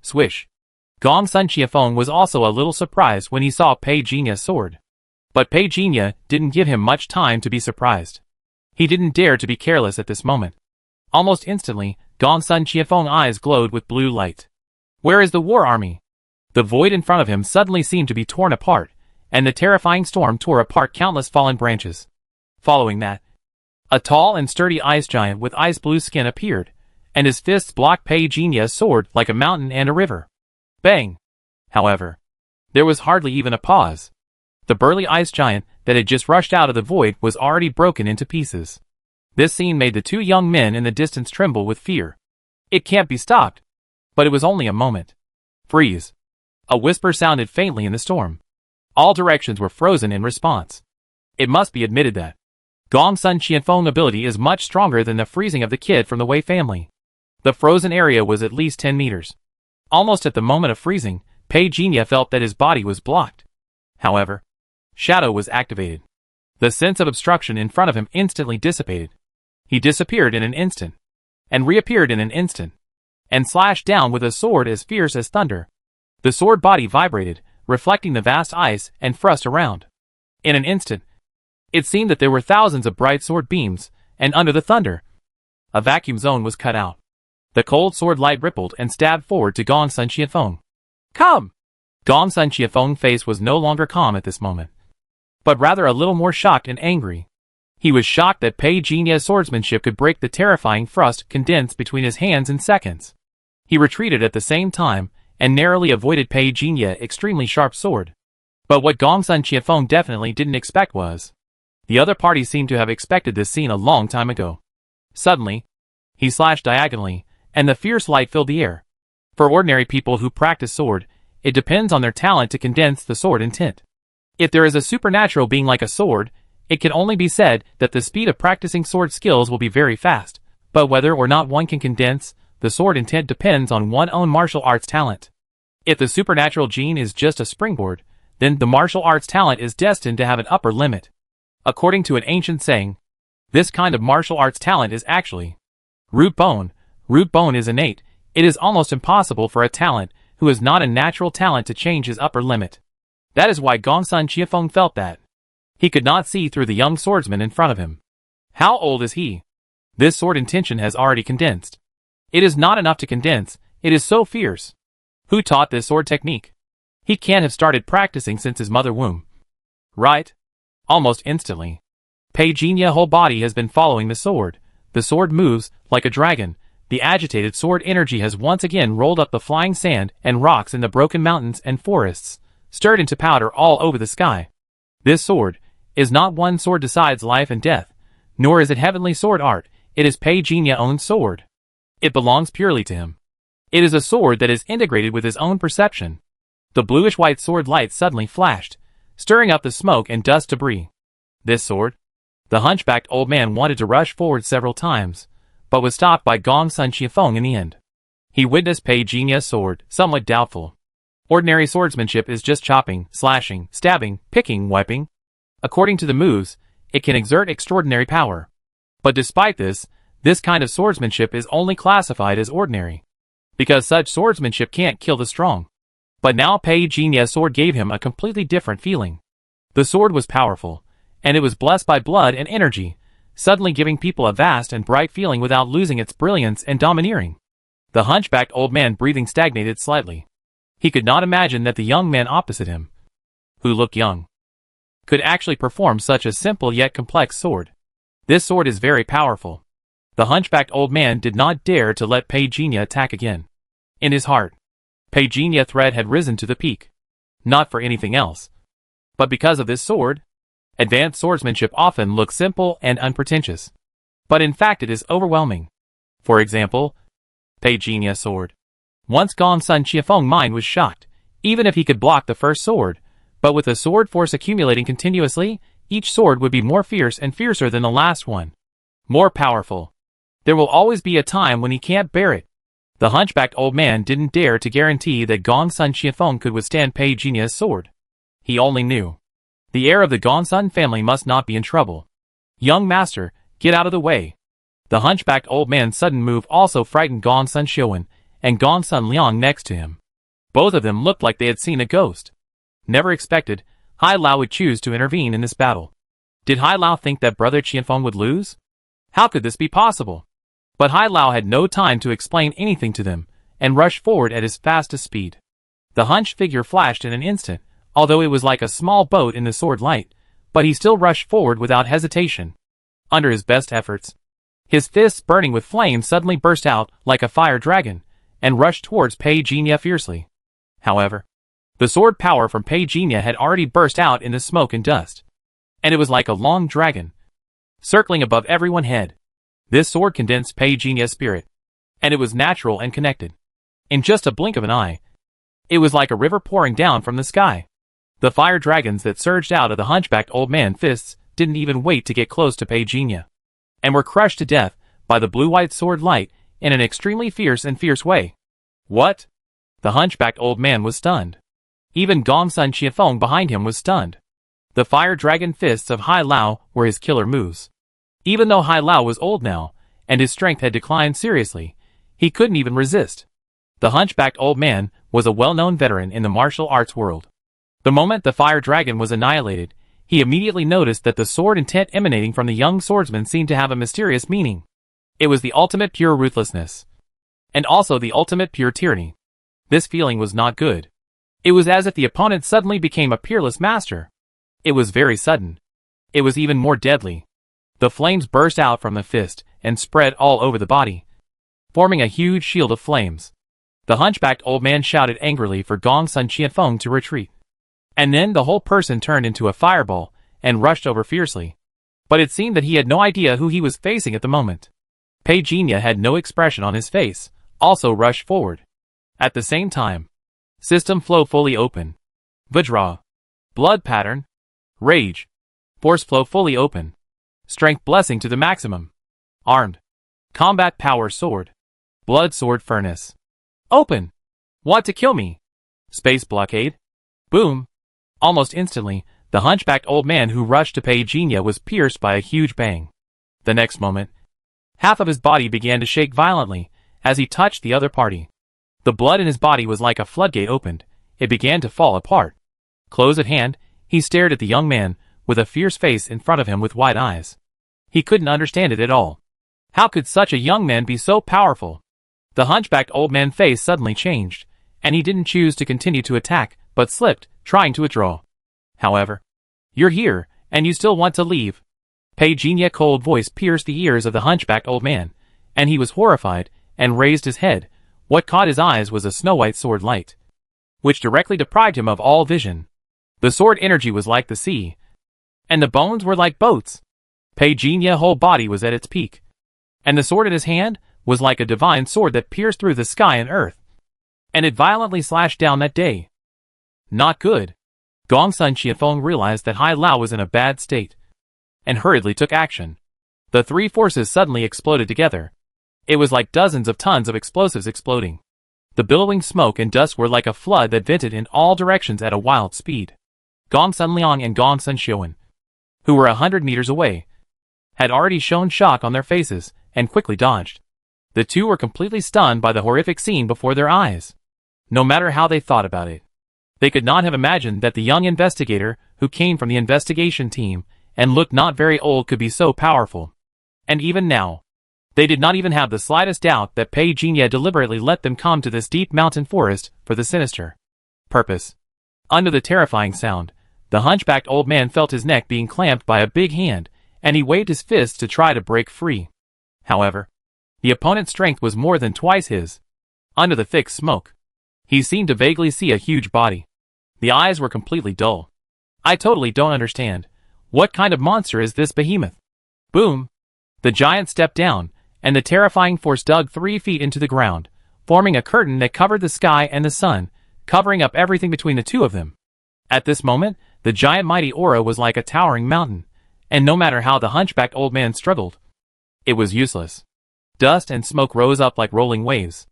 Swish. Gong Sun Chiafeng was also a little surprised when he saw Pei Jinya's sword. But Pei Jinya didn't give him much time to be surprised. He didn't dare to be careless at this moment. Almost instantly, Gong Sun Chiafeng's eyes glowed with blue light. Where is the war army? The void in front of him suddenly seemed to be torn apart, and the terrifying storm tore apart countless fallen branches. Following that, a tall and sturdy ice giant with ice blue skin appeared, and his fists blocked Pei Jinya's sword like a mountain and a river. Bang! However, there was hardly even a pause. The burly ice giant that had just rushed out of the void was already broken into pieces. This scene made the two young men in the distance tremble with fear. It can't be stopped. But it was only a moment. Freeze. A whisper sounded faintly in the storm. All directions were frozen in response. It must be admitted that Gong Sun Chiafeng's ability is much stronger than the freezing of the kid from the Wei family. The frozen area was at least 10 meters. Almost at the moment of freezing, Pei Jinya felt that his body was blocked. However, Shadow was activated. The sense of obstruction in front of him instantly dissipated. He disappeared in an instant, and reappeared in an instant, and slashed down with a sword as fierce as thunder. The sword body vibrated, reflecting the vast ice and frost around. In an instant, it seemed that there were thousands of bright sword beams, and under the thunder, a vacuum zone was cut out. The cold sword light rippled and stabbed forward to Gong Sun Chiafeng. Come! Gong Sun Chiafeng's face was no longer calm at this moment, but rather a little more shocked and angry. He was shocked that Pei Jinya's swordsmanship could break the terrifying frost condensed between his hands in seconds. He retreated at the same time, and narrowly avoided Pei Jinya's extremely sharp sword. But what Gong Sun Chiafeng definitely didn't expect was, the other party seemed to have expected this scene a long time ago. Suddenly, he slashed diagonally, and the fierce light filled the air. For ordinary people who practice sword, it depends on their talent to condense the sword intent. If there is a supernatural being like a sword, it can only be said that the speed of practicing sword skills will be very fast, but whether or not one can condense the sword intent depends on one's own martial arts talent. If the supernatural gene is just a springboard, then the martial arts talent is destined to have an upper limit. According to an ancient saying, this kind of martial arts talent is actually root bone. Root bone is innate. It is almost impossible for a talent who is not a natural talent to change his upper limit. That is why Gong Sun Chiafeng felt that he could not see through the young swordsman in front of him. How old is he? This sword intention has already condensed. It is not enough to condense, it is so fierce. Who taught this sword technique? He can't have started practicing since his mother womb. Right? Almost instantly, Pei Jinya's whole body has been following the sword. The sword moves like a dragon. The agitated sword energy has once again rolled up the flying sand and rocks in the broken mountains and forests, stirred into powder all over the sky. This sword is not one sword decides life and death, nor is it heavenly sword art. It is Pei Jinya's own sword. It belongs purely to him. It is a sword that is integrated with his own perception. The bluish-white sword light suddenly flashed, stirring up the smoke and dust debris. This sword? The hunchbacked old man wanted to rush forward several times, but was stopped by Gong Sun Chiafeng in the end. He witnessed Pei Jinya's sword, somewhat doubtful. Ordinary swordsmanship is just chopping, slashing, stabbing, picking, wiping. According to the moves, it can exert extraordinary power. But despite this kind of swordsmanship is only classified as ordinary, because such swordsmanship can't kill the strong. But now Pei Jinya's sword gave him a completely different feeling. The sword was powerful, and it was blessed by blood and energy, suddenly giving people a vast and bright feeling without losing its brilliance and domineering. The hunchbacked old man breathing stagnated slightly. He could not imagine that the young man opposite him, who looked young, could actually perform such a simple yet complex sword. This sword is very powerful. The hunchbacked old man did not dare to let Pei Jinya attack again. In his heart, Pei Jinya's threat had risen to the peak. Not for anything else, but because of this sword. Advanced swordsmanship often looks simple and unpretentious, but in fact it is overwhelming. For example, Pei Jinya's sword. Once Gong Sun Chiafeng's mind was shocked, even if he could block the first sword, but with the sword force accumulating continuously, each sword would be more fierce and fiercer than the last one. More powerful. There will always be a time when he can't bear it. The hunchbacked old man didn't dare to guarantee that Gong Sun Chiafeng could withstand Pei Jinya's sword. He only knew the heir of the Gong Sun family must not be in trouble. Young master, get out of the way. The hunchbacked old man's sudden move also frightened Gong Sun Xiuwen and Gong Sun Liang next to him. Both of them looked like they had seen a ghost. Never expected, Hai Lao would choose to intervene in this battle. Did Hai Lao think that Brother Qianfeng would lose? How could this be possible? But Hai Lao had no time to explain anything to them, and rushed forward at his fastest speed. The hunched figure flashed in an instant, although it was like a small boat in the sword light, but he still rushed forward without hesitation. Under his best efforts, his fists burning with flame suddenly burst out like a fire dragon, and rushed towards Pei Jinya fiercely. However, the sword power from Pei Jinya had already burst out in the smoke and dust, and it was like a long dragon, circling above everyone's head. This sword condensed Pei Jinya's spirit, and it was natural and connected. In just a blink of an eye, it was like a river pouring down from the sky. The fire dragons that surged out of the hunchbacked old man's fists didn't even wait to get close to Pei Jinya, and were crushed to death by the blue-white sword light in an extremely fierce way. What? The hunchbacked old man was stunned. Even Gongsun Qianfeng behind him was stunned. The fire dragon fists of Hai Lao were his killer moves. Even though Hai Lao was old now, and his strength had declined seriously, he couldn't even resist. The hunchbacked old man was a well-known veteran in the martial arts world. The moment the fire dragon was annihilated, he immediately noticed that the sword intent emanating from the young swordsman seemed to have a mysterious meaning. It was the ultimate pure ruthlessness, and also the ultimate pure tyranny. This feeling was not good. It was as if the opponent suddenly became a peerless master. It was very sudden. It was even more deadly. The flames burst out from the fist and spread all over the body, forming a huge shield of flames. The hunchbacked old man shouted angrily for Gongsun Qianfeng to retreat. And then the whole person turned into a fireball and rushed over fiercely. But it seemed that he had no idea who he was facing at the moment. Pei Jinya had no expression on his face, also rushed forward. At the same time, system flow fully open. Vajra. Blood pattern. Rage. Force flow fully open. Strength blessing to the maximum. Armed. Combat power sword. Blood sword furnace. Open. Want to kill me? Space blockade. Boom. Almost instantly, the hunchbacked old man who rushed to Pei Jinya was pierced by a huge bang. The next moment, half of his body began to shake violently as he touched the other party. The blood in his body was like a floodgate opened. It began to fall apart. Close at hand, he stared at the young man with a fierce face in front of him with wide eyes. He couldn't understand it at all. How could such a young man be so powerful? The hunchbacked old man's face suddenly changed, and he didn't choose to continue to attack, but slipped, trying to withdraw. However, you're here, and you still want to leave. Pei Jinya's cold voice pierced the ears of the hunchbacked old man, and he was horrified, and raised his head. What caught his eyes was a snow-white sword light, which directly deprived him of all vision. The sword energy was like the sea, and the bones were like boats. Pei Jinya's whole body was at its peak, and the sword in his hand was like a divine sword that pierced through the sky and earth, and it violently slashed down that day. Not good. Gongsun Qianfeng realized that Hai Lao was in a bad state, and hurriedly took action. The three forces suddenly exploded together. It was like dozens of tons of explosives exploding. The billowing smoke and dust were like a flood that vented in all directions at a wild speed. Gongsun Liang and Gongsun Xiuwen, who were 100 meters away, had already shown shock on their faces, and quickly dodged. The two were completely stunned by the horrific scene before their eyes. No matter how they thought about it, they could not have imagined that the young investigator, who came from the investigation team, and looked not very old, could be so powerful. And even now, they did not even have the slightest doubt that Pei Jinya deliberately let them come to this deep mountain forest for the sinister purpose. Under the terrifying sound, the hunchbacked old man felt his neck being clamped by a big hand, and he waved his fists to try to break free. However, the opponent's strength was more than twice his. Under the thick smoke, he seemed to vaguely see a huge body. The eyes were completely dull. I totally don't understand. What kind of monster is this behemoth? Boom! The giant stepped down, and the terrifying force dug 3 feet into the ground, forming a curtain that covered the sky and the sun, covering up everything between the two of them. At this moment, the giant mighty aura was like a towering mountain, and no matter how the hunchbacked old man struggled, it was useless. Dust and smoke rose up like rolling waves.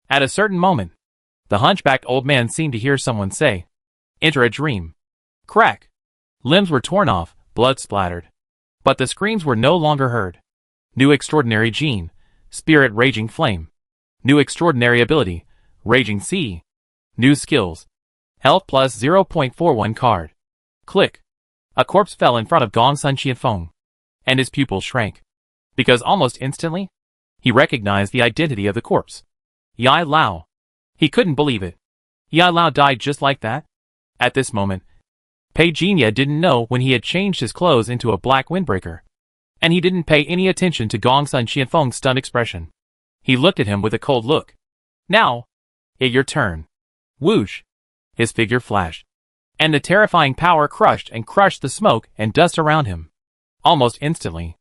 At a certain moment, the hunchbacked old man seemed to hear someone say, "Enter a dream." Crack! Limbs were torn off, blood splattered. But the screams were no longer heard. New extraordinary gene, spirit raging flame. New extraordinary ability, raging sea. New skills. Health plus 0.41 card. Click. A corpse fell in front of Gong Sun Qianfeng, and his pupils shrank. Because almost instantly, he recognized the identity of the corpse. Yi Lao. He couldn't believe it. Yi Lao died just like that? At this moment, Pei Jinya didn't know when he had changed his clothes into a black windbreaker. And he didn't pay any attention to Gong Sun Qianfeng's stunned expression. He looked at him with a cold look. Now, it's your turn. Whoosh. His figure flashed. And the terrifying power crushed the smoke and dust around him. Almost instantly,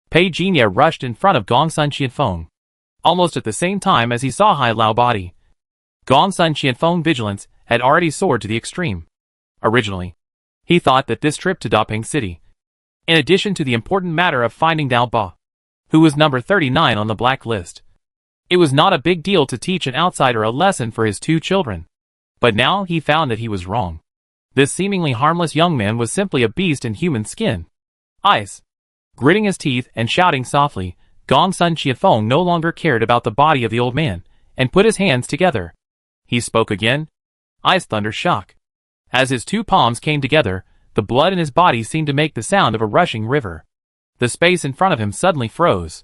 Pei Jinya rushed in front of Gong Sun Qianfeng. Almost at the same time as he saw Yi Lao body, Gong Sun Qianfeng's vigilance had already soared to the extreme. Originally, he thought that this trip to Daping City, in addition to the important matter of finding Dao Ba, who was number 39 on the black list, it was not a big deal to teach an outsider a lesson for his 2 children. But now he found that he was wrong. This seemingly harmless young man was simply a beast in human skin. Ice. Gritting his teeth and shouting softly, Gong Sun Qianfeng no longer cared about the body of the old man, and put his hands together. He spoke again. Ice thunder shock. As his 2 palms came together, the blood in his body seemed to make the sound of a rushing river. The space in front of him suddenly froze.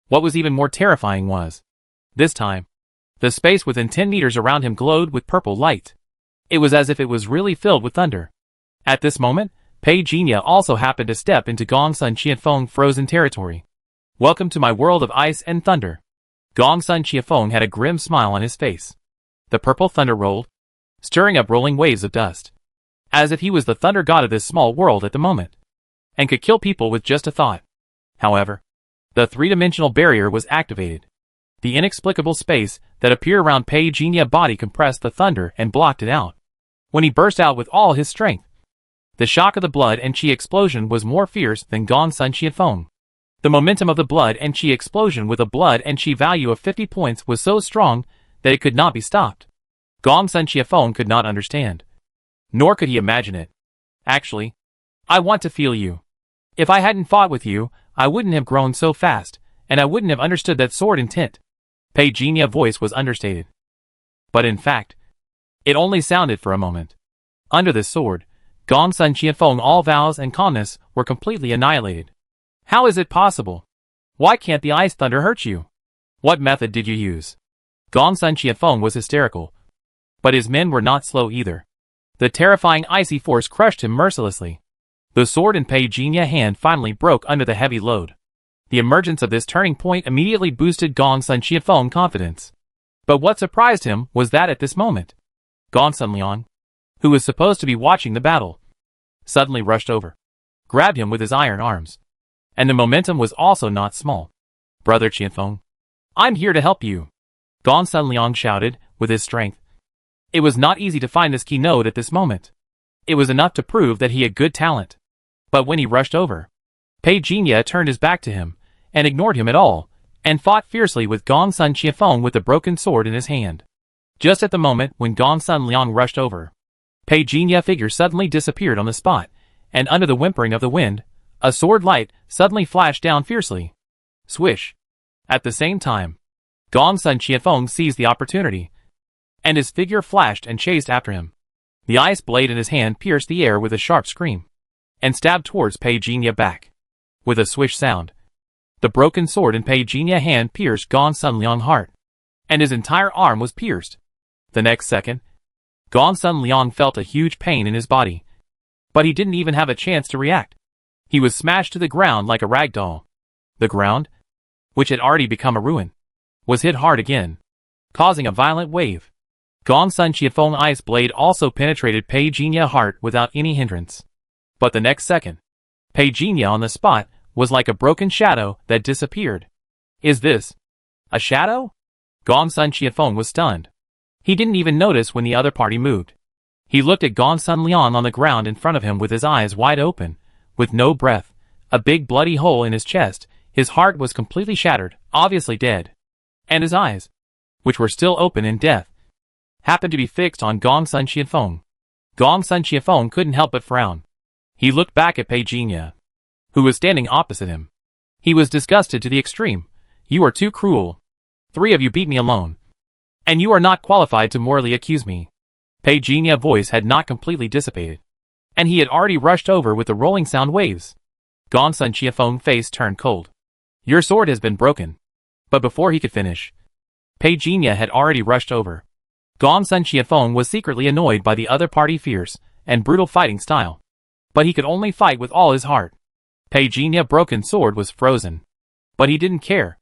What was even more terrifying was, this time, the space within 10 meters around him glowed with purple light. It was as if it was really filled with thunder. At this moment, Pei Jinya also happened to step into Gong Sun Qianfeng's frozen territory. Welcome to my world of ice and thunder. Gong Sun Qianfeng had a grim smile on his face. The purple thunder rolled, stirring up rolling waves of dust, as if he was the thunder god of this small world at the moment, and could kill people with just a thought. However, the 3-dimensional barrier was activated. The inexplicable space that appeared around Pei Jinya's body compressed the thunder and blocked it out. When he burst out with all his strength, the shock of the blood and chi explosion was more fierce than Gong Sun Qianfeng. The momentum of the blood and chi explosion with a blood and chi value of 50 points was so strong that it could not be stopped. Gong Sun Qianfeng could not understand. Nor could he imagine it. Actually, I want to feel you. If I hadn't fought with you, I wouldn't have grown so fast, and I wouldn't have understood that sword intent. Pei Jinya's voice was understated. But in fact, it only sounded for a moment. Under this sword, Gong Sun Qianfeng all vows and calmness were completely annihilated. How is it possible? Why can't the ice thunder hurt you? What method did you use? Gong Sun Qianfeng was hysterical. But his men were not slow either. The terrifying icy force crushed him mercilessly. The sword in Pei Jinya's hand finally broke under the heavy load. The emergence of this turning point immediately boosted Gong Sun Qianfeng's confidence. But what surprised him was that at this moment, Gong Sun Liang, who was supposed to be watching the battle, suddenly rushed over, grabbed him with his iron arms. And the momentum was also not small. Brother Qianfeng, I'm here to help you, Gong Sun Liang shouted with his strength. It was not easy to find this key node at this moment. It was enough to prove that he had good talent. But when he rushed over, Pei Jinya turned his back to him, and ignored him at all, and fought fiercely with Gong Sun Qianfeng with the broken sword in his hand. Just at the moment when Gong Sun Liang rushed over, Pei Jinya's figure suddenly disappeared on the spot, and under the whimpering of the wind, a sword light suddenly flashed down fiercely. Swish! At the same time, Gong Sun Qianfeng seized the opportunity, and his figure flashed and chased after him. The ice blade in his hand pierced the air with a sharp scream, and stabbed towards Pei Jinya's back. With a swish sound, the broken sword in Pei Jinya's hand pierced Gong Sun Liang's heart, and his entire arm was pierced. The next second, Gong Sun Liang felt a huge pain in his body, but he didn't even have a chance to react. He was smashed to the ground like a rag doll. The ground, which had already become a ruin, was hit hard again, causing a violent wave. Gong Sun Qianfeng's ice blade also penetrated Pei Jinya's heart without any hindrance. But the next second, Pei Jinya on the spot was like a broken shadow that disappeared. Is this a shadow? Gong Sun Qianfeng was stunned. He didn't even notice when the other party moved. He looked at Gong Sun Liang on the ground in front of him with his eyes wide open, with no breath, a big bloody hole in his chest. His heart was completely shattered, obviously dead. And his eyes, which were still open in death, happened to be fixed on Gong Sun Qianfeng. Gong Sun Qianfeng couldn't help but frown. He looked back at Pei Jinya, who was standing opposite him. He was disgusted to the extreme. You are too cruel. 3 of you beat me alone, and you are not qualified to morally accuse me. Pei Jinia's voice had not completely dissipated, and he had already rushed over with the rolling sound waves. Gong Sun Qiafeng's face turned cold. Your sword has been broken. But before he could finish, Pei Jinya had already rushed over. Gong Sun Qiafeng was secretly annoyed by the other party's fierce and brutal fighting style. But he could only fight with all his heart. Pei Jinya's broken sword was frozen. But he didn't care.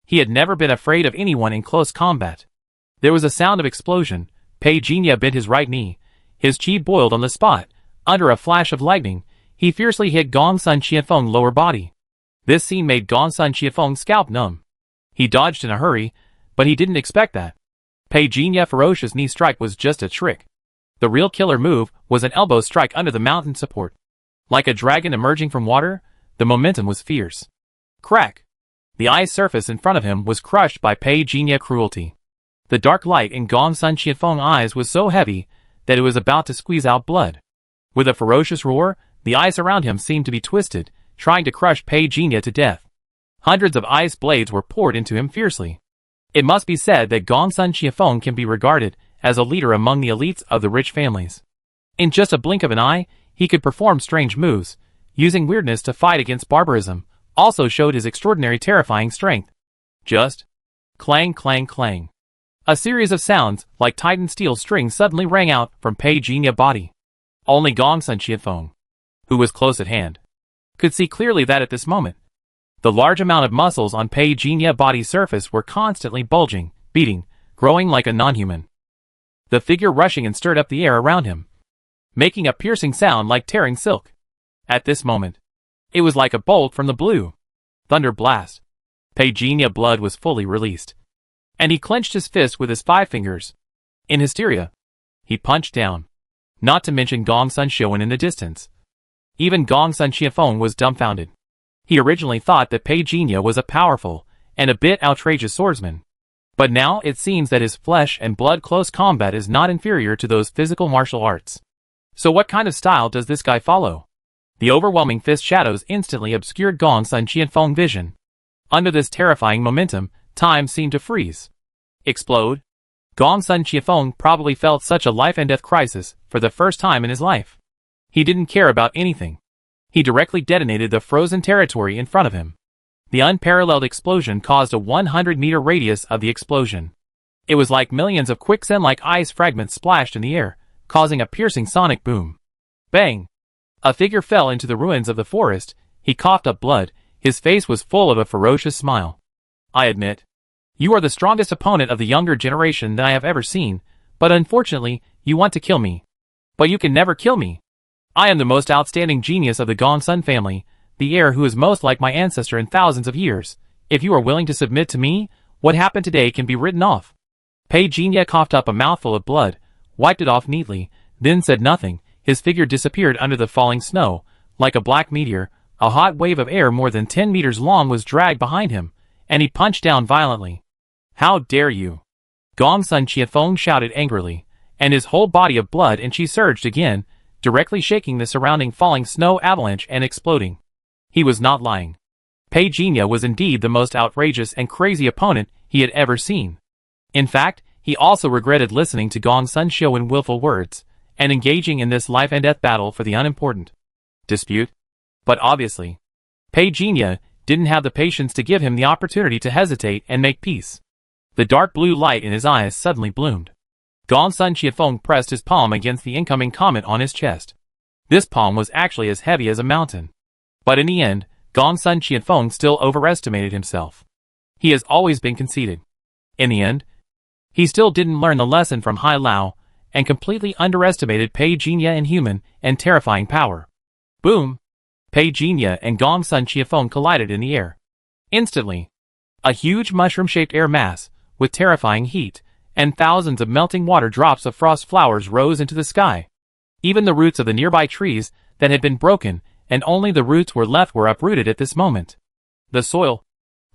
He had never been afraid of anyone in close combat. There was a sound of explosion. Pei Jinya bent his right knee. His chi boiled on the spot. Under a flash of lightning, he fiercely hit Gong Sun Qiafeng's lower body. This scene made Gong Sun Qiafeng's scalp numb. He dodged in a hurry, but he didn't expect that. Pei Jinya's ferocious knee strike was just a trick. The real killer move was an elbow strike under the mountain support. Like a dragon emerging from water, the momentum was fierce. Crack! The ice surface in front of him was crushed by Pei Jinya's cruelty. The dark light in Gong Sun Qiafeng's eyes was so heavy that it was about to squeeze out blood. With a ferocious roar, the ice around him seemed to be twisted, trying to crush Pei Jinya to death. Hundreds of ice blades were poured into him fiercely. It must be said that Gong Sun Qiafeng can be regarded as a leader among the elites of the rich families. In just a blink of an eye, he could perform strange moves. Using weirdness to fight against barbarism also showed his extraordinary terrifying strength. Just clang clang clang. A series of sounds like tightened steel strings suddenly rang out from Pei Jinya's body. Only Gong Sun Qiafeng, who was close at hand, could see clearly that at this moment, the large amount of muscles on Pei Jinya's body's surface were constantly bulging, beating, growing like a non-human. The figure rushing and stirred up the air around him, making a piercing sound like tearing silk. At this moment, it was like a bolt from the blue thunder blast. Pei Jinya's blood was fully released, and he clenched his fist with his 5 fingers. In hysteria, he punched down, not to mention Gong Sun Qiafeng in the distance. Even Gong Sun Qiafeng was dumbfounded. He originally thought that Pei Jinya was a powerful and a bit outrageous swordsman. But now it seems that his flesh and blood close combat is not inferior to those physical martial arts. So what kind of style does this guy follow? The overwhelming fist shadows instantly obscured Gong Sun Qiafeng's vision. Under this terrifying momentum, time seemed to freeze. Explode? Gong Sun Qiafeng probably felt such a life and death crisis for the first time in his life. He didn't care about anything. He directly detonated the frozen territory in front of him. The unparalleled explosion caused a 100-meter radius of the explosion. It was like millions of quicksand-like ice fragments splashed in the air, causing a piercing sonic boom. Bang! A figure fell into the ruins of the forest. He coughed up blood. His face was full of a ferocious smile. I admit, you are the strongest opponent of the younger generation that I have ever seen, but unfortunately, you want to kill me. But you can never kill me. I am the most outstanding genius of the Gong Sun family, the heir who is most like my ancestor in thousands of years. If you are willing to submit to me, what happened today can be written off. Pei Jinya coughed up a mouthful of blood, wiped it off neatly, then said nothing. His figure disappeared under the falling snow. Like a black meteor, a hot wave of air more than 10 meters long was dragged behind him, and he punched down violently. How dare you! Gong Sun Qiafeng shouted angrily, and his whole body of blood and chi surged again, directly shaking the surrounding falling snow avalanche and exploding. He was not lying. Pei Jinya was indeed the most outrageous and crazy opponent he had ever seen. In fact, he also regretted listening to Gong Sun Qiafeng's willful words, and engaging in this life and death battle for the unimportant dispute. But obviously, Pei Jinya didn't have the patience to give him the opportunity to hesitate and make peace. The dark blue light in his eyes suddenly bloomed. Gong Sun Qiafeng pressed his palm against the incoming comet on his chest. This palm was actually as heavy as a mountain. But in the end, Gong Sun Qiafeng still overestimated himself. He has always been conceited. In the end, he still didn't learn the lesson from Hai Lao, and completely underestimated Pei Jinya in human and terrifying power. Boom! Pei Jinya and Gong Sun Qiafeng collided in the air. Instantly, a huge mushroom-shaped air mass, with terrifying heat, and thousands of melting water drops of frost flowers rose into the sky. Even the roots of the nearby trees that had been broken, and only the roots were left, were uprooted at this moment. The soil,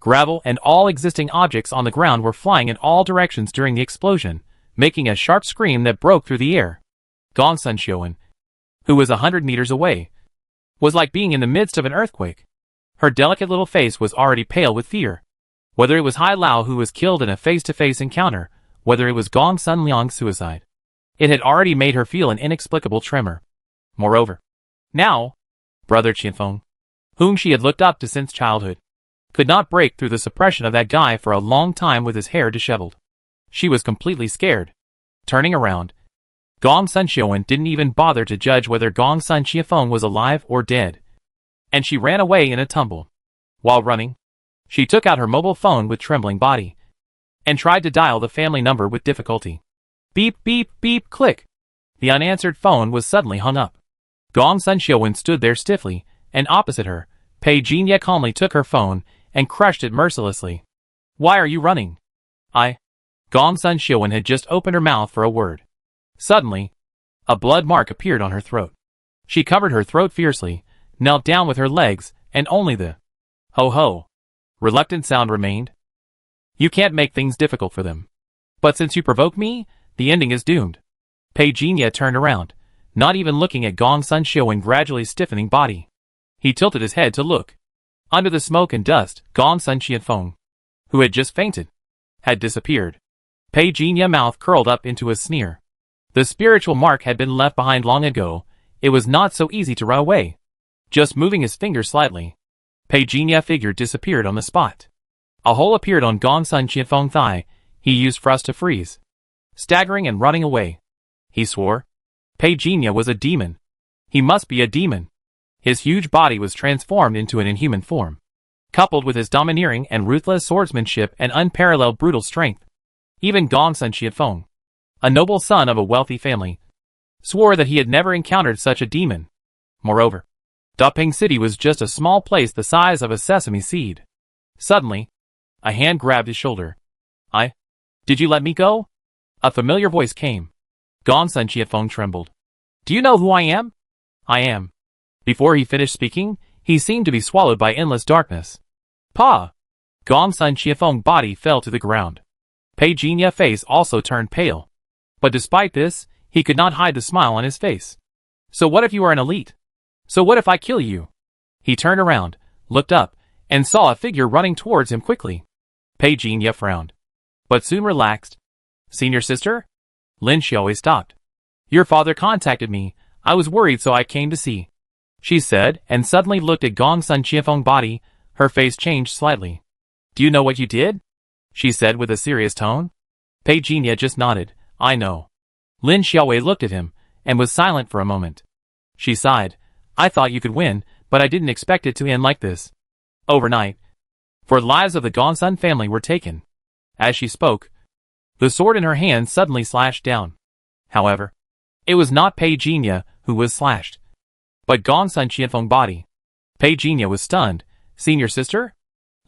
gravel, and all existing objects on the ground were flying in all directions during the explosion, making a sharp scream that broke through the air. Gong Sun Qiafeng, who was 100 meters away, was like being in the midst of an earthquake. Her delicate little face was already pale with fear. Whether it was Hai Lao who was killed in a face-to-face encounter, whether it was Gong Sun Liang's suicide, It had already made her feel an inexplicable tremor. Moreover, now, Brother Qianfeng, whom she had looked up to since childhood, could not break through the suppression of that guy for a long time with his hair disheveled. She was completely scared. Turning around, Gongsun Xiuwen didn't even bother to judge whether Gongsun Qianfeng was alive or dead, and she ran away in a tumble. While running, she took out her mobile phone with trembling body and tried to dial the family number with difficulty. Beep, beep, beep, click. The unanswered phone was suddenly hung up. Gongsun Xiuwen stood there stiffly, and opposite her, Pei Jinya calmly took her phone and crushed it mercilessly. Why are you running? Gongsun Xiuwen had just opened her mouth for a word. Suddenly, a blood mark appeared on her throat. She covered her throat fiercely, knelt down with her legs, and only the ho-ho reluctant sound remained. You can't make things difficult for them. But since you provoke me, the ending is doomed. Pei Jinya turned around, not even looking at Gongsun Xiuwen's gradually stiffening body. He tilted his head to look. Under the smoke and dust, Gongsun Qianfeng, who had just fainted, had disappeared. Pei Jinya's mouth curled up into a sneer. The spiritual mark had been left behind long ago. It was not so easy to run away. Just moving his finger slightly, Pei Jinya's figure disappeared on the spot. A hole appeared on Gongsun Qianfeng's thigh. He used thrust to freeze. Staggering and running away, he swore. Pei Jinya was a demon. He must be a demon. His huge body was transformed into an inhuman form. Coupled with his domineering and ruthless swordsmanship and unparalleled brutal strength, even Gongsun Qianfeng, a noble son of a wealthy family, swore that he had never encountered such a demon. Moreover, Daping City was just a small place the size of a sesame seed. Suddenly, a hand grabbed his shoulder. Did you let me go? A familiar voice came. Gongsun Qianfeng trembled. Do you know who I am? I am. Before he finished speaking, he seemed to be swallowed by endless darkness. Pa! Gongsun Qianfeng's body fell to the ground. Pei Jinya's face also turned pale. But despite this, he could not hide the smile on his face. So what if you are an elite? So what if I kill you? He turned around, looked up, and saw a figure running towards him quickly. Pei Jinya frowned, but soon relaxed. Senior sister? Lin Xiaowei stopped. Your father contacted me. I was worried, so I came to see, she said, and suddenly looked at Gongsun Qianfeng's body. Her face changed slightly. Do you know what you did? She said with a serious tone. Pei Jinya just nodded. I know. Lin Xiaowei looked at him, and was silent for a moment. She sighed. I thought you could win, but I didn't expect it to end like this. Overnight. For the lives of the Gongsun family were taken. As she spoke, the sword in her hand suddenly slashed down. However, it was not Pei Jinya who was slashed, but Gongsun Qianfeng's body. Pei Jinya was stunned. Senior sister?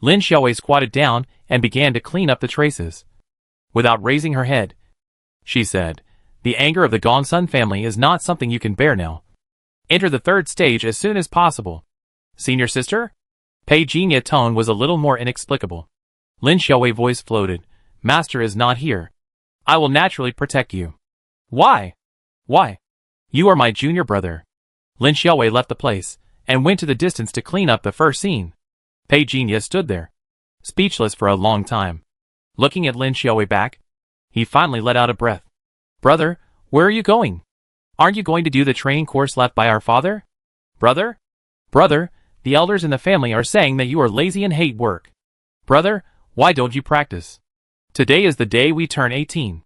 Lin Xiaowei squatted down and began to clean up the traces. Without raising her head, she said, the anger of the Gongsun family is not something you can bear now. Enter the third stage as soon as possible. Senior sister? Pei Jinya's tone was a little more inexplicable. Lin Xiaowei's voice floated. Master is not here. I will naturally protect you. Why? Why? You are my junior brother. Lin Xiaowei left the place, and went to the distance to clean up the first scene. Pei Jinya stood there, speechless for a long time. Looking at Lin Xiaowei back, he finally let out a breath. Brother, where are you going? Aren't you going to do the training course left by our father? Brother? Brother, the elders in the family are saying that you are lazy and hate work. Brother, why don't you practice? Today is the day we turn 18.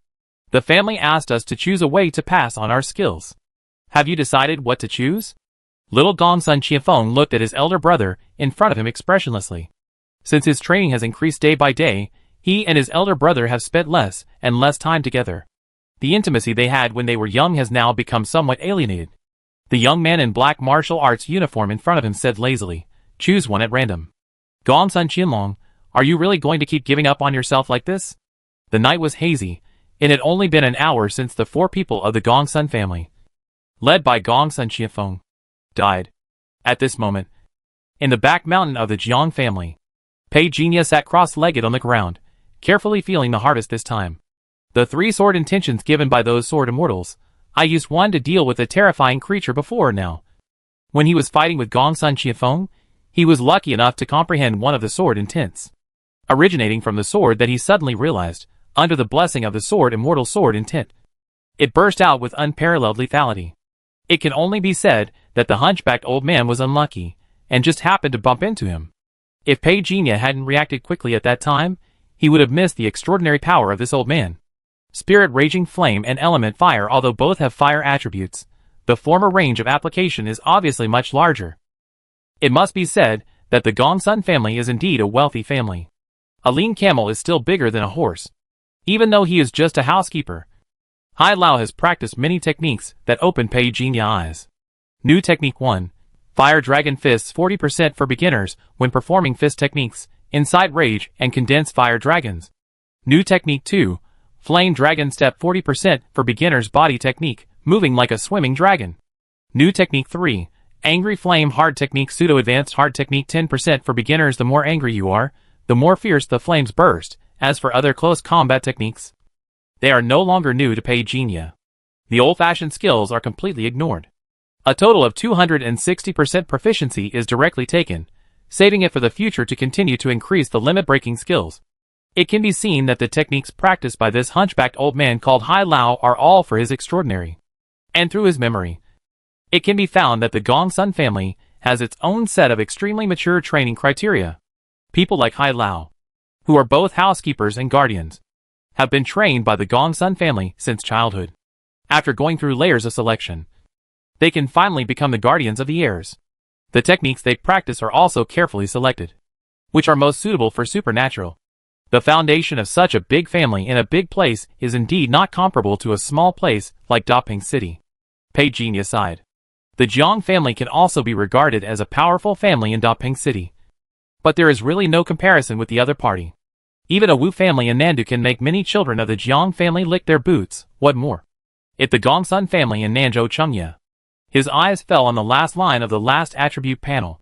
The family asked us to choose a way to pass on our skills. Have you decided what to choose? Little Gongsun Qianfeng looked at his elder brother in front of him expressionlessly. Since his training has increased day by day, he and his elder brother have spent less and less time together. The intimacy they had when they were young has now become somewhat alienated. The young man in black martial arts uniform in front of him said lazily, choose one at random. Gongsun Qianlong, are you really going to keep giving up on yourself like this? The night was hazy. It had only been an hour since the 4 people of the Gongsun family, led by Gongsun Qianfeng, died. At this moment, in the back mountain of the Jiang family, Pei Jinya sat cross-legged on the ground, carefully feeling the harvest this time. The 3 sword intentions given by those sword immortals. I used one to deal with a terrifying creature before now. When he was fighting with Gongsun Qianfeng, he was lucky enough to comprehend one of the sword intents, originating from the sword that he suddenly realized, under the blessing of the sword immortal sword intent. It burst out with unparalleled lethality. It can only be said that the hunchbacked old man was unlucky, and just happened to bump into him. If Pei Jinya hadn't reacted quickly at that time, he would have missed the extraordinary power of this old man. Spirit Raging Flame and Element Fire. Although both have fire attributes, the former range of application is obviously much larger. It must be said that the Gongsun family is indeed a wealthy family. A lean camel is still bigger than a horse. Even though he is just a housekeeper, Hai Lao has practiced many techniques that open Pei Jinya's eyes. New Technique 1. Fire Dragon Fists 40% for beginners when performing fist techniques, Incite Rage and Condense Fire Dragons. New Technique 2. Flame Dragon Step 40% for beginners body technique, moving like a swimming dragon. New Technique 3. Angry Flame Hard Technique Pseudo Advanced Hard Technique 10% for beginners. The more angry you are, the more fierce the flames burst. As for other close combat techniques, they are no longer new to Pei Jinya. The old-fashioned skills are completely ignored. A total of 260% proficiency is directly taken, saving it for the future to continue to increase the limit-breaking skills. It can be seen that the techniques practiced by this hunchbacked old man called Hai Lao are all for his extraordinary. And through his memory, it can be found that the Gongsun family has its own set of extremely mature training criteria. People like Hai Lao, who are both housekeepers and guardians, have been trained by the Gongsun family since childhood. After going through layers of selection, they can finally become the guardians of the heirs. The techniques they practice are also carefully selected, which are most suitable for supernatural. The foundation of such a big family in a big place is indeed not comparable to a small place like Daping City. Pei Jinya sighed. The Jiang family can also be regarded as a powerful family in Daping City, but there is really no comparison with the other party. Even a Wu family in Nandu can make many children of the Jiang family lick their boots. What more? If the Gongsun family in Nanzhou Chengye. His eyes fell on the last line of the last attribute panel.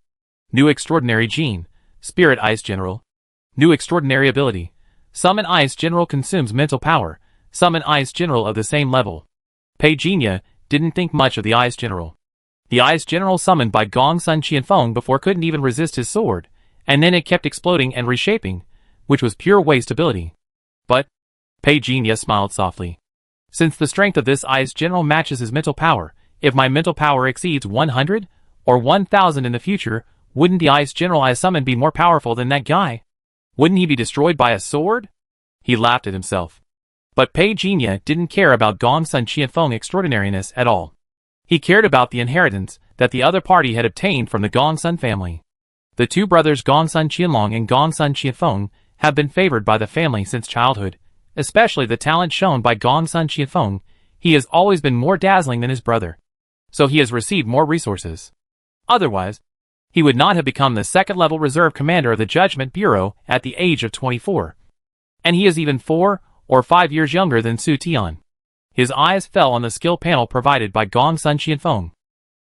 New Extraordinary Gene, Spirit Ice General. New Extraordinary Ability. Summon Ice General consumes mental power. Summon Ice General of the same level. Pei Jinya didn't think much of the Ice General. The Ice General summoned by Gongsun Qianfeng before couldn't even resist his sword, and then it kept exploding and reshaping, which was pure waste ability. But Pei Jinya smiled softly. Since the strength of this Ice General matches his mental power, if my mental power exceeds 100 or 1000 in the future, wouldn't the Ice General I summoned be more powerful than that guy? Wouldn't he be destroyed by a sword? He laughed at himself. But Pei Jinya didn't care about Gongsun Qianfeng extraordinariness at all. He cared about the inheritance that the other party had obtained from the Gongsun family. The two brothers Gongsun Qianlong and Gongsun Qianfeng have been favored by the family since childhood, especially the talent shown by Gongsun Qianfeng. He has always been more dazzling than his brother, so he has received more resources. Otherwise, he would not have become the second-level reserve commander of the Judgment Bureau at the age of 24. And he is even 4 or 5 years younger than Su Tian. His eyes fell on the skill panel provided by Gongsun Qianfeng.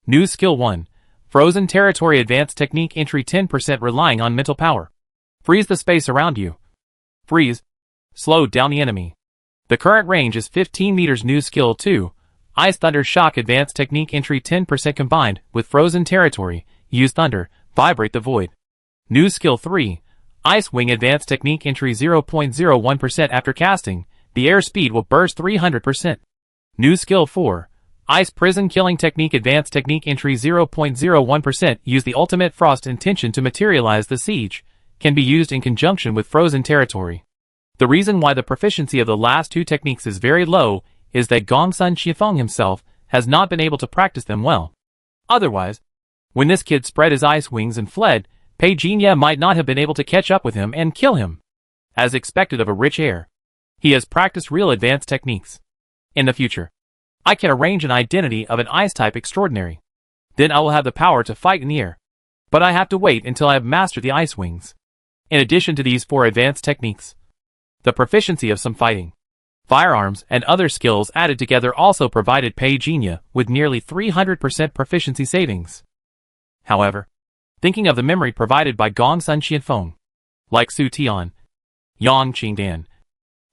New Skill 1. Frozen Territory Advanced Technique Entry 10% relying on mental power. Freeze the space around you. Freeze. Slow down the enemy. The current range is 15 meters. New Skill 2. Ice Thunder Shock Advanced Technique Entry 10% combined with Frozen Territory. Use Thunder. Vibrate the Void. New Skill 3. Ice Wing Advanced Technique Entry 0.01% after casting. The air speed will burst 300%. New Skill 4. Ice Prison Killing Technique Advanced Technique Entry 0.01%. Use the Ultimate Frost Intention to materialize the siege. Can be used in conjunction with Frozen Territory. The reason why the proficiency of the last two techniques is very low is that Gongsun Qianfeng himself has not been able to practice them well. Otherwise, when this kid spread his ice wings and fled, Pei Jinya might not have been able to catch up with him and kill him. As expected of a rich heir, he has practiced real advanced techniques. In the future, I can arrange an identity of an ice-type extraordinary. Then I will have the power to fight in the air. But I have to wait until I have mastered the ice wings. In addition to these 4 advanced techniques, the proficiency of some fighting, firearms, and other skills added together also provided Pei Jinya with nearly 300% proficiency savings. However, thinking of the memory provided by Gongsun Qianfeng, like Su Tian, Yang Qingdan,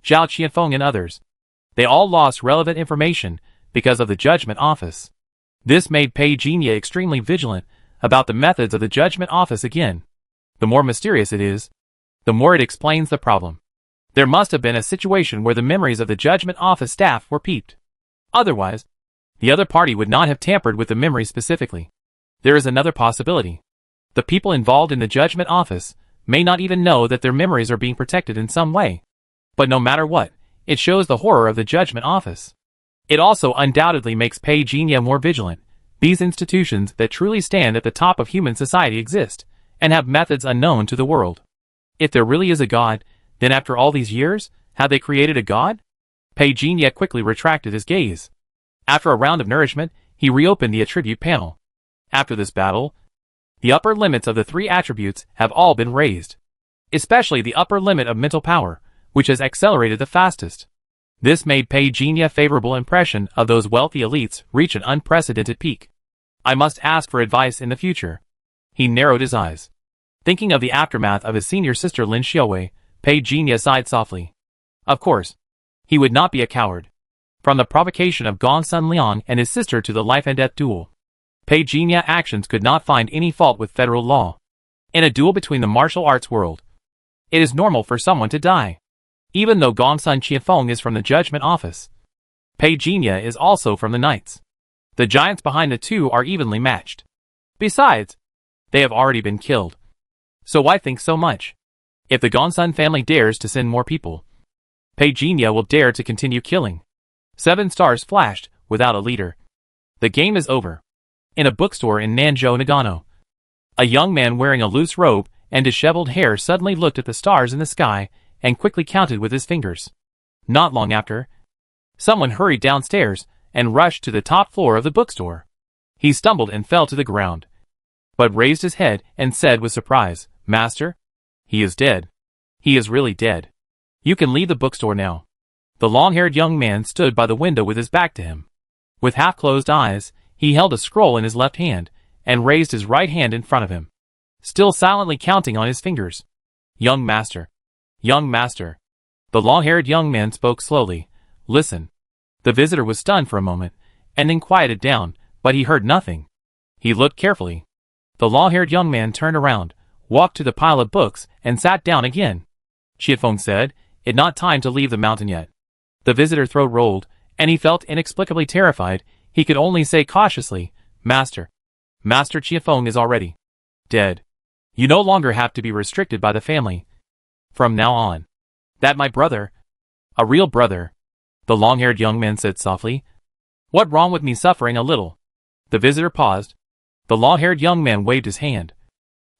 Zhao Qianfeng and others, they all lost relevant information because of the Judgment Office. This made Pei Jinya extremely vigilant about the methods of the Judgment Office again. The more mysterious it is, the more it explains the problem. There must have been a situation where the memories of the Judgment Office staff were peeped. Otherwise, the other party would not have tampered with the memory specifically. There is another possibility. The people involved in the judgment office may not even know that their memories are being protected in some way. But no matter what, it shows the horror of the judgment office. It also undoubtedly makes Peijinha more vigilant. These institutions that truly stand at the top of human society exist, and have methods unknown to the world. If there really is a god, then after all these years, have they created a god? Peijinha quickly retracted his gaze. After a round of nourishment, he reopened the attribute panel. After this battle, the upper limits of the 3 attributes have all been raised. Especially the upper limit of mental power, which has accelerated the fastest. This made Peijinha favorable impression of those wealthy elites reach an unprecedented peak. I must ask for advice in the future. He narrowed his eyes. Thinking of the aftermath of his senior sister Lin Xiaowei, Peijinha sighed softly. Of course, he would not be a coward. From the provocation of Gong Sun Liang and his sister to the life and death duel, Peijinha actions could not find any fault with federal law. In a duel between the martial arts world, it is normal for someone to die. Even though Gong Sun Qiafeng is from the judgment office, Peijinha is also from the knights. The giants behind the two are evenly matched. Besides, they have already been killed. So why think so much? If the Gong Sun family dares to send more people, Peijinha will dare to continue killing. 7 stars flashed, without a leader. The game is over. In a bookstore in Nanzhou, Nagano, a young man wearing a loose robe and disheveled hair suddenly looked at the stars in the sky and quickly counted with his fingers. Not long after, someone hurried downstairs and rushed to the top floor of the bookstore. He stumbled and fell to the ground, but raised his head and said with surprise, "Master? He is dead. He is really dead. You can leave the bookstore now." The long-haired young man stood by the window with his back to him. With half-closed eyes, he held a scroll in his left hand and raised his right hand in front of him, still silently counting on his fingers. "Young master. Young master." The long-haired young man spoke slowly. "Listen." The visitor was stunned for a moment, and then quieted down, but he heard nothing. He looked carefully. The long-haired young man turned around, walked to the pile of books, and sat down again. Qiafeng said, "It's not time to leave the mountain yet." The visitor's throat rolled, and he felt inexplicably terrified. He could only say cautiously, "Master. Master Qiafeng is already dead. You no longer have to be restricted by the family. From now on. That my brother. A real brother." The long-haired young man said softly. "What wrong with me suffering a little?" The visitor paused. The long-haired young man waved his hand,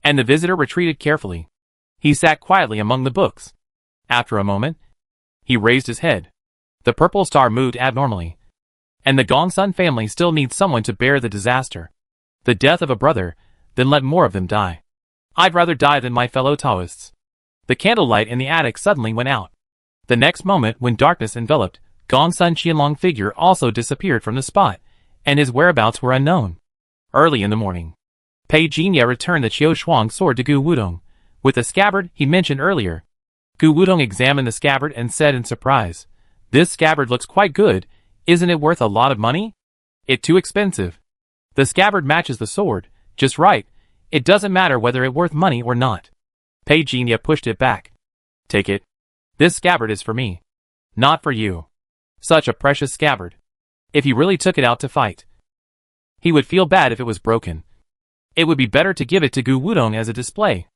and the visitor retreated carefully. He sat quietly among the books. After a moment, he raised his head. The purple star moved abnormally. And the Gong Sun family still needs someone to bear the disaster. The death of a brother, then let more of them die. I'd rather die than my fellow Taoists. The candlelight in the attic suddenly went out. The next moment, when darkness enveloped, Gong Sun Qianlong's figure also disappeared from the spot, and his whereabouts were unknown. Early in the morning, Peijinha returned the Qiu Shuang sword to Gu Wudong, with the scabbard he mentioned earlier. Gu Wudong examined the scabbard and said in surprise, "This scabbard looks quite good. Isn't it worth a lot of money?" "It's too expensive. The scabbard matches the sword, just right. It doesn't matter whether it's worth money or not." Peijinha pushed it back. "Take it. This scabbard is for me. Not for you. Such a precious scabbard. If he really took it out to fight, he would feel bad if it was broken. It would be better to give it to Gu Wudong as a display."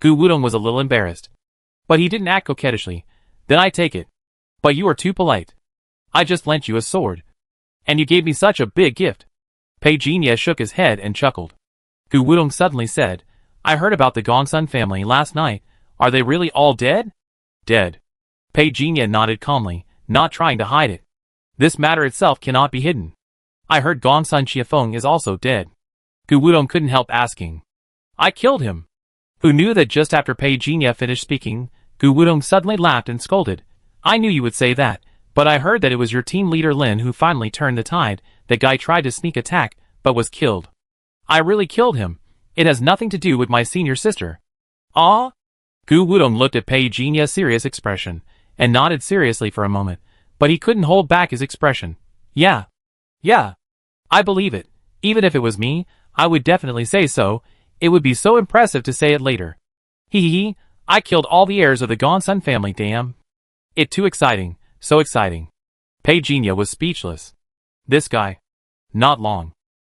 Gu Wudong was a little embarrassed, but he didn't act coquettishly. "Then I take it. But you are too polite. I just lent you a sword, and you gave me such a big gift." Peijinha shook his head and chuckled. Gu Wudong suddenly said, "I heard about the Gong Sun family last night. Are they really all dead?" "Dead." Peijinha nodded calmly, not trying to hide it. "This matter itself cannot be hidden. I heard Gong Sun Qiafeng is also dead." Gu Wudong couldn't help asking, "I killed him." Who knew that just after Peijinha finished speaking, Gu Wudong suddenly laughed and scolded. "I knew you would say that, but I heard that it was your team leader Lin who finally turned the tide. That guy tried to sneak attack, but was killed. I really killed him. It has nothing to do with my senior sister." "Ah?" Gu Wudong looked at Peijinha's serious expression, and nodded seriously for a moment, but he couldn't hold back his expression. Yeah. I believe it. Even if it was me, I would definitely say so. It would be so impressive to say it later. Hee. I killed all the heirs of the Gong Sun family, damn. It too exciting, so exciting." Peijinha was speechless. This guy. Not long.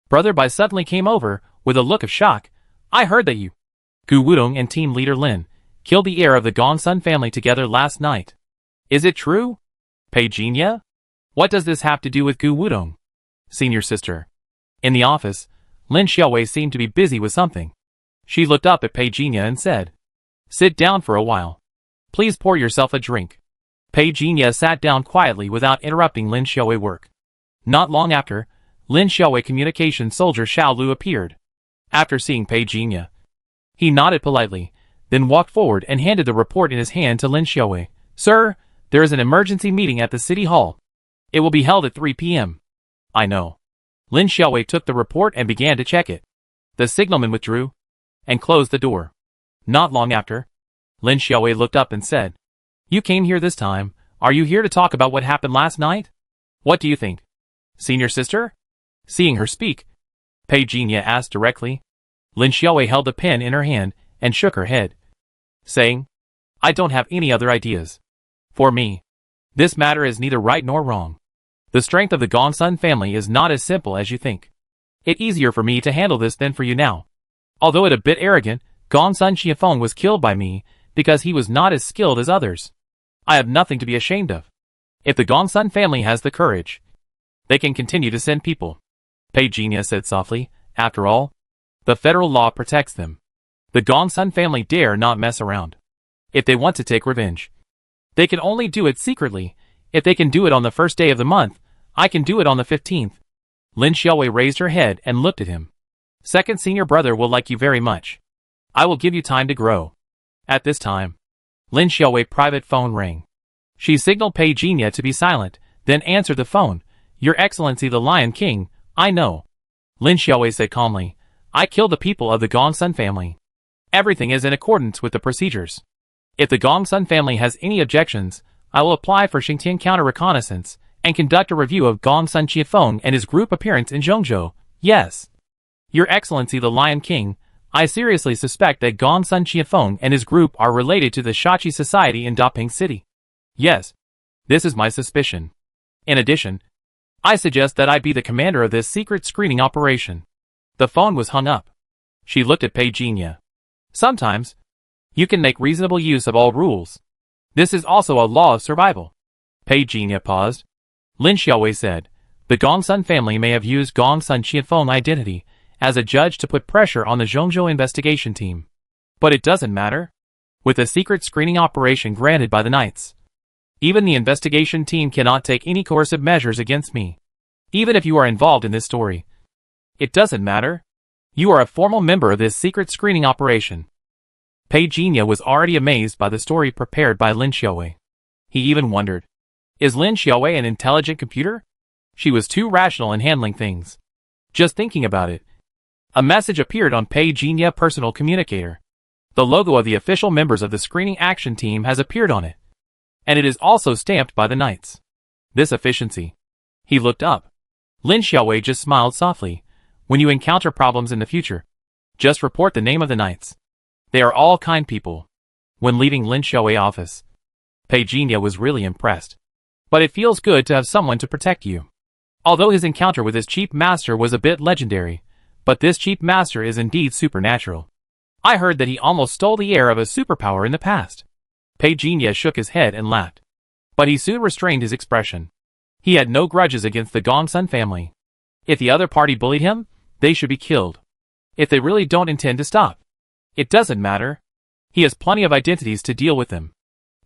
Brother Bai suddenly came over, with a look of shock. I heard that you, Gu Wudong and team leader Lin, killed the heir of the Gongsun family together last night. Is it true? Pei Jinya? What does this have to do with Gu Wudong? Senior sister. In the office, Lin Xiaowei seemed to be busy with something. She looked up at Pei Jinya and said, Sit down for a while. Please pour yourself a drink. Pei Jinya sat down quietly without interrupting Lin Xiaowei work. Not long after, Lin Xiaowei communication soldier Xiao Lu appeared. After seeing Pei Jinya, he nodded politely, then walked forward and handed the report in his hand to Lin Xiaowei. Sir, there is an emergency meeting at the city hall. It will be held at 3 p.m. I know. Lin Xiaowei took the report and began to check it. The signalman withdrew and closed the door. Not long after, Lin Xiaowei looked up and said, You came here this time. Are you here to talk about what happened last night? What do you think? Senior sister? Seeing her speak, Pei Jinya asked directly. Lin Xiaowei held a pen in her hand and shook her head, saying, I don't have any other ideas. For me, this matter is neither right nor wrong. The strength of the Gongsun family is not as simple as you think. It's easier for me to handle this than for you now. Although it a bit arrogant, Gongsun Xiafeng was killed by me because he was not as skilled as others. I have nothing to be ashamed of. If the Gongsun family has the courage, they can continue to send people. Pei Jinya said softly, After all, the federal law protects them. The Gongsun family dare not mess around. If they want to take revenge, they can only do it secretly. If they can do it on the first day of the month, I can do it on the 15th. Lin Xiaowei raised her head and looked at him. Second senior brother will like you very much. I will give you time to grow. At this time, Lin Xiaowei private phone rang. She signaled Pei Jinya to be silent, then answered the phone. Your Excellency the Lion King, I know. Lin Xiaowei said calmly, I killed the people of the Gongsun family. Everything is in accordance with the procedures. If the Gongsun family has any objections, I will apply for Xingtian counter-reconnaissance and conduct a review of Gongsun Qiafeng and his group appearance in Zhongzhou. Yes. Your Excellency the Lion King, I seriously suspect that Gongsun Qiafeng and his group are related to the Shachi Society in Daping City. Yes. This is my suspicion. In addition, I suggest that I be the commander of this secret screening operation. The phone was hung up. She looked at Pei Jinya. Sometimes, you can make reasonable use of all rules. This is also a law of survival. Pei Jinya paused. Lin Xiaowei said, The Gongsun family may have used Gongsun Qiafeng identity as a judge to put pressure on the Zhongzhou investigation team. But it doesn't matter. With a secret screening operation granted by the Knights, even the investigation team cannot take any coercive measures against me. Even if you are involved in this story, it doesn't matter. You are a formal member of this secret screening operation. Pei Jinya was already amazed by the story prepared by Lin Xiaowei. He even wondered, is Lin Xiaowei an intelligent computer? She was too rational in handling things. Just thinking about it, a message appeared on Pei Jinya personal communicator. The logo of the official members of the screening action team has appeared on it. And it is also stamped by the Knights. This efficiency. He looked up. Lin Xiaowei just smiled softly. When you encounter problems in the future, just report the name of the Knights. They are all kind people. When leaving Lin Xiaowei office, Pei Jinya was really impressed. But it feels good to have someone to protect you. Although his encounter with his chief master was a bit legendary, but this chief master is indeed supernatural. I heard that he almost stole the heir of a superpower in the past. Pei Jinya shook his head and laughed. But he soon restrained his expression. He had no grudges against the Gongsun family. If the other party bullied him, they should be killed. If they really don't intend to stop, it doesn't matter. He has plenty of identities to deal with them.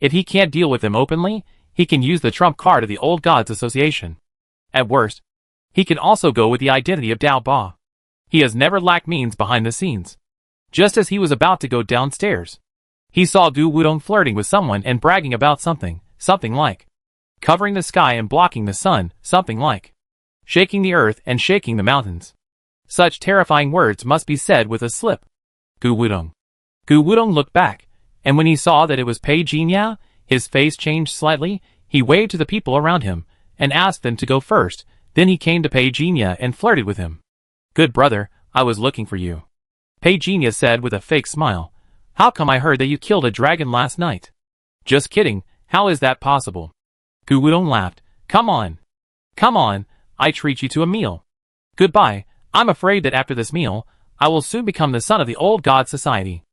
If he can't deal with them openly, he can use the trump card of the Old Gods Association. At worst, he can also go with the identity of Dao Ba. He has never lacked means behind the scenes. Just as he was about to go downstairs, he saw Gu Wudong flirting with someone and bragging about something like covering the sky and blocking the sun, something like shaking the earth and shaking the mountains. Such terrifying words must be said with a slip. Gu Wudong. Gu Wudong looked back, and when he saw that it was Pei Jinya, his face changed slightly. He waved to the people around him and asked them to go first. Then he came to Pei Jinya and flirted with him. Good brother, I was looking for you. Pei Jinya said with a fake smile. How come I heard that you killed a dragon last night? Just kidding, how is that possible? Gu Wudong laughed. Come on. I treat you to a meal. Goodbye. I'm afraid that after this meal, I will soon become the son of the old god society.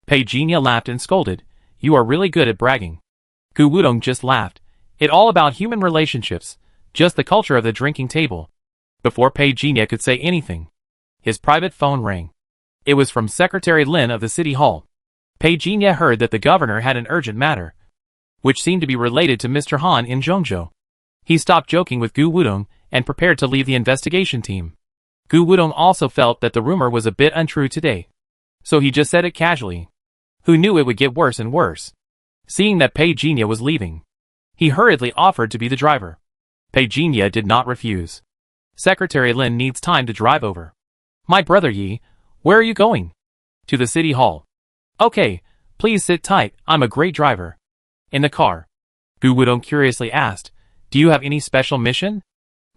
Pei Jinya laughed and scolded. You are really good at bragging. Gu Wudong just laughed. It all about human relationships, just the culture of the drinking table. Before Pei Jinya could say anything, his private phone rang. It was from Secretary Lin of the City Hall. Pei Jinya heard that the governor had an urgent matter, which seemed to be related to Mr. Han in Zhongzhou. He stopped joking with Gu Wudong and prepared to leave the investigation team. Gu Wudong also felt that the rumor was a bit untrue today, so he just said it casually. Who knew it would get worse and worse? Seeing that Pei Jinya was leaving, he hurriedly offered to be the driver. Pei Jinya did not refuse. Secretary Lin needs time to drive over. My brother Yi, where are you going? To the city hall. Okay, please sit tight, I'm a great driver. In the car, Gu Wudong curiously asked, do you have any special mission?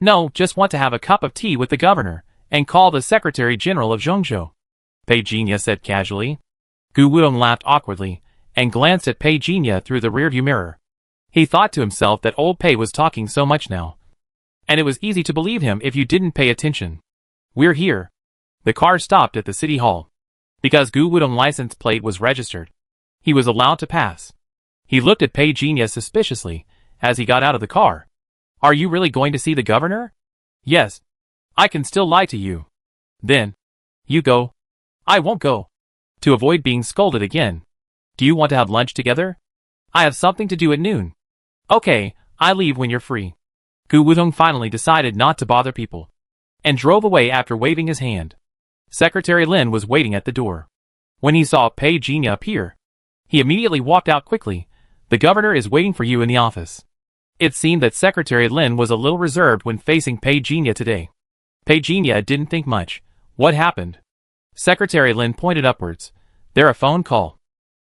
No, just want to have a cup of tea with the governor, and call the Secretary General of Zhongzhou. Pei Jinya said casually. Gu Wudong laughed awkwardly, and glanced at Pei Jinya through the rearview mirror. He thought to himself that old Pei was talking so much now, and it was easy to believe him if you didn't pay attention. We're here. The car stopped at the city hall. Because Gu Wudong's license plate was registered, he was allowed to pass. He looked at Pei Jinya suspiciously as he got out of the car. Are you really going to see the governor? Yes. I can still lie to you. Then, you go. I won't go. To avoid being scolded again. Do you want to have lunch together? I have something to do at noon. Okay, I leave when you're free. Gu Wudong finally decided not to bother people, and drove away after waving his hand. Secretary Lin was waiting at the door. When he saw Pei Jinya appear, he immediately walked out quickly. The governor is waiting for you in the office. It seemed that Secretary Lin was a little reserved when facing Pei Jinya today. Pei Jinya didn't think much. What happened? Secretary Lin pointed upwards. There a phone call.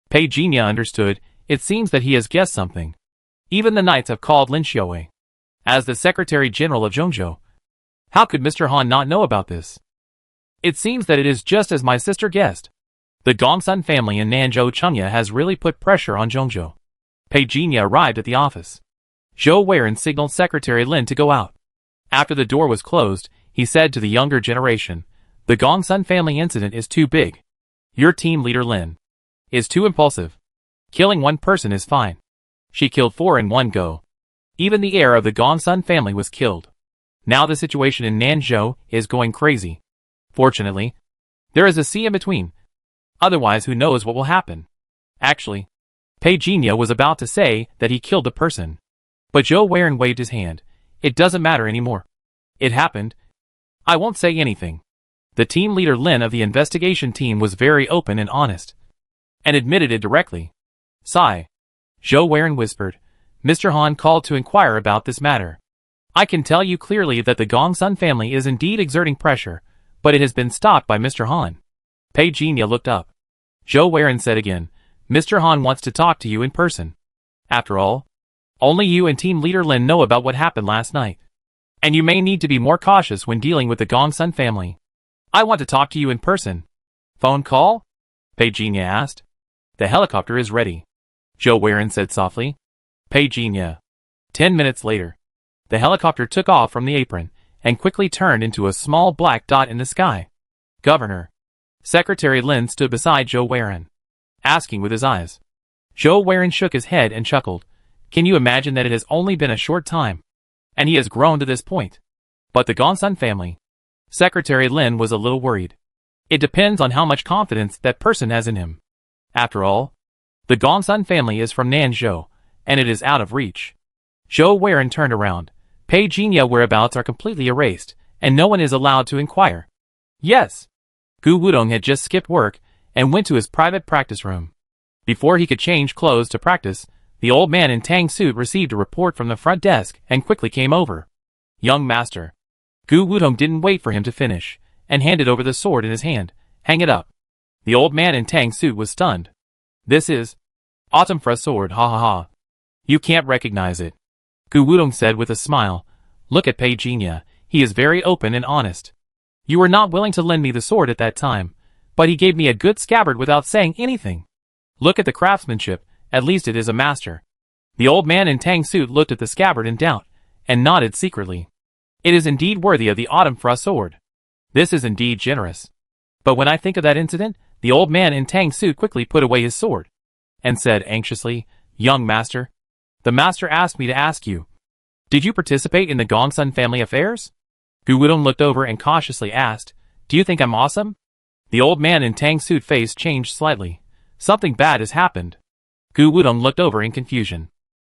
Pei Jinya understood. It seems that he has guessed something. Even the knights have called Lin Xiaowei as the Secretary General of Zhongzhou. How could Mr. Han not know about this? It seems that it is just as my sister guessed. The Gongsun family in Nanzhou Chengya has really put pressure on Zhongzhou. Pei Jinya arrived at the office. Zhou Weiren signaled Secretary Lin to go out. After the door was closed, he said to the younger generation, the Gongsun family incident is too big. Your team leader Lin is too impulsive. Killing one person is fine. She killed 4 in one go. Even the heir of the Gongsun family was killed. Now the situation in Nanzhou is going crazy. Fortunately, there is a sea in between. Otherwise, who knows what will happen. Actually, Pei Jinya was about to say that he killed the person. But Zhou Weiren waved his hand. It doesn't matter anymore. It happened. I won't say anything. The team leader Lin of the investigation team was very open and honest, and admitted it directly. Sigh. Zhou Weiren whispered. Mr. Han called to inquire about this matter. I can tell you clearly that the Gongsun family is indeed exerting pressure, but it has been stopped by Mr. Han. Pei Jinya looked up. Zhou Weiren said again, Mr. Han wants to talk to you in person. After all, only you and team leader Lin know about what happened last night. And you may need to be more cautious when dealing with the Gongsun family. I want to talk to you in person. Phone call? Pei Jinya asked. The helicopter is ready. Zhou Weiren said softly. Pei Jinya. 10 minutes later, the helicopter took off from the apron, and quickly turned into a small black dot in the sky. Governor. Secretary Lin stood beside Zhou Weiren, asking with his eyes. Zhou Weiren shook his head and chuckled. Can you imagine that it has only been a short time, and he has grown to this point? But the Gongsun family. Secretary Lin was a little worried. It depends on how much confidence that person has in him. After all, the Gongsun family is from Nanzhou, and it is out of reach. Zhou Weiren turned around. Pei Jinya whereabouts are completely erased, and no one is allowed to inquire. Yes. Gu Wudong had just skipped work, and went to his private practice room. Before he could change clothes to practice, the old man in Tang suit received a report from the front desk, and quickly came over. Young master. Gu Wudong didn't wait for him to finish, and handed over the sword in his hand. Hang it up. The old man in Tang suit was stunned. This is autumn for a sword, ha ha ha. You can't recognize it. Gu Wudong said with a smile. Look at Pei Jinya, he is very open and honest. You were not willing to lend me the sword at that time, but he gave me a good scabbard without saying anything. Look at the craftsmanship, at least it is a master. The old man in Tang suit looked at the scabbard in doubt, and nodded secretly. It is indeed worthy of the autumn frost sword. This is indeed generous. But when I think of that incident, the old man in tang suit quickly put away his sword and said anxiously, "Young master, the master asked me to ask you, did you participate in the Gongsun family affairs?" Gu Wudong looked over and cautiously asked, "Do you think I'm awesome?" The old man in tang suit face changed slightly. Something bad has happened. Gu Wudong looked over in confusion.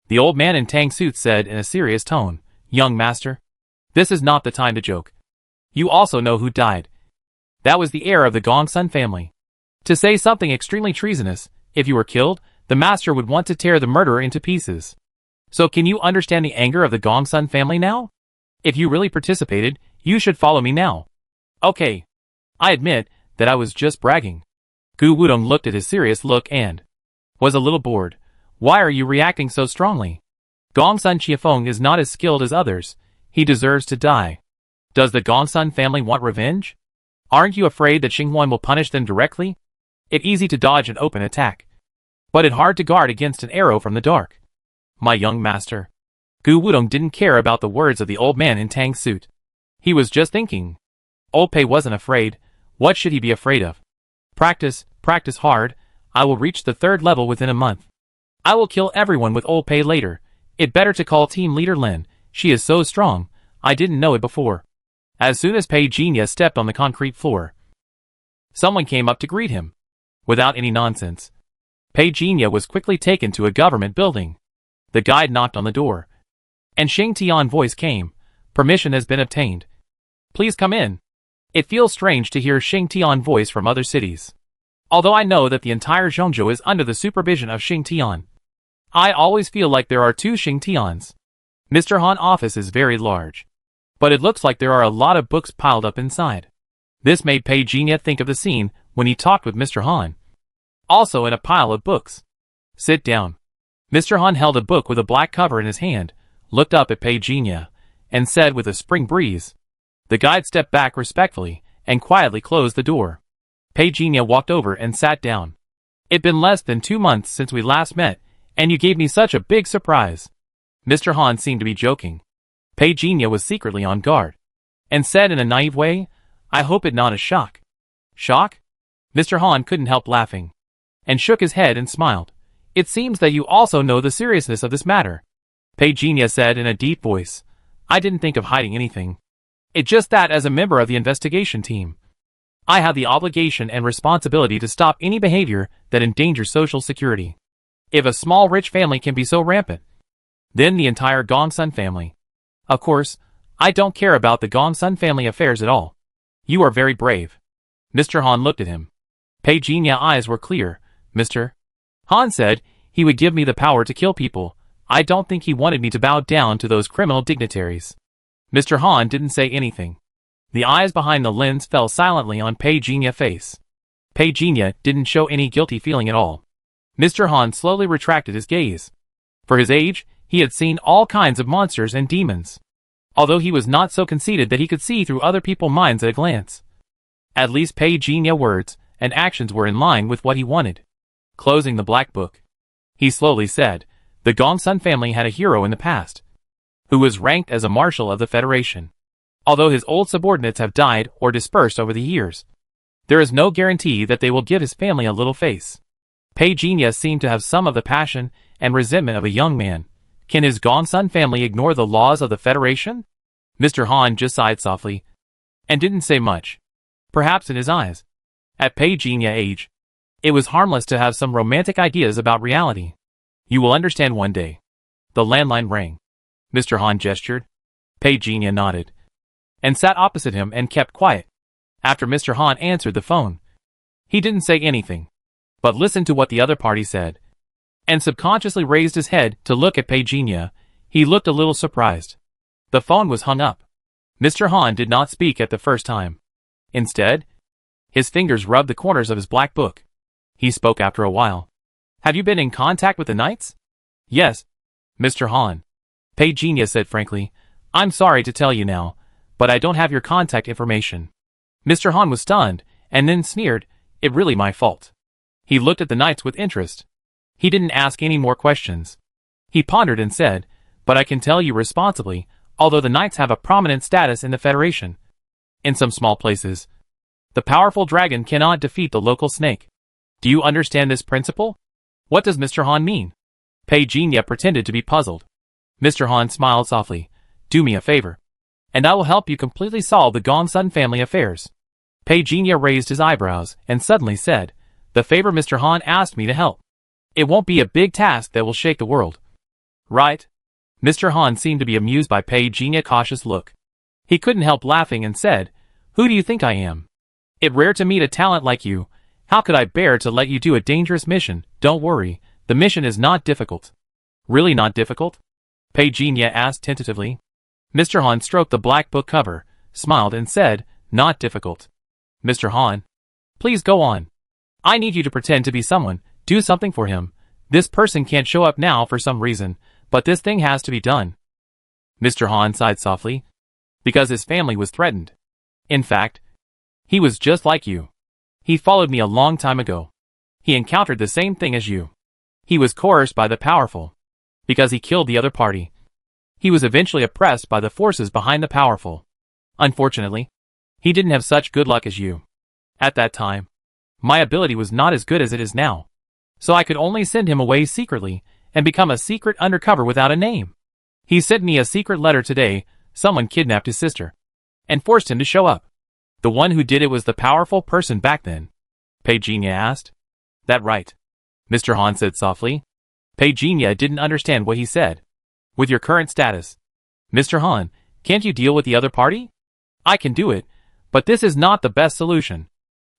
The old man in tang suit said in a serious tone, "Young master, this is not the time to joke. You also know who died. That was the heir of the Gongsun family. To say something extremely treasonous, if you were killed, the master would want to tear the murderer into pieces. So can you understand the anger of the Gongsun family now? If you really participated, you should follow me now." "Okay. I admit that I was just bragging." Gu Wudong looked at his serious look and was a little bored. "Why are you reacting so strongly? Gongsun Chiafeng is not as skilled as others. He deserves to die. Does the Gongsun family want revenge? Aren't you afraid that Xinghuan will punish them directly? It's easy to dodge an open attack, but it's hard to guard against an arrow from the dark. My young master." Gu Wudong didn't care about the words of the old man in tang suit. He was just thinking. Old Pei wasn't afraid. What should he be afraid of? Practice, practice hard. I will reach the 3rd level within a month. I will kill everyone with Old Pei later. It better to call team leader Lin. She is so strong. I didn't know it before. As soon as Pei Jinya stepped on the concrete floor, someone came up to greet him. Without any nonsense, Pei Jinya was quickly taken to a government building. The guide knocked on the door, and Xing Tian's voice came. "Permission has been obtained. Please come in." It feels strange to hear Xing Tian's voice from other cities. Although I know that the entire Zhongzhou is under the supervision of Xing Tian, I always feel like there are 2 Xing Tians. Mr. Han's office is very large, but it looks like there are a lot of books piled up inside. This made Pei Jinya think of the scene when he talked with Mr. Han. Also in a pile of books. "Sit down." Mr. Han held a book with a black cover in his hand, looked up at Pei Jinya, and said with a spring breeze. The guide stepped back respectfully and quietly closed the door. Pei Jinya walked over and sat down. "It's been less than 2 months since we last met, and you gave me such a big surprise." Mr. Han seemed to be joking. Pei Jinya was secretly on guard, and said in a naive way, "I hope it's not a shock." "Shock?" Mr. Han couldn't help laughing, and shook his head and smiled. "It seems that you also know the seriousness of this matter." Pei Jinya said in a deep voice, "I didn't think of hiding anything. It's just that as a member of the investigation team, I have the obligation and responsibility to stop any behavior that endangers social security. If a small rich family can be so rampant, then the entire Gongsun family. Of course, I don't care about the Gongsun family affairs at all." "You are very brave." Mr. Han looked at him. Pei Jinya's eyes were clear. "Mr. Han said he would give me the power to kill people. I don't think he wanted me to bow down to those criminal dignitaries." Mr. Han didn't say anything. The eyes behind the lens fell silently on Pei Jinya's face. Pei Jinya didn't show any guilty feeling at all. Mr. Han slowly retracted his gaze. For his age, he had seen all kinds of monsters and demons, although he was not so conceited that he could see through other people's minds at a glance. At least Pei Jinya's words and actions were in line with what he wanted. Closing the black book, he slowly said, "The Gongsun family had a hero in the past, who was ranked as a marshal of the Federation. Although his old subordinates have died or dispersed over the years, there is no guarantee that they will give his family a little face." Pei Jinya seemed to have some of the passion and resentment of a young man. Can his Gongsun family ignore the laws of the Federation? Mr. Han just sighed softly, and didn't say much. Perhaps in his eyes, at Pei Jinya's age, it was harmless to have some romantic ideas about reality. "You will understand one day." The landline rang. Mr. Han gestured. Pei Jinya nodded, and sat opposite him and kept quiet. After Mr. Han answered the phone, he didn't say anything, but listened to what the other party said, and subconsciously raised his head to look at Pei Jinya. He looked a little surprised. The phone was hung up. Mr. Han did not speak at the first time. Instead, his fingers rubbed the corners of his black book. He spoke after a while. "Have you been in contact with the Knights?" "Yes, Mr. Han." Pei Jinya said frankly, "I'm sorry to tell you now, but I don't have your contact information." Mr. Han was stunned, and then sneered, "It's really my fault." He looked at the Knights with interest. He didn't ask any more questions. He pondered and said, "But I can tell you responsibly, although the knights have a prominent status in the Federation. In some small places, the powerful dragon cannot defeat the local snake. Do you understand this principle? What does Mr. Han mean? Pei Jinya pretended to be puzzled. Mr. Han smiled softly. Do me a favor, and I will help you completely solve the Gongsun family affairs. Pei Jinya raised his eyebrows and suddenly said, the favor Mr. Han asked me to help. It won't be a big task that will shake the world. Right? Mr. Han seemed to be amused by Pei Jinya's cautious look. He couldn't help laughing and said, who do you think I am? It's rare to meet a talent like you. How could I bear to let you do a dangerous mission? Don't worry, the mission is not difficult. Really not difficult? Pei Jinya asked tentatively. Mr. Han stroked the black book cover, smiled and said, not difficult. Mr. Han, please go on. I need you to pretend to be someone, do something for him. This person can't show up now for some reason, but this thing has to be done. Mr. Han sighed softly. Because his family was threatened. In fact, he was just like you. He followed me a long time ago. He encountered the same thing as you. He was coerced by the powerful. Because he killed the other party. He was eventually oppressed by the forces behind the powerful. Unfortunately, he didn't have such good luck as you. At that time, my ability was not as good as it is now. So I could only send him away secretly and become a secret undercover without a name. He sent me a secret letter today. Someone kidnapped his sister and forced him to show up. The one who did it was the powerful person back then. Pei Jinya asked. That right? Mr. Han said softly. Pei Jinya didn't understand what he said. With your current status, Mr. Han, can't you deal with the other party? I can do it, but this is not the best solution.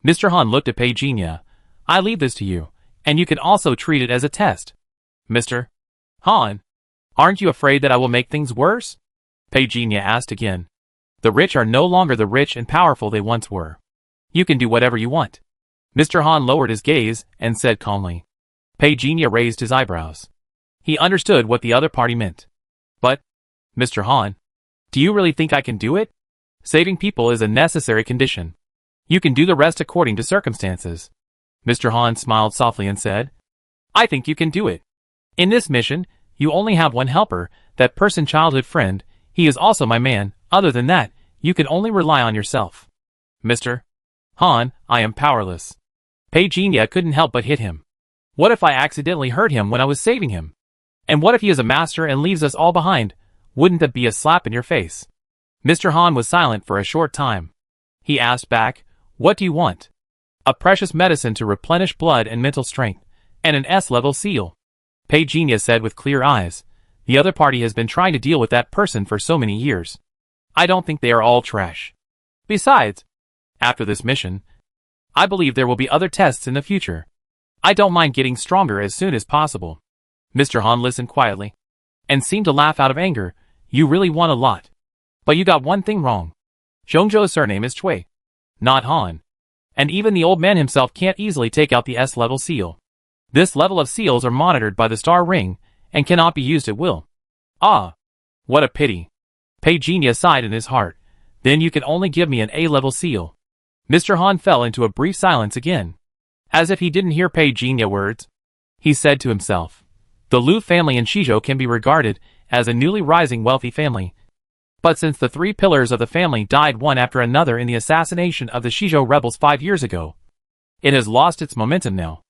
Mr. Han looked at Pei Jinya. I leave this to you, and you can also treat it as a test. Mr. Han, aren't you afraid that I will make things worse? Pei Jinya asked again. The rich are no longer the rich and powerful they once were. You can do whatever you want. Mr. Han lowered his gaze and said calmly. Pei Jinya raised his eyebrows. He understood what the other party meant. But, Mr. Han, do you really think I can do it? Saving people is a necessary condition. You can do the rest according to circumstances. Mr. Han smiled softly and said, I think you can do it. In this mission, you only have one helper, that person childhood friend. He is also my man. Other than that, you can only rely on yourself. Mr. Han, I am powerless. Pei Jinya couldn't help but hit him. What if I accidentally hurt him when I was saving him? And what if he is a master and leaves us all behind? Wouldn't that be a slap in your face? Mr. Han was silent for a short time. He asked back, what do you want? A precious medicine to replenish blood and mental strength, and an S-level seal. Pei Jinya said with clear eyes. The other party has been trying to deal with that person for so many years. I don't think they are all trash. Besides, after this mission, I believe there will be other tests in the future. I don't mind getting stronger as soon as possible. Mr. Han listened quietly and seemed to laugh out of anger. You really want a lot. But you got one thing wrong. Zhongzhou's surname is Cui, not Han. And even the old man himself can't easily take out the S-level seal. This level of seals are monitored by the star ring and cannot be used at will. Ah, what a pity. Pei Jinya sighed in his heart. Then you can only give me an A-level seal. Mr. Han fell into a brief silence again. As if he didn't hear Pei Jinya's words, he said to himself, the Lu family in Shizhou can be regarded as a newly rising wealthy family. But since the three pillars of the family died one after another in the assassination of the Shizhou rebels 5 years ago, it has lost its momentum now.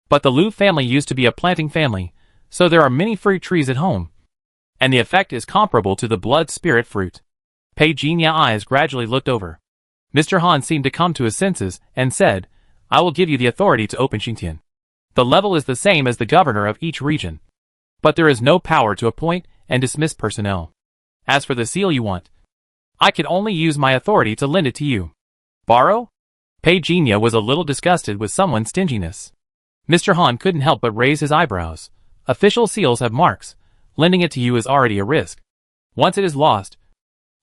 But the Lu family used to be a planting family, so there are many fruit trees at home. And the effect is comparable to the blood spirit fruit. Pei Jinya's eyes gradually looked over. Mr. Han seemed to come to his senses and said, I will give you the authority to open Xingtian. The level is the same as the governor of each region. But there is no power to appoint and dismiss personnel. As for the seal you want, I can only use my authority to lend it to you. Borrow? Pei Jinya was a little disgusted with someone's stinginess. Mr. Han couldn't help but raise his eyebrows. Official seals have marks. Lending it to you is already a risk. Once it is lost,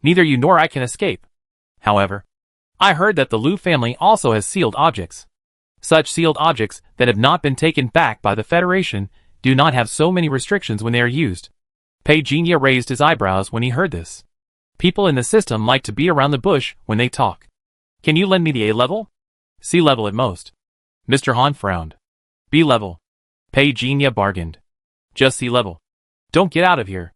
neither you nor I can escape. However, I heard that the Lu family also has sealed objects. Such sealed objects that have not been taken back by the Federation do not have so many restrictions when they are used. Pei Jinya raised his eyebrows when he heard this. People in the system like to beat around the bush when they talk. Can you lend me the A-level? C-level at most. Mr. Han frowned. B-level. Pei Jinya bargained. Just C-level. Don't get out of here.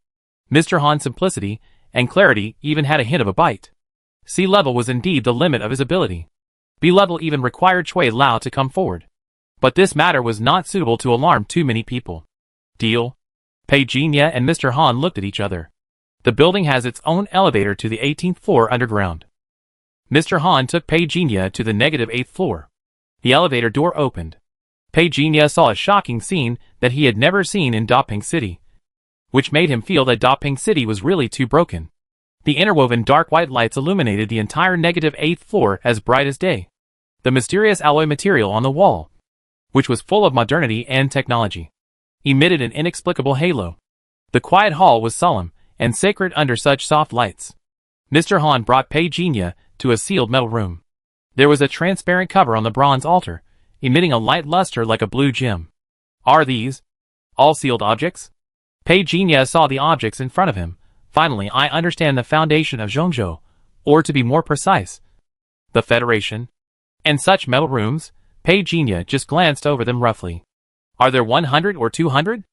Mr. Han's simplicity and clarity even had a hint of a bite. C level was indeed the limit of his ability. B level even required Cui Lao to come forward. But this matter was not suitable to alarm too many people. Deal? Pei Jinya and Mr. Han looked at each other. The building has its own elevator to the 18th floor underground. Mr. Han took Pei Jinya to the -8th floor. The elevator door opened. Pei Jinya saw a shocking scene that he had never seen in Daping City, which made him feel that Daping City was really too broken. The interwoven dark white lights illuminated the entire -8th floor as bright as day. The mysterious alloy material on the wall, which was full of modernity and technology, emitted an inexplicable halo. The quiet hall was solemn and sacred under such soft lights. Mr. Han brought Pei Jinya to a sealed metal room. There was a transparent cover on the bronze altar, emitting a light luster like a blue gem. Are these all sealed objects? Pei Jinya saw the objects in front of him. Finally, I understand the foundation of Zhongzhou, or to be more precise, the Federation. And such metal rooms? Pei Jinya just glanced over them roughly. Are there 100 or 200?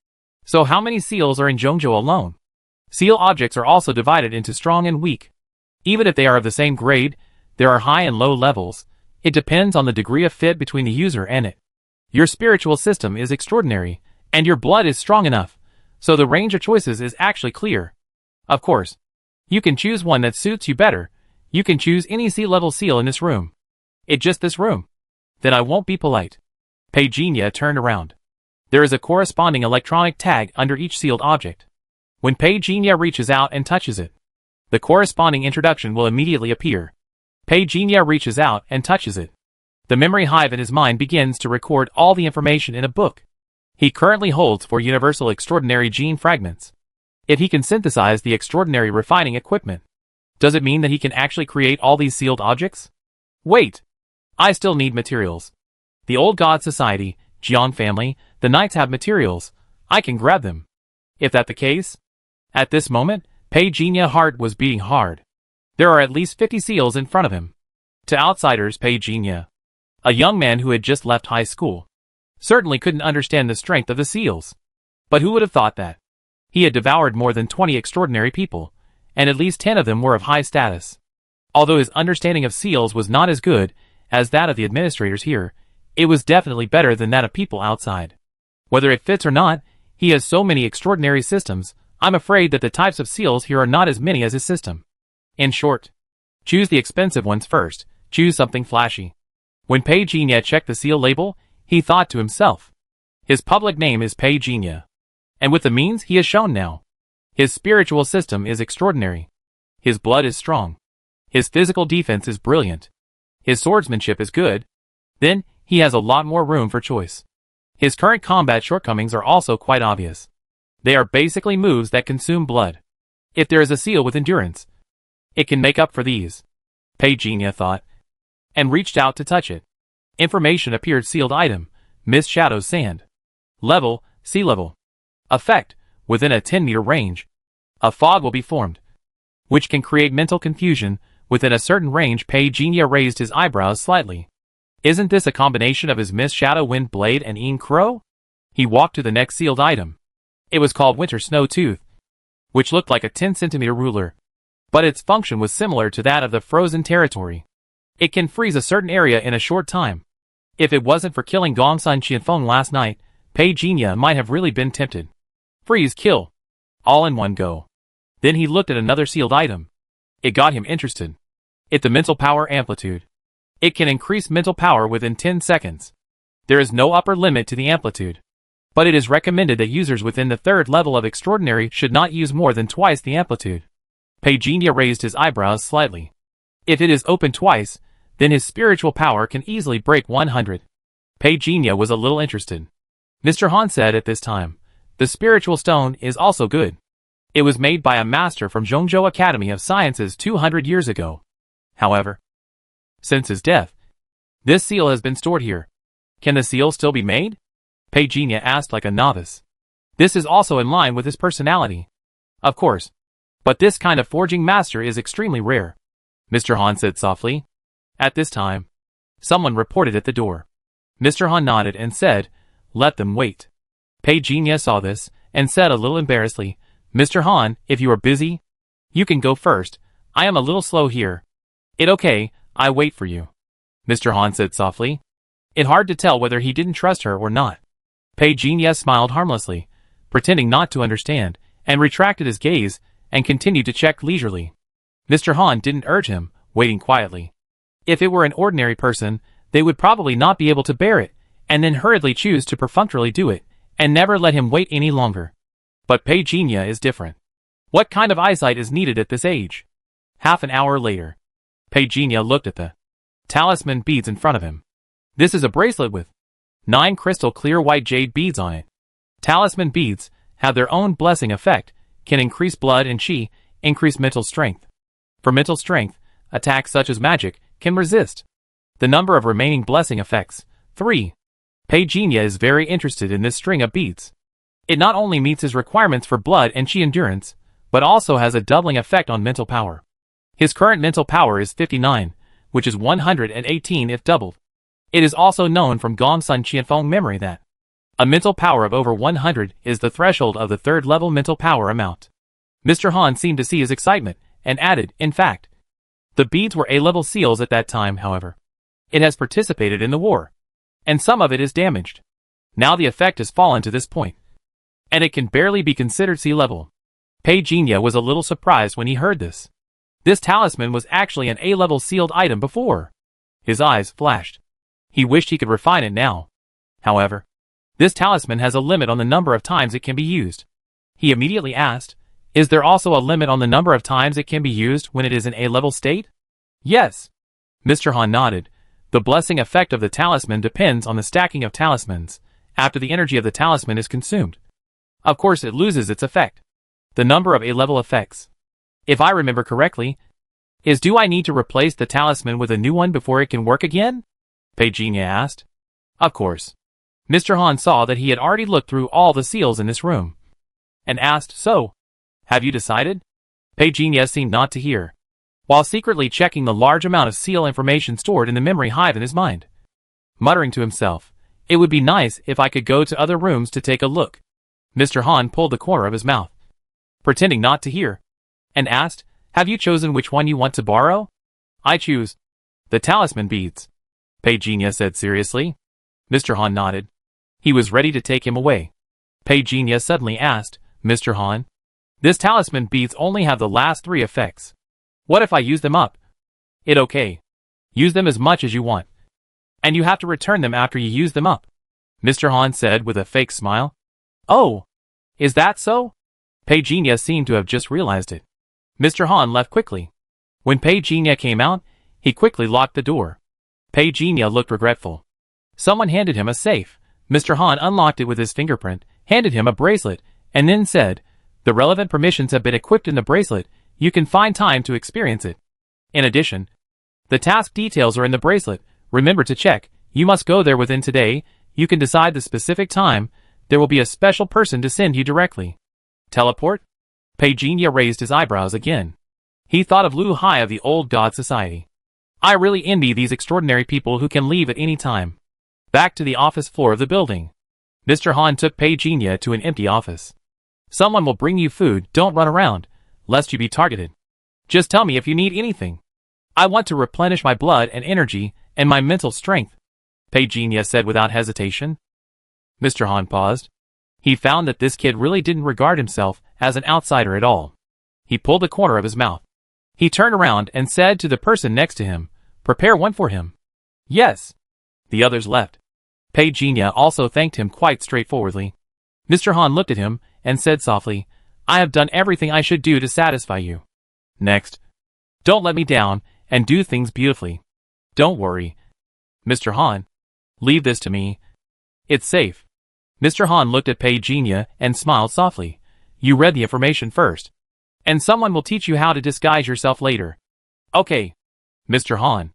So how many seals are in Zhongzhou alone? Seal objects are also divided into strong and weak. Even if they are of the same grade, there are high and low levels. It depends on the degree of fit between the user and it. Your spiritual system is extraordinary, and your blood is strong enough, so the range of choices is actually clear. Of course, you can choose one that suits you better. You can choose any sea-level seal in this room. It just this room. Then I won't be polite. Pei Jinya turned around. There is a corresponding electronic tag under each sealed object. When Pei Jinya reaches out and touches it, the corresponding introduction will immediately appear. Pei Jinya reaches out and touches it. The memory hive in his mind begins to record all the information in a book. He currently holds 4 universal extraordinary gene fragments. If he can synthesize the extraordinary refining equipment, does it mean that he can actually create all these sealed objects? Wait! I still need materials. The Old God Society, Jiang family, the Knights have materials. I can grab them. If that the case? At this moment, Pei Jinya's heart was beating hard. There are at least 50 seals in front of him. To outsiders, Pei Jinya, a young man who had just left high school, certainly couldn't understand the strength of the seals. But who would have thought that? He had devoured more than 20 extraordinary people, and at least 10 of them were of high status. Although his understanding of seals was not as good as that of the administrators here, it was definitely better than that of people outside. Whether it fits or not, he has so many extraordinary systems. I'm afraid that the types of seals here are not as many as his system. In short, choose the expensive ones first. Choose something flashy. When Pei Jinya checked the seal label, he thought to himself, his public name is Pei Jinya. And with the means he has shown now, his spiritual system is extraordinary. His blood is strong. His physical defense is brilliant. His swordsmanship is good. Then, he has a lot more room for choice. His current combat shortcomings are also quite obvious. They are basically moves that consume blood. If there is a seal with endurance, it can make up for these. Pei Jinya thought, and reached out to touch it. Information appeared. Sealed item, Mist Shadows Sand. Level, sea level. Effect, within a 10-meter range. A fog will be formed, which can create mental confusion. Within a certain range. Pei Jinya raised his eyebrows slightly. Isn't this a combination of his Mist Shadow Wind Blade and Een Crow? He walked to the next sealed item. It was called Winter Snow Tooth, which looked like a 10-centimeter ruler, but its function was similar to that of the frozen territory. It can freeze a certain area in a short time. If it wasn't for killing Gongsun Qianfeng last night, Pei Jinya might have really been tempted. Freeze, kill, all in one go. Then he looked at another sealed item. It got him interested. It's the mental power amplitude. It can increase mental power within 10 seconds. There is no upper limit to the amplitude, but it is recommended that users within the 3rd level of extraordinary should not use more than twice the amplitude. Pei Jinya raised his eyebrows slightly. If it is open twice, then his spiritual power can easily break 100. Pei Jinya was a little interested. Mr. Han said at this time, the spiritual stone is also good. It was made by a master from Zhongzhou Academy of Sciences 200 years ago. However, since his death, this seal has been stored here. Can the seal still be made? Pei Jinya asked like a novice. This is also in line with his personality. Of course. But this kind of forging master is extremely rare, Mr. Han said softly. At this time, someone reported at the door. Mr. Han nodded and said, let them wait. Pei Jinya saw this, and said a little embarrassedly, Mr. Han, if you are busy, You can go first. I am a little slow here. It okay, I wait for you. Mr. Han said softly. It hard to tell whether he didn't trust her or not. Pei Jinya smiled harmlessly, pretending not to understand, and retracted his gaze, and continued to check leisurely. Mr. Han didn't urge him, waiting quietly. If it were an ordinary person, they would probably not be able to bear it, and then hurriedly choose to perfunctorily do it, and never let him wait any longer. But Pei Jinya is different. What kind of eyesight is needed at this age? Half an hour later, Pei Jinya looked at the talisman beads in front of him. This is a bracelet with 9 crystal clear white jade beads on it. Talisman beads have their own blessing effect, can increase blood and chi, increase mental strength. For mental strength, attacks such as magic can resist. The number of remaining blessing effects, 3. Pei Jinya is very interested in this string of beads. It not only meets his requirements for blood and chi endurance, but also has a doubling effect on mental power. His current mental power is 59, which is 118 if doubled. It is also known from Gongsun Qianfeng memory that a mental power of over 100 is the threshold of the third level mental power amount. Mr. Han seemed to see his excitement, and added, in fact, the beads were A-level seals at that time, however. It has participated in the war, and some of it is damaged. Now the effect has fallen to this point, and it can barely be considered C-level. Pei Jinya was a little surprised when he heard this. This talisman was actually an A-level sealed item before. His eyes flashed. He wished he could refine it now. However, this talisman has a limit on the number of times it can be used. He immediately asked, is there also a limit on the number of times it can be used when it is in A-level state? Yes. Mr. Han nodded. The blessing effect of the talisman depends on the stacking of talismans, after the energy of the talisman is consumed. Of course it loses its effect. The number of A-level effects, if I remember correctly, is do I need to replace the talisman with a new one before it can work again? Pei Jinya asked. Of course. Mr. Han saw that he had already looked through all the seals in this room, and asked, so, have you decided? Pei Jinya seemed not to hear, while secretly checking the large amount of seal information stored in the memory hive in his mind. Muttering to himself, it would be nice if I could go to other rooms to take a look. Mr. Han pulled the corner of his mouth, pretending not to hear, and asked, have you chosen which one you want to borrow? I choose the talisman beads, Pei Jinya said seriously. Mr. Han nodded. He was ready to take him away. Pei Jinya suddenly asked, Mr. Han, this talisman beads only have the last 3 effects. What if I use them up? It okay. Use them as much as you want. And you have to return them after you use them up, Mr. Han said with a fake smile. Oh, is that so? Pei Jinya seemed to have just realized it. Mr. Han left quickly. When Pei Jinya came out, he quickly locked the door. Pei Jinya looked regretful. Someone handed him a safe. Mr. Han unlocked it with his fingerprint, handed him a bracelet, and then said, the relevant permissions have been equipped in the bracelet, you can find time to experience it. In addition, the task details are in the bracelet, remember to check, you must go there within today, you can decide the specific time, there will be a special person to send you directly. Teleport? Pei Jinya raised his eyebrows again. He thought of Lu Hai of the Old God Society. I really envy these extraordinary people who can leave at any time. Back to the office floor of the building. Mr. Han took Pei Jinya to an empty office. Someone will bring you food, don't run around, lest you be targeted. Just tell me if you need anything. I want to replenish my blood and energy, and my mental strength, Pei Jinya said without hesitation. Mr. Han paused. He found that this kid really didn't regard himself as an outsider at all. He pulled the corner of his mouth. He turned around and said to the person next to him, prepare one for him. Yes. The others left. Pei Jinya also thanked him quite straightforwardly. Mr. Han looked at him and said softly, I have done everything I should do to satisfy you. Next. Don't let me down, and do things beautifully. Don't worry, Mr. Han. Leave this to me. It's safe. Mr. Han looked at Pei Jinya and smiled softly. You read the information first, and someone will teach you how to disguise yourself later. Okay, Mr. Han.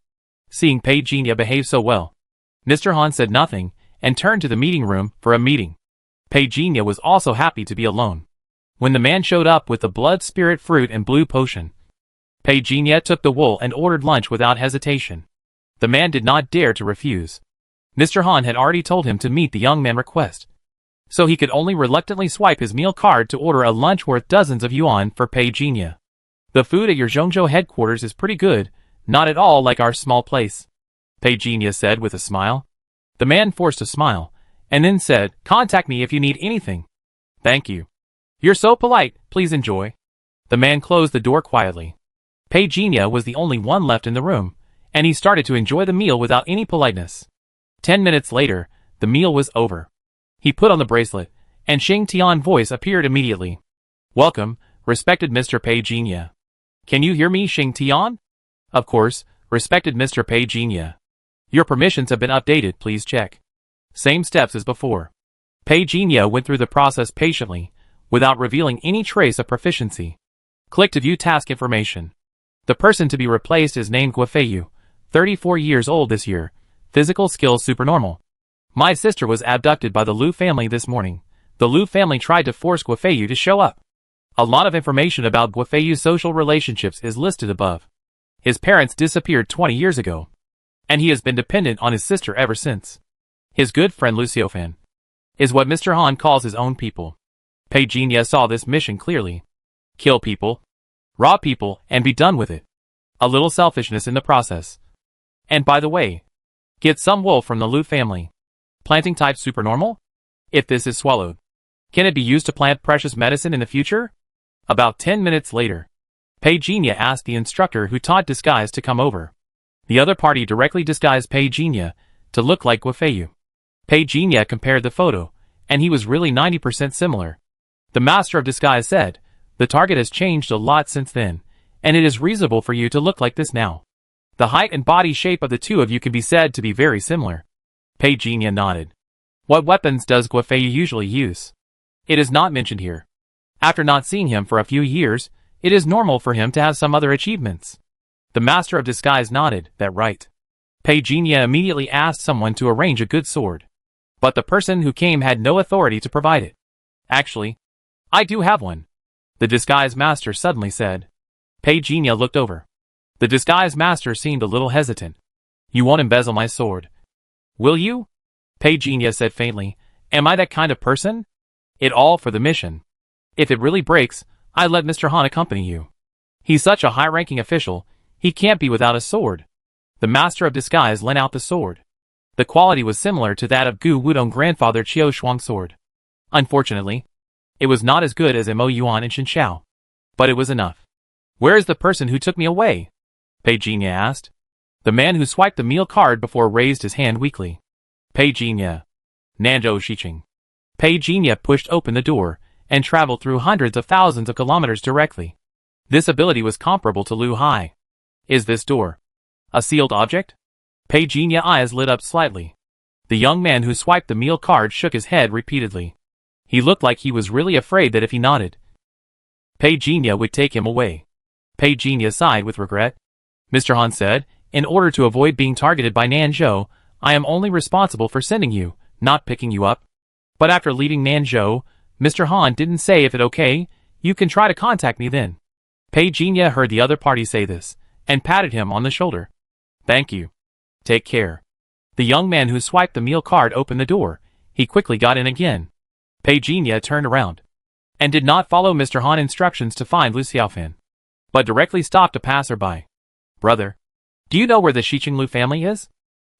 Seeing Pei Jinya behave so well, Mr. Han said nothing and turned to the meeting room for a meeting. Pei Jinya was also happy to be alone. When the man showed up with the blood spirit fruit and blue potion, Pei Jinya took the wool and ordered lunch without hesitation. The man did not dare to refuse. Mr. Han had already told him to meet the young man's request, so he could only reluctantly swipe his meal card to order a lunch worth dozens of yuan for Pei Jinya. The food at your Zhongzhou headquarters is pretty good, not at all like our small place, Pei Jinya said with a smile. The man forced a smile, and then said, contact me if you need anything. Thank you. You're so polite, please enjoy. The man closed the door quietly. Pei Jinya was the only one left in the room, and he started to enjoy the meal without any politeness. 10 minutes later, the meal was over. He put on the bracelet, and Xing Tian's voice appeared immediately. Welcome, respected Mr. Pei Jinya. Can you hear me, Xing Tian? Of course, respected Mr. Pei Jinya. Your permissions have been updated, please check. Same steps as before. Pei Jinya went through the process patiently, without revealing any trace of proficiency. Click to view task information. The person to be replaced is named Guofeiyu, 34 years old this year, physical skills supernormal. My sister was abducted by the Liu family this morning. The Liu family tried to force Guofeiyu to show up. A lot of information about Guofeiyu's social relationships is listed above. His parents disappeared 20 years ago, and he has been dependent on his sister ever since. His good friend Liu Xiaofan is what Mr. Han calls his own people. Pei Jinya saw this mission clearly. Kill people, rob people, and be done with it. A little selfishness in the process. And by the way, get some wool from the Liu family. Planting type supernormal? If this is swallowed, can it be used to plant precious medicine in the future? About 10 minutes later, Pei Jinya asked the instructor who taught disguise to come over. The other party directly disguised Pei Jinya to look like Guofeiyu. Pei Jinya compared the photo, and he was really 90% similar. The master of disguise said, the target has changed a lot since then, and it is reasonable for you to look like this now. The height and body shape of the two of you can be said to be very similar. Pei Jinya nodded. What weapons does Guofeiyu usually use? It is not mentioned here. After not seeing him for a few years, it is normal for him to have some other achievements. The master of disguise nodded, that right. Pei Jinya immediately asked someone to arrange a good sword. But the person who came had no authority to provide it. Actually, I do have one, the disguise master suddenly said. Pei Jinya looked over. The disguise master seemed a little hesitant. You won't embezzle my sword, will you? Pei Jinya said faintly. Am I that kind of person? It all for the mission. If it really breaks, I'd let Mr. Han accompany you. He's such a high-ranking official, he can't be without a sword. The master of disguise lent out the sword. The quality was similar to that of Gu Wudong grandfather Qiu Shuang's sword. Unfortunately, it was not as good as Mo Yuan and Shen Shao. But it was enough. Where is the person who took me away? Pei Jinya asked. The man who swiped the meal card before raised his hand weakly. Pei Jinya. Nanzhou Shiqing. Pei Jinya pushed open the door, and traveled through hundreds of thousands of kilometers directly. This ability was comparable to Liu Hai. Is this door a sealed object? Pei Jinya's eyes lit up slightly. The young man who swiped the meal card shook his head repeatedly. He looked like he was really afraid that if he nodded, Pei Jinya would take him away. Pei Jinya sighed with regret. Mr. Han said, in order to avoid being targeted by Nanzhou, I am only responsible for sending you, not picking you up. But after leaving Nanzhou, Mr. Han didn't say if it okay, you can try to contact me then. Pei Jinya heard the other party say this, and patted him on the shoulder. Thank you. Take care. The young man who swiped the meal card opened the door. He quickly got in again. Pei Jinya turned around, and did not follow Mr. Han's instructions to find Liu Xiaofan, but directly stopped a passerby. Brother, do you know where the Shiqing Liu family is?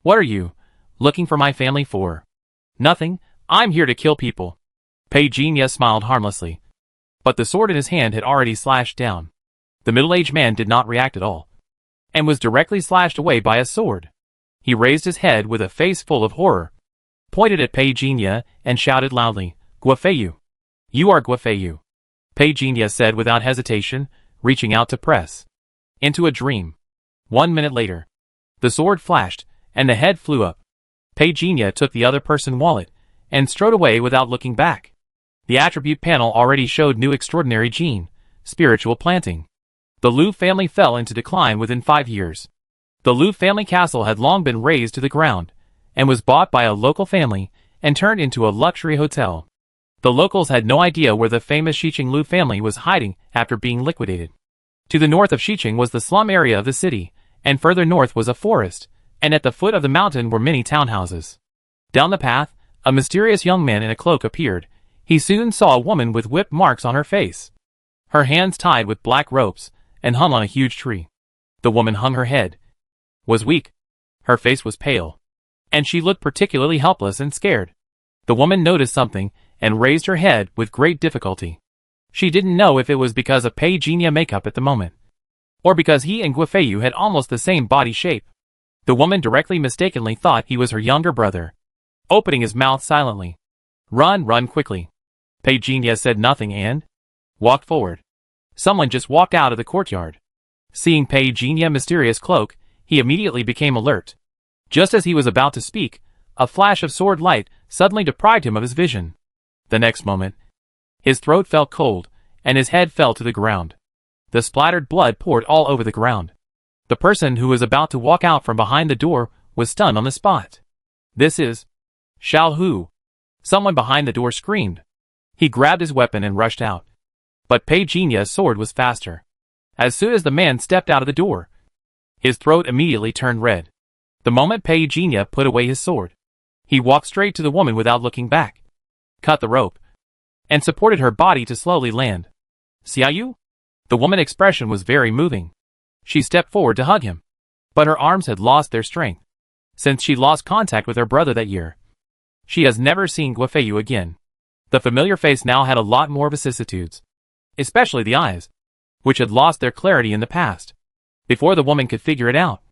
What are you looking for my family for? Nothing, I'm here to kill people. Pei Jinya smiled harmlessly. But the sword in his hand had already slashed down. The middle-aged man did not react at all, and was directly slashed away by a sword. He raised his head with a face full of horror, pointed at Pei Jinya, and shouted loudly, Guofeiyu. You are Guofeiyu. Pei Jinya said without hesitation, reaching out to press into a dream. 1 minute later, the sword flashed, and the head flew up. Pei Jinya took the other person's wallet, and strode away without looking back. The attribute panel already showed new extraordinary gene, spiritual planting. The Liu family fell into decline within 5 years. The Liu family castle had long been razed to the ground, and was bought by a local family, and turned into a luxury hotel. The locals had no idea where the famous Shiqing Liu family was hiding after being liquidated. To the north of Shiqing was the slum area of the city, and further north was a forest, and at the foot of the mountain were many townhouses. Down the path, a mysterious young man in a cloak appeared. He soon saw a woman with whip marks on her face, her hands tied with black ropes, and hung on a huge tree. The woman hung her head, was weak, her face was pale, and she looked particularly helpless and scared. The woman noticed something and raised her head with great difficulty. She didn't know if it was because of Pei Jinya makeup at the moment, or because he and Guofeiyu had almost the same body shape. The woman directly mistakenly thought he was her younger brother, opening his mouth silently. Run quickly. Pei Jinya said nothing and walked forward. Someone just walked out of the courtyard. Seeing Pei Jinya's mysterious cloak, he immediately became alert. Just as he was about to speak, a flash of sword light suddenly deprived him of his vision. The next moment, his throat felt cold, and his head fell to the ground. The splattered blood poured all over the ground. The person who was about to walk out from behind the door was stunned on the spot. "This is Xiao Hu." Someone behind the door screamed. He grabbed his weapon and rushed out. But Pei Jinya's sword was faster. As soon as the man stepped out of the door, his throat immediately turned red. The moment Pei Jinya put away his sword, he walked straight to the woman without looking back, cut the rope, and supported her body to slowly land. "Xiaoyu?" The woman's expression was very moving. She stepped forward to hug him, but her arms had lost their strength. Since she lost contact with her brother that year, she has never seen Guofeiyu again. The familiar face now had a lot more vicissitudes, especially the eyes, which had lost their clarity in the past. Before the woman could figure it out,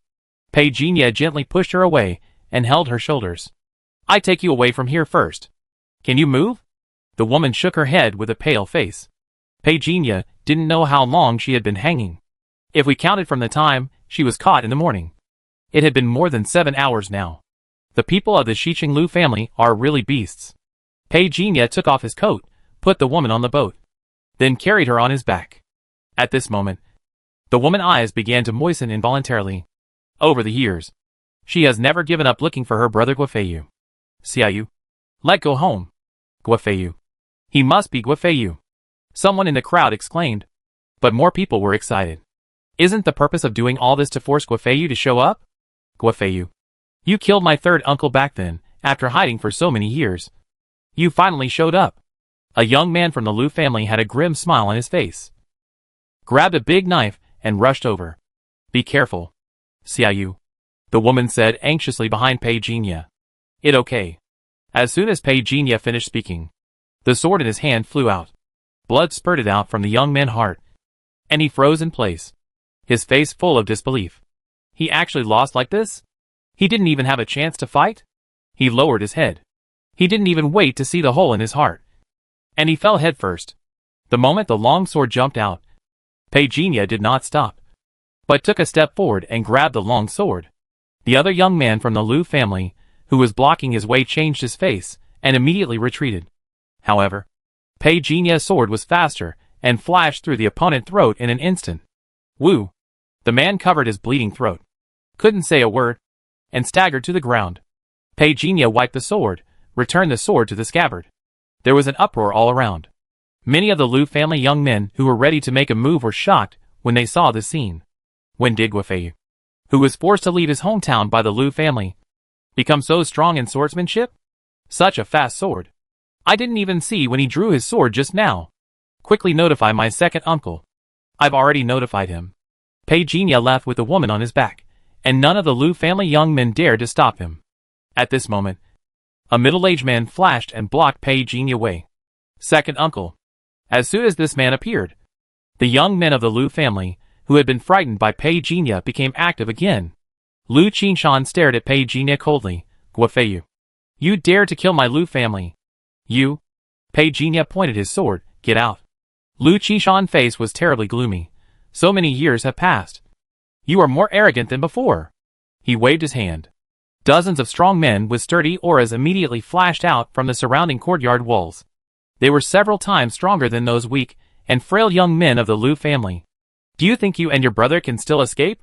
Pei Jinya gently pushed her away and held her shoulders. "I take you away from here first. Can you move?" The woman shook her head with a pale face. Pei Jinya didn't know how long she had been hanging. If we counted from the time she was caught in the morning, it had been more than 7 hours now. The people of the Shiqinglu family are really beasts. Pei Jinya took off his coat, put the woman on the boat, then carried her on his back. At this moment, the woman's eyes began to moisten involuntarily. Over the years, she has never given up looking for her brother Guofeiyu. "Xiaoyu, let go home." "Guofeiyu. He must be Guofeiyu," someone in the crowd exclaimed. But more people were excited. "Isn't the purpose of doing all this to force Guofeiyu to show up?" "Guofeiyu, you killed my third uncle back then, after hiding for so many years. You finally showed up." A young man from the Lu family had a grim smile on his face, grabbed a big knife, and rushed over. "Be careful, Xiaoyu," the woman said anxiously behind Pei Jinya. "It okay." As soon as Pei Jinya finished speaking, the sword in his hand flew out. Blood spurted out from the young man's heart, and he froze in place, his face full of disbelief. He actually lost like this? He didn't even have a chance to fight? He lowered his head. He didn't even wait to see the hole in his heart, and he fell headfirst. The moment the long sword jumped out, Pei Jinya did not stop, but took a step forward and grabbed the long sword. The other young man from the Lu family, who was blocking his way, changed his face and immediately retreated. However, Pei Jinya's sword was faster and flashed through the opponent's throat in an instant. "Woo!" The man covered his bleeding throat, couldn't say a word, and staggered to the ground. Pei Jinya wiped the sword, returned the sword to the scabbard. There was an uproar all around. Many of the Lu family young men who were ready to make a move were shocked when they saw this scene. When did Guofeiyu, who was forced to leave his hometown by the Lu family, become so strong in swordsmanship? Such a fast sword. I didn't even see when he drew his sword just now. Quickly notify my second uncle. I've already notified him. Pei Jinya left with the woman on his back, and none of the Lu family young men dared to stop him. At this moment, a middle-aged man flashed and blocked Pei Jinya away. "Second uncle." As soon as this man appeared, the young men of the Lu family, who had been frightened by Pei Jinya, became active again. Lu Qingshan stared at Pei Jinya coldly. "Guofeiyu, you dared to kill my Lu family. You?" Pei Jinya pointed his sword. "Get out." Lu Qingshan's face was terribly gloomy. "So many years have passed. You are more arrogant than before." He waved his hand. Dozens of strong men with sturdy auras immediately flashed out from the surrounding courtyard walls. They were several times stronger than those weak and frail young men of the Lu family. "Do you think you and your brother can still escape?"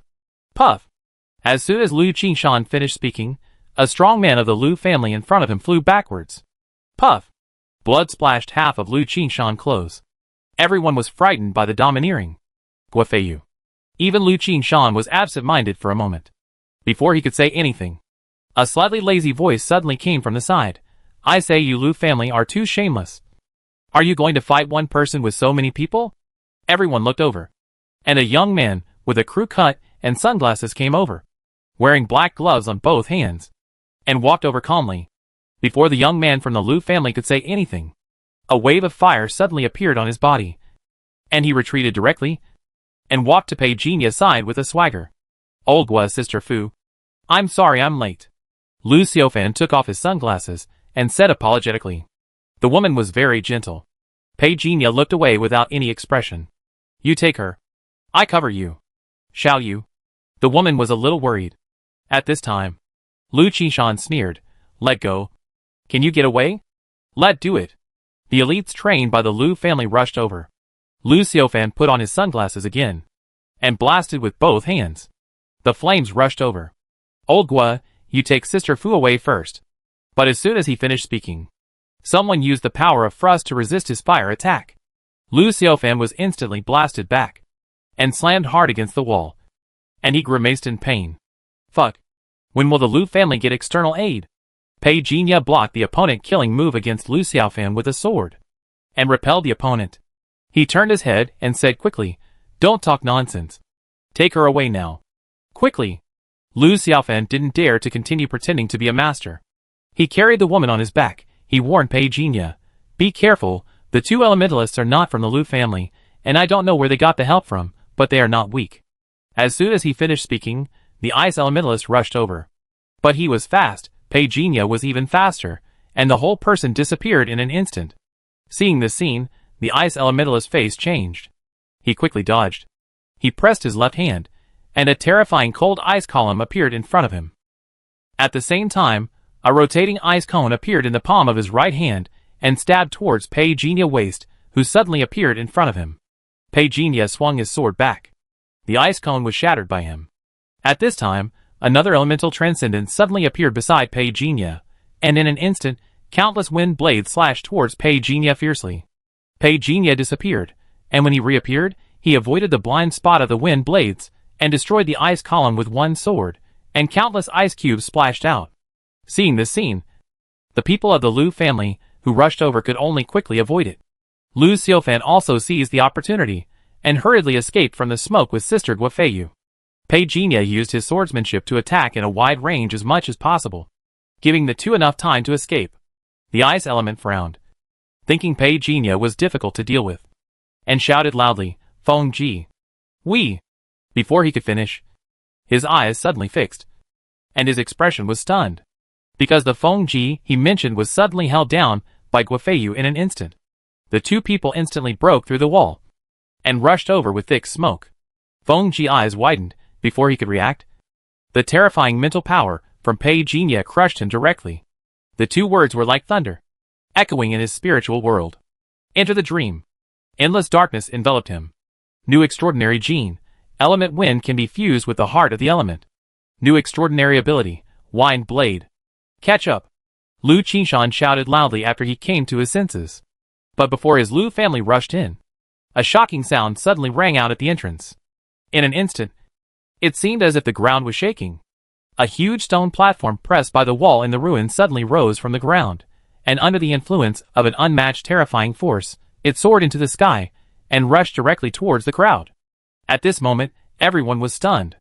Puff. As soon as Lu Qingshan finished speaking, a strong man of the Lu family in front of him flew backwards. Puff. Blood splashed half of Lu Qingshan's clothes. Everyone was frightened by the domineering Guofeiyu. Even Lu Qingshan was absent-minded for a moment. Before he could say anything, a slightly lazy voice suddenly came from the side. "I say, you Lu family are too shameless. Are you going to fight one person with so many people?" Everyone looked over. and a young man with a crew cut and sunglasses came over, wearing black gloves on both hands, and walked over calmly. Before the young man from the Liu family could say anything, a wave of fire suddenly appeared on his body, and he retreated directly and walked to Pei Jinya's side with a swagger. "Old Gua's sister Fu. I'm sorry I'm late." Lu Xiaofan took off his sunglasses and said apologetically. The woman was very gentle. Pei Jinya looked away without any expression. "You take her. I cover you." "Shall you?" The woman was a little worried. At this time, Lu Qishan sneered. "Let go. Can you get away?" "Let do it." The elites trained by the Liu family rushed over. Lu Xiaofan put on his sunglasses again and blasted with both hands. The flames rushed over. "Old Gua, you take Sister Fu away first." But as soon as he finished speaking, someone used the power of Frost to resist his fire attack. Lu Xiaofan was instantly blasted back and slammed hard against the wall, and he grimaced in pain. "Fuck. When will the Liu family get external aid?" Pei Jinya blocked the opponent-killing move against Lu Xiaofan with a sword and repelled the opponent. He turned his head and said quickly, "Don't talk nonsense. Take her away now. Quickly." Lu Xiaofan didn't dare to continue pretending to be a master. He carried the woman on his back. He warned Pei Jinya, "Be careful, the two elementalists are not from the Liu family, and I don't know where they got the help from, but they are not weak." As soon as he finished speaking, the ice elementalist rushed over. But he was fast, Pei Jinya was even faster, and the whole person disappeared in an instant. Seeing this scene, the ice elementalist's face changed. He quickly dodged. He pressed his left hand, and a terrifying cold ice column appeared in front of him. At the same time, a rotating ice cone appeared in the palm of his right hand and stabbed towards Pei Jinya's waist, who suddenly appeared in front of him. Pei Jinya swung his sword back. The ice cone was shattered by him. At this time, another elemental transcendent suddenly appeared beside Pei Jinya, and in an instant, countless wind blades slashed towards Pei Jinya fiercely. Pei Jinya disappeared, and when he reappeared, he avoided the blind spot of the wind blades and destroyed the ice column with one sword, and countless ice cubes splashed out. Seeing this scene, the people of the Liu family who rushed over could only quickly avoid it. Lu Xiaofan also seized the opportunity and hurriedly escaped from the smoke with Sister Guofeiyu. Pei Jinya used his swordsmanship to attack in a wide range as much as possible, giving the two enough time to escape. The ice element frowned, thinking Pei Jinya was difficult to deal with, and shouted loudly, "Feng Ji! We!" Before he could finish, his eyes suddenly fixed, and his expression was stunned, because the Feng Ji he mentioned was suddenly held down by Guofeiyu in an instant. The two people instantly broke through the wall and rushed over with thick smoke. Feng Ji's eyes widened before he could react. The terrifying mental power from Pei Jinya crushed him directly. The two words were like thunder, echoing in his spiritual world. "Enter the dream." Endless darkness enveloped him. New extraordinary gene, element wind can be fused with the heart of the element. New extraordinary ability, wind blade. "Catch up!" Lu Qishan shouted loudly after he came to his senses. But before his Liu family rushed in, a shocking sound suddenly rang out at the entrance. In an instant, it seemed as if the ground was shaking. A huge stone platform pressed by the wall in the ruin suddenly rose from the ground, and under the influence of an unmatched terrifying force, it soared into the sky and rushed directly towards the crowd. At this moment, everyone was stunned,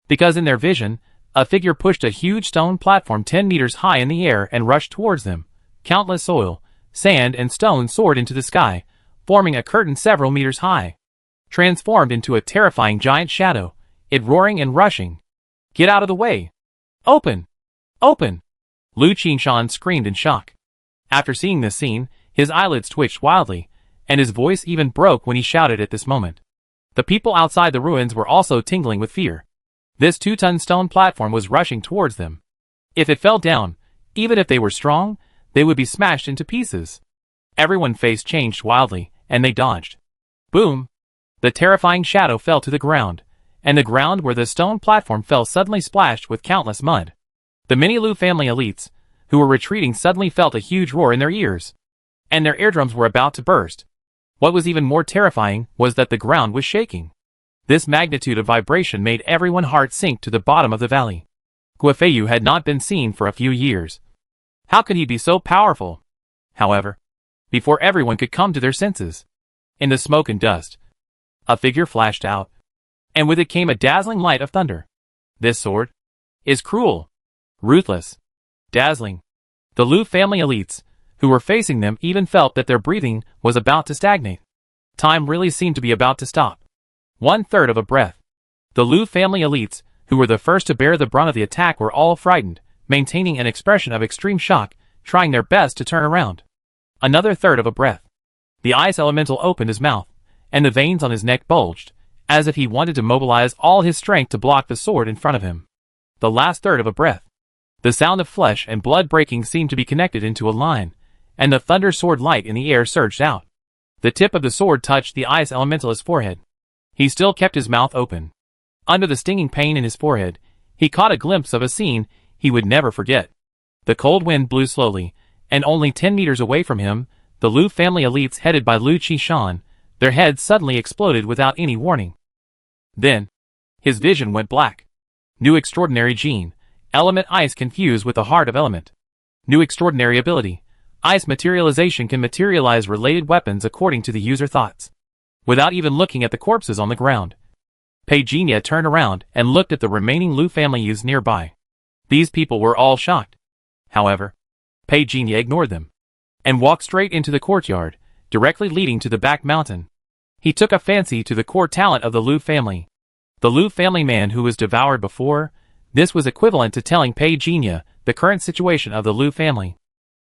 because in their vision, a figure pushed a huge stone platform 10 meters high in the air and rushed towards them. Countless soil, sand and stone soared into the sky, forming a curtain several meters high. Transformed into a terrifying giant shadow, it roaring and rushing. "Get out of the way! Open! Open!" Lu Qishan screamed in shock. After seeing this scene, his eyelids twitched wildly, and his voice even broke when he shouted at this moment. The people outside the ruins were also tingling with fear. This 2-ton stone platform was rushing towards them. If it fell down, even if they were strong, they would be smashed into pieces. Everyone's face changed wildly, and they dodged. Boom! The terrifying shadow fell to the ground, and the ground where the stone platform fell suddenly splashed with countless mud. The many Liu family elites, who were retreating, suddenly felt a huge roar in their ears, and their eardrums were about to burst. What was even more terrifying was that the ground was shaking. This magnitude of vibration made everyone's heart sink to the bottom of the valley. Guofeiyu had not been seen for a few years. How could he be so powerful? However, before everyone could come to their senses, in the smoke and dust, a figure flashed out. and with it came a dazzling light of thunder. This sword is cruel, ruthless, dazzling. The Liu family elites, who were facing them, even felt that their breathing was about to stagnate. Time really seemed to be about to stop. 1/3 of a breath. The Liu family elites, who were the first to bear the brunt of the attack, were all frightened, maintaining an expression of extreme shock, trying their best to turn around. Another third of a breath. The ice elemental opened his mouth, and the veins on his neck bulged, as if he wanted to mobilize all his strength to block the sword in front of him. The last third of a breath. The sound of flesh and blood breaking seemed to be connected into a line, and the thunder sword light in the air surged out. The tip of the sword touched the ice elementalist's forehead. He still kept his mouth open. Under the stinging pain in his forehead, he caught a glimpse of a scene he would never forget. The cold wind blew slowly, and only 10 meters away from him, the Liu family elites headed by Liu Qishan, their heads suddenly exploded without any warning. Then, his vision went black. New extraordinary gene, element ice confused with the heart of element. New extraordinary ability, ice materialization can materialize related weapons according to the user thoughts. Without even looking at the corpses on the ground, Peijia turned around and looked at the remaining Liu family youths nearby. These people were all shocked. However, Peijia ignored them and walked straight into the courtyard, directly leading to the back mountain. He took a fancy to the core talent of the Liu family. The Liu family man who was devoured before, this was equivalent to telling Peijia the current situation of the Liu family.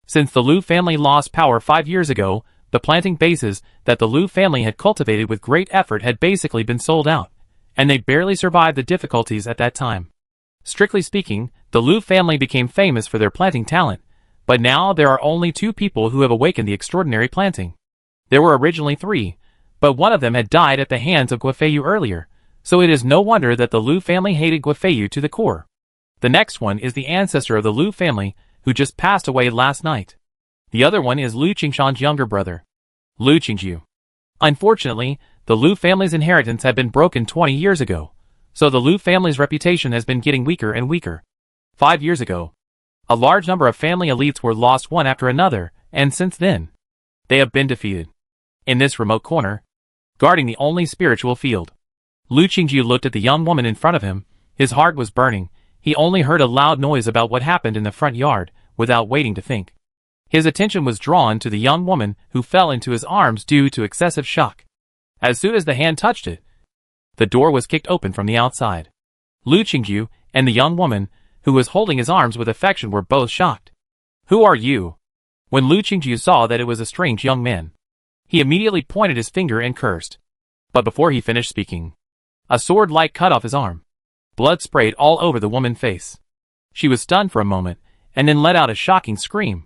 Since the Liu family lost power 5 years ago, the planting bases that the Liu family had cultivated with great effort had basically been sold out, and they barely survived the difficulties at that time. Strictly speaking, the Liu family became famous for their planting talent, but now there are only 2 people who have awakened the extraordinary planting. There were originally 3, but one of them had died at the hands of Guofeiyu earlier, so it is no wonder that the Liu family hated Guofeiyu to the core. The next one is the ancestor of the Liu family, who just passed away last night. The other one is Liu Qingshan's younger brother, Liu Qingju. Unfortunately, the Liu family's inheritance had been broken 20 years ago, so the Liu family's reputation has been getting weaker and weaker. 5 years ago, a large number of family elites were lost one after another, and since then, they have been defeated. In this remote corner, guarding the only spiritual field, Liu Qingju looked at the young woman in front of him. His heart was burning. He only heard a loud noise about what happened in the front yard, without waiting to think. His attention was drawn to the young woman who fell into his arms due to excessive shock. As soon as the hand touched it, the door was kicked open from the outside. Liu Qingju and the young woman, who was holding his arms with affection, were both shocked. "Who are you?" When Liu Qingju saw that it was a strange young man, he immediately pointed his finger and cursed. But before he finished speaking, a sword light cut off his arm. Blood sprayed all over the woman's face. She was stunned for a moment, and then let out a shocking scream.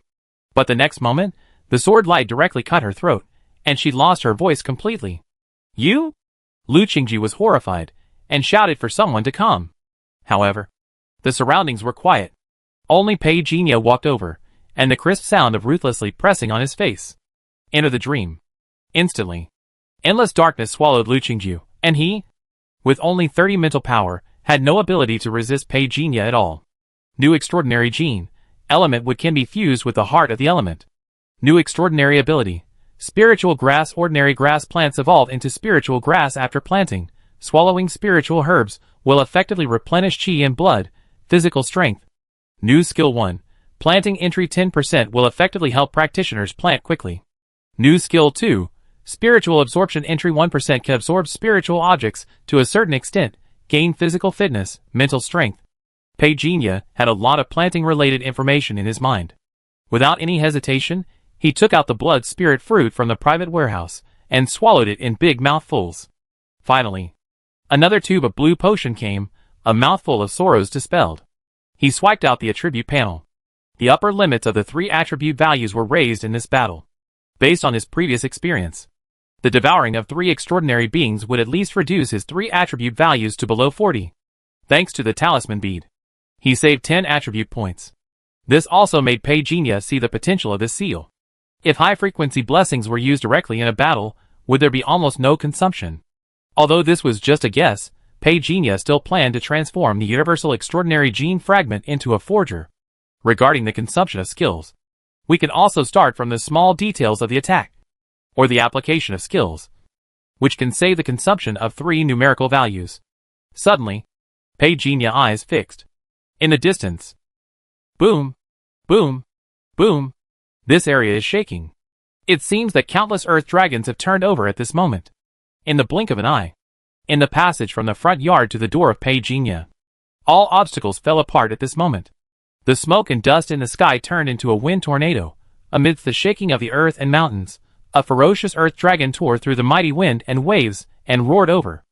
But the next moment, the sword light directly cut her throat, and she lost her voice completely. "You?" Liu Qingju was horrified, and shouted for someone to come. However, the surroundings were quiet. Only Peijia walked over, and the crisp sound of ruthlessly pressing on his face. Enter the dream. Instantly, endless darkness swallowed Liu Qingju, and he, with only 30 mental power, had no ability to resist Peijia at all. New extraordinary gene, element would can be fused with the heart of the element. New extraordinary ability, spiritual grass. Ordinary grass plants evolve into spiritual grass after planting. Swallowing spiritual herbs will effectively replenish chi and blood, physical strength. New skill 1, planting entry 10% will effectively help practitioners plant quickly. New skill 2, spiritual absorption entry 1% can absorb spiritual objects to a certain extent, gain physical fitness, mental strength. Peijia had a lot of planting-related information in his mind. Without any hesitation, he took out the blood spirit fruit from the private warehouse and swallowed it in big mouthfuls. Finally, another tube of blue potion came, a mouthful of sorrows dispelled. He swiped out the attribute panel. The upper limits of the 3 attribute values were raised in this battle. Based on his previous experience, the devouring of 3 extraordinary beings would at least reduce his 3 attribute values to below 40. Thanks to the talisman bead, he saved 10 attribute points. This also made Peijia see the potential of this seal. If high-frequency blessings were used directly in a battle, would there be almost no consumption? Although this was just a guess, Peijia still planned to transform the Universal Extraordinary Gene Fragment into a forger. Regarding the consumption of skills, we can also start from the small details of the attack, or the application of skills, which can save the consumption of 3 numerical values. Suddenly, Pei Jinya eyes fixed. In the distance. Boom, boom, boom. This area is shaking. It seems that countless earth dragons have turned over at this moment. In the blink of an eye. In the passage from the front yard to the door of Pei Jinya. All obstacles fell apart at this moment. The smoke and dust in the sky turned into a wind tornado. Amidst the shaking of the earth and mountains, a ferocious earth dragon tore through the mighty wind and waves and roared over.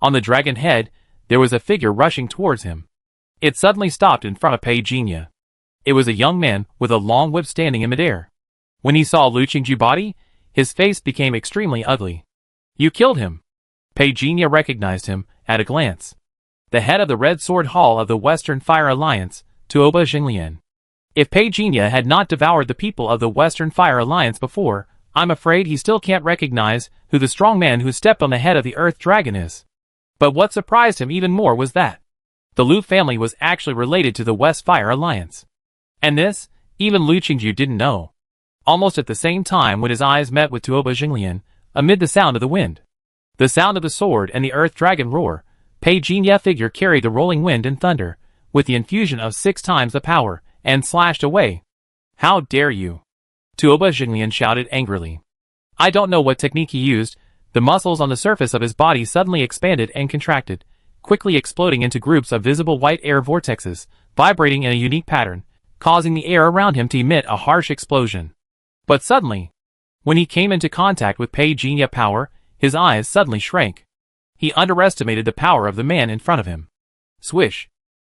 On the dragon head, there was a figure rushing towards him. It suddenly stopped in front of Pei Jinya. It was a young man with a long whip standing in midair. When he saw Lu Qingju's body, his face became extremely ugly. You killed him. Pei Jinya recognized him at a glance. The head of the Red Sword Hall of the Western Fire Alliance, Tuoba Xinglian. If Pei Jinya had not devoured the people of the Western Fire Alliance before, I'm afraid he still can't recognize who the strong man who stepped on the head of the Earth Dragon is. But what surprised him even more was that the Lu family was actually related to the West Fire Alliance. And this, even Lu Qingju didn't know. Almost at the same time when his eyes met with Tuoba Xinglian, amid the sound of the wind, the sound of the sword and the Earth Dragon roar, Pei Jinya figure carried the rolling wind and thunder, with the infusion of 6 times the power, and slashed away. How dare you? Tuoba Xinglian shouted angrily. I don't know what technique he used. The muscles on the surface of his body suddenly expanded and contracted, quickly exploding into groups of visible white air vortexes, vibrating in a unique pattern, causing the air around him to emit a harsh explosion. But suddenly, when he came into contact with Pei Jinya power, his eyes suddenly shrank. He underestimated the power of the man in front of him. Swish!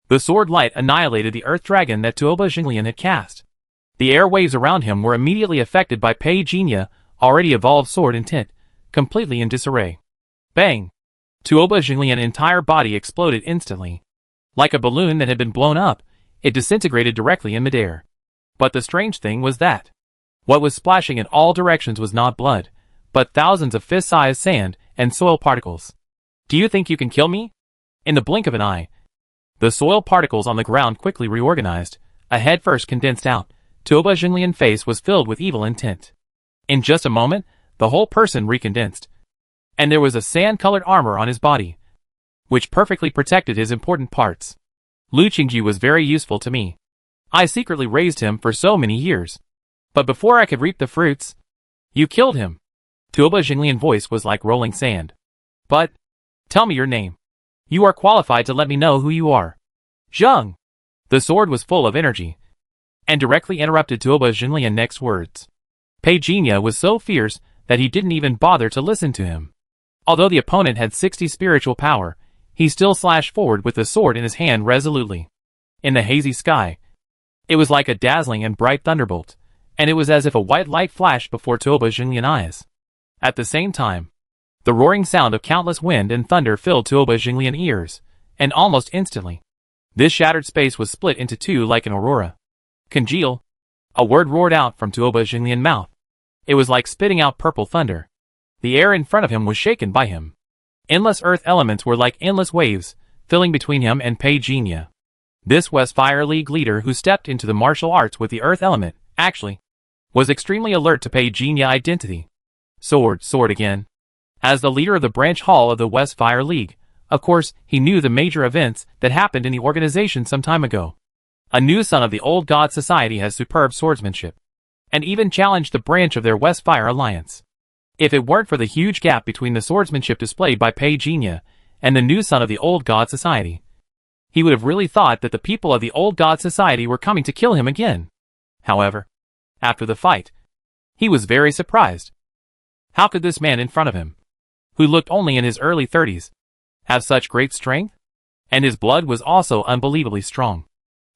The sword light annihilated the Earth Dragon that Tuoba Xinglian had cast. The air waves around him were immediately affected by Pei Jinya, already evolved sword intent, completely in disarray. Bang! Tuoba Xinglian's entire body exploded instantly. Like a balloon that had been blown up, it disintegrated directly in midair. But the strange thing was that what was splashing in all directions was not blood, but thousands of fist-sized sand and soil particles. Do you think you can kill me? In the blink of an eye, the soil particles on the ground quickly reorganized. A head first condensed out. Tuoba Xinglian's face was filled with evil intent. In just a moment, the whole person recondensed. And there was a sand-colored armor on his body, which perfectly protected his important parts. Lu Qingju was very useful to me. I secretly raised him for so many years. But before I could reap the fruits, you killed him. Tuoba Xinglian's voice was like rolling sand. But, tell me your name. You are qualified to let me know who you are. Zheng. The sword was full of energy, and directly interrupted Tuoba Xinglian's next words. Pei Jinya was so fierce that he didn't even bother to listen to him. Although the opponent had 60 spiritual power, he still slashed forward with the sword in his hand resolutely. In the hazy sky, it was like a dazzling and bright thunderbolt, and it was as if a white light flashed before Tuoba Xinglian's eyes. At the same time, the roaring sound of countless wind and thunder filled Tuoba Xinglian's ears, and almost instantly, this shattered space was split into two like an aurora. Congeal! A word roared out from Tuoba Xinglian's mouth. It was like spitting out purple thunder. The air in front of him was shaken by him. Endless earth elements were like endless waves, filling between him and Pei Jinya. This West Fire League leader who stepped into the martial arts with the earth element, actually, was extremely alert to Pei Jinya's identity. Sword again. As the leader of the branch hall of the West Fire League, of course, he knew the major events that happened in the organization some time ago. A new son of the Old God Society has superb swordsmanship, and even challenged the branch of their West Fire Alliance. If it weren't for the huge gap between the swordsmanship displayed by Pei Jinya and the new son of the Old God Society, he would have really thought that the people of the Old God Society were coming to kill him again. However, after the fight, he was very surprised. How could this man in front of him, who looked only in his early 30s, have such great strength? And his blood was also unbelievably strong.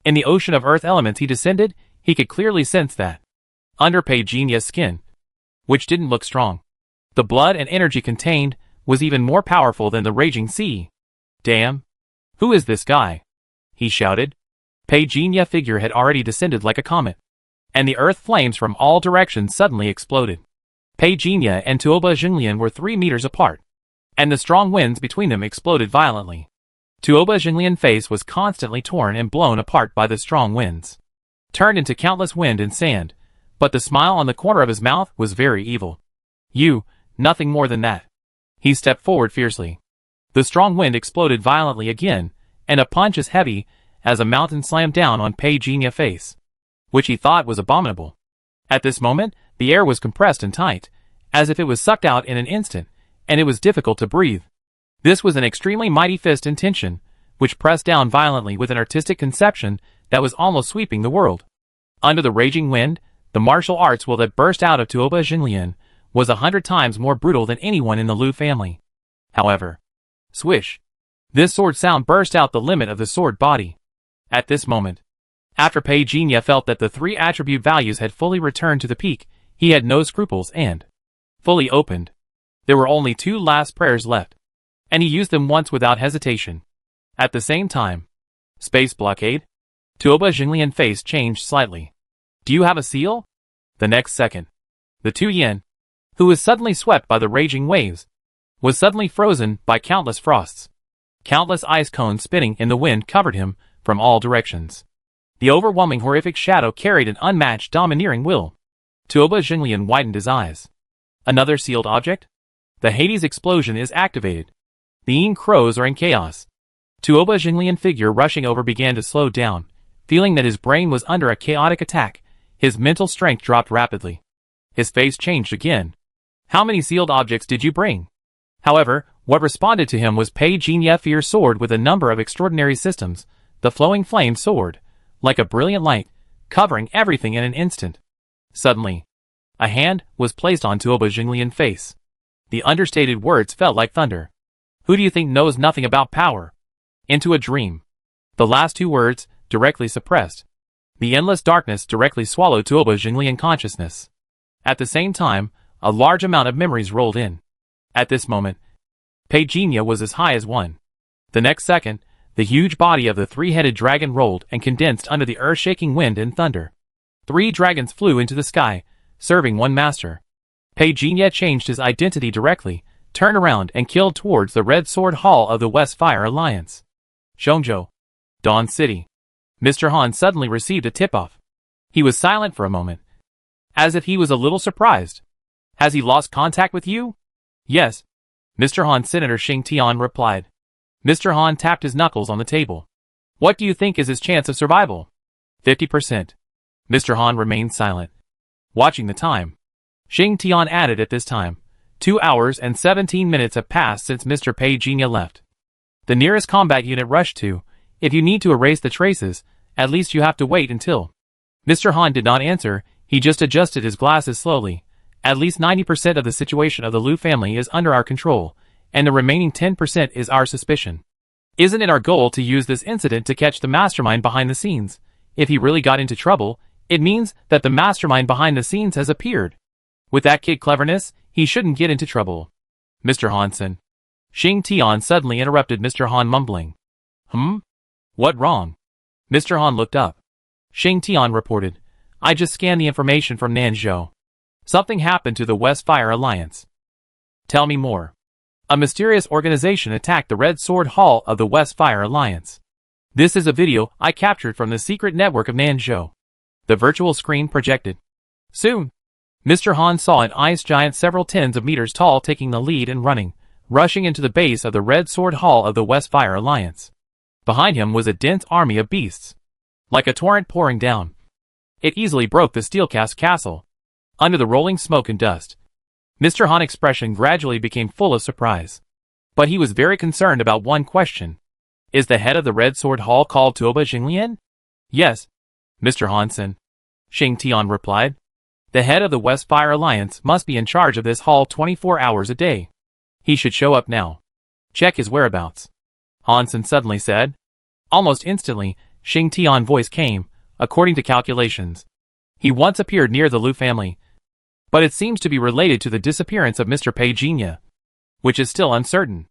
In the ocean of earth elements he descended, he could clearly sense that, under Pei Jinya's skin, which didn't look strong, the blood and energy contained was even more powerful than the raging sea. Damn! Who is this guy? He shouted. Pei Jinya's figure had already descended like a comet, and the earth flames from all directions suddenly exploded. Pei Jinya and Tuoba Xinglian were 3 meters apart, and the strong winds between them exploded violently. Tuoba Xinglian's face was constantly torn and blown apart by the strong winds, turned into countless wind and sand, but the smile on the corner of his mouth was very evil. You, nothing more than that. He stepped forward fiercely. The strong wind exploded violently again, and a punch as heavy as a mountain slammed down on Pei Jinia's face, which he thought was abominable. At this moment, the air was compressed and tight, as if it was sucked out in an instant, and it was difficult to breathe. This was an extremely mighty fist in tension, which pressed down violently with an artistic conception that was almost sweeping the world. Under the raging wind, the martial arts will that burst out of Tuoba Xinglian was 100 times more brutal than anyone in the Liu family. However, swish! This sword sound burst out the limit of the sword body. At this moment, after Pei Jinya felt that the 3 attribute values had fully returned to the peak, he had no scruples and fully opened. There were only 2 last prayers left, and he used them once without hesitation. At the same time, space blockade? Tuoba Xinglian's face changed slightly. Do you have a seal? The next second, the Tu Yin, who was suddenly swept by the raging waves, was suddenly frozen by countless frosts. Countless ice cones spinning in the wind covered him from all directions. The overwhelming horrific shadow carried an unmatched domineering will. Tuoba Xinglian widened his eyes. Another sealed object? The Hades explosion is activated. The Yin crows are in chaos. Tuoba Xinglian's figure rushing over began to slow down. Feeling that his brain was under a chaotic attack, his mental strength dropped rapidly. His face changed again. How many sealed objects did you bring? However, what responded to him was Pei Jinya fierce sword with a number of extraordinary systems, the flowing flame sword, like a brilliant light, covering everything in an instant. Suddenly, a hand was placed on Tuoba Xinglian's face. The understated words felt like thunder. Who do you think knows nothing about power? Into a dream. The last 2 words, directly suppressed. The endless darkness directly swallowed Tuoba Xinglian's consciousness. At the same time, a large amount of memories rolled in. At this moment, Pei Jinya was as high as 1. The next second, the huge body of the 3-headed dragon rolled and condensed under the earth-shaking wind and thunder. 3 dragons flew into the sky, serving 1 master. Pei Jinya changed his identity directly, turned around and killed towards the Red Sword Hall of the West Fire Alliance. Zhongzhou, Dawn City. Mr. Han suddenly received a tip-off. He was silent for a moment, as if he was a little surprised. Has he lost contact with you? Yes. Mr. Han. Senator Xing Tian replied. Mr. Han tapped his knuckles on the table. What do you think is his chance of survival? 50%. Mr. Han remained silent, watching the time. Xing Tian added at this time. 2 hours and 17 minutes have passed since Mr. Pei Jinya left. The nearest combat unit rushed to. If you need to erase the traces, at least you have to wait until. Mr. Han did not answer, he just adjusted his glasses slowly. At least 90% of the situation of the Liu family is under our control, and the remaining 10% is our suspicion. Isn't it our goal to use this incident to catch the mastermind behind the scenes? If he really got into trouble, it means that the mastermind behind the scenes has appeared. With that kid cleverness, he shouldn't get into trouble. Mr. Hansen. Xing Tian suddenly interrupted Mr. Han mumbling. What wrong? Mr. Han looked up. Xing Tian reported. I just scanned the information from Nanzhou. Something happened to the West Fire Alliance. Tell me more. A mysterious organization attacked the Red Sword Hall of the West Fire Alliance. This is a video I captured from the secret network of Nanzhou. The virtual screen projected. Soon, Mr. Han saw an ice giant several tens of meters tall taking the lead and running, rushing into the base of the Red Sword Hall of the West Fire Alliance. Behind him was a dense army of beasts. Like a torrent pouring down. It easily broke the steel-cast castle. Under the rolling smoke and dust, Mr. Han's expression gradually became full of surprise. But he was very concerned about one question. Is the head of the Red Sword Hall called Tuoba Xinglian? Yes, Mr. Hansen. Xing Tian replied. The head of the West Fire Alliance must be in charge of this hall 24 hours a day. He should show up now. Check his whereabouts. Hansen suddenly said. Almost instantly, Xing Tian's voice came, according to calculations. He once appeared near the Liu family, but it seems to be related to the disappearance of Mr. Pei Jinya, which is still uncertain.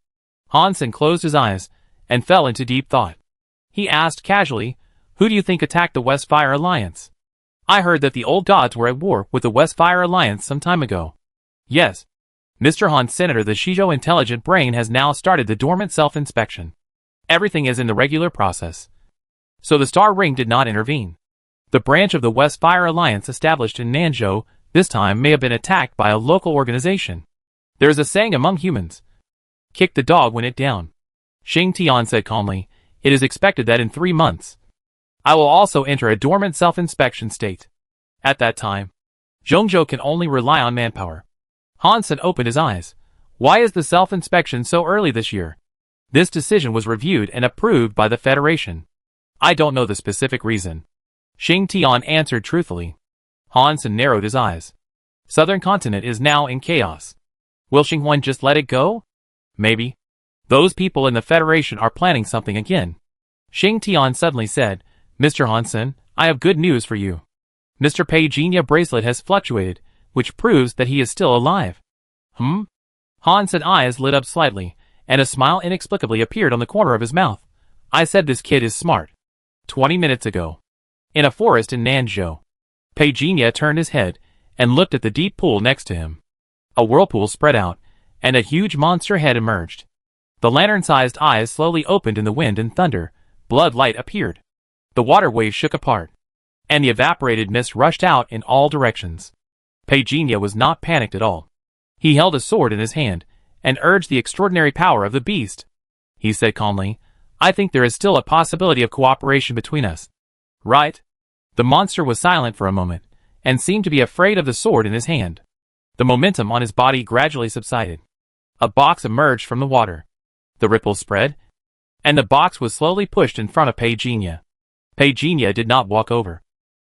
Hansen closed his eyes and fell into deep thought. He asked casually, who do you think attacked the West Fire Alliance? I heard that the old gods were at war with the West Fire Alliance some time ago. Yes. Mr. Han's Senator, the Shizhou intelligent brain has now started the dormant self-inspection. Everything is in the regular process. So the Star Ring did not intervene. The branch of the West Fire Alliance established in Nanzhou this time may have been attacked by a local organization. There is a saying among humans. Kick the dog when it down. Xing Tian said calmly, it is expected that in 3 months, I will also enter a dormant self-inspection state. At that time, Zhongzhou can only rely on manpower. Hansen opened his eyes. Why is the self-inspection so early this year? This decision was reviewed and approved by the Federation. I don't know the specific reason. Xing Tian answered truthfully. Hansen narrowed his eyes. Southern continent is now in chaos. Will Xinghuan just let it go? Maybe. Those people in the Federation are planning something again. Xing Tian suddenly said, Mr. Hansen, I have good news for you. Mr. Pei Jinya bracelet has fluctuated, which proves that he is still alive. Hansen's eyes lit up slightly, and a smile inexplicably appeared on the corner of his mouth. I said this kid is smart. 20 minutes ago. In a forest in Nanzhou. Pei Jinya turned his head, and looked at the deep pool next to him. A whirlpool spread out, and a huge monster head emerged. The lantern-sized eyes slowly opened in the wind and thunder. Blood light appeared. The water waves shook apart, and the evaporated mist rushed out in all directions. Pei Jinya was not panicked at all. He held a sword in his hand, and urged the extraordinary power of the beast. He said calmly, I think there is still a possibility of cooperation between us. Right? The monster was silent for a moment, and seemed to be afraid of the sword in his hand. The momentum on his body gradually subsided. A box emerged from the water. The ripples spread, and the box was slowly pushed in front of Pei Jinya. Pei Jinya did not walk over,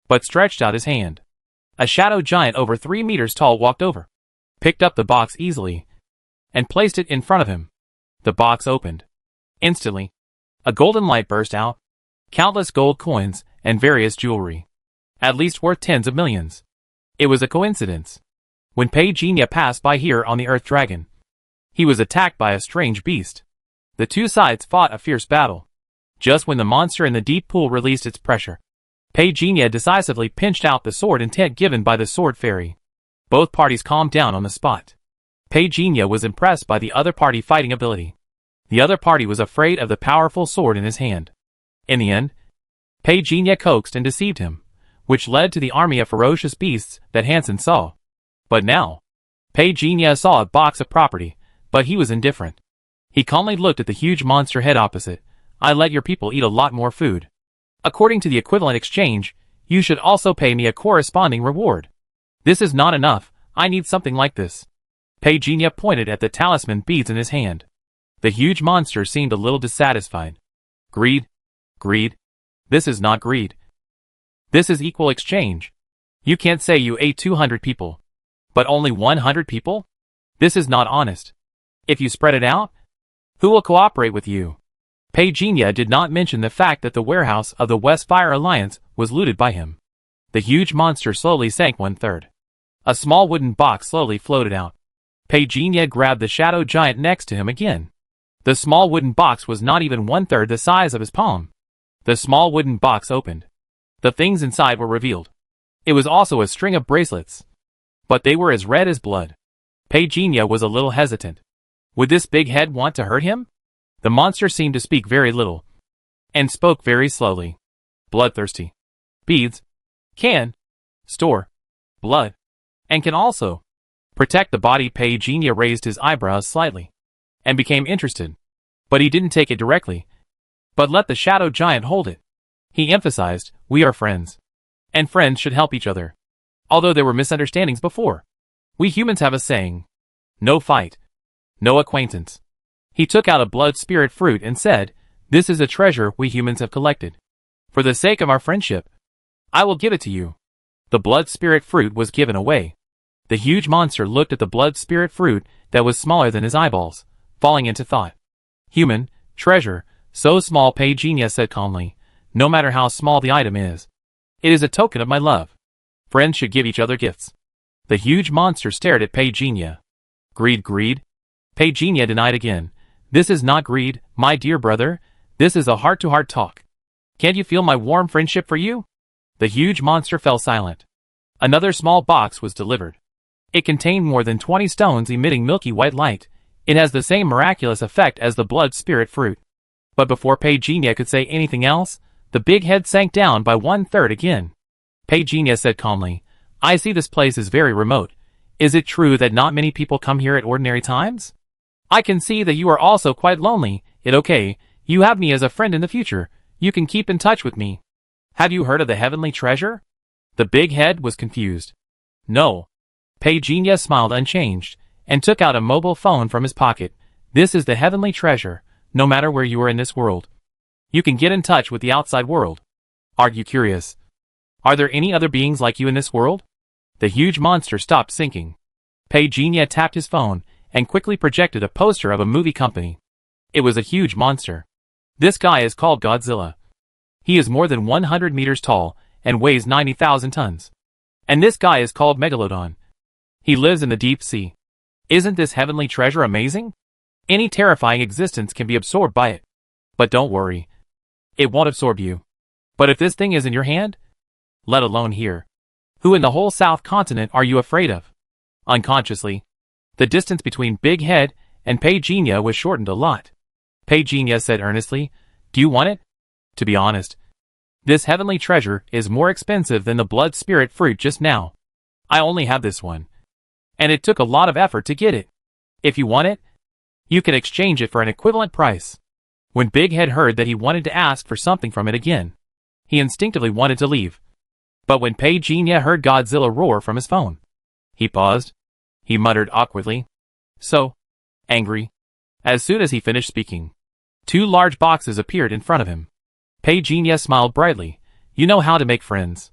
but stretched out his hand. A shadow giant over 3 meters tall walked over, picked up the box easily, and placed it in front of him. The box opened. Instantly, a golden light burst out. Countless gold coins and various jewelry, at least worth tens of millions. It was a coincidence. When Pei Jinya passed by here on the Earth Dragon, he was attacked by a strange beast. The two sides fought a fierce battle. Just when the monster in the deep pool released its pressure, Pei Jinya decisively pinched out the sword intent given by the sword fairy. Both parties calmed down on the spot. Pei Jinya was impressed by the other party fighting ability. The other party was afraid of the powerful sword in his hand. In the end, Pei Jinya coaxed and deceived him, which led to the army of ferocious beasts that Hansen saw. But now, Pei Jinya saw a box of property, but he was indifferent. He calmly looked at the huge monster head opposite. I let your people eat a lot more food. According to the equivalent exchange, you should also pay me a corresponding reward. This is not enough, I need something like this. Pei Jinya pointed at the talisman beads in his hand. The huge monster seemed a little dissatisfied. Greed? Greed? This is not greed. This is equal exchange. You can't say you ate 200 people, but only 100 people? This is not honest. If you spread it out, who will cooperate with you? Pei Jinya did not mention the fact that the warehouse of the West Fire Alliance was looted by him. The huge monster slowly sank 1/3. A small wooden box slowly floated out. Pei Jinya grabbed the shadow giant next to him again. The small wooden box was not even 1/3 the size of his palm. The small wooden box opened. The things inside were revealed. It was also a string of bracelets, but they were as red as blood. Pei Jinya was a little hesitant. Would this big head want to hurt him? The monster seemed to speak very little, and spoke very slowly. Bloodthirsty. Beads can store blood, and can also protect the body. Pei Jinya raised his eyebrows slightly, and became interested. But he didn't take it directly, but let the shadow giant hold it. He emphasized, we are friends, and friends should help each other. Although there were misunderstandings before, we humans have a saying, no fight, no acquaintance. He took out a blood spirit fruit and said, this is a treasure we humans have collected. For the sake of our friendship, I will give it to you. The blood spirit fruit was given away. The huge monster looked at the blood spirit fruit that was smaller than his eyeballs, falling into thought. Human, treasure, so small. Pei Jinya said calmly, no matter how small the item is. It is a token of my love. Friends should give each other gifts. The huge monster stared at Pei Jinya. Greed, greed? Pei Jinya denied again. This is not greed, my dear brother. This is a heart-to-heart talk. Can't you feel my warm friendship for you? The huge monster fell silent. Another small box was delivered. It contained more than 20 stones emitting milky white light. It has the same miraculous effect as the blood spirit fruit. But before Pei Jinya could say anything else, the big head sank down by 1/3 again. Pei Jinya said calmly, I see this place is very remote. Is it true that not many people come here at ordinary times? I can see that you are also quite lonely. Okay, you have me as a friend in the future. You can keep in touch with me. Have you heard of the heavenly treasure? The big head was confused. No. Petunia smiled unchanged, and took out a mobile phone from his pocket. This is the heavenly treasure, no matter where you are in this world. You can get in touch with the outside world. Aren't you curious? Are there any other beings like you in this world? The huge monster stopped sinking. Petunia tapped his phone, and quickly projected a poster of a movie company. It was a huge monster. This guy is called Godzilla. He is more than 100 meters tall, and weighs 90,000 tons. And this guy is called Megalodon. He lives in the deep sea. Isn't this heavenly treasure amazing? Any terrifying existence can be absorbed by it. But don't worry. It won't absorb you. But if this thing is in your hand, let alone here, who in the whole South Continent are you afraid of? Unconsciously, the distance between Big Head and Petunia was shortened a lot. Petunia said earnestly, "Do you want it?" To be honest, this heavenly treasure is more expensive than the blood spirit fruit just now. I only have this one. And it took a lot of effort to get it. If you want it, you can exchange it for an equivalent price. When Big Head heard that he wanted to ask for something from it again, he instinctively wanted to leave. But when Petunia heard Godzilla roar from his phone, he paused. He muttered awkwardly. So angry. As soon as he finished speaking, 2 large boxes appeared in front of him. Petunia smiled brightly. You know how to make friends.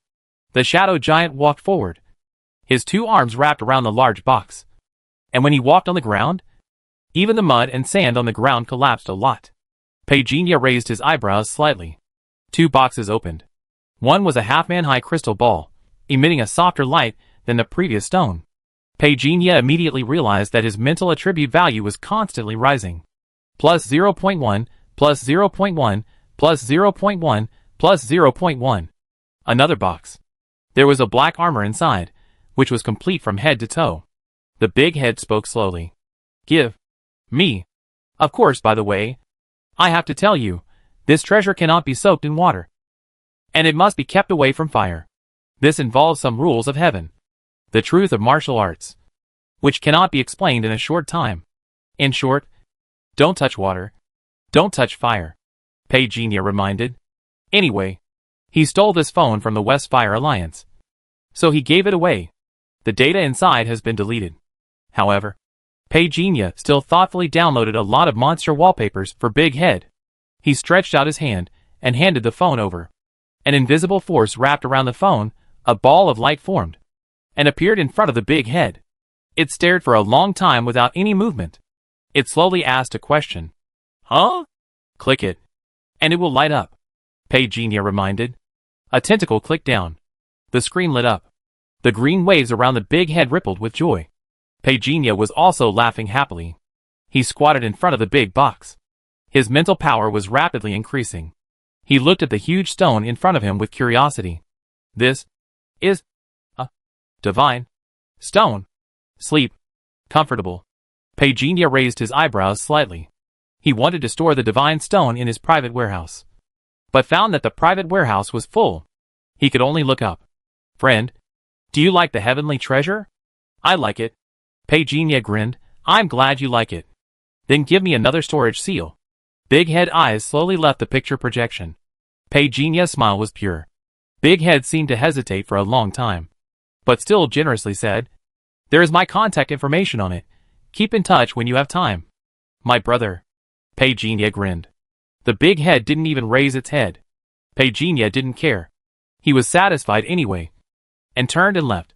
The shadow giant walked forward, his 2 arms wrapped around the large box. And when he walked on the ground, even the mud and sand on the ground collapsed a lot. Petunia raised his eyebrows slightly. 2 boxes opened. One was a half-man-high crystal ball, emitting a softer light than the previous stone. Petunia immediately realized that his mental attribute value was constantly rising. Plus 0.1, plus 0.1, plus 0.1, plus 0.1. Another box. There was a black armor inside, which was complete from head to toe. The big head spoke slowly. Give me. Of course, by the way, I have to tell you, this treasure cannot be soaked in water. And it must be kept away from fire. This involves some rules of heaven. The truth of martial arts, which cannot be explained in a short time. In short, don't touch water. Don't touch fire. Petunia reminded. Anyway, he stole this phone from the West Fire Alliance. So he gave it away. The data inside has been deleted. However, Petunia still thoughtfully downloaded a lot of monster wallpapers for Big Head. He stretched out his hand and handed the phone over. An invisible force wrapped around the phone, a ball of light formed, and appeared in front of the big head. It stared for a long time without any movement. It slowly asked a question. Huh? Click it, and it will light up, Petunia reminded. A tentacle clicked down. The screen lit up. The green waves around the big head rippled with joy. Petunia was also laughing happily. He squatted in front of the big box. His mental power was rapidly increasing. He looked at the huge stone in front of him with curiosity. This is a divine stone. Sleep. Comfortable. Petunia raised his eyebrows slightly. He wanted to store the divine stone in his private warehouse, but found that the private warehouse was full. He could only look up. Friend, do you like the heavenly treasure? I like it. Petunia grinned. I'm glad you like it. Then give me another storage seal. Big Head eyes slowly left the picture projection. Petunia's smile was pure. Big Head seemed to hesitate for a long time, but still generously said, There is my contact information on it. Keep in touch when you have time. My brother. Petunia grinned. The big head didn't even raise its head. Petunia didn't care. He was satisfied anyway, and turned and left.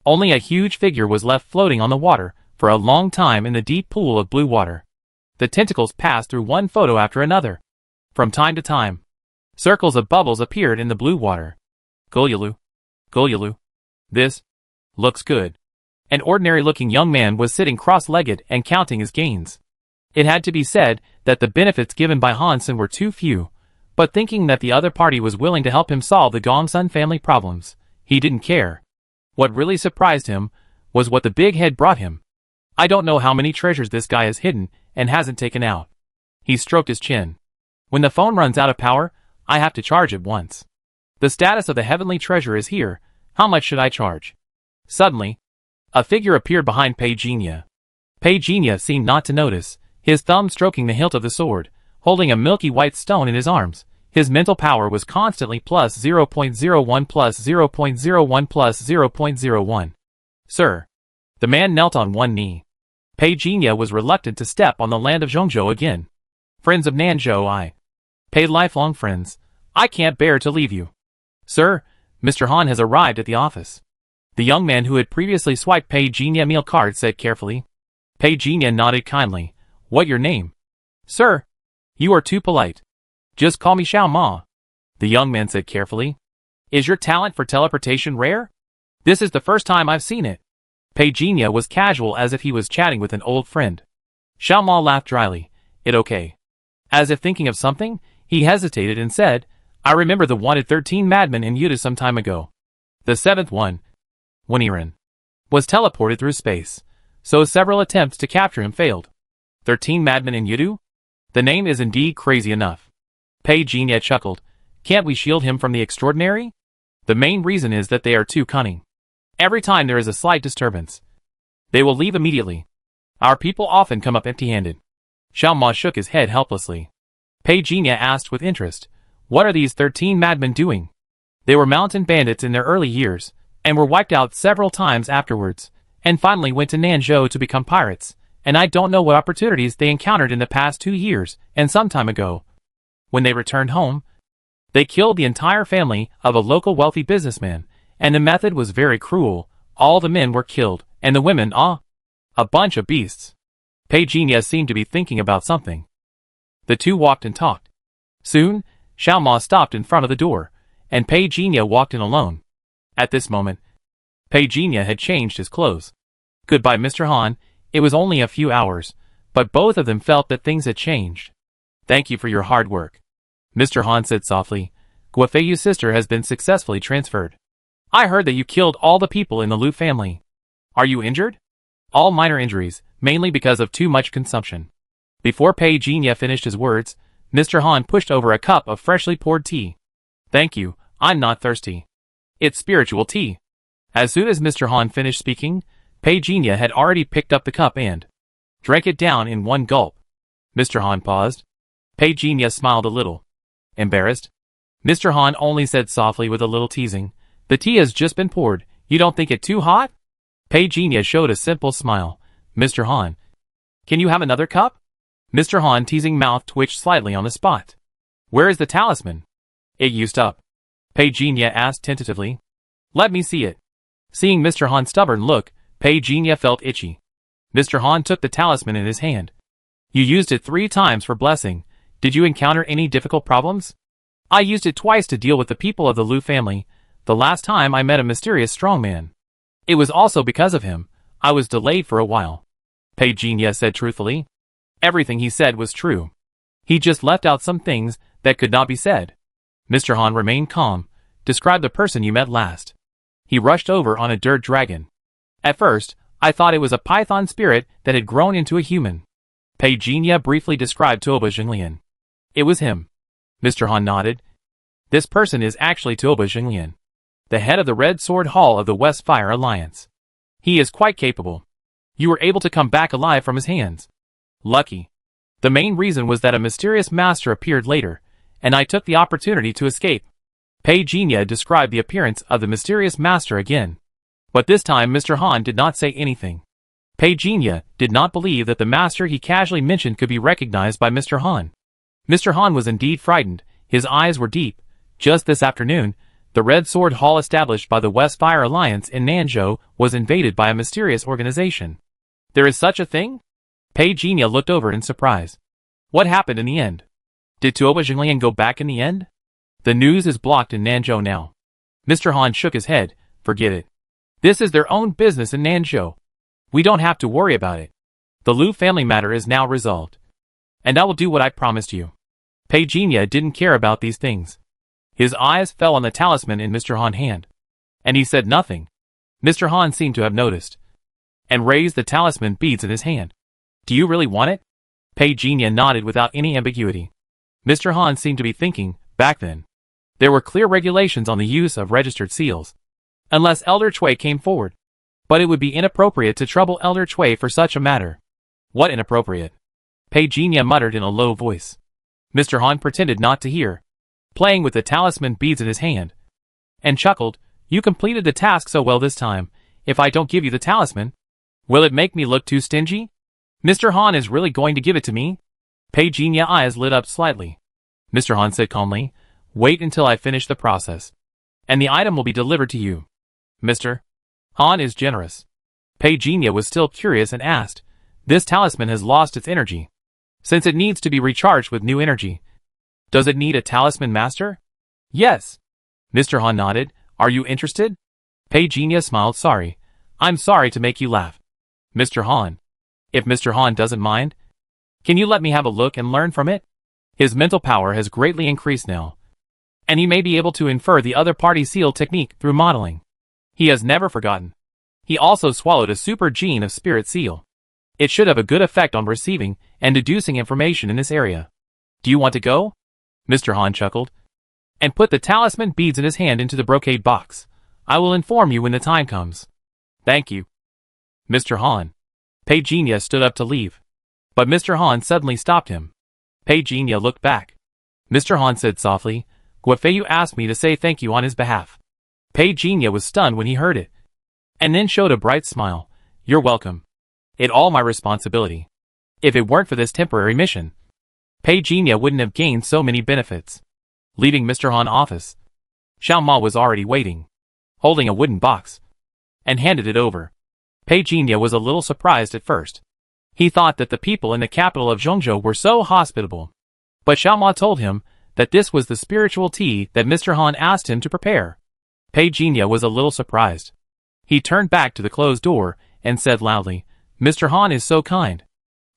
Only a huge figure was left floating on the water for a long time in the deep pool of blue water. The tentacles passed through one photo after another. From time to time, circles of bubbles appeared in the blue water. Gulyalu. Gulyalu. This looks good. An ordinary-looking young man was sitting cross-legged and counting his gains. It had to be said that the benefits given by Hansen were too few, but thinking that the other party was willing to help him solve the Gongsun family problems, he didn't care. What really surprised him was what the big head brought him. I don't know how many treasures this guy has hidden and hasn't taken out. He stroked his chin. When the phone runs out of power, I have to charge it once. The status of the heavenly treasure is here. How much should I charge? Suddenly, a figure appeared behind Petunia. Pei Jinya seemed not to notice, his thumb stroking the hilt of the sword, holding a milky white stone in his arms. His mental power was constantly plus 0.01 plus 0.01 plus 0.01. Sir. The man knelt on one knee. Pei Jinya was reluctant to step on the land of Zhongzhou again. Friends of Nanzhou, I. Pei, lifelong friends. I can't bear to leave you. Sir, Mr. Han has arrived at the office. The young man who had previously swiped Pei Jinya meal card said carefully. Pei Jinya nodded kindly. What your name? Sir. You are too polite. Just call me Xiao Ma. The young man said carefully. Is your talent for teleportation rare? This is the first time I've seen it. Pei Jinya was casual as if he was chatting with an old friend. Xiao Ma laughed dryly. It okay. As if thinking of something, he hesitated and said, I remember the wanted 13 madmen in Yuta some time ago. The 7th one, Weniren, was teleported through space, so several attempts to capture him failed. 13 madmen in Yudu? The name is indeed crazy enough. Pei Jinya chuckled. Can't we shield him from the extraordinary? The main reason is that they are too cunning. Every time there is a slight disturbance, they will leave immediately. Our people often come up empty-handed. Xiao Ma shook his head helplessly. Pei Jinya asked with interest, what are these 13 madmen doing? They were mountain bandits in their early years, and were wiped out several times afterwards, and finally went to Nanzhou to become pirates, and I don't know what opportunities they encountered in the past 2 years, and some time ago. When they returned home, they killed the entire family of a local wealthy businessman, and the method was very cruel. All the men were killed, and the women, a bunch of beasts. Pei Jinya seemed to be thinking about something. The two walked and talked. Soon, Xiao Ma stopped in front of the door, and Pei Jinya walked in alone. At this moment, Pei Jinya had changed his clothes. Goodbye, Mr. Han. It was only a few hours, but both of them felt that things had changed. Thank you for your hard work. Mr. Han said softly. Guofei's sister has been successfully transferred. I heard that you killed all the people in the Lu family. Are you injured? All minor injuries, mainly because of too much consumption. Before Pei Jinya finished his words, Mr. Han pushed over a cup of freshly poured tea. Thank you, I'm not thirsty. It's spiritual tea. As soon as Mr. Han finished speaking, Pei Jinya had already picked up the cup and drank it down in one gulp. Mr. Han paused. Pei Jinya smiled a little. Embarrassed? Mr. Han only said softly with a little teasing. The tea has just been poured. You don't think it too hot? Pei Jinya showed a simple smile. Mr. Han. Can you have another cup? Mr. Han teasing mouth twitched slightly on the spot. Where is the talisman? It used up. Pei Jinya asked tentatively. Let me see it. Seeing Mr. Han's stubborn look, Pei Jinya felt itchy. Mr. Han took the talisman in his hand. You used it 3 times for blessing. Did you encounter any difficult problems? I used it twice to deal with the people of the Lu family. The last time I met a mysterious strongman. It was also because of him. I was delayed for a while. Pei Jinya said truthfully. Everything he said was true. He just left out some things that could not be said. Mr. Han remained calm. Describe the person you met last. He rushed over on a dirt dragon. At first, I thought it was a python spirit that had grown into a human. Pei Jinya briefly described Tuoba Xinglian. It was him. Mr. Han nodded. This person is actually Tuoba Xinglian, the head of the Red Sword Hall of the West Fire Alliance. He is quite capable. You were able to come back alive from his hands. Lucky. The main reason was that a mysterious master appeared later, and I took the opportunity to escape. Pei Jinya described the appearance of the mysterious master again. But this time Mr. Han did not say anything. Pei Jinya did not believe that the master he casually mentioned could be recognized by Mr. Han. Mr. Han was indeed frightened. His eyes were deep. Just this afternoon, the Red Sword Hall established by the West Fire Alliance in Nanzhou was invaded by a mysterious organization. There is such a thing? Pei Jinya looked over in surprise. What happened in the end? Did Tuoba Xinglian go back in the end? The news is blocked in Nanzhou now. Mr. Han shook his head. Forget it. This is their own business in Nanzhou. We don't have to worry about it. The Lu family matter is now resolved. And I will do what I promised you. Pei Jinya didn't care about these things. His eyes fell on the talisman in Mr. Han's hand. And he said nothing. Mr. Han seemed to have noticed. And raised the talisman beads in his hand. Do you really want it? Pei Jinya nodded without any ambiguity. Mr. Han seemed to be thinking, back then. There were clear regulations on the use of registered seals. Unless Elder Cui came forward. But it would be inappropriate to trouble Elder Cui for such a matter. What inappropriate. Pei Jinya muttered in a low voice. Mr. Han pretended not to hear, playing with the talisman beads in his hand, and chuckled, You completed the task so well this time. If I don't give you the talisman, will it make me look too stingy? Mr. Han is really going to give it to me? Pei Jinya's eyes lit up slightly. Mr. Han said calmly, Wait until I finish the process, and the item will be delivered to you. Mr. Han is generous. Pei Jinya was still curious and asked, This talisman has lost its energy, since it needs to be recharged with new energy. Does it need a talisman master? Yes. Mr. Han nodded. Are you interested? Pei Jinya smiled. Sorry. I'm sorry to make you laugh. Mr. Han. If Mr. Han doesn't mind, can you let me have a look and learn from it? His mental power has greatly increased now, and he may be able to infer the other party's seal technique through modeling. He has never forgotten. He also swallowed a super gene of spirit seal. It should have a good effect on receiving and deducing information in this area. Do you want to go? Mr. Han chuckled, and put the talisman beads in his hand into the brocade box. I will inform you when the time comes. Thank you. Mr. Han. Pei Jinya stood up to leave, but Mr. Han suddenly stopped him. Pei Jinya looked back. Mr. Han said softly, Guofeiyu asked me to say thank you on his behalf. Pei Jinya was stunned when he heard it, and then showed a bright smile. You're welcome. It's all my responsibility. If it weren't for this temporary mission, Pei Jinya wouldn't have gained so many benefits. Leaving Mr. Han's office, Xiao Ma was already waiting, holding a wooden box, and handed it over. Pei Jinya was a little surprised at first. He thought that the people in the capital of Zhongzhou were so hospitable, but Xiao Ma told him that this was the spiritual tea that Mr. Han asked him to prepare. Pei Jinya was a little surprised. He turned back to the closed door and said loudly, Mr. Han is so kind.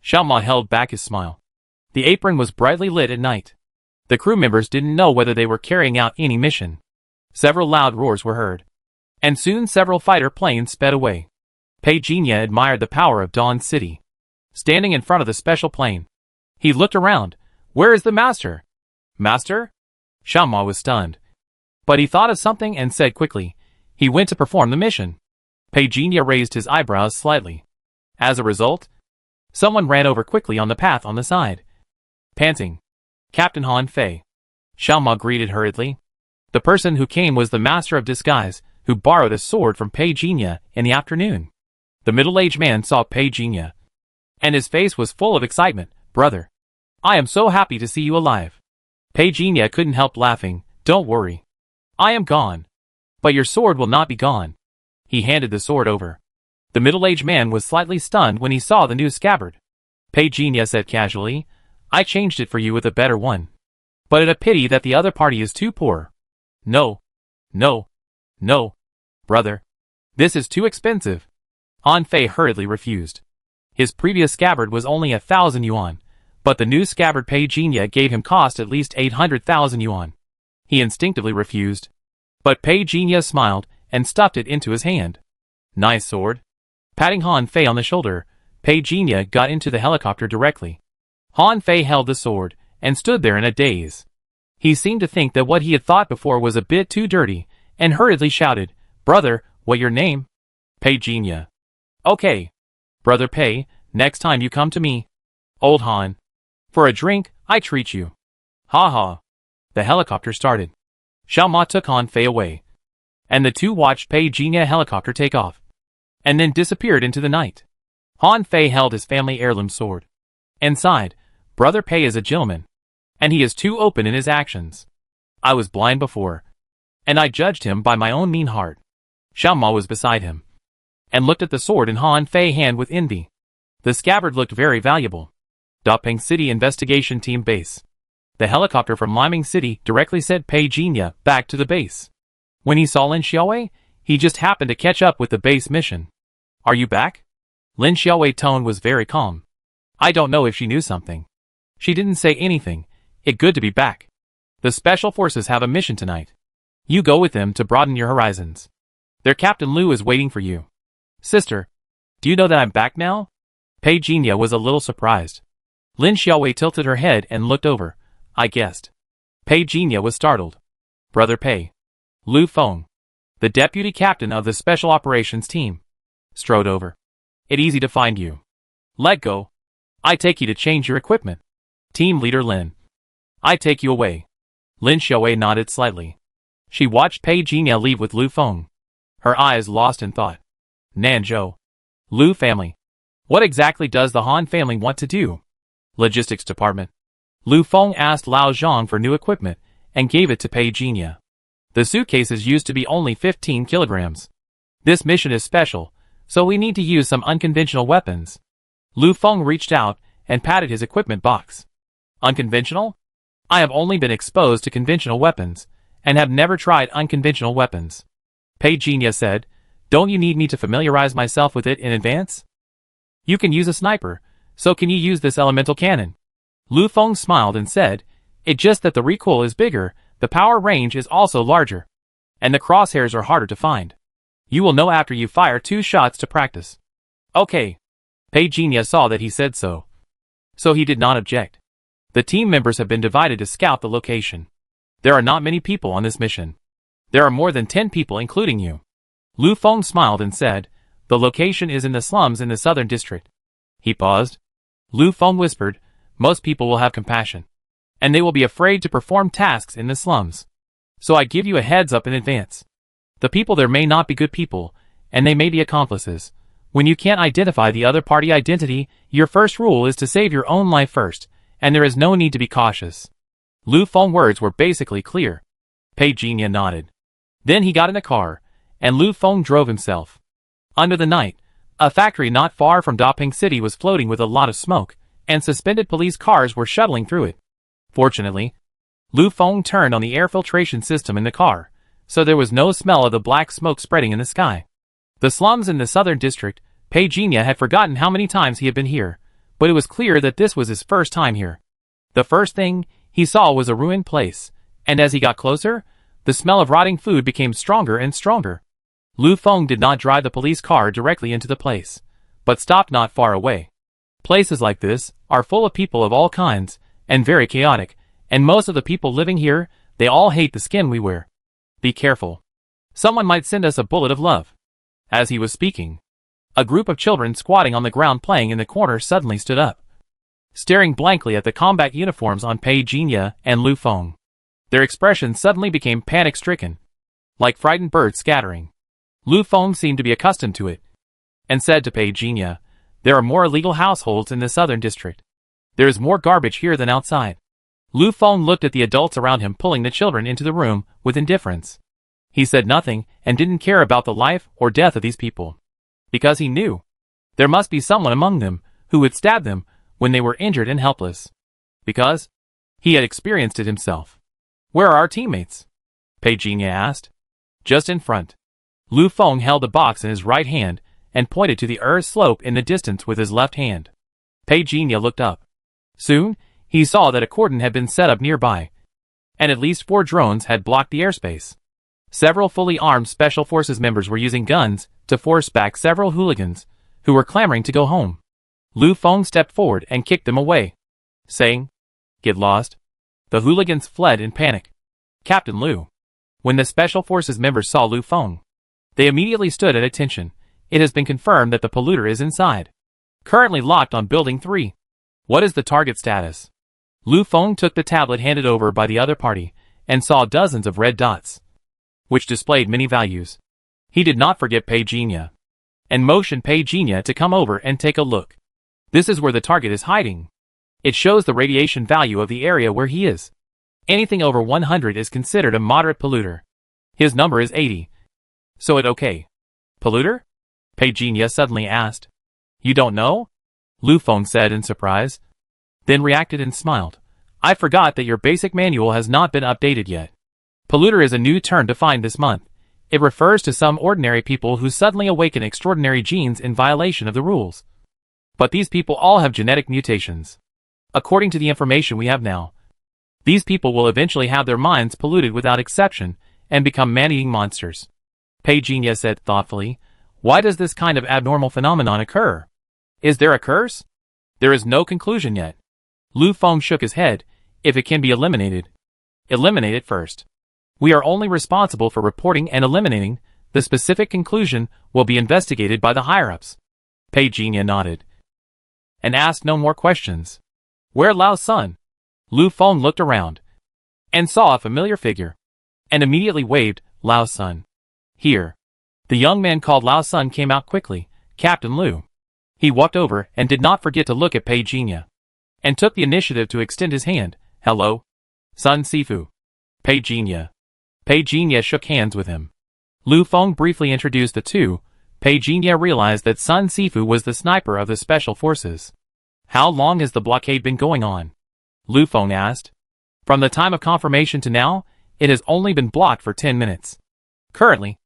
Xiao Ma held back his smile. The apron was brightly lit at night. The crew members didn't know whether they were carrying out any mission. Several loud roars were heard, and soon several fighter planes sped away. Pei Jinya admired the power of Dawn City. Standing in front of the special plane, he looked around. Where is the master? Master? Xiao Ma was stunned, but he thought of something and said quickly, he went to perform the mission. Pei Jinya raised his eyebrows slightly. As a result, someone ran over quickly on the path on the side. Panting. Captain Han Fei. Xiao Ma greeted hurriedly. The person who came was the master of disguise, who borrowed a sword from Pei Jinya in the afternoon. The middle-aged man saw Pei Jinya, and his face was full of excitement. Brother, I am so happy to see you alive. Pei Jinya couldn't help laughing. Don't worry. I am gone. But your sword will not be gone. He handed the sword over. The middle-aged man was slightly stunned when he saw the new scabbard. Pei Jinya said casually, I changed it for you with a better one. But it's a pity that the other party is too poor. No. No. No. Brother. This is too expensive. Han Fei hurriedly refused. His previous scabbard was only 1,000 yuan, but the new scabbard Pei Jinya gave him cost at least 800,000 yuan. He instinctively refused, but Pei Jinya smiled and stuffed it into his hand. Nice sword. Patting Han Fei on the shoulder, Pei Jinya got into the helicopter directly. Han Fei held the sword and stood there in a daze. He seemed to think that what he had thought before was a bit too dirty, and hurriedly shouted, Brother, what your name? Pei Jinya. Okay. Brother Pei, next time you come to me, Old Han, for a drink, I treat you. Ha ha. The helicopter started. Xiao Ma took Han Fei away, and the two watched Pei Jinya helicopter take off, and then disappeared into the night. Han Fei held his family heirloom sword, and sighed, Brother Pei is a gentleman, and he is too open in his actions. I was blind before, and I judged him by my own mean heart. Xiao Ma was beside him, and looked at the sword in Han Fei's hand with envy. The scabbard looked very valuable. Dapeng City Investigation Team Base. The helicopter from Liming City directly sent Pei Jinya back to the base. When he saw Lin Xiaowei, he just happened to catch up with the base mission. Are you back? Lin Xiaowei's tone was very calm. I don't know if she knew something. She didn't say anything. It's good to be back. The special forces have a mission tonight. You go with them to broaden your horizons. Their Captain Lu is waiting for you. Sister, do you know that I'm back now? Pei Jinya was a little surprised. Lin Xiaowei tilted her head and looked over. I guessed. Pei Jinya was startled. Brother Pei. Lu Feng, the deputy captain of the special operations team, strode over. It's easy to find you. Let go. I take you to change your equipment. Team Leader Lin. I take you away. Lin Xiaowei nodded slightly. She watched Pei Jinya leave with Lu Feng. Her eyes lost in thought. Nanzhou. Lu family. What exactly does the Han family want to do? Logistics department. Lu Feng asked Lao Zhang for new equipment and gave it to Pei Jinya. The suitcases used to be only 15 kilograms. This mission is special, so we need to use some unconventional weapons. Lu Feng reached out and patted his equipment box. Unconventional? I have only been exposed to conventional weapons, and have never tried unconventional weapons. Pei Jinya said, don't you need me to familiarize myself with it in advance? You can use a sniper, so can you use this elemental cannon? Lu Feng smiled and said, it's just that the recoil is bigger, the power range is also larger, and the crosshairs are harder to find. You will know after you fire 2 shots to practice. Okay. Pei Jinya saw that he said so. So he did not object. The team members have been divided to scout the location. There are not many people on this mission. There are more than 10 people including you. Lu Feng smiled and said, the location is in the slums in the southern district. He paused. Lu Feng whispered, most people will have compassion, and they will be afraid to perform tasks in the slums. So I give you a heads up in advance. The people there may not be good people, and they may be accomplices. When you can't identify the other party identity, your first rule is to save your own life first, and there is no need to be cautious. Lu Feng's words were basically clear. Pei Jinya nodded. Then he got in a car, and Lu Feng drove himself. Under the night, a factory not far from Daping City was floating with a lot of smoke, and suspended police cars were shuttling through it. Fortunately, Lu Feng turned on the air filtration system in the car, so there was no smell of the black smoke spreading in the sky. The slums in the southern district, Pei Jinya had forgotten how many times he had been here, but it was clear that this was his first time here. The first thing he saw was a ruined place, and as he got closer, the smell of rotting food became stronger and stronger. Lu Feng did not drive the police car directly into the place, but stopped not far away. Places like this are full of people of all kinds, and very chaotic, and most of the people living here, they all hate the skin we wear. Be careful. Someone might send us a bullet of love. As he was speaking, a group of children squatting on the ground playing in the corner suddenly stood up, staring blankly at the combat uniforms on Pei Jinya and Lu Feng. Their expressions suddenly became panic-stricken, like frightened birds scattering. Lu Feng seemed to be accustomed to it, and said to Pei Jinya, there are more illegal households in the southern district. There is more garbage here than outside. Lu Feng looked at the adults around him pulling the children into the room with indifference. He said nothing and didn't care about the life or death of these people, because he knew there must be someone among them who would stab them when they were injured and helpless, because he had experienced it himself. Where are our teammates? Pei Jinya asked. Just in front. Lu Feng held a box in his right hand and pointed to the earth slope in the distance with his left hand. Pei Jinya looked up. Soon, he saw that a cordon had been set up nearby, and at least 4 drones had blocked the airspace. Several fully armed Special Forces members were using guns to force back several hooligans who were clamoring to go home. Lu Feng stepped forward and kicked them away, saying, get lost. The hooligans fled in panic. Captain Lu. When the Special Forces members saw Lu Feng, they immediately stood at attention. It has been confirmed that the polluter is inside, currently locked on Building 3. What is the target status? Lu Feng took the tablet handed over by the other party and saw dozens of red dots, which displayed many values. He did not forget Pei Jinya, and motioned Pei Jinya to come over and take a look. This is where the target is hiding. It shows the radiation value of the area where he is. Anything over 100 is considered a moderate polluter. His number is 80. So it okay. Polluter? Pei Jinya suddenly asked. You don't know? Lu Feng said in surprise, then reacted and smiled. I forgot that your basic manual has not been updated yet. Polluter is a new term defined this month. It refers to some ordinary people who suddenly awaken extraordinary genes in violation of the rules. But these people all have genetic mutations. According to the information we have now, these people will eventually have their minds polluted without exception and become man-eating monsters. Pei Jinya said thoughtfully, why does this kind of abnormal phenomenon occur? Is there a curse? There is no conclusion yet. Lu Feng shook his head. If it can be eliminated, eliminate it first. We are only responsible for reporting and eliminating. The specific conclusion will be investigated by the higher-ups. Pei Jinya nodded. and asked no more questions. Where Lao's son? Lu Feng looked around and saw a familiar figure and immediately waved, Lao's son. Here. The young man called Lao's son came out quickly, Captain Lu. He walked over and did not forget to look at Pei Jinya and took the initiative to extend his hand. Hello? Sun Sifu. Pei Jinya. Pei Jinya shook hands with him. Lu Feng briefly introduced the two. Pei Jinya realized that Sun Sifu was the sniper of the special forces. How long has the blockade been going on? Lu Feng asked. From the time of confirmation to now, it has only been blocked for 10 minutes. Currently,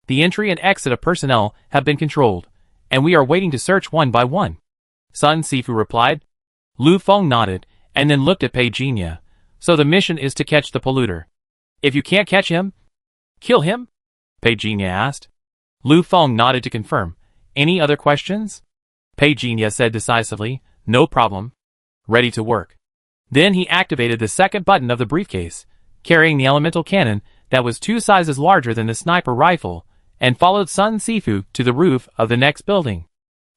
the entry and exit of personnel have been controlled, and we are waiting to search one by one. Sun Sifu replied. Lu Feng nodded, and then looked at Pei Jinya. So the mission is to catch the polluter. If you can't catch him, kill him? Pei Jinya asked. Lu Feng nodded to confirm. Any other questions? Pei Jinya said decisively. No problem. Ready to work. Then he activated the second button of the briefcase, carrying the elemental cannon that was 2 sizes larger than the sniper rifle, and followed Sun Sifu to the roof of the next building.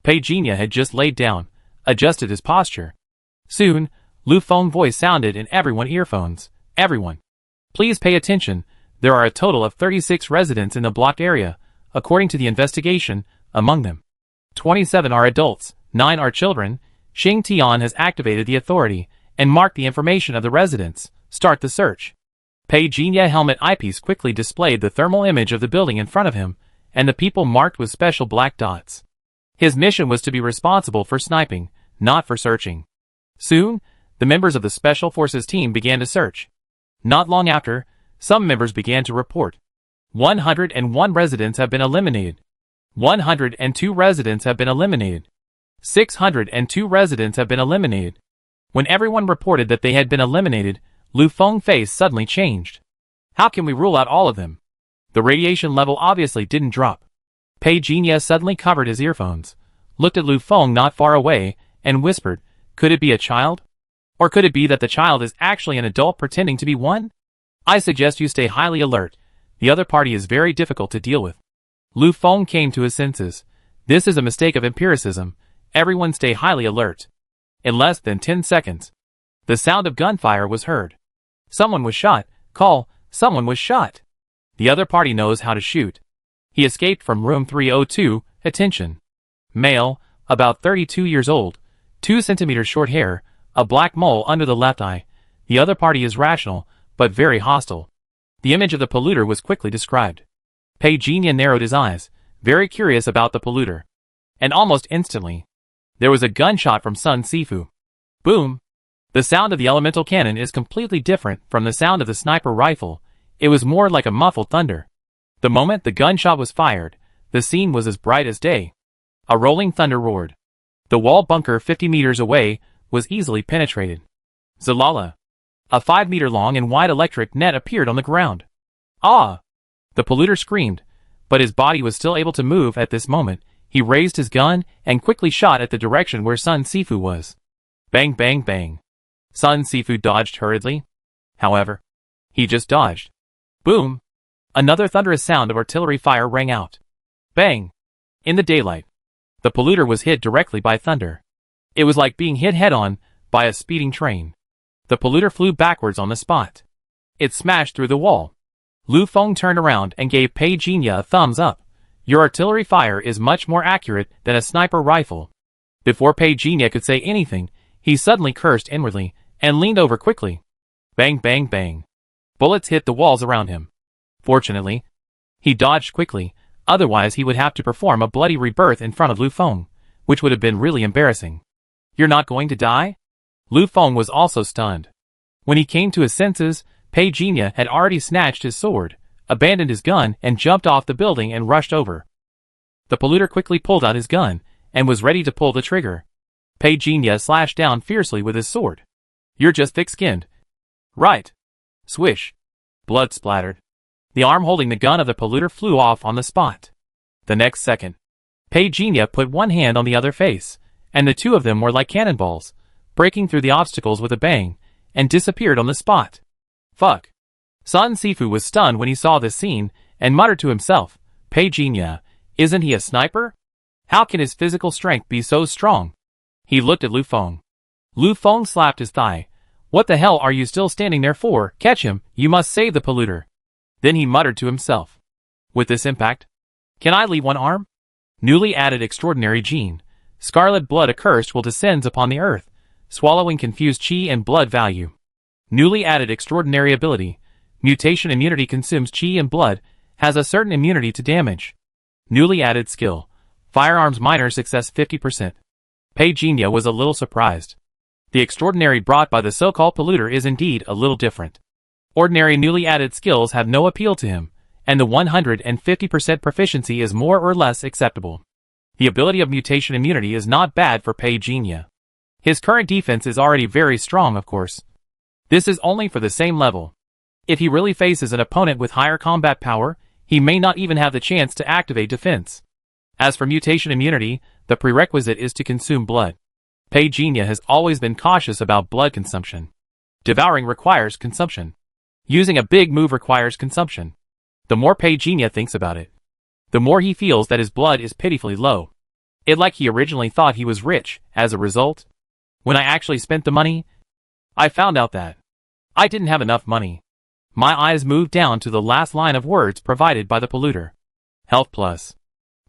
Pei Jinya had just laid down, adjusted his posture. Soon, Lu Feng's voice sounded in everyone's earphones. Everyone, please pay attention. There are a total of 36 residents in the blocked area, according to the investigation. Among them, 27 are adults, 9 are children. Xing Tian has activated the authority and marked the information of the residents. Start the search. Pei Jinya helmet eyepiece quickly displayed the thermal image of the building in front of him, and the people marked with special black dots. His mission was to be responsible for sniping, not for searching. Soon, the members of the Special Forces team began to search. Not long after, some members began to report. 101 residents have been eliminated. 102 residents have been eliminated. 602 residents have been eliminated. When everyone reported that they had been eliminated, Lu Feng's face suddenly changed. How can we rule out all of them? The radiation level obviously didn't drop. Pei Jinya suddenly covered his earphones, looked at Lu Feng not far away, and whispered, could it be a child? Or could it be that the child is actually an adult pretending to be one? I suggest you stay highly alert. The other party is very difficult to deal with. Lu Feng came to his senses. This is a mistake of empiricism. Everyone stay highly alert. In less than 10 seconds, the sound of gunfire was heard. Someone was shot. Call, someone was shot. The other party knows how to shoot. He escaped from room 302. Attention. Male, about 32 years old, 2 centimeters short hair, a black mole under the left eye. The other party is rational, but very hostile. The image of the polluter was quickly described. Pei Jinya narrowed his eyes, very curious about the polluter. And almost instantly, there was a gunshot from Sun Sifu. Boom! The sound of the elemental cannon is completely different from the sound of the sniper rifle. It was more like a muffled thunder. The moment the gunshot was fired, the scene was as bright as day. A rolling thunder roared. The wall bunker 50 meters away was easily penetrated. Zalala! A 5-meter long and wide electric net appeared on the ground. Ah! The polluter screamed, but his body was still able to move at this moment. He raised his gun and quickly shot at the direction where Sun Sifu was. Bang bang bang. Sun Sifu dodged hurriedly. However, he just dodged. Boom! Another thunderous sound of artillery fire rang out. Bang! In the daylight, the polluter was hit directly by thunder. It was like being hit head-on by a speeding train. The polluter flew backwards on the spot. It smashed through the wall. Lu Feng turned around and gave Pei Jinya a thumbs up. Your artillery fire is much more accurate than a sniper rifle. Before Pei Jinya could say anything, he suddenly cursed inwardly and leaned over quickly. Bang bang bang. Bullets hit the walls around him. Fortunately, he dodged quickly, otherwise he would have to perform a bloody rebirth in front of Lu Feng, which would have been really embarrassing. You're not going to die? Lu Feng was also stunned. When he came to his senses, Pei Jinya had already snatched his sword, abandoned his gun and jumped off the building and rushed over. The polluter quickly pulled out his gun and was ready to pull the trigger. Pei Jinya slashed down fiercely with his sword. You're just thick-skinned. Right. Swish. Blood splattered. The arm holding the gun of the polluter flew off on the spot. The next second, Pei Jinya put one hand on the other face, and the two of them were like cannonballs, breaking through the obstacles with a bang, and disappeared on the spot. Fuck. Sun Sifu was stunned when he saw this scene, and muttered to himself, Pei Jinya, isn't he a sniper? How can his physical strength be so strong? He looked at Lu Feng. Lu Feng slapped his thigh. What the hell are you still standing there for? Catch him, you must save the polluter. Then he muttered to himself. With this impact, can I leave one arm? Newly added extraordinary gene. Scarlet blood accursed will descends upon the earth, swallowing confused chi and blood value. Newly added extraordinary ability. Mutation immunity consumes chi and blood, has a certain immunity to damage. Newly added skill. Firearms minor success 50%. Pei Jinya was a little surprised. The extraordinary brought by the so-called polluter is indeed a little different. Ordinary newly added skills have no appeal to him, and the 150% proficiency is more or less acceptable. The ability of mutation immunity is not bad for Pei Jinya. His current defense is already very strong, of course. This is only for the same level. If he really faces an opponent with higher combat power, he may not even have the chance to activate defense. As for mutation immunity, the prerequisite is to consume blood. Pei Jinya has always been cautious about blood consumption. Devouring requires consumption. Using a big move requires consumption. The more Pei Jinya thinks about it, the more he feels that his blood is pitifully low. It like he originally thought he was rich. As a result, when I actually spent the money, I found out that I didn't have enough money. My eyes moved down to the last line of words provided by the polluter. Health plus.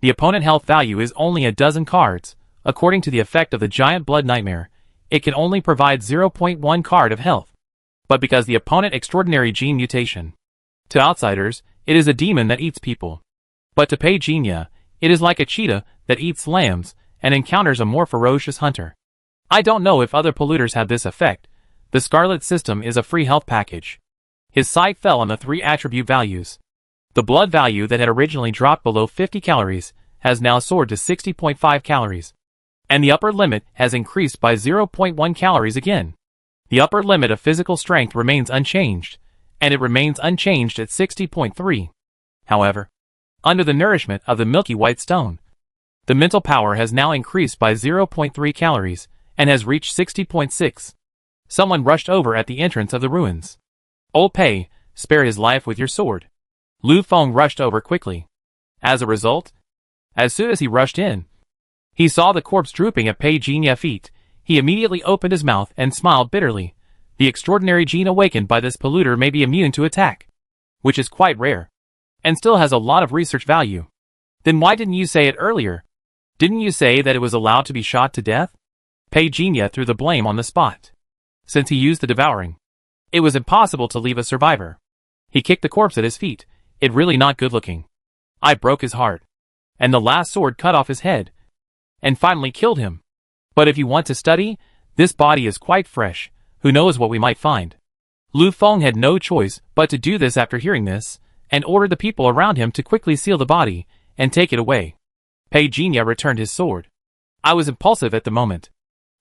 The opponent health value is only a dozen cards. According to the effect of the giant blood nightmare, it can only provide 0.1 card of health. But because the opponent extraordinary gene mutation. To outsiders, it is a demon that eats people. But to Pei Jinya, it is like a cheetah that eats lambs and encounters a more ferocious hunter. I don't know if other polluters have this effect. The Scarlet system is a free health package. His sight fell on the 3 attribute values. The blood value that had originally dropped below 50 calories has now soared to 60.5 calories. And the upper limit has increased by 0.1 calories again. The upper limit of physical strength remains unchanged, and it remains unchanged at 60.3. However, under the nourishment of the milky white stone, the mental power has now increased by 0.3 calories, and has reached 60.6. Someone rushed over at the entrance of the ruins. Old Pei, spare his life with your sword. Lu Feng rushed over quickly. As a result, as soon as he rushed in, he saw the corpse drooping at Pei Jinya's feet. He immediately opened his mouth and smiled bitterly. The extraordinary gene awakened by this polluter may be immune to attack, which is quite rare, and still has a lot of research value. Then why didn't you say it earlier? Didn't you say that it was allowed to be shot to death? Pei Jinya threw the blame on the spot. Since he used the devouring, it was impossible to leave a survivor. He kicked the corpse at his feet. It really not good looking. I broke his heart, and the last sword cut off his head, and finally killed him. But if you want to study, this body is quite fresh. Who knows what we might find? Lu Feng had no choice but to do this after hearing this, and ordered the people around him to quickly seal the body and take it away. Pei Jinya returned his sword. I was impulsive at the moment.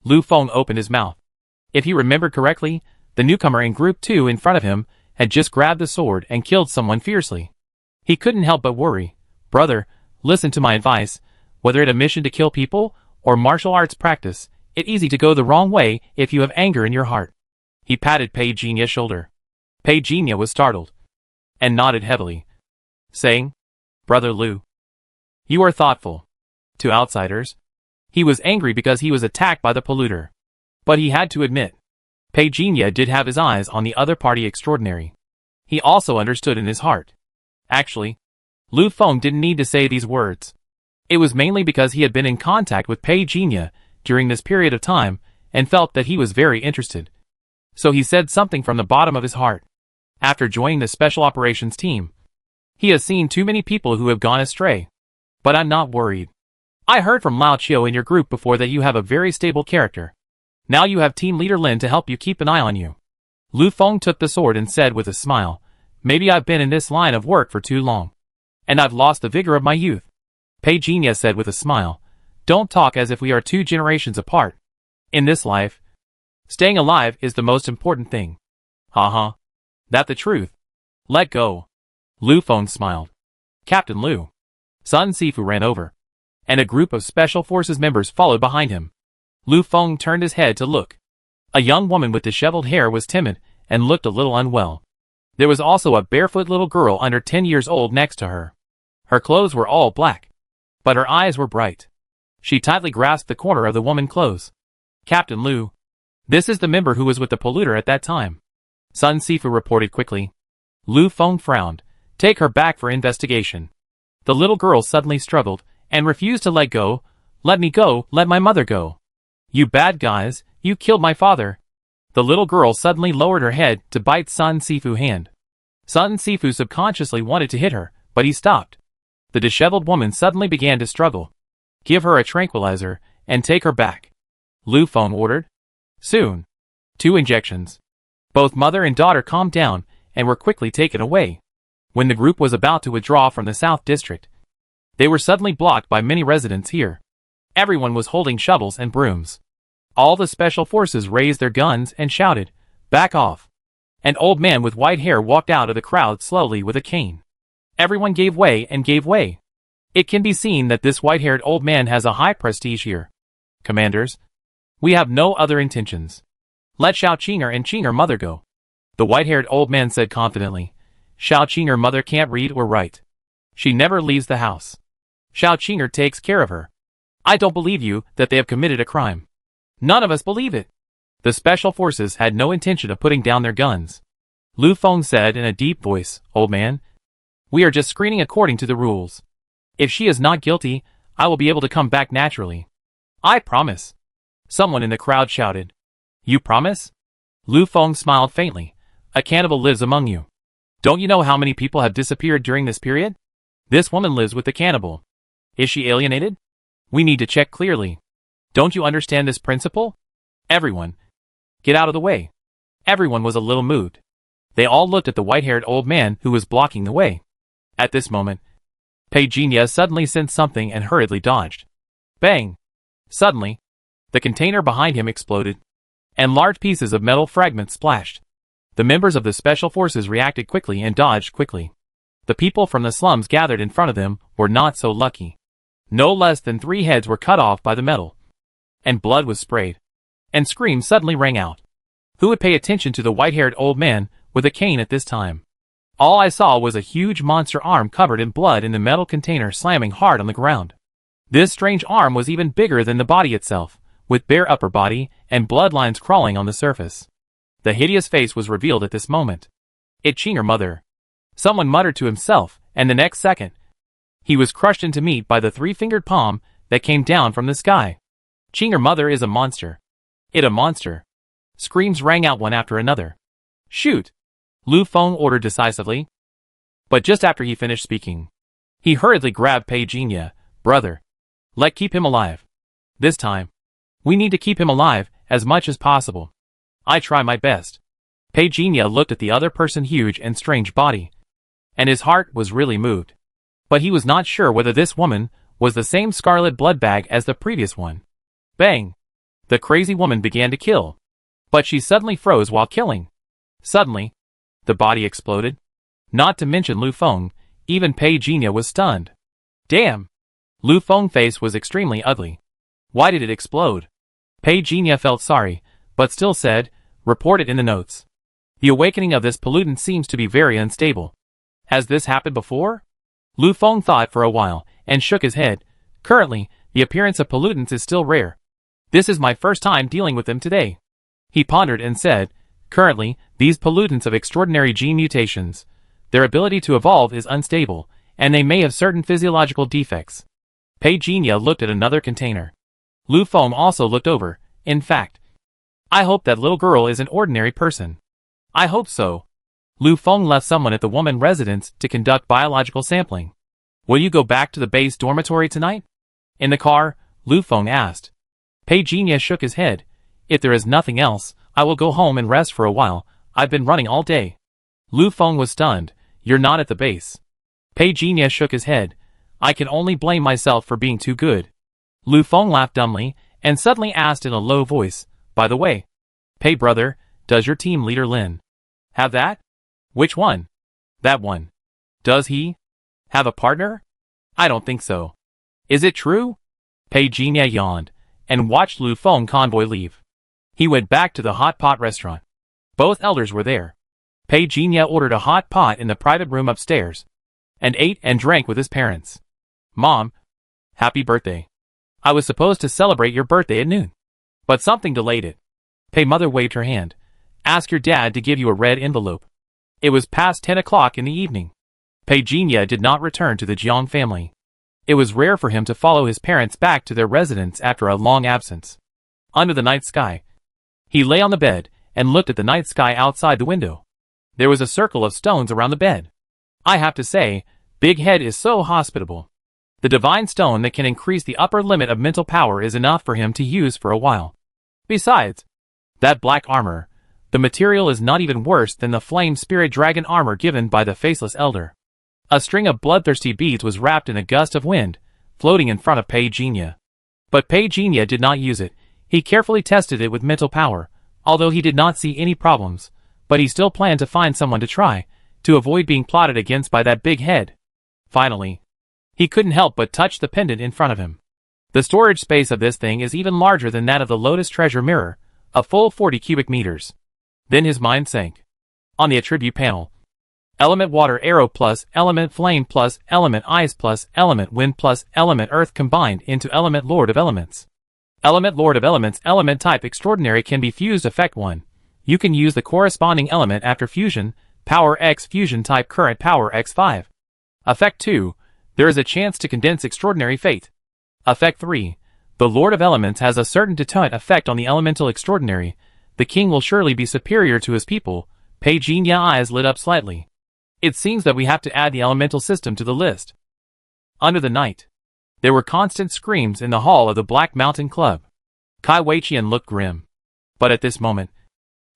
Lu Feng opened his mouth. If he remembered correctly, the newcomer in Group 2 in front of him had just grabbed the sword and killed someone fiercely. He couldn't help but worry. Brother, listen to my advice. Whether it a mission to kill people or martial arts practice, it's easy to go the wrong way if you have anger in your heart. He patted Pei Jinya's shoulder. Pei Jinya was startled and nodded heavily, saying, Brother Lu, you are thoughtful. To outsiders, he was angry because he was attacked by the polluter. But he had to admit, Pei Jinya did have his eyes on the other party extraordinary. He also understood in his heart. Actually, Lu Feng didn't need to say these words. It was mainly because he had been in contact with Pei Jinya during this period of time and felt that he was very interested. So he said something from the bottom of his heart. After joining the Special Operations team, he has seen too many people who have gone astray. But I'm not worried. I heard from Lao Chiu in your group before that you have a very stable character. Now you have Team Leader Lin to help you keep an eye on you. Lu Feng took the sword and said with a smile, Maybe I've been in this line of work for too long, and I've lost the vigor of my youth. Pei Jinya said with a smile, Don't talk as if we are 2 generations apart. In this life, staying alive is the most important thing. Haha. That the truth. Let go. Lu Feng smiled. Captain Lu. Sun Sifu ran over, and a group of Special Forces members followed behind him. Lu Feng turned his head to look. A young woman with disheveled hair was timid and looked a little unwell. There was also a barefoot little girl under 10 years old next to her. Her clothes were all black, but her eyes were bright. She tightly grasped the corner of the woman's clothes. Captain Lu. This is the member who was with the polluter at that time. Sun Sifu reported quickly. Lu Feng frowned. Take her back for investigation. The little girl suddenly struggled and refused to let go. Let me go, let my mother go. You bad guys, you killed my father. The little girl suddenly lowered her head to bite Sun Sifu's hand. Sun Sifu subconsciously wanted to hit her, but he stopped. The disheveled woman suddenly began to struggle. Give her a tranquilizer and take her back. Lu Feng ordered. Soon. 2 injections. Both mother and daughter calmed down and were quickly taken away. When the group was about to withdraw from the South District, they were suddenly blocked by many residents here. Everyone was holding shovels and brooms. All the special forces raised their guns and shouted, "Back off!" An old man with white hair walked out of the crowd slowly with a cane. Everyone gave way and gave way. It can be seen that this white-haired old man has a high prestige here. Commanders, we have no other intentions. Let Xiao Qing'er and Qing'er mother go. The white-haired old man said confidently. Xiao Qing'er mother can't read or write. She never leaves the house. Xiao Qing'er takes care of her. I don't believe you that they have committed a crime. None of us believe it. The special forces had no intention of putting down their guns. Lu Feng said in a deep voice, Old man, we are just screening according to the rules. If she is not guilty, I will be able to come back naturally. I promise. Someone in the crowd shouted. You promise? Lu Feng smiled faintly. A cannibal lives among you. Don't you know how many people have disappeared during this period? This woman lives with the cannibal. Is she alienated? We need to check clearly. Don't you understand this principle? Everyone, get out of the way. Everyone was a little moved. They all looked at the white-haired old man who was blocking the way. At this moment, Pei Jinya suddenly sensed something and hurriedly dodged. Bang! Suddenly, the container behind him exploded, and large pieces of metal fragments splashed. The members of the special forces reacted quickly and dodged quickly. The people from the slums gathered in front of them were not so lucky. No less than 3 heads were cut off by the metal, and blood was sprayed, and screams suddenly rang out. Who would pay attention to the white-haired old man with a cane at this time? All I saw was a huge monster arm covered in blood in the metal container slamming hard on the ground. This strange arm was even bigger than the body itself, with bare upper body and bloodlines crawling on the surface. The hideous face was revealed at this moment. It's Qing'er mother. Someone muttered to himself, and the next second, he was crushed into meat by the 3-fingered palm that came down from the sky. Qing'er mother is a monster. It a monster. Screams rang out one after another. Shoot! Lu Feng ordered decisively. But just after he finished speaking, he hurriedly grabbed Pei Jinya. Brother, let's keep him alive. This time, we need to keep him alive as much as possible. I try my best. Pei Jinya looked at the other person's huge and strange body, and his heart was really moved. But he was not sure whether this woman was the same scarlet blood bag as the previous one. Bang! The crazy woman began to kill, but she suddenly froze while killing. Suddenly, the body exploded. Not to mention Lu Feng, even Pei Jinya was stunned. Damn! Lu Feng's face was extremely ugly. Why did it explode? Pei Jinya felt sorry, but still said, report it in the notes. The awakening of this pollutant seems to be very unstable. Has this happened before? Lu Feng thought for a while, and shook his head. Currently, the appearance of pollutants is still rare. This is my first time dealing with them today. He pondered and said, currently, these pollutants have extraordinary gene mutations. Their ability to evolve is unstable, and they may have certain physiological defects. Pei Jinya looked at another container. Lu Feng also looked over. In fact, I hope that little girl is an ordinary person. I hope so. Lu Feng left someone at the woman residence to conduct biological sampling. Will you go back to the base dormitory tonight? In the car, Lu Feng asked. Pei Jinya shook his head. If there is nothing else, I will go home and rest for a while. I've been running all day. Lu Feng was stunned. You're not at the base. Pei Jinya shook his head. I can only blame myself for being too good. Lu Feng laughed dumbly, and suddenly asked in a low voice, by the way, Pei brother, does your team leader Lin have that? Which one? That one. Does he have a partner? I don't think so. Is it true? Pei Jinya yawned, and watched Lu Feng convoy leave. He went back to the hot pot restaurant. Both elders were there. Pei Jinya ordered a hot pot in the private room upstairs, and ate and drank with his parents. Mom, happy birthday. I was supposed to celebrate your birthday at noon. But something delayed it. Pei Mother waved her hand. Ask your dad to give you a red envelope. It was past 10 o'clock in the evening. Pei Jinya did not return to the Jiang family. It was rare for him to follow his parents back to their residence after a long absence. Under the night sky, he lay on the bed and looked at the night sky outside the window. There was a circle of stones around the bed. I have to say, Big Head is so hospitable. The divine stone that can increase the upper limit of mental power is enough for him to use for a while. Besides, that black armor, the material is not even worse than the flame spirit dragon armor given by the faceless elder. A string of bloodthirsty beads was wrapped in a gust of wind, floating in front of Pei Jinya. But Pei Jinya did not use it. He carefully tested it with mental power, although he did not see any problems, but he still planned to find someone to try, to avoid being plotted against by that big head. Finally, he couldn't help but touch the pendant in front of him. The storage space of this thing is even larger than that of the Lotus Treasure Mirror, a full 40 cubic meters. Then his mind sank. On the attribute panel, Element Water Arrow plus Element Flame plus Element Ice plus Element Wind plus Element Earth combined into Element Lord of Elements. Element Lord of Elements Element Type Extraordinary can be fused. Effect 1. You can use the corresponding element after fusion, Power X Fusion Type Current Power X5. Effect 2. There is a chance to condense Extraordinary Fate. Effect 3. The Lord of Elements has a certain deterrent effect on the Elemental Extraordinary. The king will surely be superior to his people. Pei Jinya's eyes lit up slightly. It seems that we have to add the elemental system to the list. Under the night, there were constant screams in the hall of the Black Mountain Club. Kai Weiqian looked grim. But at this moment,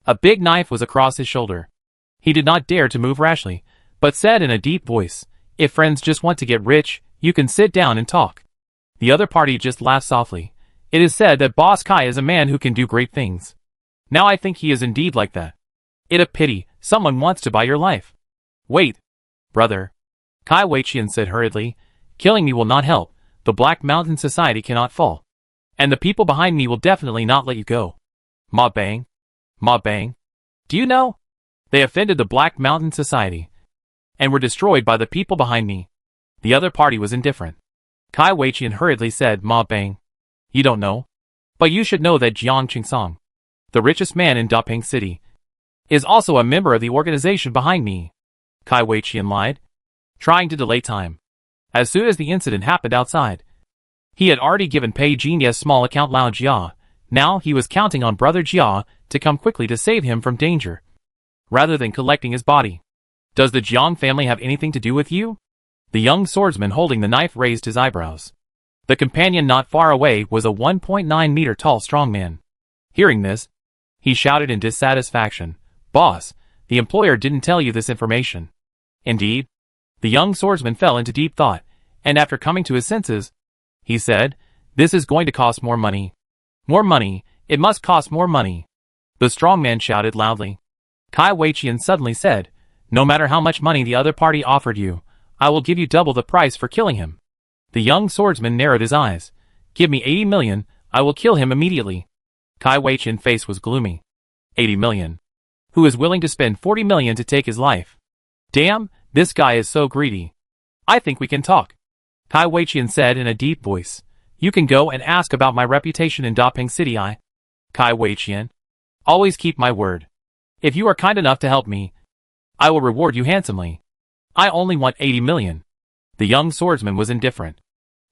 a big knife was across his shoulder. He did not dare to move rashly, but said in a deep voice, "If friends just want to get rich, you can sit down and talk." The other party just laughed softly. It is said that Boss Kai is a man who can do great things. Now I think he is indeed like that. It a pity, someone wants to buy your life. Wait, brother. Kai Weiqian said hurriedly, killing me will not help, the Black Mountain Society cannot fall. And the people behind me will definitely not let you go. Ma Bang? Ma Bang? Do you know? They offended the Black Mountain Society and were destroyed by the people behind me. The other party was indifferent. Kai Weiqian hurriedly said, Ma Bang. You don't know? But you should know that Jiang Qingsong, the richest man in Dapeng City, is also a member of the organization behind me. Kai Weiqian lied, trying to delay time. As soon as the incident happened outside, he had already given Pei Jinya's small account Lao Jia. Now he was counting on Brother Jia to come quickly to save him from danger, rather than collecting his body. Does the Jiang family have anything to do with you? The young swordsman holding the knife raised his eyebrows. The companion not far away was a 1.9 meter tall strong man. Hearing this, he shouted in dissatisfaction, "Boss, the employer didn't tell you this information." Indeed, the young swordsman fell into deep thought, and after coming to his senses, he said, "This is going to cost more money. More money, it must cost more money." The strong man shouted loudly. Kai Weiqian suddenly said, "No matter how much money the other party offered you, I will give you double the price for killing him." The young swordsman narrowed his eyes. "Give me 80 million, I will kill him immediately." Kai Weiqian's face was gloomy. 80 million. Who is willing to spend 40 million to take his life? Damn, this guy is so greedy. I think we can talk. Kai Weiqian said in a deep voice. You can go and ask about my reputation in Dapeng City. Kai Weiqian. Always keep my word. If you are kind enough to help me, I will reward you handsomely. I only want 80 million. The young swordsman was indifferent.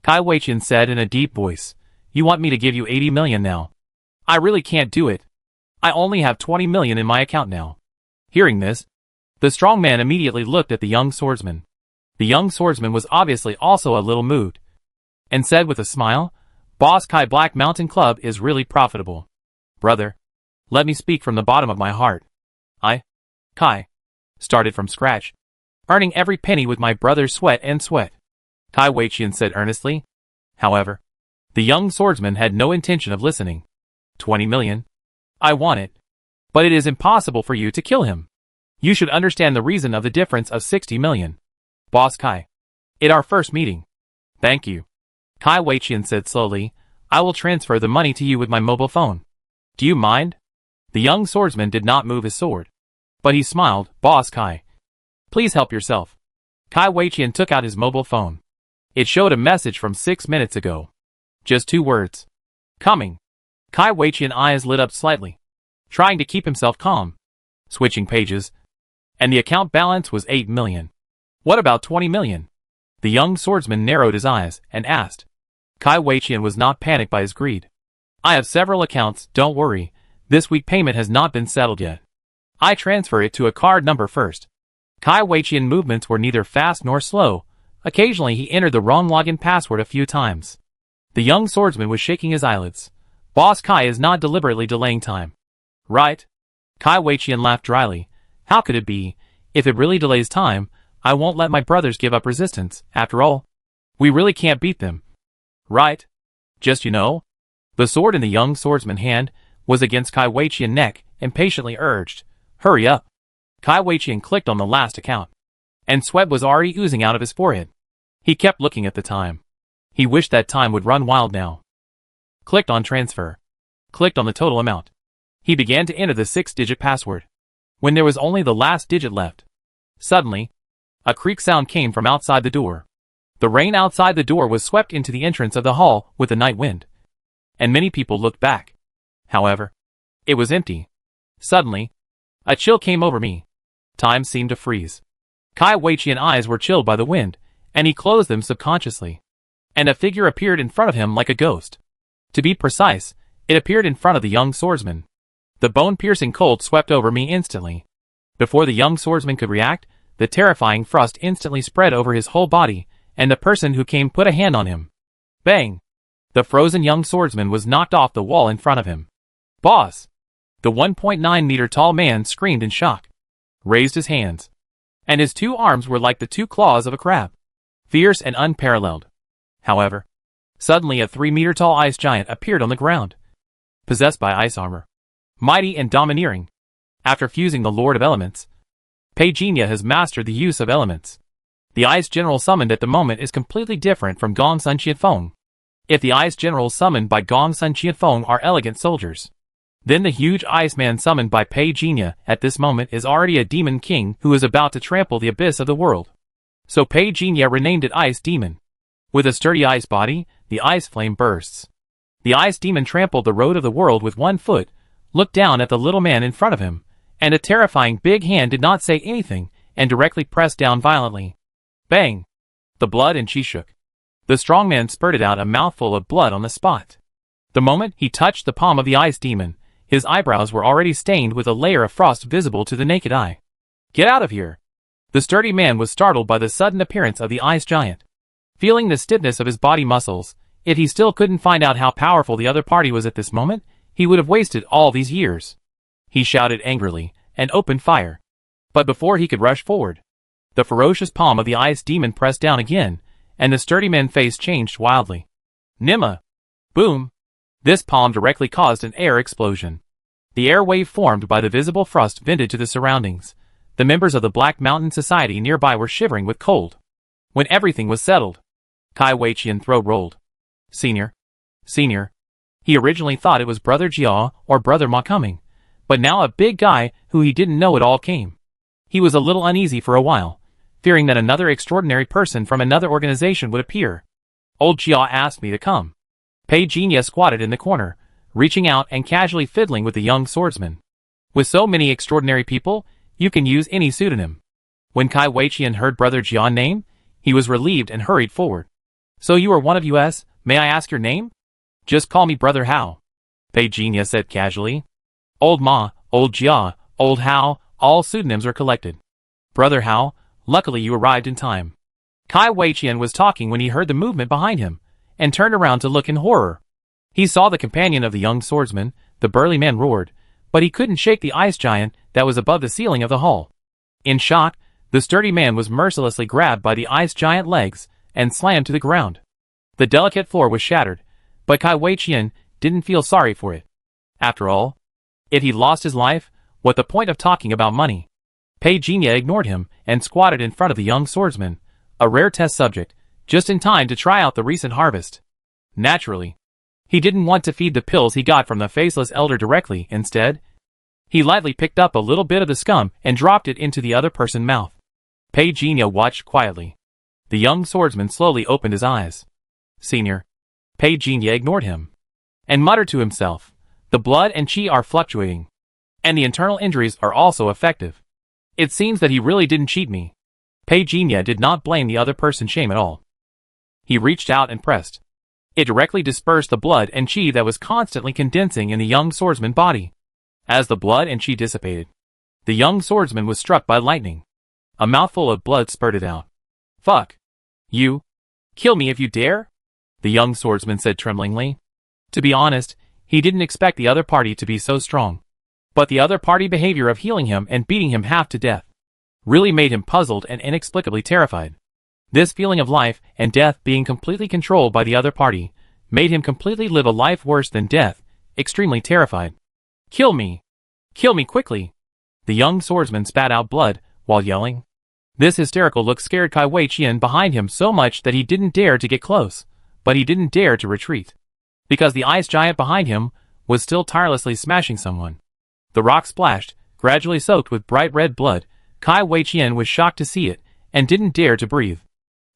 Kai Weiqian said in a deep voice. You want me to give you 80 million now? I really can't do it. I only have 20 million in my account now. Hearing this, the strong man immediately looked at the young swordsman. The young swordsman was obviously also a little moved, and said with a smile, Boss Kai Black Mountain Club is really profitable. Brother, let me speak from the bottom of my heart. I, Kai, started from scratch, earning every penny with my brother's sweat and sweat. Kai Weiqian said earnestly. However, the young swordsman had no intention of listening. 20 million. I want it. But it is impossible for you to kill him. You should understand the reason of the difference of 60 million. Boss Kai. At our first meeting. Thank you. Kai Weiqian said slowly, I will transfer the money to you with my mobile phone. Do you mind? The young swordsman did not move his sword. But he smiled, Boss Kai. Please help yourself. Kai Weiqian took out his mobile phone. It showed a message from 6 minutes ago. Just 2 words. Coming. Kai Weiqian's eyes lit up slightly, trying to keep himself calm. Switching pages. And the account balance was 8 million. What about 20 million? The young swordsman narrowed his eyes and asked. Kai Weiqian was not panicked by his greed. I have several accounts, don't worry. This week payment has not been settled yet. I transfer it to a card number first. Kai Weiqian's movements were neither fast nor slow. Occasionally he entered the wrong login password a few times. The young swordsman was shaking his eyelids. Boss Kai is not deliberately delaying time. Right? Kai Weiqian laughed dryly. How could it be? If it really delays time, I won't let my brothers give up resistance. After all, we really can't beat them. Right? Just The sword in the young swordsman's hand was against Kai Weiqian's neck and patiently urged, hurry up. Kai Weiqian clicked on the last account, and sweat was already oozing out of his forehead. He kept looking at the time. He wished that time would run wild now. Clicked on transfer. Clicked on the total amount. He began to enter the 6-digit password. When there was only the last digit left, suddenly, a creak sound came from outside the door. The rain outside the door was swept into the entrance of the hall with the night wind, and many people looked back. However, it was empty. Suddenly, a chill came over me. Time seemed to freeze. Kai Weiqian's eyes were chilled by the wind, and he closed them subconsciously. And a figure appeared in front of him like a ghost. To be precise, it appeared in front of the young swordsman. The bone-piercing cold swept over me instantly. Before the young swordsman could react, the terrifying frost instantly spread over his whole body, and the person who came put a hand on him. Bang! The frozen young swordsman was knocked off the wall in front of him. Boss! The 1.9-meter tall man screamed in shock, raised his hands, and his 2 arms were like the 2 claws of a crab, fierce and unparalleled. However, suddenly a 3-meter tall ice giant appeared on the ground, possessed by ice armor, mighty and domineering. After fusing the Lord of Elements, Peijinha has mastered the use of elements. The ice general summoned at the moment is completely different from Gong Sun Qianfeng. If the ice generals summoned by Gong Sun Qianfeng are elegant soldiers, then the huge Iceman summoned by Peijinha at this moment is already a demon king who is about to trample the abyss of the world. So Peijinha renamed it Ice Demon. With a sturdy ice body, the ice flame bursts. The ice demon trampled the road of the world with 1 foot, looked down at the little man in front of him, and a terrifying big hand did not say anything, and directly pressed down violently. Bang! The blood and chi shook. The strong man spurted out a mouthful of blood on the spot. The moment he touched the palm of the ice demon, his eyebrows were already stained with a layer of frost visible to the naked eye. Get out of here! The sturdy man was startled by the sudden appearance of the ice giant. Feeling the stiffness of his body muscles, if he still couldn't find out how powerful the other party was at this moment, he would have wasted all these years. He shouted angrily, and opened fire. But before he could rush forward, the ferocious palm of the ice demon pressed down again, and the sturdy man's face changed wildly. Nima! Boom! This palm directly caused an air explosion. The air wave formed by the visible frost vented to the surroundings. The members of the Black Mountain Society nearby were shivering with cold. When everything was settled, Kai Weiqian's throat rolled. Senior. He originally thought it was Brother Jia or Brother Ma coming, but now a big guy who he didn't know at all came. He was a little uneasy for a while, fearing that another extraordinary person from another organization would appear. Old Jia asked me to come. Peijinha squatted in the corner, reaching out and casually fiddling with the young swordsman. With so many extraordinary people, you can use any pseudonym. When Kai Weiqian heard Brother Jian's name, he was relieved and hurried forward. So you are one of us, may I ask your name? Just call me Brother Hao. Peijinha said casually. Old Ma, Old Jia, Old Hao, all pseudonyms are collected. Brother Hao, luckily you arrived in time. Kai Weiqian was talking when he heard the movement behind him, and turned around to look in horror. He saw the companion of the young swordsman. The burly man roared, but he couldn't shake the ice giant that was above the ceiling of the hall. In shock, the sturdy man was mercilessly grabbed by the ice giant legs and slammed to the ground. The delicate floor was shattered, but Kai Weiqian didn't feel sorry for it. After all, if he lost his life, what the point of talking about money? Peijinha ignored him and squatted in front of the young swordsman, a rare test subject, just in time to try out the recent harvest. Naturally, he didn't want to feed the pills he got from the faceless elder directly. Instead, he lightly picked up a little bit of the scum and dropped it into the other person's mouth. Peijinha watched quietly. The young swordsman slowly opened his eyes. Senior. Peijinha ignored him and muttered to himself, The blood and chi are fluctuating. And the internal injuries are also effective. It seems that he really didn't cheat me. Pei Jinya did not blame the other person's shame at all. He reached out and pressed. It directly dispersed the blood and chi that was constantly condensing in the young swordsman's body. As the blood and chi dissipated, the young swordsman was struck by lightning. A mouthful of blood spurted out. Fuck. You. Kill me if you dare? The young swordsman said tremblingly. To be honest, he didn't expect the other party to be so strong. But the other party behavior of healing him and beating him half to death really made him puzzled and inexplicably terrified. This feeling of life and death being completely controlled by the other party made him completely live a life worse than death, extremely terrified. Kill me! Kill me quickly! The young swordsman spat out blood while yelling. This hysterical look scared Kai Wei-Qian behind him so much that he didn't dare to get close, but he didn't dare to retreat. Because the ice giant behind him was still tirelessly smashing someone. The rock splashed, gradually soaked with bright red blood. Kai Wei-Qian was shocked to see it, and didn't dare to breathe.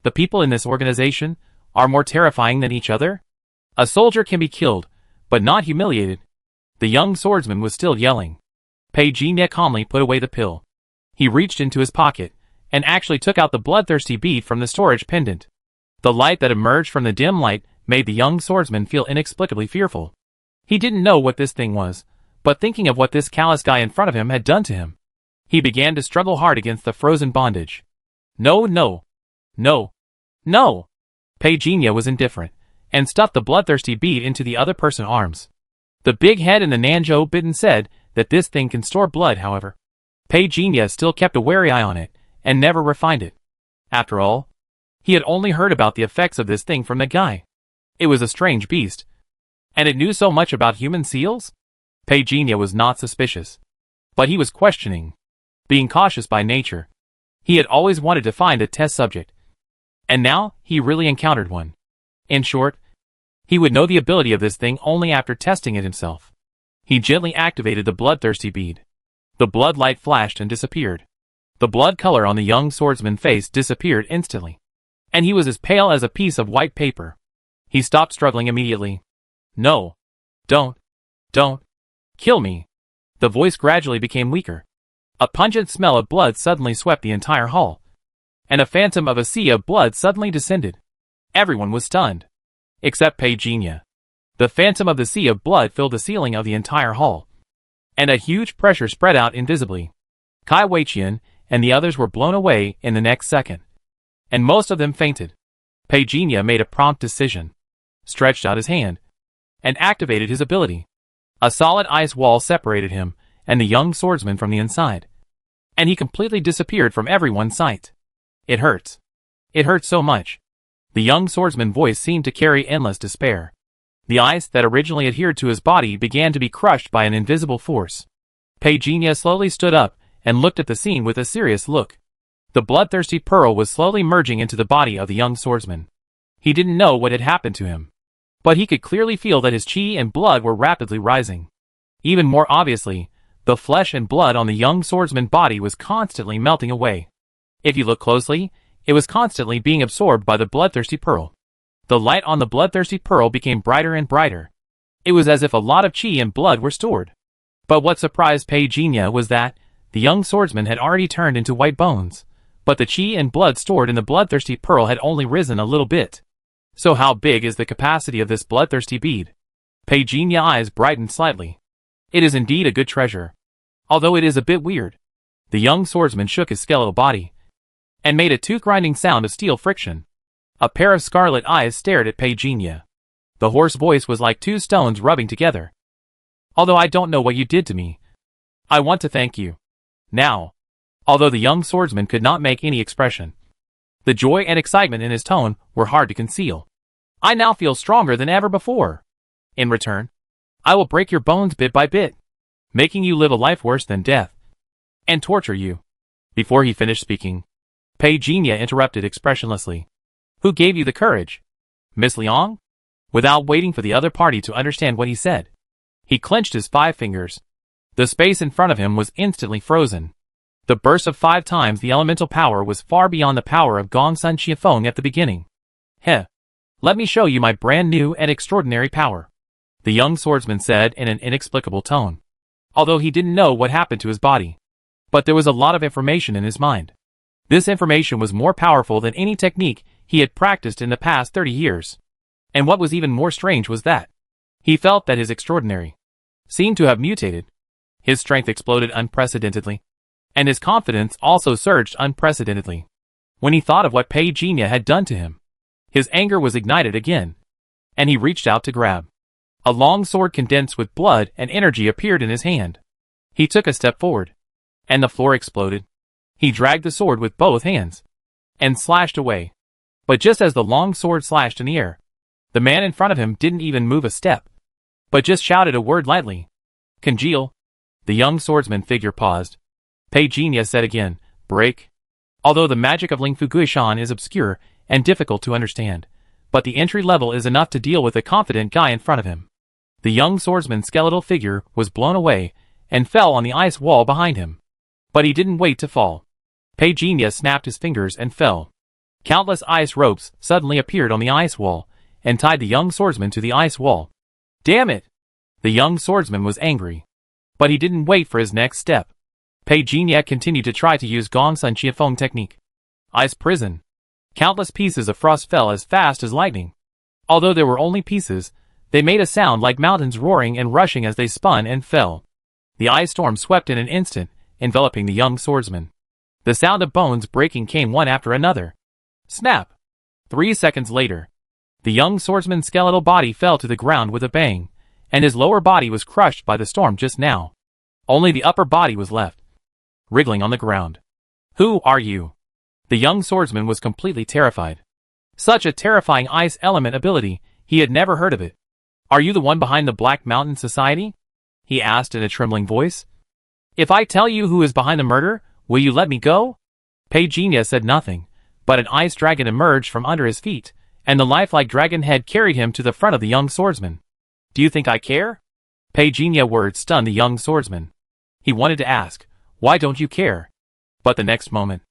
The people in this organization are more terrifying than each other? A soldier can be killed, but not humiliated. The young swordsman was still yelling. Pei Jinya calmly put away the pill. He reached into his pocket, and actually took out the bloodthirsty bead from the storage pendant. The light that emerged from the dim light made the young swordsman feel inexplicably fearful. He didn't know what this thing was, but thinking of what this callous guy in front of him had done to him, he began to struggle hard against the frozen bondage. No, no. No. No! Pei Jinya was indifferent, and stuffed the bloodthirsty bead into the other person's arms. The big head in the Nanzhou bitten said that this thing can store blood, however. Pei Jinya still kept a wary eye on it, and never refined it. After all, he had only heard about the effects of this thing from the guy. It was a strange beast. And it knew so much about human seals? Pei Jinya was not suspicious. But he was questioning. Being cautious by nature, he had always wanted to find a test subject. And now, he really encountered one. In short, he would know the ability of this thing only after testing it himself. He gently activated the bloodthirsty bead. The blood light flashed and disappeared. The blood color on the young swordsman's face disappeared instantly. And he was as pale as a piece of white paper. He stopped struggling immediately. No. Don't. Kill me. The voice gradually became weaker. A pungent smell of blood suddenly swept the entire hall. And a phantom of a sea of blood suddenly descended. Everyone was stunned. Except Pei Jinya. The phantom of the sea of blood filled the ceiling of the entire hall. And a huge pressure spread out invisibly. Kai Wei-Qian and the others were blown away in the next second. And most of them fainted. Pei Jinya made a prompt decision. Stretched out his hand. And activated his ability. A solid ice wall separated him and the young swordsman from the inside. And he completely disappeared from everyone's sight. It hurts. It hurts so much. The young swordsman's voice seemed to carry endless despair. The ice that originally adhered to his body began to be crushed by an invisible force. Pei Jinya slowly stood up and looked at the scene with a serious look. The bloodthirsty pearl was slowly merging into the body of the young swordsman. He didn't know what had happened to him. But he could clearly feel that his chi and blood were rapidly rising. Even more obviously, the flesh and blood on the young swordsman's body was constantly melting away. If you look closely, it was constantly being absorbed by the bloodthirsty pearl. The light on the bloodthirsty pearl became brighter and brighter. It was as if a lot of chi and blood were stored. But what surprised Pei Jinya was that the young swordsman had already turned into white bones, but the chi and blood stored in the bloodthirsty pearl had only risen a little bit. So how big is the capacity of this bloodthirsty bead? Pei Jinya's eyes brightened slightly. It is indeed a good treasure. Although it is a bit weird. The young swordsman shook his skeletal body and made a tooth-grinding sound of steel friction. A pair of scarlet eyes stared at Pei Jinya. The hoarse voice was like two stones rubbing together. Although I don't know what you did to me, I want to thank you. Now. Although the young swordsman could not make any expression, the joy and excitement in his tone were hard to conceal. I now feel stronger than ever before. In return, I will break your bones bit by bit, making you live a life worse than death, and torture you. Before he finished speaking, Pei Jinya interrupted expressionlessly. Who gave you the courage? Miss Liang? Without waiting for the other party to understand what he said, he clenched his 5 fingers. The space in front of him was instantly frozen. The burst of 5 times the elemental power was far beyond the power of Gongsun Qiafeng at the beginning. Heh. Let me show you my brand new and extraordinary power. the young swordsman said in an inexplicable tone. Although he didn't know what happened to his body. But there was a lot of information in his mind. This information was more powerful than any technique he had practiced in the past 30 years. And what was even more strange was that he felt that his extraordinary seemed to have mutated. His strength exploded unprecedentedly. And his confidence also surged unprecedentedly. When he thought of what Pei Jinya had done to him, his anger was ignited again. And he reached out to grab. A long sword condensed with blood and energy appeared in his hand. He took a step forward. And the floor exploded. He dragged the sword with both hands. And slashed away. But just as the long sword slashed in the air, the man in front of him didn't even move a step. But just shouted a word lightly. Congeal. The young swordsman figure paused. Pei Jinya said again, break. Although the magic of Ling Fu Guishan is obscure and difficult to understand, but the entry level is enough to deal with the confident guy in front of him. The young swordsman's skeletal figure was blown away and fell on the ice wall behind him. But he didn't wait to fall. Pei Jinya snapped his fingers and fell. Countless ice ropes suddenly appeared on the ice wall and tied the young swordsman to the ice wall. Damn it! The young swordsman was angry. But he didn't wait for his next step. Pei Jinya continued to try to use Gongsun Chiafeng technique. Ice prison. Countless pieces of frost fell as fast as lightning. Although there were only pieces, they made a sound like mountains roaring and rushing as they spun and fell. The ice storm swept in an instant, enveloping the young swordsman. The sound of bones breaking came one after another. Snap! 3 seconds later, the young swordsman's skeletal body fell to the ground with a bang, and his lower body was crushed by the storm just now. Only the upper body was left, wriggling on the ground. Who are you? The young swordsman was completely terrified. Such a terrifying ice element ability, he had never heard of it. Are you the one behind the Black Mountain Society? He asked in a trembling voice. If I tell you who is behind the murder, will you let me go? Pei Jinya said nothing, but an ice dragon emerged from under his feet, and the lifelike dragon head carried him to the front of the young swordsman. Do you think I care? Pei Jinya words stunned the young swordsman. He wanted to ask, why don't you care? But the next moment,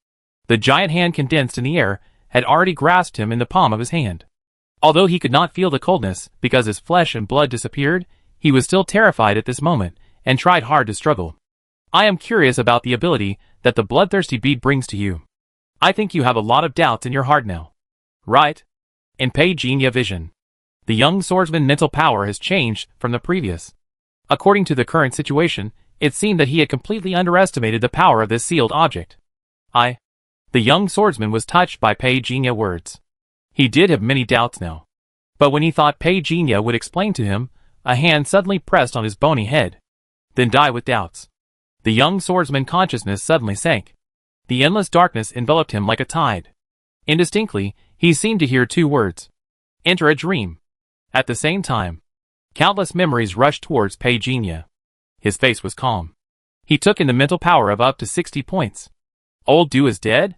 the giant hand condensed in the air had already grasped him in the palm of his hand. Although he could not feel the coldness because his flesh and blood disappeared, he was still terrified at this moment and tried hard to struggle. I am curious about the ability that the bloodthirsty bead brings to you. I think you have a lot of doubts in your heart now. Right? In Pei Jinya vision, the young swordsman's mental power has changed from the previous. According to the current situation, it seemed that he had completely underestimated the power of this sealed object. The young swordsman was touched by Pei Jinya words. He did have many doubts now. But when he thought Pei Jinya would explain to him, a hand suddenly pressed on his bony head. Then die with doubts. The young swordsman's consciousness suddenly sank. The endless darkness enveloped him like a tide. Indistinctly, he seemed to hear 2 words. Enter a dream. At the same time, countless memories rushed towards Pei Jinya. His face was calm. He took in the mental power of up to 60 points. Old Du is dead?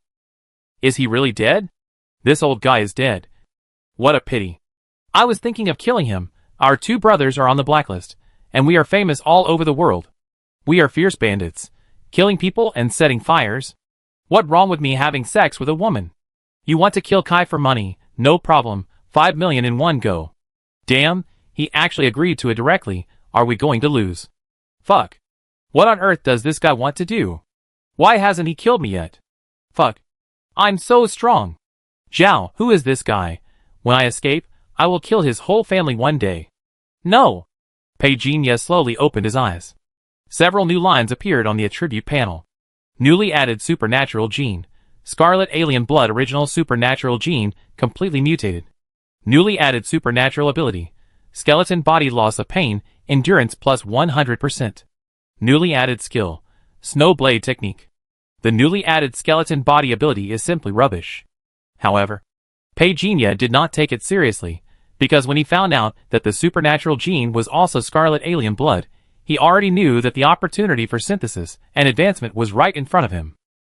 Is he really dead? This old guy is dead. What a pity. I was thinking of killing him. Our 2 brothers are on the blacklist, and we are famous all over the world. We are fierce bandits, killing people and setting fires. What wrong with me having sex with a woman? You want to kill Kai for money? No problem, 5 million in one go. Damn, he actually agreed to it directly. Are we going to lose? Fuck. What on earth does this guy want to do? Why hasn't he killed me yet? Fuck. I'm so strong. Zhao, who is this guy? When I escape, I will kill his whole family one day. No. Pei Jinya slowly opened his eyes. Several new lines appeared on the attribute panel. Newly added supernatural gene. Scarlet alien blood original supernatural gene, completely mutated. Newly added supernatural ability. Skeleton body loss of pain, endurance plus 100%. Newly added skill. Snowblade technique. The newly added skeleton body ability is simply rubbish. However, Pei Jinya did not take it seriously, because when he found out that the supernatural gene was also scarlet alien blood, he already knew that the opportunity for synthesis and advancement was right in front of him.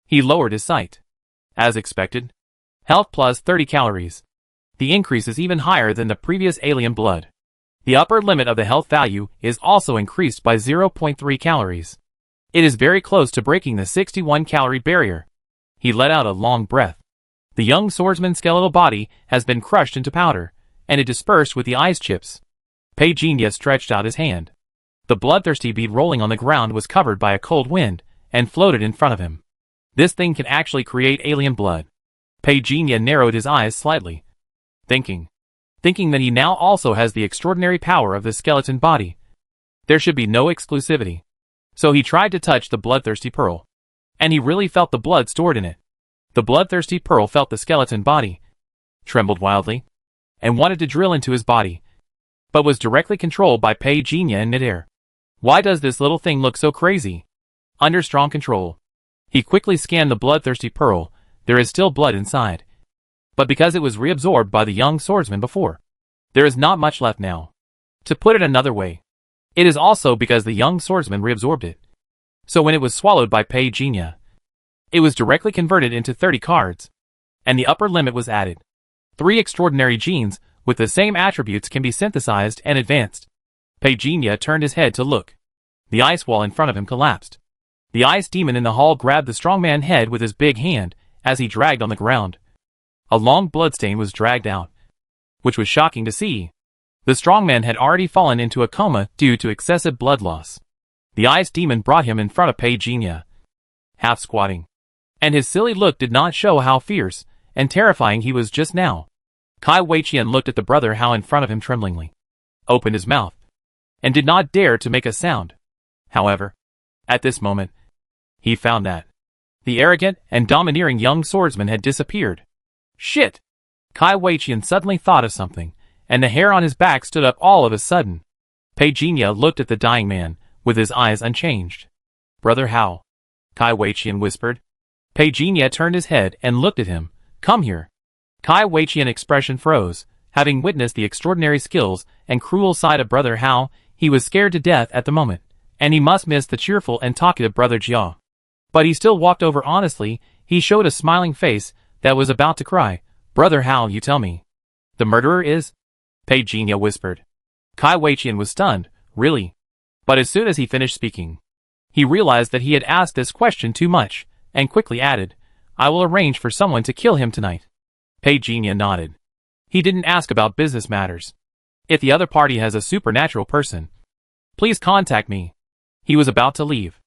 He lowered his sight. As expected. Health plus 30 calories. The increase is even higher than the previous alien blood. The upper limit of the health value is also increased by 0.3 calories. It is very close to breaking the 61 calorie barrier. He let out a long breath. The young swordsman's skeletal body has been crushed into powder, and it dispersed with the ice chips. Pagenia stretched out his hand. The bloodthirsty bead rolling on the ground was covered by a cold wind and floated in front of him. This thing can actually create alien blood. Pagenia narrowed his eyes slightly, thinking that he now also has the extraordinary power of the skeleton body. There should be no exclusivity. So he tried to touch the bloodthirsty pearl. And he really felt the blood stored in it. The bloodthirsty pearl felt the skeleton body, trembled wildly, and wanted to drill into his body, but was directly controlled by Pagenia in midair. Why does this little thing look so crazy? Under strong control. He quickly scanned the bloodthirsty pearl. There is still blood inside. But because it was reabsorbed by the young swordsman before, there is not much left now. To put it another way, it is also because the young swordsman reabsorbed it. So when it was swallowed by Pagenia, it was directly converted into 30 cards, and the upper limit was added. 3 extraordinary genes with the same attributes can be synthesized and advanced. Pagenia turned his head to look. The ice wall in front of him collapsed. The ice demon in the hall grabbed the strongman's head with his big hand as he dragged on the ground. A long bloodstain was dragged out, which was shocking to see. The strongman had already fallen into a coma due to excessive blood loss. The ice demon brought him in front of Pagenia, half squatting, and his silly look did not show how fierce and terrifying he was just now. Kai Weiqian looked at the brother Hao in front of him tremblingly, opened his mouth, and did not dare to make a sound. However, at this moment, he found that the arrogant and domineering young swordsman had disappeared. Shit! Kai Weiqian suddenly thought of something, and the hair on his back stood up all of a sudden. Pagenia looked at the dying man, with his eyes unchanged. Brother Hao, Kai Weiqian whispered. Pagenia turned his head and looked at him. Come here. Kai Weiqian's expression froze. Having witnessed the extraordinary skills and cruel side of Brother Hao, he was scared to death at the moment, and he must miss the cheerful and talkative Brother Jia. But he still walked over honestly. He showed a smiling face that was about to cry. Brother Hao, you tell me, the murderer is? Pagenia whispered. Kai Weiqian was stunned. Really? But as soon as he finished speaking, he realized that he had asked this question too much, and quickly added, I will arrange for someone to kill him tonight. Pagenia nodded. He didn't ask about business matters. If the other party has a supernatural person, please contact me. He was about to leave.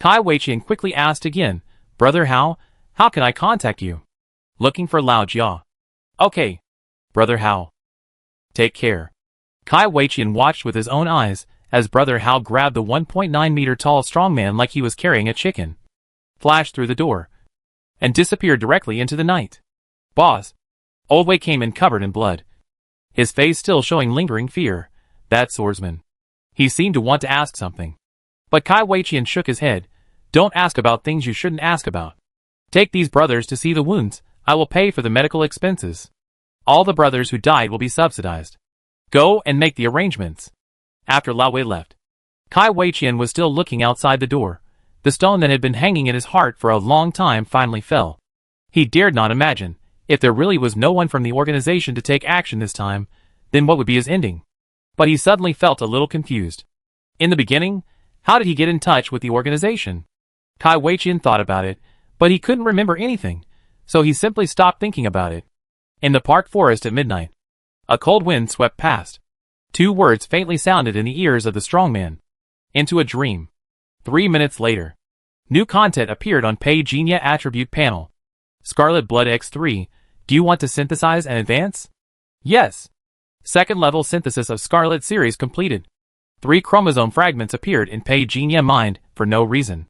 Kai Weiqian quickly asked again, Brother Hao, how can I contact you? Looking for Lao Jia. Okay. Brother Hao. Take care. Kai Weiqian watched with his own eyes as Brother Hao grabbed the 1.9 meter tall strongman like he was carrying a chicken, flashed through the door, and disappeared directly into the night. Boss. Old Wei came in covered in blood, his face still showing lingering fear. That swordsman. He seemed to want to ask something. But Kai Weiqian shook his head. Don't ask about things you shouldn't ask about. Take these brothers to see the wounds. I will pay for the medical expenses. All the brothers who died will be subsidized. Go and make the arrangements. After Lao Wei left, Kai Weiqian was still looking outside the door. The stone that had been hanging in his heart for a long time finally fell. He dared not imagine, if there really was no one from the organization to take action this time, then what would be his ending? But he suddenly felt a little confused. In the beginning, how did he get in touch with the organization? Kai Weiqian thought about it, but he couldn't remember anything, so he simply stopped thinking about it. In the park forest at midnight, a cold wind swept past. 2 words faintly sounded in the ears of the strongman. Into a dream. 3 minutes later, new content appeared on Pagenia attribute panel. Scarlet Blood X3, do you want to synthesize and advance? Yes. Second level synthesis of Scarlet series completed. 3 chromosome fragments appeared in Pagenia mind for no reason.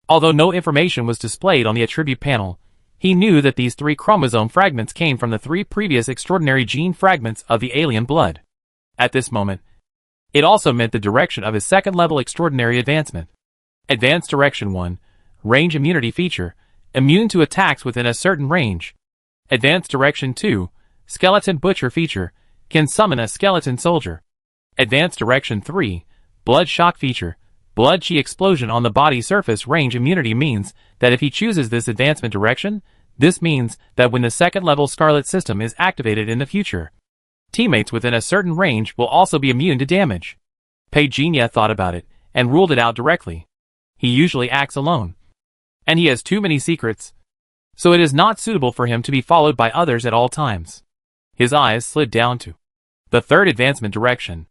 Although no information was displayed on the attribute panel, he knew that these 3 chromosome fragments came from the 3 previous extraordinary gene fragments of the alien blood. At this moment, it also meant the direction of his second level extraordinary advancement. Advanced Direction 1, Range Immunity Feature, immune to attacks within a certain range. Advanced Direction 2, Skeleton Butcher Feature, can summon a skeleton soldier. Advanced Direction 3, Blood Shock Feature, Blood Chi Explosion on the body surface. Range immunity means that if he chooses this advancement direction, this means that when the second level Scarlet system is activated in the future, teammates within a certain range will also be immune to damage. Pagenia thought about it and ruled it out directly. He usually acts alone, and he has too many secrets, so it is not suitable for him to be followed by others at all times. His eyes slid down to the third advancement direction.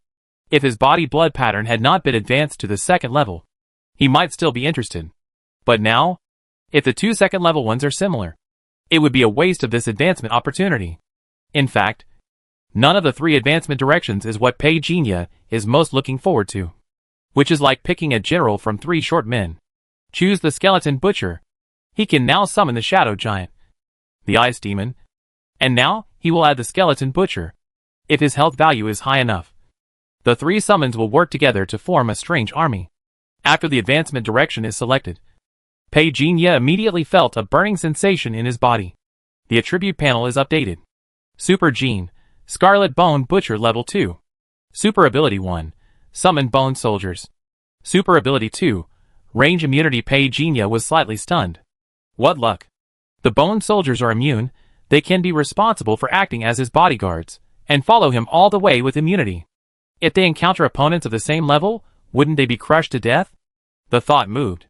If his body blood pattern had not been advanced to the second level, he might still be interested. But now, if the two second level ones are similar, it would be a waste of this advancement opportunity. In fact, none of the three advancement directions is what Pei Jinya is most looking forward to. Which is like picking a general from three short men. Choose the skeleton butcher. He can now summon the shadow giant, the ice demon, and now he will add the skeleton butcher, if his health value is high enough. The three summons will work together to form a strange army. After the advancement direction is selected, Pei Jinya immediately felt a burning sensation in his body. The attribute panel is updated. Super Gene, Scarlet Bone Butcher Level 2. Super Ability 1, Summon Bone Soldiers. Super Ability 2, Range Immunity. Pei Jinya was slightly stunned. What luck. The Bone Soldiers are immune, they can be responsible for acting as his bodyguards, and follow him all the way with immunity. If they encounter opponents of the same level, wouldn't they be crushed to death? The thought moved.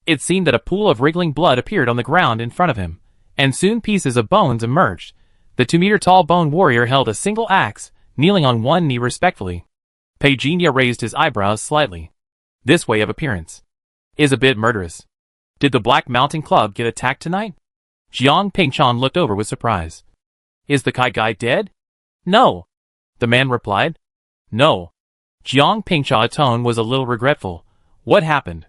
It seemed that a pool of wriggling blood appeared on the ground in front of him, and soon pieces of bones emerged. The 2-meter-tall bone warrior held a single axe, kneeling on one knee respectfully. Pei Jinya raised his eyebrows slightly. This way of appearance is a bit murderous. Did the Black Mountain Club get attacked tonight? Jiang Pingchan looked over with surprise. Is the Kai guy dead? No. The man replied. No. Jiang Pingchan's tone was a little regretful. What happened?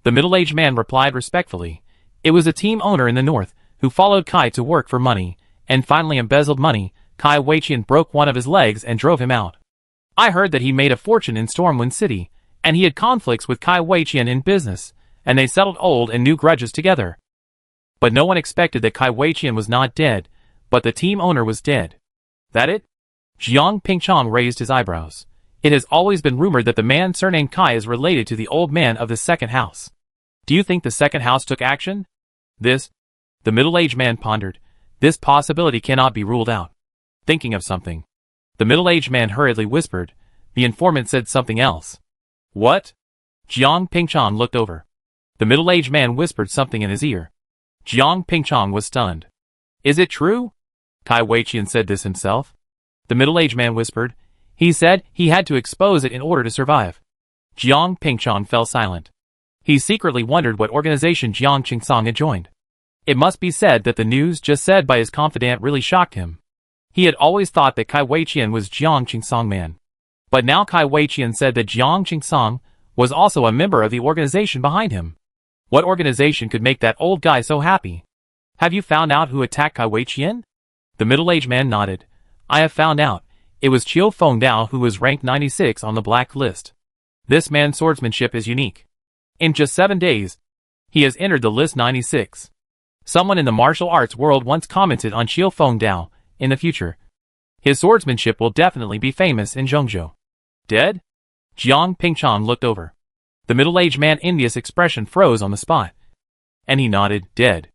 The middle-aged man replied respectfully. It was a team owner in the north, who followed Kai to work for money, and finally embezzled money. Kai Weiqian broke one of his legs and drove him out. I heard that he made a fortune in Stormwind City, and he had conflicts with Kai Weiqian in business, and they settled old and new grudges together. But no one expected that Kai Weiqian was not dead, but the team owner was dead. That it? Jiang Pingchan raised his eyebrows. It has always been rumored that the man surnamed Kai is related to the old man of the second house. Do you think the second house took action? The middle-aged man pondered. This possibility cannot be ruled out. Thinking of something, the middle-aged man hurriedly whispered. The informant said something else. What? Jiang Pingchan looked over. The middle-aged man whispered something in his ear. Jiang Pingchan was stunned. Is it true? Kai Weiqian said this himself. The middle-aged man whispered. He said he had to expose it in order to survive. Jiang Pingchan fell silent. He secretly wondered what organization Jiang Qingsong had joined. It must be said that the news just said by his confidant really shocked him. He had always thought that Kai Weiqian was Jiang Qingsong man. But now Kai Weiqian said that Jiang Qingsong was also a member of the organization behind him. What organization could make that old guy so happy? Have you found out who attacked Kai Weiqian? The middle-aged man nodded. I have found out. It was Chiu Fengdao who was ranked 96 on the black list. This man's swordsmanship is unique. In just 7 days, he has entered the list 96. Someone in the martial arts world once commented on Chiu Fengdao. In the future, his swordsmanship will definitely be famous in Zhongzhou. Dead? Jiang Pingchan looked over. The middle-aged man's envious expression froze on the spot. And he nodded, dead.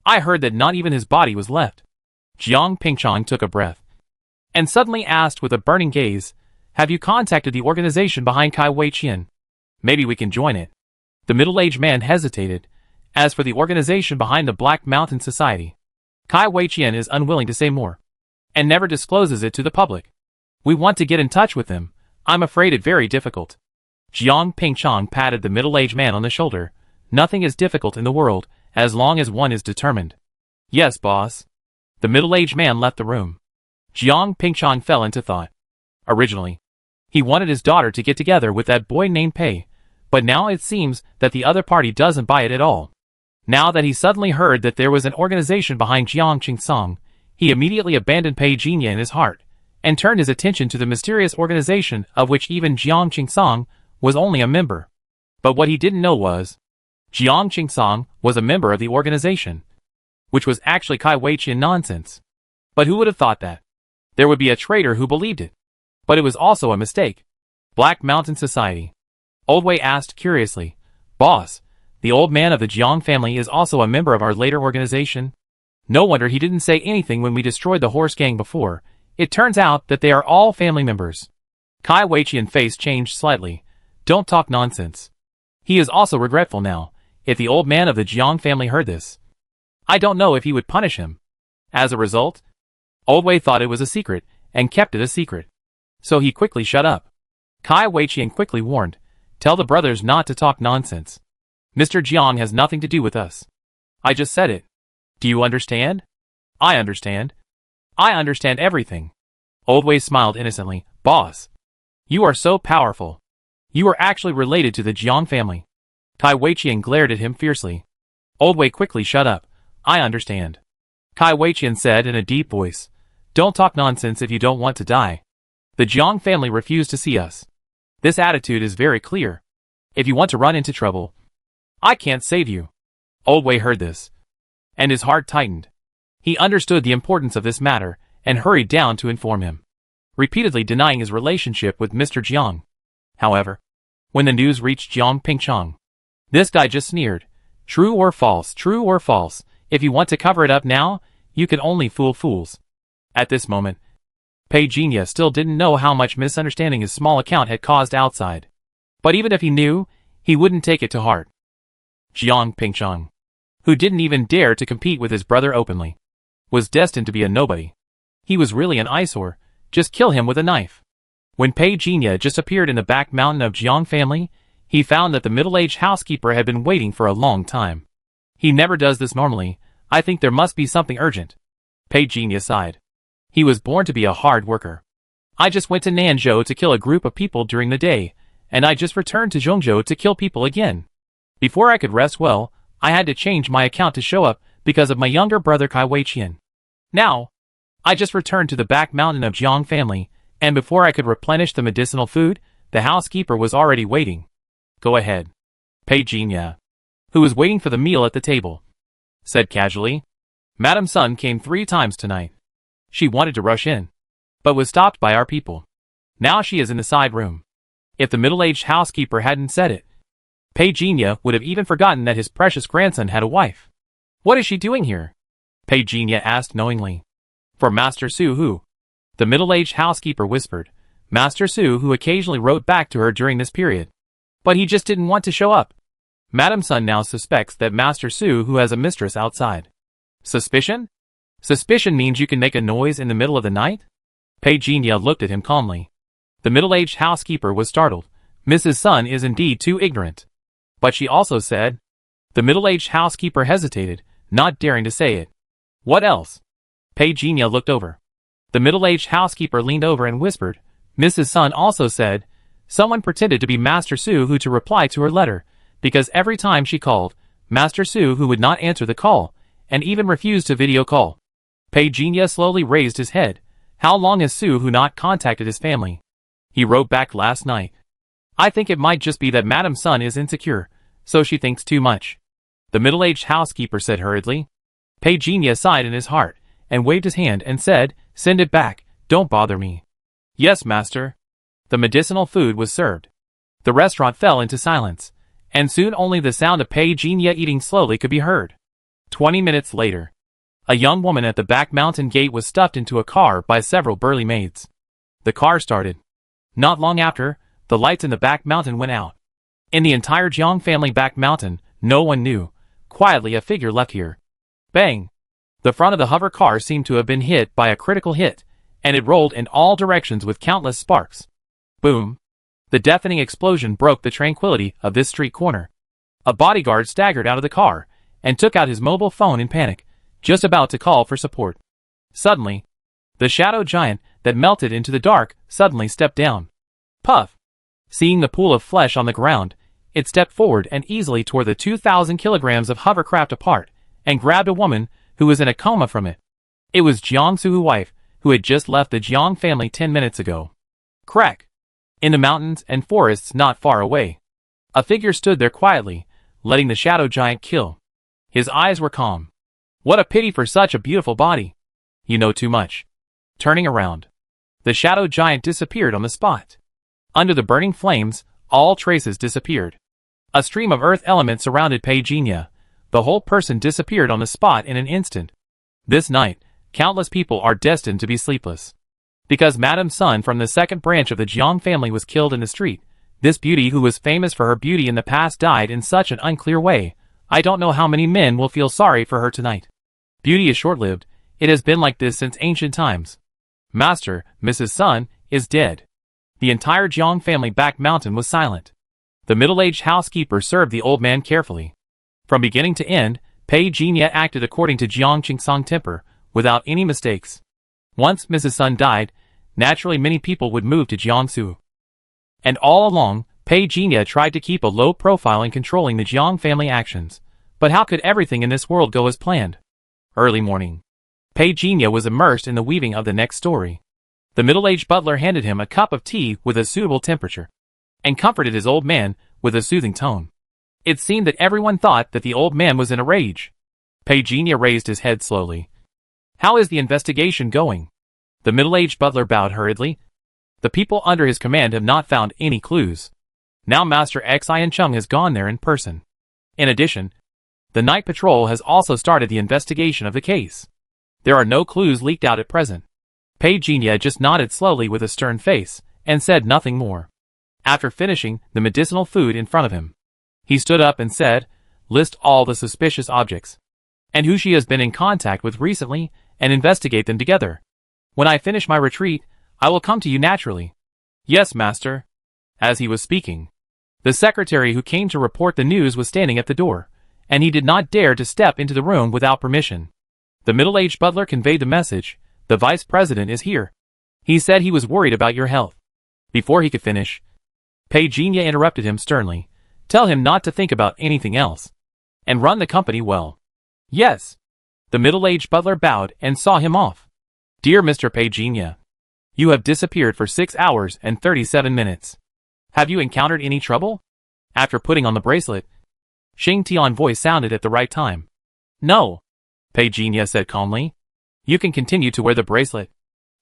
I heard that not even his body was left. Jiang Pingchan took a breath. And suddenly asked with a burning gaze, have you contacted the organization behind Kai Weiqian? Maybe we can join it. The middle-aged man hesitated. As for the organization behind the Black Mountain Society, Kai Weiqian is unwilling to say more, and never discloses it to the public. We want to get in touch with them. I'm afraid it's very difficult. Jiang Pingchan patted the middle-aged man on the shoulder. Nothing is difficult in the world, as long as one is determined. Yes, boss. The middle-aged man left the room. Jiang Pingchan fell into thought. Originally, he wanted his daughter to get together with that boy named Pei, but now it seems that the other party doesn't buy it at all. Now that he suddenly heard that there was an organization behind Jiang Qingsong, he immediately abandoned Pei Jinya in his heart, and turned his attention to the mysterious organization of which even Jiang Qingsong was only a member. But what he didn't know was, Jiang Qingsong was a member of the organization, which was actually Kai Weiqian nonsense. But who would have thought that? There would be a traitor who believed it. But it was also a mistake. Black Mountain Society. Old Wei asked curiously, Boss, the old man of the Jiang family is also a member of our later organization? No wonder he didn't say anything when we destroyed the horse gang before. It turns out that they are all family members. Kai Weiqian's face changed slightly. Don't talk nonsense. He is also regretful now. If the old man of the Jiang family heard this, I don't know if he would punish him. As a result, Old Wei thought it was a secret, and kept it a secret. So he quickly shut up. Kai Weiqian quickly warned, "Tell the brothers not to talk nonsense. Mr. Jiang has nothing to do with us. I just said it. Do you understand?" "I understand. I understand everything." Old Wei smiled innocently. "Boss, you are so powerful. You are actually related to the Jiang family." Kai Weiqian glared at him fiercely. Old Wei quickly shut up. "I understand," Kai Weiqian said in a deep voice. "Don't talk nonsense if you don't want to die. The Jiang family refused to see us. This attitude is very clear. If you want to run into trouble, I can't save you." Old Wei heard this, and his heart tightened. He understood the importance of this matter, and hurried down to inform him, repeatedly denying his relationship with Mr. Jiang. However, when the news reached Jiang Pingchong, this guy just sneered. True or false, true or false, if you want to cover it up now, you can only fool fools. At this moment, Pei Jinya still didn't know how much misunderstanding his small account had caused outside. But even if he knew, he wouldn't take it to heart. Jiang Pingchong, who didn't even dare to compete with his brother openly, was destined to be a nobody. He was really an eyesore. Just kill him with a knife. When Pei Jinya just appeared in the back mountain of Jiang family, he found that the middle-aged housekeeper had been waiting for a long time. "He never does this normally. I think there must be something urgent." Pei Jinya sighed. He was born to be a hard worker. "I just went to Nanzhou to kill a group of people during the day, and I just returned to Zhongzhou to kill people again. Before I could rest well, I had to change my account to show up because of my younger brother Kai Weiqian. Now, I just returned to the back mountain of Jiang family, and before I could replenish the medicinal food, the housekeeper was already waiting." "Go ahead," Pei Jinya, who was waiting for the meal at the table, said casually. "Madam Sun came 3 times tonight. She wanted to rush in, but was stopped by our people. Now she is in the side room." If the middle-aged housekeeper hadn't said it, Pei Jinya would have even forgotten that his precious grandson had a wife. "What is she doing here?" Pei Jinya asked knowingly. "For Master Su Hu," the middle-aged housekeeper whispered. Master Su Hu occasionally wrote back to her during this period, but he just didn't want to show up. Madam Sun now suspects that Master Su Hu has a mistress outside. Suspicion? Suspicion means you can make a noise in the middle of the night? Pei Jinya looked at him calmly. The middle-aged housekeeper was startled. Mrs. Sun is indeed too ignorant. But she also said. The middle-aged housekeeper hesitated, not daring to say it. "What else?" Pei Jinya looked over. The middle-aged housekeeper leaned over and whispered. Mrs. Sun also said, someone pretended to be Master Su Hu to reply to her letter, because every time she called, Master Su Hu would not answer the call, and even refused to video call. Pei Jinya slowly raised his head. How long has Su Hu not contacted his family? He wrote back last night. I think it might just be that Madam Sun is insecure, so she thinks too much. The middle-aged housekeeper said hurriedly. Pei Jinya sighed in his heart, and waved his hand and said, send it back, don't bother me. Yes, master. The medicinal food was served. The restaurant fell into silence, and soon only the sound of Pei Jinya eating slowly could be heard. 20 minutes later, a young woman at the back mountain gate was stuffed into a car by several burly maids. The car started. Not long after, the lights in the back mountain went out. In the entire Jiang family back mountain, no one knew. Quietly a figure left here. Bang! The front of the hover car seemed to have been hit by a critical hit, and it rolled in all directions with countless sparks. Boom! The deafening explosion broke the tranquility of this street corner. A bodyguard staggered out of the car, and took out his mobile phone in panic, just about to call for support. Suddenly, the shadow giant that melted into the dark suddenly stepped down. Puff! Seeing the pool of flesh on the ground, it stepped forward and easily tore the 2,000 kilograms of hovercraft apart, and grabbed a woman who was in a coma from it. It was Jiang Suhu's wife, who had just left the Jiang family 10 minutes ago. Crack! In the mountains and forests not far away, a figure stood there quietly, letting the shadow giant kill. His eyes were calm. What a pity for such a beautiful body. You know too much. Turning around, the shadow giant disappeared on the spot. Under the burning flames, all traces disappeared. A stream of earth elements surrounded Pei Jinya. The whole person disappeared on the spot in an instant. This night, countless people are destined to be sleepless. Because Madam Sun from the second branch of the Jiang family was killed in the street, this beauty who was famous for her beauty in the past died in such an unclear way. I don't know how many men will feel sorry for her tonight. Beauty is short-lived. It has been like this since ancient times. Master, Mrs. Sun, is dead. The entire Jiang family back mountain was silent. The middle-aged housekeeper served the old man carefully. From beginning to end, Pei Jinya acted according to Jiang Qingsong temper, without any mistakes. Once Mrs. Sun died, naturally many people would move to Jiangsu. And all along, Pei Jinya tried to keep a low profile in controlling the Jiang family actions. But how could everything in this world go as planned? Early morning. Pei Jinya was immersed in the weaving of the next story. The middle-aged butler handed him a cup of tea with a suitable temperature, and comforted his old man with a soothing tone. It seemed that everyone thought that the old man was in a rage. Pei Jinya raised his head slowly. How is the investigation going? The middle-aged butler bowed hurriedly. The people under his command have not found any clues. Now Master Xian Chung has gone there in person. In addition, the night patrol has also started the investigation of the case. There are no clues leaked out at present. Pei Jinya just nodded slowly with a stern face, and said nothing more. After finishing the medicinal food in front of him, he stood up and said, "List all the suspicious objects, and who she has been in contact with recently, and investigate them together. When I finish my retreat, I will come to you naturally." "Yes, master." As he was speaking, the secretary who came to report the news was standing at the door, and he did not dare to step into the room without permission. The middle-aged butler conveyed the message, "The vice president is here. He said he was worried about your health." Before he could finish, Pei Jinya interrupted him sternly. "Tell him not to think about anything else, and run the company well." "Yes." The middle-aged butler bowed and saw him off. "Dear Mr. Pei Jinya, you have disappeared for 6 hours and 37 minutes. Have you encountered any trouble?" After putting on the bracelet, Xing Tian's voice sounded at the right time. "No," Pei Jinya said calmly. "You can continue to wear the bracelet.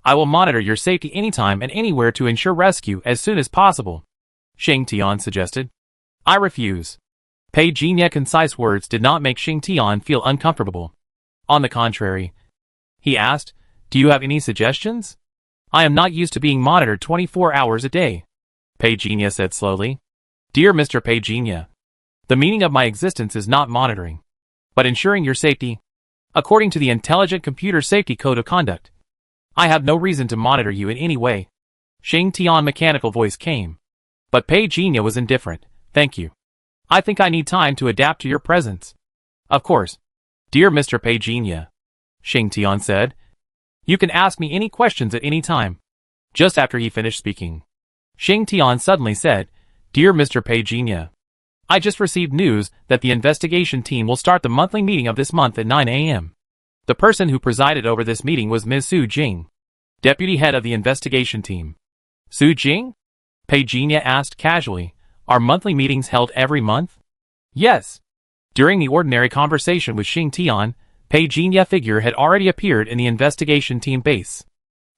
I will monitor your safety anytime and anywhere to ensure rescue as soon as possible," Xing Tian suggested. "I refuse." Pei Jinya's concise words did not make Xing Tian feel uncomfortable. On the contrary, he asked, "Do you have any suggestions?" "I am not used to being monitored 24 hours a day," Pei Jinya said slowly. "Dear Mr. Pei Jinya, the meaning of my existence is not monitoring, but ensuring your safety. According to the Intelligent Computer Safety Code of Conduct, I have no reason to monitor you in any way." Xing Tian's mechanical voice came. But Pei Jinya was indifferent. "Thank you. I think I need time to adapt to your presence." "Of course. Dear Mr. Pei Jinya," Xing Tian said, "you can ask me any questions at any time." Just after he finished speaking, Xing Tian suddenly said, "Dear Mr. Pei Jinya, I just received news that the investigation team will start the monthly meeting of this month at 9 a.m. The person who presided over this meeting was Ms. Su Jing, deputy head of the investigation team." "Su Jing?" Pei Jinya asked casually. "Are monthly meetings held every month?" "Yes." During the ordinary conversation with Xing Tian, Pei Jinya's figure had already appeared in the investigation team base.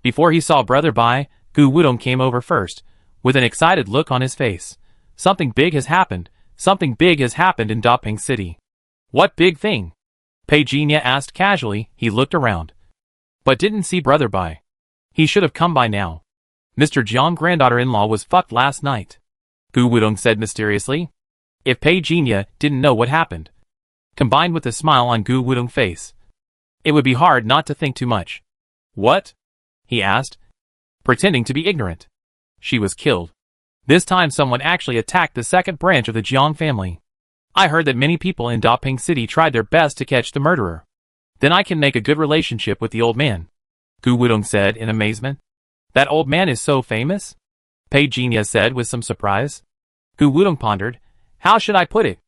Before he saw Brother Bai, Gu Wudong came over first, with an excited look on his face. "Something big has happened. Something big has happened in Daping City." "What big thing?" Pei Jinya asked casually. He looked around, but didn't see Brother Bai. He should have come by now. "Mr. Jiang granddaughter-in-law was fucked last night," Gu Wudong said mysteriously. If Pei Jinya didn't know what happened, combined with the smile on Gu Wudong's face, it would be hard not to think too much. "What?" he asked, pretending to be ignorant. "She was killed. This time someone actually attacked the second branch of the Jiang family. I heard that many people in Daping City tried their best to catch the murderer. Then I can make a good relationship with the old man," Gu Wudong said in amazement. "That old man is so famous?" Pei Jinya said with some surprise. Gu Wudong pondered. "How should I put it?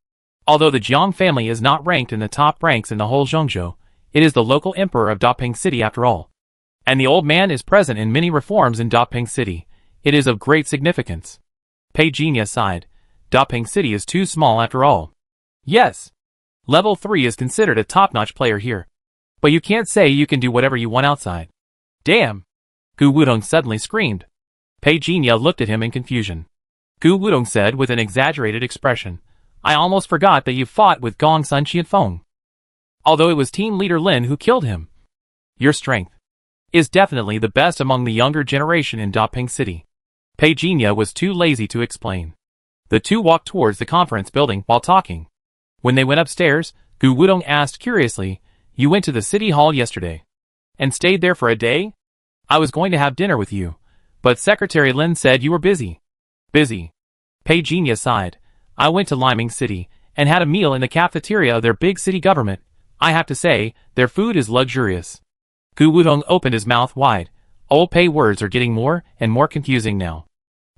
Although the Jiang family is not ranked in the top ranks in the whole Zhongzhou, it is the local emperor of Daping City after all. And the old man is present in many reforms in Daping City. It is of great significance." Pei Jinya sighed. "Daping City is too small after all." "Yes. Level 3 is considered a top-notch player here. But you can't say you can do whatever you want outside." "Damn!" Gu Wudong suddenly screamed. Pei Jinya looked at him in confusion. Gu Wudong said with an exaggerated expression, "I almost forgot that you fought with Gong Sun Qianfeng. Although it was team leader Lin who killed him. Your strength is definitely the best among the younger generation in Daping City." Pei Jinya was too lazy to explain. The two walked towards the conference building while talking. When they went upstairs, Gu Wudong asked curiously, "You went to the city hall yesterday and stayed there for a day?" "I was going to have dinner with you, But Secretary Lin said you were busy. Busy. Pei Jinya sighed. I went to Liming City and had a meal in the cafeteria of their big city government. I have to say, their food is luxurious. Gu Wudong opened his mouth wide. Old Pei words are getting more and more confusing now.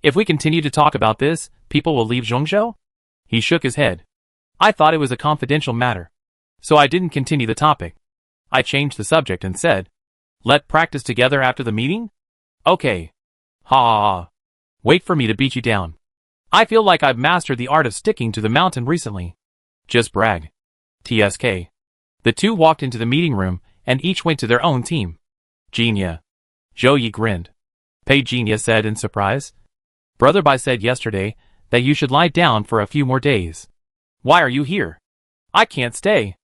If we continue to talk about this, people will leave Zhongzhou? He shook his head. I thought it was a confidential matter. So I didn't continue the topic. I changed the subject and said, "Let practice together after the meeting?" Okay. Ha ha ha. Wait for me to beat you down. I feel like I've mastered the art of sticking to the mountain recently. Just brag. TSK. The two walked into the meeting room, and each went to their own team. Jinya. Zhou Yi grinned. Pei Jinya said in surprise. Brother Bai said yesterday that you should lie down for a few more days. Why are you here? I can't stay.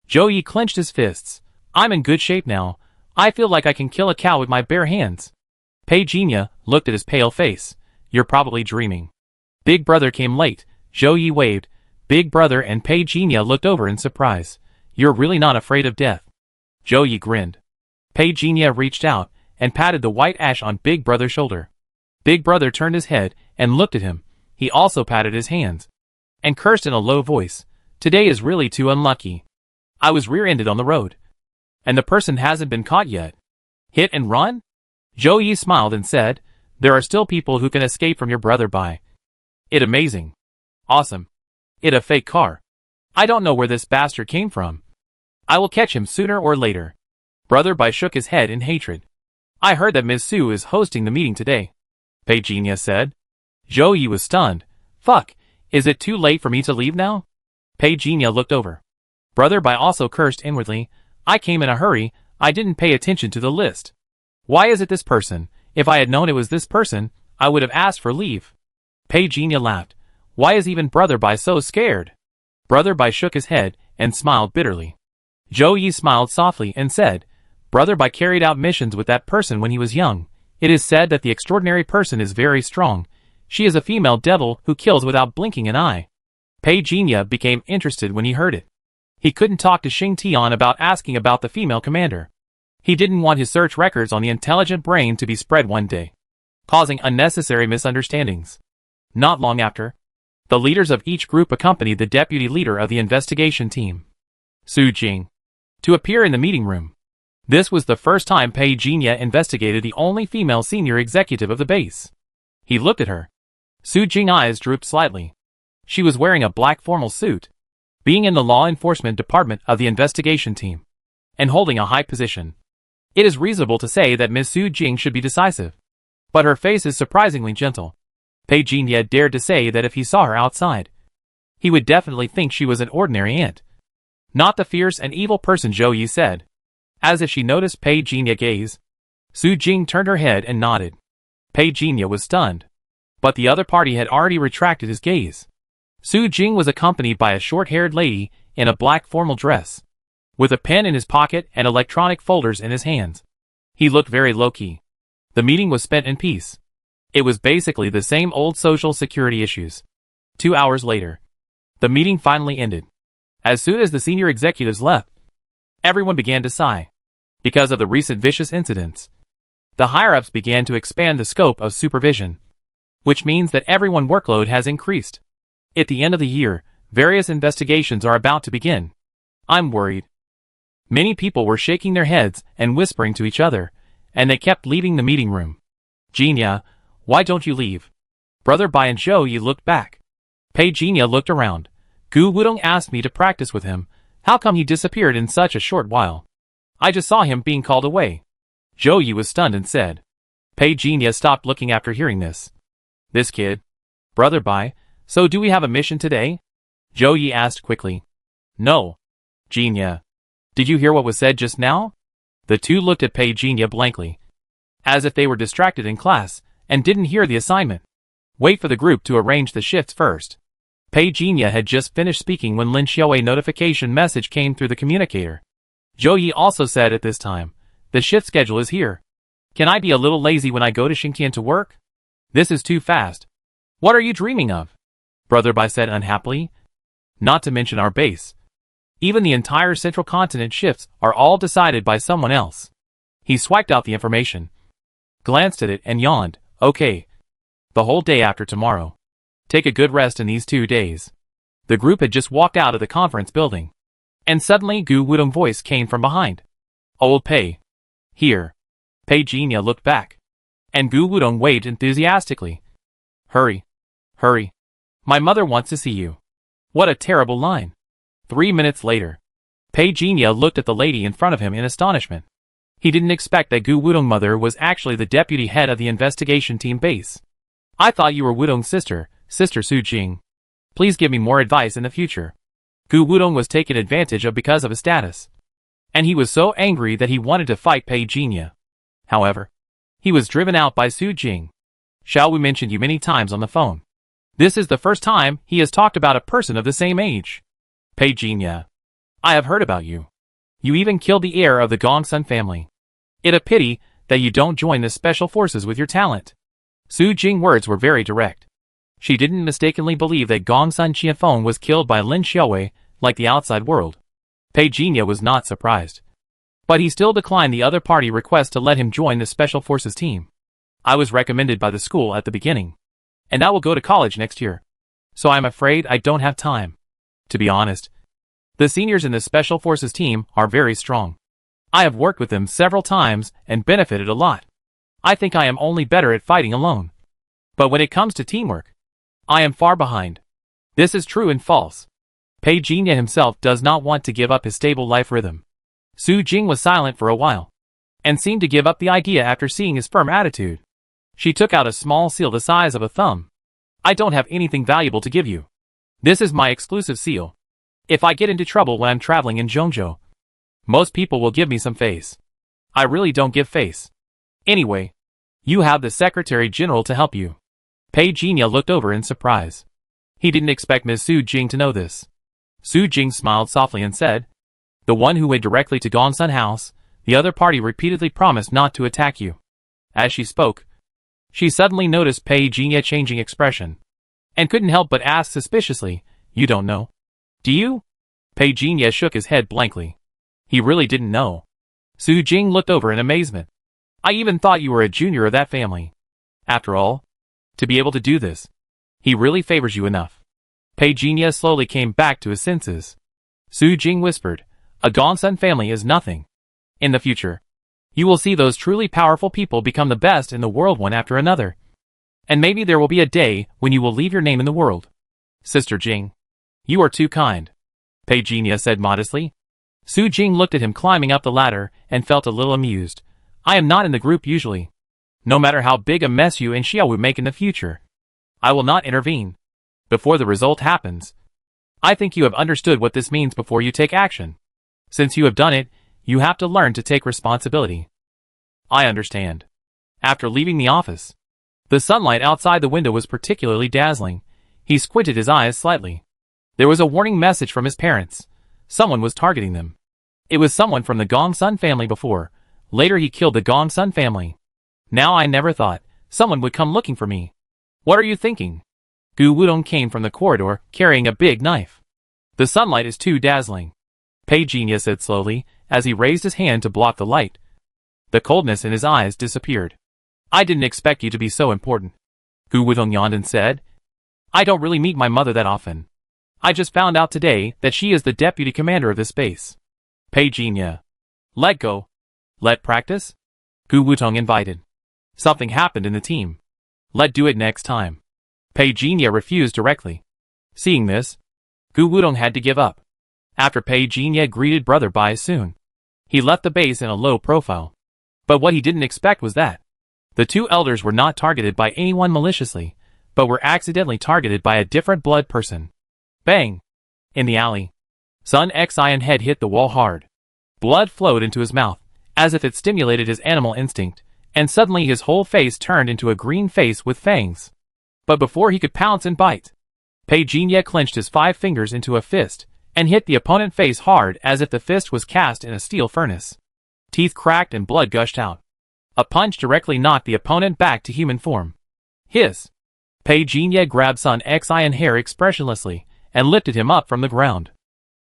Zhou Yi clenched his fists. I'm in good shape now. I feel like I can kill a cow with my bare hands. Pei Jinya looked at his pale face. You're probably dreaming. Big Brother came late. Zhou Yi waved. Big Brother and Pei Jinya looked over in surprise. You're really not afraid of death. Zhou Yi grinned. Pei Jinya reached out and patted the white ash on Big Brother's shoulder. Big Brother turned his head and looked at him. He also patted his hands and cursed in a low voice. Today is really too unlucky. I was rear-ended on the road. And the person hasn't been caught yet. Hit and run? Zhou Yi smiled and said, there are still people who can escape from your Brother Bai. It amazing. Awesome. It a fake car. I don't know where this bastard came from. I will catch him sooner or later. Brother Bai shook his head in hatred. I heard that Ms. Su is hosting the meeting today. Pei Jinya said. Zhou Yi was stunned. Fuck, is it too late for me to leave now? Pei Jinya looked over. Brother Bai also cursed inwardly. I came in a hurry, I didn't pay attention to the list. Why is it this person? If I had known it was this person, I would have asked for leave. Pei Jinya laughed. Why is even Brother Bai so scared? Brother Bai shook his head and smiled bitterly. Zhou Yi smiled softly and said, Brother Bai carried out missions with that person when he was young. It is said that the extraordinary person is very strong. She is a female devil who kills without blinking an eye. Pei Jinya became interested when he heard it. He couldn't talk to Xing Tian about asking about the female commander. He didn't want his search records on the intelligent brain to be spread one day, causing unnecessary misunderstandings. Not long after, the leaders of each group accompanied the deputy leader of the investigation team, Su Jing, to appear in the meeting room. This was the first time Pei Jinya investigated the only female senior executive of the base. He looked at her. Su Jing's eyes drooped slightly. She was wearing a black formal suit, being in the law enforcement department of the investigation team, and holding a high position. It is reasonable to say that Ms. Su Jing should be decisive, but her face is surprisingly gentle. Pei Jinya dared to say that if he saw her outside, he would definitely think she was an ordinary ant. Not the fierce and evil person Zhou Yi said. As if she noticed Pei Jinya gaze, Su Jing turned her head and nodded. Pei Jinya was stunned, but the other party had already retracted his gaze. Su Jing was accompanied by a short-haired lady in a black formal dress, with a pen in his pocket and electronic folders in his hands. He looked very low-key. The meeting was spent in peace. It was basically the same old social security issues. 2 hours later, the meeting finally ended. As soon as the senior executives left, everyone began to sigh. Because of the recent vicious incidents, the higher-ups began to expand the scope of supervision, which means that everyone's workload has increased. At the end of the year, various investigations are about to begin. I'm worried. Many people were shaking their heads and whispering to each other, and they kept leaving the meeting room. Jinya, why don't you leave? Brother Bai and Zhou Yi looked back. Pei Jinya looked around. Gu Wudong asked me to practice with him. How come he disappeared in such a short while? I just saw him being called away. Zhou Yi was stunned and said. Pei Jinya stopped looking after hearing this. This kid? Brother Bai, so do we have a mission today? Zhou Yi asked quickly. No. Jinya. Did you hear what was said just now? The two looked at Pei Jinya blankly, as if they were distracted in class and didn't hear the assignment. Wait for the group to arrange the shifts first. Pei Jinya had just finished speaking when Lin Xiao's notification message came through the communicator. Zhou Yi also said at this time, the shift schedule is here. Can I be a little lazy when I go to Xingtian to work? This is too fast. What are you dreaming of? Brother Bai said unhappily. Not to mention our base. Even the entire central continent shifts are all decided by someone else. He swiped out the information, glanced at it and yawned. Okay. The whole day after tomorrow. Take a good rest in these 2 days. The group had just walked out of the conference building. And suddenly Gu Wudong's voice came from behind. Old Pei. Here. Pei Jinya looked back. And Gu Wudong waved enthusiastically. Hurry. Hurry. My mother wants to see you. What a terrible line. 3 minutes later. Pei Jinya looked at the lady in front of him in astonishment. He didn't expect that Gu Wudong's mother was actually the deputy head of the investigation team base. I thought you were Wudong's sister, Sister Su Jing. Please give me more advice in the future. Gu Wudong was taken advantage of because of his status. And he was so angry that he wanted to fight Pei Jinya. However, he was driven out by Su Jing. Shall we mention you many times on the phone? This is the first time he has talked about a person of the same age. Pei Jinya. I have heard about you. You even killed the heir of the Gongsun family. It's a pity that you don't join the special forces with your talent. Su Jing's words were very direct. She didn't mistakenly believe that Gongsun Qianfeng was killed by Lin Xiaowei like the outside world. Pei Jinya was not surprised. But he still declined the other party request to let him join the special forces team. I was recommended by the school at the beginning. And I will go to college next year. So I'm afraid I don't have time. To be honest, the seniors in the special forces team are very strong. I have worked with them several times and benefited a lot. I think I am only better at fighting alone. But when it comes to teamwork, I am far behind. This is true and false. Pei Jinya himself does not want to give up his stable life rhythm. Su Jing was silent for a while, and seemed to give up the idea after seeing his firm attitude. She took out a small seal the size of a thumb. I don't have anything valuable to give you. This is my exclusive seal. If I get into trouble when I'm traveling in Zhongzhou, most people will give me some face. I really don't give face. Anyway, you have the Secretary General to help you. Pei Jinya looked over in surprise. He didn't expect Ms. Su Jing to know this. Su Jing smiled softly and said, the one who went directly to Gongsun House, the other party repeatedly promised not to attack you. As she spoke, she suddenly noticed Pei Jinya changing expression, and couldn't help but ask suspiciously, you don't know? Do you? Pei Jinya shook his head blankly. He really didn't know. Su Jing looked over in amazement. I even thought you were a junior of that family. After all, to be able to do this, he really favors you enough. Pei Jinya slowly came back to his senses. Su Jing whispered, a Gongsun family is nothing. In the future, you will see those truly powerful people become the best in the world one after another. And maybe there will be a day when you will leave your name in the world. Sister Jing, you are too kind. Pei Jinya said modestly. Su Jing looked at him climbing up the ladder and felt a little amused. I am not in the group usually. No matter how big a mess you and Xiao make in the future, I will not intervene. Before the result happens, I think you have understood what this means before you take action. Since you have done it, you have to learn to take responsibility. I understand. After leaving the office, the sunlight outside the window was particularly dazzling. He squinted his eyes slightly. There was a warning message from his parents. Someone was targeting them. It was someone from the Gongsun family before. Later he killed the Gongsun family. Now I never thought someone would come looking for me. What are you thinking? Gu Wudong came from the corridor, carrying a big knife. The sunlight is too dazzling. Pei Jinya said slowly, as he raised his hand to block the light. The coldness in his eyes disappeared. I didn't expect you to be so important. Gu Wudong yawned and said, I don't really meet my mother that often. I just found out today that she is the deputy commander of this base. Pei Jinya. Let go. Let practice? Gu Wudong invited. Something happened in the team. Let do it next time. Pei Jinya refused directly. Seeing this, Gu Wudong had to give up. After Pei Jinya greeted Brother Bai soon, he left the base in a low profile. But what he didn't expect was that the two elders were not targeted by anyone maliciously, but were accidentally targeted by a different blood person. Bang! In the alley, Sun Xian head hit the wall hard. Blood flowed into his mouth, as if it stimulated his animal instinct, and suddenly his whole face turned into a green face with fangs. But before he could pounce and bite, Pei Jinya clenched his 5 fingers into a fist, and hit the opponent's face hard as if the fist was cast in a steel furnace. Teeth cracked and blood gushed out. A punch directly knocked the opponent back to human form. Hiss! Pei Jinya grabbed Sun Xian hair expressionlessly, and lifted him up from the ground.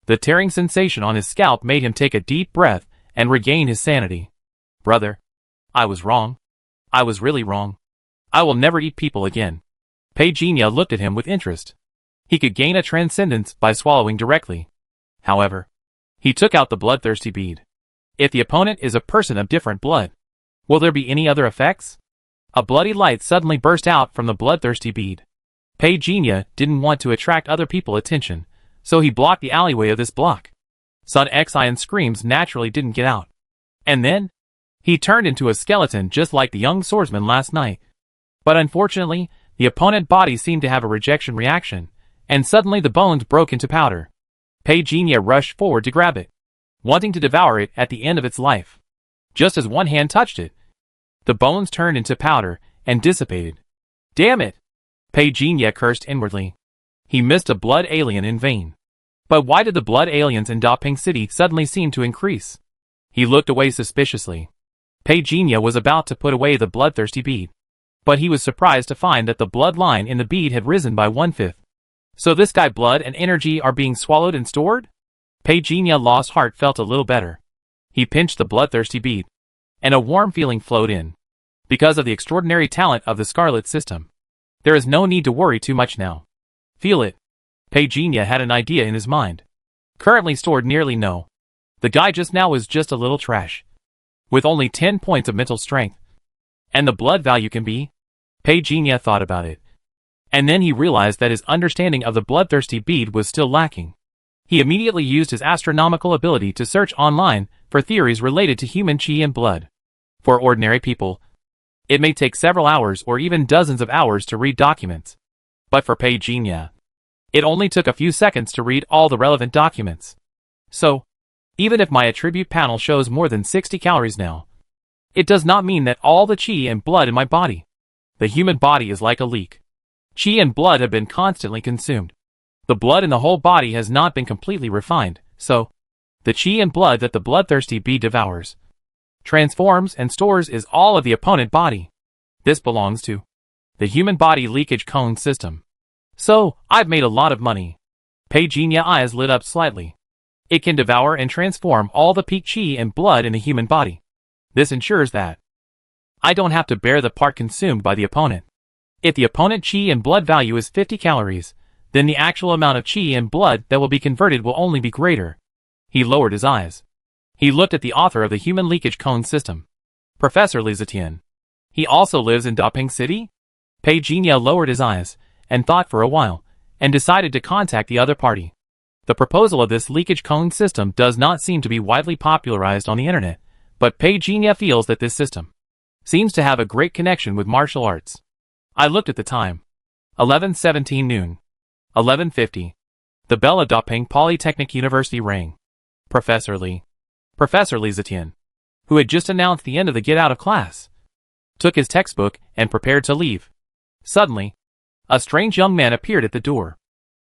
The tearing sensation on his scalp made him take a deep breath and regain his sanity. Brother, I was wrong. I was really wrong. I will never eat people again. Pei Jinya looked at him with interest. He could gain a transcendence by swallowing directly. However, he took out the bloodthirsty bead. If the opponent is a person of different blood, will there be any other effects? A bloody light suddenly burst out from the bloodthirsty bead. Pei Jinya didn't want to attract other people's attention, so he blocked the alleyway of this block. Sun Xian's screams naturally didn't get out. And then, he turned into a skeleton just like the young swordsman last night. But unfortunately, the opponent's body seemed to have a rejection reaction, and suddenly the bones broke into powder. Pei Jinya rushed forward to grab it, wanting to devour it at the end of its life. Just as one hand touched it, the bones turned into powder and dissipated. Damn it! Pei Jinya cursed inwardly. He missed a blood alien in vain. But why did the blood aliens in Daping City suddenly seem to increase? He looked away suspiciously. Pei Jinya was about to put away the bloodthirsty bead, but he was surprised to find that the blood line in the bead had risen by 1/5. So this guy blood and energy are being swallowed and stored? Pei Jinya lost heart felt a little better. He pinched the bloodthirsty bead, and a warm feeling flowed in. Because of the extraordinary talent of the Scarlet System, there is no need to worry too much now. Feel it. Pei Jinya had an idea in his mind. Currently stored nearly no. The guy just now was just a little trash, with only 10 points of mental strength. And the blood value can be? Pei Jinya thought about it. And then he realized that his understanding of the bloodthirsty bead was still lacking. He immediately used his astronomical ability to search online for theories related to human chi and blood. For ordinary people, it may take several hours or even dozens of hours to read documents. But for Pei Jinya, it only took a few seconds to read all the relevant documents. So, even if my attribute panel shows more than 60 calories now, it does not mean that all the chi and blood in my body. The human body is like a leak. Chi and blood have been constantly consumed. The blood in the whole body has not been completely refined, so the chi and blood that the bloodthirsty bead devours, transforms and stores is all of the opponent body. This belongs to the human body leakage cone system. So, I've made a lot of money. Pei Jinya's eyes lit up slightly. It can devour and transform all the peak chi and blood in the human body. This ensures that I don't have to bear the part consumed by the opponent. If the opponent chi and blood value is 50 calories, then the actual amount of chi and blood that will be converted will only be greater. He lowered his eyes. He looked at the author of the human leakage cone system, Professor Li Zetian. He also lives in Daping City? Pei Jinya lowered his eyes and thought for a while, and decided to contact the other party. The proposal of this leakage cone system does not seem to be widely popularized on the internet, but Pei Jinya feels that this system seems to have a great connection with martial arts. I looked at the time. 11:17 noon. 11:50. The bell of Daping Polytechnic University rang. Professor Li Zetian, who had just announced the end of the get out of class, took his textbook and prepared to leave. Suddenly, a strange young man appeared at the door.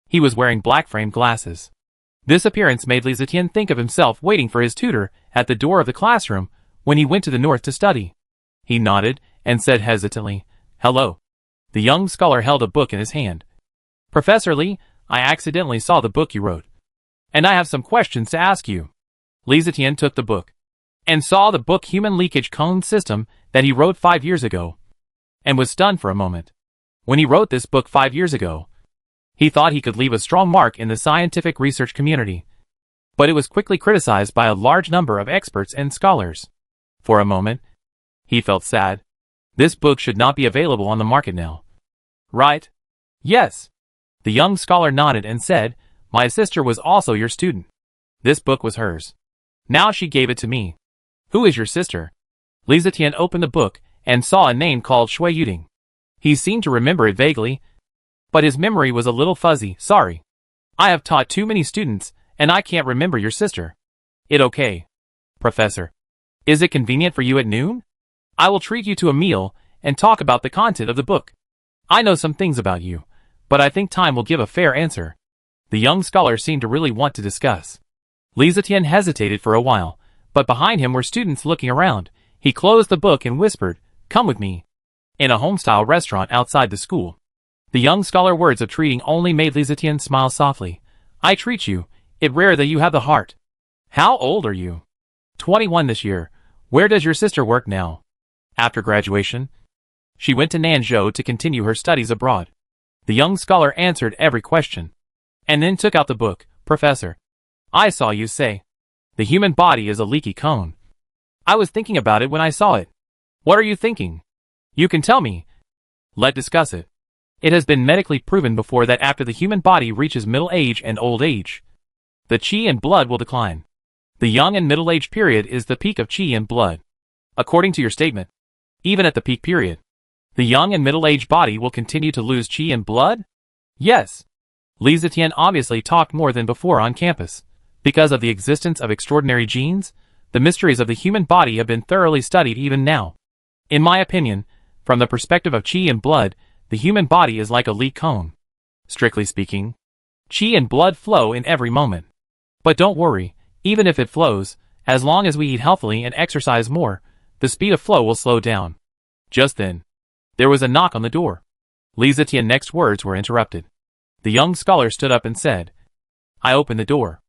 He was wearing black-framed glasses. This appearance made Li Zetian think of himself waiting for his tutor at the door of the classroom when he went to the north to study. He nodded and said hesitantly, "Hello." The young scholar held a book in his hand. "Professor Li, I accidentally saw the book you wrote, and I have some questions to ask you." Li Zetian took the book and saw the book Human Leakage Cone System that he wrote 5 years ago, and was stunned for a moment. When he wrote this book 5 years ago, he thought he could leave a strong mark in the scientific research community, but it was quickly criticized by a large number of experts and scholars. For a moment, he felt sad. This book should not be available on the market now. Right? Yes. The young scholar nodded and said, "My sister was also your student. This book was hers. Now she gave it to me." "Who is your sister?" Li Zetian opened the book and saw a name called Shui Yuding. He seemed to remember it vaguely, but his memory was a little fuzzy. "Sorry. I have taught too many students, and I can't remember your sister." "It okay. Professor. Is it convenient for you at noon? I will treat you to a meal and talk about the content of the book. I know some things about you, but I think time will give a fair answer." The young scholar seemed to really want to discuss. Li Zetian hesitated for a while, but behind him were students looking around. He closed the book and whispered, "Come with me." In a home-style restaurant outside the school. The young scholar's words of treating only made Li Zetian smile softly. "I treat you. It's rare that you have the heart. How old are you?" 21 this year. Where does your sister work now? After graduation? She went to Nanzhou to continue her studies abroad. The young scholar answered every question. And then took out the book. Professor, I saw you say, the human body is a leaky cone. I was thinking about it when I saw it. What are you thinking? You can tell me. Let's discuss it. It has been medically proven before that after the human body reaches middle age and old age, the qi and blood will decline. The young and middle age period is the peak of qi and blood. According to your statement, even at the peak period, the young and middle age body will continue to lose qi and blood? Yes. Li Zetian obviously talked more than before on campus. Because of the existence of extraordinary genes, the mysteries of the human body have been thoroughly studied even now. In my opinion, from the perspective of qi and blood, the human body is like a leak cone. Strictly speaking, qi and blood flow in every moment. But don't worry, even if it flows, as long as we eat healthily and exercise more, the speed of flow will slow down. Just then, there was a knock on the door. Li Zetian's next words were interrupted. The young scholar stood up and said, I opened the door.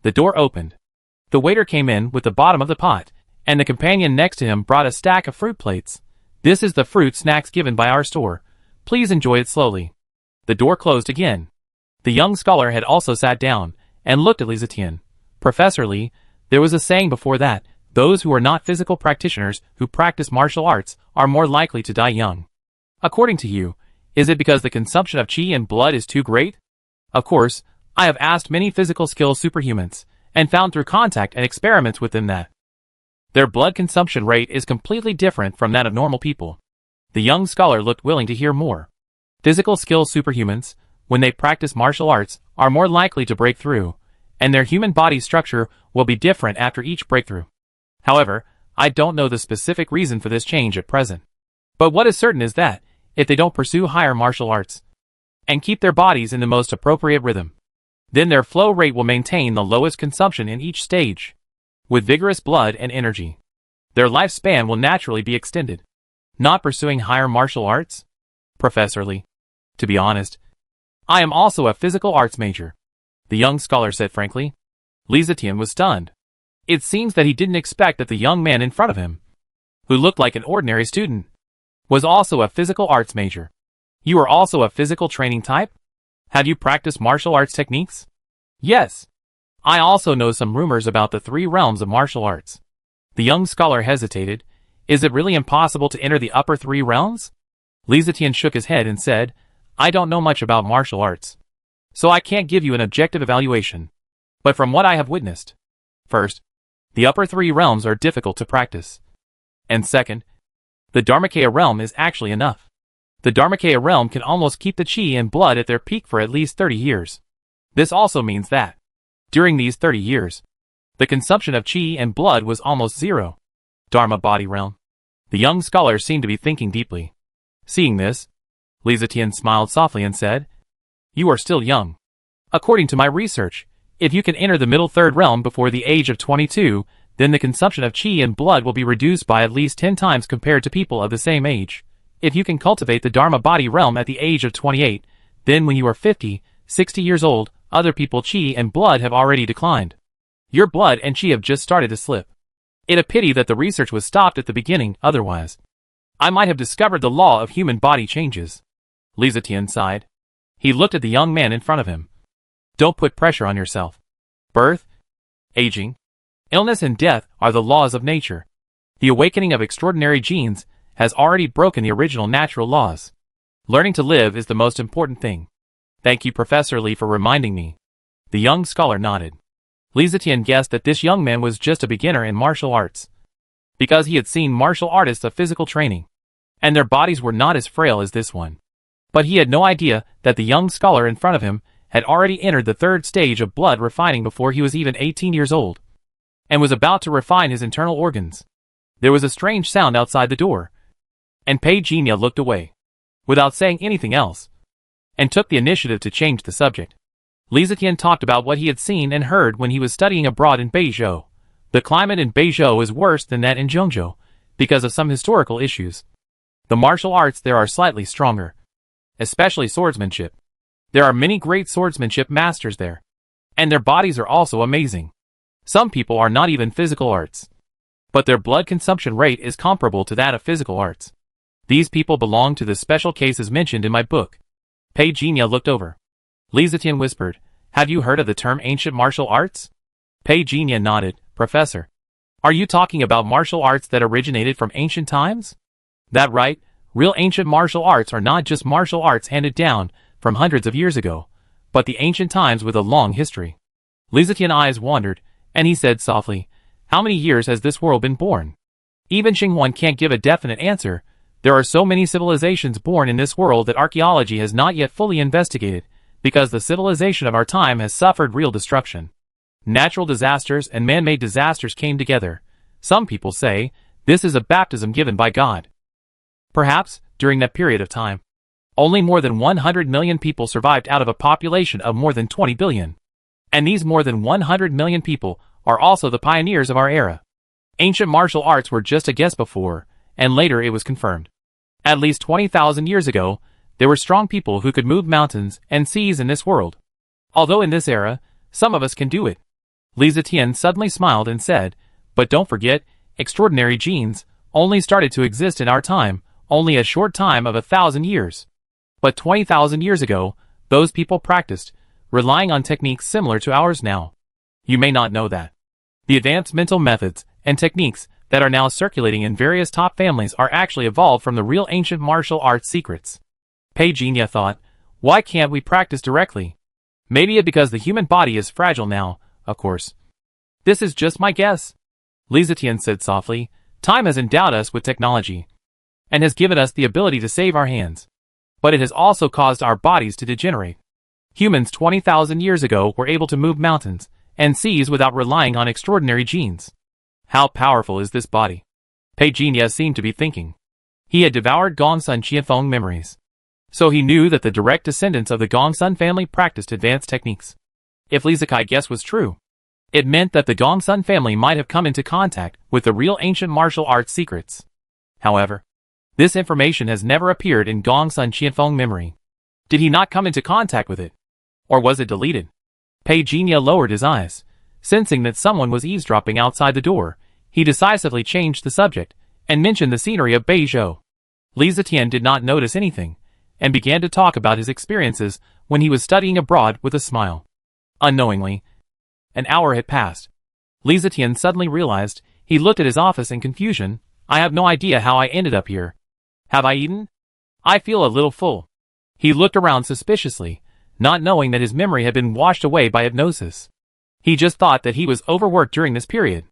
The door opened. The waiter came in with the bottom of the pot, and the companion next to him brought a stack of fruit plates. This is the fruit snacks given by our store. Please enjoy it slowly. The door closed again. The young scholar had also sat down, and looked at Li Zetian. Professor Li, there was a saying before that, those who are not physical practitioners who practice martial arts are more likely to die young. According to you, is it because the consumption of qi and blood is too great? Of course, I have asked many physical skill superhumans, and found through contact and experiments with them that their blood consumption rate is completely different from that of normal people. The young scholar looked willing to hear more. Physical skill superhumans, when they practice martial arts, are more likely to break through, and their human body structure will be different after each breakthrough. However, I don't know the specific reason for this change at present. But what is certain is that, if they don't pursue higher martial arts, and keep their bodies in the most appropriate rhythm, then their flow rate will maintain the lowest consumption in each stage. With vigorous blood and energy, their lifespan will naturally be extended. Not pursuing higher martial arts? Professor Li, to be honest, I am also a physical arts major, the young scholar said frankly. Li Zetian was stunned. It seems that he didn't expect that the young man in front of him, who looked like an ordinary student, was also a physical arts major. You are also a physical training type? Have you practiced martial arts techniques? Yes. I also know some rumors about the 3 realms of martial arts. The young scholar hesitated. Is it really impossible to enter the upper 3 realms? Li Zetian shook his head and said, I don't know much about martial arts, so I can't give you an objective evaluation. But from what I have witnessed, first, the upper 3 realms are difficult to practice. And second, the Dharmakaya realm is actually enough. The Dharmakaya realm can almost keep the qi and blood at their peak for at least 30 years. This also means that, during these 30 years, the consumption of qi and blood was almost zero. Dharma body realm. The young scholar seemed to be thinking deeply. Seeing this, Li Zetian smiled softly and said, You are still young. According to my research, if you can enter the middle 3rd realm before the age of 22, then the consumption of qi and blood will be reduced by at least 10 times compared to people of the same age. If you can cultivate the Dharma body realm at the age of 28, then when you are 50, 60 years old, other people's qi and blood have already declined. Your blood and qi have just started to slip. It's a pity that the research was stopped at the beginning, otherwise I might have discovered the law of human body changes. Li Zetian sighed. He looked at the young man in front of him. Don't put pressure on yourself. Birth, aging, illness and death are the laws of nature. The awakening of extraordinary genes has already broken the original natural laws. Learning to live is the most important thing. Thank you, Professor Li, for reminding me. The young scholar nodded. Li Zetian guessed that this young man was just a beginner in martial arts, because he had seen martial artists of physical training, and their bodies were not as frail as this one. But he had no idea that the young scholar in front of him had already entered the 3rd stage of blood refining before he was even 18 years old, and was about to refine his internal organs. There was a strange sound outside the door, and Pei Jinya looked away, without saying anything else, and took the initiative to change the subject. Li Zetian talked about what he had seen and heard when he was studying abroad in Beizhou. The climate in Beizhou is worse than that in Zhengzhou, because of some historical issues. The martial arts there are slightly stronger, especially swordsmanship. There are many great swordsmanship masters there, and their bodies are also amazing. Some people are not even physical arts, but their blood consumption rate is comparable to that of physical arts. These people belong to the special cases mentioned in my book. Pei Jinya looked over. Li Zetian whispered, have you heard of the term ancient martial arts? Pei Jinya nodded. Professor. Are you talking about martial arts that originated from ancient times? That right, real ancient martial arts are not just martial arts handed down from hundreds of years ago, but the ancient times with a long history. Li Zetian's eyes wandered, and he said softly, how many years has this world been born? Even Xinghuan can't give a definite answer. There are so many civilizations born in this world that archaeology has not yet fully investigated, because the civilization of our time has suffered real destruction. Natural disasters and man-made disasters came together. Some people say, this is a baptism given by God. Perhaps, during that period of time, only more than 100 million people survived out of a population of more than 20 billion. And these more than 100 million people are also the pioneers of our era. Ancient martial arts were just a guess before, and later it was confirmed. At least 20,000 years ago, there were strong people who could move mountains and seas in this world. Although in this era, some of us can do it. Li Zetian suddenly smiled and said, but don't forget, extraordinary genes only started to exist in our time, only a short time of 1,000 years. But 20,000 years ago, those people practiced, relying on techniques similar to ours now. You may not know that. The advanced mental methods and techniques that are now circulating in various top families are actually evolved from the real ancient martial arts secrets. Pei Jinya thought, why can't we practice directly? Maybe it's because the human body is fragile now, of course. This is just my guess. Li Zetian said softly, time has endowed us with technology, and has given us the ability to save our hands. But it has also caused our bodies to degenerate. Humans 20,000 years ago were able to move mountains and seas without relying on extraordinary genes. How powerful is this body? Pei Jinya seemed to be thinking. He had devoured Gongsun Qianfeng memories. So he knew that the direct descendants of the Gongsun family practiced advanced techniques. If Li Zetian's guess was true, it meant that the Gongsun family might have come into contact with the real ancient martial arts secrets. However, this information has never appeared in Gongsun Qianfeng memory. Did he not come into contact with it? Or was it deleted? Pei Jinya lowered his eyes. Sensing that someone was eavesdropping outside the door, he decisively changed the subject, and mentioned the scenery of Beizhou. Li Zetian did not notice anything, and began to talk about his experiences when he was studying abroad with a smile. Unknowingly, an hour had passed. Li Zetian suddenly realized. He looked at his office in confusion. I have no idea how I ended up here. Have I eaten? I feel a little full. He looked around suspiciously, not knowing that his memory had been washed away by hypnosis. He just thought that he was overworked during this period.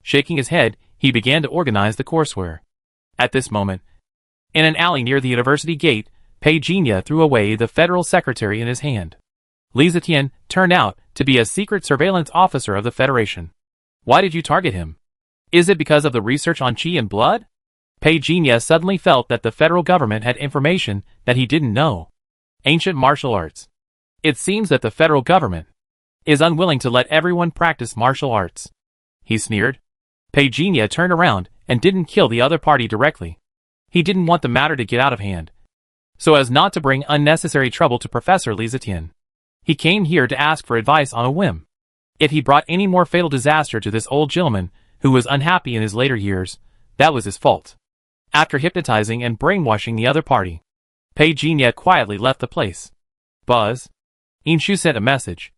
Shaking his head, he began to organize the courseware. At this moment, in an alley near the university gate, Pei Jinya threw away the federal secretary in his hand. Li Zetian turned out to be a secret surveillance officer of the Federation. Why did you target him? Is it because of the research on qi and blood? Pei Jinya suddenly felt that the federal government had information that he didn't know. Ancient martial arts. It seems that the federal government is unwilling to let everyone practice martial arts. He sneered. Pei Jinya turned around and didn't kill the other party directly. He didn't want the matter to get out of hand, so as not to bring unnecessary trouble to Professor Li Zetian. He came here to ask for advice on a whim. If he brought any more fatal disaster to this old gentleman who was unhappy in his later years, that was his fault. After hypnotizing and brainwashing the other party, Pei Jinya quietly left the place. Buzz. Inshu sent a message.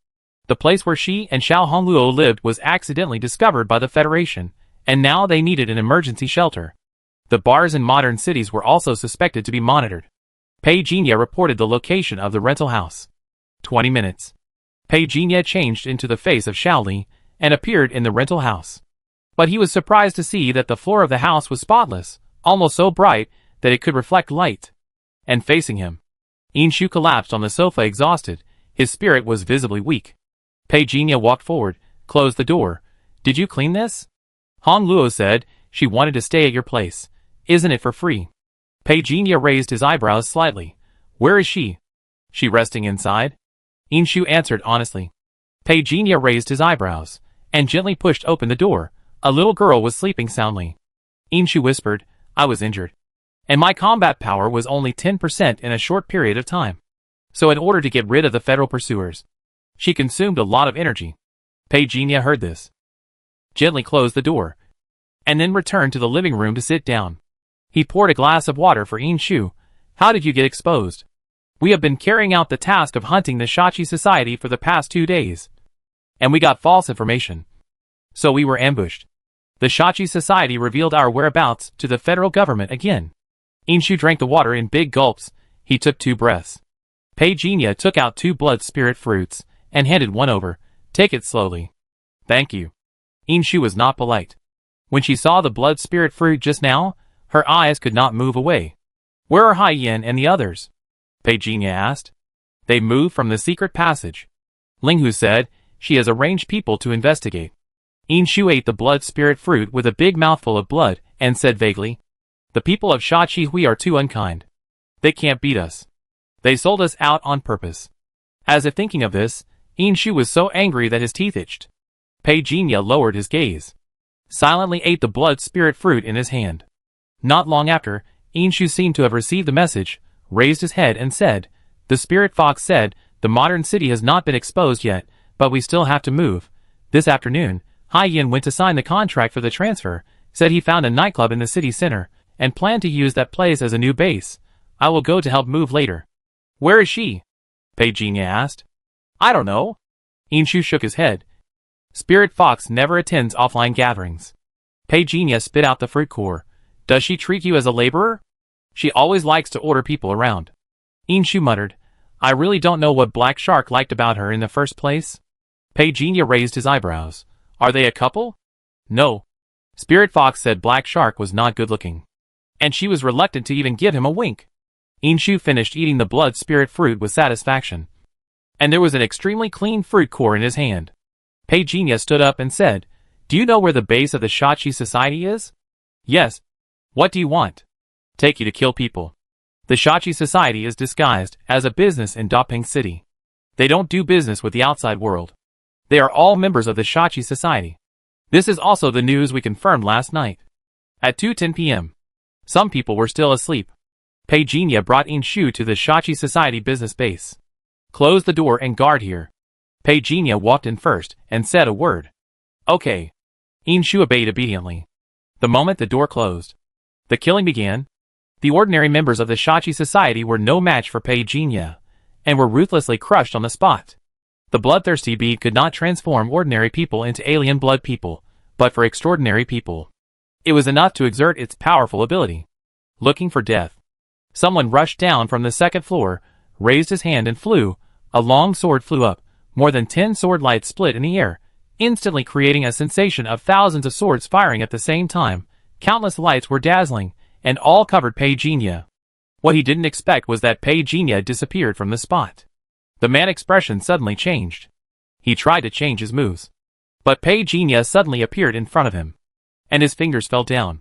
The place where she and Xiao Hongluo lived was accidentally discovered by the Federation, and now they needed an emergency shelter. The bars in modern cities were also suspected to be monitored. Pei Jinya reported the location of the rental house. 20 minutes. Pei Jinya changed into the face of Shaoli and appeared in the rental house. But he was surprised to see that the floor of the house was spotless, almost so bright that it could reflect light. And facing him, Inshu collapsed on the sofa exhausted. His spirit was visibly weak. Pei Jinya walked forward, closed the door. Did you clean this? Hong Luo said, she wanted to stay at your place. Isn't it for free? Pei Jinya raised his eyebrows slightly. Where is she? She resting inside? Inshu answered honestly. Pei Jinya raised his eyebrows, and gently pushed open the door. A little girl was sleeping soundly. Inshu whispered, I was injured, and my combat power was only 10% in a short period of time. So in order to get rid of the federal pursuers, she consumed a lot of energy. Pei Jinya heard this, gently closed the door, and then returned to the living room to sit down. He poured a glass of water for Inshu. How did you get exposed? We have been carrying out the task of hunting the Shachi Society for the past 2 days. And we got false information. So we were ambushed. The Shachi Society revealed our whereabouts to the federal government again. Inshu drank the water in big gulps. He took 2 breaths. Pei-Jinya took out 2 blood spirit fruits and handed one over. Take it slowly. Thank you. Inshu was not polite. When she saw the blood spirit fruit just now, her eyes could not move away. Where are Haiyan and the others? Pei-Jinya asked. They moved from the secret passage. Linghu said, she has arranged people to investigate. Inshu ate the blood spirit fruit with a big mouthful of blood and said vaguely, the people of Shachi Hui are too unkind. They can't beat us. They sold us out on purpose. As if thinking of this, Inshu was so angry that his teeth itched. Pei-Jinya lowered his gaze. Silently ate the blood spirit fruit in his hand. Not long after, Inshu seemed to have received the message, raised his head and said, the spirit fox said, the modern city has not been exposed yet, but we still have to move. This afternoon, Haiyan went to sign the contract for the transfer, said he found a nightclub in the city center, and planned to use that place as a new base. I will go to help move later. Where is she? Pei-Jinya asked. I don't know. Inshu shook his head. Spirit Fox never attends offline gatherings. Pei-Jinya spit out the fruit core. Does she treat you as a laborer? She always likes to order people around. Inshu muttered. I really don't know what Black Shark liked about her in the first place. Pei-Jinya raised his eyebrows. Are they a couple? No. Spirit Fox said Black Shark was not good looking. And she was reluctant to even give him a wink. Inshu finished eating the blood spirit fruit with satisfaction. And there was an extremely clean fruit core in his hand. Pei-Jinya stood up and said, do you know where the base of the Shachi Society is? Yes. What do you want? Take you to kill people. The Shachi Society is disguised as a business in Dapeng City. They don't do business with the outside world. They are all members of the Shachi Society. This is also the news we confirmed last night. At 2:10 p.m. Some people were still asleep. Pei-Jinya brought Inshu to the Shachi Society business base. Close the door and guard here. Pei-Jinya walked in first and said a word. Okay. Inshu obeyed obediently. The moment the door closed, the killing began. The ordinary members of the Shachi Society were no match for Pei-Jinya, and were ruthlessly crushed on the spot. The bloodthirsty bead could not transform ordinary people into alien blood people, but for extraordinary people, it was enough to exert its powerful ability. Looking for death. Someone rushed down from the second floor, raised his hand and flew. A long sword flew up. More than 10 sword lights split in the air, instantly creating a sensation of thousands of swords firing at the same time. Countless lights were dazzling, and all covered Pei-Jinya. What he didn't expect was that Pei-Jinya disappeared from the spot. The man's expression suddenly changed. He tried to change his moves. But Pei-Jinya suddenly appeared in front of him. And his fingers fell down.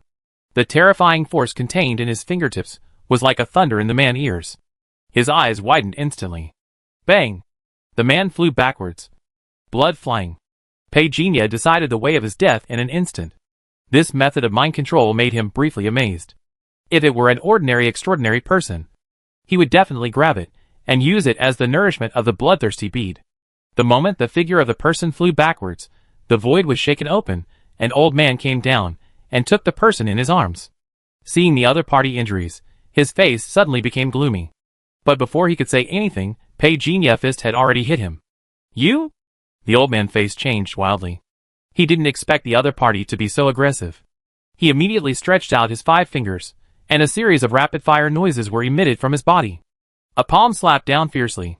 The terrifying force contained in his fingertips was like a thunder in the man's ears. His eyes widened instantly. Bang! The man flew backwards. Blood flying. Pei-Jinya decided the way of his death in an instant. This method of mind control made him briefly amazed. If it were an ordinary extraordinary person, he would definitely grab it and use it as the nourishment of the bloodthirsty bead. The moment the figure of the person flew backwards, the void was shaken open. An old man came down and took the person in his arms. Seeing the other party injuries, his face suddenly became gloomy. But before he could say anything, Pei-Jinya's fist had already hit him. You? The old man's face changed wildly. He didn't expect the other party to be so aggressive. He immediately stretched out his 5 fingers, and a series of rapid-fire noises were emitted from his body. A palm slapped down fiercely.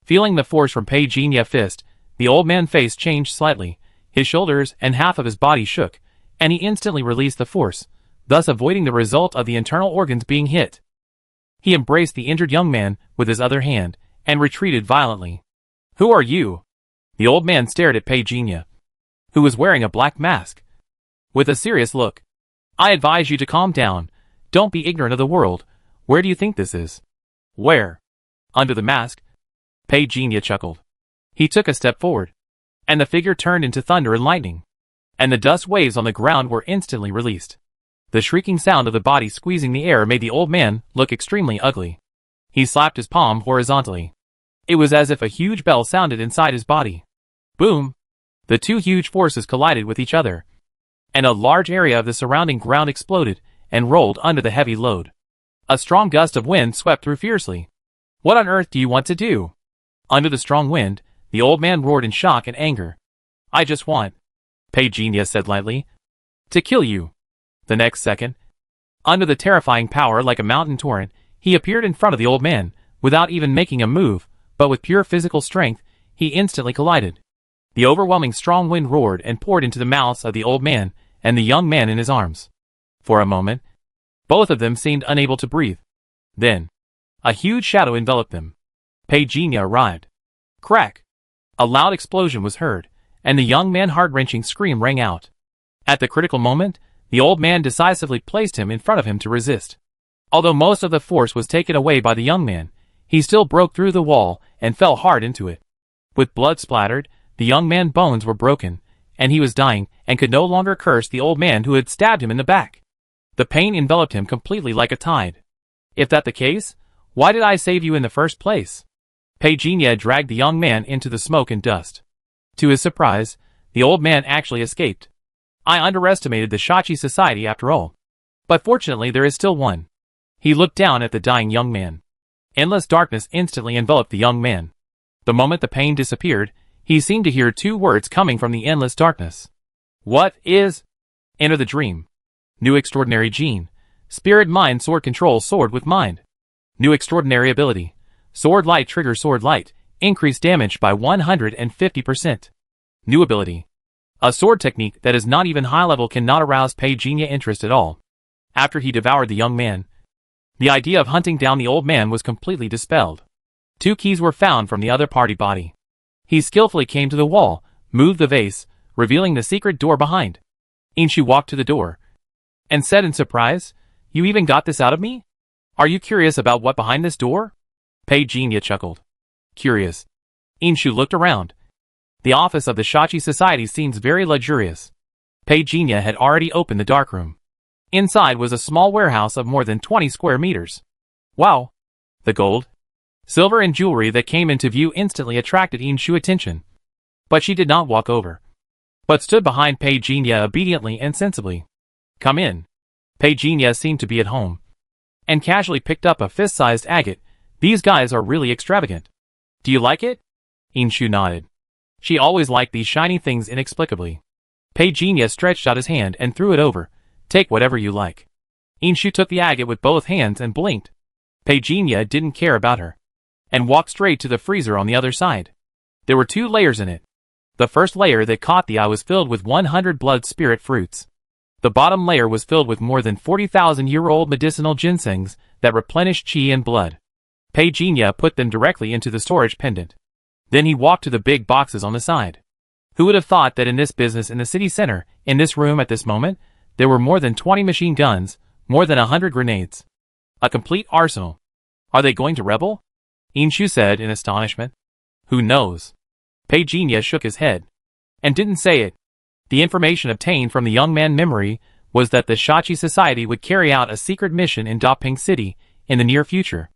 Feeling the force from Pei-Jinya's fist, the old man's face changed slightly. His shoulders and half of his body shook, and he instantly released the force, thus avoiding the result of the internal organs being hit. He embraced the injured young man with his other hand, and retreated violently. Who are you? The old man stared at Pei-Jinya, who was wearing a black mask, with a serious look. I advise you to calm down. Don't be ignorant of the world. Where do you think this is? Where? Under the mask? Pei-Jinya chuckled. He took a step forward, and the figure turned into thunder and lightning, and the dust waves on the ground were instantly released. The shrieking sound of the body squeezing the air made the old man look extremely ugly. He slapped his palm horizontally. It was as if a huge bell sounded inside his body. Boom! The two huge forces collided with each other, and a large area of the surrounding ground exploded, and rolled under the heavy load. A strong gust of wind swept through fiercely. What on earth do you want to do? Under the strong wind, the old man roared in shock and anger. I just want, Petunia said lightly, to kill you. The next second, under the terrifying power like a mountain torrent, he appeared in front of the old man, without even making a move, but with pure physical strength, he instantly collided. The overwhelming strong wind roared and poured into the mouths of the old man and the young man in his arms. For a moment, both of them seemed unable to breathe. Then, a huge shadow enveloped them. Petunia arrived. Crack! A loud explosion was heard, and the young man's heart-wrenching scream rang out. At the critical moment, the old man decisively placed him in front of him to resist. Although most of the force was taken away by the young man, he still broke through the wall and fell hard into it. With blood splattered, the young man's bones were broken, and he was dying and could no longer curse the old man who had stabbed him in the back. The pain enveloped him completely like a tide. If that the case, why did I save you in the first place? Petunia dragged the young man into the smoke and dust. To his surprise, the old man actually escaped. I underestimated the Shachi Society after all. But fortunately there is still one. He looked down at the dying young man. Endless darkness instantly enveloped the young man. The moment the pain disappeared, he seemed to hear two words coming from the endless darkness. What is? Enter the dream. New extraordinary gene. Spirit mind sword control sword with mind. New extraordinary ability. Sword light trigger sword light. Increase damage by 150%. New ability. A sword technique that is not even high level cannot arouse Petunia interest at all. After he devoured the young man, the idea of hunting down the old man was completely dispelled. 2 keys were found from the other party body. He skillfully came to the wall, moved the vase, revealing the secret door behind. Inshu walked to the door and said in surprise, You even got this out of me? Are you curious about what behind this door? Petunia chuckled. Curious. Inshu looked around. The office of the Shachi Society seems very luxurious. Petunia had already opened the darkroom. Inside was a small warehouse of more than 20 square meters. Wow! The gold, silver and jewelry that came into view instantly attracted Inshu's attention. But she did not walk over, but stood behind Petunia obediently and sensibly. Come in. Petunia seemed to be at home, and casually picked up a fist-sized agate. These guys are really extravagant. Do you like it? Inshu nodded. She always liked these shiny things inexplicably. Petunia stretched out his hand and threw it over. Take whatever you like. Inshu took the agate with both hands and blinked. Petunia didn't care about her, and walked straight to the freezer on the other side. There were 2 layers in it. The first layer that caught the eye was filled with 100 blood spirit fruits. The bottom layer was filled with more than 40,000-year-old medicinal ginsengs that replenished chi and blood. Petunia put them directly into the storage pendant. Then he walked to the big boxes on the side. Who would have thought that in this business in the city center, in this room at this moment, there were more than 20 machine guns, more than 100 grenades. A complete arsenal. Are they going to rebel? Inshu said in astonishment. Who knows? Petunia shook his head, and didn't say it. The information obtained from the young man's memory was that the Shachi Society would carry out a secret mission in Daping City in the near future.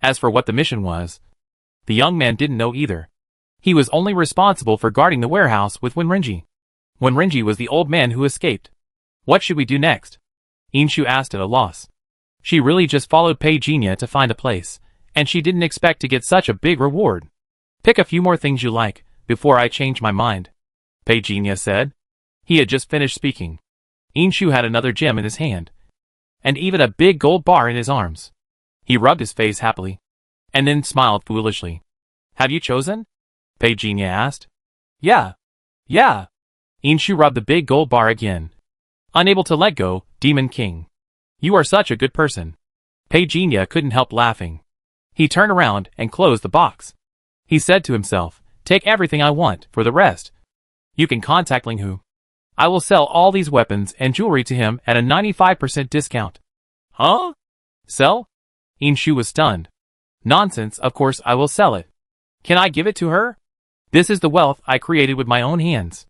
As for what the mission was, the young man didn't know either. He was only responsible for guarding the warehouse with Wenrenji. Wenrenji was the old man who escaped. What should we do next? Inshu asked at a loss. She really just followed Petunia to find a place, and she didn't expect to get such a big reward. Pick a few more things you like, before I change my mind, Petunia said. He had just finished speaking. Inshu had another gem in his hand, and even a big gold bar in his arms. He rubbed his face happily, and then smiled foolishly. Have you chosen? Petunia asked. Yeah. Inshu rubbed the big gold bar again. Unable to let go, Demon King. You are such a good person. Petunia couldn't help laughing. He turned around and closed the box. He said to himself, Take everything I want, for the rest. You can contact Ling Hu. I will sell all these weapons and jewelry to him at a 95% discount. Huh? Sell? Inshu was stunned. Nonsense, of course I will sell it. Can I give it to her? This is the wealth I created with my own hands.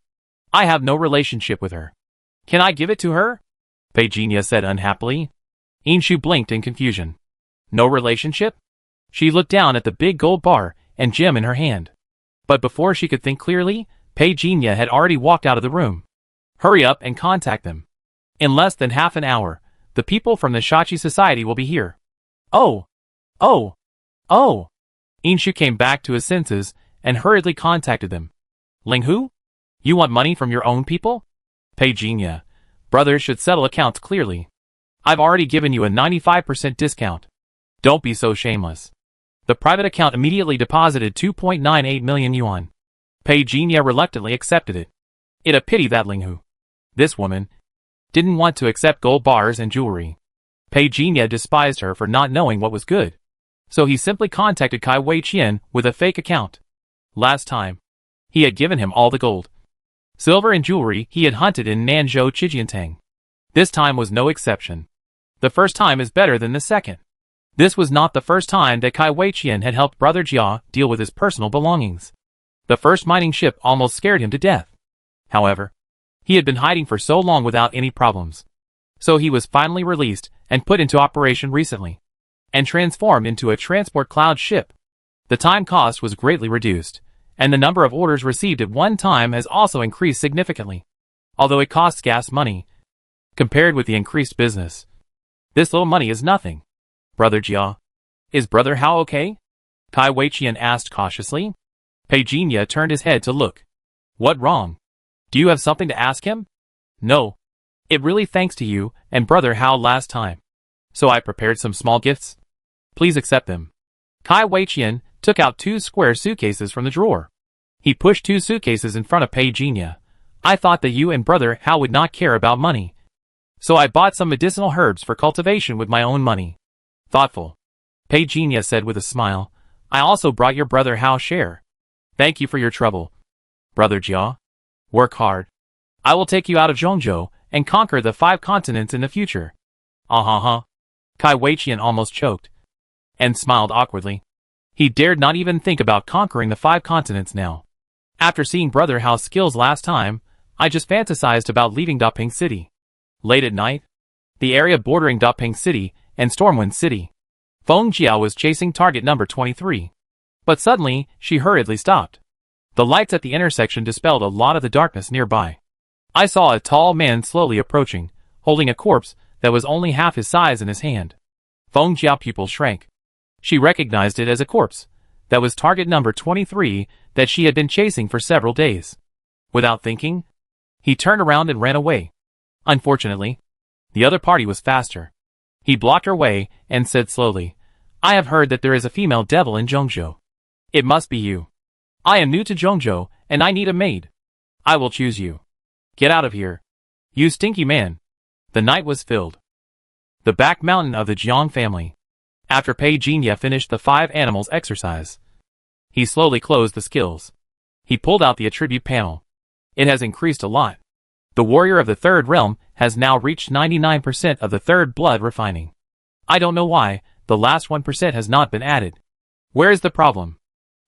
I have no relationship with her. Can I give it to her? Petunia said unhappily. Inshu blinked in confusion. No relationship? She looked down at the big gold bar and gem in her hand. But before she could think clearly, Petunia had already walked out of the room. Hurry up and contact them. In less than half an hour, The people from the Shachi Society will be here. Oh! Oh! Oh! Inshu came back to his senses and hurriedly contacted them. Ling Hu? You want money from your own people? Pei Jinya. Brothers should settle accounts clearly. I've already given you a 95% discount. Don't be so shameless. The private account immediately deposited 2.98 million yuan. Pei Jinya reluctantly accepted it. It a pity that Ling Hu, this woman, didn't want to accept gold bars and jewelry. Pei Jinya despised her for not knowing what was good. So he simply contacted Kai Weiqian with a fake account. Last time, he had given him all the gold, silver and jewelry he had hunted in Nanzhou Chijiantang. This time was no exception. The first time is better than the second. This was not the first time that Kai Weiqian had helped Brother Jia deal with his personal belongings. The first mining ship almost scared him to death. However, he had been hiding for so long without any problems. So he was finally released and put into operation recently, and transformed into a transport cloud ship. The time cost was greatly reduced, and the number of orders received at one time has also increased significantly. Although it costs gas money, compared with the increased business, this little money is nothing. Brother Jia, is Brother Hao okay? Kai Weiqian asked cautiously. Pei Jinya turned his head to look. What wrong? Do you have something to ask him? No. It really thanks to you and Brother Hao last time. So I prepared some small gifts. Please accept them. Kai Weiqian took out 2 square suitcases from the drawer. He pushed 2 suitcases in front of Pei Jinya. I thought that you and Brother Hao would not care about money. So I bought some medicinal herbs for cultivation with my own money. Thoughtful. Pei Jinya said with a smile. I also brought your Brother Hao share. Thank you for your trouble. Brother Jia. Work hard. I will take you out of Zhongzhou and conquer the 5 continents in the future. Kai Weiqian almost choked and smiled awkwardly. He dared not even think about conquering the 5 continents now. After seeing Brother Hao's skills last time, I just fantasized about leaving Daping City. Late at night, the area bordering Daping City and Stormwind City, Feng Jiao was chasing target number 23. But suddenly, she hurriedly stopped. The lights at the intersection dispelled a lot of the darkness nearby. I saw a tall man slowly approaching, holding a corpse that was only half his size in his hand. Feng Jiao's pupil shrank. She recognized it as a corpse. That was target number 23 that she had been chasing for several days. Without thinking, he turned around and ran away. Unfortunately, the other party was faster. He blocked her way and said slowly, I have heard that there is a female devil in Zhongzhou. It must be you. I am new to Zhongzhou, and I need a maid. I will choose you. Get out of here. You stinky man. The night was filled. The back mountain of the Jiang family. After Pei Jinya finished the 5 animals exercise, he slowly closed the skills. He pulled out the attribute panel. It has increased a lot. The warrior of the 3rd realm has now reached 99% of the 3rd blood refining. I don't know why, the last 1% has not been added. Where is the problem?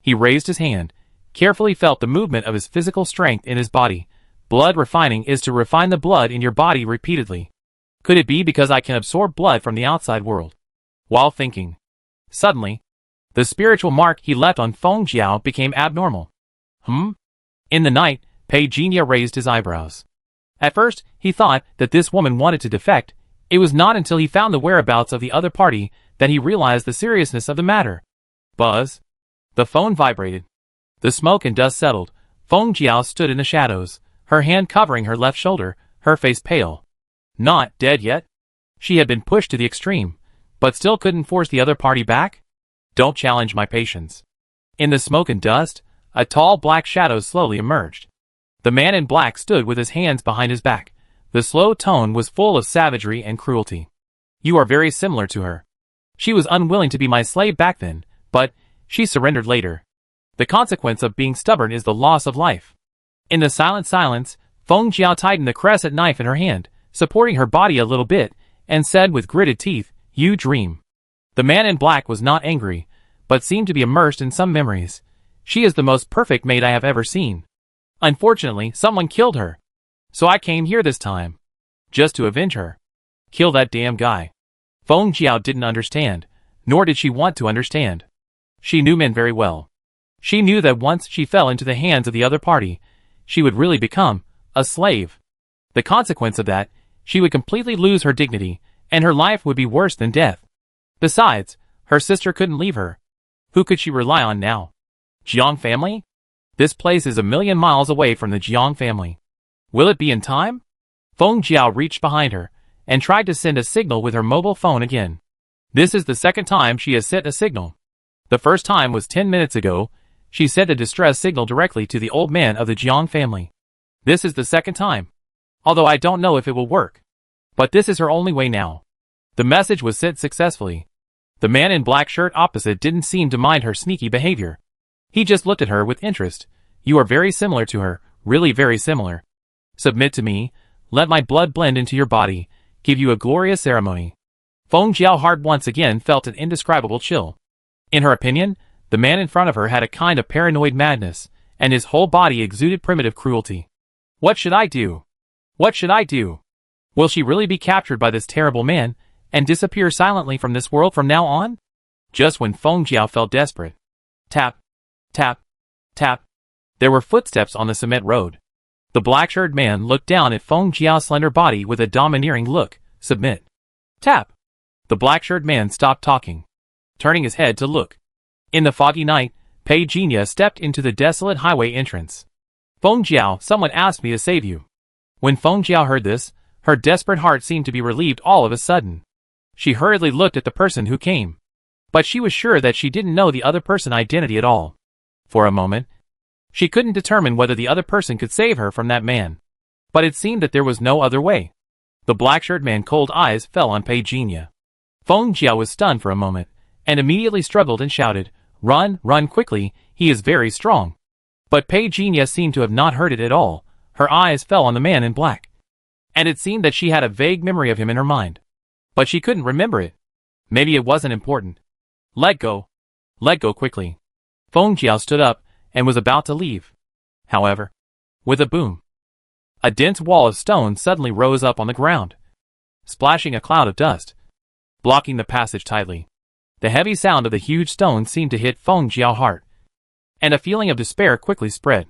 He raised his hand, carefully felt the movement of his physical strength in his body. Blood refining is to refine the blood in your body repeatedly. Could it be because I can absorb blood from the outside world? While thinking, suddenly, the spiritual mark he left on Feng Jiao became abnormal. In the night, Pei Jinya raised his eyebrows. At first, he thought that this woman wanted to defect. It was not until he found the whereabouts of the other party that he realized the seriousness of the matter. Buzz. The phone vibrated. The smoke and dust settled. Feng Jiao stood in the shadows, her hand covering her left shoulder, her face pale. Not dead yet? She had been pushed to the extreme, but still couldn't force the other party back? Don't challenge my patience. In the smoke and dust, a tall black shadow slowly emerged. The man in black stood with his hands behind his back. The slow tone was full of savagery and cruelty. You are very similar to her. She was unwilling to be my slave back then, but she surrendered later. The consequence of being stubborn is the loss of life. In the silence, Feng Jiao tightened the crescent knife in her hand, supporting her body a little bit, and said with gritted teeth, You dream. The man in black was not angry, but seemed to be immersed in some memories. She is the most perfect maid I have ever seen. Unfortunately, someone killed her. So I came here this time. Just to avenge her. Kill that damn guy. Feng Jiao didn't understand, nor did she want to understand. She knew men very well. She knew that once she fell into the hands of the other party, she would really become a slave. The consequence of that, she would completely lose her dignity and her life would be worse than death. Besides, her sister couldn't leave her. Who could she rely on now? Jiang family? This place is a million miles away from the Jiang family. Will it be in time? Feng Jiao reached behind her and tried to send a signal with her mobile phone again. This is the second time she has sent a signal. The first time was 10 minutes ago. She sent a distress signal directly to the old man of the Jiang family. This is the second time. Although I don't know if it will work. But this is her only way now. The message was sent successfully. The man in black shirt opposite didn't seem to mind her sneaky behavior. He just looked at her with interest. You are very similar to her, really very similar. Submit to me, let my blood blend into your body, give you a glorious ceremony. Feng Jiao heart once again felt an indescribable chill. In her opinion, the man in front of her had a kind of paranoid madness, and his whole body exuded primitive cruelty. What should I do? What should I do? Will she really be captured by this terrible man, and disappear silently from this world from now on? Just when Feng Jiao felt desperate. Tap, tap, tap. There were footsteps on the cement road. The black-shirted man looked down at Feng Jiao's slender body with a domineering look. Submit. Tap. The black-shirted man stopped talking, turning his head to look. In the foggy night, Pei Jinya stepped into the desolate highway entrance. Feng Jiao, someone asked me to save you. When Feng Jiao heard this, her desperate heart seemed to be relieved all of a sudden. She hurriedly looked at the person who came. But she was sure that she didn't know the other person's identity at all. For a moment, she couldn't determine whether the other person could save her from that man. But it seemed that there was no other way. The black-shirted man's cold eyes fell on Pei Jinya. Feng Jiao was stunned for a moment, and immediately struggled and shouted, Run, run quickly, he is very strong. But Pei Jinya seemed to have not heard it at all. Her eyes fell on the man in black. And it seemed that she had a vague memory of him in her mind. But she couldn't remember it. Maybe it wasn't important. Let go. Let go quickly. Feng Jiao stood up and was about to leave. However, with a boom, a dense wall of stone suddenly rose up on the ground, splashing a cloud of dust, blocking the passage tightly. The heavy sound of the huge stone seemed to hit Feng Jiao's heart, and a feeling of despair quickly spread.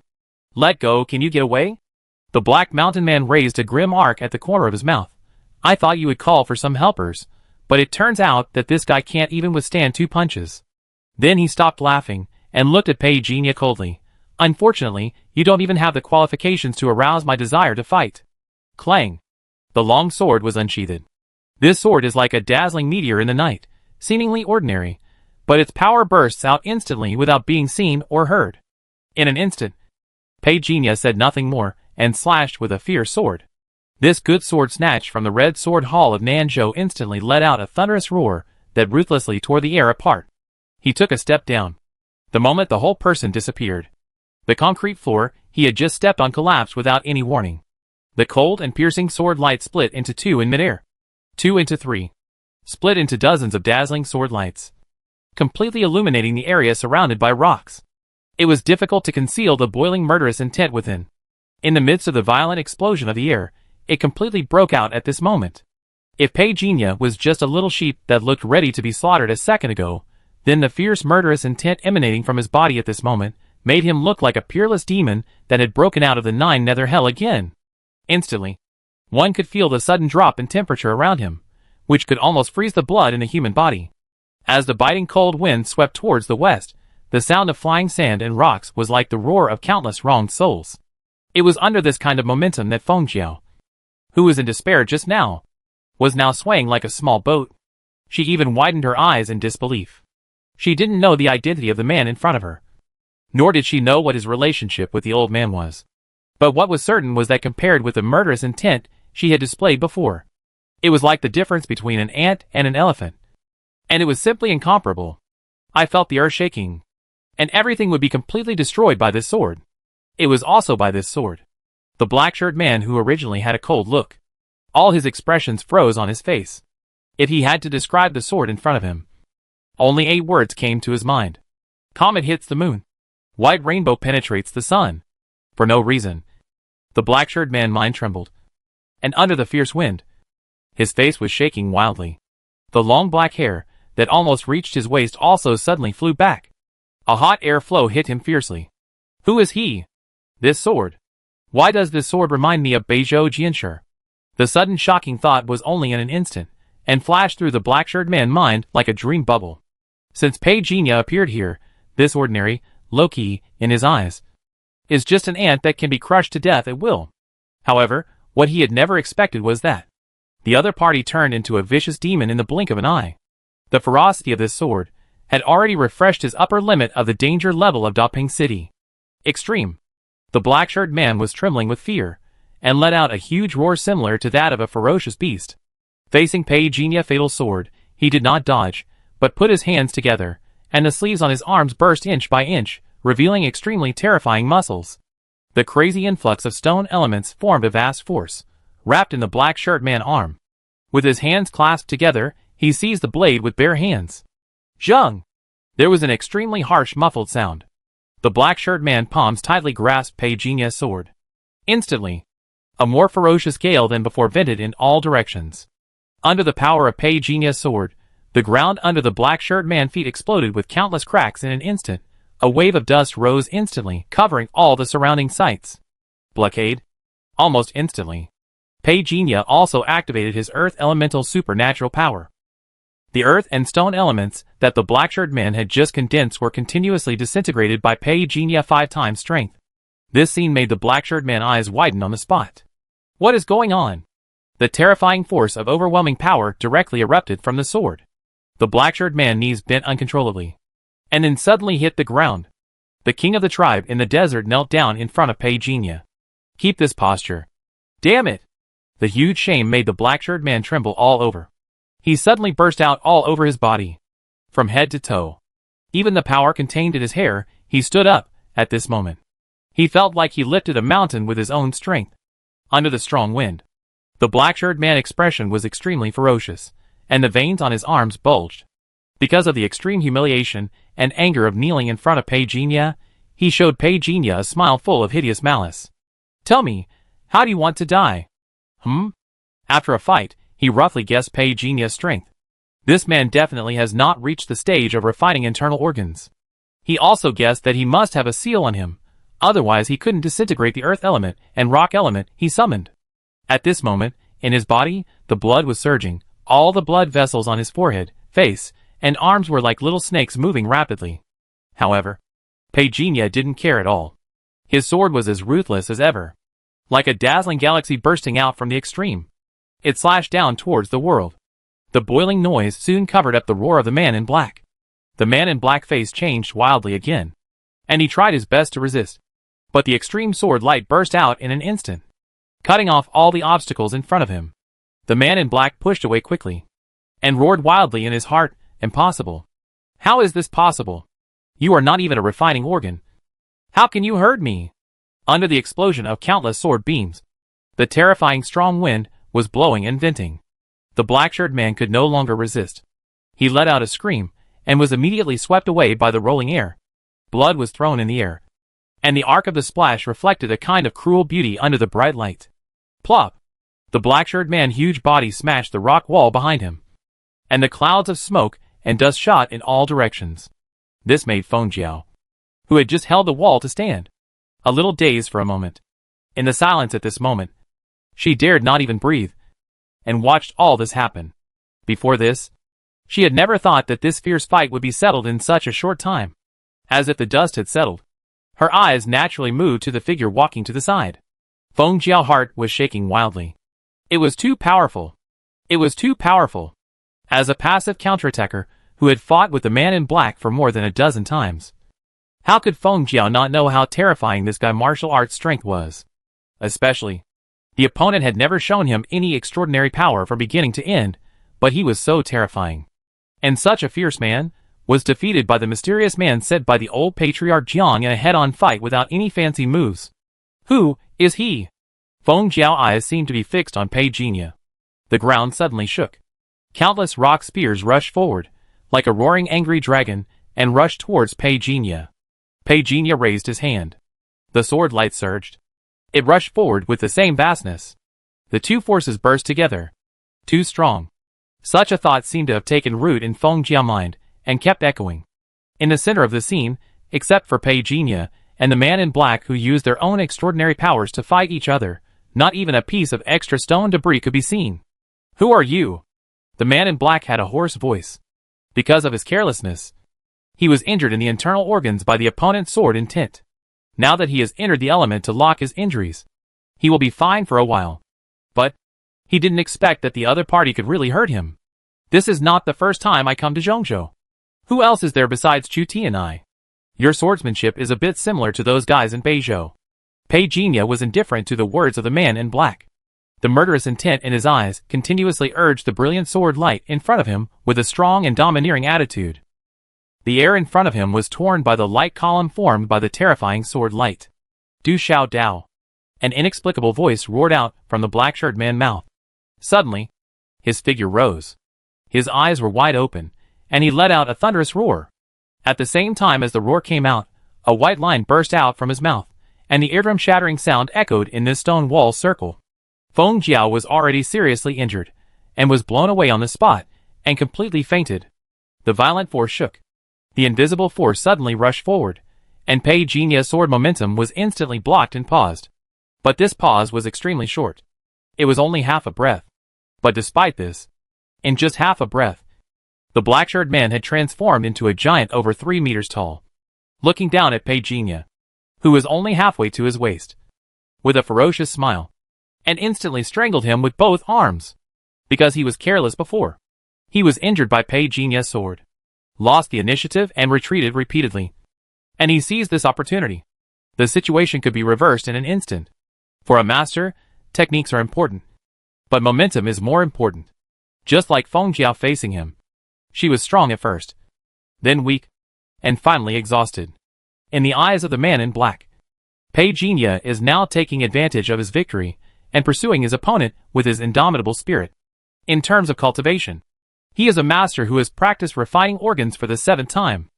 Let go, can you get away? The black mountain man raised a grim arc at the corner of his mouth. I thought you would call for some helpers, but it turns out that this guy can't even withstand 2 punches. Then he stopped laughing and looked at Pei Jinya coldly. Unfortunately, you don't even have the qualifications to arouse my desire to fight. Clang. The long sword was unsheathed. This sword is like a dazzling meteor in the night, seemingly ordinary, but its power bursts out instantly without being seen or heard. In an instant, Pei Jinya said nothing more and slashed with a fierce sword. This good sword snatched from the red sword hall of Nanzhou instantly let out a thunderous roar that ruthlessly tore the air apart. He took a step down. The moment the whole person disappeared. The concrete floor he had just stepped on collapsed without any warning. The cold and piercing sword light split into 2 in midair. 2 into 3. Split into dozens of dazzling sword lights, completely illuminating the area surrounded by rocks. It was difficult to conceal the boiling murderous intent within. In the midst of the violent explosion of the air, it completely broke out at this moment. If Pei Jinya was just a little sheep that looked ready to be slaughtered a second ago, then the fierce murderous intent emanating from his body at this moment made him look like a peerless demon that had broken out of the 9 nether hell again. Instantly, one could feel the sudden drop in temperature around him, which could almost freeze the blood in a human body. As the biting cold wind swept towards the west, the sound of flying sand and rocks was like the roar of countless wronged souls. It was under this kind of momentum that Feng Jiao, who was in despair just now, was now swaying like a small boat. She even widened her eyes in disbelief. She didn't know the identity of the man in front of her, nor did she know what his relationship with the old man was. But what was certain was that compared with the murderous intent she had displayed before, it was like the difference between an ant and an elephant. And it was simply incomparable. I felt the earth shaking, and everything would be completely destroyed by this sword. It was also by this sword. The black-shirted man who originally had a cold look. All his expressions froze on his face. If he had to describe the sword in front of him, only 8 words came to his mind. Comet hits the moon. White rainbow penetrates the sun. For no reason. The black-shirted man's mind trembled. And under the fierce wind, his face was shaking wildly. The long black hair that almost reached his waist also suddenly flew back. A hot air flow hit him fiercely. Who is he? This sword. Why does this sword remind me of Beizhou Jianshi? The sudden shocking thought was only in an instant, and flashed through the black-shirt man's mind like a dream bubble. Since Pei Jinya appeared here, this ordinary, low-key, in his eyes, is just an ant that can be crushed to death at will. However, what he had never expected was that the other party turned into a vicious demon in the blink of an eye. The ferocity of this sword had already refreshed his upper limit of the danger level of Daping City. Extreme. The black-shirt man was trembling with fear, and let out a huge roar similar to that of a ferocious beast. Facing Pei Jinya's fatal sword, he did not dodge, but put his hands together, and the sleeves on his arms burst inch by inch, revealing extremely terrifying muscles. The crazy influx of stone elements formed a vast force, wrapped in the black-shirt man's arm. With his hands clasped together, he seized the blade with bare hands. Zheng! There was an extremely harsh muffled sound. The black-shirt man's palms tightly grasped Pei Jinya's sword. Instantly, a more ferocious gale than before vented in all directions. Under the power of Pei Jinya's sword, the ground under the black-shirt man's feet exploded with countless cracks in an instant. A wave of dust rose instantly, covering all the surrounding sites. Blockade? Almost instantly, Pei Jinya also activated his earth elemental supernatural power. The earth and stone elements that the black-shirt man had just condensed were continuously disintegrated by Pei Jinya's 5 times strength. This scene made the black-shirt man's eyes widen on the spot. What is going on? The terrifying force of overwhelming power directly erupted from the sword. The black-shirt man's knees bent uncontrollably, and then suddenly hit the ground. The king of the tribe in the desert knelt down in front of Pei Jinya. Keep this posture. Damn it! The huge shame made the black-shirt man tremble all over. He suddenly burst out all over his body, from head to toe. Even the power contained in his hair, he stood up, at this moment. He felt like he lifted a mountain with his own strength. Under the strong wind, the black-shirt man's expression was extremely ferocious, and the veins on his arms bulged. Because of the extreme humiliation and anger of kneeling in front of Pei Jinya, he showed Pei Jinya a smile full of hideous malice. Tell me, how do you want to die? After a fight, he roughly guessed Pei Jinya's strength. This man definitely has not reached the stage of refining internal organs. He also guessed that he must have a seal on him, otherwise he couldn't disintegrate the earth element and rock element he summoned. At this moment, in his body, the blood was surging. All the blood vessels on his forehead, face, and arms were like little snakes moving rapidly. However, Pei Jinya didn't care at all. His sword was as ruthless as ever. Like a dazzling galaxy bursting out from the extreme, it slashed down towards the world. The boiling noise soon covered up the roar of the man in black. The man in black face changed wildly again, and he tried his best to resist. But the extreme sword light burst out in an instant, cutting off all the obstacles in front of him. The man in black pushed away quickly, and roared wildly in his heart, impossible. How is this possible? You are not even a refining organ. How can you hurt me? Under the explosion of countless sword beams, the terrifying strong wind was blowing and venting. The black-shirt man could no longer resist. He let out a scream, and was immediately swept away by the rolling air. Blood was thrown in the air, and the arc of the splash reflected a kind of cruel beauty under the bright light. Plop! The black-shirt man's huge body smashed the rock wall behind him, and the clouds of smoke and dust shot in all directions. This made Feng Jiao, who had just held the wall, to stand, a little dazed for a moment. In the silence at this moment, she dared not even breathe, and watched all this happen. Before this, she had never thought that this fierce fight would be settled in such a short time. As if the dust had settled, her eyes naturally moved to the figure walking to the side. Feng Jiao's heart was shaking wildly. It was too powerful. It was too powerful. As a passive counterattacker who had fought with the man in black for more than a dozen times, how could Feng Jiao not know how terrifying this guy's martial arts strength was? Especially, the opponent had never shown him any extraordinary power from beginning to end, but he was so terrifying. And such a fierce man was defeated by the mysterious man sent by the old patriarch Jiang in a head-on fight without any fancy moves. Who is he? Feng Jiao's eyes seemed to be fixed on Pei Jinya. The ground suddenly shook. Countless rock spears rushed forward, like a roaring angry dragon, and rushed towards Pei Jinya. Pei Jinya raised his hand. The sword light surged. It rushed forward with the same vastness. The two forces burst together. Too strong. Such a thought seemed to have taken root in Feng Jia's mind, and kept echoing. In the center of the scene, except for Pei Jinya and the man in black who used their own extraordinary powers to fight each other, not even a piece of extra stone debris could be seen. Who are you? The man in black had a hoarse voice. Because of his carelessness, he was injured in the internal organs by the opponent's sword intent. Now that he has entered the element to lock his injuries, he will be fine for a while. But he didn't expect that the other party could really hurt him. This is not the first time I come to Zhongzhou. Who else is there besides Chu Ti and I? Your swordsmanship is a bit similar to those guys in Beizhou. Pei Jinya was indifferent to the words of the man in black. The murderous intent in his eyes continuously urged the brilliant sword light in front of him with a strong and domineering attitude. The air in front of him was torn by the light column formed by the terrifying sword light. Du Xiao Dao. An inexplicable voice roared out from the black-shirted man's mouth. Suddenly, his figure rose. His eyes were wide open, and he let out a thunderous roar. At the same time as the roar came out, a white line burst out from his mouth, and the eardrum-shattering sound echoed in this stone wall circle. Feng Jiao was already seriously injured, and was blown away on the spot, and completely fainted. The violent force shook. The invisible force suddenly rushed forward, and Pei Jinya's sword momentum was instantly blocked and paused. But this pause was extremely short. It was only half a breath. But despite this, in just half a breath, the black-shirted man had transformed into a giant over 3 meters tall. Looking down at Pei Jinya, who was only halfway to his waist, with a ferocious smile, and instantly strangled him with both arms. Because he was careless before, he was injured by Pei Jinya's sword, lost the initiative and retreated repeatedly. And he seized this opportunity. The situation could be reversed in an instant. For a master, techniques are important, but momentum is more important. Just like Feng Jiao facing him, she was strong at first, then weak, and finally exhausted. In the eyes of the man in black, Pei Jinya is now taking advantage of his victory and pursuing his opponent with his indomitable spirit. In terms of cultivation, he is a master who has practiced refining organs for the 7th time.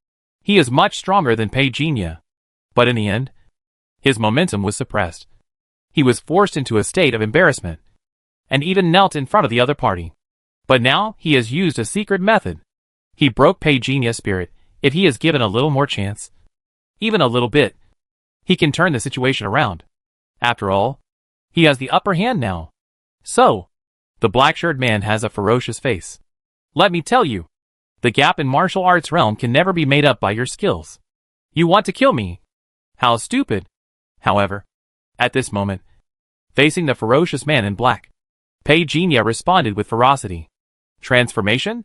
He is much stronger than Pei Jinya. But in the end, his momentum was suppressed. He was forced into a state of embarrassment, and even knelt in front of the other party. But now he has used a secret method. He broke Pei Jinya's spirit. If he is given a little more chance, even a little bit, he can turn the situation around. After all, he has the upper hand now. So, the black-shirted man has a ferocious face. Let me tell you, the gap in martial arts realm can never be made up by your skills. You want to kill me? How stupid. However, at this moment, facing the ferocious man in black, Pei Jinya responded with ferocity. Transformation?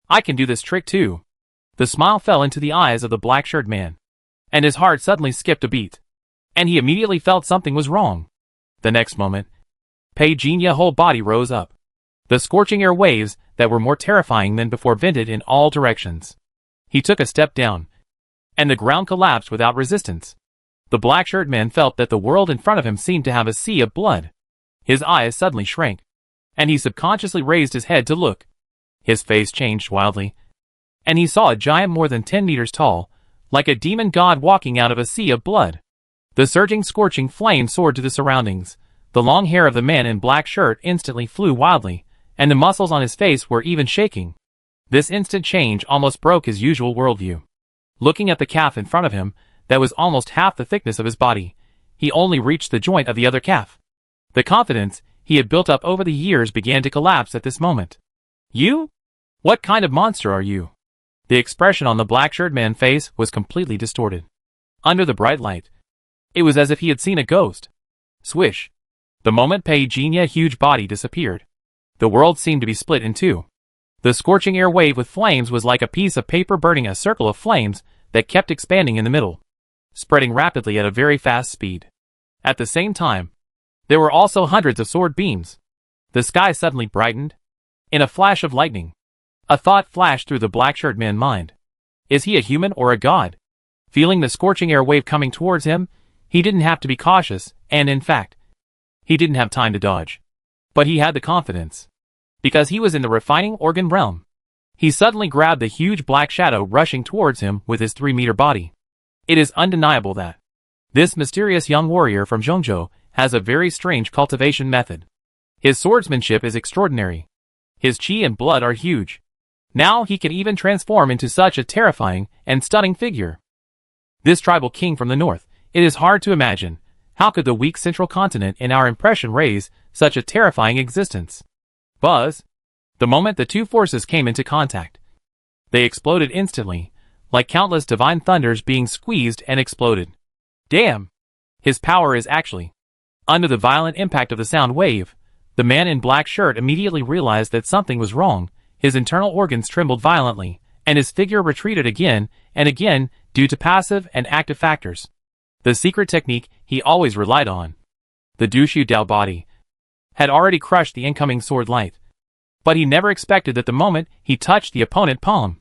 I can do this trick too. The smile fell into the eyes of the black-shirted man, and his heart suddenly skipped a beat, and he immediately felt something was wrong. The next moment, Pei Jinya's whole body rose up. The scorching air waves that were more terrifying than before vented in all directions. He took a step down, and the ground collapsed without resistance. The black-shirted man felt that the world in front of him seemed to have a sea of blood. His eyes suddenly shrank, and he subconsciously raised his head to look. His face changed wildly, and he saw a giant more than 10 meters tall, like a demon god walking out of a sea of blood. The surging scorching flame soared to the surroundings. The long hair of the man in black shirt instantly flew wildly, and the muscles on his face were even shaking. This instant change almost broke his usual worldview. Looking at the calf in front of him, that was almost half the thickness of his body, he only reached the joint of the other calf. The confidence he had built up over the years began to collapse at this moment. You? What kind of monster are you? The expression on the black-shirted man's face was completely distorted. Under the bright light, it was as if he had seen a ghost. Swish. The moment Pei Jinya's huge body disappeared, the world seemed to be split in two. The scorching air wave with flames was like a piece of paper burning a circle of flames that kept expanding in the middle, spreading rapidly at a very fast speed. At the same time, there were also hundreds of sword beams. The sky suddenly brightened. In a flash of lightning, a thought flashed through the black-shirted man's mind. Is he a human or a god? Feeling the scorching air wave coming towards him, he didn't have to be cautious, and in fact, he didn't have time to dodge. But he had the confidence. Because he was in the refining organ realm. He suddenly grabbed the huge black shadow rushing towards him with his 3-meter body. It is undeniable that this mysterious young warrior from Zhongzhou has a very strange cultivation method. His swordsmanship is extraordinary. His qi and blood are huge. Now he can even transform into such a terrifying and stunning figure. This tribal king from the north, it is hard to imagine. How could the weak central continent in our impression raise such a terrifying existence? Buzz, The moment the two forces came into contact, they exploded instantly, like countless divine thunders being squeezed and exploded. Damn! His power is actually... Under the violent impact of the sound wave, the man in black shirt immediately realized that something was wrong. His internal organs trembled violently, and his figure retreated again and again due to passive and active factors. The secret technique he always relied on, the Dushu Dao body, had already crushed the incoming sword light. But he never expected that the moment he touched the opponent palm,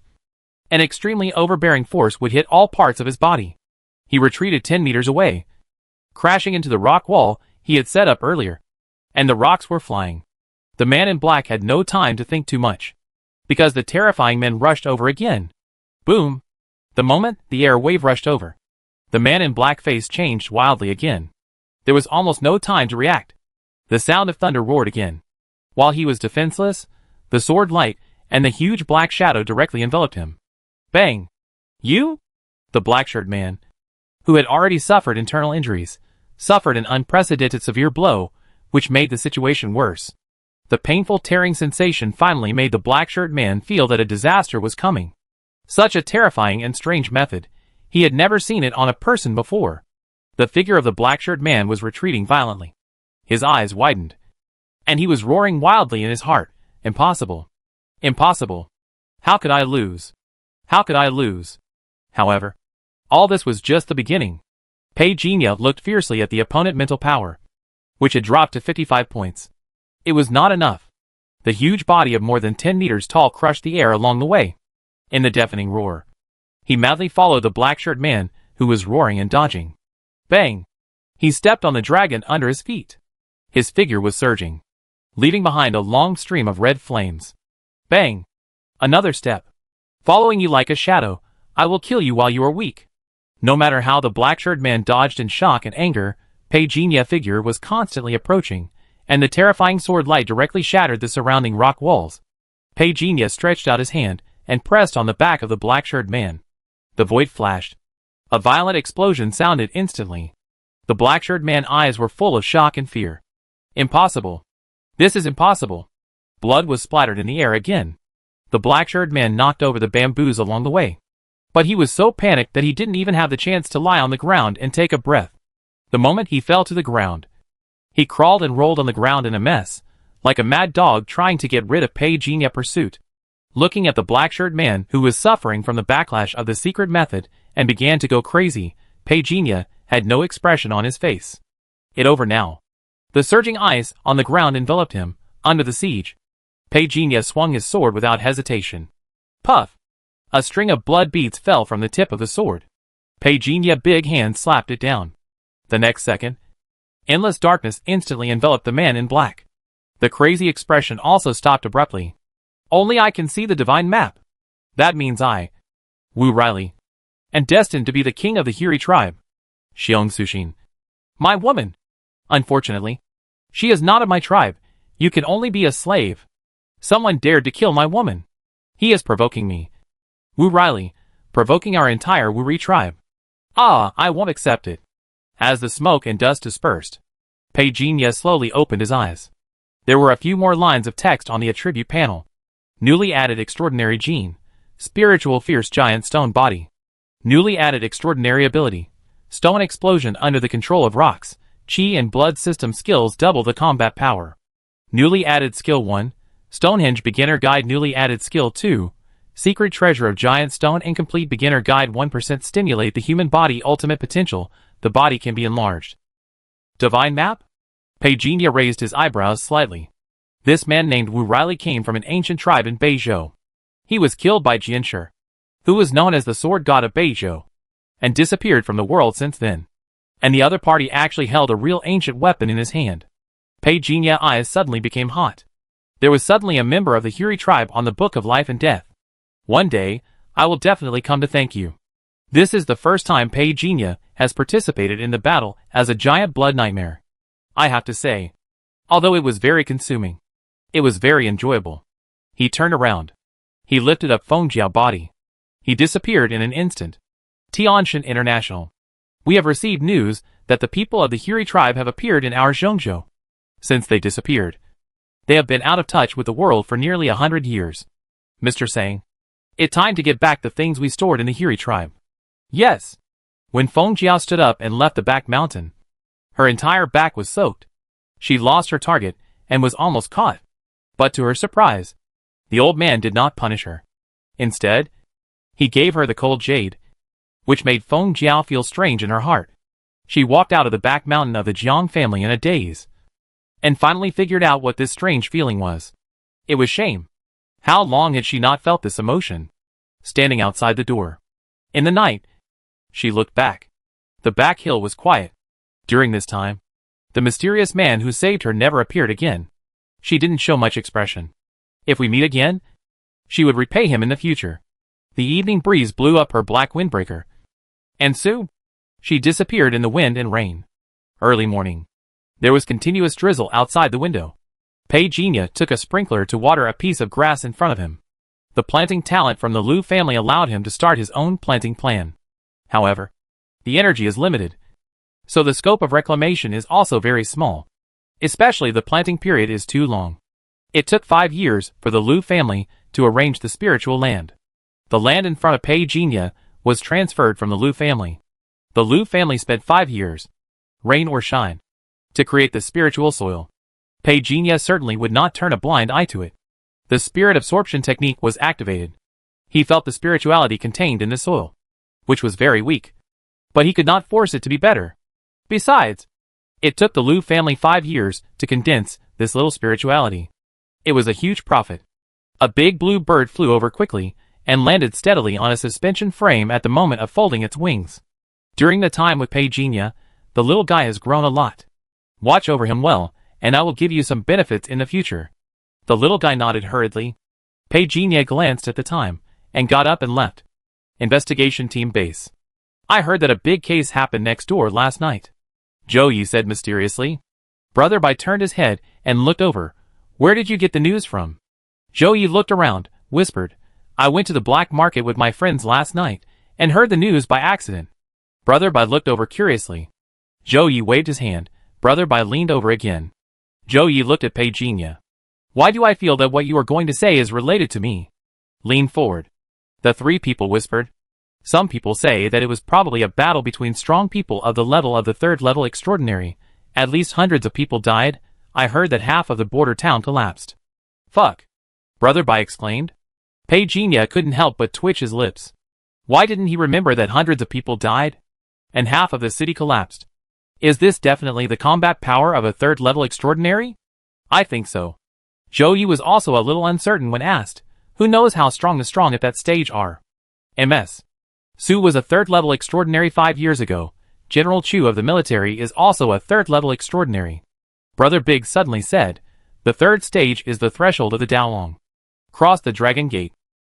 an extremely overbearing force would hit all parts of his body. He retreated 10 meters away, crashing into the rock wall he had set up earlier, and the rocks were flying. The man in black had no time to think too much, because the terrifying men rushed over again. Boom! The moment the air wave rushed over, the man in black face changed wildly again. There was almost no time to react. The sound of thunder roared again. While he was defenseless, the sword light and the huge black shadow directly enveloped him. Bang! You? The black-shirt man, who had already suffered internal injuries, suffered an unprecedented severe blow, which made the situation worse. The painful tearing sensation finally made the black-shirt man feel that a disaster was coming. Such a terrifying and strange method. He had never seen it on a person before. The figure of the black-shirt man was retreating violently. His eyes widened, and he was roaring wildly in his heart. Impossible. Impossible. How could I lose? How could I lose? However, all this was just the beginning. Pei Jinya looked fiercely at the opponent mental power, which had dropped to 55 points. It was not enough. The huge body of more than 10 meters tall crushed the air along the way. In the deafening roar, he madly followed the black-shirt man, who was roaring and dodging. Bang! He stepped on the dragon under his feet. His figure was surging, leaving behind a long stream of red flames. Bang! Another step. Following you like a shadow, I will kill you while you are weak. No matter how the black-shirt man dodged in shock and anger, Pei Jinya's figure was constantly approaching, and the terrifying sword light directly shattered the surrounding rock walls. Pei Jinya stretched out his hand and pressed on the back of the black-shirt man. The void flashed. A violent explosion sounded instantly. The black-shirt man's eyes were full of shock and fear. Impossible. This is impossible. Blood was splattered in the air again. The black-shirt man knocked over the bamboos along the way. But he was so panicked that he didn't even have the chance to lie on the ground and take a breath. The moment he fell to the ground, he crawled and rolled on the ground in a mess, like a mad dog trying to get rid of Pei Jinya's pursuit. Looking at the black-shirt man who was suffering from the backlash of the secret method and began to go crazy, Pei Jinya had no expression on his face. It over now. The surging ice on the ground enveloped him, under the siege. Pei Jinya swung his sword without hesitation. Puff! A string of blood beads fell from the tip of the sword. Pei Jinya's big hand slapped it down. The next second, endless darkness instantly enveloped the man in black. The crazy expression also stopped abruptly. Only I can see the divine map. That means I, Wu Riley, am destined to be the king of the Huri tribe. Xiong Sushin. My woman. Unfortunately, she is not of my tribe. You can only be a slave. Someone dared to kill my woman. He is provoking me. Wu Riley, provoking our entire Wuri tribe. Ah, I won't accept it. As the smoke and dust dispersed, Pei Jinya slowly opened his eyes. There were a few more lines of text on the attribute panel. Newly added extraordinary gene. Spiritual fierce giant stone body. Newly added extraordinary ability. Stone explosion under the control of rocks. Chi and blood system skills double the combat power. Newly added skill 1. Stonehenge beginner guide. Newly added skill 2. Secret treasure of giant stone. Incomplete beginner guide. 1% stimulate the human body ultimate potential. The body can be enlarged. Divine map? Pei Jinya raised his eyebrows slightly. This man named Wu Riley came from an ancient tribe in Beizhou. He was killed by Jianshi, who was known as the sword god of Beizhou, and disappeared from the world since then. And the other party actually held a real ancient weapon in his hand. Pei Jinya's eyes suddenly became hot. There was suddenly a member of the Huri tribe on the Book of Life and Death. One day, I will definitely come to thank you. This is the first time Pei Jinya has participated in the battle as a giant blood nightmare. I have to say, although it was very consuming, it was very enjoyable. He turned around. He lifted up Feng Jiao's body. He disappeared in an instant. Tianshan International. We have received news that the people of the Huri tribe have appeared in our Zhongzhou. Since they disappeared, They have been out of touch with the world for nearly 100 years. Mr. Sang. It's time to get back the things we stored in the Hiri tribe. Yes. When Feng Jiao stood up and left the back mountain, her entire back was soaked. She lost her target and was almost caught. But to her surprise, the old man did not punish her. Instead, he gave her the cold jade, which made Feng Jiao feel strange in her heart. She walked out of the back mountain of the Jiang family in a daze, and finally figured out what this strange feeling was. It was shame. How long had she not felt this emotion? Standing outside the door. In the night, she looked back. The back hill was quiet. During this time, the mysterious man who saved her never appeared again. She didn't show much expression. If we meet again, she would repay him in the future. The evening breeze blew up her black windbreaker, and soon, she disappeared in the wind and rain. Early morning. There was continuous drizzle outside the window. Pei Jinya took a sprinkler to water a piece of grass in front of him. The planting talent from the Liu family allowed him to start his own planting plan. However, the energy is limited, so the scope of reclamation is also very small. Especially the planting period is too long. It took 5 years for the Liu family to arrange the spiritual land. The land in front of Pei Jinya was transferred from the Liu family. The Liu family spent 5 years, rain or shine, to create the spiritual soil. Pei Jinya certainly would not turn a blind eye to it. The spirit absorption technique was activated. He felt the spirituality contained in the soil, which was very weak. But he could not force it to be better. Besides, it took the Liu family 5 years to condense this little spirituality. It was a huge profit. A big blue bird flew over quickly and landed steadily on a suspension frame at the moment of folding its wings. During the time with Pei Jinya, the little guy has grown a lot. Watch over him well, and I will give you some benefits in the future. The little guy nodded hurriedly. Pei Jinya glanced at the time, and got up and left. Investigation team base. I heard that a big case happened next door last night. Zhou Yi said mysteriously. Brother Bai turned his head and looked over. Where did you get the news from? Zhou Yi looked around, whispered. I went to the black market with my friends last night, and heard the news by accident. Brother Bai looked over curiously. Zhou Yi waved his hand. Brother Bai leaned over again. Zhou Yi looked at Pei Jinya. Why do I feel that what you are going to say is related to me? Lean forward. The 3 people whispered. Some people say that it was probably a battle between strong people of the level of the 3rd level extraordinary. At least hundreds of people died. I heard that half of the border town collapsed. Fuck. Brother Bai exclaimed. Pei Jinya couldn't help but twitch his lips. Why didn't he remember that hundreds of people died? And half of the city collapsed. Is this definitely the combat power of a 3rd level extraordinary? I think so. Zhou Yi was also a little uncertain when asked. Who knows how strong the strong at that stage are? MS. Su was a 3rd level extraordinary 5 years ago. General Chu of the military is also a 3rd level extraordinary. Brother Big suddenly said, the 3rd stage is the threshold of the Daolong. Cross the Dragon Gate,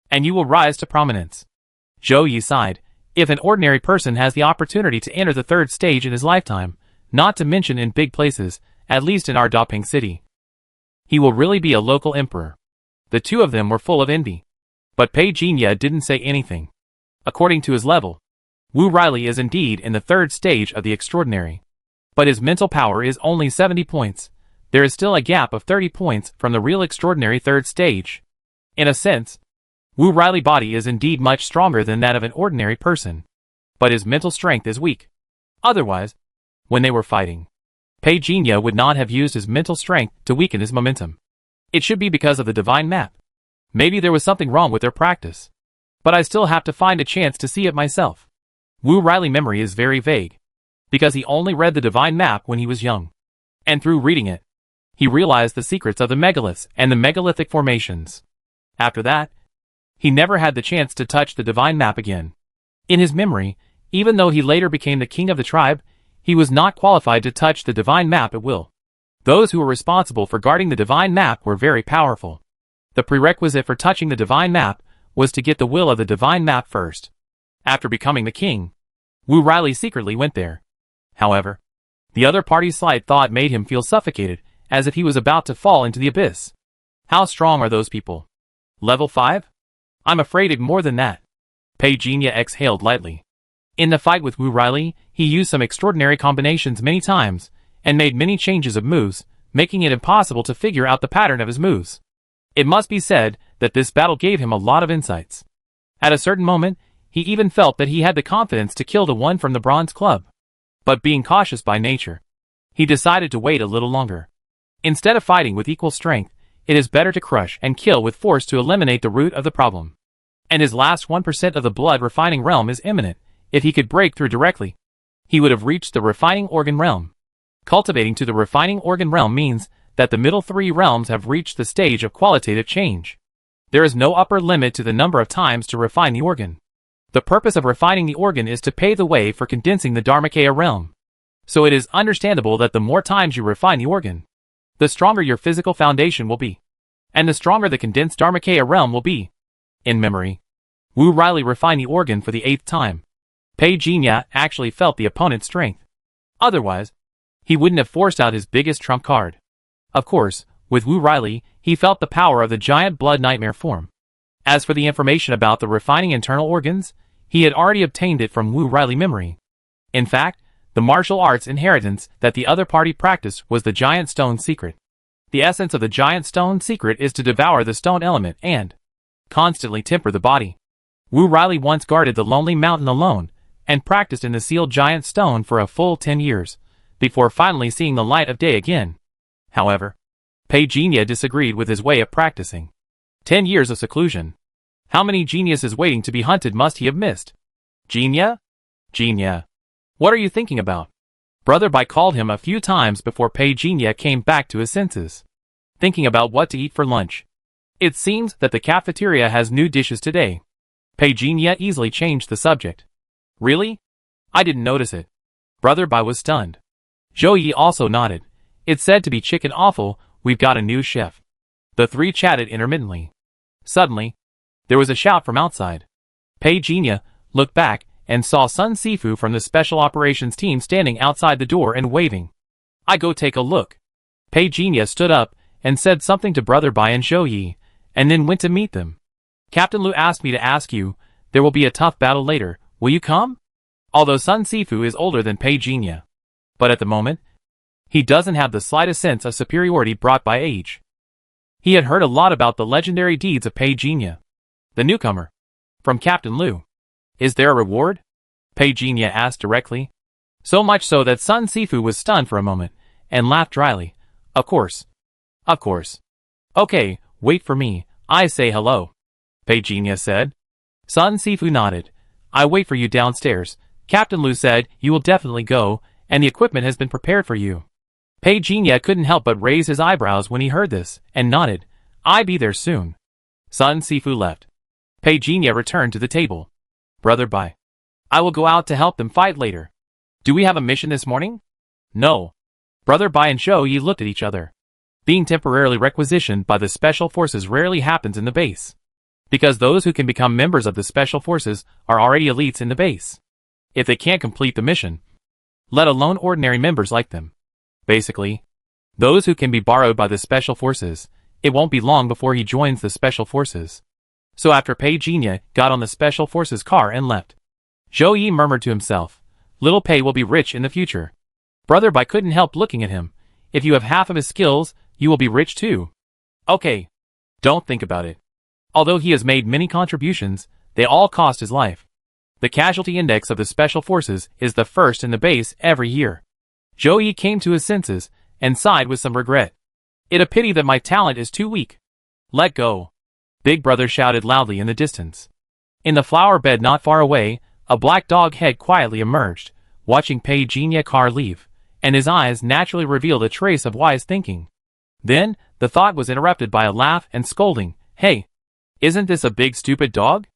and you will rise to prominence. Zhou Yi sighed. If an ordinary person has the opportunity to enter the 3rd stage in his lifetime, not to mention in big places, at least in our Daping city, he will really be a local emperor. The 2 of them were full of envy. But Pei Jinya didn't say anything. According to his level, Wu Riley is indeed in the 3rd stage of the extraordinary. But his mental power is only 70 points. There is still a gap of 30 points from the real extraordinary 3rd stage. In a sense, Wu Riley's body is indeed much stronger than that of an ordinary person. But his mental strength is weak. Otherwise, when they were fighting, Pei Jinya would not have used his mental strength to weaken his momentum. It should be because of the divine map. Maybe there was something wrong with their practice. But I still have to find a chance to see it myself. Wu Riley's memory is very vague, because he only read the divine map when he was young. And through reading it, he realized the secrets of the megaliths and the megalithic formations. After that, he never had the chance to touch the divine map again. In his memory, even though he later became the king of the tribe, he was not qualified to touch the divine map at will. Those who were responsible for guarding the divine map were very powerful. The prerequisite for touching the divine map was to get the will of the divine map first. After becoming the king, Wu Riley secretly went there. However, the other party's slight thought made him feel suffocated, as if he was about to fall into the abyss. How strong are those people? Level 5? I'm afraid of more than that. Pei Jinya exhaled lightly. In the fight with Wu Riley, he used some extraordinary combinations many times, and made many changes of moves, making it impossible to figure out the pattern of his moves. It must be said that this battle gave him a lot of insights. At a certain moment, he even felt that he had the confidence to kill the one from the Bronze Club. But being cautious by nature, he decided to wait a little longer. Instead of fighting with equal strength, it is better to crush and kill with force to eliminate the root of the problem. And his last 1% of the blood refining realm is imminent. If he could break through directly, he would have reached the refining organ realm. Cultivating to the refining organ realm means that the middle 3 realms have reached the stage of qualitative change. There is no upper limit to the number of times to refine the organ. The purpose of refining the organ is to pave the way for condensing the Dharmakaya realm. So it is understandable that the more times you refine the organ, the stronger your physical foundation will be. And the stronger the condensed Dharmakaya realm will be. In memory, Wu Riley refined the organ for the 8th time. Pei Jinya actually felt the opponent's strength. Otherwise, he wouldn't have forced out his biggest trump card. Of course, with Wu Riley, he felt the power of the giant blood nightmare form. As for the information about the refining internal organs, he had already obtained it from Wu Riley memory. In fact, the martial arts inheritance that the other party practiced was the giant stone secret. The essence of the giant stone secret is to devour the stone element and constantly temper the body. Wu Riley once guarded the lonely mountain alone and practiced in the sealed giant stone for a full 10 years, before finally seeing the light of day again. However, Pei Jinya disagreed with his way of practicing. 10 years of seclusion. How many geniuses waiting to be hunted must he have missed? Jinya? Jinya. What are you thinking about? Brother Bai called him a few times before Pei Jinya came back to his senses. Thinking about what to eat for lunch. It seems that the cafeteria has new dishes today. Pei Jinya easily changed the subject. Really? I didn't notice it. Brother Bai was stunned. Zhou Yi also nodded. It's said to be chicken offal. We've got a new chef. The three chatted intermittently. Suddenly, there was a shout from outside. Pei Jinya looked back and saw Sun Sifu from the special operations team standing outside the door and waving. I go take a look. Pei Jinya stood up and said something to Brother Bai and Zhou Yi, and then went to meet them. Captain Lu asked me to ask you, there will be a tough battle later, will you come? Although Sun Sifu is older than Pei Jinya. But at the moment, he doesn't have the slightest sense of superiority brought by age. He had heard a lot about the legendary deeds of Pei Jinya. The newcomer. From Captain Lu. Is there a reward? Pei Jinya asked directly. So much so that Sun Sifu was stunned for a moment, and laughed dryly. Of course. Of course. Okay, wait for me, I say hello. Pei Jinya said. Sun Sifu nodded. I wait for you downstairs. Captain Lu said you will definitely go, and the equipment has been prepared for you. Pei Jinya couldn't help but raise his eyebrows when he heard this, and nodded. I be there soon. Sun Sifu left. Pei Jinya returned to the table. Brother Bai. I will go out to help them fight later. Do we have a mission this morning? No. Brother Bai and Zhou Yi looked at each other. Being temporarily requisitioned by the Special Forces rarely happens in the base. Because those who can become members of the Special Forces are already elites in the base. If they can't complete the mission, let alone ordinary members like them. Basically, those who can be borrowed by the Special Forces, it won't be long before he joins the Special Forces. So after Pei Jinya got on the Special Forces car and left, Zhou Yi murmured to himself, little Pei will be rich in the future. Brother Bai couldn't help looking at him. If you have half of his skills, you will be rich too. Okay. Don't think about it. Although he has made many contributions, they all cost his life. The casualty index of the Special Forces is the first in the base every year. Zhou Yi came to his senses and sighed with some regret. It a pity that my talent is too weak. Let go. Big Brother shouted loudly in the distance. In the flower bed not far away, a black dog head quietly emerged, watching Pei Jinya car leave, and his eyes naturally revealed a trace of wise thinking. Then, the thought was interrupted by a laugh and scolding. Hey! Isn't this a big stupid dog?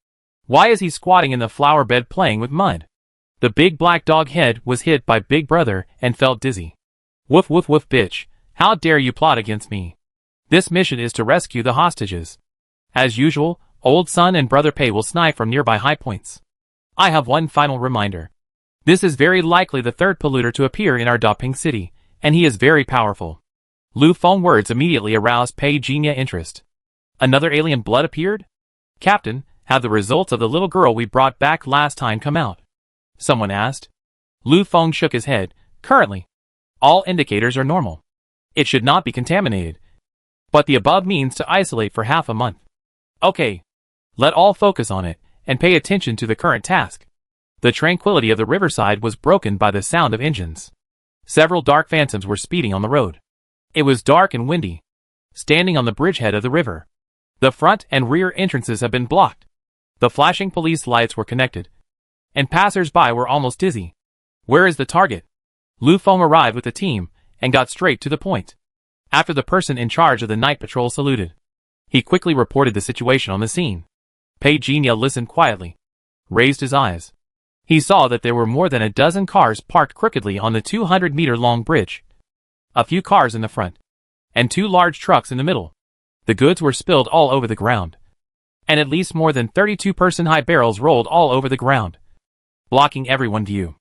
Why is he squatting in the flower bed playing with mud? The big black dog head was hit by Big Brother and felt dizzy. Woof woof woof bitch, how dare you plot against me? This mission is to rescue the hostages. As usual, old Sun and Brother Pei will snipe from nearby high points. I have one final reminder. This is very likely the third polluter to appear in our Daping city, and he is very powerful. Lu Feng's words immediately aroused Pei Jinya interest. Another alien blood appeared? Captain, have the results of the little girl we brought back last time come out? Someone asked. Lu Feng shook his head. Currently, all indicators are normal. It should not be contaminated. But the above means to isolate for half a month. Okay. Let all focus on it, and pay attention to the current task. The tranquility of the riverside was broken by the sound of engines. Several dark phantoms were speeding on the road. It was dark and windy. Standing on the bridgehead of the river. The front and rear entrances have been blocked. The flashing police lights were connected. And passers-by were almost dizzy. Where is the target? Lu Feng arrived with the team, and got straight to the point. After the person in charge of the night patrol saluted, he quickly reported the situation on the scene. Pei Jinya listened quietly, raised his eyes. He saw that there were more than a dozen cars parked crookedly on the 200-meter-long bridge. A few cars in the front, and 2 large trucks in the middle. The goods were spilled all over the ground, and at least more than 32-person-high barrels rolled all over the ground, blocking everyone's view.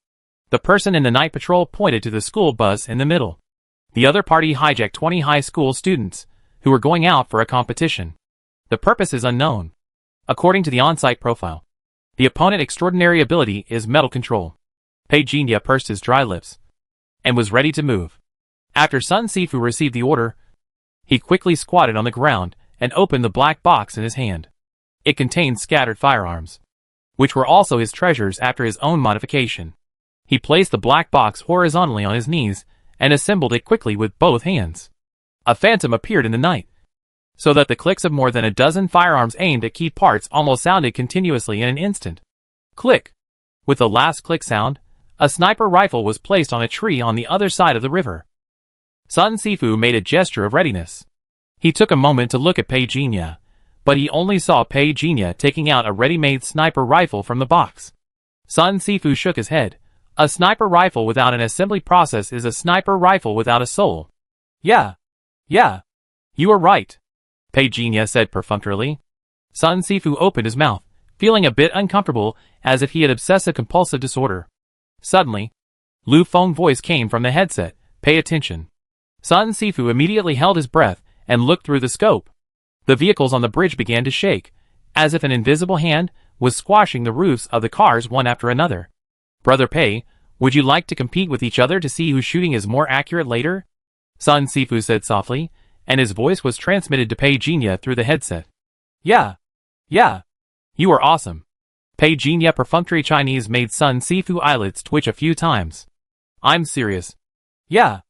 The person in the night patrol pointed to the school bus in the middle. The other party hijacked 20 high school students, who were going out for a competition. The purpose is unknown. According to the on-site profile, the opponent's extraordinary ability is metal control. Pei Jinya pursed his dry lips, and was ready to move. After Sun Sifu received the order, he quickly squatted on the ground, and opened the black box in his hand. It contained scattered firearms, which were also his treasures after his own modification. He placed the black box horizontally on his knees, and assembled it quickly with both hands. A phantom appeared in the night, so that the clicks of more than a dozen firearms aimed at key parts almost sounded continuously in an instant. Click! With the last click sound, a sniper rifle was placed on a tree on the other side of the river. Sun Sifu made a gesture of readiness. He took a moment to look at Pei Jinya, but he only saw Pei Jinya taking out a ready-made sniper rifle from the box. Sun Sifu shook his head. A sniper rifle without an assembly process is a sniper rifle without a soul. Yeah. You are right, Pei Jinya said perfunctorily. Sun Sifu opened his mouth, feeling a bit uncomfortable, as if he had obsessive-compulsive disorder. Suddenly, Lu Feng's voice came from the headset. Pay attention. Sun Sifu immediately held his breath, and looked through the scope. The vehicles on the bridge began to shake, as if an invisible hand was squashing the roofs of the cars one after another. Brother Pei, would you like to compete with each other to see whose shooting is more accurate later? Sun Sifu said softly, and his voice was transmitted to Pei Jinya through the headset. Yeah. You are awesome. Pei Jinya perfunctory Chinese made Sun Sifu eyelids twitch a few times. I'm serious. Yeah.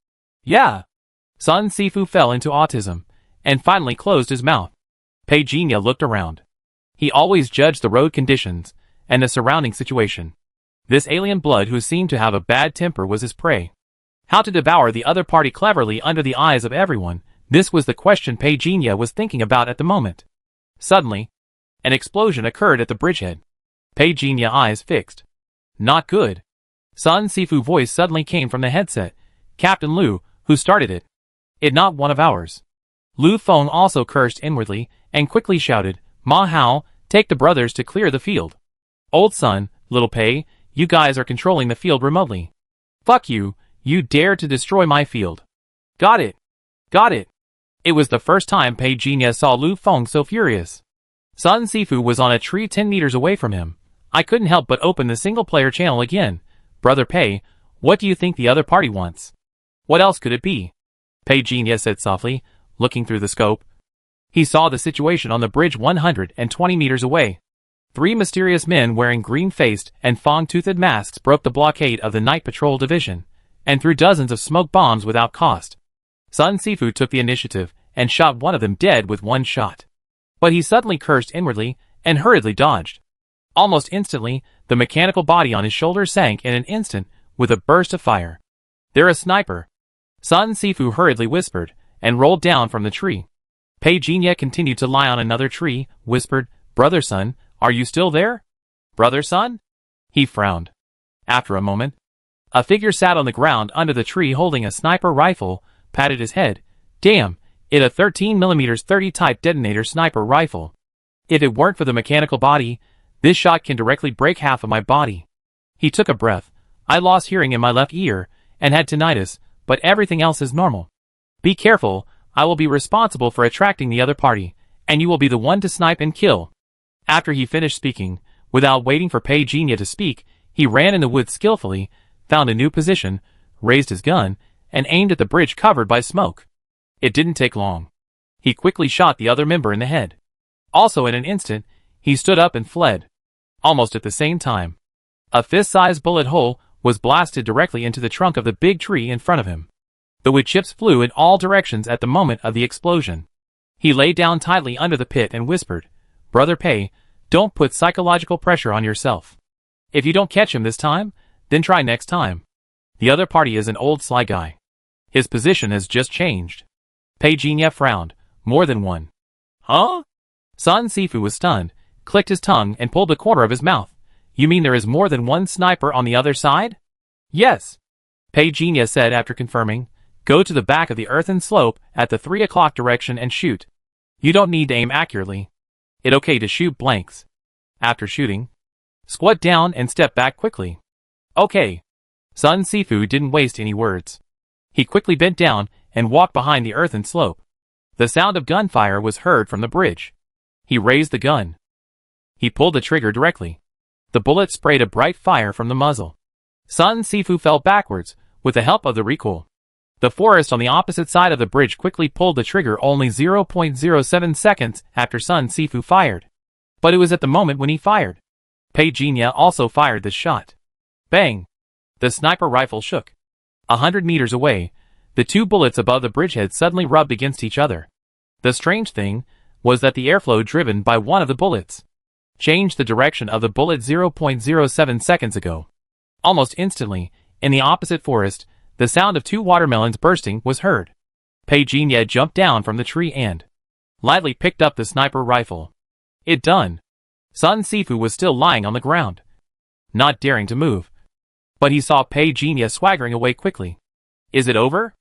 Sun Sifu fell into autism, and finally closed his mouth. Pei Jinya looked around. He always judged the road conditions, and the surrounding situation. This alien blood who seemed to have a bad temper was his prey. How to devour the other party cleverly under the eyes of everyone, this was the question Pei Jinya was thinking about at the moment. Suddenly, an explosion occurred at the bridgehead. Pei Jinya eyes fixed. Not good. Sun Sifu voice suddenly came from the headset. Captain Lu, who started it? It not one of ours. Lu Feng also cursed inwardly, and quickly shouted, Ma Hao, take the brothers to clear the field. Old son, little Pei, you guys are controlling the field remotely. Fuck you, you dare to destroy my field. Got it. It was the first time Pei Jinya saw Lu Feng so furious. Sun Sifu was on a tree 10 meters away from him. I couldn't help but open the single-player channel again. Brother Pei, what do you think the other party wants? What else could it be? Pei Jinya said softly, looking through the scope. He saw the situation on the bridge 120 meters away. 3 mysterious men wearing green-faced and fang-toothed masks broke the blockade of the Night Patrol Division, and threw dozens of smoke bombs without cost. Sun Sifu took the initiative, and shot one of them dead with one shot. But he suddenly cursed inwardly, and hurriedly dodged. Almost instantly, the mechanical body on his shoulder sank in an instant, with a burst of fire. They're a sniper. Sun Sifu hurriedly whispered, and rolled down from the tree. Pei Jinya continued to lie on another tree, whispered, Brother Sun, are you still there? Brother Sun? He frowned. After a moment, a figure sat on the ground under the tree holding a sniper rifle, patted his head. Damn, it a 13mm 30 type detonator sniper rifle. If it weren't for the mechanical body, this shot can directly break half of my body. He took a breath. I lost hearing in my left ear, and had tinnitus, but everything else is normal. Be careful, I will be responsible for attracting the other party, and you will be the one to snipe and kill. After he finished speaking, without waiting for Pei Jinya to speak, he ran in the woods skillfully, found a new position, raised his gun, and aimed at the bridge covered by smoke. It didn't take long. He quickly shot the other member in the head. Also in an instant, he stood up and fled. Almost at the same time, a fist-sized bullet hole was blasted directly into the trunk of the big tree in front of him. The wood chips flew in all directions at the moment of the explosion. He lay down tightly under the pit and whispered, "Brother Pei, don't put psychological pressure on yourself. If you don't catch him this time, then try next time. The other party is an old sly guy. His position has just changed." Pei Jinya frowned. "More than one." "Huh?" Sun Sifu was stunned, clicked his tongue and pulled the corner of his mouth. "You mean there is more than one sniper on the other side?" "Yes," Pei Jinya said after confirming. "Go to the back of the earthen slope at the 3 o'clock direction and shoot. You don't need to aim accurately. It's okay to shoot blanks. After shooting, squat down and step back quickly." "Okay." Sun Sifu didn't waste any words. He quickly bent down and walked behind the earthen slope. The sound of gunfire was heard from the bridge. He raised the gun. He pulled the trigger directly. The bullet sprayed a bright fire from the muzzle. Sun Sifu fell backwards, with the help of the recoil. The forest on the opposite side of the bridge quickly pulled the trigger only 0.07 seconds after Sun Sifu fired. But it was at the moment when he fired. Pei Jinya also fired the shot. Bang! The sniper rifle shook. 100 meters away, the two bullets above the bridgehead suddenly rubbed against each other. The strange thing was that the airflow driven by one of the bullets changed the direction of the bullet 0.07 seconds ago. Almost instantly, in the opposite forest, the sound of two watermelons bursting was heard. Pei Jinya jumped down from the tree and lightly picked up the sniper rifle. It done. Sun Sifu was still lying on the ground, not daring to move. But he saw Pei Jinya swaggering away quickly. "Is it over?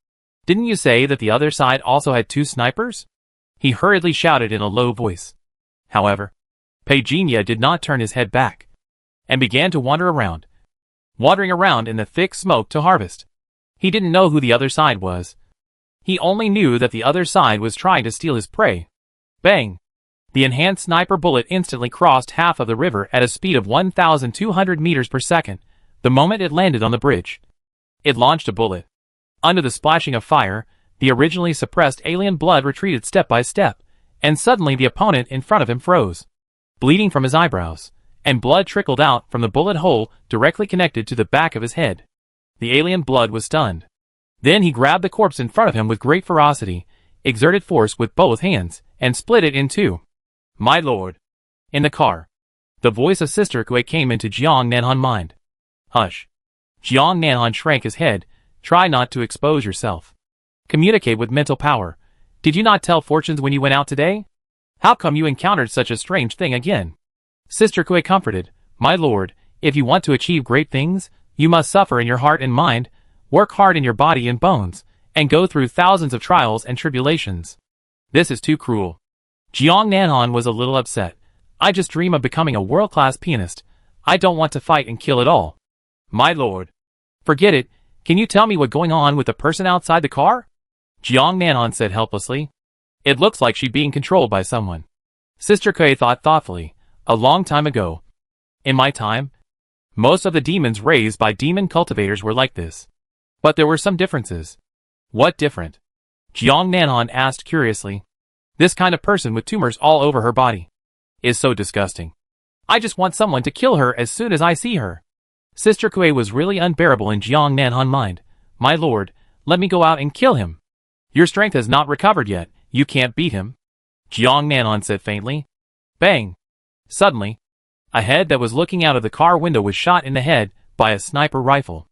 Didn't you say that the other side also had two snipers?" He hurriedly shouted in a low voice. However, Pei Jinya did not turn his head back, and began to wandering around in the thick smoke to harvest. He didn't know who the other side was. He only knew that the other side was trying to steal his prey. Bang! The enhanced sniper bullet instantly crossed half of the river at a speed of 1,200 meters per second, the moment it landed on the bridge. It launched a bullet. Under the splashing of fire, the originally suppressed alien blood retreated step by step, and suddenly the opponent in front of him froze, bleeding from his eyebrows, and blood trickled out from the bullet hole directly connected to the back of his head. The alien blood was stunned. Then he grabbed the corpse in front of him with great ferocity, exerted force with both hands, and split it in two. "My lord!" In the car, the voice of Sister Kui came into Jiang Nanhan's mind. "Hush." Jiang Nanhan shrank his head. "Try not to expose yourself. Communicate with mental power. Did you not tell fortunes when you went out today? How come you encountered such a strange thing again?" Sister Kui comforted. "My lord, if you want to achieve great things, you must suffer in your heart and mind, work hard in your body and bones, and go through thousands of trials and tribulations. This is too cruel." Jiang Nanhan was a little upset. "I just dream of becoming a world-class pianist. I don't want to fight and kill at all." "My lord." "Forget it. Can you tell me what's going on with the person outside the car?" Jiang Nanhan said helplessly. "It looks like she's being controlled by someone." Sister Kui thought thoughtfully. "A long time ago. In my time, most of the demons raised by demon cultivators were like this. But there were some differences." "What different?" Jiang Nanhan asked curiously. "This kind of person with tumors all over her body is so disgusting. I just want someone to kill her as soon as I see her." Sister Kui was really unbearable in Jiang Nanhan's mind. "My lord, let me go out and kill him." "Your strength has not recovered yet. You can't beat him," Jiang Nanhan said faintly. Bang! Suddenly, a head that was looking out of the car window was shot in the head by a sniper rifle.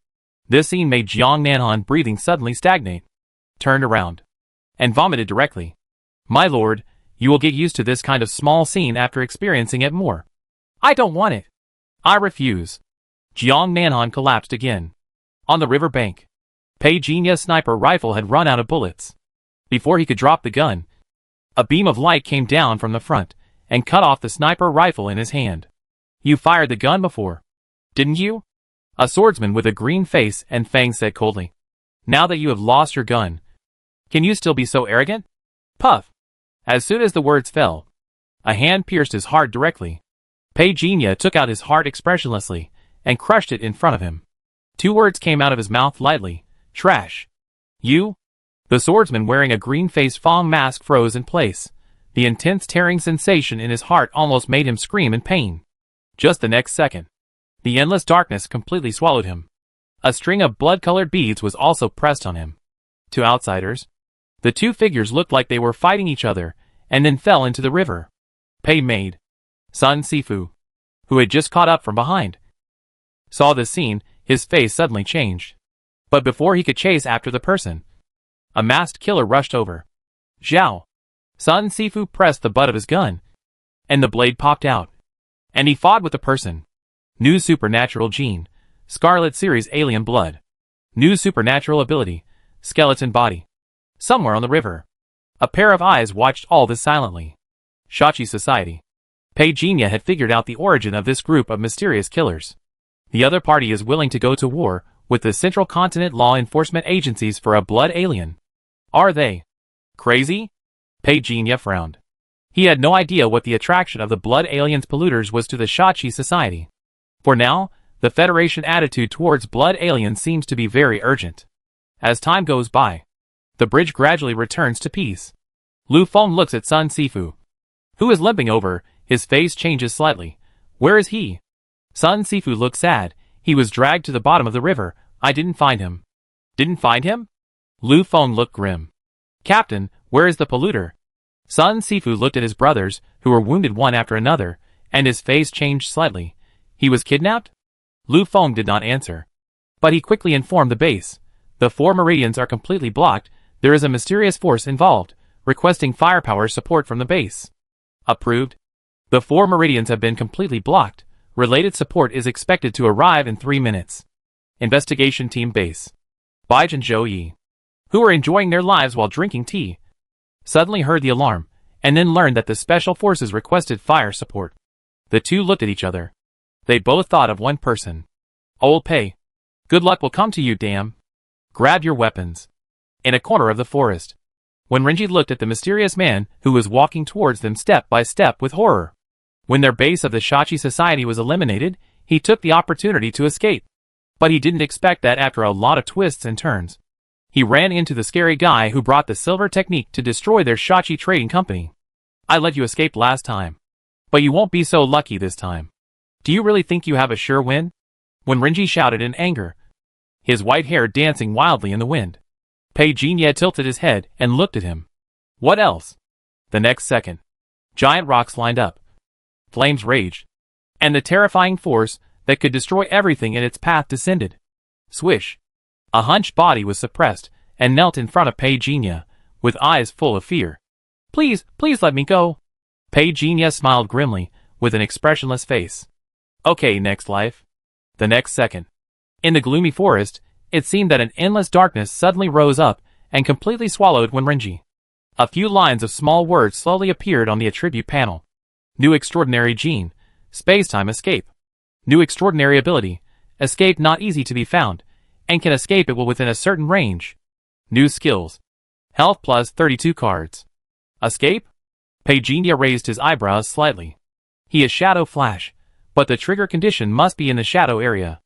This scene made Jiang Nanhan breathing suddenly stagnate, turned around, and vomited directly. "My lord, you will get used to this kind of small scene after experiencing it more." "I don't want it. I refuse." Jiang Nanhan collapsed again. On the river bank, Pei Jinya's sniper rifle had run out of bullets. Before he could drop the gun, a beam of light came down from the front and cut off the sniper rifle in his hand. "You fired the gun before, didn't you?" A swordsman with a green face and fangs said coldly. "Now that you have lost your gun, can you still be so arrogant?" Puff! As soon as the words fell, a hand pierced his heart directly. Pei Jinya took out his heart expressionlessly and crushed it in front of him. Two words came out of his mouth lightly. "Trash." "You?" The swordsman wearing a green-faced Fong mask froze in place. The intense tearing sensation in his heart almost made him scream in pain. Just the next second, the endless darkness completely swallowed him. A string of blood-colored beads was also pressed on him. To outsiders, the two figures looked like they were fighting each other, and then fell into the river. Pei Maid, Sun Sifu, who had just caught up from behind, saw this scene. His face suddenly changed. But before he could chase after the person, a masked killer rushed over. Zhao. Sun Sifu pressed the butt of his gun, and the blade popped out. And he fought with the person. New supernatural gene, Scarlet Series alien blood. New supernatural ability, skeleton body. Somewhere on the river, a pair of eyes watched all this silently. Shachi Society. Pei Jinya had figured out the origin of this group of mysterious killers. The other party is willing to go to war with the Central Continent law enforcement agencies for a blood alien. Are they crazy? Pei Jinya frowned. He had no idea what the attraction of the blood aliens polluters was to the Shachi Society. For now, the Federation attitude towards blood aliens seems to be very urgent. As time goes by, the bridge gradually returns to peace. Lu Feng looks at Sun Sifu, who is limping over. His face changes slightly. Where is he? Sun Sifu looked sad. He was dragged to the bottom of the river. I didn't find him. Didn't find him? Lu Feng looked grim. Captain, where is the polluter? Sun Sifu looked at his brothers, who were wounded one after another, and his face changed slightly. He was kidnapped? Lu Feng did not answer. But he quickly informed the base. The 4 meridians are completely blocked. There is a mysterious force involved, requesting firepower support from the base. Approved. The 4 meridians have been completely blocked. Related support is expected to arrive in 3 minutes. Investigation Team Base. Baizhen and Zhou Yi, who were enjoying their lives while drinking tea, suddenly heard the alarm, and then learned that the special forces requested fire support. The two looked at each other. They both thought of one person. Old Pei. Good luck will come to you, damn. Grab your weapons. In a corner of the forest, when Renji looked at the mysterious man who was walking towards them step by step with horror. When their base of the Shachi Society was eliminated, he took the opportunity to escape. But he didn't expect that after a lot of twists and turns. He ran into the scary guy who brought the silver technique to destroy their Shachi trading company. I let you escape last time, but you won't be so lucky this time. Do you really think you have a sure win? When Renji shouted in anger, his white hair dancing wildly in the wind. Pei Jinya tilted his head and looked at him. What else? The next second, giant rocks lined up. Flames raged, and the terrifying force that could destroy everything in its path descended. Swish. A hunched body was suppressed and knelt in front of Pei Jinya, with eyes full of fear. Please, please let me go. Pei Jinya smiled grimly, with an expressionless face. Okay, next life. The next second, in the gloomy forest, it seemed that an endless darkness suddenly rose up and completely swallowed Wenrenji. A few lines of small words slowly appeared on the attribute panel. New extraordinary gene, space-time escape. New extraordinary ability, escape not easy to be found, and can escape it within a certain range. New skills, health plus 32 cards. Escape? Pei Jinya raised his eyebrows slightly. He is Shadow Flash, but the trigger condition must be in the shadow area.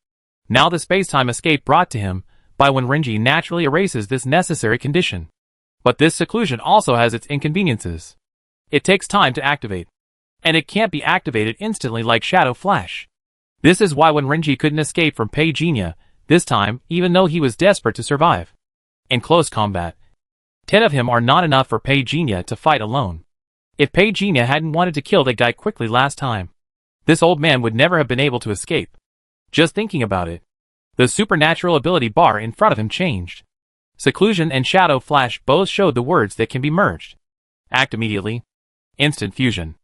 Now the space-time escape brought to him by Wenrenji naturally erases this necessary condition. But this seclusion also has its inconveniences. It takes time to activate, and it can't be activated instantly like Shadow Flash. This is why Wenrenji couldn't escape from Pei Jinya this time, even though he was desperate to survive. In close combat, 10 of him are not enough for Pei Jinya to fight alone. If Pei Jinya hadn't wanted to kill that guy quickly last time, this old man would never have been able to escape. Just thinking about it, the supernatural ability bar in front of him changed. Seclusion and Shadow Flash both showed the words that can be merged. Act immediately. Instant fusion.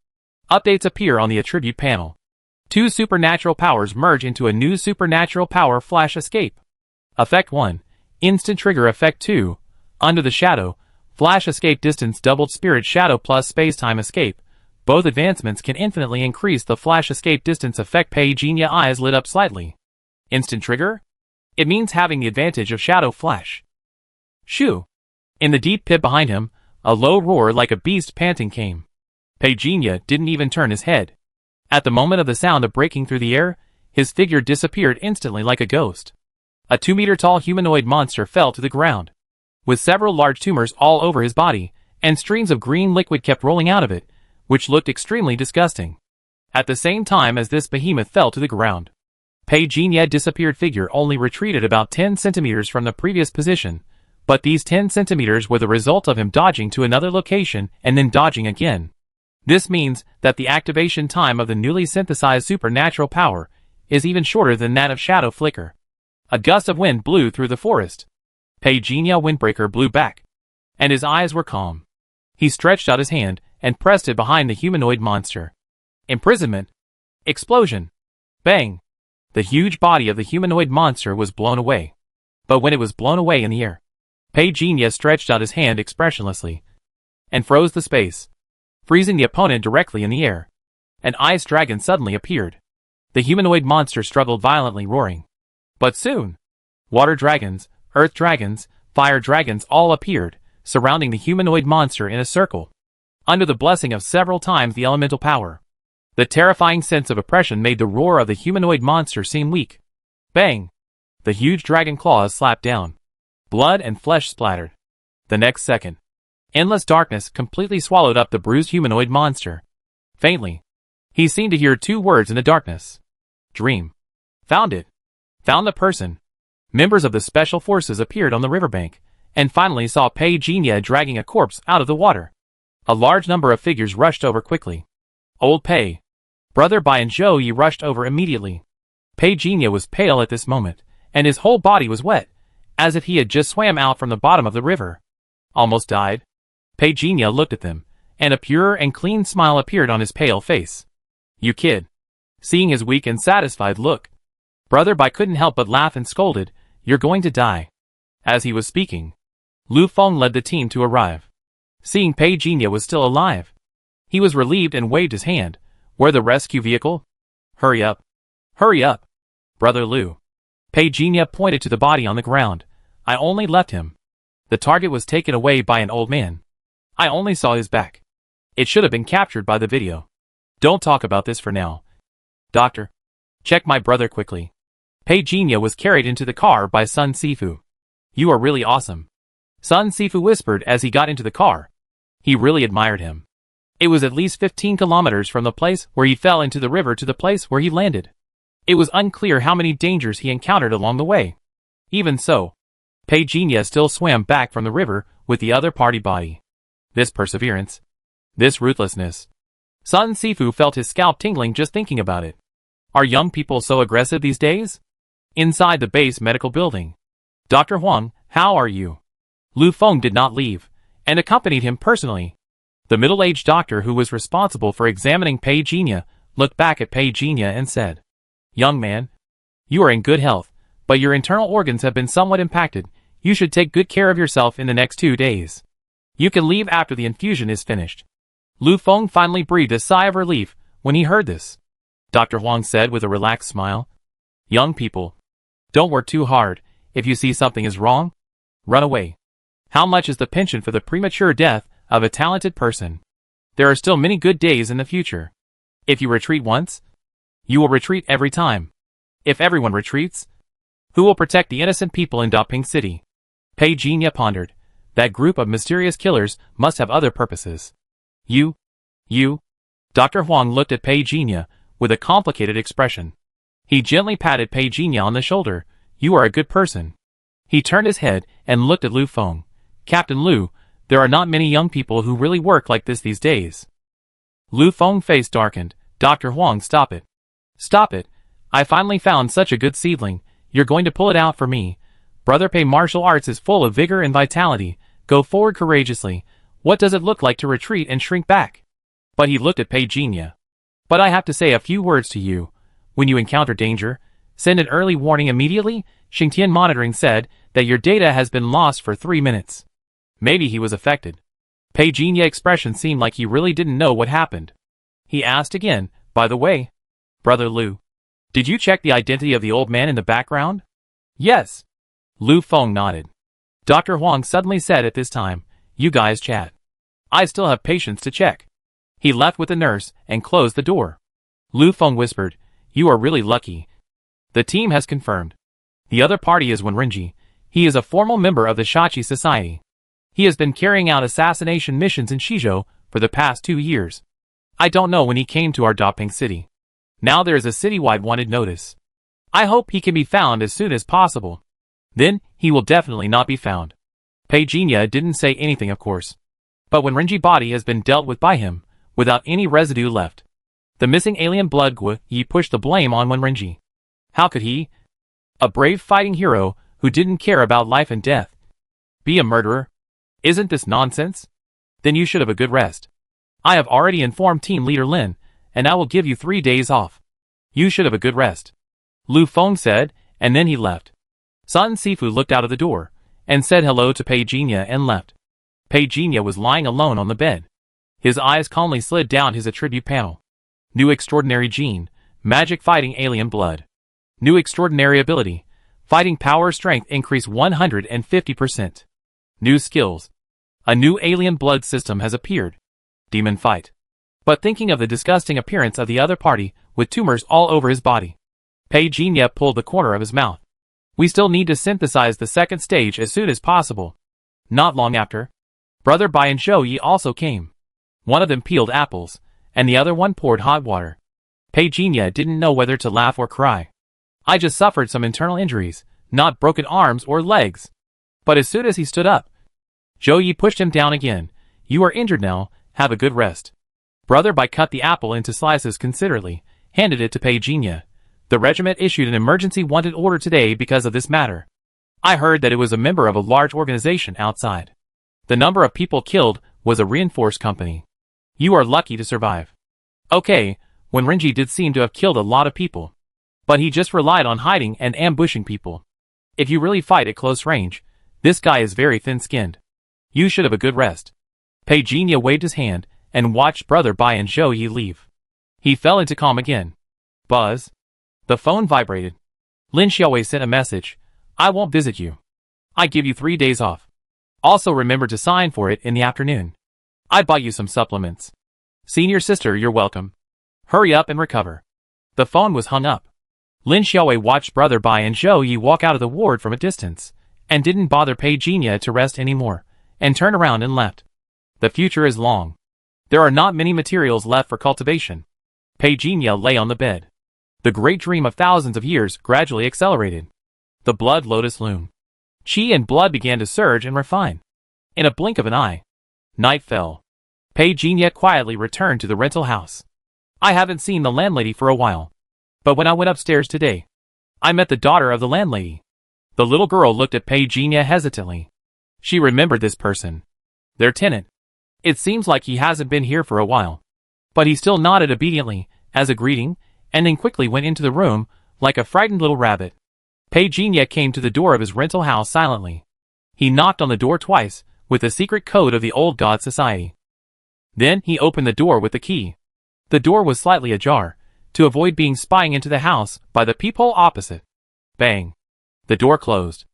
Updates appear on the attribute panel. 2 supernatural powers merge into a new supernatural power Flash Escape. Effect 1. Instant trigger. Effect 2. Under the shadow, Flash Escape distance doubled. Spirit Shadow plus Space-Time Escape. Both advancements can infinitely increase the Flash Escape distance. Effect. Pei Jinya eyes lit up slightly. Instant trigger? It means having the advantage of Shadow Flash. Shoo! In the deep pit behind him, a low roar like a beast panting came. Pei Jinya didn't even turn his head. At the moment of the sound of breaking through the air, his figure disappeared instantly like a ghost. A 2-meter tall humanoid monster fell to the ground. with several large tumors all over his body, and streams of green liquid kept rolling out of it, which looked extremely disgusting. At the same time as this behemoth fell to the ground, Pei Jinye's disappeared figure only retreated about 10 centimeters from the previous position, but these 10 centimeters were the result of him dodging to another location and then dodging again. This means that the activation time of the newly synthesized supernatural power is even shorter than that of Shadow Flicker. A gust of wind blew through the forest. Pei Jinye's windbreaker blew back, and his eyes were calm. He stretched out his hand and pressed it behind the humanoid monster. Imprisonment. Explosion. Bang. The huge body of the humanoid monster was blown away. But when it was blown away in the air, Pei Jinye stretched out his hand expressionlessly and froze the space, freezing the opponent directly in the air. An ice dragon suddenly appeared. The humanoid monster struggled violently, roaring. But soon, water dragons, earth dragons, fire dragons all appeared, surrounding the humanoid monster in a circle, under the blessing of several times the elemental power. The terrifying sense of oppression made the roar of the humanoid monster seem weak. Bang! The huge dragon claws slapped down. Blood and flesh splattered. The next second, endless darkness completely swallowed up the bruised humanoid monster. Faintly, he seemed to hear 2 words in the darkness. Dream. Found it. Found the person. Members of the special forces appeared on the riverbank, and finally saw Pei Jinye dragging a corpse out of the water. A large number of figures rushed over quickly. Old Pei, Brother Bai and Zhou Yi rushed over immediately. Pei Jinye was pale at this moment, and his whole body was wet, as if he had just swam out from the bottom of the river. Almost died. Pei Jinye looked at them, and a pure and clean smile appeared on his pale face. You kid. Seeing his weak and satisfied look, Brother Bai couldn't help but laugh and scolded, You're going to die. As he was speaking, Lu Feng led the team to arrive. Seeing Pei Jinye was still alive, he was relieved and waved his hand. Where the rescue vehicle? Hurry up. Hurry up. Brother Lu. Pei Jinye pointed to the body on the ground. I only left him. The target was taken away by an old man. I only saw his back. It should have been captured by the video. Don't talk about this for now. Doctor. Check my brother quickly. Pei Jinye was carried into the car by Sun Sifu. You are really awesome. Sun Sifu whispered as he got into the car. He really admired him. It was at least 15 kilometers from the place where he fell into the river to the place where he landed. It was unclear how many dangers he encountered along the way. Even so, Pei Jinye still swam back from the river with the other party body. This perseverance. This ruthlessness. Sun Sifu felt his scalp tingling just thinking about it. Are young people so aggressive these days? Inside the base medical building. Dr. Huang, how are you? Lu Feng did not leave, and accompanied him personally. The middle-aged doctor who was responsible for examining Pei Jinye looked back at Pei Jinye and said, Young man, you are in good health, but your internal organs have been somewhat impacted. You should take good care of yourself in the next 2 days. You can leave after the infusion is finished. Lu Feng finally breathed a sigh of relief when he heard this. Dr. Huang said with a relaxed smile, Young people, don't work too hard. If you see something is wrong, run away. How much is the pension for the premature death of a talented person? There are still many good days in the future. If you retreat once, you will retreat every time. If everyone retreats, who will protect the innocent people in Daping City? Pei Jinye pondered. That group of mysterious killers must have other purposes. You. Dr. Huang looked at Pei Jinye with a complicated expression. He gently patted Pei Jinye on the shoulder. You are a good person. He turned his head and looked at Lu Feng. Captain Lu, there are not many young people who really work like this these days. Lu Feng's face darkened. Dr. Huang, stop it. Stop it. I finally found such a good seedling. You're going to pull it out for me. Brother Pei martial arts is full of vigor and vitality. Go forward courageously. What does it look like to retreat and shrink back? But he looked at Pei Jinye. But I have to say a few words to you. When you encounter danger, send an early warning immediately. Xingtian Monitoring said that your data has been lost for 3 minutes. Maybe he was affected. Pei Jinye's expression seemed like he really didn't know what happened. He asked again, by the way, Brother Lu, did you check the identity of the old man in the background? Yes. Lu Feng nodded. Dr. Huang suddenly said at this time, you guys chat. I still have patience to check. He left with the nurse and closed the door. Lu Feng whispered, you are really lucky. The team has confirmed. The other party is Wenrenji. He is a formal member of the Shachi Society. He has been carrying out assassination missions in Shizhou for the past 2 years. I don't know when he came to our Daping city. Now there is a citywide wanted notice. I hope he can be found as soon as possible. Then, he will definitely not be found. Pei Jinya didn't say anything, of course. But when Renji body has been dealt with by him, without any residue left, the missing alien blood Gu Yi pushed the blame on Renji. How could he, a brave fighting hero who didn't care about life and death, be a murderer? Isn't this nonsense? Then you should have a good rest. I have already informed Team Leader Lin, and I will give you 3 days off. You should have a good rest. Lu Feng said, and then he left. Sun Sifu looked out of the door, and said hello to Pei Jinya and left. Pei Jinya was lying alone on the bed. His eyes calmly slid down his attribute panel. New extraordinary gene, magic fighting alien blood. New extraordinary ability, fighting power strength increase 150%. New skills. A new alien blood system has appeared. Demon fight. But thinking of the disgusting appearance of the other party, with tumors all over his body, Pei Jinya pulled the corner of his mouth. We still need to synthesize the second stage as soon as possible. Not long after, Brother Bai and Zhou Yi also came. One of them peeled apples, and the other one poured hot water. Pei Jinya didn't know whether to laugh or cry. I just suffered some internal injuries, not broken arms or legs. But as soon as he stood up, Zhou Yi pushed him down again. You are injured now, have a good rest. Brother Bai cut the apple into slices considerately, handed it to Pei Jinya. The regiment issued an emergency wanted order today because of this matter. I heard that it was a member of a large organization outside. The number of people killed was a reinforced company. You are lucky to survive. Okay, when Renji did seem to have killed a lot of people. But he just relied on hiding and ambushing people. If you really fight at close range, this guy is very thin-skinned. You should have a good rest. Pei Jinya waved his hand and watched Brother Bai and Zhou Yi leave. He fell into calm again. Buzz. The phone vibrated. Lin Xiaowei sent a message. I won't visit you. I give you 3 days off. Also remember to sign for it in the afternoon. I bought you some supplements. Senior sister, you're welcome. Hurry up and recover. The phone was hung up. Lin Xiaowei watched Brother Bai and Zhou Yi walk out of the ward from a distance, and didn't bother Pei Jinya to rest anymore, and turned around and left. The future is long. There are not many materials left for cultivation. Pei Jinya lay on the bed. The great dream of thousands of years gradually accelerated. The blood lotus loomed. Qi and blood began to surge and refine. In a blink of an eye, night fell. Pei Jinya quietly returned to the rental house. I haven't seen the landlady for a while. But when I went upstairs today, I met the daughter of the landlady. The little girl looked at Pei Jinya hesitantly. She remembered this person. Their tenant. It seems like he hasn't been here for a while. But he still nodded obediently, as a greeting, and then quickly went into the room, like a frightened little rabbit. Pei Jinya came to the door of his rental house silently. He knocked on the door twice, with the secret code of the Old God Society. Then he opened the door with the key. The door was slightly ajar, to avoid being spying into the house by the peephole opposite. Bang. The door closed.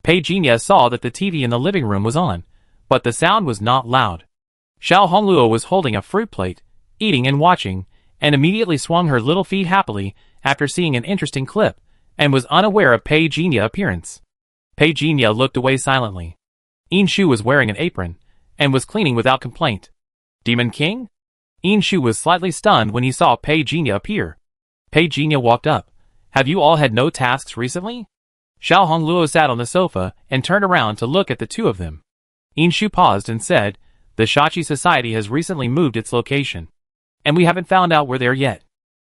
Pei Jinya saw that the TV in the living room was on, but the sound was not loud. Xiao Hongluo was holding a fruit plate, eating and watching, and immediately swung her little feet happily after seeing an interesting clip, and was unaware of Pei Jinya's appearance. Pei Jinya looked away silently. Yin Shu was wearing an apron, and was cleaning without complaint. Demon King? Yin Shu was slightly stunned when he saw Pei Jinya appear. Pei Jinya walked up. Have you all had no tasks recently? Xiao Hongluo sat on the sofa and turned around to look at the two of them. Yin Shu paused and said, the Shachi Society has recently moved its location, and we haven't found out where they're yet.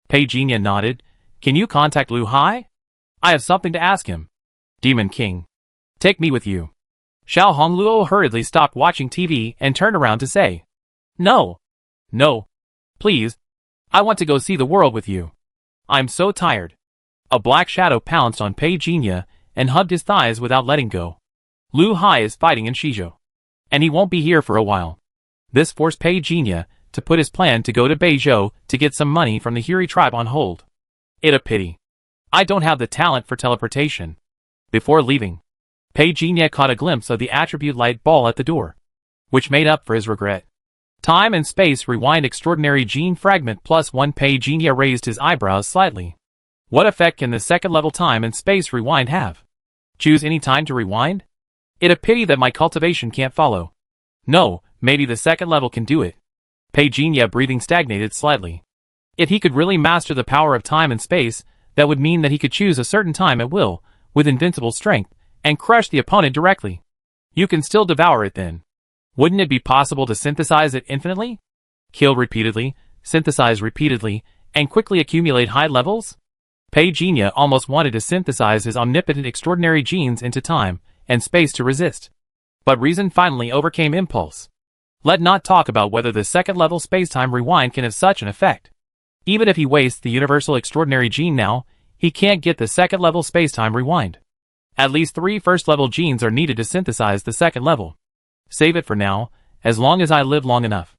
Pei Jinya nodded. Can you contact Lu Hai? I have something to ask him. Demon King. Take me with you. Xiao Hongluo hurriedly stopped watching TV and turned around to say, No. No. Please. I want to go see the world with you. I'm so tired. A black shadow pounced on Pei Jinya and hugged his thighs without letting go. Lu Hai is fighting in Shizhou, and he won't be here for a while. This forced Pei Jinya to put his plan to go to Beizhou to get some money from the Huri tribe on hold. It a pity. I don't have the talent for teleportation. Before leaving, Pei Jinya caught a glimpse of the attribute light ball at the door, which made up for his regret. Time and space rewind extraordinary gene fragment +1. Pei Jinya raised his eyebrows slightly. What effect can the second level time and space rewind have? Choose any time to rewind? It a pity that my cultivation can't follow. No, maybe the second level can do it. Peijinha breathing stagnated slightly. If he could really master the power of time and space, that would mean that he could choose a certain time at will, with invincible strength, and crush the opponent directly. You can still devour it then. Wouldn't it be possible to synthesize it infinitely? Kill repeatedly, synthesize repeatedly, and quickly accumulate high levels? Peijinha almost wanted to synthesize his omnipotent extraordinary genes into time and space to resist. But reason finally overcame impulse. Let not talk about whether the second level spacetime rewind can have such an effect. Even if he wastes the universal extraordinary gene now, he can't get the second level spacetime rewind. At least 3 first level genes are needed to synthesize the second level. Save it for now, as long as I live long enough.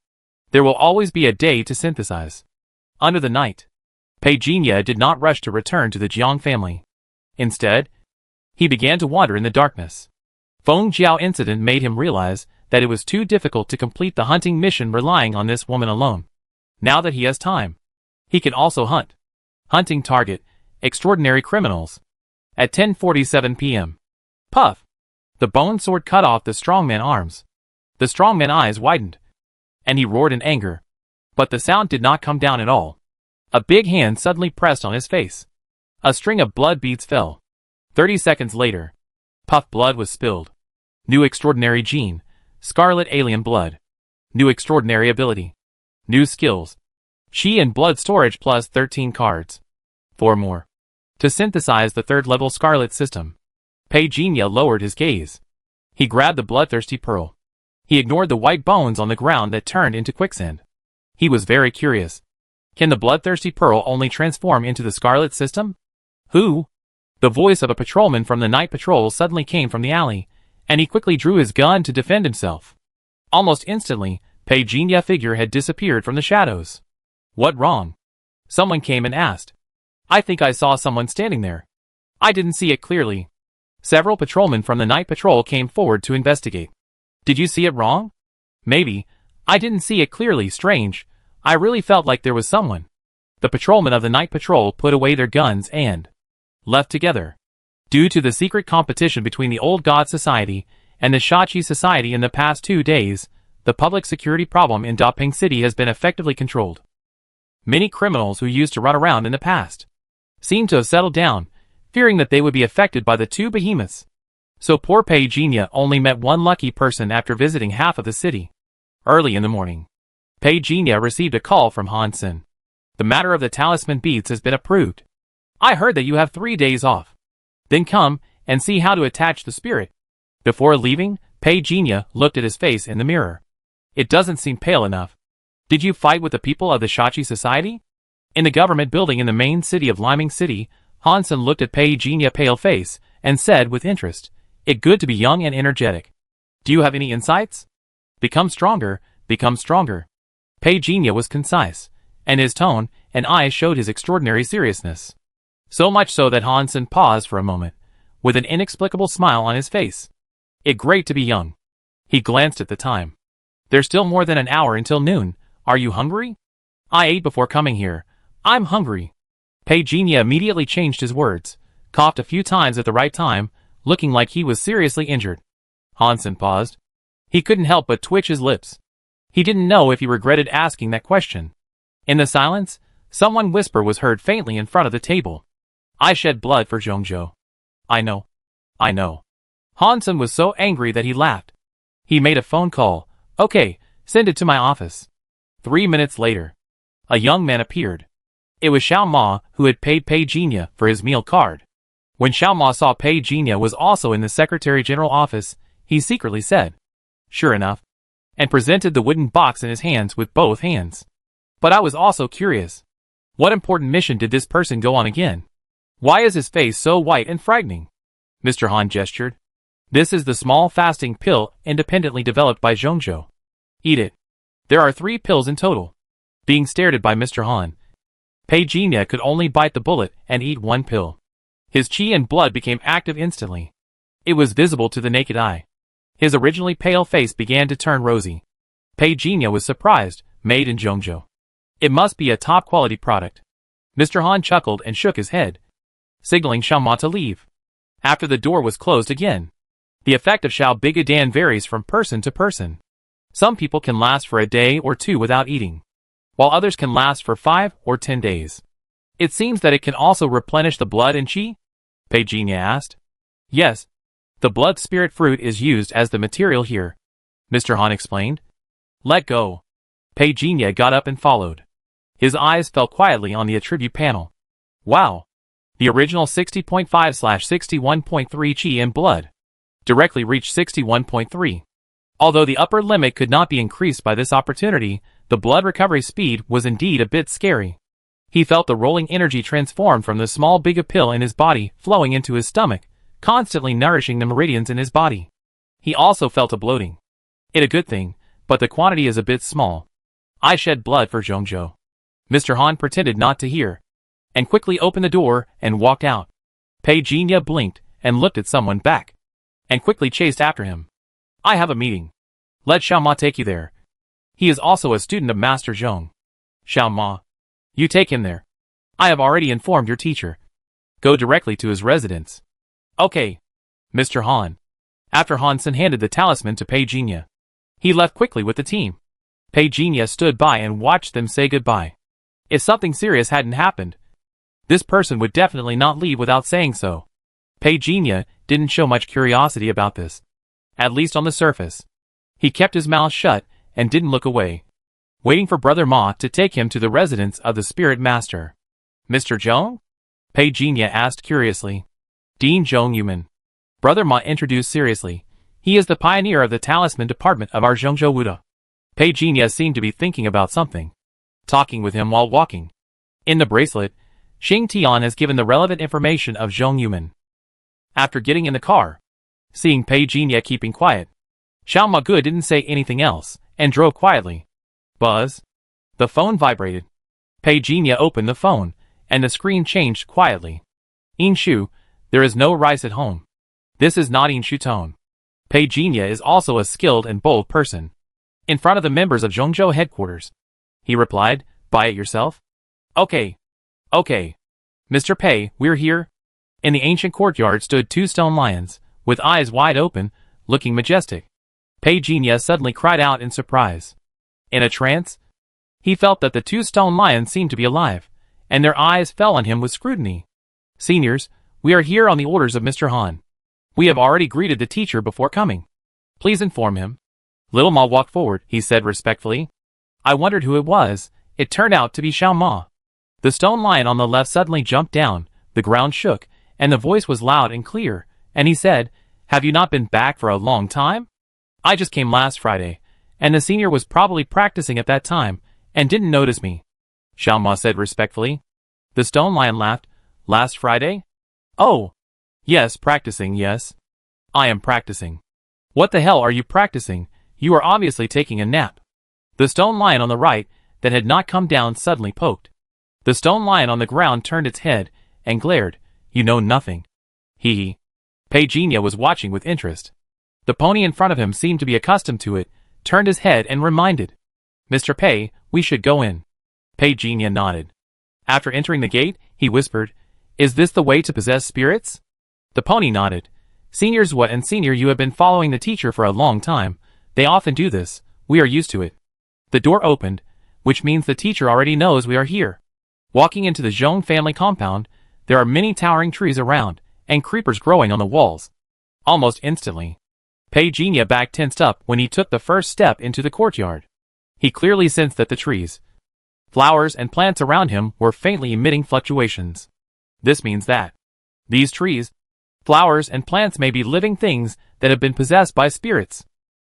There will always be a day to synthesize. Under the night, Peijinha did not rush to return to the Jiang family. Instead, he began to wander in the darkness. Feng Jiao incident made him realize that it was too difficult to complete the hunting mission relying on this woman alone. Now that he has time, he can also hunt. Hunting target, extraordinary criminals. At 10:47 p.m. Puff! The bone sword cut off the strongman arms. The strongman eyes widened, and he roared in anger. But the sound did not come down at all. A big hand suddenly pressed on his face. A string of blood beads fell. 30 seconds later, Puff blood was spilled. New extraordinary gene, scarlet alien blood. New extraordinary ability. New skills. Chi and blood storage plus 13 cards. 4 more. To synthesize the third level scarlet system. Peijinha lowered his gaze. He grabbed the bloodthirsty pearl. He ignored the white bones on the ground that turned into quicksand. He was very curious. Can the bloodthirsty pearl only transform into the scarlet system? Who? The voice of a patrolman from the night patrol suddenly came from the alley, and he quickly drew his gun to defend himself. Almost instantly, Peijinha's figure had disappeared from the shadows. What wrong? Someone came and asked. I think I saw someone standing there. I didn't see it clearly. Several patrolmen from the night patrol came forward to investigate. Did you see it wrong? Maybe. I didn't see it clearly. Strange. I really felt like there was someone. The patrolmen of the night patrol put away their guns and left together. Due to the secret competition between the Old God Society and the Shachi Society in the past 2 days, the public security problem in Daping City has been effectively controlled. Many criminals who used to run around in the past seem to have settled down, fearing that they would be affected by the 2 behemoths. So poor Peijinha only met one lucky person after visiting half of the city. Early in the morning, Peijinha received a call from Hansen. The matter of the talisman beads has been approved. I heard that you have 3 days off. Then come and see how to attach the spirit. Before leaving, Peijinha looked at his face in the mirror. It doesn't seem pale enough. Did you fight with the people of the Shachi Society? In the government building in the main city of Liming City, Hansen looked at Peijinha's pale face and said with interest, "It's good to be young and energetic. Do you have any insights? Become stronger, become stronger." Peijinha was concise, and his tone and eyes showed his extraordinary seriousness. So much so that Hansen paused for a moment, with an inexplicable smile on his face. It's great to be young. He glanced at the time. There's still more than an hour until noon. Are you hungry? I ate before coming here. I'm hungry. Peijinha immediately changed his words, coughed a few times at the right time, looking like he was seriously injured. Hansen paused. He couldn't help but twitch his lips. He didn't know if he regretted asking that question. In the silence, someone whisper was heard faintly in front of the table. I shed blood for Zhongzhou. I know. I know. Hansen was so angry that he laughed. He made a phone call. Okay, send it to my office. 3 minutes later, a young man appeared. It was Xiao Ma who had paid Peijinha for his meal card. When Xiao Ma saw Peijinha was also in the Secretary General office, he secretly said, "Sure enough," and presented the wooden box in his hands with both hands. But I was also curious. What important mission did this person go on again? Why is his face so white and frightening? Mr. Han gestured. This is the small fasting pill independently developed by Zhongzhou. Eat it. There are 3 pills in total. Being stared at by Mr. Han, Peijinha could only bite the bullet and eat 1 pill. His chi and blood became active instantly. It was visible to the naked eye. His originally pale face began to turn rosy. Peijinha was surprised, made in Zhongzhou. It must be a top-quality product. Mr. Han chuckled and shook his head, signaling Xiao Ma to leave. after the door was closed again. The effect of Xiao Bigadan varies from person to person. Some people can last for a day or two without eating, while others can last for 5 or 10 days. It seems that it can also replenish the blood and qi? Pei Jinya asked. Yes. The blood spirit fruit is used as the material here, Mr. Han explained. Let go. Pei Jinya got up and followed. His eyes fell quietly on the attribute panel. Wow. The original 60.5/61.3 qi in blood directly reached 61.3. Although the upper limit could not be increased by this opportunity, the blood recovery speed was indeed a bit scary. He felt the rolling energy transform from the small big pill in his body flowing into his stomach, constantly nourishing the meridians in his body. He also felt a bloating. It a good thing, but the quantity is a bit small. I shed blood for Zhongzhou. Mr. Han pretended not to hear, and quickly opened the door and walked out. Pei Jinya blinked and looked at someone back, and quickly chased after him. I have a meeting. Let Xiao Ma take you there. He is also a student of Master Zhong. Xiao Ma. You take him there. I have already informed your teacher. Go directly to his residence. Okay. Mr. Han. After Hansen handed the talisman to Pei Jinya, he left quickly with the team. Pei Jinya stood by and watched them say goodbye. If something serious hadn't happened, this person would definitely not leave without saying so. Pei Jinya didn't show much curiosity about this, at least on the surface. He kept his mouth shut and didn't look away, waiting for Brother Ma to take him to the residence of the Spirit Master. Mr. Zhong? Pei Jinya asked curiously. Dean Zhong Yuman. Brother Ma introduced seriously. He is the pioneer of the talisman department of our Zhongzhou Wuda. Pei Jinya seemed to be thinking about something, talking with him while walking. In the bracelet, Xing Tian has given the relevant information of Zhong Yuman. After getting in the car, seeing Pei Jinya keeping quiet, Xiao Ma Gu didn't say anything else, and drove quietly. Buzz. The phone vibrated. Pei Jinya opened the phone, and the screen changed quietly. Inshu, there is no rice at home. This is not Inshu tone. Pei Jinya is also a skilled and bold person. In front of the members of Zhongzhou headquarters, he replied, buy it yourself? Okay. Okay. Mr. Pei, we're here. In the ancient courtyard stood 2 stone lions, with eyes wide open, looking majestic. Pei Jinya suddenly cried out in surprise. In a trance, he felt that the 2 stone lions seemed to be alive, and their eyes fell on him with scrutiny. Seniors, we are here on the orders of Mr. Han. We have already greeted the teacher before coming. Please inform him. Little Ma walked forward, he said respectfully. I wondered who it was. It turned out to be Xiao Ma. The stone lion on the left suddenly jumped down, the ground shook, and the voice was loud and clear, and he said, have you not been back for a long time? I just came last Friday, and the senior was probably practicing at that time, and didn't notice me. Xiao Ma said respectfully. The stone lion laughed. Last Friday? Oh. Yes, practicing, yes. I am practicing. What the hell are you practicing? You are obviously taking a nap. The stone lion on the right, that had not come down, suddenly poked. The stone lion on the ground turned its head, and glared. You know nothing. Hee. Pei Jinya was watching with interest. The pony in front of him seemed to be accustomed to it, turned his head and reminded. Mr. Pei, we should go in. Pei Jinya nodded. After entering the gate, he whispered, is this the way to possess spirits? The pony nodded. Seniors, what? And senior, you have been following the teacher for a long time. They often do this. We are used to it. The door opened, which means the teacher already knows we are here. Walking into the Zhong family compound, there are many towering trees around, and creepers growing on the walls. Almost instantly, Pei Jinya back tensed up when he took the first step into the courtyard. He clearly sensed that the trees, flowers, and plants around him were faintly emitting fluctuations. This means that these trees, flowers, and plants may be living things that have been possessed by spirits.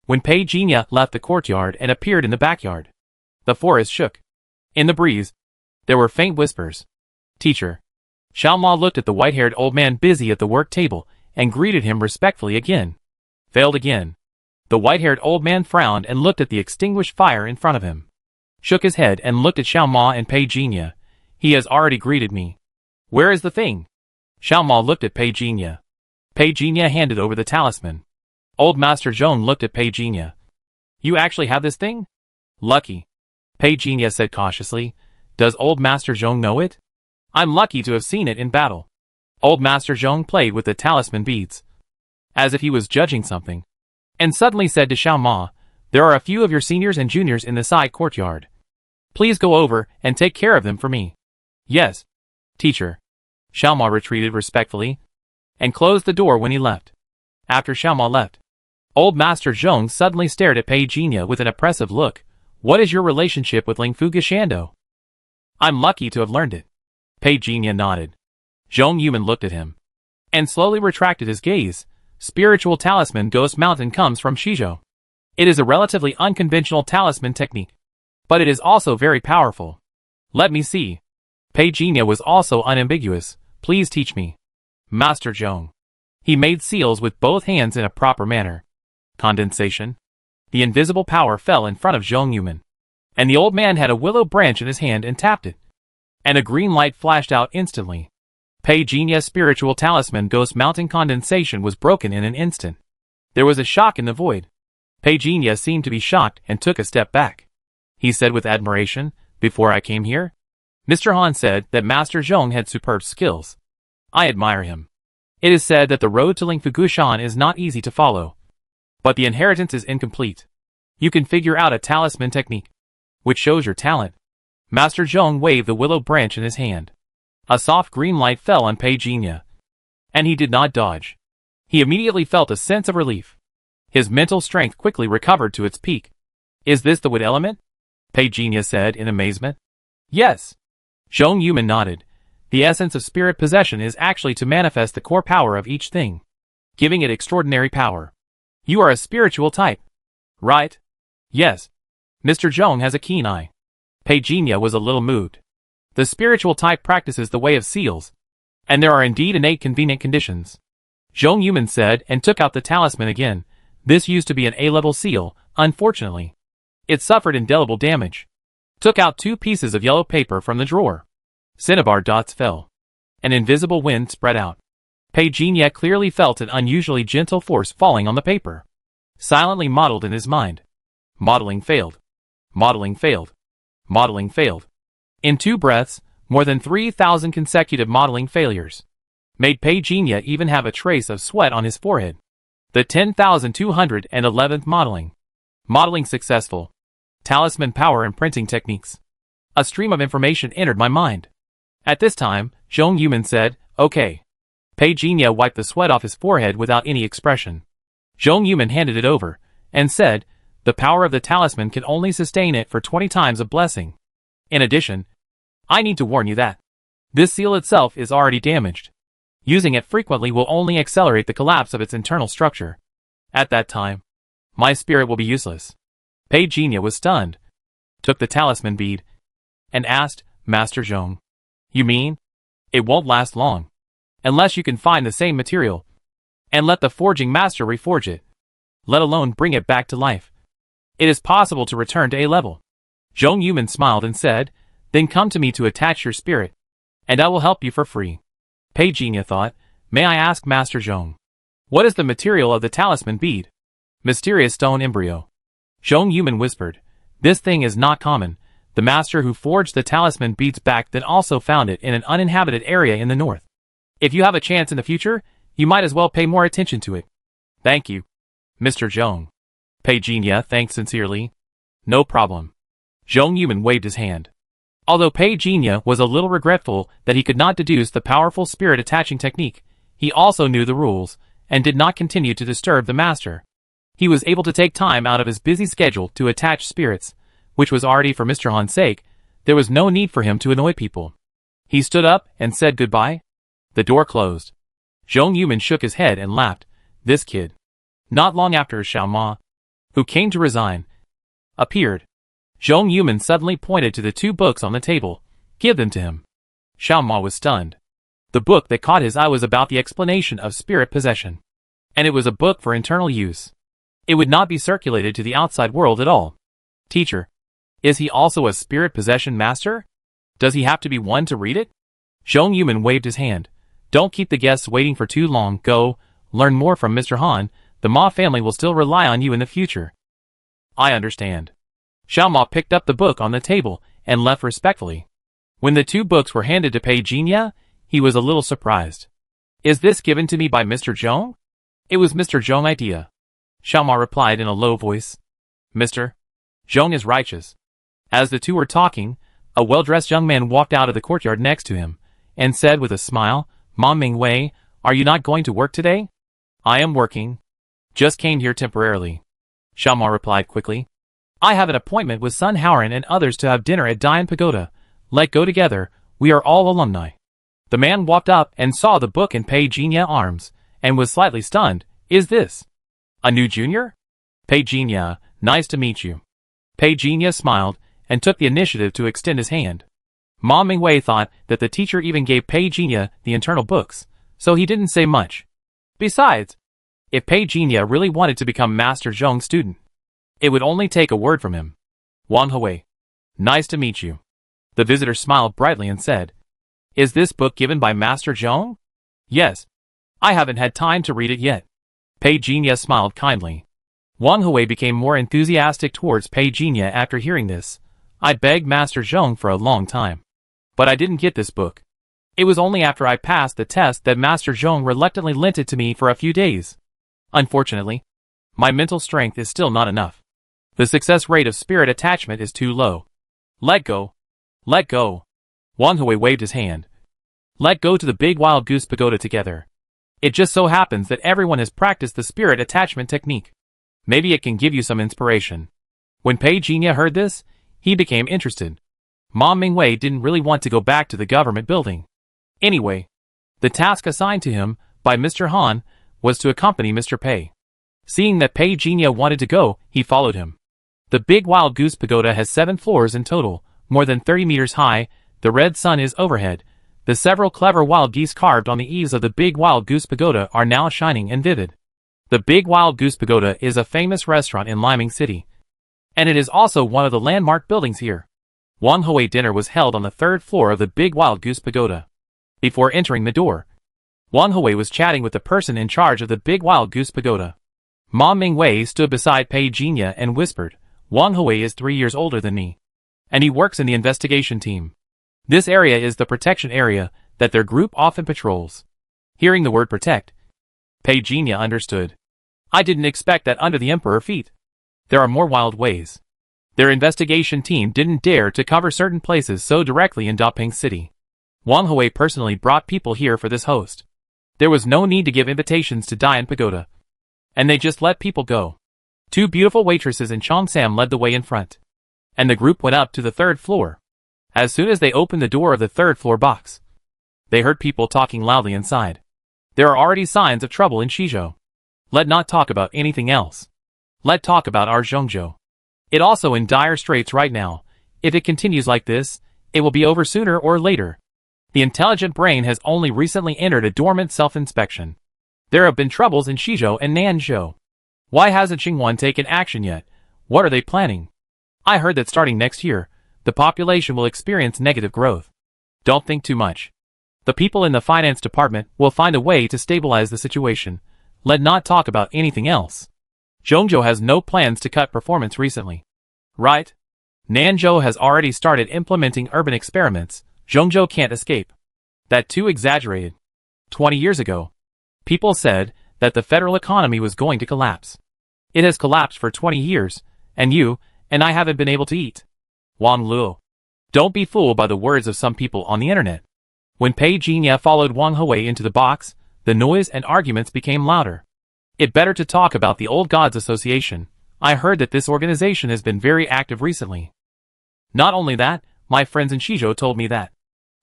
When Pei Jinya left the courtyard and appeared in the backyard, the forest shook. In the breeze, there were faint whispers. Teacher. Xiao Ma looked at the white-haired old man busy at the work table and greeted him respectfully again. Failed again. The white-haired old man frowned and looked at the extinguished fire in front of him. Shook his head and looked at Xiao Ma and Pei Jinya. He has already greeted me. Where is the thing? Xiao Ma looked at Pei Jinya. Pei Jinya handed over the talisman. Old Master Zhong looked at Pei Jinya. You actually have this thing? Lucky. Pei Jinya said cautiously. Does Old Master Zhong know it? I'm lucky to have seen it in battle. Old Master Zhong played with the talisman beads, as if he was judging something, and suddenly said to Xiao Ma, "There are a few of your seniors and juniors in the side courtyard. Please go over and take care of them for me." "Yes, teacher." Xiao Ma retreated respectfully, and closed the door when he left. After Xiao Ma left, Old Master Zhong suddenly stared at Pei Jinya with an oppressive look. "What is your relationship with Lingfu Gashando?" "I'm lucky to have learned it." Pei Jinya nodded. Zhong Yuman looked at him, and slowly retracted his gaze. "Spiritual talisman Ghost Mountain comes from Shizhou. It is a relatively unconventional talisman technique, but it is also very powerful." "Let me see." Pei Jinya was also unambiguous. "Please teach me, Master Zhong." He made seals with both hands in a proper manner. Condensation. The invisible power fell in front of Zhong Yuman, and the old man had a willow branch in his hand and tapped it, and a green light flashed out instantly. Pei Jinya's spiritual talisman Ghost Mountain condensation was broken in an instant. There was a shock in the void. Pei Jinya seemed to be shocked and took a step back. He said with admiration, "Before I came here, Mr. Han said that Master Zhong had superb skills. I admire him. It is said that the road to Lingfu Gushan is not easy to follow, but the inheritance is incomplete. You can figure out a talisman technique, which shows your talent." Master Zhong waved the willow branch in his hand. A soft green light fell on Pei Jinya, and he did not dodge. He immediately felt a sense of relief. His mental strength quickly recovered to its peak. "Is this the wood element?" Pei Jinya said in amazement. "Yes." Zhong Yuman nodded. "The essence of spirit possession is actually to manifest the core power of each thing, giving it extraordinary power. You are a spiritual type, right?" "Yes." Mr. Zhong has a keen eye. Pei Jinya was a little moved. The spiritual type practices the way of seals, and there are indeed innate convenient conditions. Zhong Yuman said and took out the talisman again. This used to be an A-level seal, unfortunately. It suffered indelible damage. Took out 2 pieces of yellow paper from the drawer. Cinnabar dots fell. An invisible wind spread out. Pei Jinya clearly felt an unusually gentle force falling on the paper. Silently modeled in his mind. Modeling failed. Modeling failed. Modeling failed. In 2 breaths, more than 3,000 consecutive modeling failures made Pei Jinya even have a trace of sweat on his forehead. The 10,211th modeling. Modeling successful. Talisman power and printing techniques. A stream of information entered my mind. At this time, Zhong Yuman said, "Okay." Pei Jinya wiped the sweat off his forehead without any expression. Zhong Yuman handed it over, and said, "The power of the talisman can only sustain it for 20 times a blessing. In addition, I need to warn you that this seal itself is already damaged. Using it frequently will only accelerate the collapse of its internal structure. At that time, my spirit will be useless." Pei Jinya was stunned, took the talisman bead, and asked, "Master Zhong, you mean it won't last long, unless you can find the same material, and let the forging master reforge it, let alone bring it back to life? It is possible to return to A-level." Zhong Yuman smiled and said, "Then come to me to attach your spirit, and I will help you for free." Pei Jinya thought, "May I ask Master Zhong, what is the material of the talisman bead?" "Mysterious stone embryo." Zhong Yuman whispered, "This thing is not common. The master who forged the talisman beads back then also found it in an uninhabited area in the north. If you have a chance in the future, you might as well pay more attention to it." "Thank you, Mr. Zhong." Pei Jinya thanked sincerely. "No problem." Zhong Yuman waved his hand. Although Pei Jinya was a little regretful that he could not deduce the powerful spirit attaching technique, he also knew the rules, and did not continue to disturb the master. He was able to take time out of his busy schedule to attach spirits, which was already for Mr. Han's sake. There was no need for him to annoy people. He stood up and said goodbye. The door closed. Zhong Yuman shook his head and laughed. This kid. Not long after, Xiao Ma, who came to resign, appeared. Zhong Yuman suddenly pointed to the 2 books on the table. "Give them to him." Xiao Ma was stunned. The book that caught his eye was about the explanation of spirit possession, and it was a book for internal use. It would not be circulated to the outside world at all. "Teacher, is he also a spirit possession master? Does he have to be one to read it?" Zhong Yuman waved his hand. "Don't keep the guests waiting for too long. Go, learn more from Mr. Han. The Ma family will still rely on you in the future." "I understand." Xiao Ma picked up the book on the table and left respectfully. When the 2 books were handed to Pei Jinya, he was a little surprised. Is this given to me by Mr. Zhong? It was Mr. Zhong's idea. Xiaoma replied in a low voice. Mr. Zhong is righteous. As the two were talking, a well-dressed young man walked out of the courtyard next to him, and said with a smile, Mom Mingwei, are you not going to work today? I am working. Just came here temporarily. Xiaoma replied quickly. I have an appointment with Sun Haoran and others to have dinner at Dian Pagoda. Let go together, we are all alumni. The man walked up and saw the book in Pei Jinya arms, and was slightly stunned. Is this a new junior? Pei Jinya, nice to meet you. Pei Jinya smiled, and took the initiative to extend his hand. Ma Mingwei thought that the teacher even gave Pei Jinya the internal books, so he didn't say much. Besides, if Pei Jinya really wanted to become Master Zhong's student, it would only take a word from him. Wang Hui, nice to meet you. The visitor smiled brightly and said, Is this book given by Master Zhong? Yes. I haven't had time to read it yet. Pei Jinya smiled kindly. Wang Hui became more enthusiastic towards Pei Jinya after hearing this. I begged Master Zhong for a long time. But I didn't get this book. It was only after I passed the test that Master Zhong reluctantly lent it to me for a few days. Unfortunately, my mental strength is still not enough. The success rate of spirit attachment is too low. Let go. Let go. Wang Hui waved his hand. Let go to the big wild goose pagoda together. It just so happens that everyone has practiced the spirit attachment technique. Maybe it can give you some inspiration. When Pei Jinya heard this, he became interested. Ma Mingwei didn't really want to go back to the government building. Anyway, the task assigned to him by Mr. Han was to accompany Mr. Pei. Seeing that Pei Jinya wanted to go, he followed him. The big wild goose pagoda has 7 floors in total, more than 30 meters high. The red sun is overhead. The several clever wild geese carved on the eaves of the big wild goose pagoda are now shining and vivid. The big wild goose pagoda is a famous restaurant in Liming City, and it is also one of the landmark buildings here. Wang Hui dinner was held on the 3rd floor of the big wild goose pagoda. Before entering the door, Wang Hui was chatting with the person in charge of the big wild goose pagoda. Ma Mingwei stood beside Pei Jinya and whispered, Wang Hui is 3 years older than me, and he works in the investigation team. This area is the protection area that their group often patrols. Hearing the word protect, Pei Jinya understood. I didn't expect that under the Emperor feat. There are more wild ways. Their investigation team didn't dare to cover certain places so directly in Daping City. Wang Hui personally brought people here for this host. There was no need to give invitations to Dian Pagoda, and they just let people go. 2 beautiful waitresses in Cheongsam led the way in front, and the group went up to the 3rd floor. As soon as they opened the door of the 3rd floor box, they heard people talking loudly inside. There are already signs of trouble in Shizhou. Let not talk about anything else. Let talk about our Zhongzhou. It also in dire straits right now. If it continues like this, it will be over sooner or later. The intelligent brain has only recently entered a dormant self-inspection. There have been troubles in Shizhou and Nanzhou. Why hasn't Xinguan taken action yet? What are they planning? I heard that starting next year, the population will experience negative growth. Don't think too much. The people in the finance department will find a way to stabilize the situation. Let not talk about anything else. Zhongzhou has no plans to cut performance recently. Right? Nanzhou has already started implementing urban experiments. Zhongzhou can't escape. That too exaggerated. 20 years ago, people said that the federal economy was going to collapse. It has collapsed for 20 years, and you and I haven't been able to eat. Wang Lu. Don't be fooled by the words of some people on the internet. When Pei Jinya followed Wang Hui into the box, the noise and arguments became louder. It better to talk about the Old Gods Association. I heard that this organization has been very active recently. Not only that, my friends in Shizhou told me that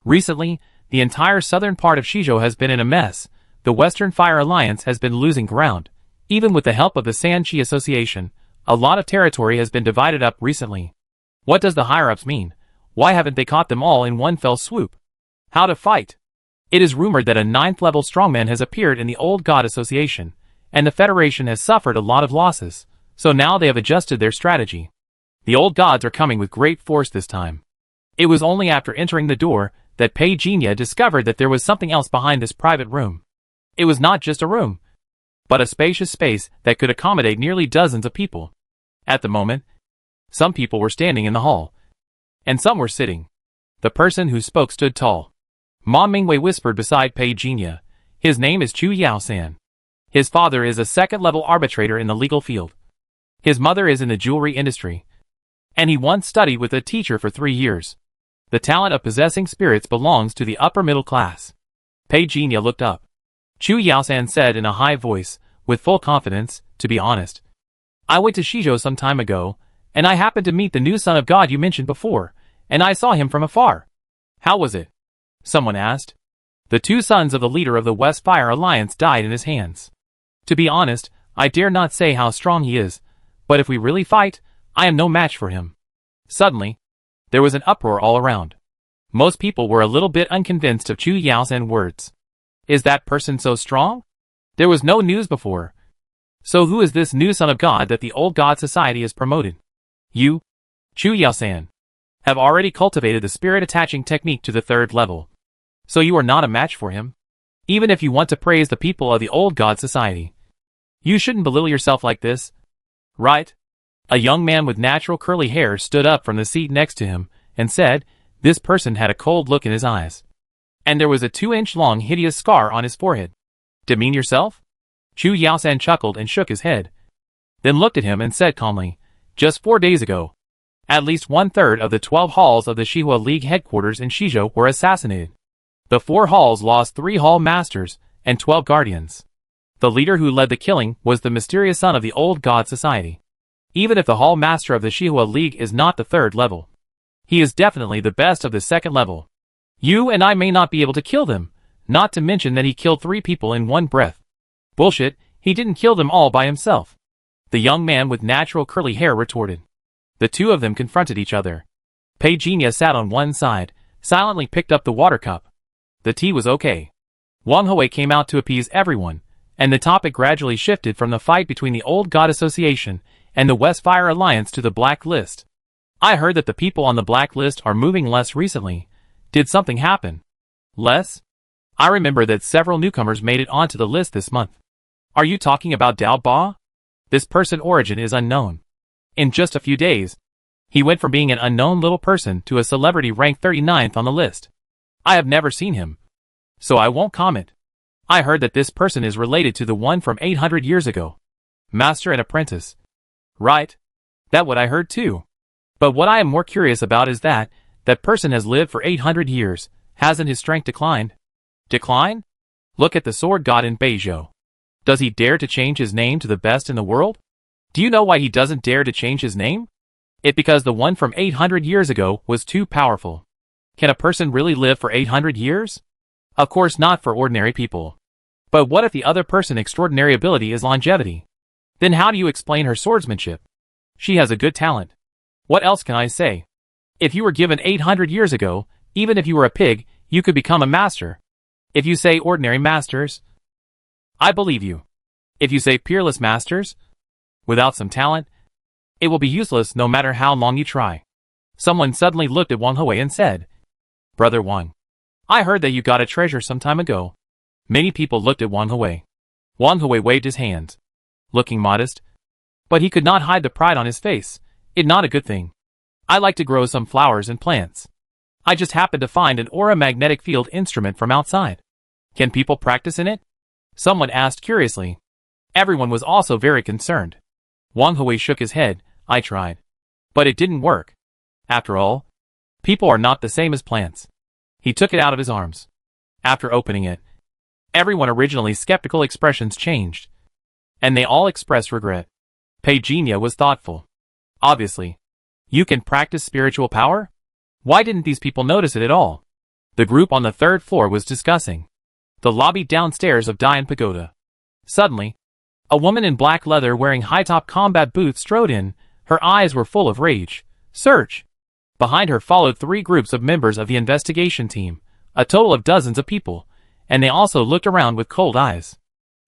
recently, the entire southern part of Shizhou has been in a mess. The Western Fire Alliance has been losing ground. Even with the help of the Sanchi Association, a lot of territory has been divided up recently. What does the higher-ups mean? Why haven't they caught them all in one fell swoop? How to fight? It is rumored that a 9th-level strongman has appeared in the Old God Association, and the Federation has suffered a lot of losses, so now they have adjusted their strategy. The Old Gods are coming with great force this time. It was only after entering the door that Pei Jinya discovered that there was something else behind this private room. It was not just a room, but a spacious space that could accommodate nearly dozens of people. At the moment, some people were standing in the hall, and some were sitting. The person who spoke stood tall. Ma Mingwei whispered beside Pei Jinya. His name is Chu Yao-san. His father is a second-level arbitrator in the legal field. His mother is in the jewelry industry. And he once studied with a teacher for 3 years. The talent of possessing spirits belongs to the upper middle class. Pei Jinya looked up. Chu Yao-san said in a high voice, with full confidence, to be honest. I went to Shizhou some time ago, and I happened to meet the new son of God you mentioned before, and I saw him from afar. How was it? Someone asked. The 2 sons of the leader of the West Fire Alliance died in his hands. To be honest, I dare not say how strong he is, but if we really fight, I am no match for him. Suddenly, there was an uproar all around. Most people were a little bit unconvinced of Chu Yao's words. Is that person so strong? There was no news before. So who is this new son of God that the old God society is promoted? You, Chu Yao-san, have already cultivated the spirit attaching technique to the 3rd level. So you are not a match for him. Even if you want to praise the people of the old God society. You shouldn't belittle yourself like this. Right? A young man with natural curly hair stood up from the seat next to him, and said, this person had a cold look in his eyes. And there was a 2-inch-long hideous scar on his forehead. Demean yourself? Chu Yao-san chuckled and shook his head. Then looked at him and said calmly, just 4 days ago, at least 1/3 of the 12 halls of the Shihua League headquarters in Shizhou were assassinated. The 4 halls lost 3 hall masters and 12 guardians. The leader who led the killing was the mysterious son of the old God society. Even if the hall master of the Shihua League is not the 3rd level, he is definitely the best of the 2nd level. You and I may not be able to kill them, not to mention that he killed 3 people in one breath. Bullshit, he didn't kill them all by himself. The young man with natural curly hair retorted. The 2 of them confronted each other. Pei Jinya sat on one side, silently picked up the water cup. The tea was okay. Wang Hui came out to appease everyone, and the topic gradually shifted from the fight between the Old God Association and the West Fire Alliance to the Black List. I heard that the people on the Black List are moving less recently. Did something happen? Less? I remember that several newcomers made it onto the list this month. Are you talking about Dao Ba? This person's origin is unknown. In just a few days, he went from being an unknown little person to a celebrity ranked 39th on the list. I have never seen him, so I won't comment. I heard that this person is related to the one from 800 years ago. Master and apprentice. Right. That's what I heard too. But what I am more curious about is that person has lived for 800 years. Hasn't his strength declined? Decline? Look at the sword god in Beizhou. Does he dare to change his name to the best in the world? Do you know why he doesn't dare to change his name? It's because the one from 800 years ago was too powerful. Can a person really live for 800 years? Of course not for ordinary people. But what if the other person's extraordinary ability is longevity? Then how do you explain her swordsmanship? She has a good talent. What else can I say? If you were given 800 years ago, even if you were a pig, you could become a master. If you say ordinary masters, I believe you. If you say peerless masters, without some talent, it will be useless no matter how long you try. Someone suddenly looked at Wang Hui and said, Brother Wang, I heard that you got a treasure some time ago. Many people looked at Wang Hui. Wang Hui waved his hands, looking modest, but he could not hide the pride on his face. It's not a good thing. I like to grow some flowers and plants. I just happened to find an aura magnetic field instrument from outside. Can people practice in it? Someone asked curiously. Everyone was also very concerned. Wang Hui shook his head. I tried. But it didn't work. After all, people are not the same as plants. He took it out of his arms. After opening it, everyone originally skeptical expressions changed, and they all expressed regret. Pei Jinya was thoughtful. Obviously, you can practice spiritual power? Why didn't these people notice it at all? The group on the 3rd floor was discussing the lobby downstairs of Dian Pagoda. Suddenly, a woman in black leather wearing high-top combat boots strode in. Her eyes were full of rage. Search! Behind her followed 3 groups of members of the investigation team, a total of dozens of people, and they also looked around with cold eyes.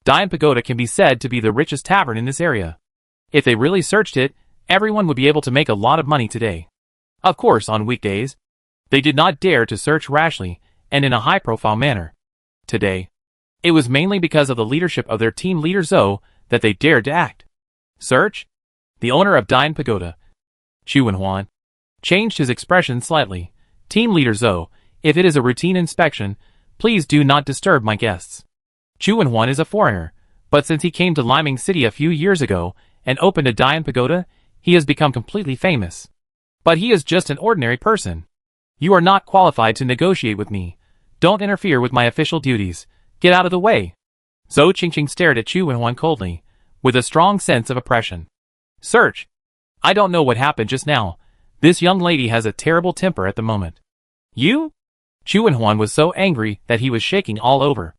Dian Pagoda can be said to be the richest tavern in this area. If they really searched it, everyone would be able to make a lot of money today. Of course, on weekdays, they did not dare to search rashly and in a high-profile manner. Today, it was mainly because of the leadership of their team leader Zhou that they dared to act. Search? The owner of Dian Pagoda, Chu Wenhuan, changed his expression slightly. Team leader Zhou, if it is a routine inspection, please do not disturb my guests. Chu Wenhuan is a foreigner, but since he came to Liming City a few years ago and opened a Dian Pagoda, he has become completely famous. But he is just an ordinary person. You are not qualified to negotiate with me. Don't interfere with my official duties. Get out of the way. Zhou Qingqing stared at Chu Wenhuan coldly, with a strong sense of oppression. Search. I don't know what happened just now. This young lady has a terrible temper at the moment. You? Chu Wenhuan was so angry that he was shaking all over.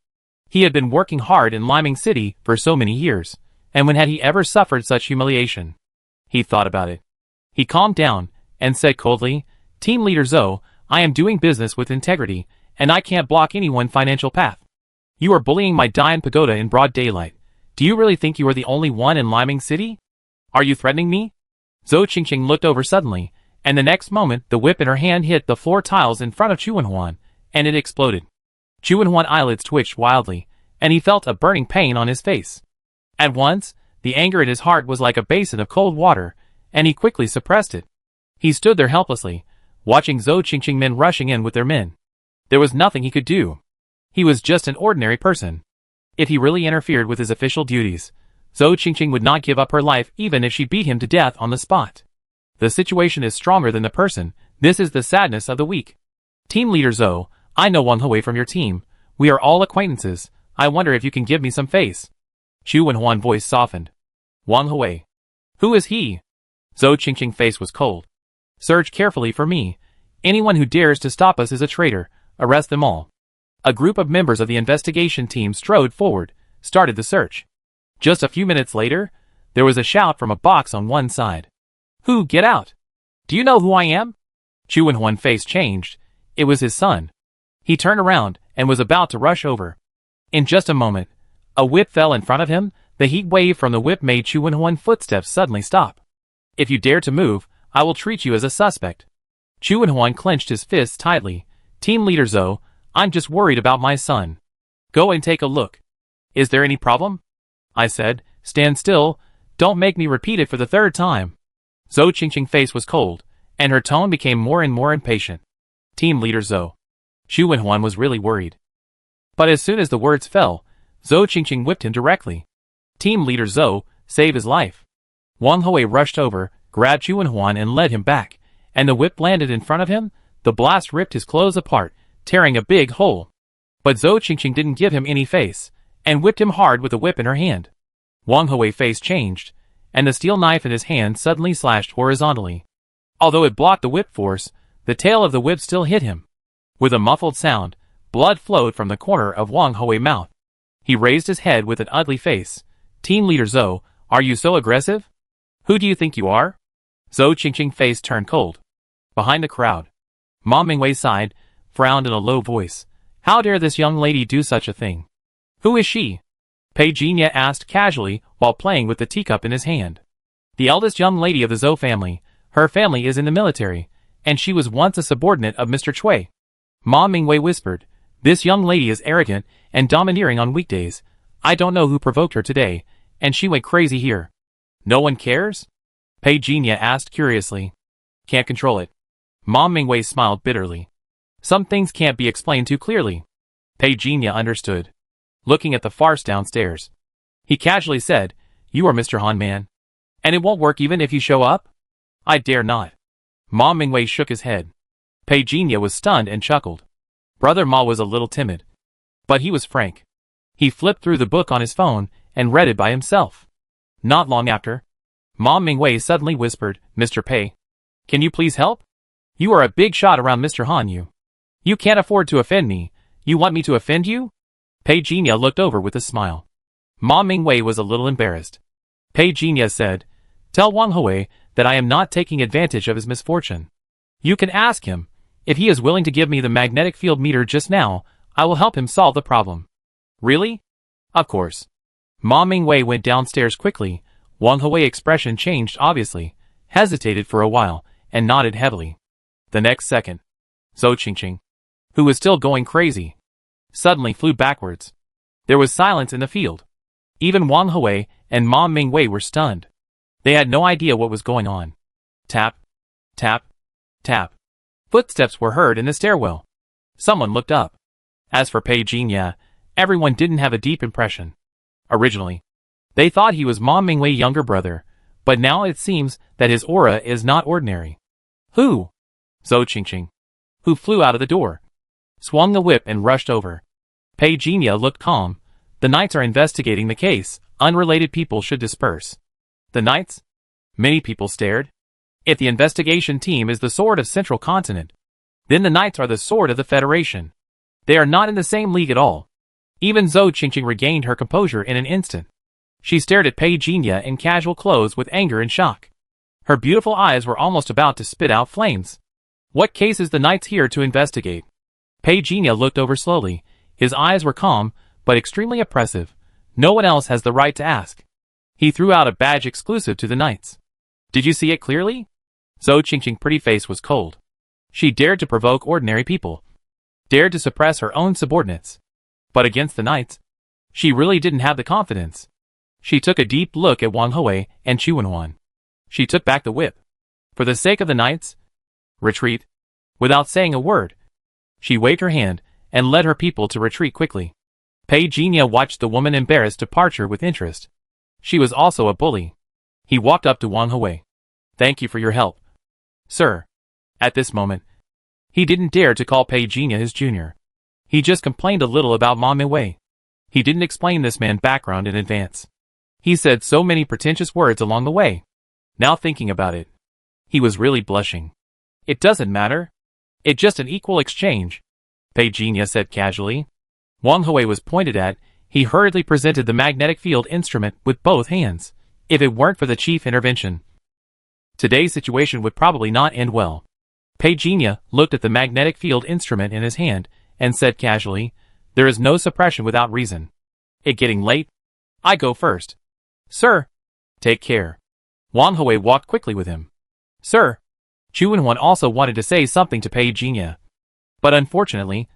He had been working hard in Liming City for so many years, and when had he ever suffered such humiliation? He thought about it. He calmed down and said coldly, Team Leader Zhou, I am doing business with integrity, and I can't block anyone's financial path. You are bullying my Dian Pagoda in broad daylight. Do you really think you are the only one in Liming City? Are you threatening me? Zhou Qingqing looked over suddenly, and the next moment the whip in her hand hit the floor tiles in front of Chu Wenhuan, and it exploded. Chu Wenhuan's eyelids twitched wildly, and he felt a burning pain on his face. At once, the anger in his heart was like a basin of cold water, and he quickly suppressed it. He stood there helplessly, watching Zhou Qingqing men rushing in with their men. There was nothing he could do. He was just an ordinary person. If he really interfered with his official duties, Zhou Qingqing would not give up her life even if she beat him to death on the spot. The situation is stronger than the person. This is the sadness of the weak. Team Leader Zhou, I know Wang Hui from your team. We are all acquaintances. I wonder if you can give me some face. Chu Wenhuan's voice softened. Wang Hui. Who is he? Zhou Qingqing's face was cold. Search carefully for me. Anyone who dares to stop us is a traitor. Arrest them all. A group of members of the investigation team strode forward, started the search. Just a few minutes later, there was a shout from a box on one side. Who? Get out! Do you know who I am? Chu Wenhuan's face changed. It was his son. He turned around and was about to rush over. In just a moment, a whip fell in front of him. The heat wave from the whip made Chu Wenhuan's footsteps suddenly stop. If you dare to move, I will treat you as a suspect. Chu Wenhuan clenched his fists tightly. Team Leader Zhou, I'm just worried about my son. Go and take a look. Is there any problem? I said, stand still. Don't make me repeat it for the third time. Zhou Qingqing's face was cold, and her tone became more and more impatient. Team Leader Zhou. Chu Wenhuan was really worried. But as soon as the words fell, Zhou Qingqing whipped him directly. Team Leader Zhou, save his life. Wang Hui rushed over, grabbed Chu Wenhuan and led him back, and the whip landed in front of him. The blast ripped his clothes apart, tearing a big hole. But Zhou Qingqing didn't give him any face, and whipped him hard with the whip in her hand. Wang Hui's face changed, and the steel knife in his hand suddenly slashed horizontally. Although it blocked the whip force, the tail of the whip still hit him. With a muffled sound, blood flowed from the corner of Wang Hui's mouth. He raised his head with an ugly face. Team Leader Zhou, are you so aggressive? Who do you think you are? Zhou Qingqing's face turned cold. Behind the crowd, Ma Mingwei sighed, frowned in a low voice. How dare this young lady do such a thing? Who is she? Pei Jinya asked casually while playing with the teacup in his hand. The eldest young lady of the Zhou family. Her family is in the military, and she was once a subordinate of Mr. Cui. Ma Mingwei whispered, this young lady is arrogant and domineering on weekdays. I don't know who provoked her today, and she went crazy here. No one cares? Pei Jinya asked curiously. Can't control it. Ma Mingwei smiled bitterly. Some things can't be explained too clearly. Pei Jinya understood. Looking at the farce downstairs, he casually said, you are Mr. Han Man. And it won't work even if you show up? I dare not. Ma Mingwei shook his head. Pei Jinya was stunned and chuckled. Brother Ma was a little timid, but he was frank. He flipped through the book on his phone and read it by himself. Not long after, Ma Mingwei suddenly whispered, Mr. Pei, can you please help? You are a big shot around Mr. Han. You can't afford to offend me. You want me to offend you? Pei Jinya looked over with a smile. Ma Mingwei was a little embarrassed. Pei Jinya said, tell Wang Hui that I am not taking advantage of his misfortune. You can ask him. If he is willing to give me the magnetic field meter just now, I will help him solve the problem. Really? Of course. Ma Mingwei went downstairs quickly. Wang Hui's expression changed obviously, hesitated for a while, and nodded heavily. The next second, Zhou Qingqing, who was still going crazy, suddenly flew backwards. There was silence in the field. Even Wang Hui and Ma Mingwei were stunned. They had no idea what was going on. Tap, tap, tap. Footsteps were heard in the stairwell. Someone looked up. As for Pei Jinya, Everyone didn't have a deep impression. Originally, they thought he was Ma Mingwei's younger brother, but now it seems that his aura is not ordinary. Who? Zhou Qingqing, who flew out of the door, swung the whip and rushed over. Pei Jinya looked calm. The knights are investigating the case. Unrelated people should disperse. The knights? Many people stared. If the investigation team is the sword of Central Continent, then the knights are the sword of the Federation. They are not in the same league at all. Even Zhou Qingqing regained her composure in an instant. She stared at Pei Jinya in casual clothes with anger and shock. Her beautiful eyes were almost about to spit out flames. What case is the knights here to investigate? Pei Jinya looked over slowly. His eyes were calm, but extremely oppressive. No one else has the right to ask. He threw out a badge exclusive to the knights. Did you see it clearly? Zhou Qingqing's pretty face was cold. She dared to provoke ordinary people. Dared to suppress her own subordinates. But against the knights, she really didn't have the confidence. She took a deep look at Wang Hui and Chu Wenhuan. She took back the whip. For the sake of the knights, retreat. Without saying a word, she waved her hand and led her people to retreat quickly. Pei Jinya watched the woman's embarrassed departure with interest. She was also a bully. He walked up to Wang Hui. Thank you for your help, sir. At this moment, he didn't dare to call Pei Jinya his junior. He just complained a little about Ma Mingwei. He didn't explain this man's background in advance. He said so many pretentious words along the way. Now thinking about it, he was really blushing. It doesn't matter. It's just an equal exchange, Pei Jinya said casually. Wang Hui was pointed at. He hurriedly presented the magnetic field instrument with both hands. If it weren't for the chief intervention, today's situation would probably not end well. Pei Jinya looked at the magnetic field instrument in his hand and said casually, there is no suppression without reason. It getting late? I go first. Sir. Take care. Wang Hui walked quickly with him. Sir. Chu Wenhuan also wanted to say something to Pei Jinya. But unfortunately,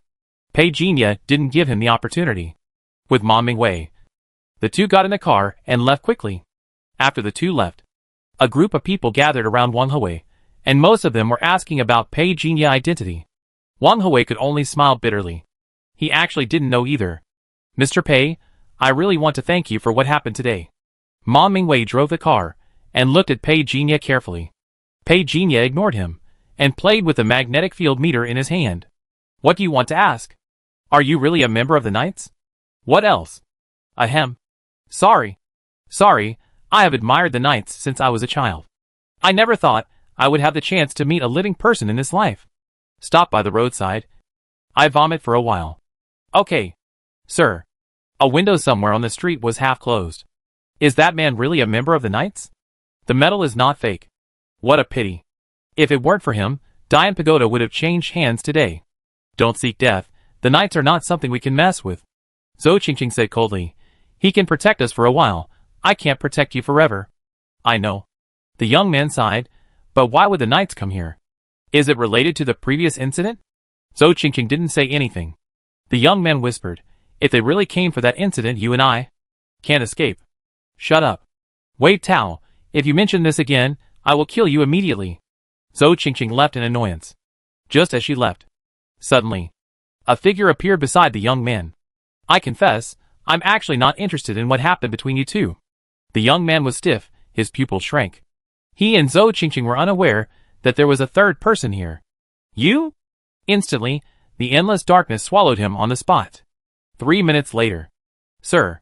Pei Jinya didn't give him the opportunity. With Ma Mingwei, the two got in a car and left quickly. After the two left, a group of people gathered around Wang Hui, and most of them were asking about Pei Jinya's identity. Wang Hui could only smile bitterly. He actually didn't know either. Mr. Pei, I really want to thank you for what happened today. Ma Mingwei drove the car and looked at Pei Jinya carefully. Pei Jinya ignored him and played with the magnetic field meter in his hand. What do you want to ask? Are you really a member of the Knights? What else? Ahem. Sorry, I have admired the Knights since I was a child. I never thought I would have the chance to meet a living person in this life. Stop by the roadside. I vomit for a while. Okay. Sir. A window somewhere on the street was half closed. Is that man really a member of the Knights? The medal is not fake. What a pity. If it weren't for him, Dian Pagoda would have changed hands today. Don't seek death. The Knights are not something we can mess with. Zhou Qingqing said coldly. He can protect us for a while. I can't protect you forever. I know. The young man sighed. But why would the Knights come here? Is it related to the previous incident? Zhou Qingqing didn't say anything. The young man whispered. If they really came for that incident, you and I can't escape. Shut up. Wei Tao, if you mention this again, I will kill you immediately. Zhou Qingqing left in annoyance. Just as she left, suddenly, a figure appeared beside the young man. I confess, I'm actually not interested in what happened between you two. The young man was stiff, his pupils shrank. He and Zhou Qingqing were unaware that there was a third person here. You? Instantly, the endless darkness swallowed him on the spot. 3 minutes later. Sir.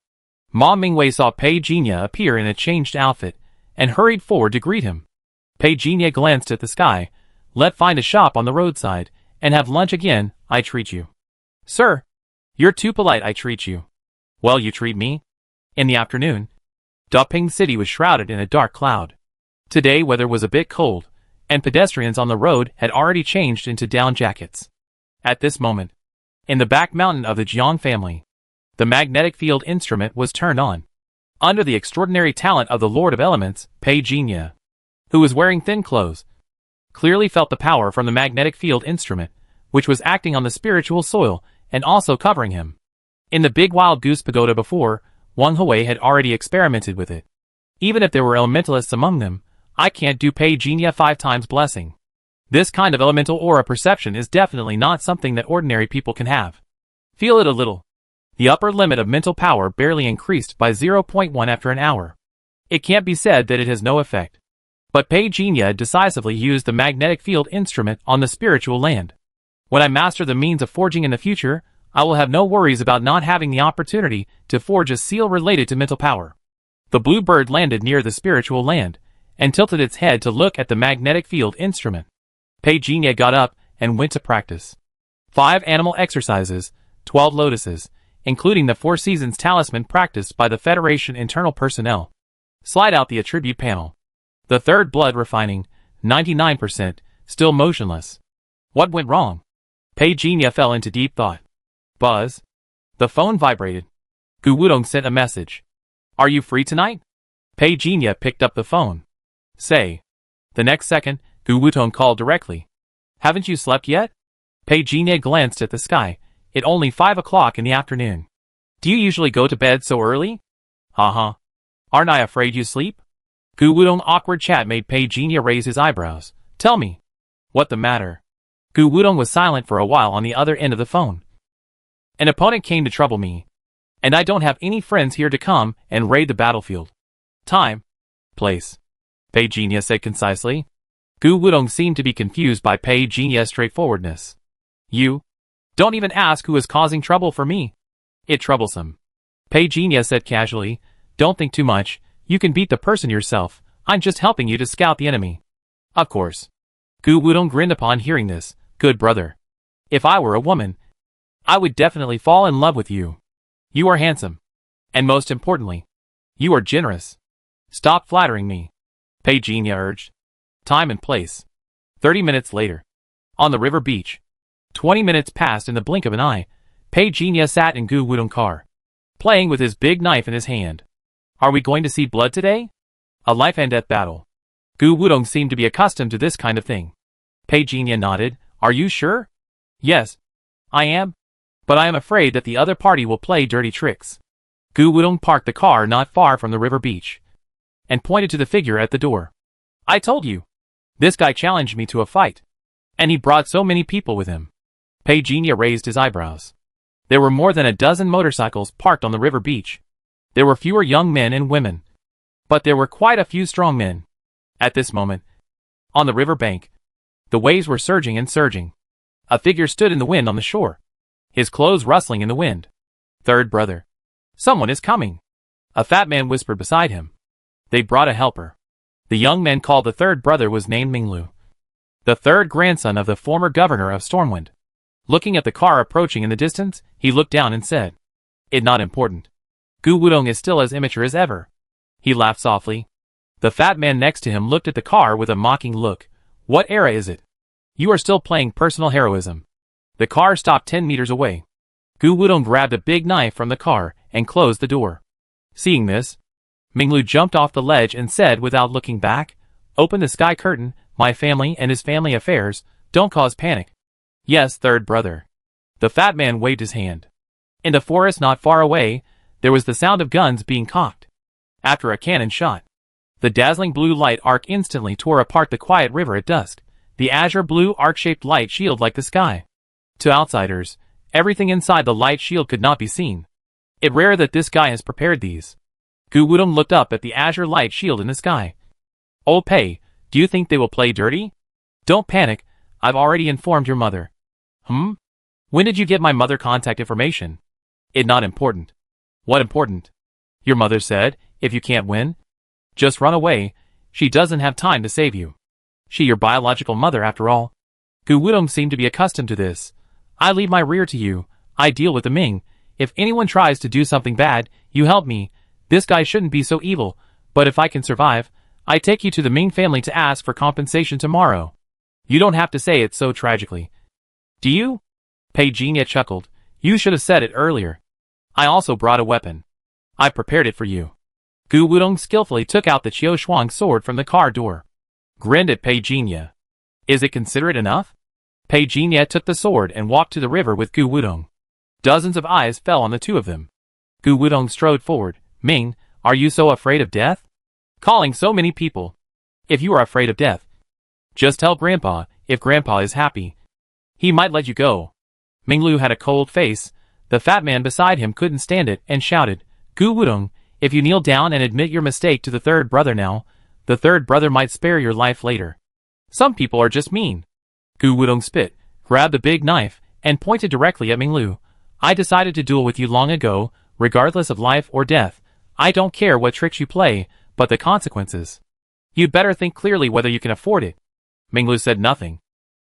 Ma Mingwei saw Pei Jinya appear in a changed outfit and hurried forward to greet him. Pei Jinya glanced at the sky. Let's find a shop on the roadside and have lunch again, I treat you. Sir. You're too polite, I treat you. Well, you treat me. In the afternoon, Daping City was shrouded in a dark cloud. Today weather was a bit cold, and pedestrians on the road had already changed into down jackets. At this moment, in the back mountain of the Jiang family, the magnetic field instrument was turned on. Under the extraordinary talent of the Lord of Elements, Pei Jinya, who was wearing thin clothes, clearly felt the power from the magnetic field instrument, which was acting on the spiritual soil and also covering him. In the Big Wild Goose Pagoda before, Wang Hui had already experimented with it. Even if there were elementalists among them, I can't do Pei Jinya 5 times blessing. This kind of elemental aura perception is definitely not something that ordinary people can have. Feel it a little. The upper limit of mental power barely increased by 0.1 after an hour. It can't be said that it has no effect. But Pei Jinya decisively used the magnetic field instrument on the spiritual land. When I master the means of forging in the future, I will have no worries about not having the opportunity to forge a seal related to mental power. The blue bird landed near the spiritual land, and tilted its head to look at the magnetic field instrument. Pei Jinya got up and went to practice. 5 animal exercises, 12 lotuses, including the 4 seasons talisman practiced by the Federation internal personnel. Slide out the attribute panel. The third blood refining, 99%, still motionless. What went wrong? Pei Jinya fell into deep thought. Buzz. The phone vibrated. Gu Wudong sent a message. Are you free tonight? Pei Jinya picked up the phone. Say. The next second, Gu Wudong called directly. Haven't you slept yet? Pei Jinya glanced at the sky. It's only 5 o'clock in the afternoon. Do you usually go to bed so early? Uh-huh. Aren't I afraid you sleep? Gu Wudong's awkward chat made Pei Jinya raise his eyebrows. Tell me. What the matter? Gu Wudong was silent for a while on the other end of the phone. An opponent came to trouble me. And I don't have any friends here to come and raid the battlefield. Time. Place. Pei Jinya said concisely. Gu Wudong seemed to be confused by Pei Jinya's straightforwardness. You? Don't even ask who is causing trouble for me. It's troublesome. Pei Jinya said casually. Don't think too much. You can beat the person yourself. I'm just helping you to scout the enemy. Of course. Gu Wudong grinned upon hearing this. Good brother. If I were a woman, I would definitely fall in love with you. You are handsome. And most importantly, you are generous. Stop flattering me. Pei Jinya urged. Time and place. 30 minutes later. On the river beach. 20 minutes passed in the blink of an eye. Pei Jinya sat in Gu Wudong's car, playing with his big knife in his hand. Are we going to see blood today? A life and death battle. Gu Wudong seemed to be accustomed to this kind of thing. Pei Jinya nodded. Are you sure? Yes. I am. But I am afraid that the other party will play dirty tricks. Gu Wudong parked the car not far from the river beach, and pointed to the figure at the door. I told you. This guy challenged me to a fight. And he brought so many people with him. Pei Jinya raised his eyebrows. There were more than a dozen motorcycles parked on the river beach. There were fewer young men and women. But there were quite a few strong men. At this moment, on the river bank, the waves were surging and surging. A figure stood in the wind on the shore, his clothes rustling in the wind. Third brother. Someone is coming. A fat man whispered beside him. They brought a helper. The young man called the third brother was named Minglu, the third grandson of the former governor of Stormwind. Looking at the car approaching in the distance, he looked down and said, It's not important. Gu Wudong is still as immature as ever. He laughed softly. The fat man next to him looked at the car with a mocking look. What era is it? You are still playing personal heroism. The car stopped 10 meters away. Gu Wudong grabbed a big knife from the car and closed the door. Seeing this, Minglu jumped off the ledge and said without looking back, Open the sky curtain, my family and his family affairs, don't cause panic. Yes, third brother. The fat man waved his hand. In the forest not far away, there was the sound of guns being cocked. After a cannon shot, the dazzling blue light arc instantly tore apart the quiet river at dusk, the azure blue arc-shaped light shield like the sky. To outsiders, everything inside the light shield could not be seen. It's rare that this guy has prepared these. Gu Wudong looked up at the azure light shield in the sky. Old Pei, do you think they will play dirty? Don't panic, I've already informed your mother. When did you get my mother contact information? It's not important. What important? Your mother said, if you can't win, just run away. She doesn't have time to save you. She your biological mother after all. Gu Wudong seemed to be accustomed to this. I leave my rear to you. I deal with the Ming. If anyone tries to do something bad, you help me. This guy shouldn't be so evil, but if I can survive, I take you to the Ming family to ask for compensation tomorrow. You don't have to say it so tragically. Do you? Pei Jinya chuckled. You should have said it earlier. I also brought a weapon. I prepared it for you. Gu Wudong skillfully took out the Qiu Shuang sword from the car door. Grinned at Pei Jinya. Is it considerate enough? Pei Jinya took the sword and walked to the river with Gu Wudong. Dozens of eyes fell on the two of them. Gu Wudong strode forward. Ming, are you so afraid of death? Calling so many people. If you are afraid of death, just tell Grandpa. If Grandpa is happy, he might let you go. Minglu had a cold face. The fat man beside him couldn't stand it and shouted, "Gu Wudong, if you kneel down and admit your mistake to the third brother now, the third brother might spare your life later. Some people are just mean." Gu Wudong spit, grabbed a big knife, and pointed directly at Minglu. "I decided to duel with you long ago, regardless of life or death. I don't care what tricks you play, but the consequences. You'd better think clearly whether you can afford it." Minglu said nothing.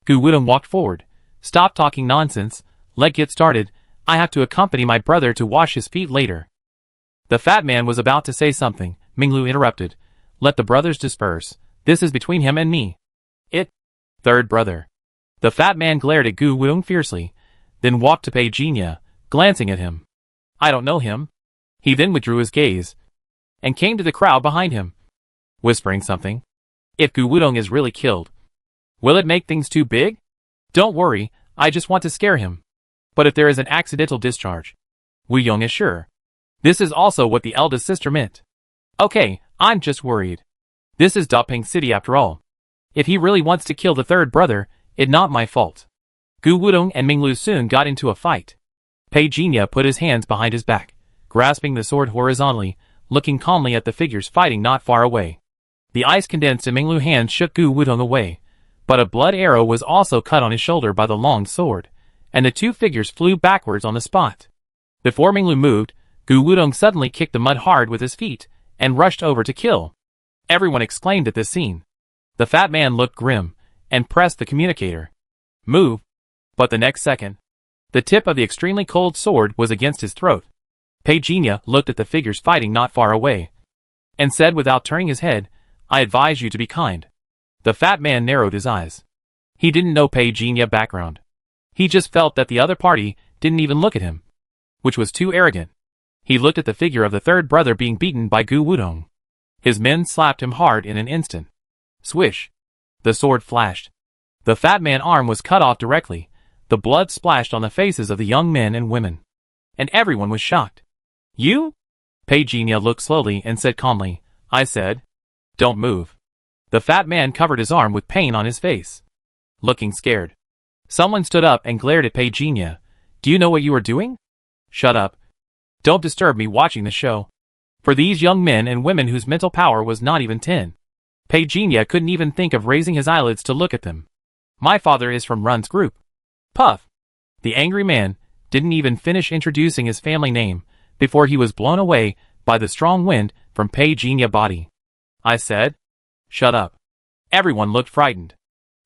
Gu Wudong walked forward. "Stop talking nonsense. Let's get started. I have to accompany my brother to wash his feet later." The fat man was about to say something. Minglu interrupted. "Let the brothers disperse. This is between him and me." Third brother. The fat man glared at Gu Wudong fiercely, then walked to Pei Jinya, glancing at him. "I don't know him." He then withdrew his gaze and came to the crowd behind him, whispering something. "If Gu Wudong is really killed, will it make things too big? Don't worry, I just want to scare him. But if there is an accidental discharge, Wu Yong is sure. This is also what the eldest sister meant. Okay, I'm just worried. This is Daping City after all. If he really wants to kill the third brother, it's not my fault." Gu Wudong and Minglu soon got into a fight. Pei Jinya put his hands behind his back, grasping the sword horizontally, looking calmly at the figures fighting not far away. The ice condensed in Minglu's hands shook Gu Wudong away, but a blood arrow was also cut on his shoulder by the long sword, and the two figures flew backwards on the spot. Before Minglu moved, Gu Wudong suddenly kicked the mud hard with his feet, and rushed over to kill. Everyone exclaimed at this scene. The fat man looked grim, and pressed the communicator. "Move." But the next second, the tip of the extremely cold sword was against his throat. Pei Jinya looked at the figures fighting not far away, and said without turning his head, "I advise you to be kind." The fat man narrowed his eyes. He didn't know Pei Jinya's background. He just felt that the other party didn't even look at him, which was too arrogant. He looked at the figure of the third brother being beaten by Gu Wudong. His men slapped him hard in an instant. Swish! The sword flashed. The fat man's arm was cut off directly. The blood splashed on the faces of the young men and women, and everyone was shocked. "You?" Pei Jinya looked slowly and said calmly, "I said, don't move." The fat man covered his arm with pain on his face, looking scared. Someone stood up and glared at Pei Jinya. "Do you know what you are doing? Shut up. Don't disturb me watching the show." For these young men and women whose mental power was not even 10. Pei Jinya couldn't even think of raising his eyelids to look at them. "My father is from Run's group." Puff! The angry man didn't even finish introducing his family name before he was blown away by the strong wind from Pei Jinya's body. "I said, shut up." Everyone looked frightened.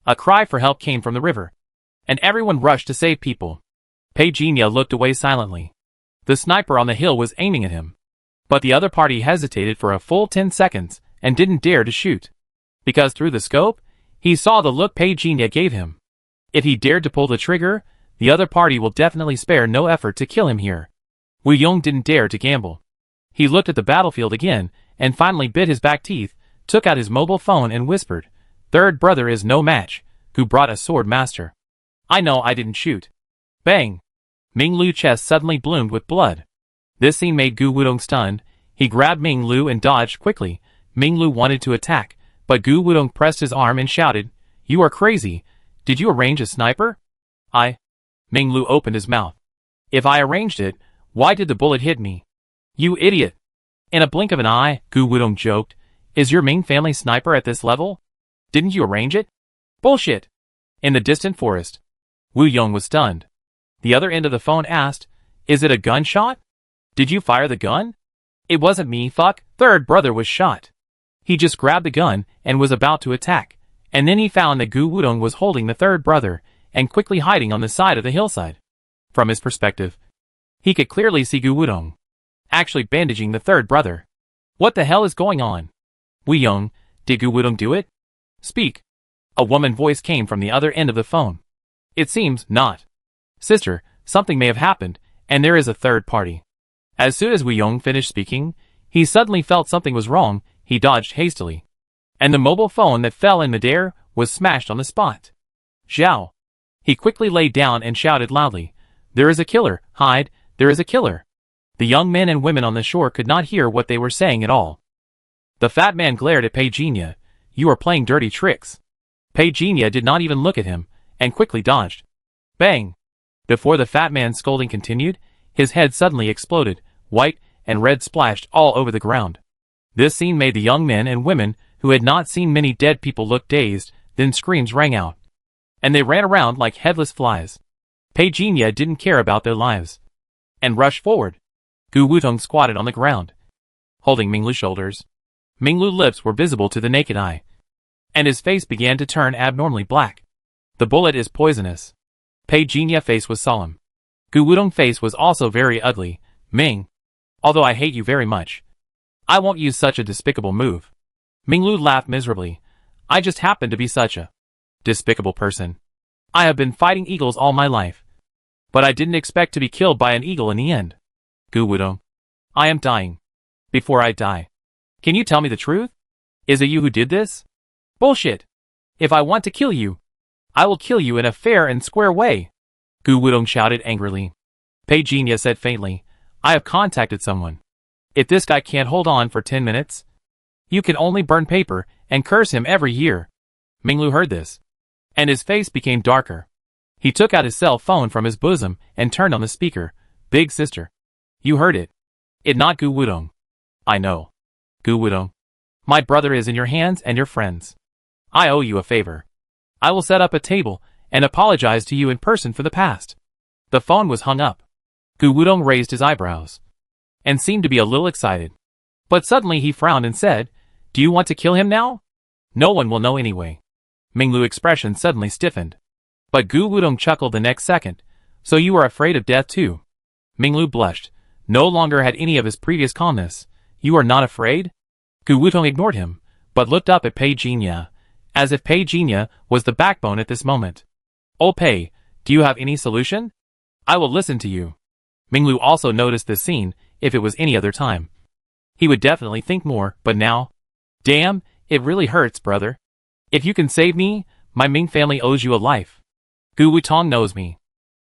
A cry for help came from the river, and everyone rushed to save people. Pei Jinya looked away silently. The sniper on the hill was aiming at him, but the other party hesitated for a full 10 seconds and didn't dare to shoot, because through the scope, he saw the look Pei Jinya gave him. If he dared to pull the trigger, the other party will definitely spare no effort to kill him here. Wu Yong didn't dare to gamble. He looked at the battlefield again, and finally bit his back teeth, took out his mobile phone and whispered, "Third brother is no match, who brought a sword master. I know I didn't shoot." Bang! Ming Lu's chest suddenly bloomed with blood. This scene made Gu Wudong stunned. He grabbed Ming Lu and dodged quickly. Ming Lu wanted to attack, but Gu Wudong pressed his arm and shouted, "You are crazy. Did you arrange a sniper?" Ming Lu opened his mouth. "If I arranged it, why did the bullet hit me? You idiot." In a blink of an eye, Gu Wudong joked, "Is your Ming family sniper at this level? Didn't you arrange it?" "Bullshit." In the distant forest, Wu Yong was stunned. The other end of the phone asked, "Is it a gunshot? Did you fire the gun?" "It wasn't me, fuck. Third brother was shot." He just grabbed the gun and was about to attack, and then he found that Gu Wudong was holding the third brother and quickly hiding on the side of the hillside. From his perspective, he could clearly see Gu Wudong actually bandaging the third brother. What the hell is going on? "Wu Yong, did Gu Wudong do it? Speak." A woman's voice came from the other end of the phone. "It seems not. Sister, something may have happened, and there is a third party." As soon as Wu Yong finished speaking, he suddenly felt something was wrong. He dodged hastily, and the mobile phone that fell in midair was smashed on the spot. "Zhao!" He quickly lay down and shouted loudly, "There is a killer! Hide! There is a killer!" The young men and women on the shore could not hear what they were saying at all. The fat man glared at Pei Jinya. "You are playing dirty tricks." Pei Jinya did not even look at him, and quickly dodged. Bang! Before the fat man's scolding continued, His head suddenly exploded, white and red splashed all over the ground. This scene made the young men and women who had not seen many dead people look dazed, then screams rang out. And they ran around like headless flies. Pei Jinya didn't care about their lives. And rushed forward. Gu Wutong squatted on the ground, holding Minglu's shoulders. Minglu's lips were visible to the naked eye. And his face began to turn abnormally black. The bullet is poisonous. Pei Jinya's face was solemn. Gu Wutong's face was also very ugly. Ming, although I hate you very much, I won't use such a despicable move. Minglu laughed miserably. I just happen to be such a despicable person. I have been fighting eagles all my life. But I didn't expect to be killed by an eagle in the end. Gu Wutong, I am dying. Before I die, can you tell me the truth? Is it you who did this? Bullshit. If I want to kill you, I will kill you in a fair and square way. Gu Wutong shouted angrily. Pei Jinya said faintly, I have contacted someone. If this guy can't hold on for 10 minutes, you can only burn paper and curse him every year. Minglu heard this, and his face became darker. He took out his cell phone from his bosom and turned on the speaker. Big sister. You heard it. It not Gu Wutong. I know. Gu Wutong. My brother is in your hands and your friends. I owe you a favor. I will set up a table and apologize to you in person for the past. The phone was hung up. Gu Wutong raised his eyebrows and seemed to be a little excited. But suddenly he frowned and said, Do you want to kill him now? No one will know anyway. Minglu's expression suddenly stiffened. But Gu Wutong chuckled the next second. So you are afraid of death too? Minglu blushed. No longer had any of his previous calmness. You are not afraid? Gu Wutong ignored him, but looked up at Pei Jinya, as if Pei Jinya was the backbone at this moment. Oh Pei, do you have any solution? I will listen to you. Minglu also noticed this scene. If it was any other time, he would definitely think more, but now, damn, it really hurts, brother. If you can save me, my Ming family owes you a life. Gu Wutong knows me.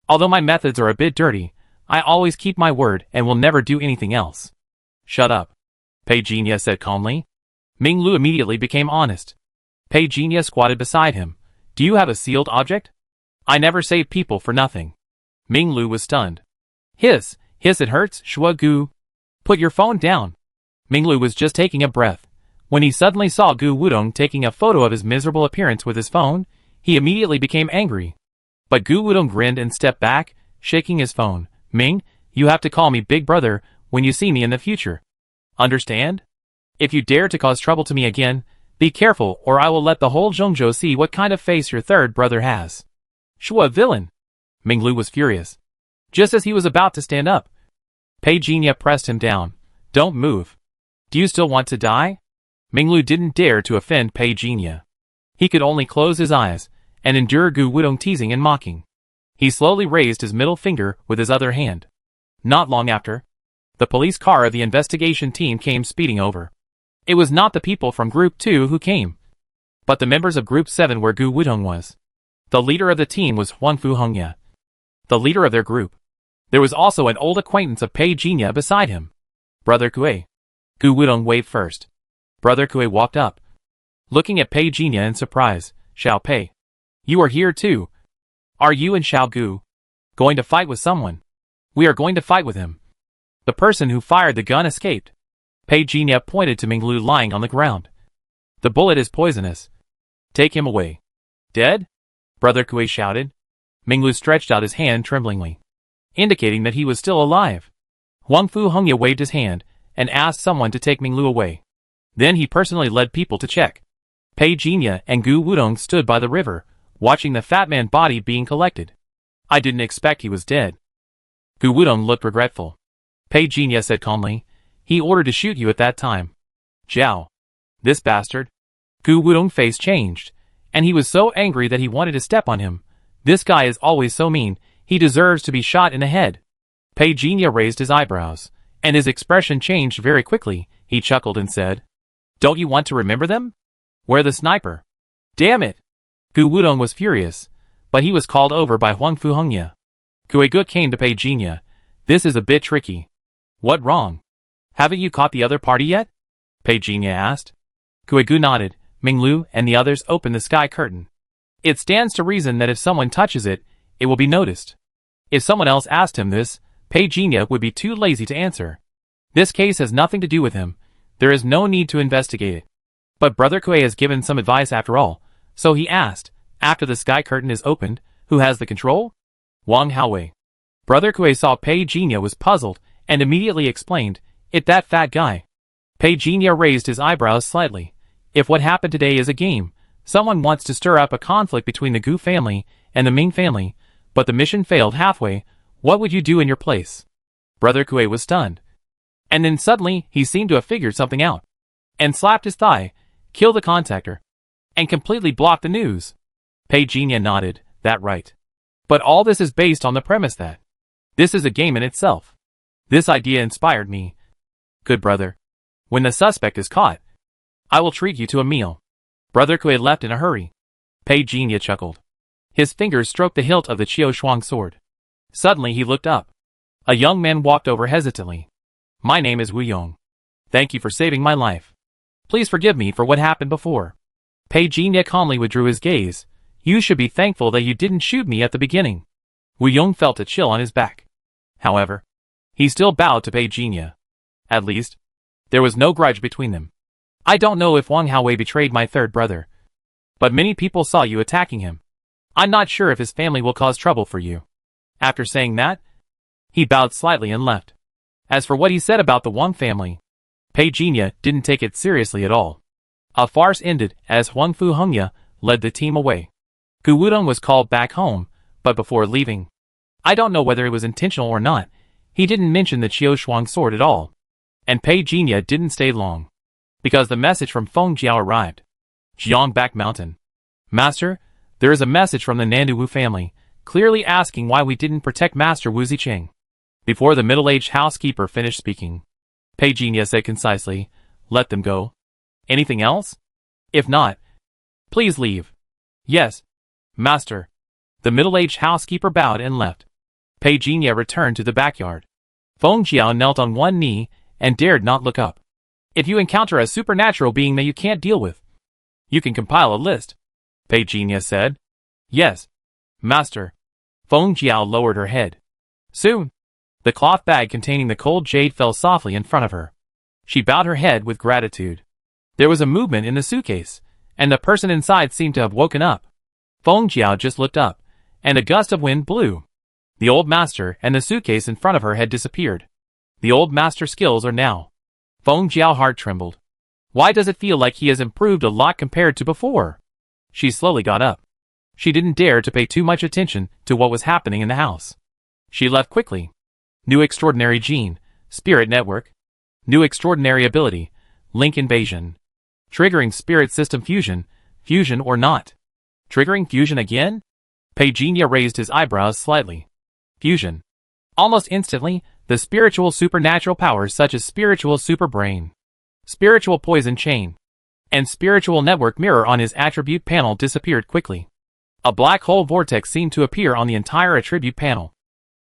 Although my methods are a bit dirty, I always keep my word and will never do anything else. Shut up, Pei Jinya said calmly. Minglu immediately became honest. Pei Jinya squatted beside him. Do you have a sealed object? I never save people for nothing. Minglu was stunned. Hiss, it hurts, Shua Gu. Put your phone down. Minglu was just taking a breath. When he suddenly saw Gu Wutong taking a photo of his miserable appearance with his phone, he immediately became angry. But Gu Wutong grinned and stepped back, shaking his phone. Ming, you have to call me big brother when you see me in the future. Understand? If you dare to cause trouble to me again, be careful or I will let the whole Zhongzhou see what kind of face your third brother has. Shua villain. Minglu was furious. Just as he was about to stand up, Pei Jinya pressed him down. Don't move. Do you still want to die? Minglu didn't dare to offend Pei Jinya. He could only close his eyes and endure Gu Wutong teasing and mocking. He slowly raised his middle finger with his other hand. Not long after, the police car of the investigation team came speeding over. It was not the people from Group 2 who came, but the members of Group 7 where Gu Wutong was. The leader of the team was Huangfu Hongya, the leader of their group. There was also an old acquaintance of Pei Jinya beside him. Brother Kue. Gu Wutong waved first. Brother Kue walked up, looking at Pei Jinya in surprise. Xiao Pei. You are here too. Are you and Xiao Gu going to fight with someone? We are going to fight with him. The person who fired the gun escaped. Pei Jinya pointed to Minglu lying on the ground. The bullet is poisonous. Take him away. Dead? Brother Kue shouted. Minglu stretched out his hand tremblingly, indicating that he was still alive. Huangfu Hongya waved his hand and asked someone to take Minglu away. Then he personally led people to check. Pei Jinya and Gu Wutong stood by the river, watching the fat man's body being collected. I didn't expect he was dead. Gu Wutong looked regretful. Pei Jinya said calmly, he ordered to shoot you at that time. Zhao. This bastard. Gu Wutong's face changed, and he was so angry that he wanted to step on him. This guy is always so mean, he deserves to be shot in the head. Pei Jinya raised his eyebrows, and his expression changed very quickly. He chuckled and said, Don't you want to remember them? Where the sniper? Damn it! Gu Wutong was furious, but he was called over by Huangfu Hongya. Kuegut came to Pei Jinya. This is a bit tricky. What wrong? Haven't you caught the other party yet? Pei Jinya asked. Kuegut nodded. Minglu and the others opened the sky curtain. It stands to reason that if someone touches it, it will be noticed. If someone else asked him this, Pei Jinya would be too lazy to answer. This case has nothing to do with him. There is no need to investigate it. But Brother Kuei has given some advice after all, so he asked, after the sky curtain is opened, who has the control? Wang Haowei. Brother Kuei saw Pei Jinya was puzzled and immediately explained, "It that fat guy." Pei Jinya raised his eyebrows slightly. If what happened today is a game, someone wants to stir up a conflict between the Gu family and the Ming family, but the mission failed halfway, what would you do in your place? Brother Kuei was stunned. And then suddenly, he seemed to have figured something out. And slapped his thigh, "Kill the contactor." And completely blocked the news. Pei Jinya nodded, "That right. But all this is based on the premise that this is a game in itself. This idea inspired me. Good brother. When the suspect is caught, I will treat you to a meal." Brother Kuei left in a hurry. Pei Jinya chuckled. His fingers stroked the hilt of the Qiu Shuang sword. Suddenly he looked up. A young man walked over hesitantly. "My name is Wu Yong. Thank you for saving my life. Please forgive me for what happened before." Pei Jinya calmly withdrew his gaze. "You should be thankful that you didn't shoot me at the beginning." Wu Yong felt a chill on his back. However, he still bowed to Pei Jinya. At least, there was no grudge between them. "I don't know if Wang Haowei betrayed my third brother, but many people saw you attacking him. I'm not sure if his family will cause trouble for you." After saying that, he bowed slightly and left. As for what he said about the Wang family, Pei Jinya didn't take it seriously at all. A farce ended as Huang Fu Hongya led the team away. Gu Wudong was called back home, but before leaving, I don't know whether it was intentional or not, he didn't mention the Qiu Shuang sword at all. And Pei Jinya didn't stay long, because the message from Feng Jiao arrived. Jiangback Mountain. "Master, there is a message from the Nandu Wu family, clearly asking why we didn't protect Master Wu Zicheng." Before the middle-aged housekeeper finished speaking, Pei Jinya said concisely, "Let them go. Anything else? If not, please leave." "Yes, Master." The middle-aged housekeeper bowed and left. Pei Jinya returned to the backyard. Feng Jiao knelt on one knee and dared not look up. "If you encounter a supernatural being that you can't deal with, you can compile a list," Pei Jinya said. "Yes, Master." Feng Jiao lowered her head. Soon, the cloth bag containing the cold jade fell softly in front of her. She bowed her head with gratitude. There was a movement in the suitcase, and the person inside seemed to have woken up. Feng Jiao just looked up, and a gust of wind blew. The old master and the suitcase in front of her had disappeared. The old master's skills are now. Feng Jiao's heart trembled. Why does it feel like he has improved a lot compared to before? She slowly got up. She didn't dare to pay too much attention to what was happening in the house. She left quickly. New extraordinary gene, spirit network. New extraordinary ability, link invasion. Triggering spirit system fusion, fusion or not. Triggering fusion again? Pei Jinya raised his eyebrows slightly. Fusion. Almost instantly, the spiritual supernatural powers such as spiritual superbrain, spiritual poison chain, and spiritual network mirror on his attribute panel disappeared quickly. A black hole vortex seemed to appear on the entire attribute panel.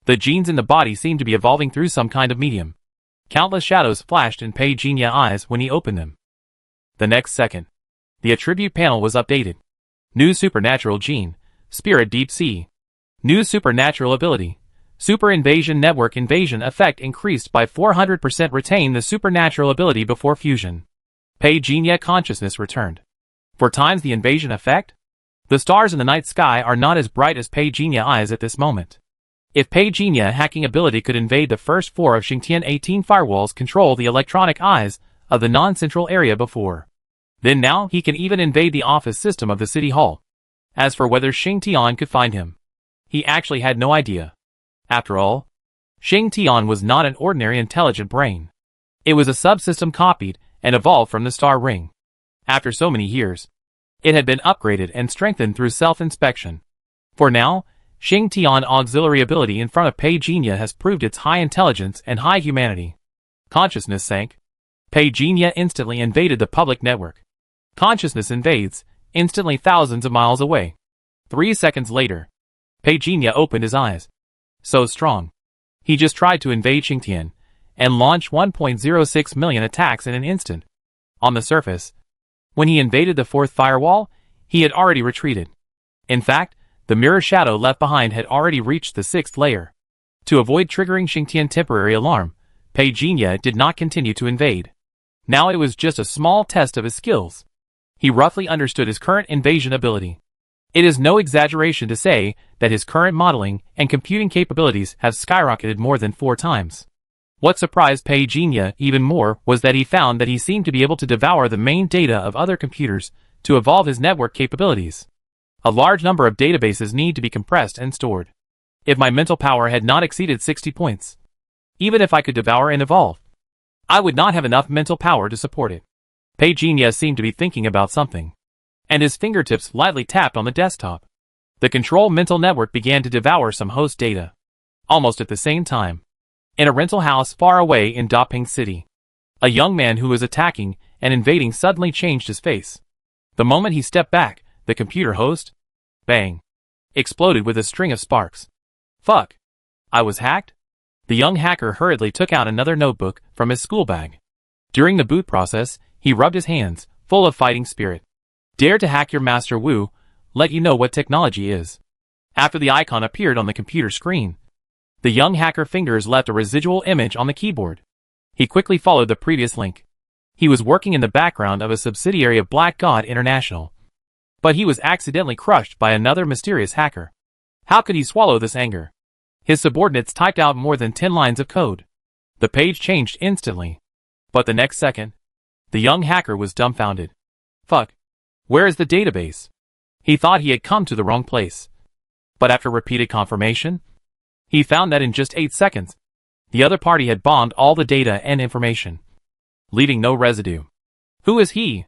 The genes in the body seemed to be evolving through some kind of medium. Countless shadows flashed in Pei Jinya's eyes when he opened them. The next second, the attribute panel was updated. New supernatural gene, spirit deep sea. New supernatural ability. Super invasion network invasion effect increased by 400%. Retain the supernatural ability before fusion. Pei Jinya consciousness returned. 4 times the invasion effect? The stars in the night sky are not as bright as Pei Jinya's eyes at this moment. If Pei Jinya hacking ability could invade the first 4 of Xingtian 18 firewalls control the electronic eyes of the non-central area before, then now he can even invade the office system of the city hall. As for whether Xingtian could find him, he actually had no idea. After all, Xingtian was not an ordinary intelligent brain. It was a subsystem copied and evolved from the star ring. After so many years, it had been upgraded and strengthened through self-inspection. For now, Xingtian auxiliary ability in front of Pei Jinya has proved its high intelligence and high humanity. Consciousness sank. Pei Jinya instantly invaded the public network. Consciousness invades, instantly thousands of miles away. 3 seconds later, Pei Jinya opened his eyes. So strong. He just tried to invade Xingtian, and launched 1.06 million attacks in an instant. On the surface, when he invaded the 4th firewall, he had already retreated. In fact, the mirror shadow left behind had already reached the 6th layer. To avoid triggering Xingtian's temporary alarm, Pei Jinya did not continue to invade. Now it was just a small test of his skills. He roughly understood his current invasion ability. It is no exaggeration to say that his current modeling and computing capabilities have skyrocketed more than 4 times. What surprised Pei Jinya even more was that he found that he seemed to be able to devour the main data of other computers to evolve his network capabilities. A large number of databases need to be compressed and stored. If my mental power had not exceeded 60 points, even if I could devour and evolve, I would not have enough mental power to support it. Pei Jinya seemed to be thinking about something, and his fingertips lightly tapped on the desktop. The control mental network began to devour some host data. Almost at the same time, in a rental house far away in Daping City, a young man who was attacking and invading suddenly changed his face. The moment he stepped back, the computer host, bang, exploded with a string of sparks. Fuck. I was hacked? The young hacker hurriedly took out another notebook from his school bag. During the boot process, he rubbed his hands, full of fighting spirit. Dare to hack your Master Wu, let you know what technology is. After the icon appeared on the computer screen, the young hacker fingers left a residual image on the keyboard. He quickly followed the previous link. He was working in the background of a subsidiary of Black God International. But he was accidentally crushed by another mysterious hacker. How could he swallow this anger? His subordinates typed out more than 10 lines of code. The page changed instantly. But the next second, the young hacker was dumbfounded. Fuck. Where is the database? He thought he had come to the wrong place. But after repeated confirmation, he found that in just 8 seconds, the other party had bombed all the data and information, leaving no residue. Who is he?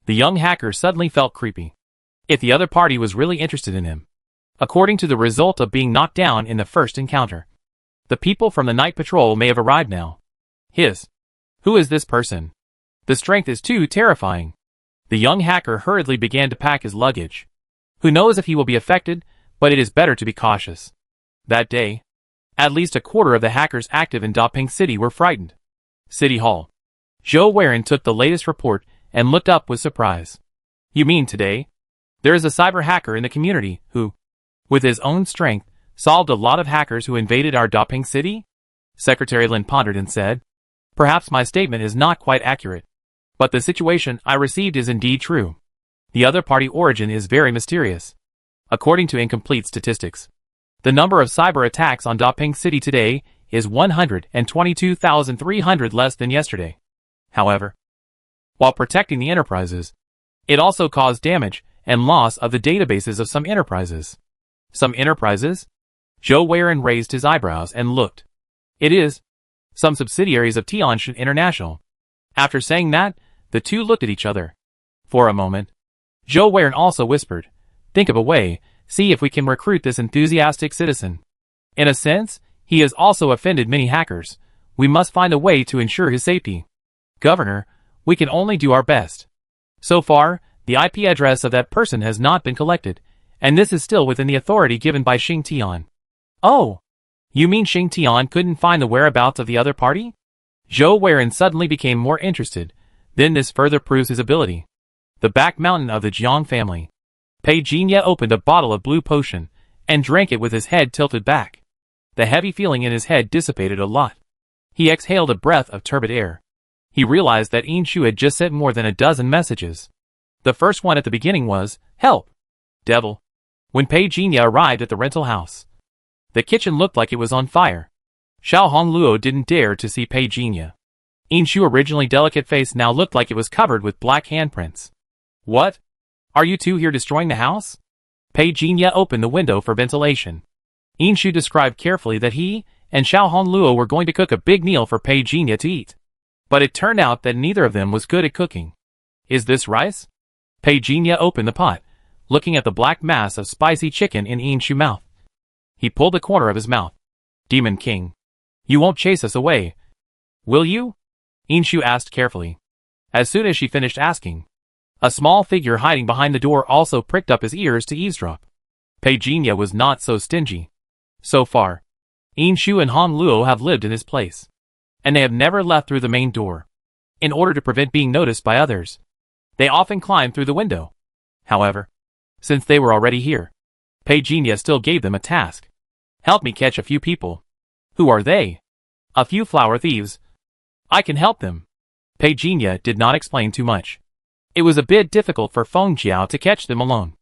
The young hacker suddenly felt creepy. If the other party was really interested in him, according to the result of being knocked down in the first encounter, the people from the night patrol may have arrived now. Who is this person? The strength is too terrifying. The young hacker hurriedly began to pack his luggage. Who knows if he will be affected, but it is better to be cautious. That day, at least a quarter of the hackers active in Daping City were frightened. City Hall. Zhou Weiren took the latest report and looked up with surprise. You mean today? There is a cyber hacker in the community who, with his own strength, solved a lot of hackers who invaded our Daping City? Secretary Lin pondered and said, perhaps my statement is not quite accurate, but the situation I received is indeed true. The other party origin is very mysterious. According to incomplete statistics, the number of cyber attacks on Daping City today is 122,300 less than yesterday. However, while protecting the enterprises, it also caused damage and loss of the databases of some enterprises. Some enterprises? Zhou Weiren raised his eyebrows and looked. It is some subsidiaries of Tianshan International. After saying that, the two looked at each other. For a moment, Zhou Weiren also whispered, think of a way, see if we can recruit this enthusiastic citizen. In a sense, he has also offended many hackers. We must find a way to ensure his safety. Governor, we can only do our best. So far, the IP address of that person has not been collected, and this is still within the authority given by Xingtian. Oh! You mean Xingtian couldn't find the whereabouts of the other party? Zhou Weiren suddenly became more interested. Then this further proves his ability. The back mountain of the Jiang family. Pei Jinya opened a bottle of blue potion and drank it with his head tilted back. The heavy feeling in his head dissipated a lot. He exhaled a breath of turbid air. He realized that Inshu had just sent more than a dozen messages. The first one at the beginning was, help! Devil. When Pei Jinya arrived at the rental house, the kitchen looked like it was on fire. Xiao Hongluo didn't dare to see Pei Jinya. Inshu's originally delicate face now looked like it was covered with black handprints. What? Are you two here destroying the house? Pei Jinya opened the window for ventilation. Inshu described carefully that he and Xiao Hongluo were going to cook a big meal for Pei Jinya to eat. But it turned out that neither of them was good at cooking. Is this rice? Pei Jinya opened the pot, looking at the black mass of spicy chicken in Inshu's mouth. He pulled the corner of his mouth. Demon King. You won't chase us away, will you? Inshu asked carefully. As soon as she finished asking, a small figure hiding behind the door also pricked up his ears to eavesdrop. Pei Jinya was not so stingy. So far, Inshu and Han Luo have lived in this place, and they have never left through the main door. In order to prevent being noticed by others, they often climbed through the window. However, since they were already here, Pei Jinya still gave them a task. Help me catch a few people. Who are they? A few flower thieves. I can help them. Pei Jinya did not explain too much. It was a bit difficult for Feng Jiao to catch them alone.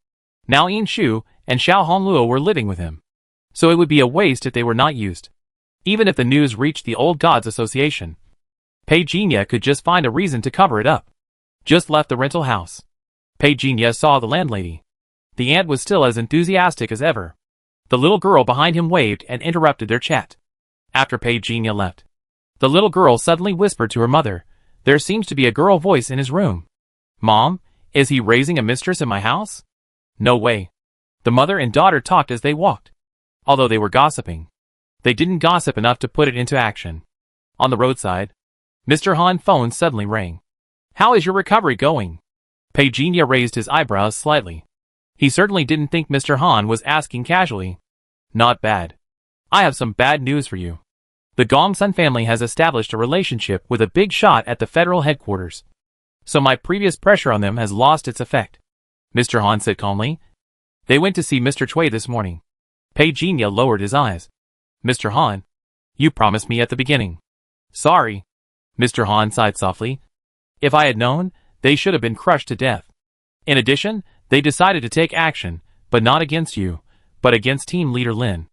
Now Yin Shu and Xiao Hongluo were living with him. So it would be a waste if they were not used. Even if the news reached the Old Gods Association, Pei Jinya could just find a reason to cover it up. Just left the rental house. Pei Jinya saw the landlady. The aunt was still as enthusiastic as ever. The little girl behind him waved and interrupted their chat. After Pei Jinya left, the little girl suddenly whispered to her mother, "There seems to be a girl voice in his room. Mom, is he raising a mistress in my house?" No way. The mother and daughter talked as they walked. Although they were gossiping, they didn't gossip enough to put it into action. On the roadside, Mr. Han's phone suddenly rang. "How is your recovery going?" Pei Jinya raised his eyebrows slightly. He certainly didn't think Mr. Han was asking casually. "Not bad. I have some bad news for you. The Gongsun family has established a relationship with a big shot at the federal headquarters. So my previous pressure on them has lost its effect," Mr. Han said calmly. "They went to see Mr. Cui this morning." Pei Jinya lowered his eyes. "Mr. Han, you promised me at the beginning." "Sorry." Mr. Han sighed softly. "If I had known, they should have been crushed to death. In addition, they decided to take action, but not against you, but against team leader Lin.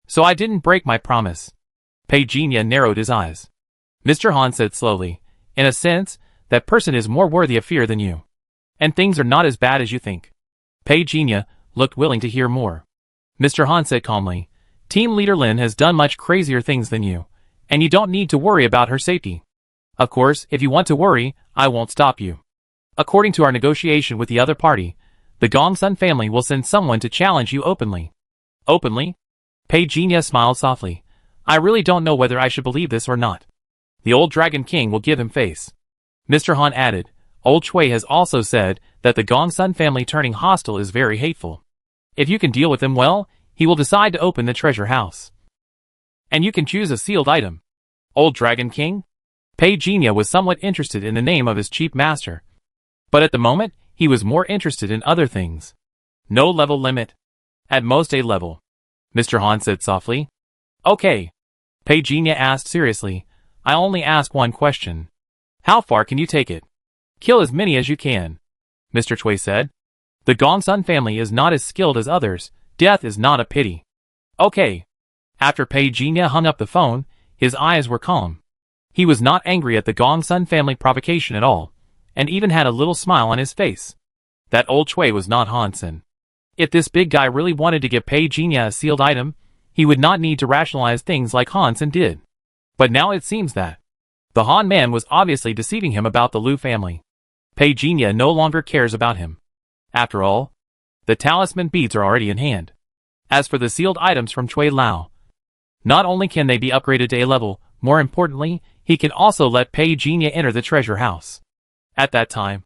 So I didn't break my promise." Pei Jinya narrowed his eyes. Mr. Han said slowly, "In a sense, that person is more worthy of fear than you. And things are not as bad as you think." Pei Jinya looked willing to hear more. Mr. Han said calmly, "Team leader Lin has done much crazier things than you, and you don't need to worry about her safety. Of course, if you want to worry, I won't stop you. According to our negotiation with the other party, the Gongsun family will send someone to challenge you openly." "Openly?" Pei Jinya smiled softly. "I really don't know whether I should believe this or not. The old Dragon King will give him face." Mr. Han added, "Old Cui has also said that the Gongsun family turning hostile is very hateful. If you can deal with them well, he will decide to open the treasure house. And you can choose a sealed item." "Old Dragon King?" Pei Jinya was somewhat interested in the name of his chief master. But at the moment, he was more interested in other things. "No level limit. At most A level," Mr. Han said softly. "Okay." Pei Jinya asked seriously, "I only ask one question. How far can you take it?" "Kill as many as you can," Mr. Cui said. "The Gongsun family is not as skilled as others. Death is not a pity." "Okay." After Pei Jinya hung up the phone, his eyes were calm. He was not angry at the Gongsun family provocation at all, and even had a little smile on his face. That old Cui was not Hansen. If this big guy really wanted to give Pei Jinya a sealed item, he would not need to rationalize things like Hansen did. But now it seems that the Han man was obviously deceiving him about the Liu family. Pei Jinya no longer cares about him. After all, the talisman beads are already in hand. As for the sealed items from Cui Lao, not only can they be upgraded to A level, more importantly, he can also let Pei Jinya enter the treasure house. At that time,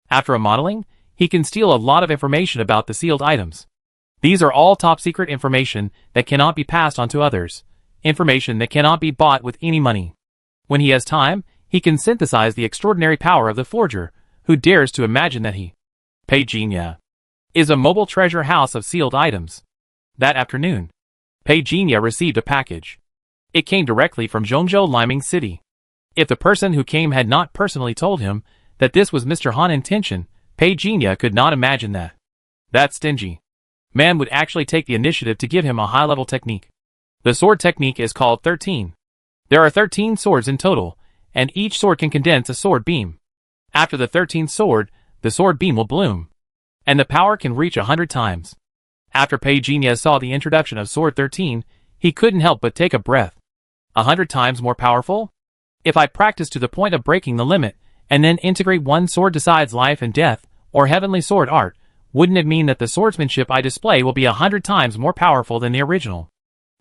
after a modeling, he can steal a lot of information about the sealed items. These are all top-secret information that cannot be passed on to others, information that cannot be bought with any money. When he has time, he can synthesize the extraordinary power of the forger, who dares to imagine that he, Pei Jinya, is a mobile treasure house of sealed items. That afternoon, Pei Jinya received a package. It came directly from Zhongzhou Liming City. If the person who came had not personally told him that this was Mr. Han's intention, Pei Jinya could not imagine that. That stingy man would actually take the initiative to give him a high-level technique. The sword technique is called 13. There are 13 swords in total, and each sword can condense a sword beam. After the 13th sword, the sword beam will bloom, and the power can reach 100 times. After Pei Jinya saw the introduction of Sword 13, he couldn't help but take a breath. 100 times more powerful? If I practice to the point of breaking the limit, and then integrate one sword decides life and death, or heavenly sword art, wouldn't it mean that the swordsmanship I display will be 100 times more powerful than the original?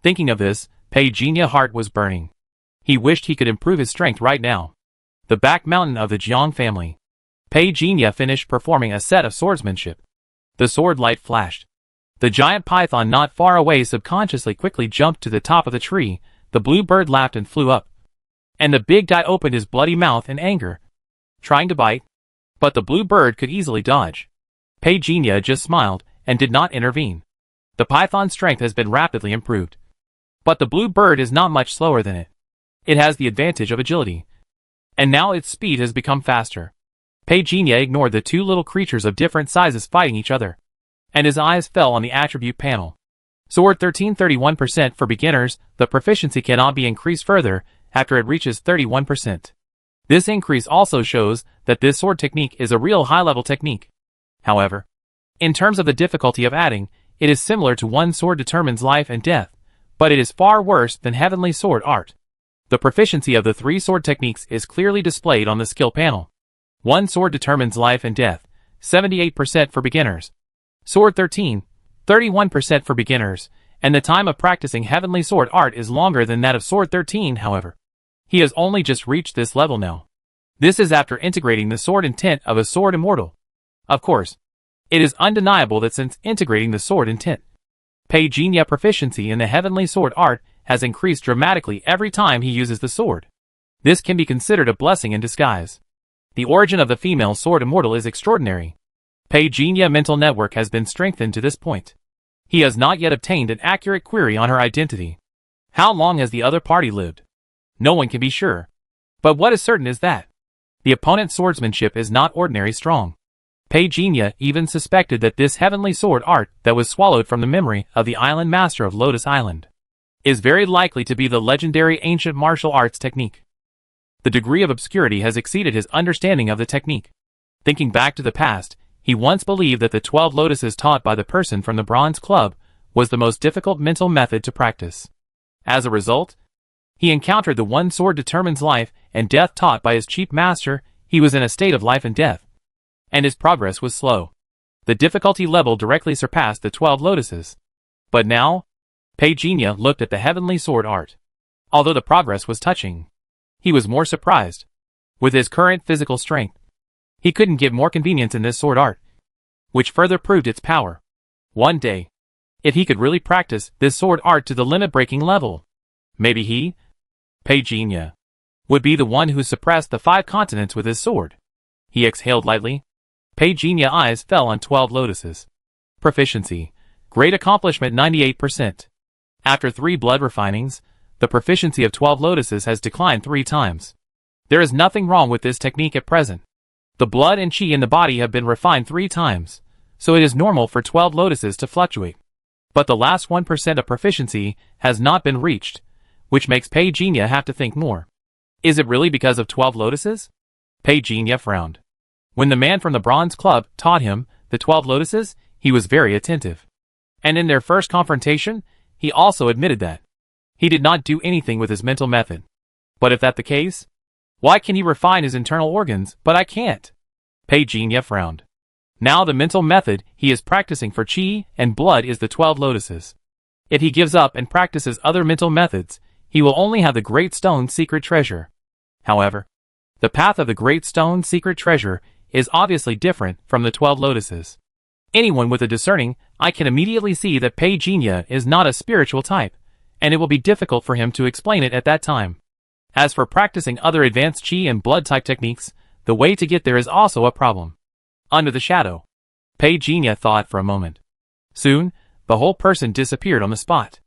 Thinking of this, Pei Jinya's heart was burning. He wished he could improve his strength right now. The back mountain of the Jiang family. Pei Jinya finished performing a set of swordsmanship. The sword light flashed. The giant python not far away subconsciously quickly jumped to the top of the tree, the blue bird laughed and flew up. And the big guy opened his bloody mouth in anger, trying to bite. But the blue bird could easily dodge. Pei Jinya just smiled and did not intervene. The python's strength has been rapidly improved. But the blue bird is not much slower than it. It has the advantage of agility. And now its speed has become faster. Peijinha ignored the two little creatures of different sizes fighting each other, and his eyes fell on the attribute panel. Sword 1331% for beginners, the proficiency cannot be increased further after it reaches 31%. This increase also shows that this sword technique is a real high-level technique. However, in terms of the difficulty of adding, it is similar to One Sword Determines Life and Death, but it is far worse than Heavenly Sword Art. The proficiency of the three sword techniques is clearly displayed on the skill panel. One Sword Determines Life and Death, 78% for beginners. Sword 13, 31% for beginners, and the time of practicing Heavenly Sword Art is longer than that of Sword 13, however. He has only just reached this level now. This is after integrating the sword intent of a sword immortal. Of course, it is undeniable that since integrating the sword intent, Peijinha proficiency in the Heavenly Sword Art has increased dramatically every time he uses the sword. This can be considered a blessing in disguise. The origin of the female sword immortal is extraordinary. Peijinha mental network has been strengthened to this point. He has not yet obtained an accurate query on her identity. How long has the other party lived? No one can be sure. But what is certain is that the opponent's swordsmanship is not ordinary strong. Peijinha even suspected that this Heavenly Sword Art that was swallowed from the memory of the island master of Lotus Island is very likely to be the legendary ancient martial arts technique. The degree of obscurity has exceeded his understanding of the technique. Thinking back to the past, he once believed that the 12 lotuses taught by the person from the Bronze Club was the most difficult mental method to practice. As a result, he encountered the One Sword Determines Life and Death taught by his chief master. He was in a state of life and death, and his progress was slow. The difficulty level directly surpassed the 12 lotuses. But now, Peijinha looked at the Heavenly Sword Art. Although the progress was touching, he was more surprised. With his current physical strength, he couldn't get more convenience in this sword art, which further proved its power. One day, if he could really practice this sword art to the limit-breaking level, maybe he, Peijinha, would be the one who suppressed the 5 continents with his sword. He exhaled lightly. Peijinha's eyes fell on 12 lotuses. Proficiency. Great accomplishment 98%. After 3 blood refinings, the proficiency of 12 lotuses has declined 3 times. There is nothing wrong with this technique at present. The blood and chi in the body have been refined 3 times, so it is normal for 12 lotuses to fluctuate. But the last 1% of proficiency has not been reached, which makes Peijinha have to think more. Is it really because of 12 lotuses? Peijinha frowned. When the man from the Bronze Club taught him the 12 lotuses, he was very attentive. And in their first confrontation, he also admitted that he did not do anything with his mental method. But if that's the case, why can he refine his internal organs, but I can't? Peijinha frowned. Now the mental method he is practicing for chi and blood is the 12 lotuses. If he gives up and practices other mental methods, he will only have the Great Stone's secret treasure. However, the path of the Great Stone's secret treasure is obviously different from the 12 lotuses. Anyone with a discerning eye can immediately see that Peijinha is not a spiritual type, and it will be difficult for him to explain it at that time. As for practicing other advanced chi and blood type techniques, the way to get there is also a problem. Under the shadow. Peijinha thought for a moment. Soon, the whole person disappeared on the spot.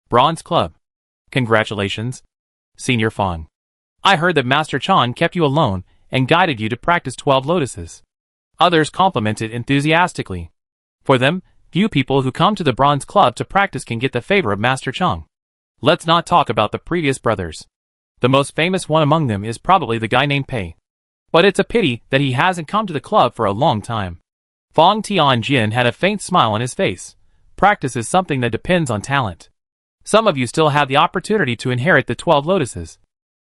Bronze Club. Congratulations, Senior Fong. I heard that Master Chan kept you alone and guided you to practice 12 lotuses. Others complimented enthusiastically. For them, few people who come to the Bronze Club to practice can get the favor of Master Chang. Let's not talk about the previous brothers. The most famous one among them is probably the guy named Pei. But it's a pity that he hasn't come to the club for a long time. Fong Tianjin had a faint smile on his face. Practice is something that depends on talent. Some of you still have the opportunity to inherit the 12 lotuses.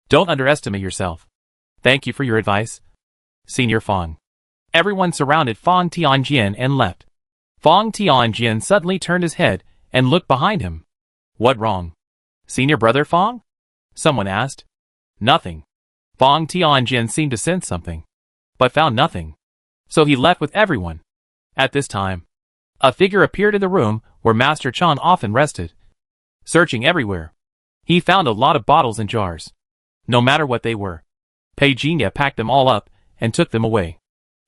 Don't underestimate yourself. Thank you for your advice, Senior Fong. Everyone surrounded Fong Tianjin and left. Fong Tianjin suddenly turned his head and looked behind him. What wrong? Senior brother Fong? Someone asked. Nothing. Fong Tianjin seemed to sense something, but found nothing. So he left with everyone. At this time, a figure appeared in the room where Master Chan often rested. Searching everywhere, he found a lot of bottles and jars. No matter what they were, Peijinha packed them all up and took them away.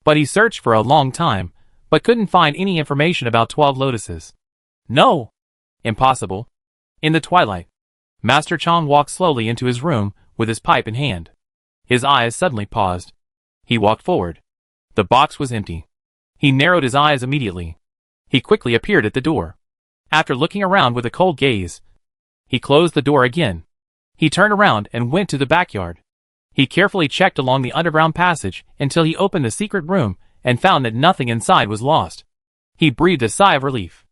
But he searched for a long time, but couldn't find any information about 12 lotuses. No! Impossible. In the twilight, Master Chong walked slowly into his room with his pipe in hand. His eyes suddenly paused. He walked forward. The box was empty. He narrowed his eyes immediately. He quickly appeared at the door. After looking around with a cold gaze, he closed the door again. He turned around and went to the backyard. He carefully checked along the underground passage until he opened the secret room and found that nothing inside was lost. He breathed a sigh of relief.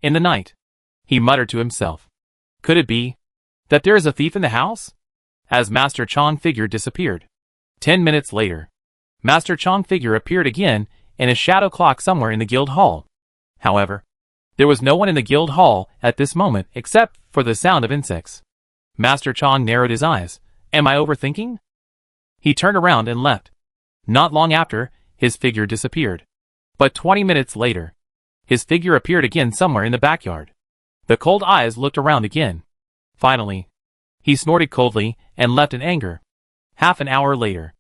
In the night, he muttered to himself, "Could it be that there is a thief in the house?" As Master Chong figure disappeared. 10 minutes later, Master Chong figure appeared again in a shadow clock somewhere in the guild hall. However, there was no one in the guild hall at this moment except for the sound of insects. Master Chong narrowed his eyes. Am I overthinking? He turned around and left. Not long after, his figure disappeared. But 20 minutes later, his figure appeared again somewhere in the backyard. The cold eyes looked around again. Finally, he snorted coldly and left in anger. Half an hour later,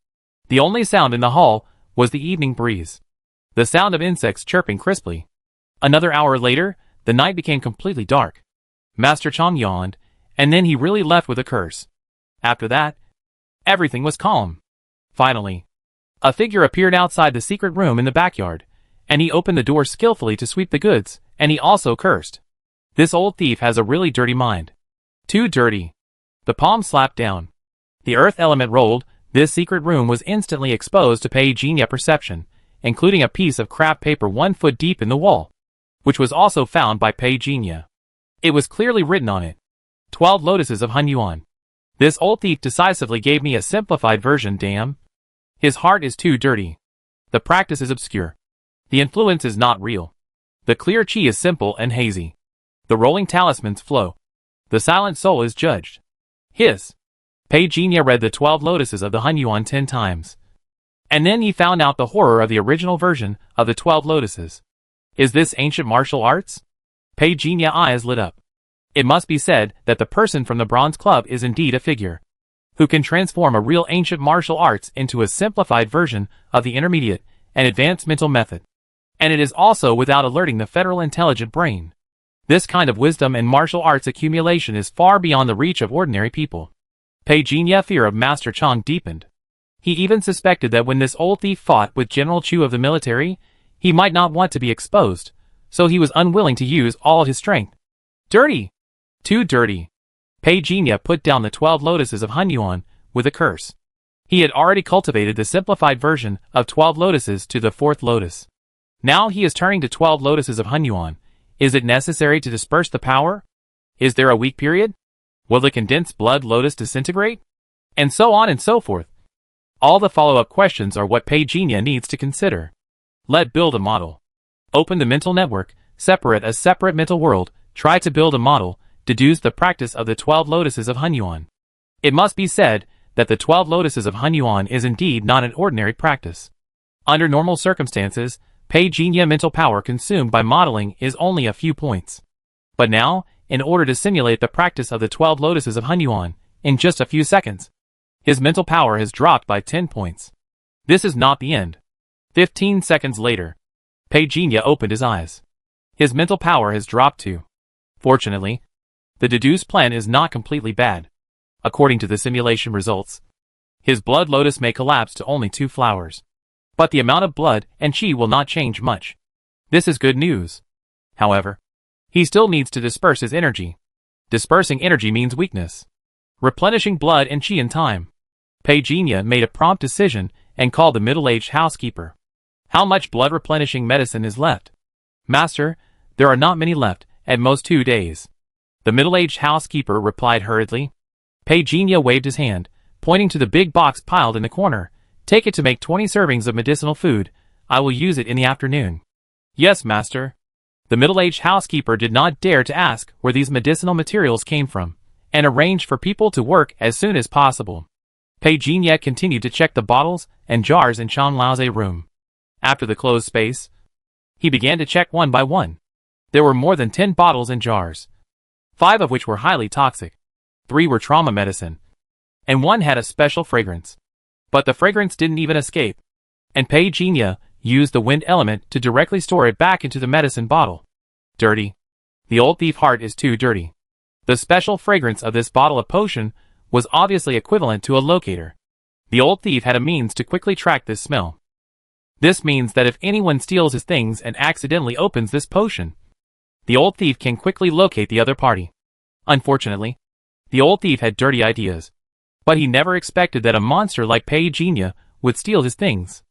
the only sound in the hall was the evening breeze, the sound of insects chirping crisply. Another hour later, the night became completely dark. Master Chong yawned, and then he really left with a curse. After that, everything was calm. Finally, a figure appeared outside the secret room in the backyard, and he opened the door skillfully to sweep the goods, and he also cursed. This old thief has a really dirty mind. Too dirty. The palm slapped down. The earth element rolled. This secret room was instantly exposed to Pei Jinya perception, including a piece of crap paper 1 foot deep in the wall, which was also found by Pei Jinya. It was clearly written on it, 12 lotuses of Hunyuan. This old thief decisively gave me a simplified version, damn. His heart is too dirty. The practice is obscure. The influence is not real. The clear chi is simple and hazy. The rolling talismans flow. The silent soul is judged. His. Pei Jinya read the 12 lotuses of the Hunyuan 10 times. And then he found out the horror of the original version of the 12 lotuses. Is this ancient martial arts? Pei Jinya eyes lit up. It must be said that the person from the Bronze Club is indeed a figure who can transform a real ancient martial arts into a simplified version of the intermediate and advanced mental method. And it is also without alerting the federal intelligent brain. This kind of wisdom and martial arts accumulation is far beyond the reach of ordinary people. Pei Jinya's fear of Master Chong deepened. He even suspected that when this old thief fought with General Chu of the military, he might not want to be exposed, so he was unwilling to use all his strength. Dirty! Too dirty. Pei Jinya put down the 12 lotuses of Hunyuan with a curse. He had already cultivated the simplified version of 12 lotuses to the 4th lotus. Now he is turning to 12 lotuses of Hunyuan. Is it necessary to disperse the power? Is there a weak period? Will the condensed blood lotus disintegrate? And so on and so forth. All the follow-up questions are what Pei Jinya needs to consider. Let build a model. Open the mental network, separate a separate mental world, try to build a model, deduce the practice of the 12 lotuses of Hunyuan. It must be said that the 12 lotuses of Hunyuan is indeed not an ordinary practice. Under normal circumstances, Pei Jinya mental power consumed by modeling is only a few points. But now, in order to simulate the practice of the 12 lotuses of Hunyuan, in just a few seconds, his mental power has dropped by 10 points. This is not the end. 15 seconds later, Pei Jinya opened his eyes. His mental power has dropped too. Fortunately, the deduced plan is not completely bad. According to the simulation results, his blood lotus may collapse to only 2 flowers. But the amount of blood and chi will not change much. This is good news. However, he still needs to disperse his energy. Dispersing energy means weakness. Replenishing blood and chi in time. Pei Jinya made a prompt decision and called the middle-aged housekeeper. How much blood replenishing medicine is left? Master, there are not many left, at most 2 days. The middle-aged housekeeper replied hurriedly. Pei Jinya waved his hand, pointing to the big box piled in the corner. Take it to make 20 servings of medicinal food. I will use it in the afternoon. Yes, master. The middle-aged housekeeper did not dare to ask where these medicinal materials came from, and arranged for people to work as soon as possible. Pei Jinya continued to check the bottles and jars in Chan Lao's room. After the closed space, he began to check one by one. There were more than 10 bottles and jars, 5 of which were highly toxic, 3 were trauma medicine, and 1 had a special fragrance. But the fragrance didn't even escape, and Pei Jinya used the wind element to directly store it back into the medicine bottle. Dirty. The old thief heart is too dirty. The special fragrance of this bottle of potion was obviously equivalent to a locator. The old thief had a means to quickly track this smell. This means that if anyone steals his things and accidentally opens this potion, the old thief can quickly locate the other party. Unfortunately, the old thief had dirty ideas, but he never expected that a monster like Petunia would steal his things.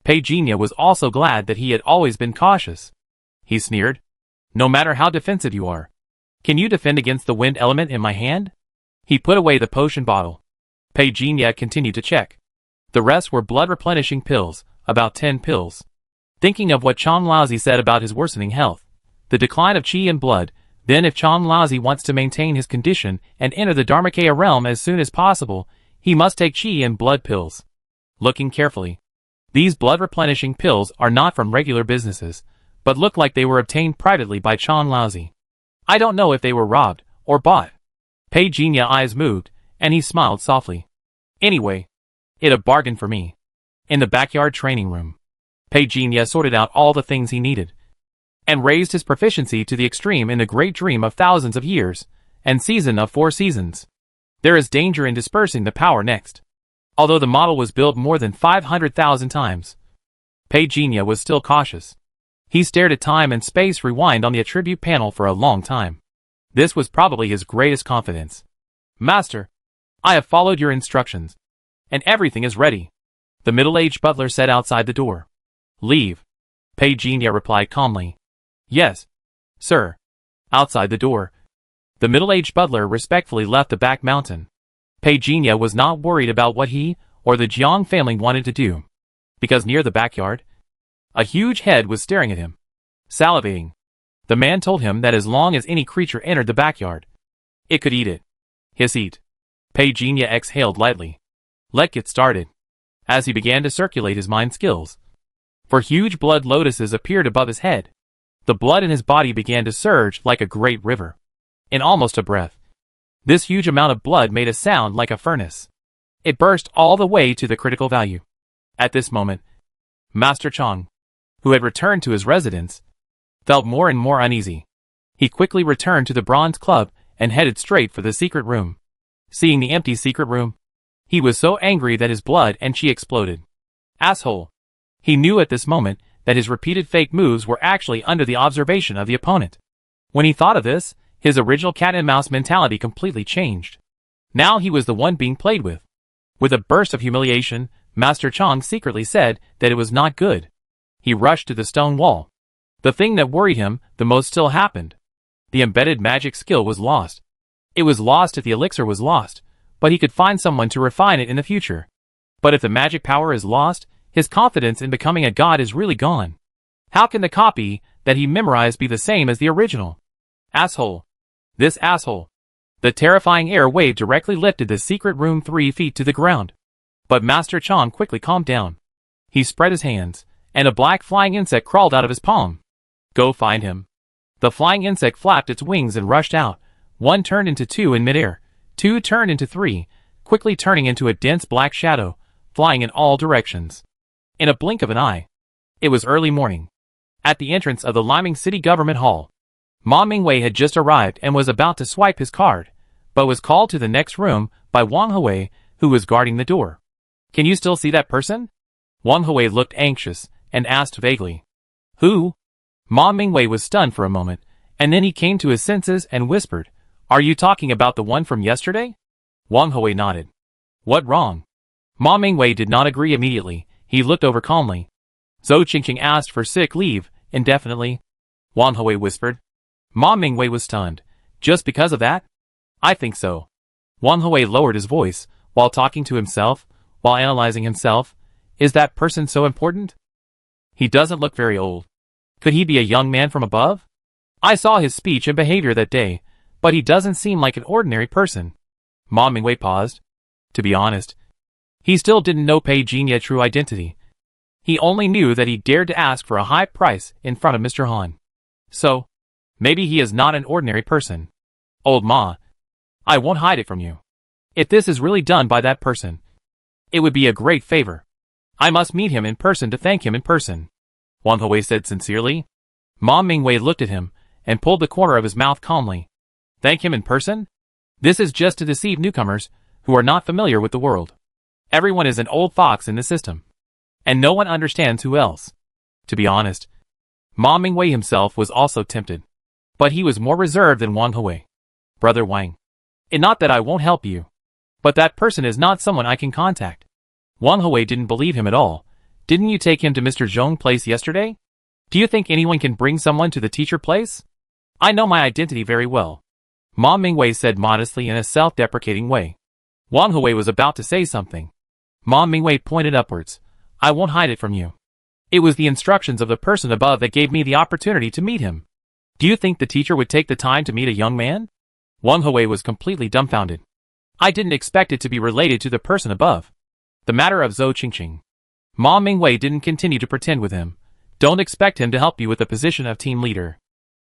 Petunia was also glad that he had always been cautious. He sneered, "No matter how defensive you are, can you defend against the wind element in my hand?" He put away the potion bottle. Petunia continued to check. The rest were blood-replenishing pills, about 10 pills. Thinking of what Chong Laozi said about his worsening health, the decline of qi and blood, then if Chong Laozi wants to maintain his condition and enter the Dharmakaya realm as soon as possible, he must take qi and blood pills. Looking carefully, these blood-replenishing pills are not from regular businesses, but look like they were obtained privately by Chong Laozi. I don't know if they were robbed or bought. Petunnia's eyes moved, and he smiled softly. Anyway, it a bargain for me. In the backyard training room, Petunia sorted out all the things he needed, and raised his proficiency to the extreme in the great dream of thousands of years, and season of 4 seasons. There is danger in dispersing the power next. Although the model was built more than 500,000 times, Petunia was still cautious. He stared at time and space rewind on the attribute panel for a long time. This was probably his greatest confidence. "Master, I have followed your instructions, and everything is ready," the middle-aged butler said outside the door. "Leave," Petunia replied calmly. "Yes, sir." Outside the door, the middle-aged butler respectfully left the back mountain. Petunia was not worried about what he or the Jiang family wanted to do, because near the backyard, a huge head was staring at him. Salivating, the man told him that as long as any creature entered the backyard, it could eat it. Hiss eat. Petunia exhaled lightly. Let's get started. As he began to circulate his mind skills, for huge blood lotuses appeared above his head. The blood in his body began to surge like a great river. In almost a breath, this huge amount of blood made a sound like a furnace. It burst all the way to the critical value. At this moment, Master Chong, who had returned to his residence, felt more and more uneasy. He quickly returned to the Bronze Club and headed straight for the secret room. Seeing the empty secret room, he was so angry that his blood and qi exploded. Asshole! He knew at this moment that his repeated fake moves were actually under the observation of the opponent. When he thought of this, his original cat-and-mouse mentality completely changed. Now he was the one being played with. With a burst of humiliation, Master Chong secretly said that it was not good. He rushed to the stone wall. The thing that worried him the most still happened. The embedded magic skill was lost. It was lost if the elixir was lost, but he could find someone to refine it in the future. But if the magic power is lost, his confidence in becoming a god is really gone. How can the copy that he memorized be the same as the original? Asshole. This asshole. The terrifying air wave directly lifted the secret room 3 feet to the ground. But Master Chong quickly calmed down. He spread his hands, and a black flying insect crawled out of his palm. Go find him. The flying insect flapped its wings and rushed out. 1 turned into 2 in midair. 2 turned into 3, quickly turning into a dense black shadow, flying in all directions. In a blink of an eye, it was early morning. At the entrance of the Liming City Government Hall, Ma Mingwei had just arrived and was about to swipe his card, but was called to the next room by Wang Hui, who was guarding the door. Can you still see that person? Wang Hui looked anxious and asked vaguely. Who? Ma Mingwei was stunned for a moment, and then he came to his senses and whispered, Are you talking about the one from yesterday? Wang Hui nodded. What wrong? Ma Mingwei did not agree immediately. He looked over calmly. Zhou Qingqing asked for sick leave, indefinitely. Wang Hui whispered. Ma Mingwei was stunned. Just because of that? I think so. Wang Hui lowered his voice, while talking to himself, while analyzing himself. Is that person so important? He doesn't look very old. Could he be a young man from above? I saw his speech and behavior that day, but he doesn't seem like an ordinary person. Ma Mingwei paused. To be honest, he still didn't know Petunnia's true identity. He only knew that he dared to ask for a high price in front of Mr. Han. So, maybe he is not an ordinary person. Old Ma, I won't hide it from you. If this is really done by that person, it would be a great favor. I must meet him in person to thank him in person. Wang Hui said sincerely. Ma Mingwei looked at him, and pulled the corner of his mouth calmly. Thank him in person? This is just to deceive newcomers who are not familiar with the world. Everyone is an old fox in the system. And no one understands who else. To be honest, Ma Mingwei himself was also tempted. But he was more reserved than Wang Hui. Brother Wang. It's not that I won't help you. But that person is not someone I can contact. Wang Hui didn't believe him at all. Didn't you take him to Mr. Zhong's place yesterday? Do you think anyone can bring someone to the teacher place? I know my identity very well. Ma Mingwei said modestly in a self-deprecating way. Wang Hui was about to say something. Ma Mingwei pointed upwards. I won't hide it from you. It was the instructions of the person above that gave me the opportunity to meet him. Do you think the teacher would take the time to meet a young man? Wang Hui was completely dumbfounded. I didn't expect it to be related to the person above. The matter of Zhou Qingqing. Ma Mingwei didn't continue to pretend with him. Don't expect him to help you with the position of team leader.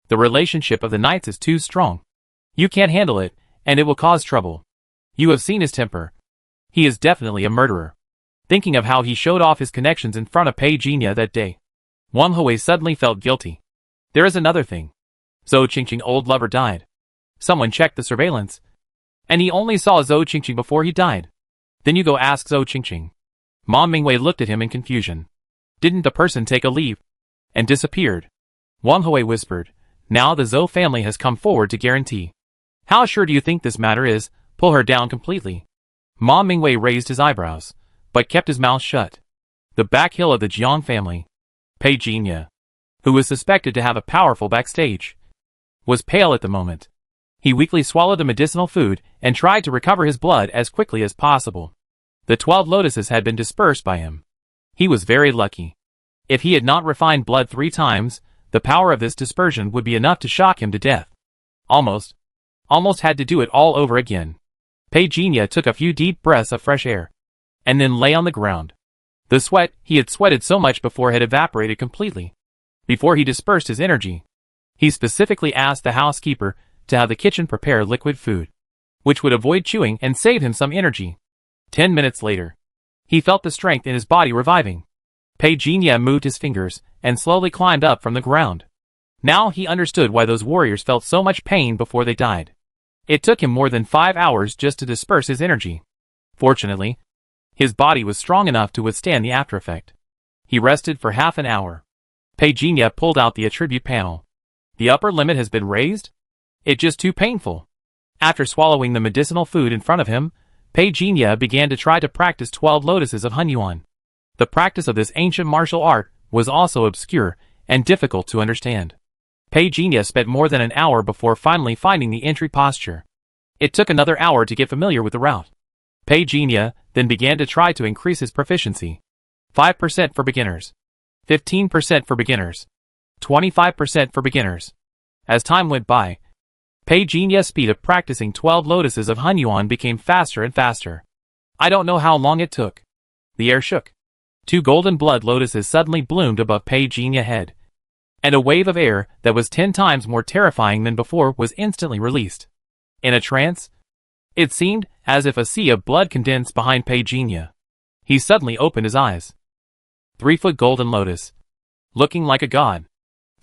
The relationship of the knights is too strong. You can't handle it, and it will cause trouble. You have seen his temper. He is definitely a murderer. Thinking of how he showed off his connections in front of Pei Jinya that day, Wang Hui suddenly felt guilty. There is another thing. Zhou Qingqing's old lover died. Someone checked the surveillance, and he only saw Zhou Qingqing before he died. Then you go ask Zhou Qingqing. Ma Mingwei looked at him in confusion. Didn't the person take a leave and disappeared? Wang Hui whispered. Now the Zhou family has come forward to guarantee. How sure do you think this matter is? Pull her down completely. Ma Mingwei raised his eyebrows, but kept his mouth shut. The back hill of the Jiang family, Pei Jinya, who was suspected to have a powerful backstage, was pale at the moment. He weakly swallowed the medicinal food and tried to recover his blood as quickly as possible. The 12 lotuses had been dispersed by him. He was very lucky. If he had not refined blood 3 times, the power of this dispersion would be enough to shock him to death. Almost had to do it all over again. Pei Jinya took a few deep breaths of fresh air, and then lay on the ground. The sweat he had sweated so much before had evaporated completely. Before he dispersed his energy, he specifically asked the housekeeper to have the kitchen prepare liquid food, which would avoid chewing and save him some energy. 10 minutes later, he felt the strength in his body reviving. Pei Jinya moved his fingers and slowly climbed up from the ground. Now he understood why those warriors felt so much pain before they died. It took him more than 5 hours just to disperse his energy. Fortunately, his body was strong enough to withstand the aftereffect. He rested for half an hour. Pei Jinya pulled out the attribute panel. The upper limit has been raised? It's just too painful. After swallowing the medicinal food in front of him, Pei Jinya began to try to practice 12 lotuses of Hunyuan. The practice of this ancient martial art was also obscure and difficult to understand. Pei Jinya spent more than an hour before finally finding the entry posture. It took another hour to get familiar with the route. Pei Jinya then began to try to increase his proficiency. 5% for beginners. 15% for beginners. 25% for beginners. As time went by, Pei Jinya's speed of practicing 12 lotuses of Hunyuan became faster and faster. I don't know how long it took. The air shook. 2 golden blood lotuses suddenly bloomed above Pei Jinya's head, and a wave of air that was 10 times more terrifying than before was instantly released. In a trance, it seemed as if a sea of blood condensed behind Pei Jinya. He suddenly opened his eyes. 3-foot golden lotus, looking like a god.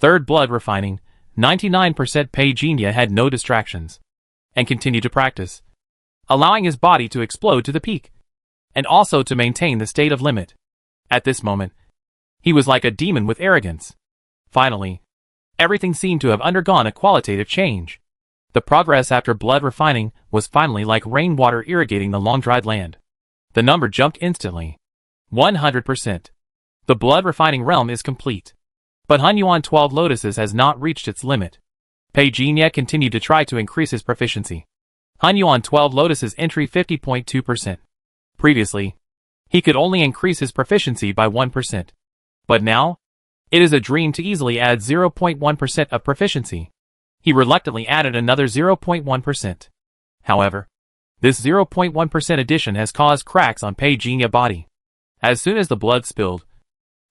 3rd blood refining, 99% Pei Jinya had no distractions, and continued to practice, allowing his body to explode to the peak, and also to maintain the state of limit. At this moment, he was like a demon with arrogance. Finally, everything seemed to have undergone a qualitative change. The progress after blood refining was finally like rainwater irrigating the long-dried land. The number jumped instantly. 100%. The blood refining realm is complete. But Hunyuan 12 lotuses has not reached its limit. Pei Jinya continued to try to increase his proficiency. Hunyuan 12 lotuses entry 50.2%. Previously, he could only increase his proficiency by 1%. But now, it is a dream to easily add 0.1% of proficiency. He reluctantly added another 0.1%. However, this 0.1% addition has caused cracks on Pei Jinya's body. As soon as the blood spilled,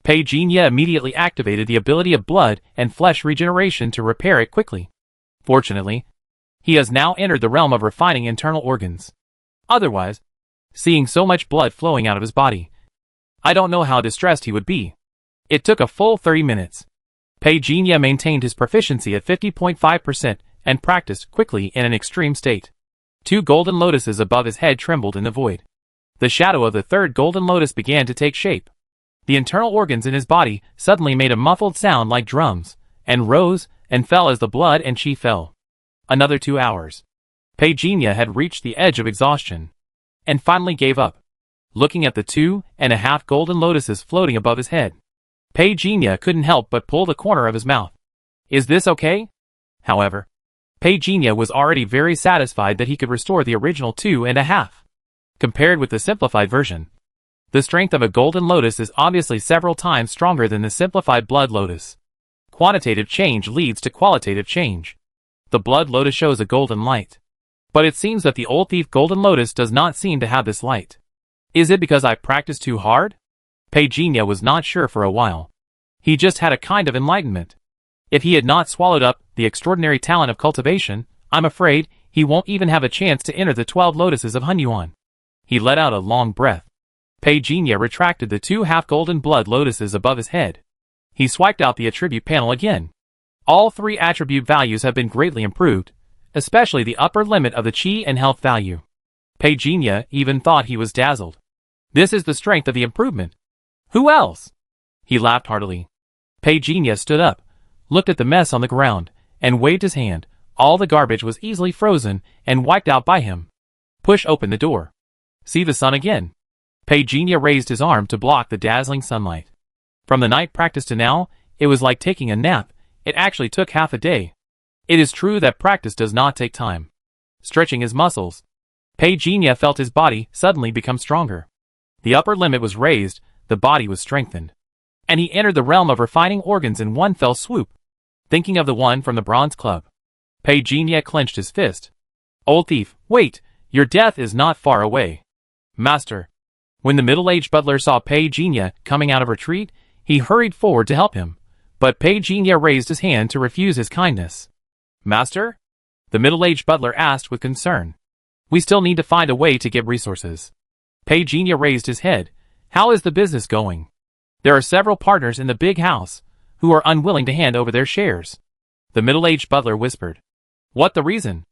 Pei Jinya immediately activated the ability of blood and flesh regeneration to repair it quickly. Fortunately, he has now entered the realm of refining internal organs. Otherwise, seeing so much blood flowing out of his body, I don't know how distressed he would be. It took a full 30 minutes. Pei Jinya maintained his proficiency at 50.5% and practiced quickly in an extreme state. 2 golden lotuses above his head trembled in the void. The shadow of the 3rd golden lotus began to take shape. The internal organs in his body suddenly made a muffled sound like drums, and rose and fell as the blood and chi fell. Another 2 hours. Peijinha had reached the edge of exhaustion, and finally gave up, looking at the 2.5 golden lotuses floating above his head. Peijinha couldn't help but pull the corner of his mouth. Is this okay? However, Peijinha was already very satisfied that he could restore the original 2.5. Compared with the simplified version, the strength of a golden lotus is obviously several times stronger than the simplified blood lotus. Quantitative change leads to qualitative change. The blood lotus shows a golden light, but it seems that the old thief golden lotus does not seem to have this light. Is it because I practiced too hard? Peijinha was not sure for a while. He just had a kind of enlightenment. If he had not swallowed up the extraordinary talent of cultivation, I'm afraid he won't even have a chance to enter the 12 lotuses of Hunyuan. He let out a long breath. Peijinha retracted the 2 half-golden blood lotuses above his head. He swiped out the attribute panel again. All 3 attribute values have been greatly improved, especially the upper limit of the chi and health value. Peijinha even thought he was dazzled. This is the strength of the improvement. Who else? He laughed heartily. Peijinha stood up, looked at the mess on the ground, and waved his hand. All the garbage was easily frozen and wiped out by him. Push open the door. See the sun again. Peijinha raised his arm to block the dazzling sunlight. From the night practice to now, it was like taking a nap. It actually took half a day. It is true that practice does not take time. Stretching his muscles, Peijinha felt his body suddenly become stronger. The upper limit was raised, the body was strengthened. And he entered the realm of refining organs in one fell swoop. Thinking of the one from the Bronze Club, Peijinha clenched his fist. Old thief, wait, your death is not far away. Master. When the middle-aged butler saw Peijinha coming out of retreat, he hurried forward to help him, but Peijinha raised his hand to refuse his kindness. Master? The middle-aged butler asked with concern. We still need to find a way to get resources. Peijinha raised his head. How is the business going? There are several partners in the big house who are unwilling to hand over their shares. The middle-aged butler whispered. What the reason?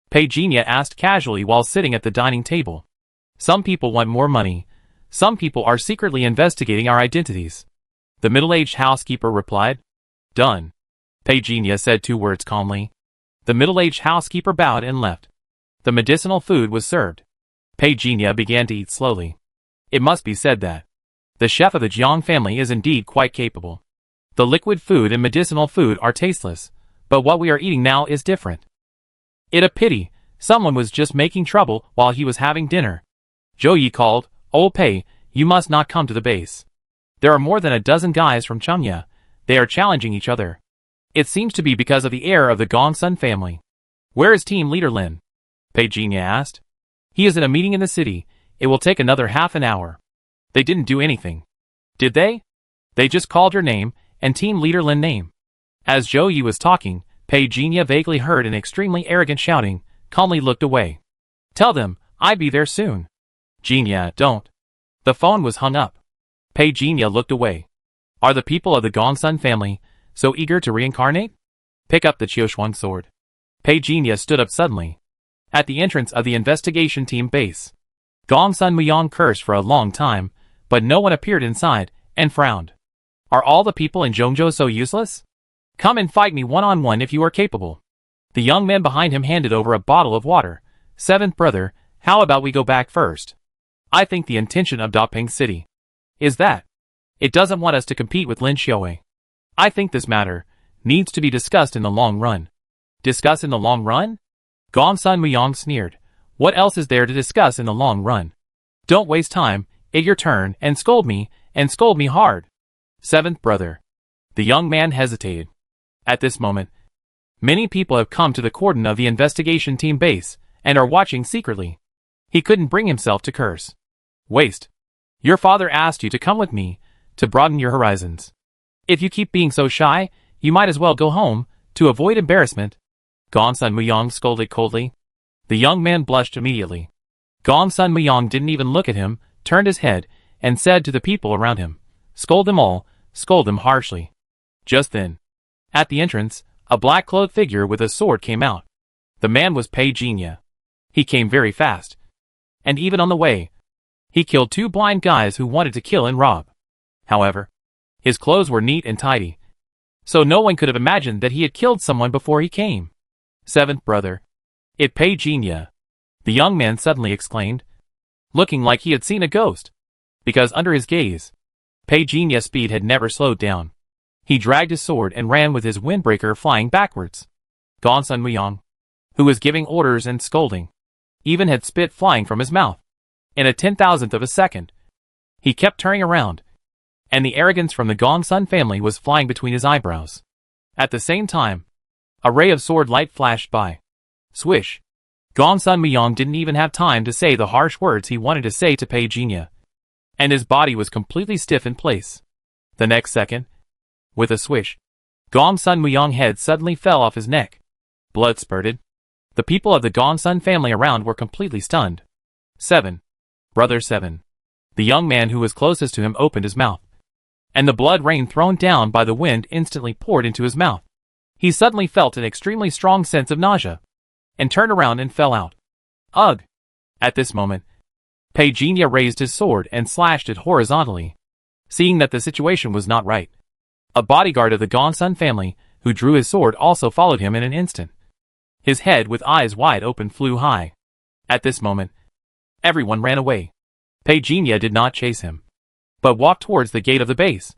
Peijinha asked casually while sitting at the dining table. Some people want more money. Some people are secretly investigating our identities. The middle-aged housekeeper replied. Done. Peijinha said 2 words calmly. The middle-aged housekeeper bowed and left. The medicinal food was served. Peijinha began to eat slowly. It must be said that the chef of the Jiang family is indeed quite capable. The liquid food and medicinal food are tasteless, but what we are eating now is different. It a pity, someone was just making trouble while he was having dinner. Zhou Yi called, Old Pei, you must not come to the base. There are more than a dozen guys from Chengya. They are challenging each other. It seems to be because of the heir of the Gongsun family. Where is team leader Lin? Peijinha asked. He is in a meeting in the city. It will take another half an hour. They didn't do anything. Did they? They just called your name and team leader Lin name. As Zhou Yi was talking, Peijinha vaguely heard an extremely arrogant shouting, calmly looked away. Tell them, I be there soon. Jinha, don't. The phone was hung up. Peijinha looked away. Are the people of the Gongsun family so eager to reincarnate? Pick up the Qiushuang sword. Peijinha stood up suddenly. At the entrance of the investigation team base, Gongsun Muyang cursed for a long time, but no one appeared inside, and frowned. Are all the people in Zhongzhou so useless? Come and fight me one-on-one if you are capable. The young man behind him handed over a bottle of water. 7th brother, how about we go back first? I think the intention of Daping City is that it doesn't want us to compete with Lin Xiaowei. I think this matter needs to be discussed in the long run. Discuss in the long run? Gongsun Muyang sneered. What else is there to discuss in the long run? Don't waste time, it's your turn, and scold me hard. 7th brother. The young man hesitated. At this moment, many people have come to the cordon of the investigation team base, and are watching secretly. He couldn't bring himself to curse. Waste. Your father asked you to come with me, to broaden your horizons. If you keep being so shy, you might as well go home, to avoid embarrassment. Gongsun Muyang scolded coldly. The young man blushed immediately. Gongsun Muyang didn't even look at him, turned his head, and said to the people around him, Scold them all, scold them harshly. Just then, at the entrance, a black-clothed figure with a sword came out. The man was Pei Jinya. He came very fast. And even on the way, he killed 2 blind guys who wanted to kill and rob. However, his clothes were neat and tidy, so no one could have imagined that he had killed someone before he came. 7th brother. It Pei Jinya, the young man suddenly exclaimed, looking like he had seen a ghost, because under his gaze, Pei Jinya's speed had never slowed down. He dragged his sword and ran with his windbreaker flying backwards. Gongsun Muyang, who was giving orders and scolding, even had spit flying from his mouth. In a 10,000th of a second, he kept turning around, and the arrogance from the Gongsun family was flying between his eyebrows. At the same time, a ray of sword light flashed by. Swish! Gongsun Muyang didn't even have time to say the harsh words he wanted to say to Pei Jinya, and his body was completely stiff in place. The next second, with a swish, Gongsun Muyang's head suddenly fell off his neck. Blood spurted. The people of the Gongsun family around were completely stunned. 7. Brother 7. The young man who was closest to him opened his mouth, and the blood rain thrown down by the wind instantly poured into his mouth. He suddenly felt an extremely strong sense of nausea, and turned around and fell out. Ugh! At this moment, Pei Jinya raised his sword and slashed it horizontally, seeing that the situation was not right. A bodyguard of the Gongsun family, who drew his sword, also followed him in an instant. His head with eyes wide open flew high. At this moment, everyone ran away. Pei Jinya did not chase him, but walked towards the gate of the base,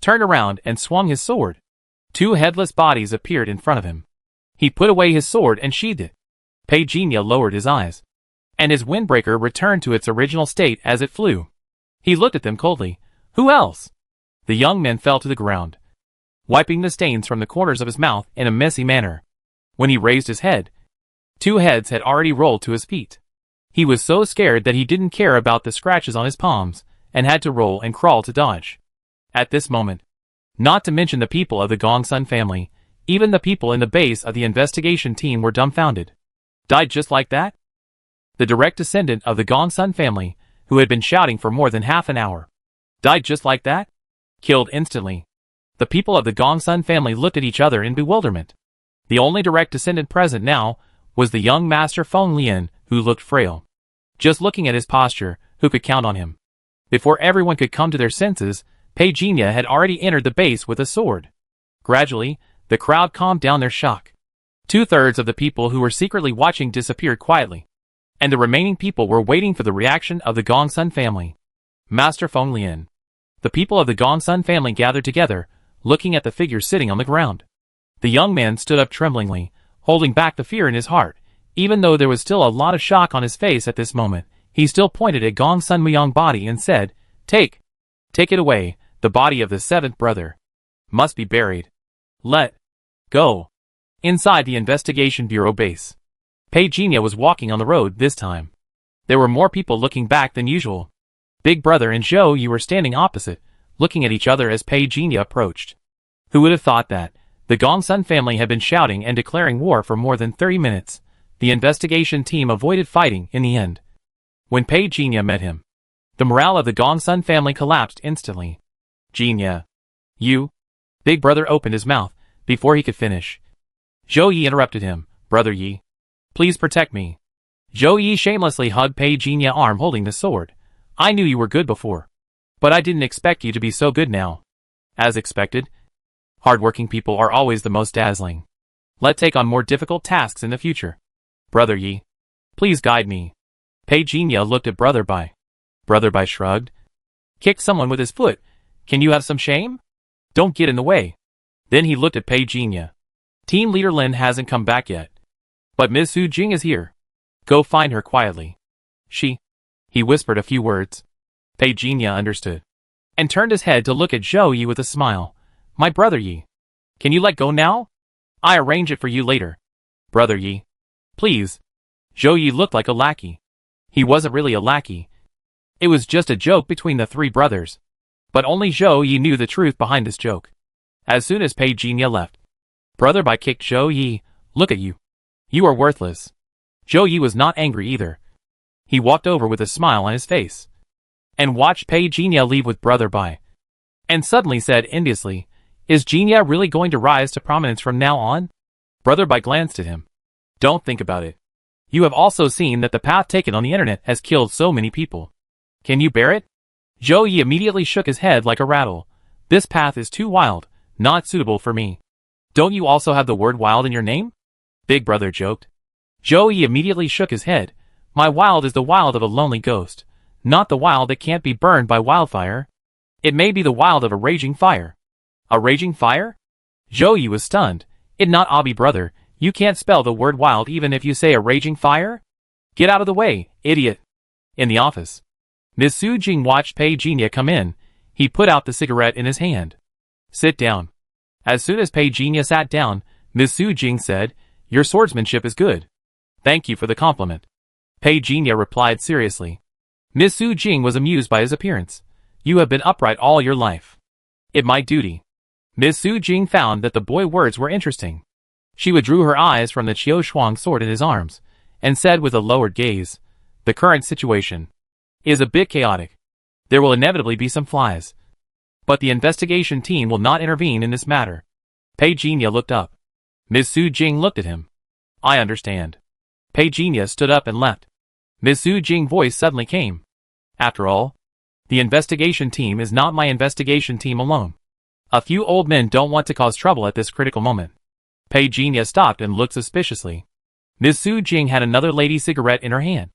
turned around and swung his sword. 2 headless bodies appeared in front of him. He put away his sword and sheathed it. Pei Jinya lowered his eyes, and his windbreaker returned to its original state as it flew. He looked at them coldly. Who else? The young man fell to the ground, wiping the stains from the corners of his mouth in a messy manner. When he raised his head, 2 heads had already rolled to his feet. He was so scared that he didn't care about the scratches on his palms, and had to roll and crawl to dodge. At this moment, not to mention the people of the Gongsun family, even the people in the base of the investigation team were dumbfounded. Died just like that? The direct descendant of the Gongsun family, who had been shouting for more than half an hour, died just like that? Killed instantly. The people of the Gongsun family looked at each other in bewilderment. The only direct descendant present now was the young master Feng Lian, who looked frail. Just looking at his posture, who could count on him? Before everyone could come to their senses, Pei Jinya had already entered the base with a sword. Gradually, the crowd calmed down their shock. 2/3 of the people who were secretly watching disappeared quietly, and the remaining people were waiting for the reaction of the Gongsun family. Master Feng Lian. The people of the Gongsun family gathered together, looking at the figure sitting on the ground. The young man stood up tremblingly, holding back the fear in his heart. Even though there was still a lot of shock on his face at this moment, he still pointed at Gongsun Muyang's body and said, Take it away, the body of the 7th brother. Must be buried. Let go. Inside the investigation bureau base, Pei Jinya was walking on the road this time. There were more people looking back than usual. Big Brother and Zhou Yi were standing opposite, looking at each other as Pei Jinya approached. Who would have thought that? The Gongsun family had been shouting and declaring war for more than 30 minutes. The investigation team avoided fighting in the end. When Pei Jinya met him, the morale of the Gongsun family collapsed instantly. Jinya. You? Big Brother opened his mouth before he could finish. Zhou Yi interrupted him. Brother Yi, please protect me. Zhou Yi shamelessly hugged Pei Jinya's arm holding the sword. I knew you were good before, but I didn't expect you to be so good now. As expected, hardworking people are always the most dazzling. Let's take on more difficult tasks in the future. Brother Yi, please guide me. Pei Jinya looked at Brother Bai. Brother Bai shrugged. Kicked someone with his foot. Can you have some shame? Don't get in the way. Then he looked at Pei Jinya. Team leader Lin hasn't come back yet, but Ms. Su Jing is here. Go find her quietly. He whispered a few words. Pei Jinya understood, and turned his head to look at Zhou Yi with a smile. My brother Yi, can you let go now? I arrange it for you later. Brother Yi, please. Zhou Yi looked like a lackey. He wasn't really a lackey. It was just a joke between the 3 brothers. But only Zhou Yi knew the truth behind this joke. As soon as Pei Jinya left, Brother Bai kicked Zhou Yi. Look at you. You are worthless. Zhou Yi was not angry either. He walked over with a smile on his face, and watched Pei Jinya leave with Brother Bai, and suddenly said enviously, Is Jinya really going to rise to prominence from now on? Brother Bai glanced at him. Don't think about it. You have also seen that the path taken on the internet has killed so many people. Can you bear it? Zhou Yi immediately shook his head like a rattle. This path is too wild, not suitable for me. Don't you also have the word wild in your name? Big brother joked. Zhou Yi immediately shook his head. My wild is the wild of a lonely ghost, not the wild that can't be burned by wildfire. It may be the wild of a raging fire. A raging fire? Zhou Yi was stunned. It not Abi brother, you can't spell the word wild even if you say a raging fire? Get out of the way, idiot. In the office, Ms. Su Jing watched Pei Jinya come in. He put out the cigarette in his hand. Sit down. As soon as Pei Jinya sat down, Ms. Su Jing said, Your swordsmanship is good. Thank you for the compliment. Pei Jinya replied seriously. Ms. Su Jing was amused by his appearance. You have been upright all your life. It my duty. Ms. Su Jing found that the boy's words were interesting. She withdrew her eyes from the Qiu Shuang sword in his arms, and said with a lowered gaze, The current situation is a bit chaotic. There will inevitably be some flies. But the investigation team will not intervene in this matter. Pei Jinya looked up. Ms. Su Jing looked at him. I understand. Pei Jinya stood up and left. Ms. Su Jing's voice suddenly came. After all, the investigation team is not my investigation team alone. A few old men don't want to cause trouble at this critical moment. Pei Jinya stopped and looked suspiciously. Ms. Su Jing had another lady's cigarette in her hand,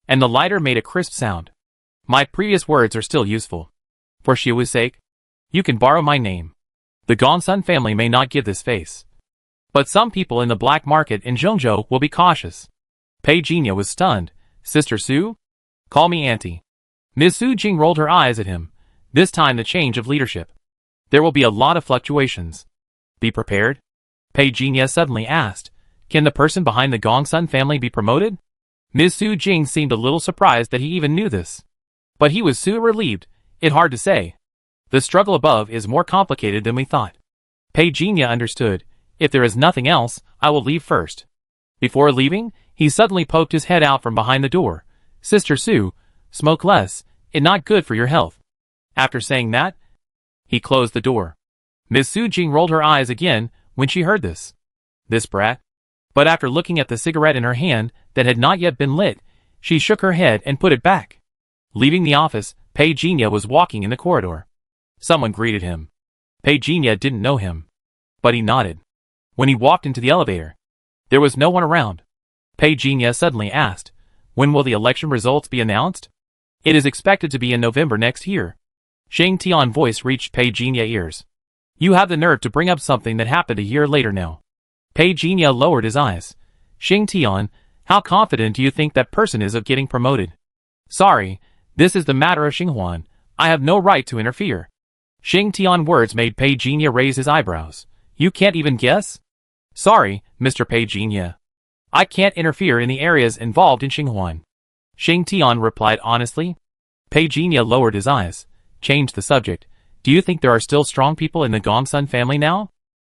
and the lighter made a crisp sound. My previous words are still useful. For Xiu's sake, you can borrow my name. The Gongsun family may not give this face, but some people in the black market in Zhengzhou will be cautious. Pei Jinya was stunned. Sister Su? Call me auntie. Ms. Su Jing rolled her eyes at him. This time the change of leadership. There will be a lot of fluctuations. Be prepared. Pei Jinya suddenly asked, Can the person behind the Gongsun family be promoted? Ms. Su Jing seemed a little surprised that he even knew this. But he was so relieved, it's hard to say. The struggle above is more complicated than we thought. Pei Jinya understood. If there is nothing else, I will leave first. Before leaving, he suddenly poked his head out from behind the door. Sister Su, smoke less, it's not good for your health. After saying that, he closed the door. Ms. Su Jing rolled her eyes again when she heard this. This brat. But after looking at the cigarette in her hand that had not yet been lit, she shook her head and put it back. Leaving the office, Pei Jinya was walking in the corridor. Someone greeted him. Pei Jinya didn't know him, but he nodded. When he walked into the elevator, there was no one around. Pei Jinya suddenly asked, When will the election results be announced? It is expected to be in November next year. Shang Tian's voice reached Pei Jinya's ears. You have the nerve to bring up something that happened a year later now. Pei Jinya lowered his eyes. Shang Tian, how confident do you think that person is of getting promoted? Sorry, this is the matter of Xinghuan. I have no right to interfere. Shang Tian's words made Pei Jinya raise his eyebrows. You can't even guess? Sorry, Mr. Pei Jinya. I can't interfere in the areas involved in Xinghuan. Shang Tian replied honestly. Pei Jinya lowered his eyes, changed the subject. Do you think there are still strong people in the Gongsun family now?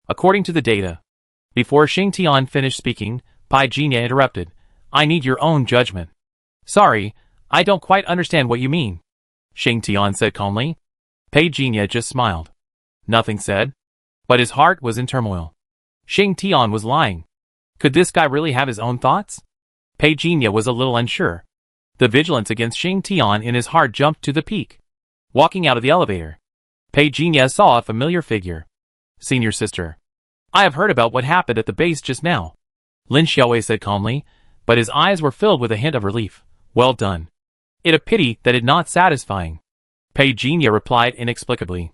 According to the data. Before Shang Tian finished speaking, Pei Jinya interrupted. I need your own judgment. Sorry, I don't quite understand what you mean. Shang Tian said calmly. Pei Jinya just smiled. Nothing said. But his heart was in turmoil. Shang Tian was lying. Could this guy really have his own thoughts? Pei Jinya was a little unsure. The vigilance against Shang Tian in his heart jumped to the peak. Walking out of the elevator, Pei Jinya saw a familiar figure. Senior sister. I have heard about what happened at the base just now. Lin Xiaowei said calmly, but his eyes were filled with a hint of relief. Well done. It a pity that it not satisfying. Pei Jinya replied inexplicably.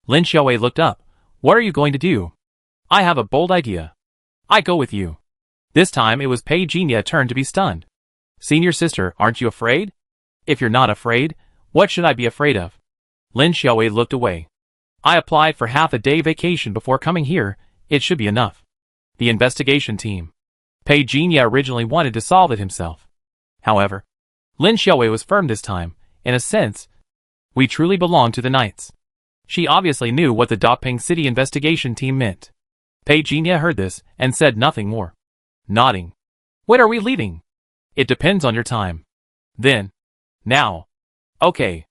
Lin Xiaowei looked up. What are you going to do? I have a bold idea. I go with you. This time it was Pei Jinya's turn to be stunned. Senior sister, aren't you afraid? If you're not afraid, what should I be afraid of? Lin Xiaowei looked away. I applied for half a day vacation before coming here, it should be enough. The investigation team. Pei Jinya originally wanted to solve it himself. However, Lin Xiaowei was firm this time. In a sense, we truly belong to the Knights. She obviously knew what the Daping City investigation team meant. Pei Jinya heard this and said nothing more. Nodding. When are we leaving? It depends on your time. Then. Now. Okay.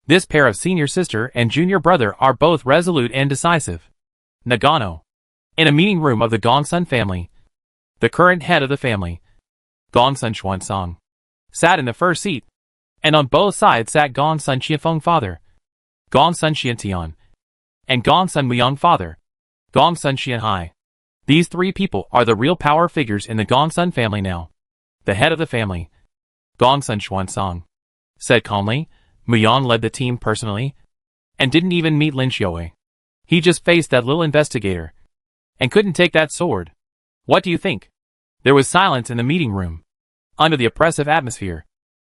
This pair of senior sister and junior brother are both resolute and decisive. Nagano. In a meeting room of the Gongsun family, The current head of the family, Gongsun Xuanzang, sat in the first seat, and on both sides sat Gongsun Qiafeng father, Gongsun Xiantian, and Gongsun Muyang father, Gongsun Xianhai. These three people are the real power figures in the Gongsun family now. The head of the family, Gongsun Xuanzang, said calmly. Muyang led the team personally, and didn't even meet Lin Xiaowei. He just faced that little investigator, and couldn't take that sword. What do you think? There was silence in the meeting room. Under the oppressive atmosphere,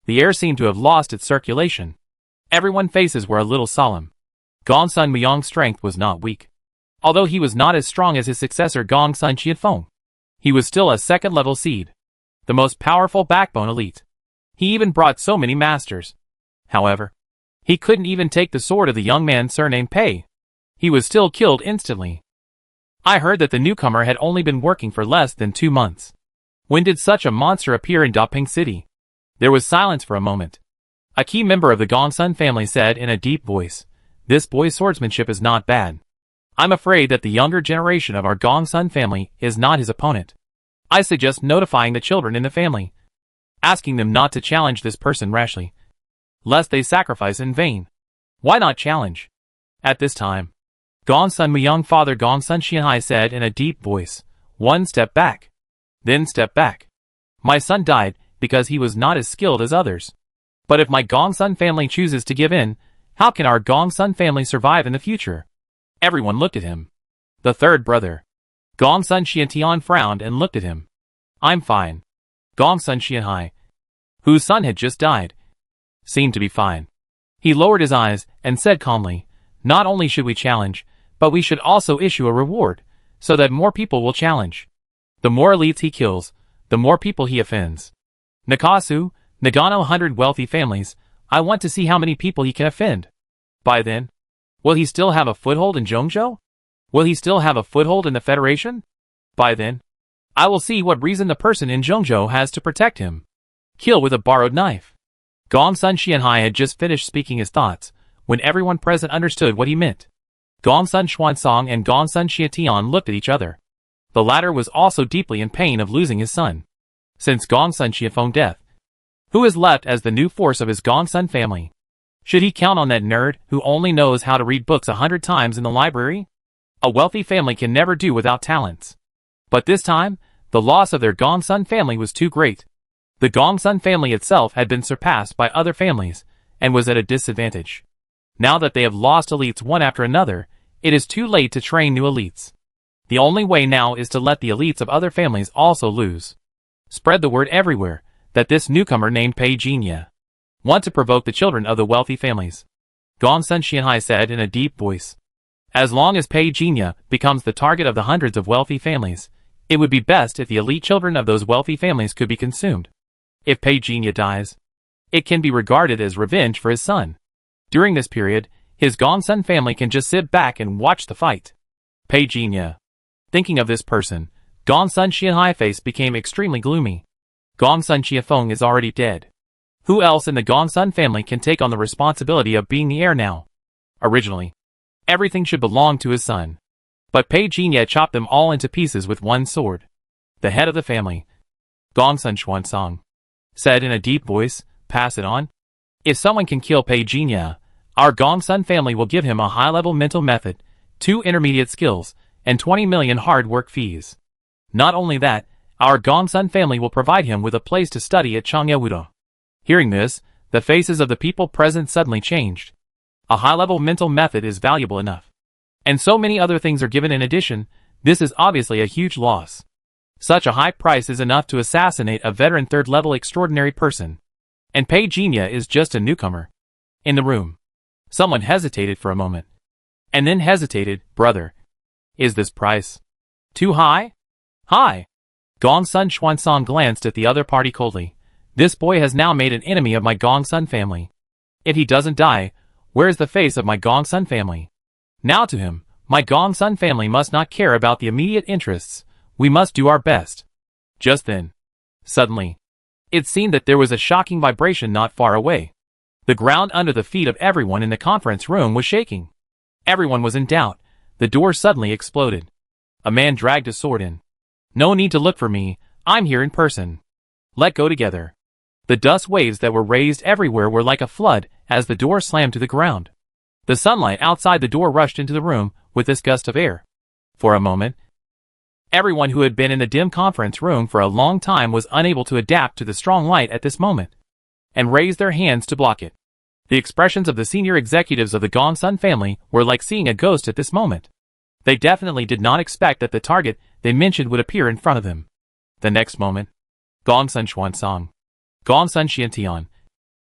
the air seemed to have lost its circulation. Everyone's faces were a little solemn. Gongsun Muyang's strength was not weak. Although he was not as strong as his successor Gongsun Qianfeng, he was still a second-level seed, the most powerful backbone elite. He even brought so many masters. However, he couldn't even take the sword of the young man surnamed Pei. He was still killed instantly. I heard that the newcomer had only been working for less than 2 months. When did such a monster appear in Daping City? There was silence for a moment. A key member of the Gongsun family said in a deep voice, "This boy's swordsmanship is not bad. I'm afraid that the younger generation of our Gongsun family is not his opponent. I suggest notifying the children in the family, asking them not to challenge this person rashly, lest they sacrifice in vain." Why not challenge? At this time, Gongsun Muyang father Gongsun Xianhai said in a deep voice, "One step back. Then step back. My son died because he was not as skilled as others. But if my Gongsun family chooses to give in, how can our Gongsun family survive in the future?" Everyone looked at him. The third brother, Gongsun Xiantian, frowned and looked at him. "I'm fine." Gongsun Xianhai, whose son had just died, seemed to be fine. He lowered his eyes and said calmly, "Not only should we challenge, but we should also issue a reward, so that more people will challenge. The more elites he kills, the more people he offends. Nakasu, Nagano 100 wealthy families, I want to see how many people he can offend. By then, will he still have a foothold in Zhongzhou? Will he still have a foothold in the Federation? By then, I will see what reason the person in Zhongzhou has to protect him. Kill with a borrowed knife." Gongsun Xianhai had just finished speaking his thoughts, when everyone present understood what he meant. Gongsun Xuanzang and Gongsun Xiatian looked at each other. The latter was also deeply in pain of losing his son. Since Gongsun Qiafeng's death, who is left as the new force of his Gongsun family? Should he count on that nerd who only knows how to read books 100 times in the library? A wealthy family can never do without talents. But this time, the loss of their Gongsun family was too great. The Gongsun family itself had been surpassed by other families, and was at a disadvantage. Now that they have lost elites one after another, it is too late to train new elites. The only way now is to let the elites of other families also lose. Spread the word everywhere, that this newcomer named Pei Jinya want to provoke the children of the wealthy families. Gongsun Xianhai said in a deep voice. As long as Pei Jinya becomes the target of the hundreds of wealthy families, it would be best if the elite children of those wealthy families could be consumed. If Pei Jinya dies, it can be regarded as revenge for his son. During this period, his Gongsun family can just sit back and watch the fight. Pei Jinya. Thinking of this person, Gongsun Xianhai's face became extremely gloomy. Gongsun Qiafeng is already dead. Who else in the Gongsun family can take on the responsibility of being the heir now? Originally, everything should belong to his son. But Pei Jinya chopped them all into pieces with one sword. The head of the family, Gongsun Xuanzang, said in a deep voice, "Pass it on. If someone can kill Pei Jinya, our Gongsun family will give him a high-level mental method, 2 intermediate skills, and 20 million hard work fees. Not only that, our Gongsun family will provide him with a place to study at Changyewudo." Hearing this, the faces of the people present suddenly changed. A high-level mental method is valuable enough. And so many other things are given in addition. This is obviously a huge loss. Such a high price is enough to assassinate a veteran third-level extraordinary person. And Pei Jinya is just a newcomer. In the room, someone hesitated for a moment. And then hesitated. "Brother, is this price too high?" "High?" Gongsun Xuanzang glanced at the other party coldly. "This boy has now made an enemy of my Gongsun family. If he doesn't die, where is the face of my Gongsun family? Now to him, my Gongsun family must not care about the immediate interests. We must do our best." Just then, suddenly, it seemed that there was a shocking vibration not far away. The ground under the feet of everyone in the conference room was shaking. Everyone was in doubt. The door suddenly exploded. A man dragged a sword in. No need to look for me, I'm here in person. Let go together. The dust waves that were raised everywhere were like a flood as the door slammed to the ground. The sunlight outside the door rushed into the room with this gust of air. For a moment, everyone who had been in the dim conference room for a long time was unable to adapt to the strong light at this moment, and raised their hands to block it. The expressions of the senior executives of the Gongsun family were like seeing a ghost at this moment. They definitely did not expect that the target they mentioned would appear in front of them. The next moment, Gongsun Xuansong, Gongsun Xiantian,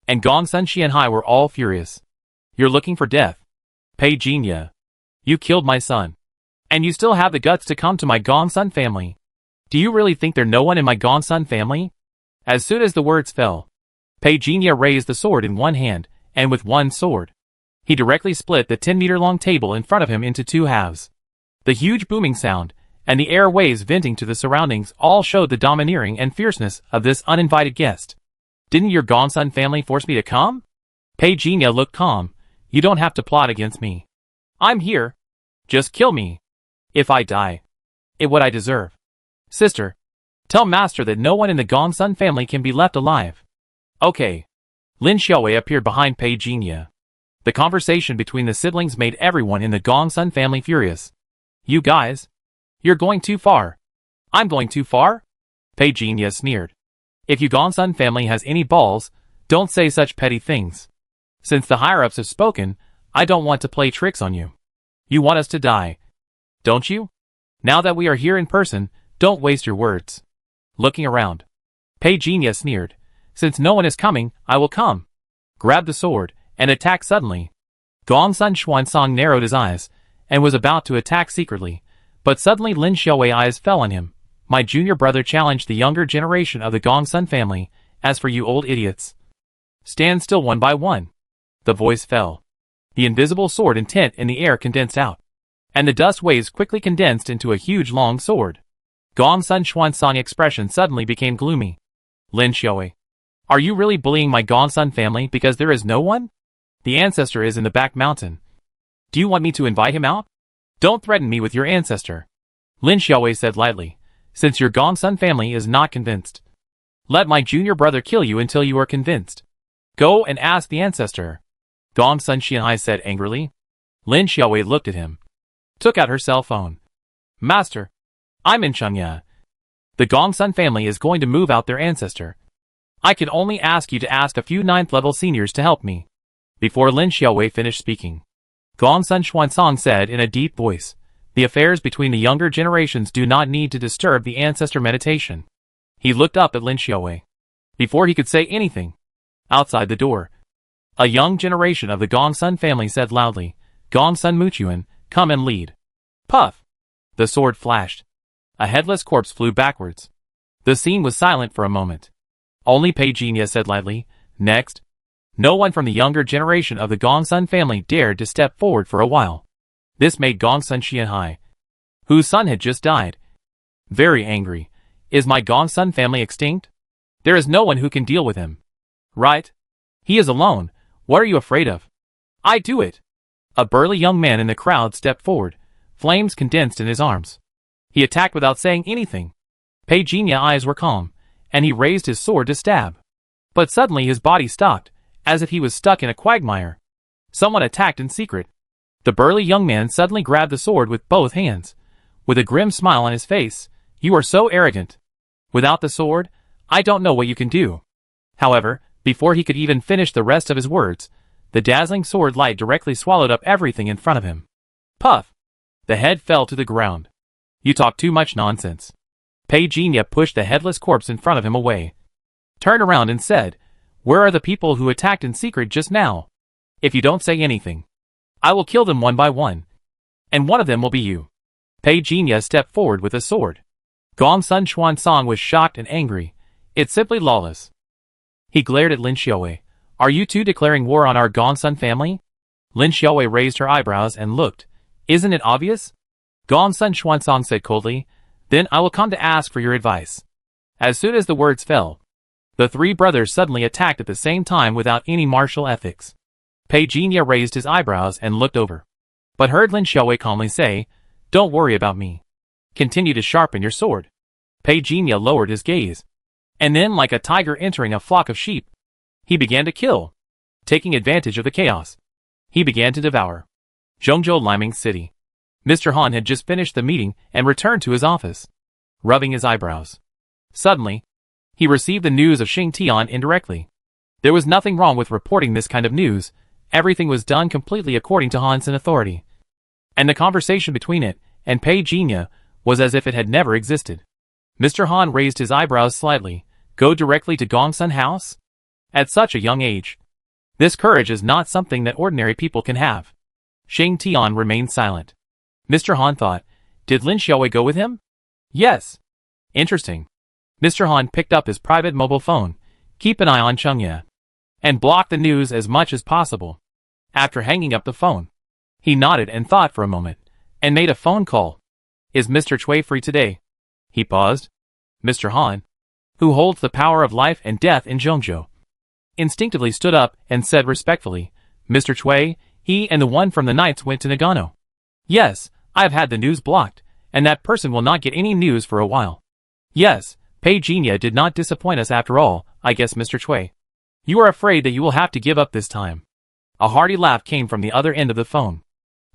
and Gongsun Xianhai were all furious. You're looking for death. Pei Jinya. You killed my son. And you still have the guts to come to my Gongsun family. Do you really think there's no one in my Gongsun family? As soon as the words fell, Pei Jinya raised the sword in one hand, and with one sword, he directly split the 10-meter-long table in front of him into two halves. The huge booming sound, and the air waves venting to the surroundings all showed the domineering and fierceness of this uninvited guest. Didn't your Gongsun family force me to come? Pei Jinya looked calm. You don't have to plot against me. I'm here. Just kill me. If I die, it what I deserve. Sister, tell master that no one in the Gongsun family can be left alive. Okay. Lin Xiaowei appeared behind Pei Jinya. The conversation between the siblings made everyone in the Gongsun family furious. You guys, you're going too far. I'm going too far? Pei Jinya sneered. If you Gongsun family has any balls, don't say such petty things. Since the higher-ups have spoken, I don't want to play tricks on you. You want us to die, don't you? Now that we are here in person, don't waste your words. Looking around, Pei Jinya sneered. Since no one is coming, I will come. Grabbed the sword, and attacked suddenly. Gongsun Xuansong narrowed his eyes, and was about to attack secretly, but suddenly Lin Xiaowei's eyes fell on him. My junior brother challenged the younger generation of the Gongsun family. As for you old idiots, stand still one by one. The voice fell. The invisible sword intent in the air condensed out, and the dust waves quickly condensed into a huge long sword. Gongsun Xuansong's expression suddenly became gloomy. Lin Xiaowei, are you really bullying my Gongsun family because there is no one? The ancestor is in the back mountain. Do you want me to invite him out? Don't threaten me with your ancestor. Lin Xiaowei said lightly, since your Gongsun family is not convinced. Let my junior brother kill you until you are convinced. Go and ask the ancestor. Gongsun Xianhai said angrily. Lin Xiaowei looked at him, took out her cell phone. Master, I'm in Chengya. The Gongsun family is going to move out their ancestor. I can only ask you to ask a few 9th-level seniors to help me. Before Lin Xiaowei finished speaking, Gongsun Xuansong said in a deep voice, the affairs between the younger generations do not need to disturb the ancestor meditation. He looked up at Lin Xiaowei. Before he could say anything, outside the door, a young generation of the Gongsun family said loudly, Gongsun Muchuan, come and lead. Puff! The sword flashed. A headless corpse flew backwards. The scene was silent for a moment. Only Pei Jinya said lightly, next. No one from the younger generation of the Gongsun family dared to step forward for a while. This made Gongsun Xianhai, whose son had just died, very angry. Is my Gongsun family extinct? There is no one who can deal with him. Right? He is alone. What are you afraid of? I do it. A burly young man in the crowd stepped forward, flames condensed in his arms. He attacked without saying anything. Pei Jinya's eyes were calm, and he raised his sword to stab. But suddenly his body stopped, as if he was stuck in a quagmire. Someone attacked in secret. The burly young man suddenly grabbed the sword with both hands. With a grim smile on his face, you are so arrogant. Without the sword, I don't know what you can do. However, before he could even finish the rest of his words, the dazzling sword light directly swallowed up everything in front of him. Puff! The head fell to the ground. You talk too much nonsense. Pei Jinya pushed the headless corpse in front of him away, turned around and said, where are the people who attacked in secret just now? If you don't say anything, I will kill them one by one, and one of them will be you. Pei Jinya stepped forward with a sword. Gongsun Xuansong was shocked and angry. It's simply lawless. He glared at Lin Xiaowei. Are you two declaring war on our Gongsun family? Lin Xiaowei raised her eyebrows and looked. Isn't it obvious? Gongsun Xuansong said coldly. Then I will come to ask for your advice. As soon as the words fell, the three brothers suddenly attacked at the same time without any martial ethics. Pei Jinya raised his eyebrows and looked over, but heard Lin Xiaowei calmly say, don't worry about me. Continue to sharpen your sword. Peijinha lowered his gaze. And then, like a tiger entering a flock of sheep, he began to kill. Taking advantage of the chaos, he began to devour. Zhongzhou Liming City. Mr. Han had just finished the meeting and returned to his office, rubbing his eyebrows. Suddenly, he received the news of Xing Tian indirectly. There was nothing wrong with reporting this kind of news. Everything was done completely according to Hansen authority. And the conversation between it and Peijinha was as if it had never existed. Mr. Han raised his eyebrows slightly. Go directly to Gongsun House? At such a young age. This courage is not something that ordinary people can have. Xing Tian remained silent. Mr. Han thought, did Lin Xiaowei go with him? Yes. Interesting. Mr. Han picked up his private mobile phone. Keep an eye on Chengye. And block the news as much as possible. After hanging up the phone, he nodded and thought for a moment, and made a phone call. Is Mr. Cui free today? He paused. Mr. Han, who holds the power of life and death in Zhongzhou, instinctively stood up and said respectfully, Mr. Cui, he and the one from the Knights went to Nagano. Yes, I have had the news blocked, and that person will not get any news for a while. Yes, Peijinha did not disappoint us after all, I guess, Mr. Cui. You are afraid that you will have to give up this time. A hearty laugh came from the other end of the phone.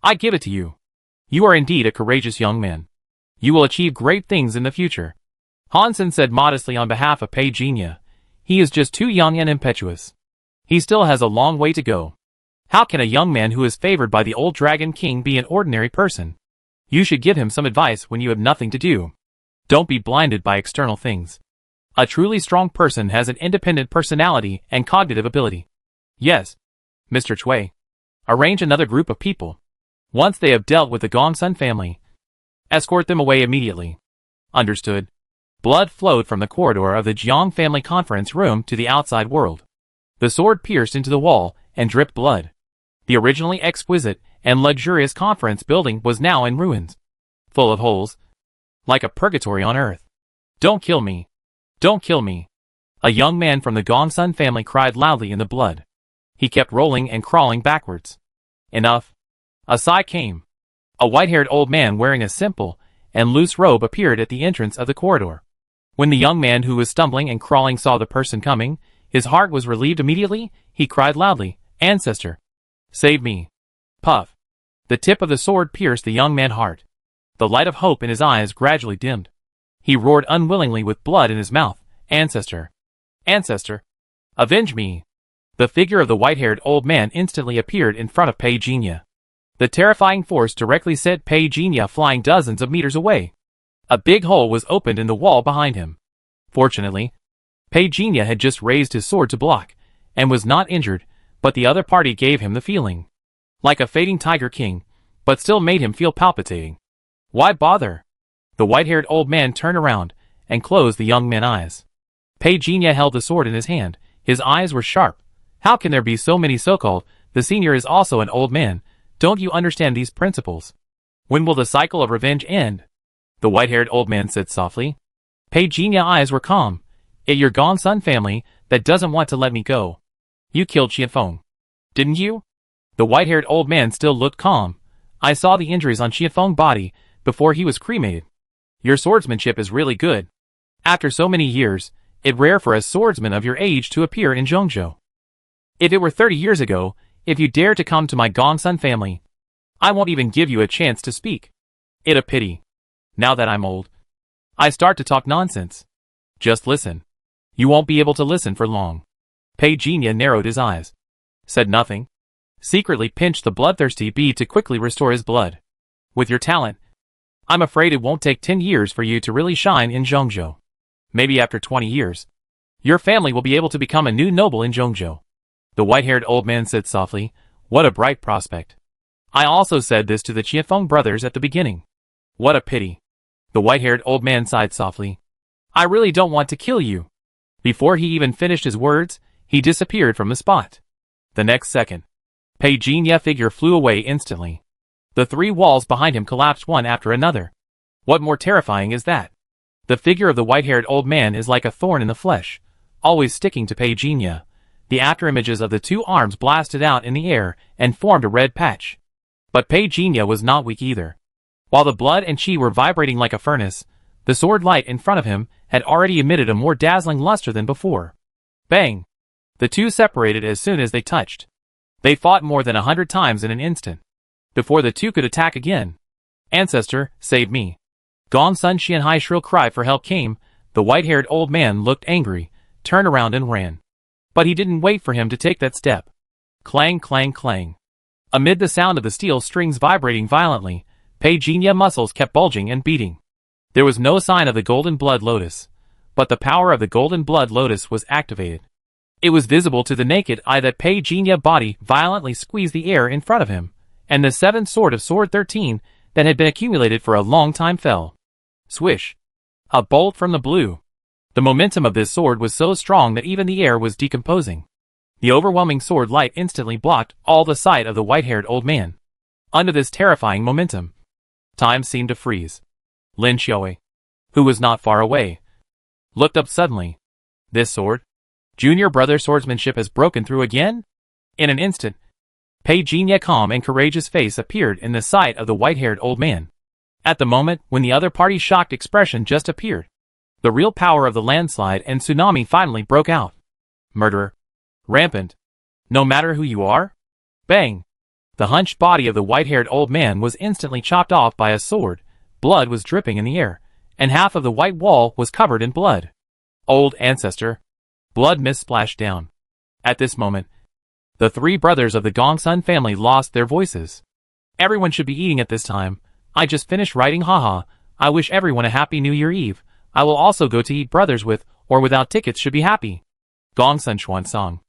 I give it to you. You are indeed a courageous young man. You will achieve great things in the future. Hansen said modestly on behalf of Peijinha. He is just too young and impetuous. He still has a long way to go. How can a young man who is favored by the old Dragon King be an ordinary person? You should give him some advice when you have nothing to do. Don't be blinded by external things. A truly strong person has an independent personality and cognitive ability. Yes, Mr. Cui. Arrange another group of people. Once they have dealt with the Gongsun family, escort them away immediately. Understood. Blood flowed from the corridor of the Jiang family conference room to the outside world. The sword pierced into the wall and dripped blood. The originally exquisite and luxurious conference building was now in ruins, full of holes, like a purgatory on earth. Don't kill me. Don't kill me. A young man from the Gongsun family cried loudly in the blood. He kept rolling and crawling backwards. Enough. A sigh came. A white-haired old man wearing a simple and loose robe appeared at the entrance of the corridor. When the young man who was stumbling and crawling saw the person coming, his heart was relieved immediately. He cried loudly, Ancestor, save me. Puff. The tip of the sword pierced the young man's heart. The light of hope in his eyes gradually dimmed. He roared unwillingly with blood in his mouth, Ancestor. Ancestor. Avenge me. The figure of the white-haired old man instantly appeared in front of Peijinha. The terrifying force directly sent Peijinha flying dozens of meters away. A big hole was opened in the wall behind him. Fortunately, Peijinha had just raised his sword to block, and was not injured, but the other party gave him the feeling. Like a fading Tiger King, but still made him feel palpitating. Why bother? The white-haired old man turned around, and closed the young man's eyes. Peijinha held the sword in his hand. His eyes were sharp. How can there be so many so-called? The senior is also an old man. Don't you understand these principles? When will the cycle of revenge end? The white-haired old man said softly. Peijinha's eyes were calm. It's your Gongsun family that doesn't want to let me go. You killed Qianfeng, didn't you? The white-haired old man still looked calm. I saw the injuries on Qianfeng's body before he was cremated. Your swordsmanship is really good. After so many years, it's rare for a swordsman of your age to appear in Zhongzhou. If it were 30 years ago, if you dare to come to my Gongsun family, I won't even give you a chance to speak. It's a pity. Now that I'm old, I start to talk nonsense. Just listen. You won't be able to listen for long. Peijinha narrowed his eyes, said nothing, secretly pinched the bloodthirsty bee to quickly restore his blood. With your talent, I'm afraid it won't take 10 years for you to really shine in Zhongzhou. Maybe after 20 years, your family will be able to become a new noble in Zhongzhou. The white-haired old man said softly, what a bright prospect. I also said this to the Qianfeng brothers at the beginning. What a pity. The white-haired old man sighed softly. I really don't want to kill you. Before he even finished his words, he disappeared from the spot. The next second, Peijinha's figure flew away instantly. The three walls behind him collapsed one after another. What more terrifying is that? The figure of the white-haired old man is like a thorn in the flesh, always sticking to Peijinha. The afterimages of the two arms blasted out in the air and formed a red patch. But Peijinha was not weak either. While the blood and qi were vibrating like a furnace, The sword light in front of him had already emitted a more dazzling luster than before. Bang! The two separated as soon as they touched. They fought more than 100 times in an instant, before the two could attack again. Ancestor, save me. Gongsun Xianhai's shrill cry for help came. The white-haired old man looked angry, turned around and ran. But he didn't wait for him to take that step. Clang, clang, clang. Amid the sound of the steel strings vibrating violently, Pei Jinya muscles kept bulging and beating. There was no sign of the golden blood lotus, but the power of the golden blood lotus was activated. It was visible to the naked eye that Pei Jinya body violently squeezed the air in front of him, and the seventh sword of Sword 13 that had been accumulated for a long time fell. Swish! A bolt from the blue. The momentum of this sword was so strong that even the air was decomposing. The overwhelming sword light instantly blocked all the sight of the white-haired old man. Under this terrifying momentum, time seemed to freeze. Lin Xiaowei, who was not far away, looked up suddenly. This sword? Junior brother swordsmanship has broken through again? In an instant, Pei Jinya's calm and courageous face appeared in the sight of the white-haired old man. At the moment when the other party's shocked expression just appeared, the real power of the landslide and tsunami finally broke out. Murderer. Rampant. No matter who you are? Bang! The hunched body of the white-haired old man was instantly chopped off by a sword, blood was dripping in the air, and half of the white wall was covered in blood. Old ancestor. Blood mist splashed down. At this moment, the three brothers of the Gongsun family lost their voices. Everyone should be eating at this time. I just finished writing, haha. I wish everyone a happy New Year Eve. I will also go to eat. Brothers with or without tickets should be happy. Gongsun Xuansong.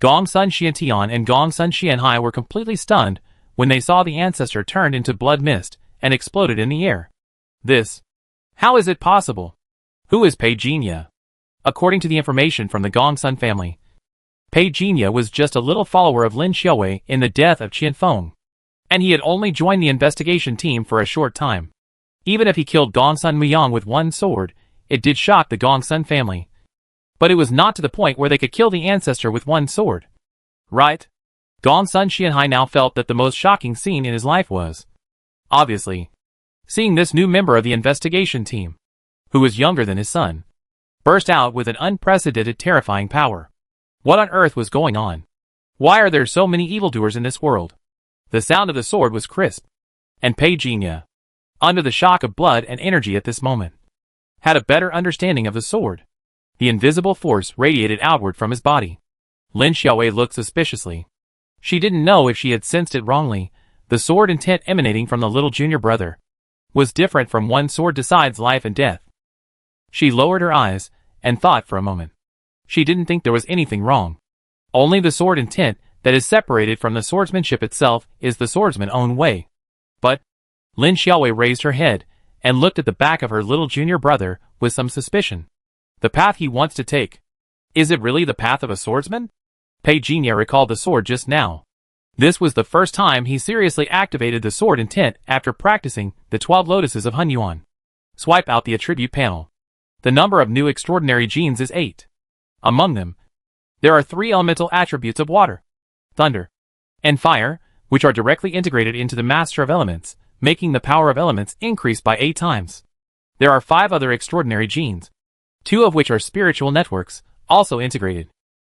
Gongsun Xiantian and Gongsun Xianhai were completely stunned when they saw the ancestor turned into blood mist and exploded in the air. This. How is it possible? Who is Pei Jinya? According to the information from the Gongsun family, Pei Jinya was just a little follower of Lin Xiaowei in the death of Qian Feng, and he had only joined the investigation team for a short time. Even if he killed Gongsun Muyang with one sword, it did shock the Gongsun family. But it was not to the point where they could kill the ancestor with one sword. Right? Gongsun Xianhai now felt that the most shocking scene in his life was, obviously, seeing this new member of the investigation team, who was younger than his son, burst out with an unprecedented terrifying power. What on earth was going on? Why are there so many evildoers in this world? The sound of the sword was crisp, and Pei Jinya, under the shock of blood and energy at this moment, had a better understanding of the sword. The invisible force radiated outward from his body. Lin Xiaowei looked suspiciously. She didn't know if she had sensed it wrongly. The sword intent emanating from the little junior brother was different from one sword decides life and death. She lowered her eyes and thought for a moment. She didn't think there was anything wrong. Only the sword intent that is separated from the swordsmanship itself is the swordsman's own way. But Lin Xiaowei raised her head and looked at the back of her little junior brother with some suspicion. The path he wants to take. Is it really the path of a swordsman? Pei Jinya recalled the sword just now. This was the first time he seriously activated the sword intent after practicing the 12 lotuses of Hunyuan. Swipe out the attribute panel. The number of new extraordinary genes is 8. Among them, there are 3 elemental attributes of water, thunder, and fire, which are directly integrated into the Master of Elements, making the power of elements increase by 8 times. There are 5 other extraordinary genes, 2 of which are spiritual networks, also integrated.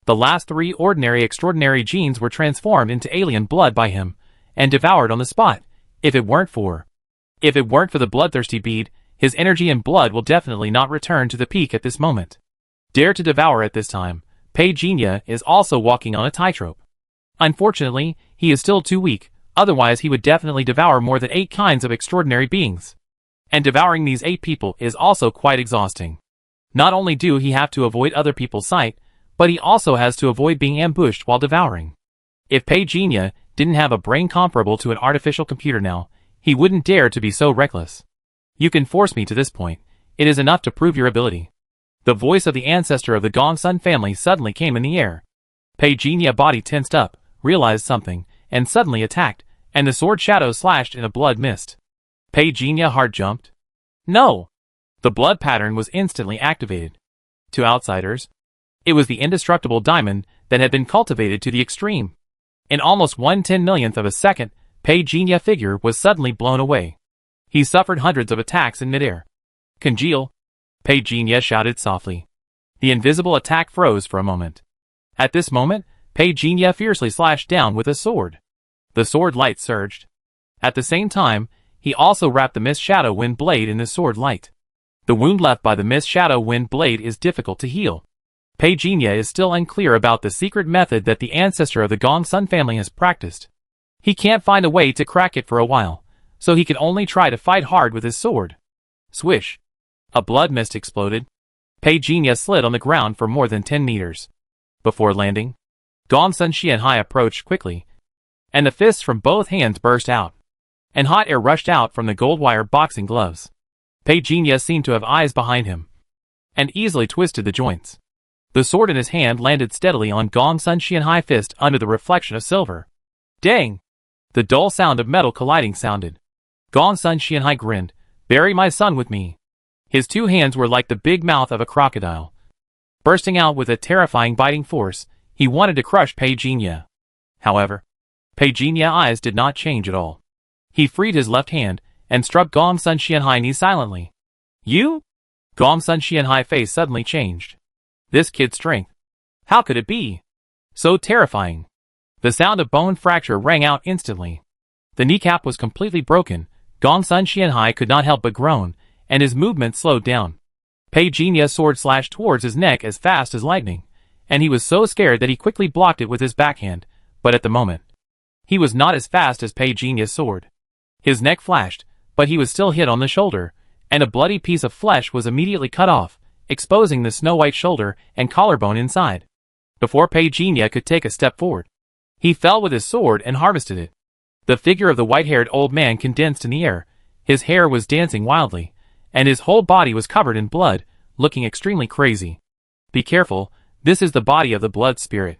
The last 3 ordinary extraordinary genes were transformed into alien blood by him, and devoured on the spot. If it weren't for the bloodthirsty bead, his energy and blood will definitely not return to the peak at this moment. Dare to devour at this time, Pei Jinya is also walking on a tightrope. Unfortunately, he is still too weak, otherwise he would definitely devour more than 8 kinds of extraordinary beings. And devouring these 8 people is also quite exhausting. Not only do he have to avoid other people's sight, but he also has to avoid being ambushed while devouring. If Pei Jinya didn't have a brain comparable to an artificial computer now, he wouldn't dare to be so reckless. You can force me to this point. It is enough to prove your ability. The voice of the ancestor of the Gongsun family suddenly came in the air. Pei Jinya's body tensed up, realized something, and suddenly attacked, and the sword shadow slashed in a blood mist. Pei Jinyas heart jumped. No! The blood pattern was instantly activated. To outsiders, it was the indestructible diamond that had been cultivated to the extreme. In almost 1/10,000,000th of a second, Pei Jinyas' figure was suddenly blown away. He suffered hundreds of attacks in midair. Congeal! Pei Jinya shouted softly. The invisible attack froze for a moment. At this moment, Pei Jinya fiercely slashed down with a sword. The sword light surged. At the same time, he also wrapped the Mist Shadow Wind blade in the sword light. The wound left by the Mist Shadow Wind blade is difficult to heal. Pei Jinya is still unclear about the secret method that the ancestor of the Gongsun family has practiced. He can't find a way to crack it for a while, so he can only try to fight hard with his sword. Swish! A blood mist exploded. Pei Jinya slid on the ground for more than 10 meters. Before landing, Gongsun Xianhai approached quickly, and the fists from both hands burst out, and hot air rushed out from the gold wire boxing gloves. Pei Jinya seemed to have eyes behind him, and easily twisted the joints. The sword in his hand landed steadily on Gongsun Xianhai's fist under the reflection of silver. Dang! The dull sound of metal colliding sounded. Gongsun Xianhai grinned. Bury my son with me. His two hands were like the big mouth of a crocodile. Bursting out with a terrifying biting force, he wanted to crush Pei Jinya. However, Pei Jinya's eyes did not change at all. He freed his left hand and struck Gongsun Xianhai's knee silently. You? Gongsun Xianhai's face suddenly changed. This kid's strength. How could it be so terrifying? The sound of bone fracture rang out instantly. The kneecap was completely broken. Gongsun Xianhai could not help but groan, and his movement slowed down. Pei Jinya's sword slashed towards his neck as fast as lightning, and he was so scared that he quickly blocked it with his backhand, but at the moment, he was not as fast as Pei Jinya's sword. His neck flashed, but he was still hit on the shoulder, and a bloody piece of flesh was immediately cut off, exposing the snow-white shoulder and collarbone inside. Before Pei Jinya could take a step forward, he fell with his sword and harvested it. The figure of the white-haired old man condensed in the air. His hair was dancing wildly, and his whole body was covered in blood, looking extremely crazy. Be careful, this is the body of the blood spirit.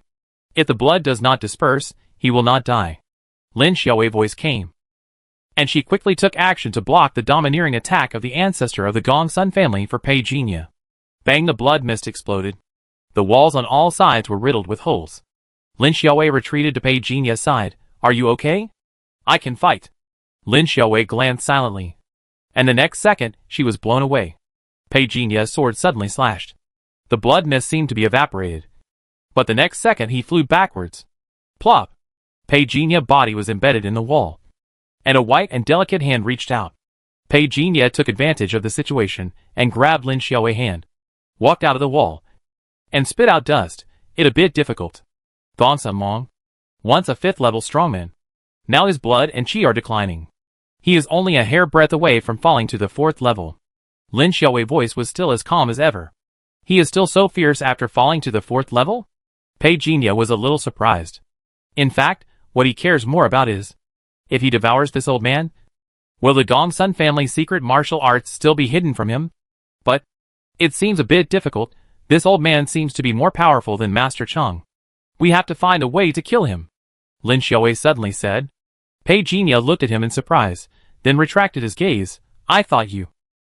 If the blood does not disperse, he will not die. Lin Xiaowei's voice came, and she quickly took action to block the domineering attack of the ancestor of the Gongsun family for Pei Jinya. Bang! The blood mist exploded. The walls on all sides were riddled with holes. Lin Xiaowei retreated to Pei Jinya's side. Are you okay? I can fight. Lin Xiaowei glanced silently, and the next second, she was blown away. Pei Jinya's sword suddenly slashed. The blood mist seemed to be evaporated, but the next second he flew backwards. Plop! Pei Jinya's body was embedded in the wall, and a white and delicate hand reached out. Pei Jinya took advantage of the situation and grabbed Lin Xiaowei's hand, walked out of the wall, and spit out dust. It a bit difficult. Gongsun Long, once a 5th level strongman, now his blood and chi are declining. He is only a hair-breadth away from falling to the 4th level. Lin Xiaowei's voice was still as calm as ever. He is still so fierce after falling to the 4th level? Pei Jinya was a little surprised. In fact, what he cares more about is, if he devours this old man, will the Gongsun family's secret martial arts still be hidden from him? But it seems a bit difficult. This old man seems to be more powerful than Master Chang. We have to find a way to kill him, Lin Xiaowei suddenly said. Pei Jinya looked at him in surprise, then retracted his gaze. I thought you,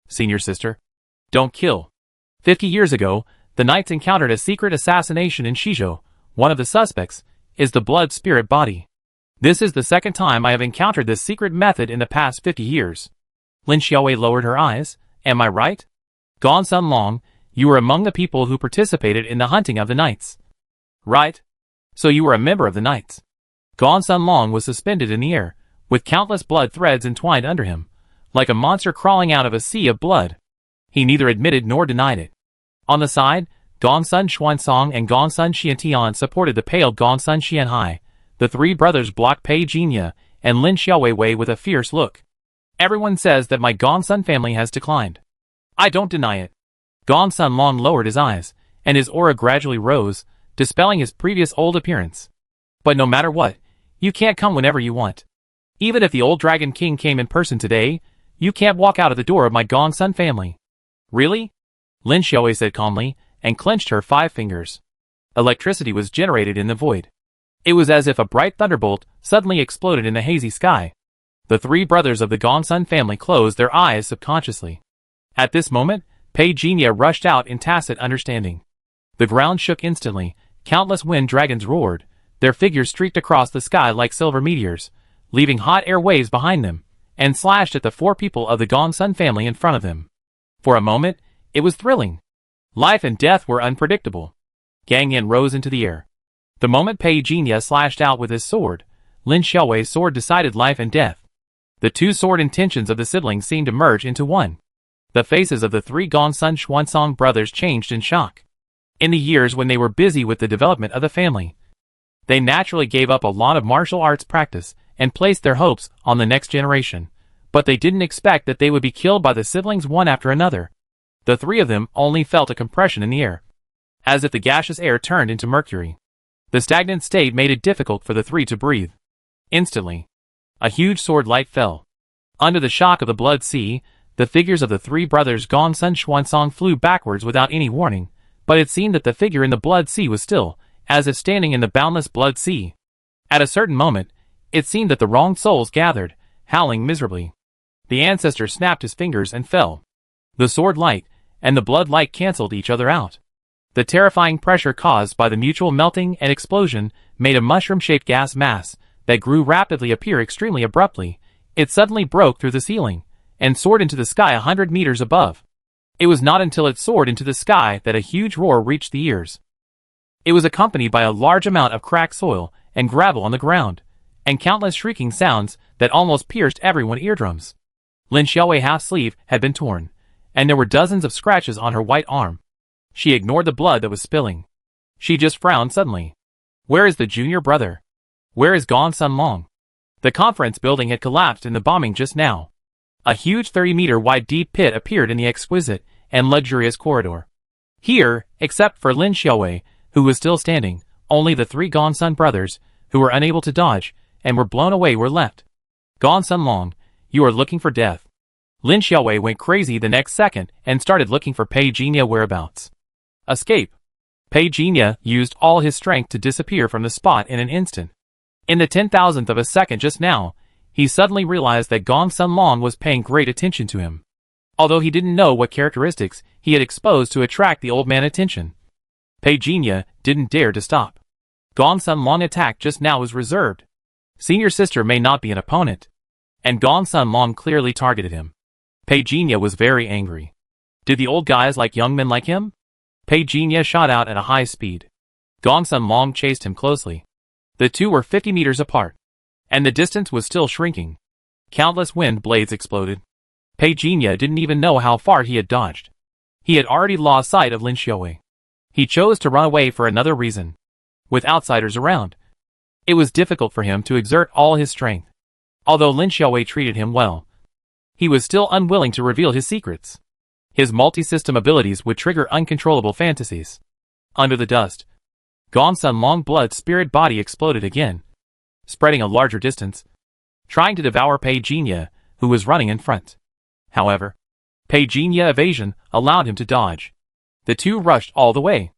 senior sister, don't kill. 50 years ago, the knights encountered a secret assassination in Shizhou. One of the suspects is the blood spirit body. This is the second time I have encountered this secret method in the past 50 years. Lin Xiaowei lowered her eyes. Am I right? Gongsun Long, you were among the people who participated in the hunting of the knights. Right? So you were a member of the knights. Gongsun Long was suspended in the air, with countless blood threads entwined under him, like a monster crawling out of a sea of blood. He neither admitted nor denied it. On the side, Gongsun Xuansong and Gongsun Xiantian supported the pale Gongsun Xianhai. The three brothers blocked Pei Jinya and Lin Xiaowei with a fierce look. Everyone says that my Gongsun family has declined. I don't deny it. Gongsun Long lowered his eyes, and his aura gradually rose, dispelling his previous old appearance. But no matter what, you can't come whenever you want. Even if the old Dragon King came in person today, you can't walk out of the door of my Gongsun family. Really? Lin Xiaowei said calmly, and clenched her 5 fingers. Electricity was generated in the void. It was as if a bright thunderbolt suddenly exploded in the hazy sky. The three brothers of the Gongsun family closed their eyes subconsciously. At this moment, Pei Jinya rushed out in tacit understanding. The ground shook instantly, countless wind dragons roared, their figures streaked across the sky like silver meteors, leaving hot air waves behind them, and slashed at the 4 people of the Gongsun family in front of them. For a moment, it was thrilling. Life and death were unpredictable. Gang Yin rose into the air. The moment Pei Jinya slashed out with his sword, Lin Xiaowei's sword decided life and death. The two sword intentions of the siblings seemed to merge into one. The faces of the three Gongsun Xuansong brothers changed in shock. In the years when they were busy with the development of the family, they naturally gave up a lot of martial arts practice and placed their hopes on the next generation. But they didn't expect that they would be killed by the siblings one after another. The three of them only felt a compression in the air, as if the gaseous air turned into mercury. The stagnant state made it difficult for the three to breathe. Instantly, a huge sword light fell. Under the shock of the blood sea, the figures of the three brothers Gongsun Xuansong flew backwards without any warning, but it seemed that the figure in the blood sea was still, as if standing in the boundless blood sea. At a certain moment, it seemed that the wronged souls gathered, howling miserably. The ancestor snapped his fingers and fell. The sword light and the blood light cancelled each other out. The terrifying pressure caused by the mutual melting and explosion made a mushroom-shaped gas mass that grew rapidly appear extremely abruptly. It suddenly broke through the ceiling and soared into the sky 100 meters above. It was not until it soared into the sky that a huge roar reached the ears. It was accompanied by a large amount of cracked soil and gravel on the ground, and countless shrieking sounds that almost pierced everyone's eardrums. Lin Xiaowei half-sleeve had been torn, and there were dozens of scratches on her white arm. She ignored the blood that was spilling. She just frowned suddenly. Where is the junior brother? Where is Gongsun Long? The conference building had collapsed in the bombing just now. A huge 30-meter wide deep pit appeared in the exquisite and luxurious corridor. Here, except for Lin Xiaowei, who was still standing, only the three Gongsun brothers, who were unable to dodge and were blown away, were left. Gongsun Long, you are looking for death. Lin Xiaowei went crazy the next second and started looking for Pei Jinya's whereabouts. Escape. Pei Jinya used all his strength to disappear from the spot in an instant. In the 10,000th of a second just now, he suddenly realized that Gongsun Long was paying great attention to him. Although he didn't know what characteristics he had exposed to attract the old man's attention, Pei Jinya didn't dare to stop. Gongsun Long's attack just now was reserved. Senior sister may not be an opponent, and Gongsun Long clearly targeted him. Pei Jinya was very angry. Did the old guys like young men like him? Pei Jinya shot out at a high speed. Gongsun Long chased him closely. The two were 50 meters apart, and the distance was still shrinking. Countless wind blades exploded. Pei Jinya didn't even know how far he had dodged. He had already lost sight of Lin Xiaowei. He chose to run away for another reason. With outsiders around, it was difficult for him to exert all his strength. Although Lin Xiaowei treated him well, he was still unwilling to reveal his secrets. His multi-system abilities would trigger uncontrollable fantasies. Under the dust, Gongsun Long blood spirit body exploded again, spreading a larger distance, trying to devour Pei Jinya, who was running in front. However, Pei Jinya's evasion allowed him to dodge. The two rushed all the way.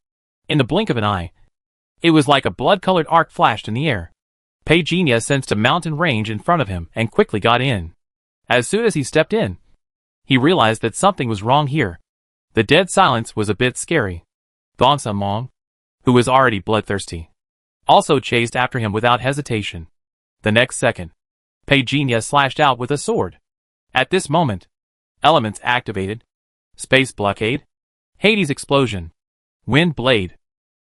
In the blink of an eye, it was like a blood-colored arc flashed in the air. Pei Jinya sensed a mountain range in front of him and quickly got in. As soon as he stepped in, he realized that something was wrong here. The dead silence was a bit scary. Gongsun Long, who was already bloodthirsty, also chased after him without hesitation. The next second, Pei Jinya slashed out with a sword. At this moment, elements activated. Space blockade, Hades explosion, wind blade.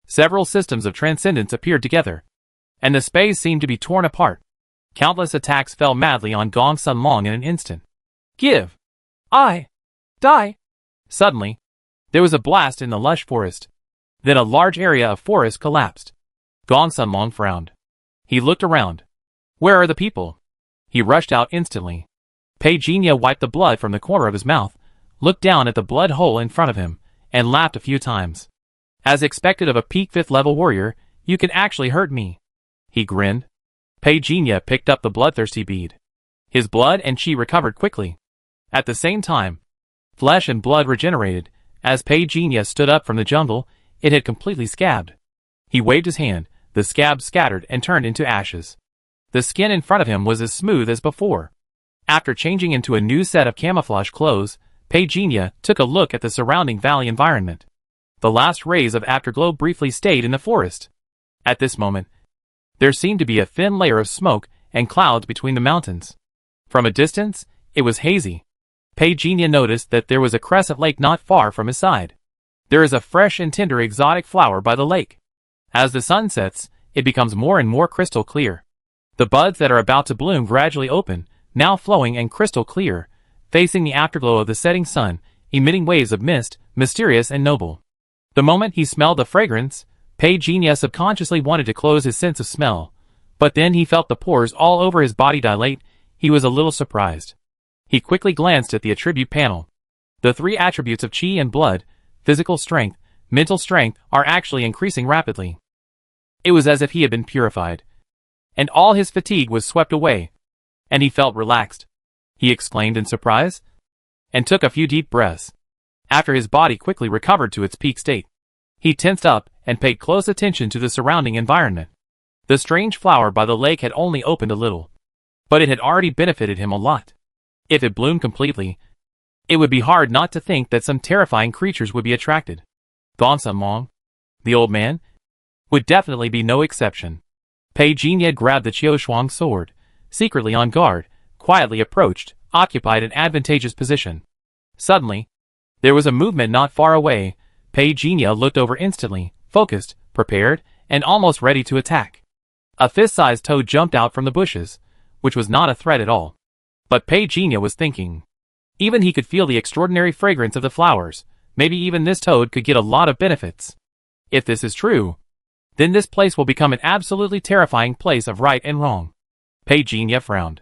Several systems of transcendence appeared together, and the space seemed to be torn apart. Countless attacks fell madly on Gongsun Long in an instant. Give! I! Die! Suddenly, there was a blast in the lush forest. Then a large area of forest collapsed. Gongsun Long frowned. He looked around. Where are the people? He rushed out instantly. Pei Jinya wiped the blood from the corner of his mouth, looked down at the blood hole in front of him, and laughed a few times. As expected of a peak 5th level warrior, you can actually hurt me. He grinned. Pei Jinya picked up the bloodthirsty bead. His blood and chi recovered quickly. At the same time, flesh and blood regenerated. As Pei Jinya stood up from the jungle, it had completely scabbed. He waved his hand, the scab scattered and turned into ashes. The skin in front of him was as smooth as before. After changing into a new set of camouflage clothes, Pei Jinya took a look at the surrounding valley environment. The last rays of afterglow briefly stayed in the forest. At this moment, there seemed to be a thin layer of smoke and clouds between the mountains. From a distance, it was hazy. Pagenia noticed that there was a crescent lake not far from his side. There is a fresh and tender exotic flower by the lake. As the sun sets, it becomes more and more crystal clear. The buds that are about to bloom gradually open, now flowing and crystal clear, facing the afterglow of the setting sun, emitting waves of mist, mysterious and noble. The moment he smelled the fragrance, Pagenia subconsciously wanted to close his sense of smell, but then he felt the pores all over his body dilate. He was a little surprised. He quickly glanced at the attribute panel. The 3 attributes of chi and blood, physical strength, mental strength, are actually increasing rapidly. It was as if he had been purified, and all his fatigue was swept away, and he felt relaxed. He exclaimed in surprise, and took a few deep breaths. After his body quickly recovered to its peak state, he tensed up and paid close attention to the surrounding environment. The strange flower by the lake had only opened a little, but it had already benefited him a lot. If it bloomed completely, it would be hard not to think that some terrifying creatures would be attracted. Gongsun, the old man, would definitely be no exception. Pagenia grabbed the Qiushuang sword, secretly on guard, quietly approached, occupied an advantageous position. Suddenly, there was a movement not far away. Pagenia looked over instantly, focused, prepared, and almost ready to attack. A fist-sized toad jumped out from the bushes, which was not a threat at all. But Pagenia was thinking. Even he could feel the extraordinary fragrance of the flowers. Maybe even this toad could get a lot of benefits. If this is true, then this place will become an absolutely terrifying place of right and wrong. Pagenia frowned.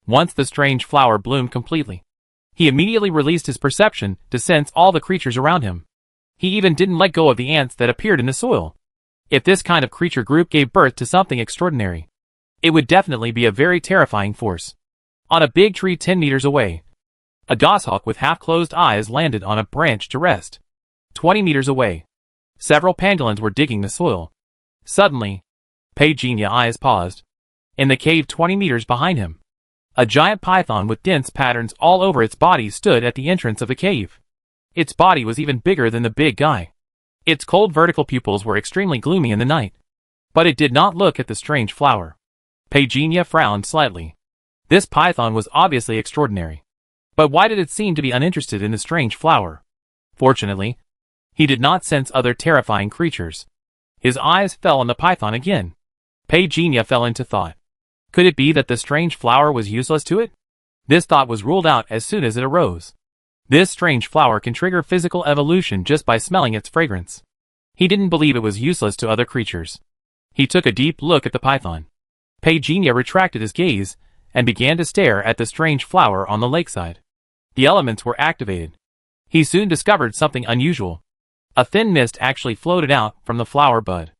Once the strange flower bloomed completely, he immediately released his perception to sense all the creatures around him. He even didn't let go of the ants that appeared in the soil. If this kind of creature group gave birth to something extraordinary, it would definitely be a very terrifying force. On a big tree 10 meters away, a goshawk with half-closed eyes landed on a branch to rest. 20 meters away, several pangolins were digging the soil. Suddenly, Pagenia's eyes paused. In the cave 20 meters behind him, a giant python with dense patterns all over its body stood at the entrance of the cave. Its body was even bigger than the big guy. Its cold vertical pupils were extremely gloomy in the night. But it did not look at the strange flower. Pagenia frowned slightly. This python was obviously extraordinary. But why did it seem to be uninterested in the strange flower? Fortunately, he did not sense other terrifying creatures. His eyes fell on the python again. Pagenia fell into thought. Could it be that the strange flower was useless to it? This thought was ruled out as soon as it arose. This strange flower can trigger physical evolution just by smelling its fragrance. He didn't believe it was useless to other creatures. He took a deep look at the python. Pagenia retracted his gaze and began to stare at the strange flower on the lakeside. The elements were activated. He soon discovered something unusual. A thin mist actually floated out from the flower bud.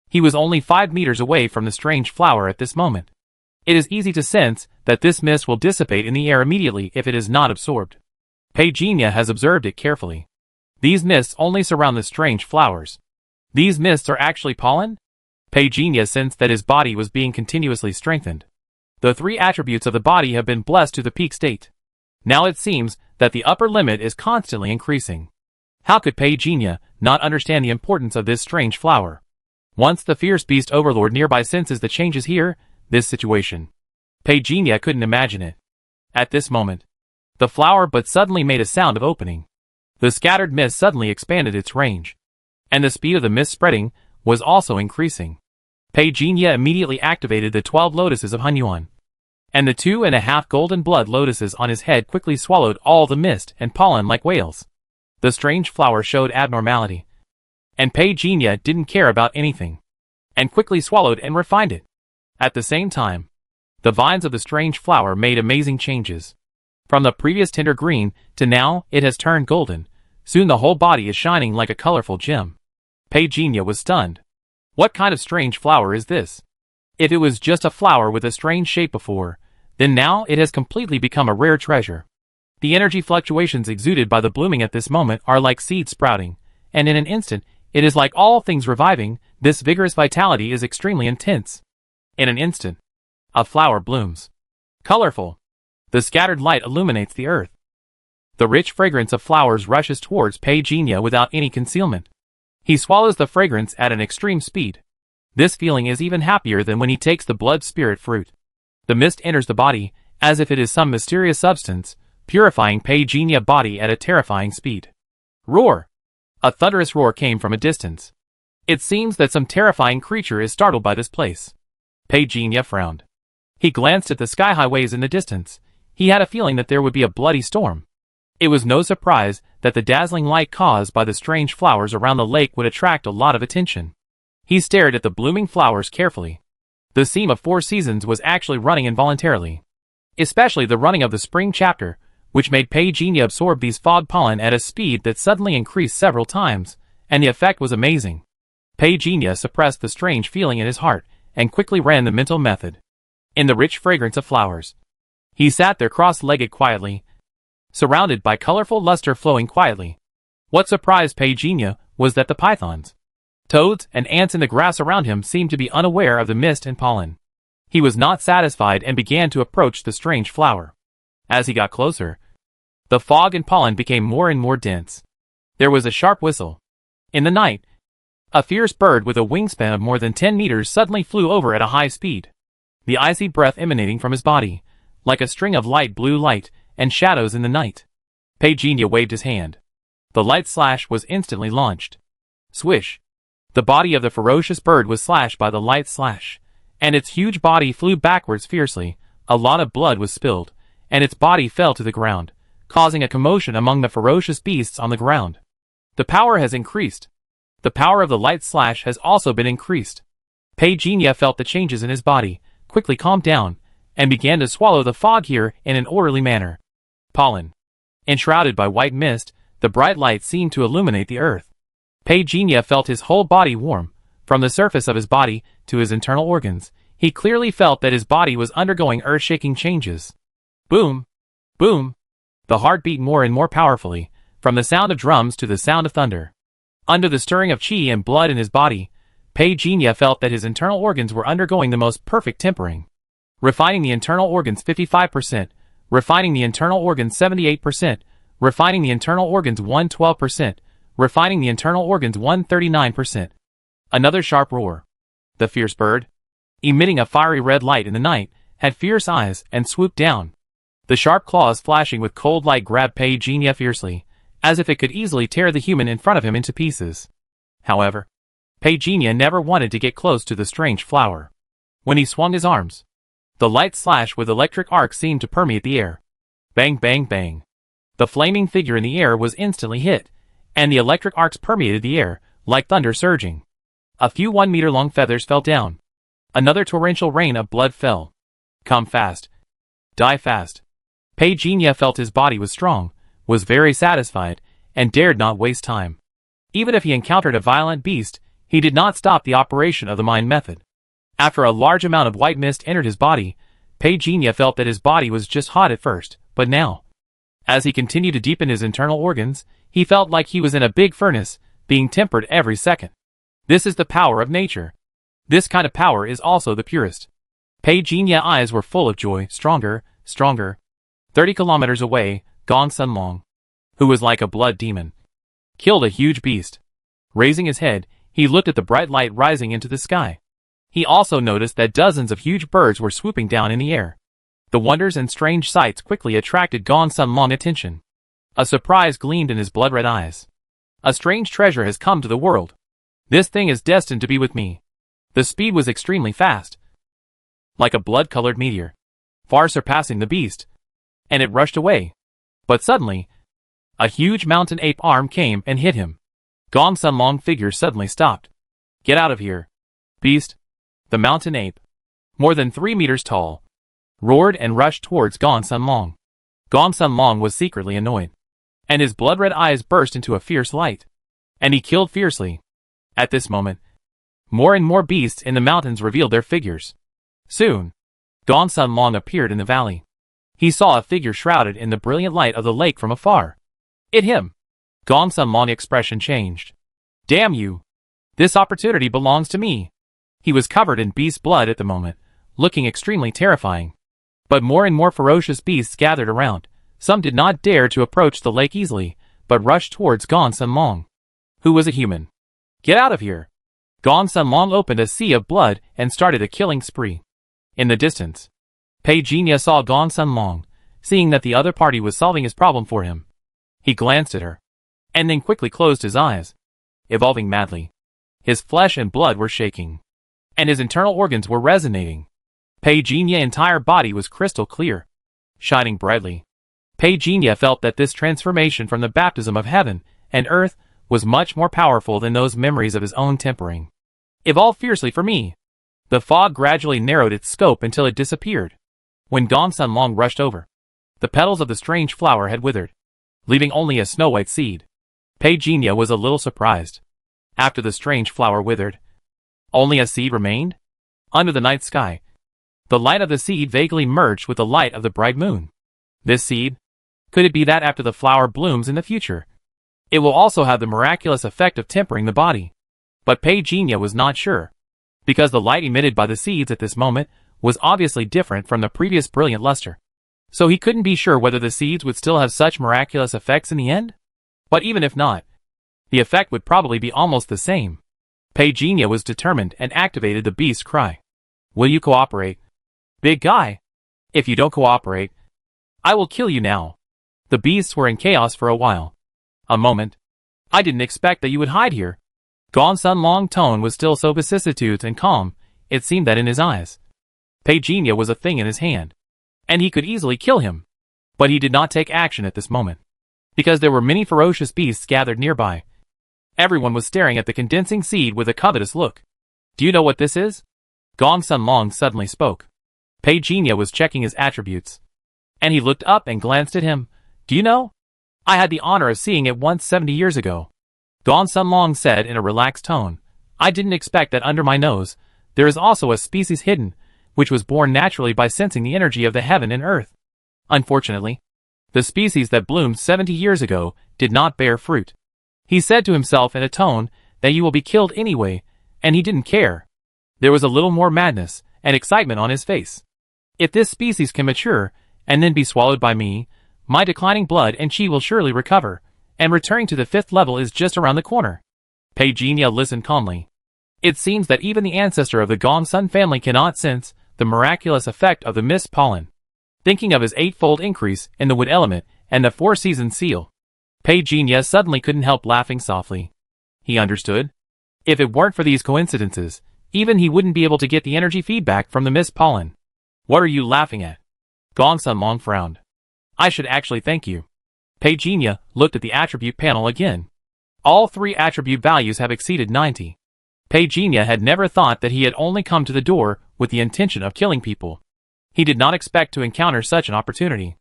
He was only 5 meters away from the strange flower at this moment. It is easy to sense that this mist will dissipate in the air immediately if it is not absorbed. Pagenia has observed it carefully. These mists only surround the strange flowers. These mists are actually pollen? Pagenia sensed that his body was being continuously strengthened. The 3 attributes of the body have been blessed to the peak state. Now it seems that the upper limit is constantly increasing. How could Pagenia not understand the importance of this strange flower? Once the fierce beast overlord nearby senses the changes here, this situation, Pagenia couldn't imagine it. At this moment, the flower but suddenly made a sound of opening. The scattered mist suddenly expanded its range, and the speed of the mist spreading was also increasing. Pagenia immediately activated the 12 lotuses of Hunyuan, and the 2.5 golden blood lotuses on his head quickly swallowed all the mist and pollen like whales. The strange flower showed abnormality, and Pagenia didn't care about anything, and quickly swallowed and refined it. At the same time, the vines of the strange flower made amazing changes. From the previous tender green to now it has turned golden. Soon the whole body is shining like a colorful gem. Pagenia was stunned. What kind of strange flower is this? If it was just a flower with a strange shape before, then now it has completely become a rare treasure. The energy fluctuations exuded by the blooming at this moment are like seeds sprouting, and in an instant, it is like all things reviving. This vigorous vitality is extremely intense. In an instant, a flower blooms. Colorful. The scattered light illuminates the earth. The rich fragrance of flowers rushes towards Pagenia without any concealment. He swallows the fragrance at an extreme speed. This feeling is even happier than when he takes the blood spirit fruit. The mist enters the body, as if it is some mysterious substance, purifying Pei Jinya body at a terrifying speed. Roar! A thunderous roar came from a distance. It seems that some terrifying creature is startled by this place. Pei Jinya frowned. He glanced at the sky-high waves in the distance. He had a feeling that there would be a bloody storm. It was no surprise that the dazzling light caused by the strange flowers around the lake would attract a lot of attention. He stared at the blooming flowers carefully. The theme of 4 seasons was actually running involuntarily. Especially the running of the spring chapter, which made Pei Jinya absorb these fog pollen at a speed that suddenly increased several times, and the effect was amazing. Pei Jinya suppressed the strange feeling in his heart, and quickly ran the mental method. In the rich fragrance of flowers. He sat there cross-legged quietly, surrounded by colorful luster flowing quietly. What surprised Pei Jinya was that the pythons, toads, and ants in the grass around him seemed to be unaware of the mist and pollen. He was not satisfied and began to approach the strange flower. As he got closer, the fog and pollen became more and more dense. There was a sharp whistle. In the night, a fierce bird with a wingspan of more than 10 meters suddenly flew over at a high speed. The icy breath emanating from his body, like a string of light blue light, and shadows in the night. Pei Jinya waved his hand. The light slash was instantly launched. Swish! The body of the ferocious bird was slashed by the light slash, and its huge body flew backwards fiercely. A lot of blood was spilled, and its body fell to the ground, causing a commotion among the ferocious beasts on the ground. The power has increased. The power of the light slash has also been increased. Pei Jinya felt the changes in his body, quickly calmed down, and began to swallow the fog here in an orderly manner. Pollen. Enshrouded by white mist, the bright light seemed to illuminate the earth. Pei Jinya felt his whole body warm, from the surface of his body to his internal organs. He clearly felt that his body was undergoing earth-shaking changes. Boom! Boom! The heart beat more and more powerfully, from the sound of drums to the sound of thunder. Under the stirring of qi and blood in his body, Pei Jinya felt that his internal organs were undergoing the most perfect tempering. Refining the internal organs 55%, refining the internal organs 78%, refining the internal organs 112%, refining the internal organs 139%. Another sharp roar. The fierce bird, emitting a fiery red light in the night, had fierce eyes and swooped down. The sharp claws flashing with cold light grabbed Pei Jinya fiercely, as if it could easily tear the human in front of him into pieces. However, Pei Jinya never wanted to get close to the strange flower. When he swung his arms, the light slash with electric arc seemed to permeate the air. Bang, bang, bang. The flaming figure in the air was instantly hit, and the electric arcs permeated the air, like thunder surging. A few 1-meter-long feathers fell down. Another torrential rain of blood fell. Come fast. Die fast. Pei Jinya felt his body was strong, was very satisfied, and dared not waste time. Even if he encountered a violent beast, he did not stop the operation of the mind method. After a large amount of white mist entered his body, Pei Jinya felt that his body was just hot at first, but now, as he continued to deepen his internal organs, he felt like he was in a big furnace, being tempered every second. This is the power of nature. This kind of power is also the purest. Pei Jinya's eyes were full of joy. Stronger, stronger. 30 kilometers away, Gong Sunlong, who was like a blood demon, killed a huge beast. Raising his head, he looked at the bright light rising into the sky. He also noticed that dozens of huge birds were swooping down in the air. The wonders and strange sights quickly attracted Gong Sunlong's attention. A surprise gleamed in his blood-red eyes. A strange treasure has come to the world. This thing is destined to be with me. The speed was extremely fast, like a blood-colored meteor, far surpassing the beast, and it rushed away. But suddenly, a huge mountain ape arm came and hit him. Gong Sunlong's figure suddenly stopped. Get out of here, beast! The mountain ape, more than 3 meters tall, roared and rushed towards Gong Sunlong. Gong Sunlong was secretly annoyed, and his blood-red eyes burst into a fierce light, and he killed fiercely. At this moment, more and more beasts in the mountains revealed their figures. Soon, Gong Sunlong appeared in the valley. He saw a figure shrouded in the brilliant light of the lake from afar. It him. Gong Sunlong's expression changed. Damn you! This opportunity belongs to me. He was covered in beast blood at the moment, looking extremely terrifying. But more and more ferocious beasts gathered around. Some did not dare to approach the lake easily, but rushed towards Gong Sunlong, who was a human. Get out of here! Gong Sunlong opened a sea of blood and started a killing spree. In the distance, Pei Jinya saw Gong Sunlong, seeing that the other party was solving his problem for him. He glanced at her, and then quickly closed his eyes, evolving madly. His flesh and blood were shaking, and his internal organs were resonating. Pei Jinya's entire body was crystal clear, shining brightly. Pei Jinya felt that this transformation from the baptism of heaven and earth was much more powerful than those memories of his own tempering. Evolve fiercely for me. The fog gradually narrowed its scope until it disappeared. When Gong Sun rushed over, the petals of the strange flower had withered, leaving only a snow-white seed. Pei Jinya was a little surprised. After the strange flower withered, only a seed remained? Under the night sky, the light of the seed vaguely merged with the light of the bright moon. This seed? Could it be that after the flower blooms in the future, it will also have the miraculous effect of tempering the body? But Pei Jinya was not sure, because the light emitted by the seeds at this moment was obviously different from the previous brilliant luster. So he couldn't be sure whether the seeds would still have such miraculous effects in the end? But even if not, the effect would probably be almost the same. Pei Jinya was determined and activated the beast's cry. Will you cooperate, big guy? If you don't cooperate, I will kill you now. The beasts were in chaos for a while. A moment. I didn't expect that you would hide here. Gong Sunlong's tone was still so vicissitudes and calm, it seemed that in his eyes, Pei Jinya was a thing in his hand, and he could easily kill him. But he did not take action at this moment, because there were many ferocious beasts gathered nearby. Everyone was staring at the condensing seed with a covetous look. Do you know what this is? Gong Sunlong suddenly spoke. Pei Jinya was checking his attributes, and he looked up and glanced at him. Do you know? I had the honor of seeing it once 70 years ago. Gong Sunlong said in a relaxed tone. I didn't expect that under my nose, there is also a species hidden, which was born naturally by sensing the energy of the heaven and earth. Unfortunately, the species that bloomed 70 years ago did not bear fruit. He said to himself in a tone that you will be killed anyway, and he didn't care. There was a little more madness and excitement on his face. If this species can mature, and then be swallowed by me, my declining blood and chi will surely recover, and returning to the 5th level is just around the corner. Pei Jinya listened calmly. It seems that even the ancestor of the Gong Sun family cannot sense the miraculous effect of the mist pollen. Thinking of his 8-fold increase in the wood element and the 4-season seal, Pei Jinya suddenly couldn't help laughing softly. He understood. If it weren't for these coincidences, even he wouldn't be able to get the energy feedback from the mist pollen. What are you laughing at? Gong Sunlong frowned. I should actually thank you. Pei Jinya looked at the attribute panel again. All 3 attribute values have exceeded 90. Pei Jinya had never thought that he had only come to the door with the intention of killing people. He did not expect to encounter such an opportunity.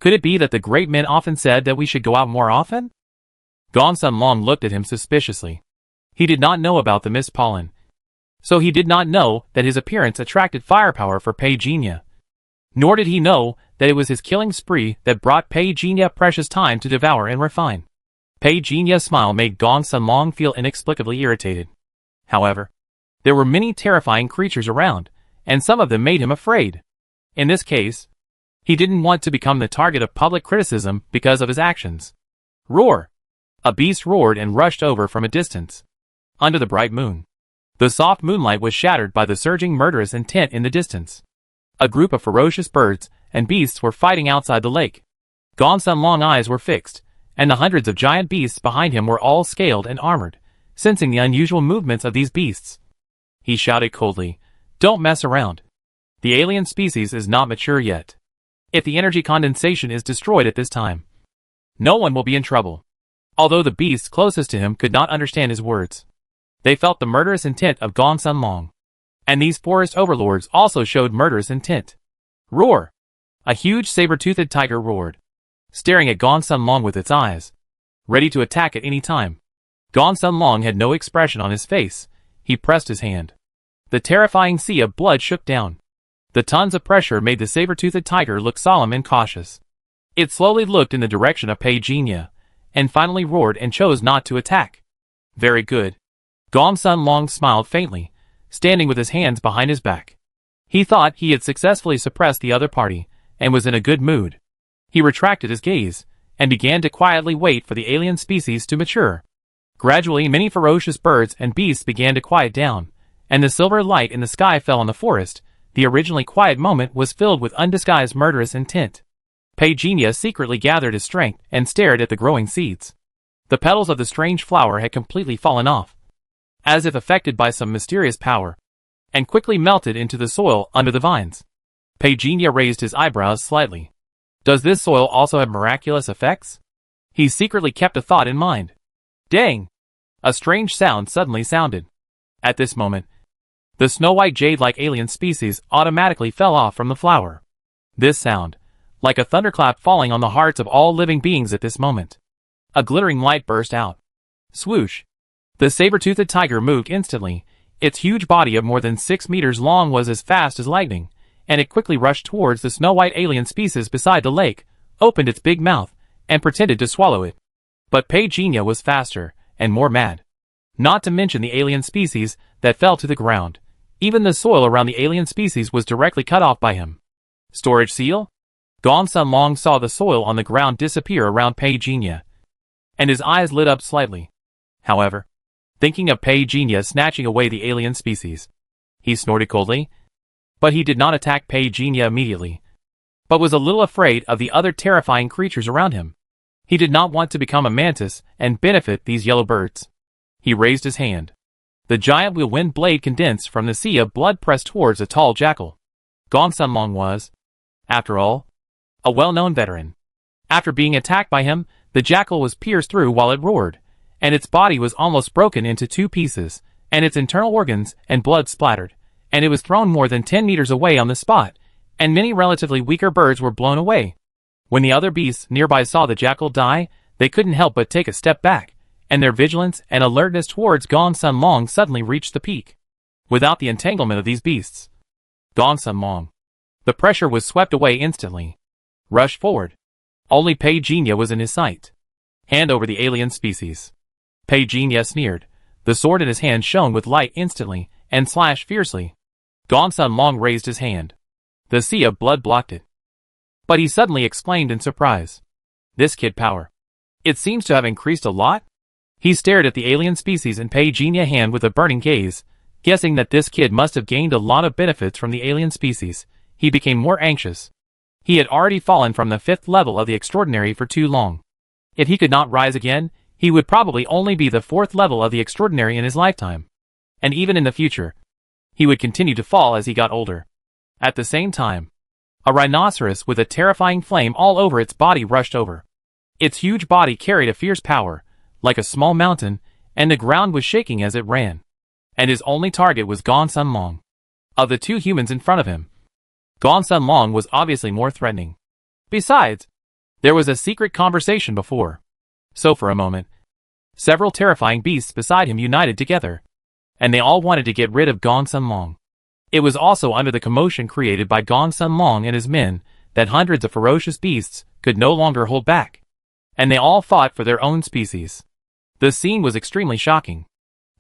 Could it be that the great men often said that we should go out more often? Gong Sunlong looked at him suspiciously. He did not know about the mist pollen, so he did not know that his appearance attracted firepower for Pei Jinya. Nor did he know that it was his killing spree that brought Pei Jinya precious time to devour and refine. Pei Jinya's smile made Gong Sunlong feel inexplicably irritated. However, there were many terrifying creatures around, and some of them made him afraid. In this case, he didn't want to become the target of public criticism because of his actions. Roar! A beast roared and rushed over from a distance. Under the bright moon, the soft moonlight was shattered by the surging murderous intent in the distance. A group of ferocious birds and beasts were fighting outside the lake. Gong Sunlong's eyes were fixed, and the hundreds of giant beasts behind him were all scaled and armored, sensing the unusual movements of these beasts. He shouted coldly, "Don't mess around. The alien species is not mature yet. If the energy condensation is destroyed at this time, no one will be in trouble." Although the beasts closest to him could not understand his words, they felt the murderous intent of Gong Sunlong. And these forest overlords also showed murderous intent. Roar! A huge saber-toothed tiger roared, staring at Gong Sunlong with its eyes, ready to attack at any time. Gong Sunlong had no expression on his face. He pressed his hand. The terrifying sea of blood shook down. The tons of pressure made the saber-toothed tiger look solemn and cautious. It slowly looked in the direction of Pei Jinya, and finally roared and chose not to attack. Very good. Gong Sunlong smiled faintly, standing with his hands behind his back. He thought he had successfully suppressed the other party, and was in a good mood. He retracted his gaze, and began to quietly wait for the alien species to mature. Gradually many ferocious birds and beasts began to quiet down, and the silver light in the sky fell on the forest. The originally quiet moment was filled with undisguised murderous intent. Pei secretly gathered his strength and stared at the growing seeds. The petals of the strange flower had completely fallen off, as if affected by some mysterious power, and quickly melted into the soil under the vines. Pei raised his eyebrows slightly. Does this soil also have miraculous effects? He secretly kept a thought in mind. Dang! A strange sound suddenly sounded. At this moment, the snow-white jade-like alien species automatically fell off from the flower. This sound, like a thunderclap falling on the hearts of all living beings at this moment. A glittering light burst out. Swoosh! The saber-toothed tiger moved instantly. Its huge body of more than 6 meters long was as fast as lightning, and it quickly rushed towards the snow-white alien species beside the lake, opened its big mouth, and pretended to swallow it. But Pei was faster, and more mad. Not to mention the alien species that fell to the ground. Even the soil around the alien species was directly cut off by him. Storage seal? Gong Sun Long saw the soil on the ground disappear around Pei and his eyes lit up slightly. However, thinking of Pei snatching away the alien species, he snorted coldly. But he did not attack Pei immediately, but was a little afraid of the other terrifying creatures around him. He did not want to become a mantis and benefit these yellow birds. He raised his hand. The giant whirlwind blade condensed from the sea of blood pressed towards a tall jackal. Gong Sun Long was, after all, a well-known veteran. After being attacked by him, the jackal was pierced through while it roared, and its body was almost broken into 2 pieces, and its internal organs and blood splattered, and it was thrown more than 10 meters away on the spot, and many relatively weaker birds were blown away. When the other beasts nearby saw the jackal die, they couldn't help but take a step back, and their vigilance and alertness towards Gong Sun Long suddenly reached the peak. Without the entanglement of these beasts, Gong Sun Long, the pressure was swept away instantly. Rushed forward. Only Pei was in his sight. Hand over the alien species. Pei sneered. The sword in his hand shone with light instantly, and slashed fiercely. Gong Sun Long raised his hand. The sea of blood blocked it. But he suddenly exclaimed in surprise. This kid power. It seems to have increased a lot? He stared at the alien species in Pei hand with a burning gaze, guessing that this kid must have gained a lot of benefits from the alien species. He became more anxious. He had already fallen from the 5th level of the extraordinary for too long. If he could not rise again, he would probably only be the 4th level of the extraordinary in his lifetime. And even in the future, he would continue to fall as he got older. At the same time, a rhinoceros with a terrifying flame all over its body rushed over. Its huge body carried a fierce power, like a small mountain, and the ground was shaking as it ran. And his only target was Gong Sun Long. Of the 2 humans in front of him, Gong Sun Long was obviously more threatening. Besides, there was a secret conversation before. So for a moment, several terrifying beasts beside him united together, and they all wanted to get rid of Gong Sun Long. It was also under the commotion created by Gong Sun Long and his men that hundreds of ferocious beasts could no longer hold back, and they all fought for their own species. The scene was extremely shocking.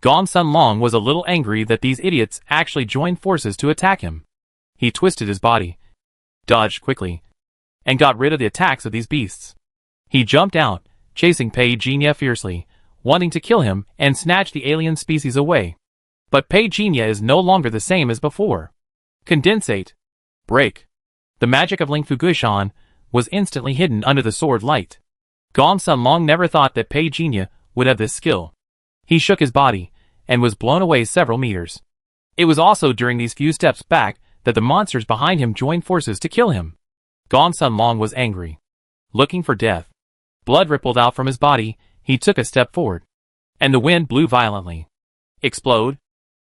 Gong Sun Long was a little angry that these idiots actually joined forces to attack him. He twisted his body, dodged quickly, and got rid of the attacks of these beasts. He jumped out, chasing Pei fiercely, wanting to kill him and snatch the alien species away. But Pei is no longer the same as before. Condensate. Break. The magic of Ling Fu Guishan was instantly hidden under the sword light. Gong Sun Long never thought that Pei would have this skill. He shook his body, and was blown away several meters. It was also during these few steps back that the monsters behind him joined forces to kill him. Gong Sun Long was angry, looking for death. Blood rippled out from his body. He took a step forward, and the wind blew violently. Explode.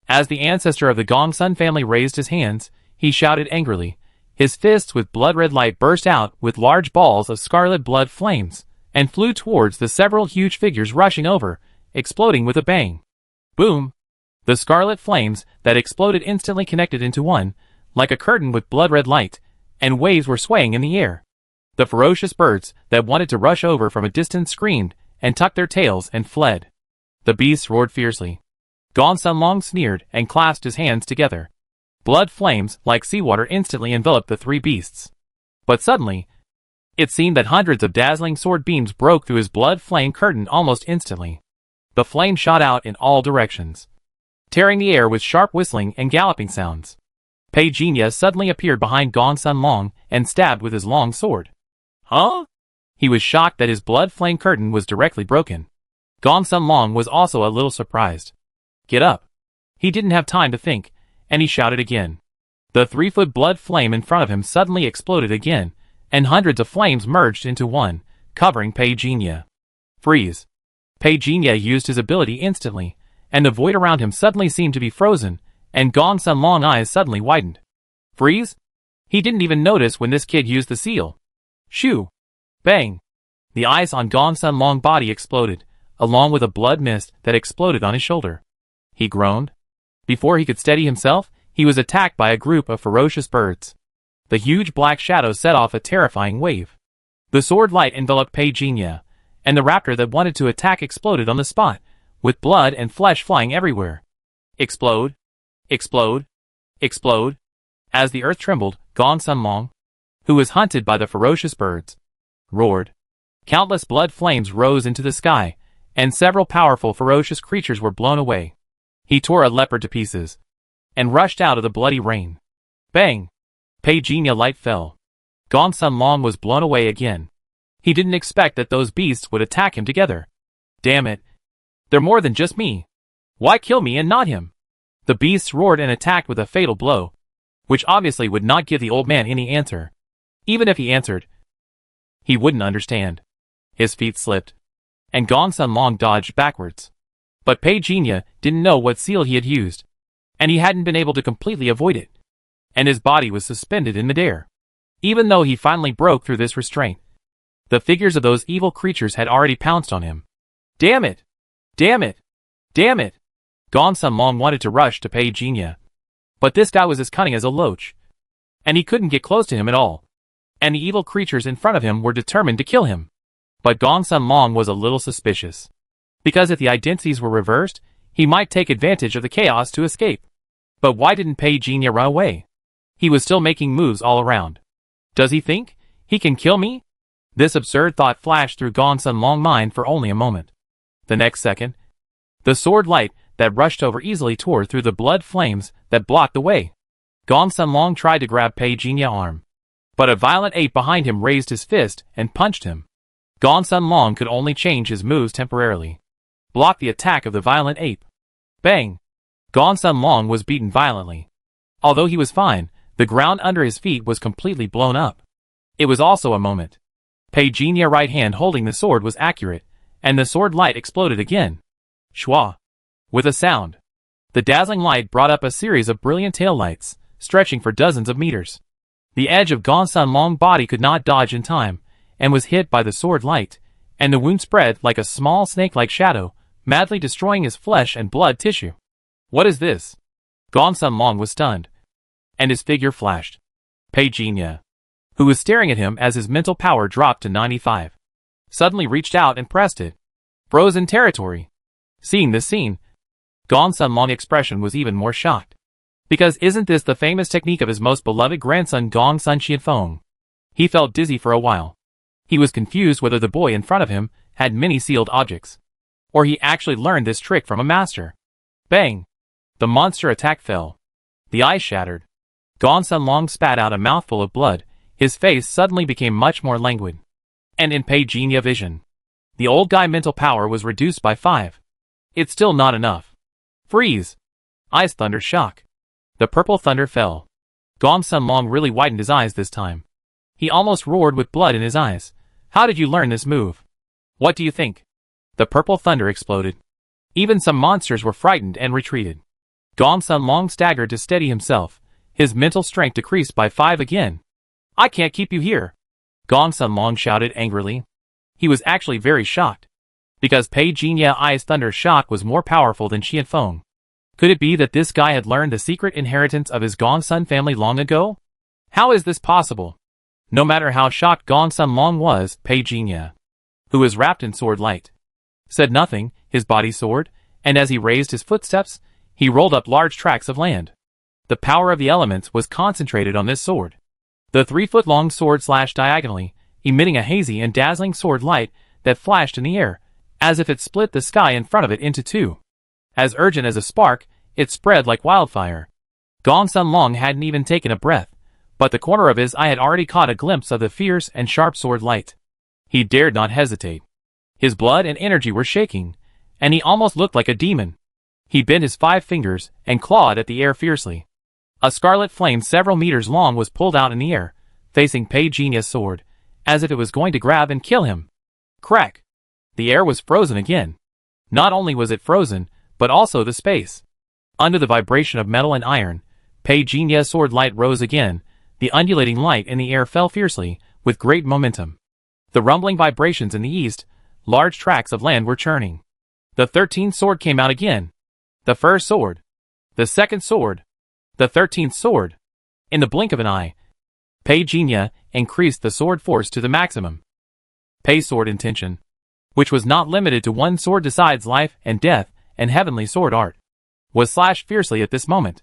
As the ancestor of the Gong Sun family raised his hands, he shouted angrily. His fists with blood-red light burst out with large balls of scarlet blood flames, and flew towards the several huge figures rushing over, exploding with a bang. Boom! The scarlet flames that exploded instantly connected into one, like a curtain with blood-red light, and waves were swaying in the air. The ferocious birds that wanted to rush over from a distance screamed, and tucked their tails and fled. The beasts roared fiercely. Gong Sun Long sneered and clasped his hands together. Blood flames like seawater instantly enveloped the 3 beasts. But suddenly, it seemed that hundreds of dazzling sword beams broke through his blood flame curtain almost instantly. The flame shot out in all directions, tearing the air with sharp whistling and galloping sounds. Pei suddenly appeared behind Gong Sun Long and stabbed with his long sword. Huh? He was shocked that his blood flame curtain was directly broken. Gong Sun Long was also a little surprised. Get up. He didn't have time to think, and he shouted again. The 3-foot blood flame in front of him suddenly exploded again, and hundreds of flames merged into one, covering Pei Jinya. Freeze. Pei Jinya used his ability instantly, and the void around him suddenly seemed to be frozen, and Gong Sun Long's eyes suddenly widened. Freeze? He didn't even notice when this kid used the seal. Shoo! Bang! The ice on Gong Sun Long's body exploded, along with a blood mist that exploded on his shoulder. He groaned. Before he could steady himself, he was attacked by a group of ferocious birds. The huge black shadow set off a terrifying wave. The sword light enveloped Pei Jinya, and the raptor that wanted to attack exploded on the spot, with blood and flesh flying everywhere. Explode! Explode! Explode! As the earth trembled, Gong Sun Long, who was hunted by the ferocious birds, roared. Countless blood flames rose into the sky, and several powerful ferocious creatures were blown away. He tore a leopard to pieces, and rushed out of the bloody rain. Bang! Pei Jinya light fell. Gong Sun Long was blown away again. He didn't expect that those beasts would attack him together. Damn it. They're more than just me. Why kill me and not him? The beasts roared and attacked with a fatal blow, which obviously would not give the old man any answer. Even if he answered, he wouldn't understand. His feet slipped, and Gong Sun Long dodged backwards. But Pei Jinya didn't know what seal he had used, and he hadn't been able to completely avoid it, and his body was suspended in midair. Even though he finally broke through this restraint, the figures of those evil creatures had already pounced on him. Damn it! Damn it! Damn it! Gong Sun Long wanted to rush to Pei Jinya, but this guy was as cunning as a loach, and he couldn't get close to him at all, and the evil creatures in front of him were determined to kill him. But Gong Sun Long was a little suspicious, because if the identities were reversed, he might take advantage of the chaos to escape. But why didn't Pei Jinya run away? He was still making moves all around. Does he think he can kill me? This absurd thought flashed through Gong Sun Long's mind for only a moment. The next second, the sword light that rushed over easily tore through the blood flames that blocked the way. Gong Sun Long tried to grab Pei Jinya's arm, but a violent ape behind him raised his fist and punched him. Gong Sun Long could only change his moves temporarily, block the attack of the violent ape. Bang! Gong Sun Long was beaten violently. Although he was fine, the ground under his feet was completely blown up. It was also a moment. Pei Jinya's right hand holding the sword was accurate, and the sword light exploded again. Shwa! With a sound, the dazzling light brought up a series of brilliant tail lights, stretching for dozens of meters. The edge of Gong Sun Long's body could not dodge in time, and was hit by the sword light, and the wound spread like a small snake-like shadow, madly destroying his flesh and blood tissue. What is this? Gong Sun Long was stunned, and his figure flashed. Pei Jinya, who was staring at him as his mental power dropped to 95, suddenly reached out and pressed it. Frozen territory. Seeing this scene, Gong Sun Long's expression was even more shocked. Because isn't this the famous technique of his most beloved grandson Gong Sun Qianfeng? He felt dizzy for a while. He was confused whether the boy in front of him had many sealed objects, or he actually learned this trick from a master. Bang! The monster attack fell. The eye shattered. Gong Sun Long spat out a mouthful of blood. His face suddenly became much more languid. And in Pei Jinya's vision, the old guy's mental power was reduced by 5. It's still not enough. Freeze! Ice thunder shock. The purple thunder fell. Gong Sun Long really widened his eyes this time. He almost roared with blood in his eyes. How did you learn this move? What do you think? The purple thunder exploded. Even some monsters were frightened and retreated. Gong Sun Long staggered to steady himself. His mental strength decreased by 5 again. I can't keep you here! Gong Sun Long shouted angrily. He was actually very shocked, because Pei Jinya's ice thunder shock was more powerful than Qianfeng. Could it be that this guy had learned the secret inheritance of his Gong Sun family long ago? How is this possible? No matter how shocked Gong Sun Long was, Pei Jinya, who was wrapped in sword light, said nothing. His body soared, and as he raised his footsteps, he rolled up large tracts of land. The power of the elements was concentrated on this sword. The 3-foot-long sword slashed diagonally, emitting a hazy and dazzling sword light that flashed in the air, as if it split the sky in front of it into 2. As urgent as a spark, it spread like wildfire. Gong Sun Long hadn't even taken a breath, but the corner of his eye had already caught a glimpse of the fierce and sharp sword light. He dared not hesitate. His blood and energy were shaking, and he almost looked like a demon. He bent his 5 fingers and clawed at the air fiercely. A scarlet flame several meters long was pulled out in the air, facing Pei Jinya's sword, as if it was going to grab and kill him. Crack! The air was frozen again. Not only was it frozen, but also the space. Under the vibration of metal and iron, Pei Jinya's sword light rose again. The undulating light in the air fell fiercely, with great momentum. The rumbling vibrations in the east, large tracts of land were churning. The 13th sword came out again. The first sword. The second sword. The 13th sword. In the blink of an eye, Pei Jinya increased the sword force to the maximum. Pei's sword intention, which was not limited to one sword decides life and death and heavenly sword art, was slashed fiercely at this moment.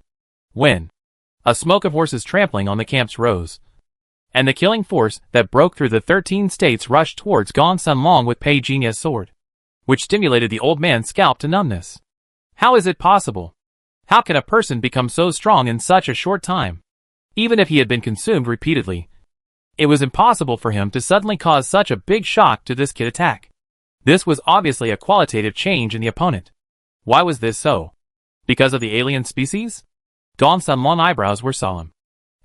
When a smoke of horses trampling on the camps rose, and the killing force that broke through the 13 states rushed towards Gong Sun Long with Pei Jinya's sword, which stimulated the old man's scalp to numbness. How is it possible? How can a person become so strong in such a short time? Even if he had been consumed repeatedly, it was impossible for him to suddenly cause such a big shock to this kid attack. This was obviously a qualitative change in the opponent. Why was this so? Because of the alien species? Gong Sun Long's eyebrows were solemn,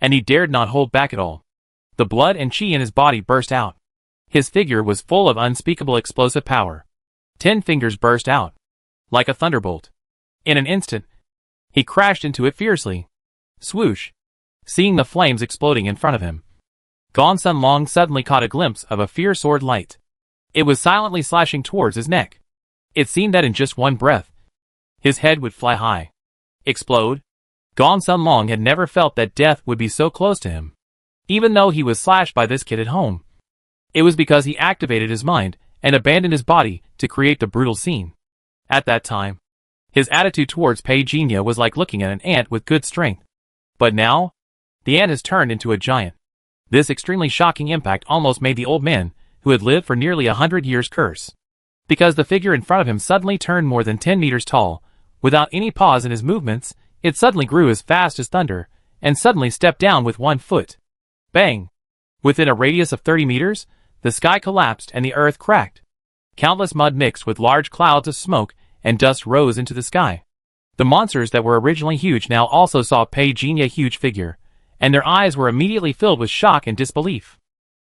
and he dared not hold back at all. The blood and chi in his body burst out. His figure was full of unspeakable explosive power. 10 fingers burst out, like a thunderbolt. In an instant, he crashed into it fiercely. Swoosh! Seeing the flames exploding in front of him, Gong Sun Long suddenly caught a glimpse of a fierce sword light. It was silently slashing towards his neck. It seemed that in just one breath, his head would fly high. Explode? Gong Sun Long had never felt that death would be so close to him. Even though he was slashed by this kid at home, it was because he activated his mind and abandoned his body to create the brutal scene. At that time, his attitude towards Pei Jinya was like looking at an ant with good strength. But now, the ant has turned into a giant. This extremely shocking impact almost made the old man, who had lived for nearly 100 years, curse. Because the figure in front of him suddenly turned more than 10 meters tall. Without any pause in his movements, it suddenly grew as fast as thunder, and suddenly stepped down with 1 foot. Bang! Within a radius of 30 meters, the sky collapsed and the earth cracked. Countless mud mixed with large clouds of smoke and dust rose into the sky. The monsters that were originally huge now also saw Pei Jinya's huge figure, and their eyes were immediately filled with shock and disbelief.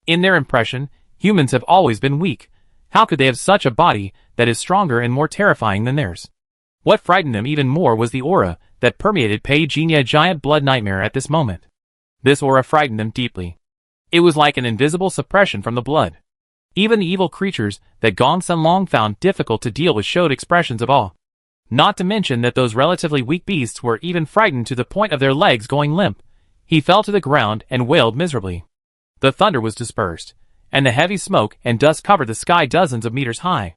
In their impression, humans have always been weak. How could they have such a body that is stronger and more terrifying than theirs? What frightened them even more was the aura that permeated Pei Jinya's giant blood nightmare at this moment. This aura frightened them deeply. It was like an invisible suppression from the blood. Even the evil creatures that Gong Sun Long found difficult to deal with showed expressions of awe. Not to mention that those relatively weak beasts were even frightened to the point of their legs going limp. He fell to the ground and wailed miserably. The thunder was dispersed, and the heavy smoke and dust covered the sky dozens of meters high.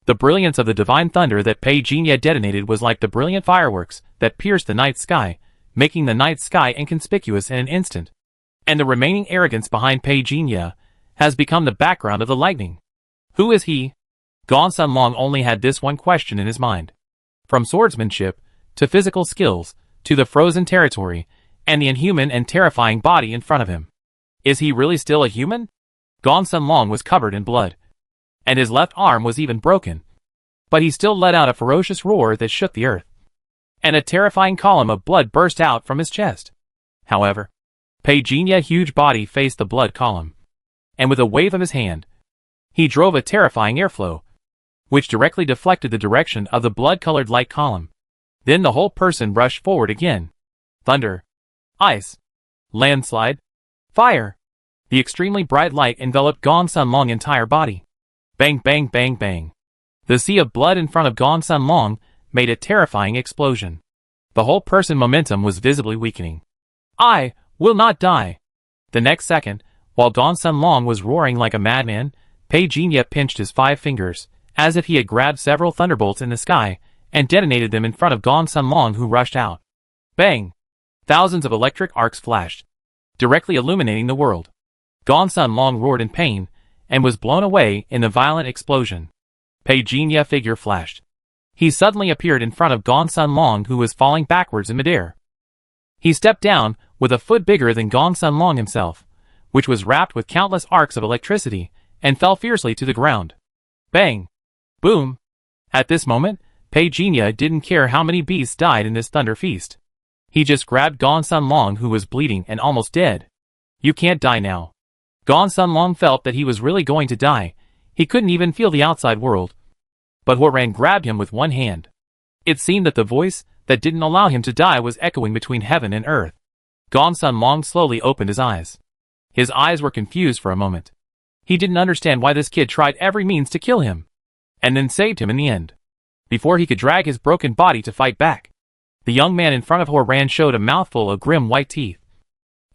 The brilliance of the divine thunder that Pei Jinya detonated was like the brilliant fireworks that pierced the night sky, making the night sky inconspicuous in an instant. And the remaining arrogance behind Pei Jinya has become the background of the lightning. Who is he? Gong Sun Long only had this one question in his mind. From swordsmanship, to physical skills, to the frozen territory, and the inhuman and terrifying body in front of him. Is he really still a human? Gong Sun Long was covered in blood, and his left arm was even broken. But he still let out a ferocious roar that shook the earth, and a terrifying column of blood burst out from his chest. However, Pei Jinya's huge body faced the blood column, and with a wave of his hand, he drove a terrifying airflow, which directly deflected the direction of the blood-colored light column. Then the whole person rushed forward again. Thunder, ice, landslide, fire. The extremely bright light enveloped Gong Sun Long's entire body. Bang, bang, bang, bang. The sea of blood in front of Gong Sun Long made a terrifying explosion. The whole person momentum was visibly weakening. I will not die. The next second, while Gong Sun Long was roaring like a madman, Pei Jinya pinched his 5 fingers, as if he had grabbed several thunderbolts in the sky, and detonated them in front of Gong Sun Long, who rushed out. Bang! Thousands of electric arcs flashed, directly illuminating the world. Gong Sun Long roared in pain, and was blown away in the violent explosion. Pei Jinya's figure flashed. He suddenly appeared in front of Gong Sun Long, who was falling backwards in midair. He stepped down, with a foot bigger than Gong Sun Long himself, which was wrapped with countless arcs of electricity, and fell fiercely to the ground. Bang! Boom! At this moment, Pei Jinya didn't care how many beasts died in this thunder feast. He just grabbed Gong Sun Long, who was bleeding and almost dead. You can't die now. Gong Sun Long felt that he was really going to die. He couldn't even feel the outside world. But Huoran grabbed him with one hand. It seemed that the voice that didn't allow him to die was echoing between heaven and earth. Gong Sun Long slowly opened his eyes. His eyes were confused for a moment. He didn't understand why this kid tried every means to kill him, and then saved him in the end. Before he could drag his broken body to fight back, the young man in front of Huoran showed a mouthful of grim white teeth.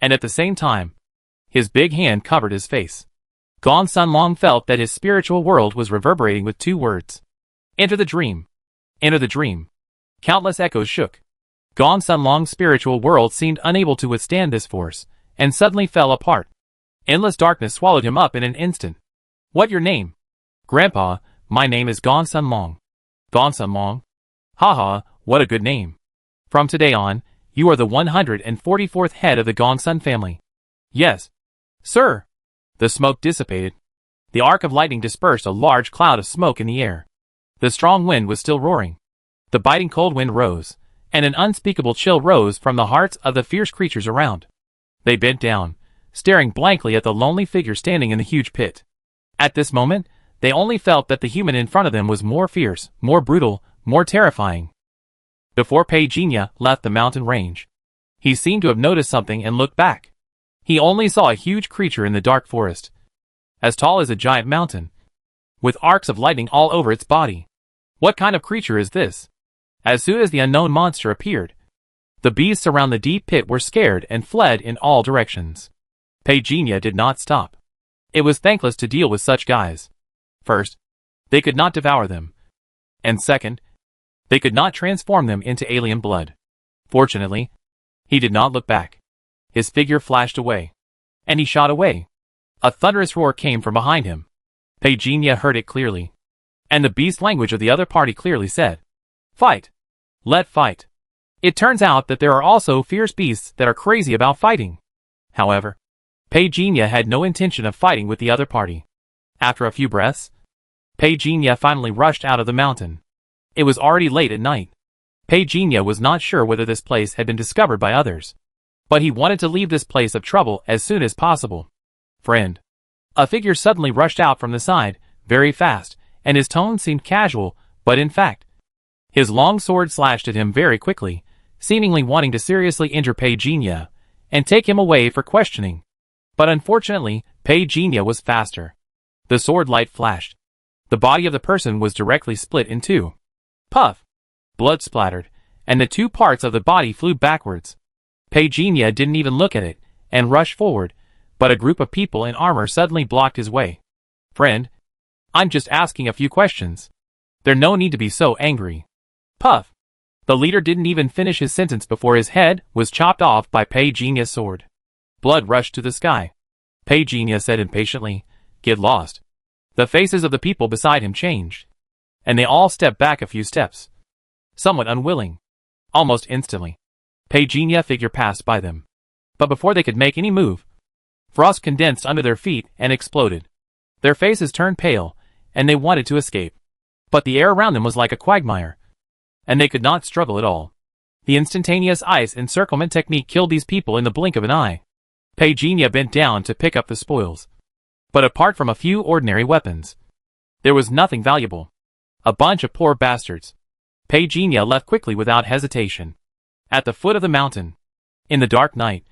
And at the same time, his big hand covered his face. Gong Sun Long felt that his spiritual world was reverberating with two words. Enter the dream. Enter the dream. Countless echoes shook. Gong Sun Long's spiritual world seemed unable to withstand this force, and suddenly fell apart. Endless darkness swallowed him up in an instant. What your name? Grandpa, my name is Gong Sun Long. Gong Sun Long? Haha, what a good name. From today on, you are the 144th head of the Gong Sun family. Yes. Sir. The smoke dissipated. The arc of lightning dispersed a large cloud of smoke in the air. The strong wind was still roaring. The biting cold wind rose, and an unspeakable chill rose from the hearts of the fierce creatures around. They bent down, staring blankly at the lonely figure standing in the huge pit. At this moment, they only felt that the human in front of them was more fierce, more brutal, more terrifying. Before Pei Jinya left the mountain range, he seemed to have noticed something and looked back. He only saw a huge creature in the dark forest, as tall as a giant mountain, with arcs of lightning all over its body. What kind of creature is this? As soon as the unknown monster appeared, the beasts around the deep pit were scared and fled in all directions. Pei Jinya did not stop. It was thankless to deal with such guys. First, they could not devour them. And second, they could not transform them into alien blood. Fortunately, he did not look back. His figure flashed away. And he shot away. A thunderous roar came from behind him. Pei Jinya heard it clearly. And the beast language of the other party clearly said, "Fight! Let fight!" It turns out that there are also fierce beasts that are crazy about fighting. However, Pei Jinya had no intention of fighting with the other party. After a few breaths, Pei Jinya finally rushed out of the mountain. It was already late at night. Pei Jinya was not sure whether this place had been discovered by others, but he wanted to leave this place of trouble as soon as possible. Friend. A figure suddenly rushed out from the side, very fast, and his tone seemed casual, but in fact, his long sword slashed at him very quickly, seemingly wanting to seriously injure Pei Jinya, and take him away for questioning. But unfortunately, Pei Jinya was faster. The sword light flashed. The body of the person was directly split in two. Puff! Blood splattered, and the two parts of the body flew backwards. Pei Jinya didn't even look at it, and rushed forward, but a group of people in armor suddenly blocked his way. Friend, I'm just asking a few questions. There's no need to be so angry. Puff! The leader didn't even finish his sentence before his head was chopped off by Pei Jinya's sword. Blood rushed to the sky. Pei Jinya said impatiently, "Get lost." The faces of the people beside him changed, and they all stepped back a few steps, somewhat unwilling. Almost instantly, Pei Jinya figure passed by them. But before they could make any move, frost condensed under their feet and exploded. Their faces turned pale, and they wanted to escape. But the air around them was like a quagmire, and they could not struggle at all. The instantaneous ice encirclement technique killed these people in the blink of an eye. Pei Jinya bent down to pick up the spoils. But apart from a few ordinary weapons, there was nothing valuable. A bunch of poor bastards. Pei Jinya left quickly without hesitation. At the foot of the mountain, in the dark night,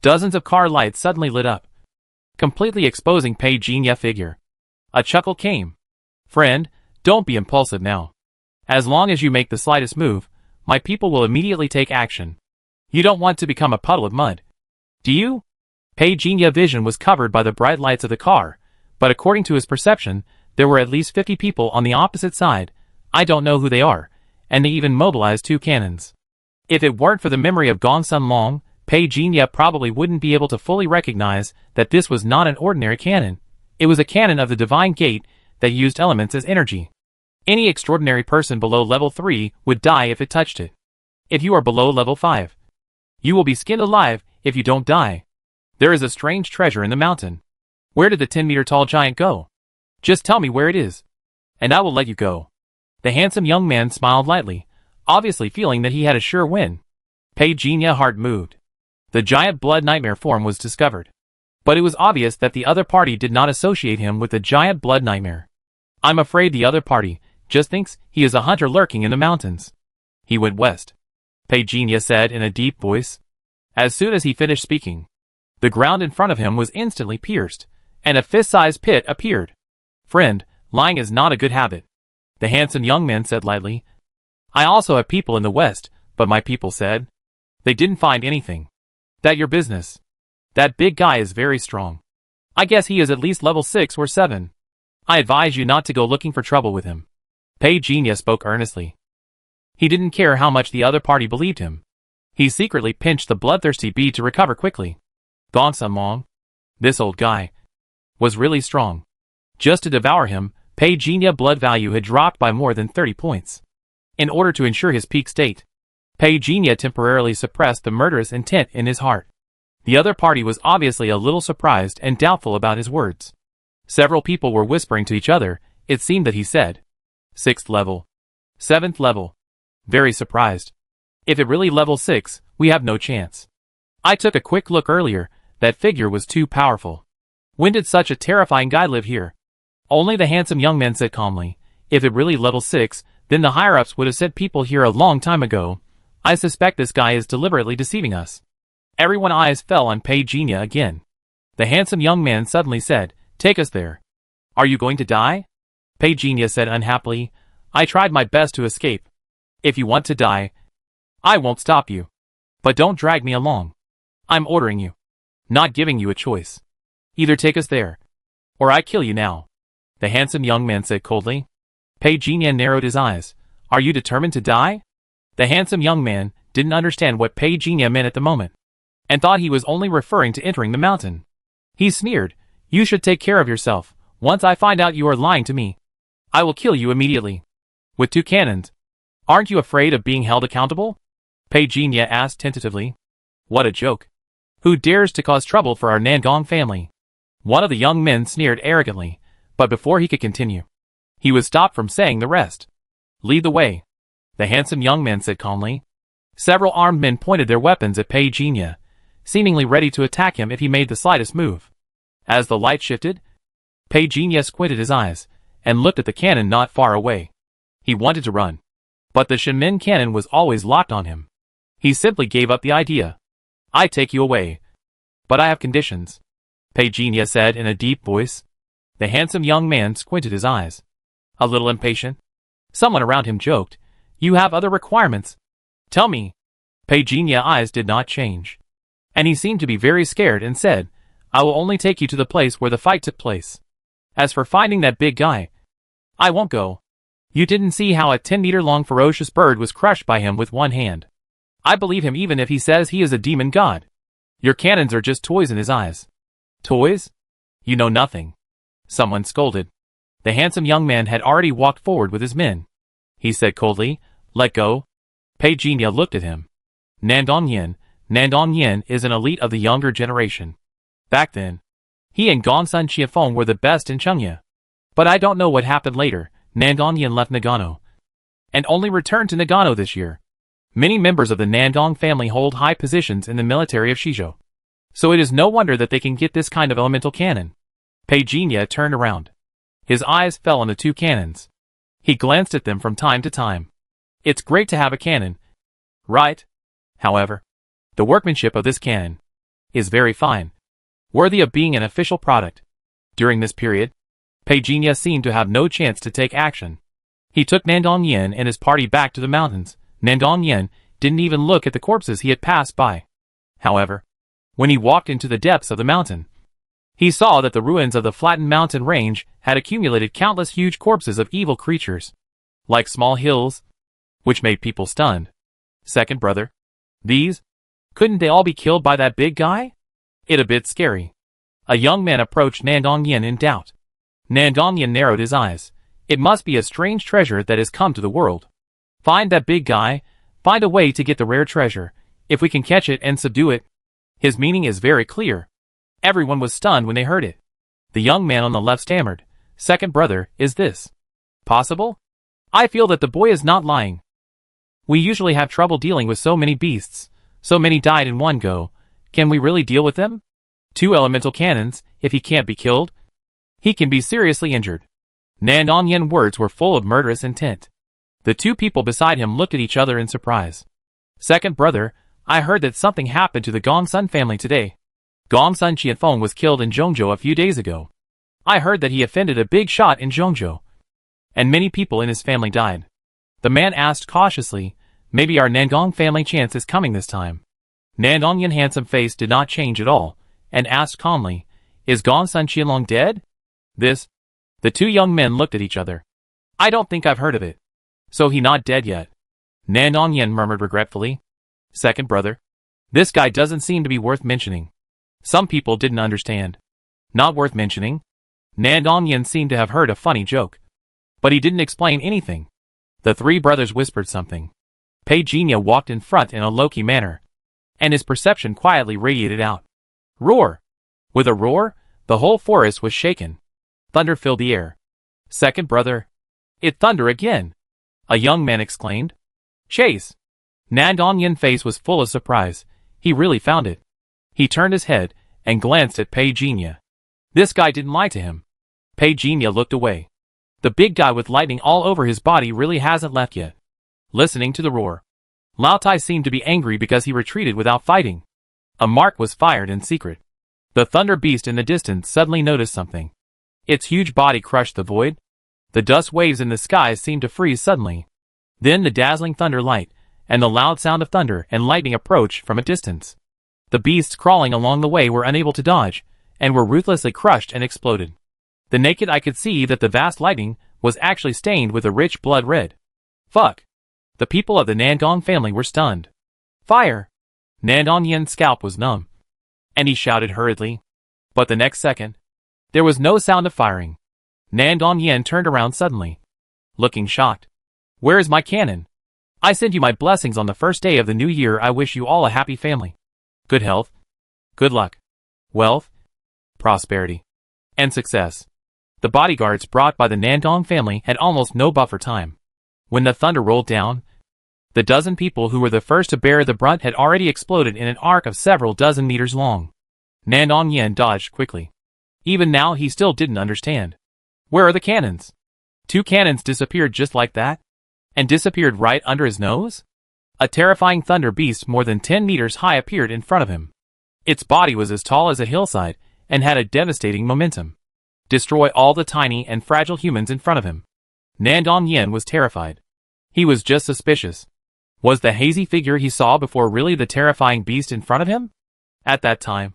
dozens of car lights suddenly lit up, completely exposing Pei Jinya figure. A chuckle came. Friend, don't be impulsive now. As long as you make the slightest move, my people will immediately take action. You don't want to become a puddle of mud, do you? Pei Jinya's vision was covered by the bright lights of the car, but according to his perception, there were at least 50 people on the opposite side. I don't know who they are, and they even mobilized 2 cannons. If it weren't for the memory of Gong Sun Long, Pei Jinya probably wouldn't be able to fully recognize that this was not an ordinary cannon. It was a cannon of the Divine Gate that used elements as energy. Any extraordinary person below level 3 would die if it touched it. If you are below level 5, You will be skinned alive if you don't die. There is a strange treasure in the mountain. Where did the 10-meter-tall giant go? Just tell me where it is, and I will let you go." The handsome young man smiled lightly, obviously feeling that he had a sure win. Pei Jinya heart moved. The giant blood nightmare form was discovered. But it was obvious that the other party did not associate him with the giant blood nightmare. "I'm afraid the other party just thinks he is a hunter lurking in the mountains. He went west," Pei Jinya said in a deep voice. As soon as he finished speaking, the ground in front of him was instantly pierced, and a fist-sized pit appeared. "Friend, lying is not a good habit," the handsome young man said lightly. "I also have people in the west, but my people said they didn't find anything. That your business. That big guy is very strong. I guess he is at least level 6 or 7. I advise you not to go looking for trouble with him." Pei Jinya spoke earnestly. He didn't care how much the other party believed him. He secretly pinched the bloodthirsty bead to recover quickly. Gong Sun Long, this old guy, was really strong. Just to devour him, Pei Jinya blood value had dropped by more than 30 points. In order to ensure his peak state, Pei Jinya temporarily suppressed the murderous intent in his heart. The other party was obviously a little surprised and doubtful about his words. Several people were whispering to each other. It seemed that he said 6th level, 7th level. Very surprised. If it really level 6, we have no chance. I took a quick look earlier. That figure was too powerful. When did such a terrifying guy live here? Only the handsome young man said calmly. If it really level 6, then the higher-ups would have sent people here a long time ago. I suspect this guy is deliberately deceiving us. Everyone's eyes fell on Pei Jinya again. The handsome young man suddenly said, "Take us there." "Are you going to die?" Pei Jinya said unhappily. "I tried my best to escape. If you want to die, I won't stop you. But don't drag me along. I'm ordering you. Not giving you a choice. Either take us there, or I kill you now," the handsome young man said coldly. Pei Jinya narrowed his eyes. "Are you determined to die?" The handsome young man didn't understand what Pei Jinya meant at the moment, and thought he was only referring to entering the mountain. He sneered, "You should take care of yourself. Once I find out you are lying to me, I will kill you immediately. With 2 cannons. Aren't you afraid of being held accountable?" Pei Jinya asked tentatively. "What a joke. Who dares to cause trouble for our Nangong family?" One of the young men sneered arrogantly, but before he could continue, he was stopped from saying the rest. "Lead the way," the handsome young man said calmly. Several armed men pointed their weapons at Pei Jinya, seemingly ready to attack him if he made the slightest move. As the light shifted, Pei Jinya squinted his eyes and looked at the cannon not far away. He wanted to run, but the Shinmin cannon was always locked on him. He simply gave up the idea. "I take you away, but I have conditions," Pei Jinya said in a deep voice. The handsome young man squinted his eyes. A little impatient, someone around him joked, "You have other requirements? Tell me." Pei Jinya's eyes did not change, and he seemed to be very scared and said, "I will only take you to the place where the fight took place. As for finding that big guy, I won't go. You didn't see how a 10-meter-long ferocious bird was crushed by him with one hand. I believe him even if he says he is a demon god. Your cannons are just toys in his eyes." "Toys? You know nothing," someone scolded. The handsome young man had already walked forward with his men. He said coldly, "Let go." Pei Jinya looked at him. Nandong Yin is an elite of the younger generation. Back then, he and Gongsun Chiafeng were the best in Chengya. But I don't know what happened later. Nandong Yin left Nagano, and only returned to Nagano this year. Many members of the Nandong family hold high positions in the military of Shizhou, so it is no wonder that they can get this kind of elemental cannon. Pei Jinya turned around. His eyes fell on the 2 cannons. He glanced at them from time to time. It's great to have a cannon, right? However, the workmanship of this cannon is very fine, worthy of being an official product. During this period, Pei Jinya seemed to have no chance to take action. He took Nandong Yin and his party back to the mountains. Nandong Yin didn't even look at the corpses he had passed by. However, when he walked into the depths of the mountain, he saw that the ruins of the flattened mountain range had accumulated countless huge corpses of evil creatures, like small hills, which made people stunned. Second brother, these? Couldn't they all be killed by that big guy? It a bit scary. A young man approached Nandong Yin in doubt. Nandong Yin narrowed his eyes. It must be a strange treasure that has come to the world. Find that big guy, find a way to get the rare treasure. If we can catch it and subdue it. His meaning is very clear. Everyone was stunned when they heard it. The young man on the left stammered, "Second brother, is this possible? I feel that the boy is not lying. We usually have trouble dealing with so many beasts. So many died in one go. Can we really deal with them? 2 elemental cannons, if he can't be killed, he can be seriously injured." Nandonyen's words were full of murderous intent. The two people beside him looked at each other in surprise. "Second brother, I heard that something happened to the Gongsun family today. Gongsun Qianfeng was killed in Zhongzhou a few days ago. I heard that he offended a big shot in Zhongzhou, and many people in his family died." The man asked cautiously, "Maybe our Nangong family chance is coming this time." Nandonyen's handsome face did not change at all, and asked calmly, "Is Gongsun Qianlong dead?" The two young men looked at each other. "I don't think I've heard of it. So he not dead yet?" Nandonyen murmured regretfully. "Second brother, this guy doesn't seem to be worth mentioning." Some people didn't understand. Not worth mentioning? Nandonyen seemed to have heard a funny joke. But he didn't explain anything. The three brothers whispered something. Pei Jinya walked in front in a low-key manner, and his perception quietly radiated out. Roar! With a roar, the whole forest was shaken. Thunder filled the air. "Second brother, it thunder again!" a young man exclaimed. "Chase!" Nandonyen's face was full of surprise. He really found it. He turned his head and glanced at Pei Jinya. This guy didn't lie to him. Pei Jinya looked away. The big guy with lightning all over his body really hasn't left yet. Listening to the roar, Lao Tai seemed to be angry because he retreated without fighting. A mark was fired in secret. The thunder beast in the distance suddenly noticed something. Its huge body crushed the void. The dust waves in the sky seemed to freeze suddenly. Then the dazzling thunder light, and the loud sound of thunder and lightning approached from a distance. The beasts crawling along the way were unable to dodge, and were ruthlessly crushed and exploded. The naked eye could see that the vast lightning was actually stained with a rich blood red. Fuck! The people of the Nangong family were stunned. Fire! Nandonyen's scalp was numb, and he shouted hurriedly. But the next second, there was no sound of firing. Nandonyen turned around suddenly, looking shocked. "Where is my cannon? I send you my blessings on the first day of the new year. I wish you all a happy family. Good health, good luck, wealth, prosperity, and success." The bodyguards brought by the Nandong family had almost no buffer time. When the thunder rolled down, the dozen people who were the first to bear the brunt had already exploded in an arc of several dozen meters long. Nandonyen dodged quickly. Even now he still didn't understand. Where are the cannons? 2 cannons disappeared just like that? And disappeared right under his nose? A terrifying thunder beast more than 10 meters high appeared in front of him. Its body was as tall as a hillside, and had a devastating momentum. Destroy all the tiny and fragile humans in front of him. Nandonyen was terrified. He was just suspicious. Was the hazy figure he saw before really the terrifying beast in front of him? At that time,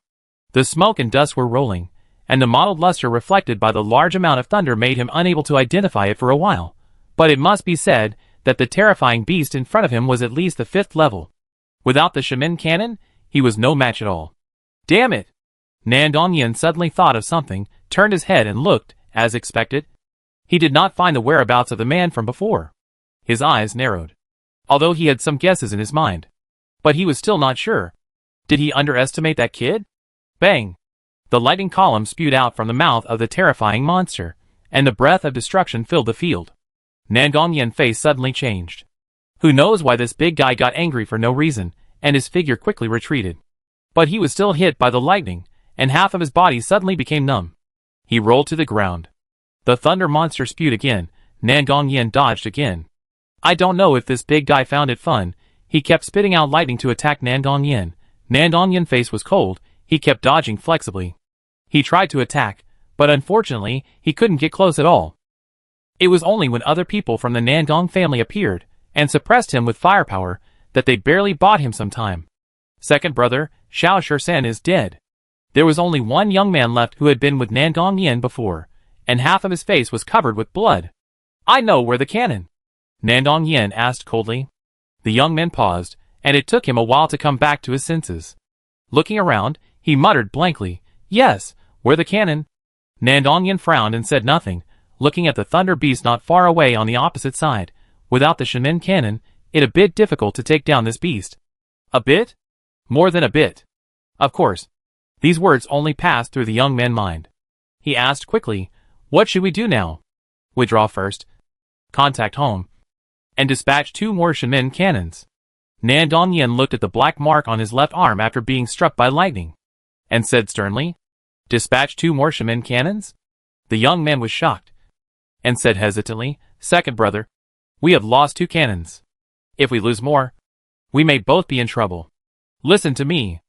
the smoke and dust were rolling, and the mottled luster reflected by the large amount of thunder made him unable to identify it for a while. But it must be said that the terrifying beast in front of him was at least the 5th level. Without the shaman cannon, he was no match at all. Damn it! Nandonyen suddenly thought of something, turned his head and looked, as expected. He did not find the whereabouts of the man from before. His eyes narrowed, although he had some guesses in his mind. But he was still not sure. Did he underestimate that kid? Bang! The lightning column spewed out from the mouth of the terrifying monster, and the breath of destruction filled the field. Nandonyen's face suddenly changed. Who knows why this big guy got angry for no reason, and his figure quickly retreated. But he was still hit by the lightning, and half of his body suddenly became numb. He rolled to the ground. The thunder monster spewed again. Nandonyen dodged again. I don't know if this big guy found it fun. He kept spitting out lightning to attack Nandonyen. Nandonyen's face was cold. He kept dodging flexibly. He tried to attack, but unfortunately, he couldn't get close at all. It was only when other people from the Nandong family appeared, and suppressed him with firepower, that they barely bought him some time. Second brother, Xiao Shursen is dead. There was only one young man left who had been with Nandonyen before, and half of his face was covered with blood. I know where the cannon. Nandonyen asked coldly. The young man paused, and it took him a while to come back to his senses. Looking around, he muttered blankly, Yes, where the cannon? Nandonyen frowned and said nothing, looking at the thunder beast not far away on the opposite side. Without the shaman cannon, it a bit difficult to take down this beast. A bit? More than a bit. Of course. These words only passed through the young man's mind. He asked quickly, what should we do now? Withdraw first. Contact home. And dispatch 2 more Shinmen cannons. Nan Dongyan looked at the black mark on his left arm after being struck by lightning, and said sternly, dispatch 2 more Shinmen cannons? The young man was shocked, and said hesitantly, second brother, we have lost 2 cannons. If we lose more, we may both be in trouble. Listen to me.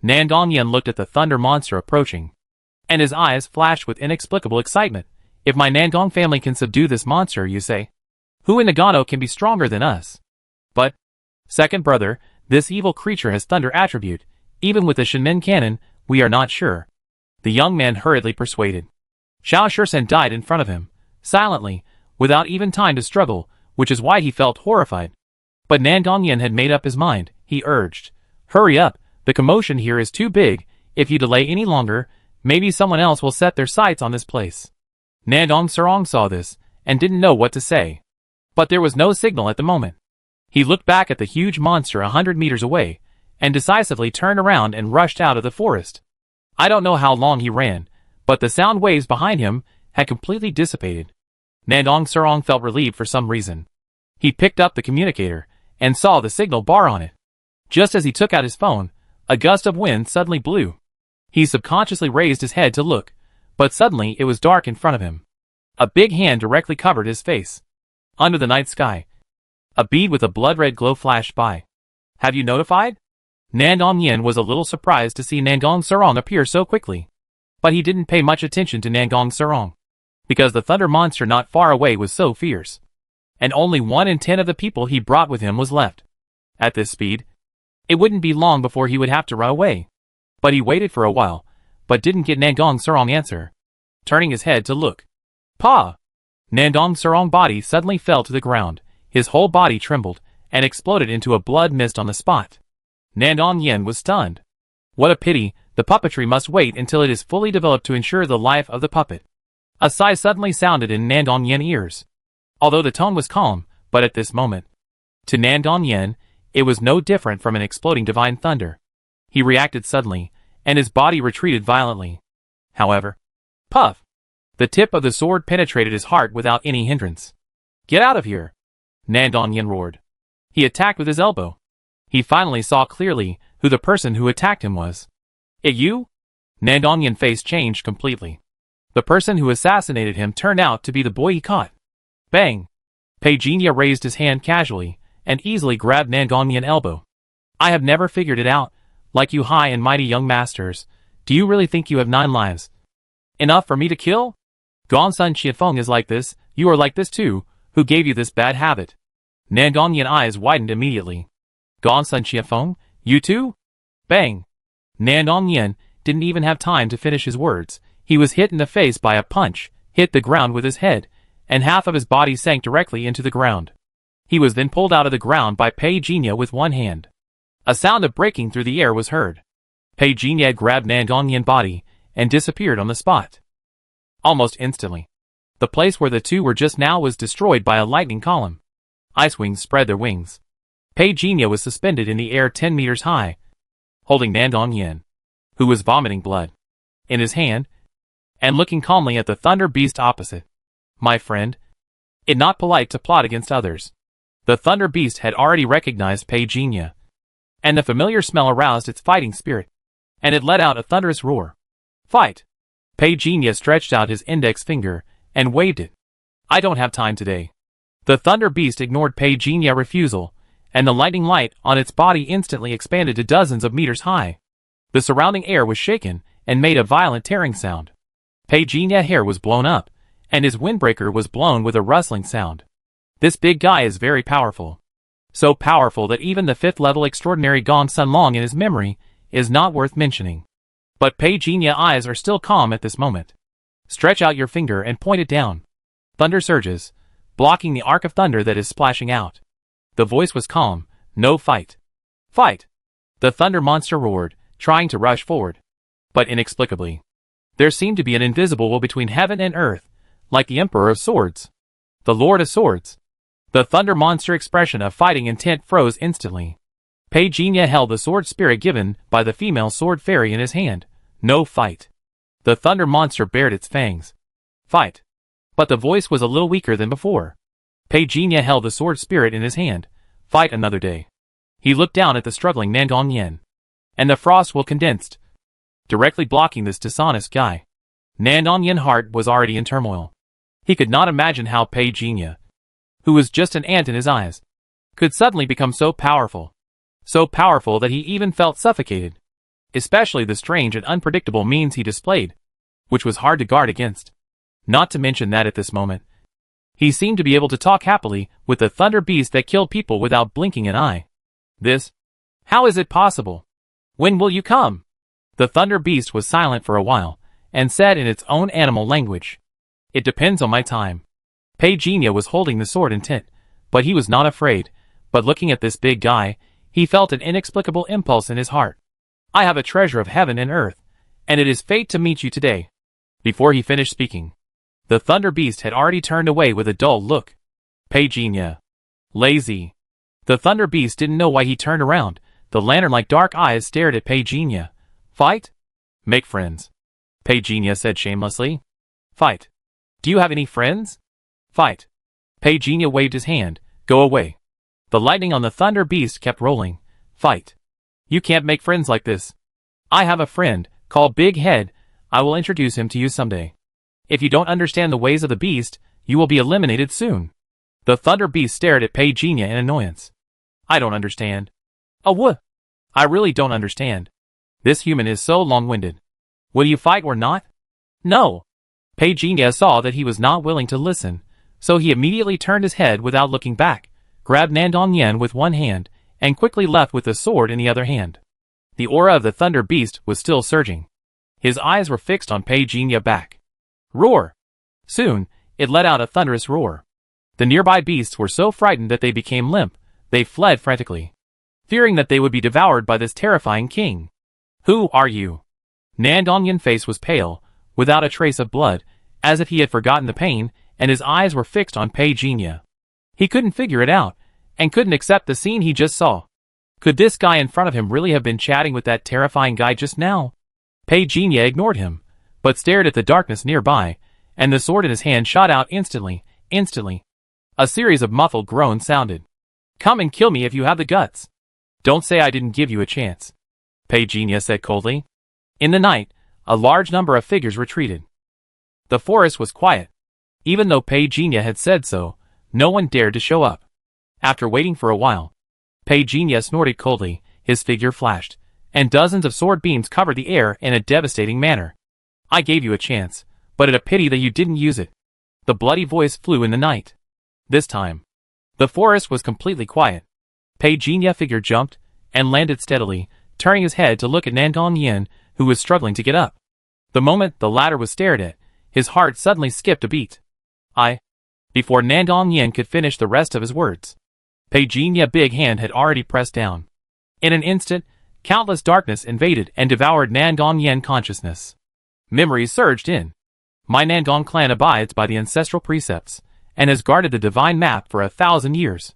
Nan Dongyan looked at the thunder monster approaching, and his eyes flashed with inexplicable excitement. If my Nangong family can subdue this monster, you say, who in Nagano can be stronger than us? But, second brother, this evil creature has thunder attribute. Even with the Shinmen cannon, we are not sure. The young man hurriedly persuaded. Xiao Shursen died in front of him, silently, without even time to struggle, which is why he felt horrified. But Nan Dongyan had made up his mind. He urged, hurry up, the commotion here is too big. If you delay any longer, maybe someone else will set their sights on this place. Nandong Sarong saw this, and didn't know what to say. But there was no signal at the moment. He looked back at the huge monster 100 meters away, and decisively turned around and rushed out of the forest. I don't know how long he ran, but the sound waves behind him had completely dissipated. Nandong Sarong felt relieved for some reason. He picked up the communicator, and saw the signal bar on it. Just as he took out his phone, a gust of wind suddenly blew. He subconsciously raised his head to look, but suddenly it was dark in front of him. A big hand directly covered his face. Under the night sky, a bead with a blood-red glow flashed by. Have you notified? Nandong Yin was a little surprised to see Nangong Sarong appear so quickly. But he didn't pay much attention to Nangong Sarong, because the thunder monster not far away was so fierce, and only 1 in 10 of the people he brought with him was left. At this speed, it wouldn't be long before he would have to run away. But he waited for a while, but didn't get Nangong Sarong answer. Turning his head to look. Pa! Nandong Sarong's body suddenly fell to the ground. His whole body trembled, and exploded into a blood mist on the spot. Nandong Yen was stunned. What a pity, the puppetry must wait until it is fully developed to ensure the life of the puppet. A sigh suddenly sounded in Nandong Yen's ears. Although the tone was calm, but at this moment, to Nandong Yen, it was no different from an exploding divine thunder. He reacted suddenly, and his body retreated violently. However, puff! The tip of the sword penetrated his heart without any hindrance. Get out of here! Nandong Yen roared. He attacked with his elbow. He finally saw clearly who the person who attacked him was. It you? Nandong Yen's face changed completely. The person who assassinated him turned out to be the boy he caught. Bang! Peijinya raised his hand casually, and easily grabbed Nandong Yen's elbow. I have never figured it out. Like you high and mighty young masters, do you really think you have 9 lives? Enough for me to kill? Gongsun Qiafeng is like this, you are like this too, who gave you this bad habit? Nandong Yen's eyes widened immediately. Gongsun Qiafeng, you too? Bang! Nandong Yen didn't even have time to finish his words. He was hit in the face by a punch, hit the ground with his head, and half of his body sank directly into the ground. He was then pulled out of the ground by Peijinya with one hand. A sound of breaking through the air was heard. Peijinya grabbed Nandong Yen's body and disappeared on the spot. Almost instantly, the place where the two were just now was destroyed by a lightning column. Ice wings spread their wings. Peijinya was suspended in the air 10 meters high, holding Nandong Yen, who was vomiting blood, in his hand, and looking calmly at the thunder beast opposite. My friend, it's not polite to plot against others. The thunder beast had already recognized Peijinya, and the familiar smell aroused its fighting spirit, and it let out a thunderous roar. Fight! Peijinya stretched out his index finger and waved it. I don't have time today. The thunder beast ignored Peijinya's refusal, and the lightning light on its body instantly expanded to dozens of meters high. The surrounding air was shaken and made a violent tearing sound. Peijinya's hair was blown up, and his windbreaker was blown with a rustling sound. This big guy is very powerful. So powerful that even the 5th level extraordinary Gong Sun Long in his memory is not worth mentioning. But Peijinyas' eyes are still calm at this moment. Stretch out your finger and point it down. Thunder surges, blocking the arc of thunder that is splashing out. The voice was calm. No fight. Fight! The thunder monster roared, trying to rush forward. But inexplicably, there seemed to be an invisible wall between heaven and earth, like the Emperor of Swords. The Lord of Swords. The thunder monster expression of fighting intent froze instantly. Pei Jinya held the sword spirit given by the female sword fairy in his hand. No fight. The thunder monster bared its fangs. Fight. But the voice was a little weaker than before. Pei Jinya held the sword spirit in his hand. Fight another day. He looked down at the struggling Nandong Yen. And the frost will condensed, directly blocking this dishonest guy. Nandong Yen's heart was already in turmoil. He could not imagine how Pei Jinya, who was just an ant in his eyes, could suddenly become so powerful. So powerful that he even felt suffocated. Especially the strange and unpredictable means he displayed, which was hard to guard against. Not to mention that at this moment, he seemed to be able to talk happily with the thunder beast that killed people without blinking an eye. This? How is it possible? When will you come? The thunder beast was silent for a while, and said in its own animal language. It depends on my time. Pei Jinya was holding the sword intent, but he was not afraid. But looking at this big guy, he felt an inexplicable impulse in his heart. I have a treasure of heaven and earth, and it is fate to meet you today. Before he finished speaking, the thunder beast had already turned away with a dull look. Pei Jinya. Lazy. The thunder beast didn't know why he turned around. The lantern-like dark eyes stared at Pei Jinya. Fight? Make friends. Pei Jinya said shamelessly. Fight. Do you have any friends? Fight. Pei Jinya waved his hand. Go away. The lightning on the thunder beast kept rolling. Fight. You can't make friends like this. I have a friend, called Big Head. I will introduce him to you someday. If you don't understand the ways of the beast, you will be eliminated soon. The thunder beast stared at Pei Jinya in annoyance. I don't understand. What? I really don't understand. This human is so long-winded. Will you fight or not? No. Pei Jinya saw that he was not willing to listen, so he immediately turned his head without looking back, grabbed Nandong Yen with one hand, and quickly left with the sword in the other hand. The aura of the thunder beast was still surging. His eyes were fixed on Pei Jinya back. Roar! Soon, it let out a thunderous roar. The nearby beasts were so frightened that they became limp. They fled frantically, fearing that they would be devoured by this terrifying king. Who are you? Nandong Yen's face was pale, without a trace of blood, as if he had forgotten the pain, and his eyes were fixed on Pei Jinya. He couldn't figure it out, and couldn't accept the scene he just saw. Could this guy in front of him really have been chatting with that terrifying guy just now? Pei Jinya ignored him, but stared at the darkness nearby, and the sword in his hand shot out instantly. A series of muffled groans sounded. Come and kill me if you have the guts. Don't say I didn't give you a chance. Pei Jinya said coldly. In the night, a large number of figures retreated. The forest was quiet. Even though Pei Jinya had said so, no one dared to show up. After waiting for a while, Pei Jinya snorted coldly, his figure flashed, and dozens of sword beams covered the air in a devastating manner. I gave you a chance, but it a pity that you didn't use it. The bloody voice flew in the night. This time, the forest was completely quiet. Pei Jinya figure jumped, and landed steadily, turning his head to look at Nandong Yen, who was struggling to get up. The moment the latter was stared at, his heart suddenly skipped a beat. Before Nandong Yen could finish the rest of his words, Pei Jinya's big hand had already pressed down. In an instant, countless darkness invaded and devoured Nandong Yen's consciousness. Memories surged in. My Nandong clan abides by the ancestral precepts, and has guarded the divine map for 1,000 years.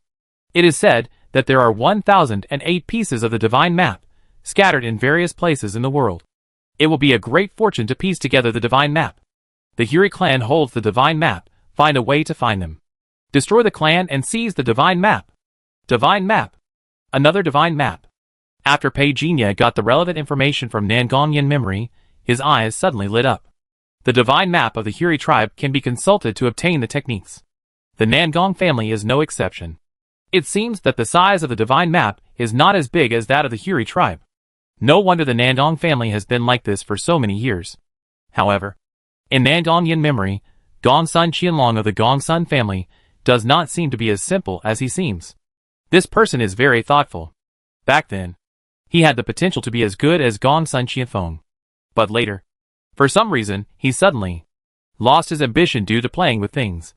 It is said that there are 1,008 pieces of the divine map, scattered in various places in the world. It will be a great fortune to piece together the divine map. The Huri clan holds the divine map. Find a way to find them. Destroy the clan and seize the divine map. Divine map. Another divine map. After Pei Jinya got the relevant information from Nandong Yen's memory, his eyes suddenly lit up. The divine map of the Huri tribe can be consulted to obtain the techniques. The Nandong family is no exception. It seems that the size of the divine map is not as big as that of the Huri tribe. No wonder the Nandong family has been like this for so many years. However, in Nandong Yen's memory, Gongsun Qianlong of the Gongsun family does not seem to be as simple as he seems. This person is very thoughtful. Back then, he had the potential to be as good as Gongsun Qianfeng. But later, for some reason, he suddenly lost his ambition due to playing with things.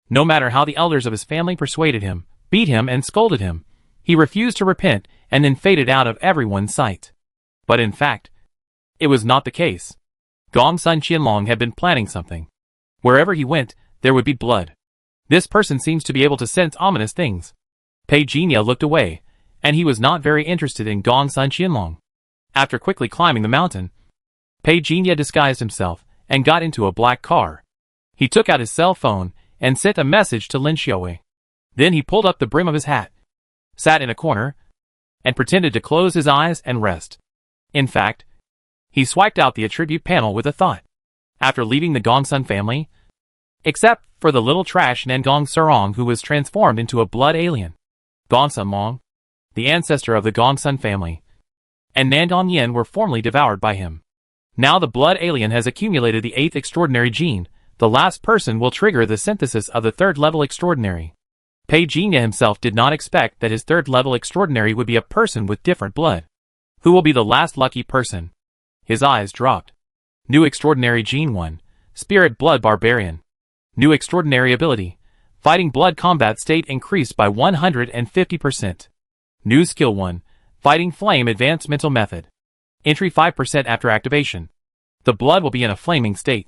No matter how the elders of his family persuaded him, beat him and scolded him, he refused to repent and then faded out of everyone's sight. But in fact, it was not the case. Gongsun Qianlong had been planning something. Wherever he went, there would be blood. This person seems to be able to sense ominous things. Pei Jinya looked away, and he was not very interested in Gongsun Qianlong. After quickly climbing the mountain, Pei Jinya disguised himself and got into a black car. He took out his cell phone and sent a message to Lin Xiaowei. Then he pulled up the brim of his hat, sat in a corner, and pretended to close his eyes and rest. In fact, he swiped out the attribute panel with a thought. After leaving the Gongsun family, except for the little trash Nangong Sarong who was transformed into a blood alien, Gongsun Long, the ancestor of the Gongsun family, and Nangong Yin were formerly devoured by him. Now the blood alien has accumulated the 8th extraordinary gene. The last person will trigger the synthesis of the 3rd level extraordinary. Pei Jinya himself did not expect that his 3rd level extraordinary would be a person with different blood. Who will be the last lucky person? His eyes dropped. New extraordinary gene 1, Spirit Blood Barbarian. New extraordinary ability, Fighting Blood Combat State increased by 150%. New skill 1, Fighting Flame Advanced Mental Method. Entry 5% after activation. The blood will be in a flaming state,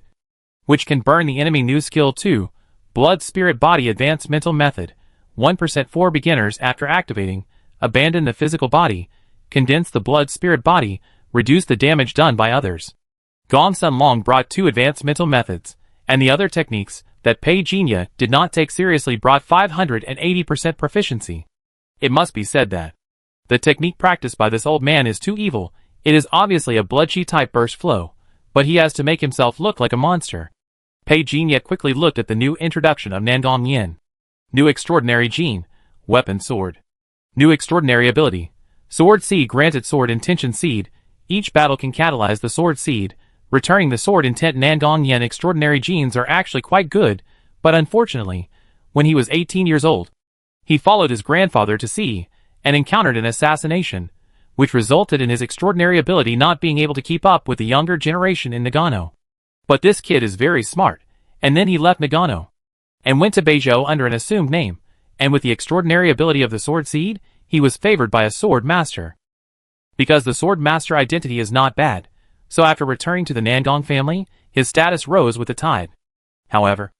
which can burn the enemy. New skill 2, Blood Spirit Body Advanced Mental Method. 1% for beginners after activating. Abandon the physical body, condense the blood spirit body, reduce the damage done by others. Gongsun Long brought 2 advanced mental methods, and the other techniques that Pei Jinya did not take seriously brought 580% proficiency. It must be said that the technique practiced by this old man is too evil. It is obviously a blood chi type burst flow, but he has to make himself look like a monster. Pei Jinya quickly looked at the new introduction of Nangong Yin. New extraordinary gene, Weapon Sword. New extraordinary ability, Sword Seed granted Sword Intention Seed. Each battle can catalyze the Sword Seed, returning the Sword Intent. Nangong Yin extraordinary genes are actually quite good, but unfortunately, when he was 18 years old, he followed his grandfather to sea, and encountered an assassination, which resulted in his extraordinary ability not being able to keep up with the younger generation in Nagano. But this kid is very smart, and then he left Nagano, and went to Beizhou under an assumed name, and with the extraordinary ability of the Sword Seed, he was favored by a Sword Master. Because the Sword Master identity is not bad, so after returning to the Nangong family, his status rose with the tide. However,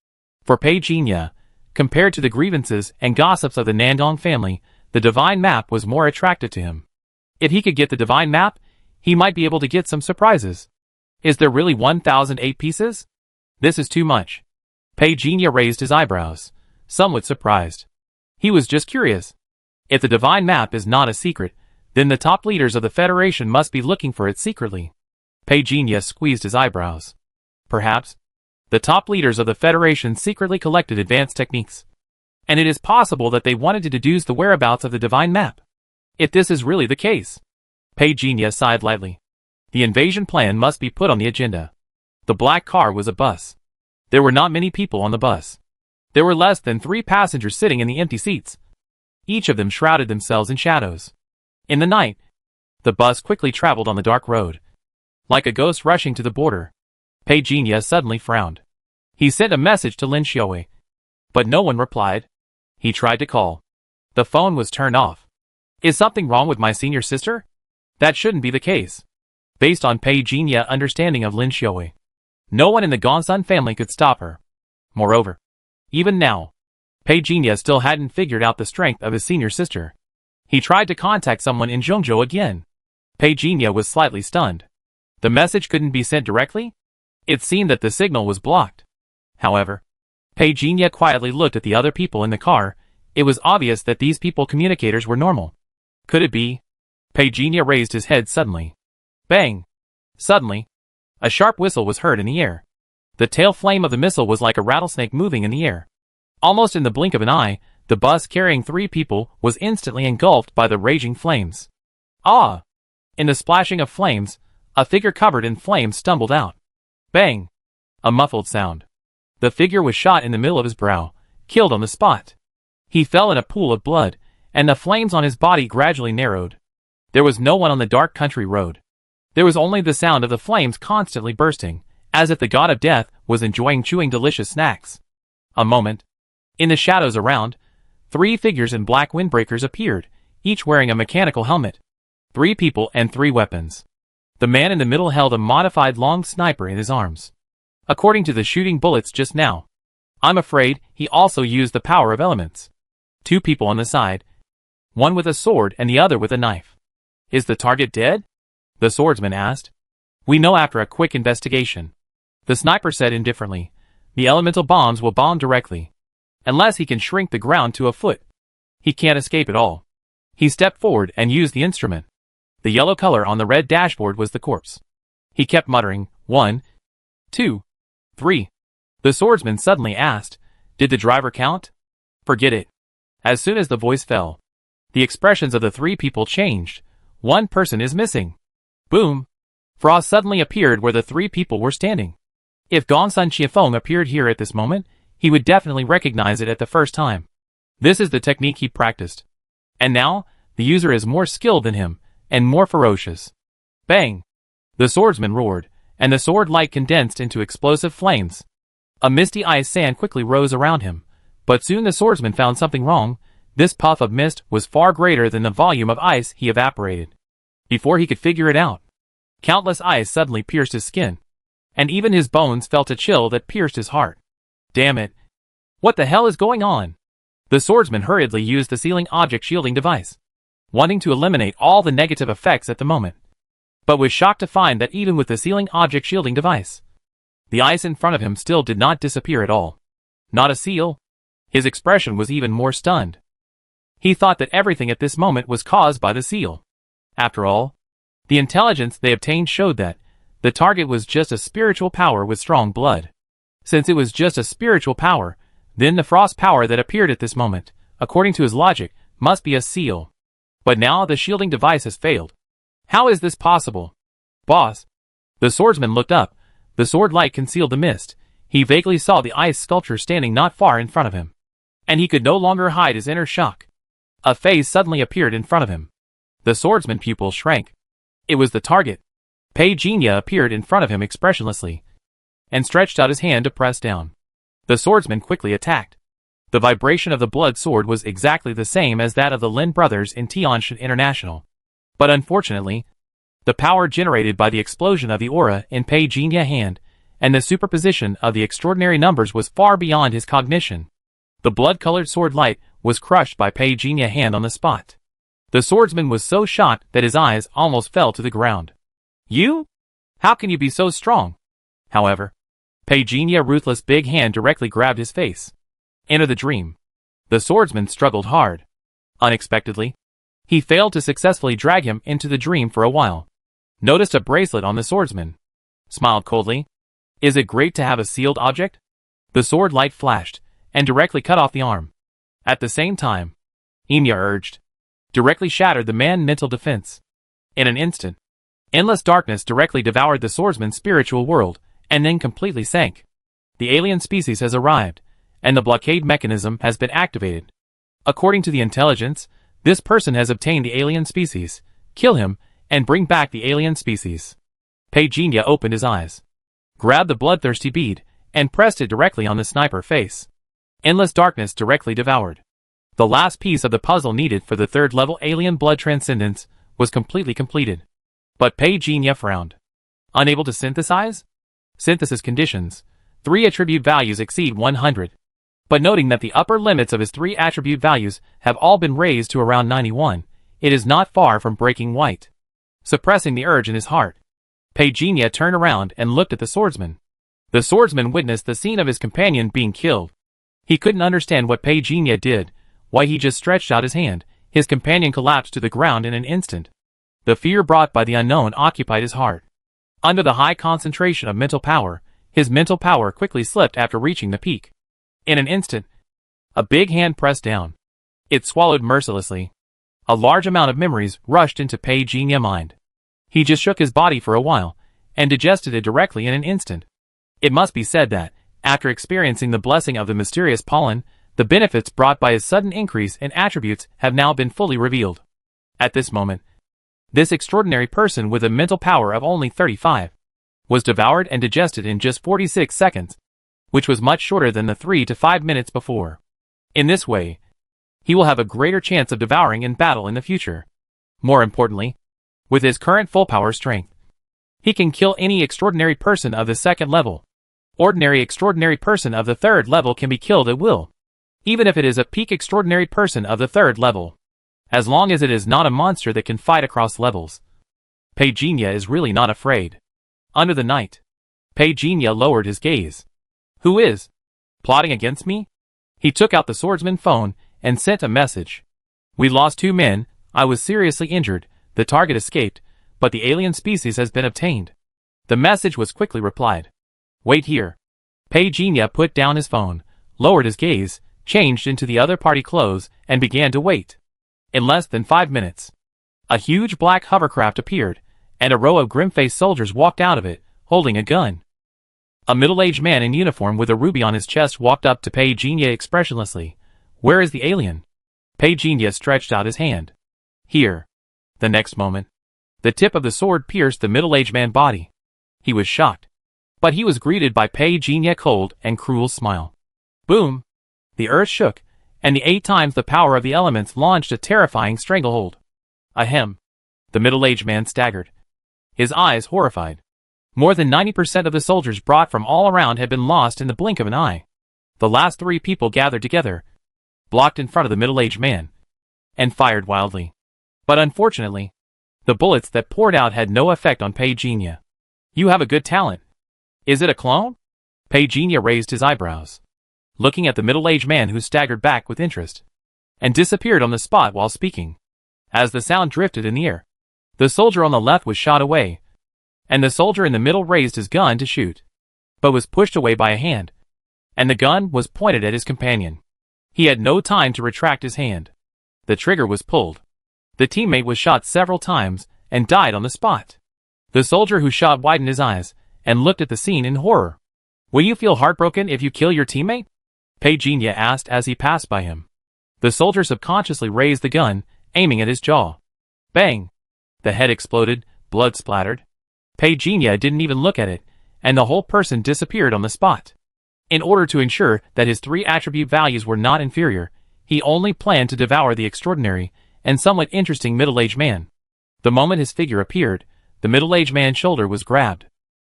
for Pei Jinya, compared to the grievances and gossips of the Nangong family, the Divine Map was more attractive to him. If he could get the Divine Map, he might be able to get some surprises. Is there really 1,008 pieces? This is too much. Pei Jinya raised his eyebrows, somewhat surprised. He was just curious. If the Divine Map is not a secret, then the top leaders of the Federation must be looking for it secretly. Pei Jinya squeezed his eyebrows. Perhaps the top leaders of the Federation secretly collected advanced techniques, and it is possible that they wanted to deduce the whereabouts of the Divine Map. If this is really the case, Pei Jinya sighed lightly. The invasion plan must be put on the agenda. The black car was a bus. There were not many people on the bus. There were less than 3 passengers sitting in the empty seats. Each of them shrouded themselves in shadows. In the night, the bus quickly traveled on the dark road, like a ghost rushing to the border. Pei Jinya suddenly frowned. He sent a message to Lin Xiaowei, but no one replied. He tried to call. The phone was turned off. Is something wrong with my senior sister? That shouldn't be the case. Based on Pei Jinya's understanding of Lin Xiaowei, no one in the Gongsun family could stop her. Moreover, even now, Pei Jinya still hadn't figured out the strength of his senior sister. He tried to contact someone in Zhongzhou again. Pei Jinya was slightly stunned. The message couldn't be sent directly? It seemed that the signal was blocked. However, Pei Jinya quietly looked at the other people in the car. It was obvious that these people communicators were normal. Could it be? Pei Jinya raised his head suddenly. Bang! Suddenly, a sharp whistle was heard in the air. The tail flame of the missile was like a rattlesnake moving in the air. Almost in the blink of an eye, the bus carrying 3 people was instantly engulfed by the raging flames. Ah! In the splashing of flames, a figure covered in flames stumbled out. Bang! A muffled sound. The figure was shot in the middle of his brow, killed on the spot. He fell in a pool of blood, and the flames on his body gradually narrowed. There was no one on the dark country road. There was only the sound of the flames constantly bursting, as if the god of death was enjoying chewing delicious snacks. A moment. In the shadows around, 3 figures in black windbreakers appeared, each wearing a mechanical helmet. 3 people and 3 weapons. The man in the middle held a modified long sniper in his arms. According to the shooting bullets just now, I'm afraid he also used the power of elements. 2 people on the side, one with a sword and the other with a knife. Is the target dead? The swordsman asked. We know after a quick investigation. The sniper said indifferently. The elemental bombs will bomb directly. Unless he can shrink the ground to a foot. He can't escape at all. He stepped forward and used the instrument. The yellow color on the red dashboard was the corpse. He kept muttering, 1, 2, 3. The swordsman suddenly asked, did the driver count? Forget it. As soon as the voice fell, the expressions of the three people changed. One person is missing. Boom! Frost suddenly appeared where the three people were standing. If Gongsun Qiafeng appeared here at this moment, he would definitely recognize it at the first time. This is the technique he practiced. And now, the user is more skilled than him, and more ferocious. Bang! The swordsman roared, and the sword light condensed into explosive flames. A misty ice sand quickly rose around him, but soon the swordsman found something wrong. This puff of mist was far greater than the volume of ice he evaporated. Before he could figure it out, countless ice suddenly pierced his skin, and even his bones felt a chill that pierced his heart. Damn it! What the hell is going on? The swordsman hurriedly used the sealing object shielding device, wanting to eliminate all the negative effects at the moment, but was shocked to find that even with the sealing object shielding device, the ice in front of him still did not disappear at all. Not a seal. His expression was even more stunned. He thought that everything at this moment was caused by the seal. After all, the intelligence they obtained showed that the target was just a spiritual power with strong blood. Since it was just a spiritual power, then the frost power that appeared at this moment, according to his logic, must be a seal. But now the shielding device has failed. How is this possible? Boss. The swordsman looked up. The sword light concealed the mist. He vaguely saw the ice sculpture standing not far in front of him. And he could no longer hide his inner shock. A face suddenly appeared in front of him. The swordsman's pupil shrank. It was the target. Pei Jinya appeared in front of him expressionlessly, and stretched out his hand to press down. The swordsman quickly attacked. The vibration of the blood sword was exactly the same as that of the Lin brothers in Tianshan International. But unfortunately, the power generated by the explosion of the aura in Pei Jinya's hand and the superposition of the extraordinary numbers was far beyond his cognition. The blood-colored sword light was crushed by Pei Jinya's hand on the spot. The swordsman was so shocked that his eyes almost fell to the ground. You? How can you be so strong? However, Pei Jinya's ruthless big hand directly grabbed his face. Enter the dream. The swordsman struggled hard. Unexpectedly, he failed to successfully drag him into the dream for a while. Noticed a bracelet on the swordsman. Smiled coldly. Is it great to have a sealed object? The sword light flashed, and directly cut off the arm. At the same time, Enya urged, directly shattered the man's mental defense. In an instant, endless darkness directly devoured the swordsman's spiritual world, and then completely sank. The alien species has arrived, and the blockade mechanism has been activated. According to the intelligence, this person has obtained the alien species. Kill him, and bring back the alien species. Pei Jinya opened his eyes, grabbed the bloodthirsty bead, and pressed it directly on the sniper's face. Endless darkness directly devoured. The last piece of the puzzle needed for the third-level alien blood transcendence was completely completed. But Pei Jinya frowned. Unable to synthesize? Synthesis conditions. 3 attribute values exceed 100. But noting that the upper limits of his 3 attribute values have all been raised to around 91, it is not far from breaking white. Suppressing the urge in his heart, Pei Jinya turned around and looked at the swordsman. The swordsman witnessed the scene of his companion being killed. He couldn't understand what Pei Jinya did, why he just stretched out his hand. His companion collapsed to the ground in an instant. The fear brought by the unknown occupied his heart. Under the high concentration of mental power, his mental power quickly slipped after reaching the peak. In an instant, a big hand pressed down. It swallowed mercilessly. A large amount of memories rushed into Pei Jinya's mind. He just shook his body for a while, and digested it directly in an instant. It must be said that, after experiencing the blessing of the mysterious pollen, the benefits brought by his sudden increase in attributes have now been fully revealed. At this moment, this extraordinary person with a mental power of only 35 was devoured and digested in just 46 seconds, which was much shorter than the 3 to 5 minutes before. In this way, he will have a greater chance of devouring in battle in the future. More importantly, with his current full power strength, he can kill any extraordinary person of the 2nd level. Ordinary extraordinary person of the 3rd level can be killed at will, even if it is a peak extraordinary person of the 3rd level. As long as it is not a monster that can fight across levels. Pejinia is really not afraid. Under the night. Pejinia lowered his gaze. Who is plotting against me? He took out the swordsman phone and sent a message. We lost 2 men, I was seriously injured, the target escaped, but the alien species has been obtained. The message was quickly replied. Wait here. Pejinia put down his phone, lowered his gaze, changed into the other party clothes, and began to wait. In less than 5 minutes, a huge black hovercraft appeared, and a row of grim-faced soldiers walked out of it, holding a gun. A middle-aged man in uniform with a ruby on his chest walked up to Pejinia expressionlessly. Where is the alien? Pejinia stretched out his hand. Here. The next moment, the tip of the sword pierced the middle-aged man's body. He was shocked. But he was greeted by Pejinia's cold and cruel smile. Boom! The earth shook, and the 8 times the power of the elements launched a terrifying stranglehold. Ahem! The middle-aged man staggered, his eyes horrified. More than 90% of the soldiers brought from all around had been lost in the blink of an eye. The last 3 people gathered together, blocked in front of the middle-aged man, and fired wildly. But unfortunately, the bullets that poured out had no effect on Pejinia. You have a good talent. Is it a clone? Pejinia raised his eyebrows, looking at the middle-aged man who staggered back with interest, and disappeared on the spot while speaking. As the sound drifted in the air, the soldier on the left was shot away, and the soldier in the middle raised his gun to shoot, but was pushed away by a hand, and the gun was pointed at his companion. He had no time to retract his hand. The trigger was pulled. The teammate was shot several times and died on the spot. The soldier who shot widened his eyes and looked at the scene in horror. Will you feel heartbroken if you kill your teammate? Pejinia asked as he passed by him. The soldier subconsciously raised the gun, aiming at his jaw. Bang! The head exploded, blood splattered. Pejinia didn't even look at it, and the whole person disappeared on the spot. In order to ensure that his 3 attribute values were not inferior, he only planned to devour the extraordinary and somewhat interesting middle-aged man. The moment his figure appeared, the middle-aged man's shoulder was grabbed.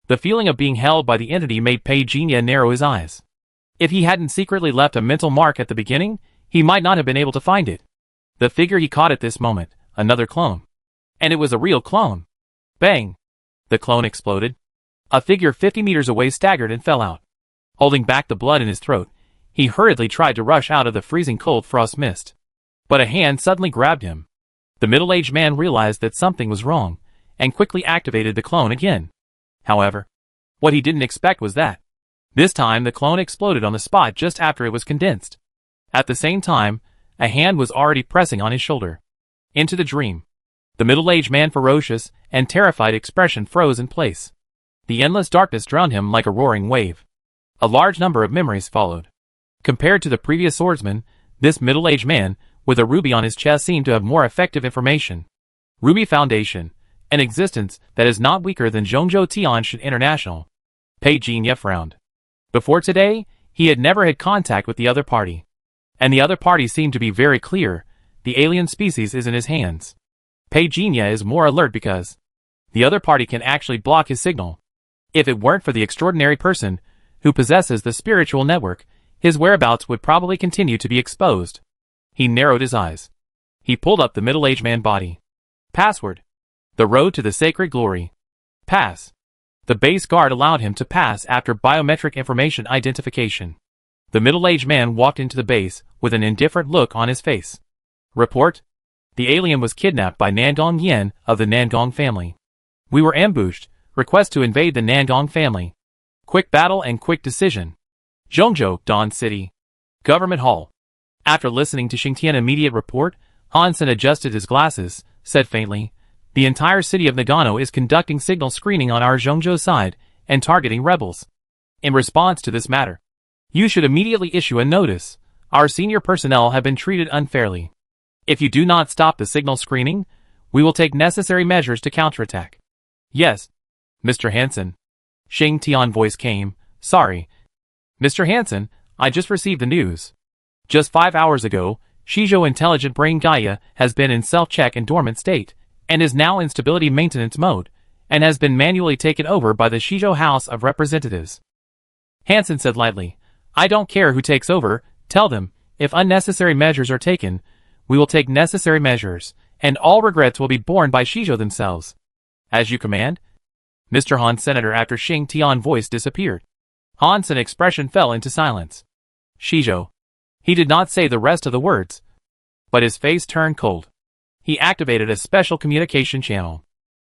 The feeling of being held by the entity made Pejinia narrow his eyes. If he hadn't secretly left a mental mark at the beginning, he might not have been able to find it. The figure he caught at this moment, another clone. And it was a real clone. Bang! The clone exploded. A figure 50 meters away staggered and fell out. Holding back the blood in his throat, he hurriedly tried to rush out of the freezing cold frost mist. But a hand suddenly grabbed him. The middle-aged man realized that something was wrong, and quickly activated the clone again. However, what he didn't expect was that this time the clone exploded on the spot just after it was condensed. At the same time, a hand was already pressing on his shoulder. Into the dream. The middle-aged man's ferocious and terrified expression froze in place. The endless darkness drowned him like a roaring wave. A large number of memories followed. Compared to the previous swordsman, this middle-aged man, with a ruby on his chest, seemed to have more effective information. Ruby Foundation, an existence that is not weaker than Zhongzhou Tianshan International. Pejinia frowned. Before today, he had never had contact with the other party. And the other party seemed to be very clear, the alien species is in his hands. Pejinia is more alert because the other party can actually block his signal. If it weren't for the extraordinary person who possesses the spiritual network, his whereabouts would probably continue to be exposed. He narrowed his eyes. He pulled up the middle-aged man's body. Password. The road to the sacred glory. Pass. The base guard allowed him to pass after biometric information identification. The middle-aged man walked into the base with an indifferent look on his face. Report. The alien was kidnapped by Nangong Yen of the Nangong family. We were ambushed. Request to invade the Nangong family. Quick battle and quick decision. Zhongzhou, Dawn City. Government Hall. After listening to Xingtian's immediate report, Hansen adjusted his glasses, said faintly, the entire city of Nagano is conducting signal screening on our Zhongzhou side and targeting rebels. In response to this matter, you should immediately issue a notice. Our senior personnel have been treated unfairly. If you do not stop the signal screening, we will take necessary measures to counterattack. Yes, Mr. Hansen. Xingtian's voice came. Sorry. Mr. Hansen, I just received the news. Just 5 hours ago, Shizhou Intelligent Brain Gaia has been in self-check and dormant state, and is now in stability maintenance mode, and has been manually taken over by the Shizhou House of Representatives. Hansen said lightly, I don't care who takes over, tell them, if unnecessary measures are taken, We will take necessary measures, and all regrets will be borne by Shizhou themselves. As you command? Mr. Han Senator after Xing Tian's voice disappeared. Han's expression fell into silence. Shizhou. He did not say the rest of the words, but his face turned cold. He activated a special communication channel.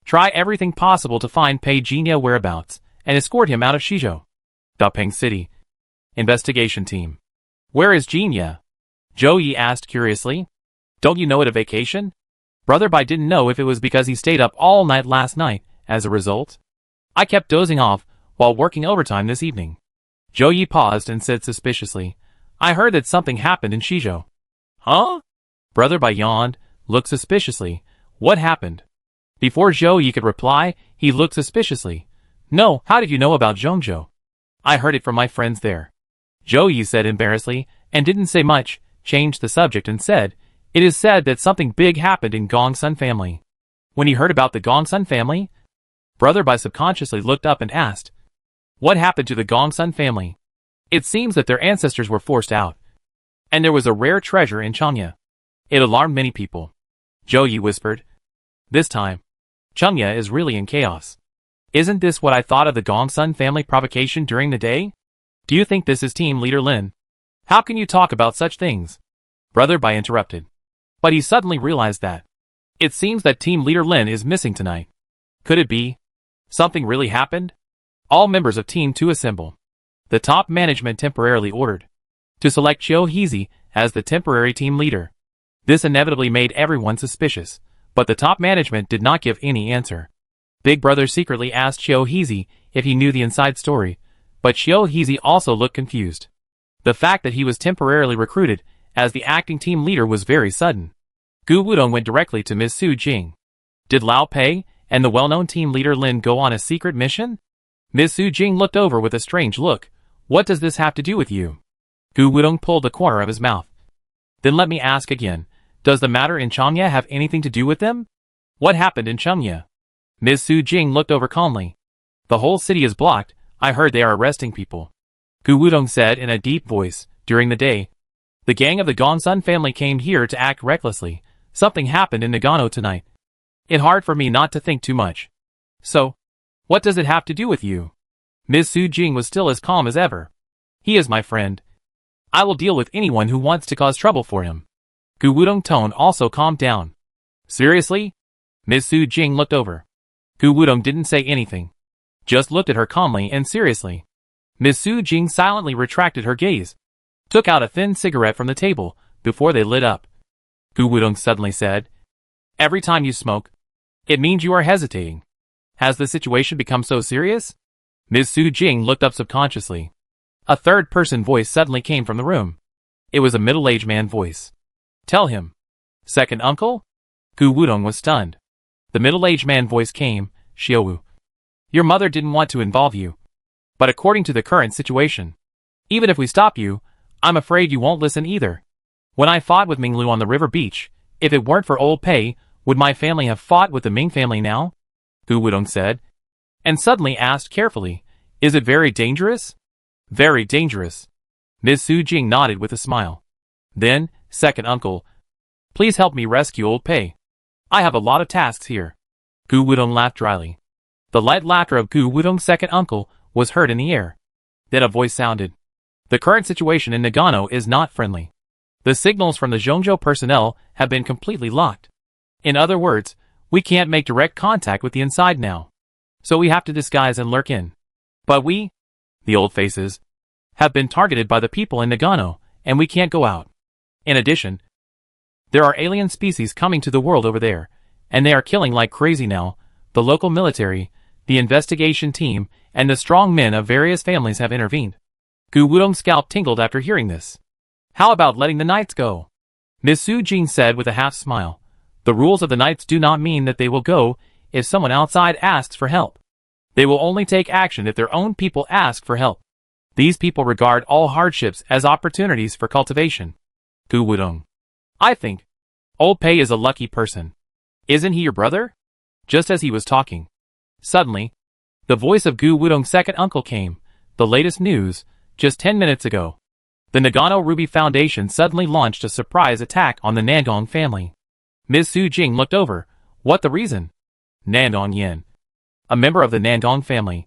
Try everything possible to find Pei Jinya whereabouts, and escort him out of Shizhou. Dapeng City. Investigation team. Where is Jinya? Zhou Yi asked curiously. Don't you know it a vacation? Brother Bai didn't know if it was because he stayed up all night last night, as a result. I kept dozing off, while working overtime this evening. Zhou Yi paused and said suspiciously, I heard that something happened in Shizhou. Huh? Brother Bai yawned, looked suspiciously. What happened? Before Zhou Yi could reply, he looked suspiciously. No, how did you know about Zhongzhou? I heard it from my friends there. Zhou Yi said embarrassedly, and didn't say much, changed the subject and said, It is said that something big happened in Gongsun family. When he heard about the Gongsun family, Brother Bai subconsciously looked up and asked, What happened to the Gongsun family? It seems that their ancestors were forced out, and there was a rare treasure in Changya. It alarmed many people. Zhou Yi whispered, This time, Changya is really in chaos. Isn't this what I thought of the Gongsun family provocation during the day? Do you think this is Team Leader Lin? How can you talk about such things? Brother Bai interrupted. But he suddenly realized that. It seems that Team Leader Lin is missing tonight. Could it be? Something really happened? All members of Team 2 assemble. The top management temporarily ordered to select Qiu Heezy as the temporary team leader. This inevitably made everyone suspicious, but the top management did not give any answer. Big Brother secretly asked Qiu Heezy if he knew the inside story, but Qiu Heezy also looked confused. The fact that he was temporarily recruited as the acting team leader was very sudden. Gu Wudong went directly to Ms. Su Jing. Did Lao Pei and the well-known team leader Lin go on a secret mission? Ms. Su Jing looked over with a strange look. What does this have to do with you? Gu Wudong pulled the corner of his mouth. Then let me ask again, does the matter in Changya have anything to do with them? What happened in Changya? Ms. Su Jing looked over calmly. The whole city is blocked, I heard they are arresting people. Gu Wudong said in a deep voice, during the day. The gang of the Gongsun family came here to act recklessly. Something happened in Nagano tonight. It's hard for me not to think too much. So, what does it have to do with you? Ms. Su Jing was still as calm as ever. He is my friend. I will deal with anyone who wants to cause trouble for him. Gu Wudong's tone also calmed down. Seriously? Ms. Su Jing looked over. Gu Wudong didn't say anything. Just looked at her calmly and seriously. Ms. Su Jing silently retracted her gaze. Took out a thin cigarette from the table, before they lit up. Gu Wudong suddenly said, Every time you smoke, it means you are hesitating. Has the situation become so serious? Ms. Su Jing looked up subconsciously. A third-person voice suddenly came from the room. It was a middle-aged man's voice. Tell him. Second uncle? Gu Wudong was stunned. The middle-aged man's voice came, Xiaowu. Your mother didn't want to involve you. But according to the current situation, even if we stop you, I'm afraid you won't listen either. When I fought with Minglu on the river beach, if it weren't for old Pei, would my family have fought with the Ming family now? Gu Wudong said. And suddenly asked carefully, Is it very dangerous? Very dangerous. Ms. Su Jing nodded with a smile. Then, second uncle, please help me rescue old Pei. I have a lot of tasks here. Gu Wudong laughed dryly. The light laughter of Gu Wudong's second uncle was heard in the air. Then a voice sounded. The current situation in Nagano is not friendly. The signals from the Zhongzhou personnel have been completely locked. In other words, we can't make direct contact with the inside now. So we have to disguise and lurk in. But we, the old faces, have been targeted by the people in Nagano, and we can't go out. In addition, there are alien species coming to the world over there, and they are killing like crazy now. The local military, the investigation team, and the strong men of various families have intervened. Gu Wudong's scalp tingled after hearing this. How about letting the knights go? Ms. Su Jing said with a half smile. The rules of the knights do not mean that they will go if someone outside asks for help. They will only take action if their own people ask for help. These people regard all hardships as opportunities for cultivation. Gu Wudong. I think old Pei is a lucky person. Isn't he your brother? Just as he was talking, suddenly, the voice of Gu Wudong's second uncle came. The latest news, just 10 minutes ago. The Nagano Ruby Foundation suddenly launched a surprise attack on the Nandong family. Ms. Su Jing looked over. What the reason? Nandong Yin, a member of the Nandong family,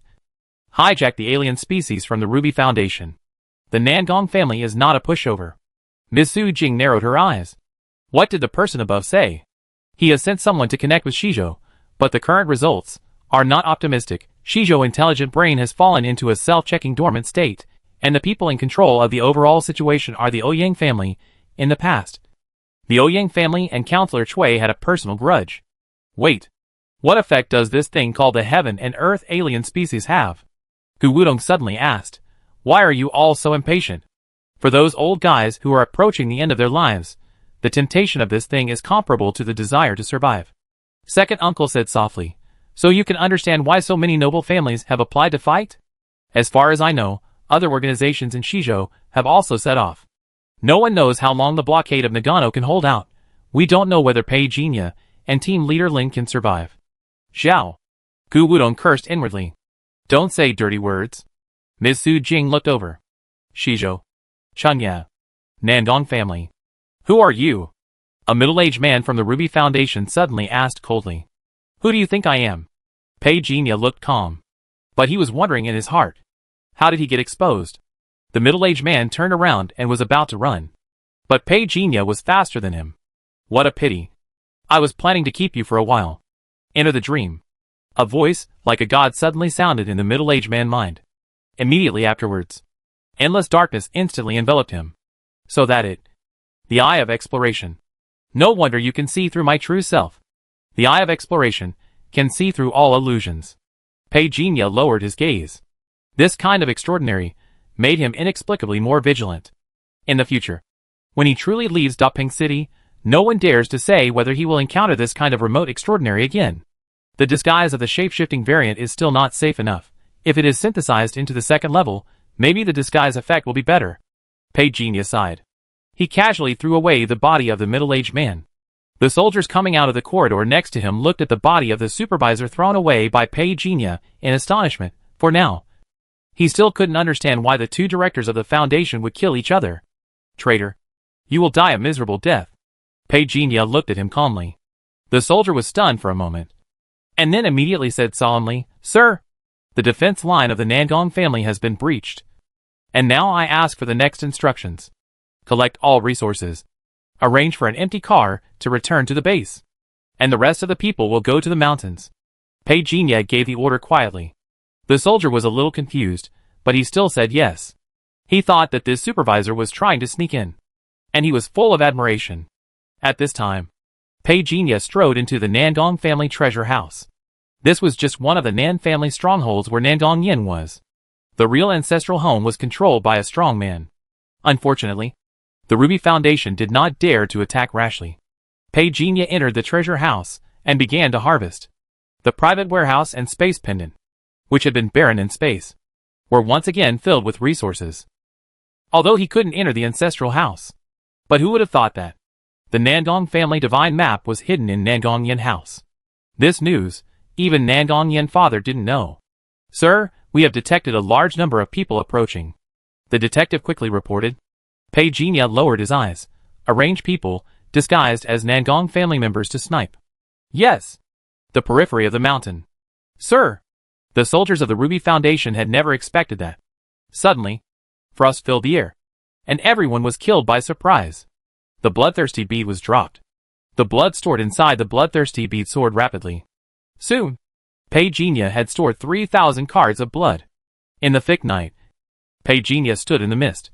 hijacked the alien species from the Ruby Foundation. The Nandong family is not a pushover. Ms. Su Jing narrowed her eyes. What did the person above say? He has sent someone to connect with Shizhou, but the current results are not optimistic. Shizhou's intelligent brain has fallen into a self-checking dormant state, and the people in control of the overall situation are the Ouyang family. In the past, the Ouyang family and Counselor Chui had a personal grudge. Wait. What effect does this thing called the Heaven and Earth alien species have? Gu Wudong suddenly asked. Why are you all so impatient? For those old guys who are approaching the end of their lives, the temptation of this thing is comparable to the desire to survive. Second uncle said softly. So you can understand why so many noble families have applied to fight? As far as I know, other organizations in Shizhou have also set off. No one knows how long the blockade of Nagano can hold out. We don't know whether Pei Jinya and team leader Lin can survive. Zhao. Gu Wudong cursed inwardly. Don't say dirty words. Ms. Su Jing looked over. Shizhou. Chunya. Nandong family. Who are you? A middle-aged man from the Ruby Foundation suddenly asked coldly. Who do you think I am? Pei Jinya looked calm. But he was wondering in his heart. How did he get exposed? The middle-aged man turned around and was about to run. But Pei Jinya was faster than him. What a pity. I was planning to keep you for a while. Enter the dream. A voice, like a god, suddenly sounded in the middle-aged man's mind. Immediately afterwards, endless darkness instantly enveloped him. So that the eye of exploration. No wonder you can see through my true self. The eye of exploration can see through all illusions. Pei Jinya lowered his gaze. This kind of extraordinary made him inexplicably more vigilant. In the future, when he truly leaves Daping City, no one dares to say whether he will encounter this kind of remote extraordinary again. The disguise of the shape-shifting variant is still not safe enough. If it is synthesized into the second level, maybe the disguise effect will be better. Pei Jinya sighed. He casually threw away the body of the middle-aged man. The soldiers coming out of the corridor next to him looked at the body of the supervisor thrown away by Pei Jinya in astonishment. For now, he still couldn't understand why the two directors of the Foundation would kill each other. Traitor. You will die a miserable death. Pei Jinya looked at him calmly. The soldier was stunned for a moment, and then immediately said solemnly, Sir, the defense line of the Nandong family has been breached. And now I ask for the next instructions. Collect all resources. Arrange for an empty car to return to the base. And the rest of the people will go to the mountains. Pei Jinya gave the order quietly. The soldier was a little confused, but he still said yes. He thought that this supervisor was trying to sneak in. And he was full of admiration. At this time, Pei Jinya strode into the Nandong family treasure house. This was just one of the Nan family strongholds where Nandong Yin was. The real ancestral home was controlled by a strong man. Unfortunately, the Ruby Foundation did not dare to attack rashly. Pei Jinya entered the treasure house and began to harvest. The private warehouse and space pendant, which had been barren in space, were once again filled with resources. Although he couldn't enter the ancestral house. But who would have thought that? The Nandong family divine map was hidden in Nandong Yin house. This news, even Nandong Yin father didn't know. Sir, we have detected a large number of people approaching. The detective quickly reported. Pei Jinya lowered his eyes. Arrange people, disguised as Nandong family members to snipe. Yes. The periphery of the mountain. Sir. The soldiers of the Ruby Foundation had never expected that. Suddenly, frost filled the air, and everyone was killed by surprise. The bloodthirsty bead was dropped. The blood stored inside the bloodthirsty bead soared rapidly. Soon, Pei Jinya had stored 3,000 cards of blood. In the thick night, Pei Jinya stood in the mist.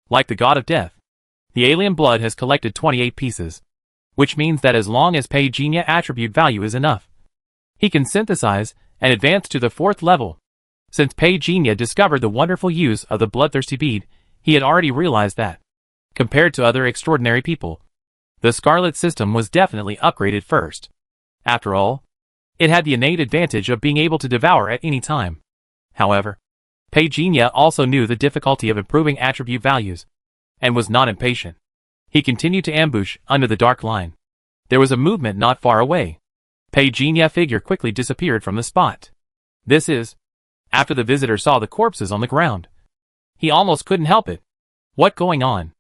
Like the god of death, the alien blood has collected 28 pieces, which means that as long as Pei Jinya attribute value is enough, he can synthesize and advance to the 4th level. Since Pei Jinya discovered the wonderful use of the bloodthirsty bead, he had already realized that, compared to other extraordinary people, the Scarlet system was definitely upgraded first. After all, it had the innate advantage of being able to devour at any time. However, Pei Jinya also knew the difficulty of improving attribute values, and was not impatient. He continued to ambush under the dark line. There was a movement not far away. Pei Jinya figure quickly disappeared from the spot. This is, after the visitor saw the corpses on the ground. He almost couldn't help it. What going on?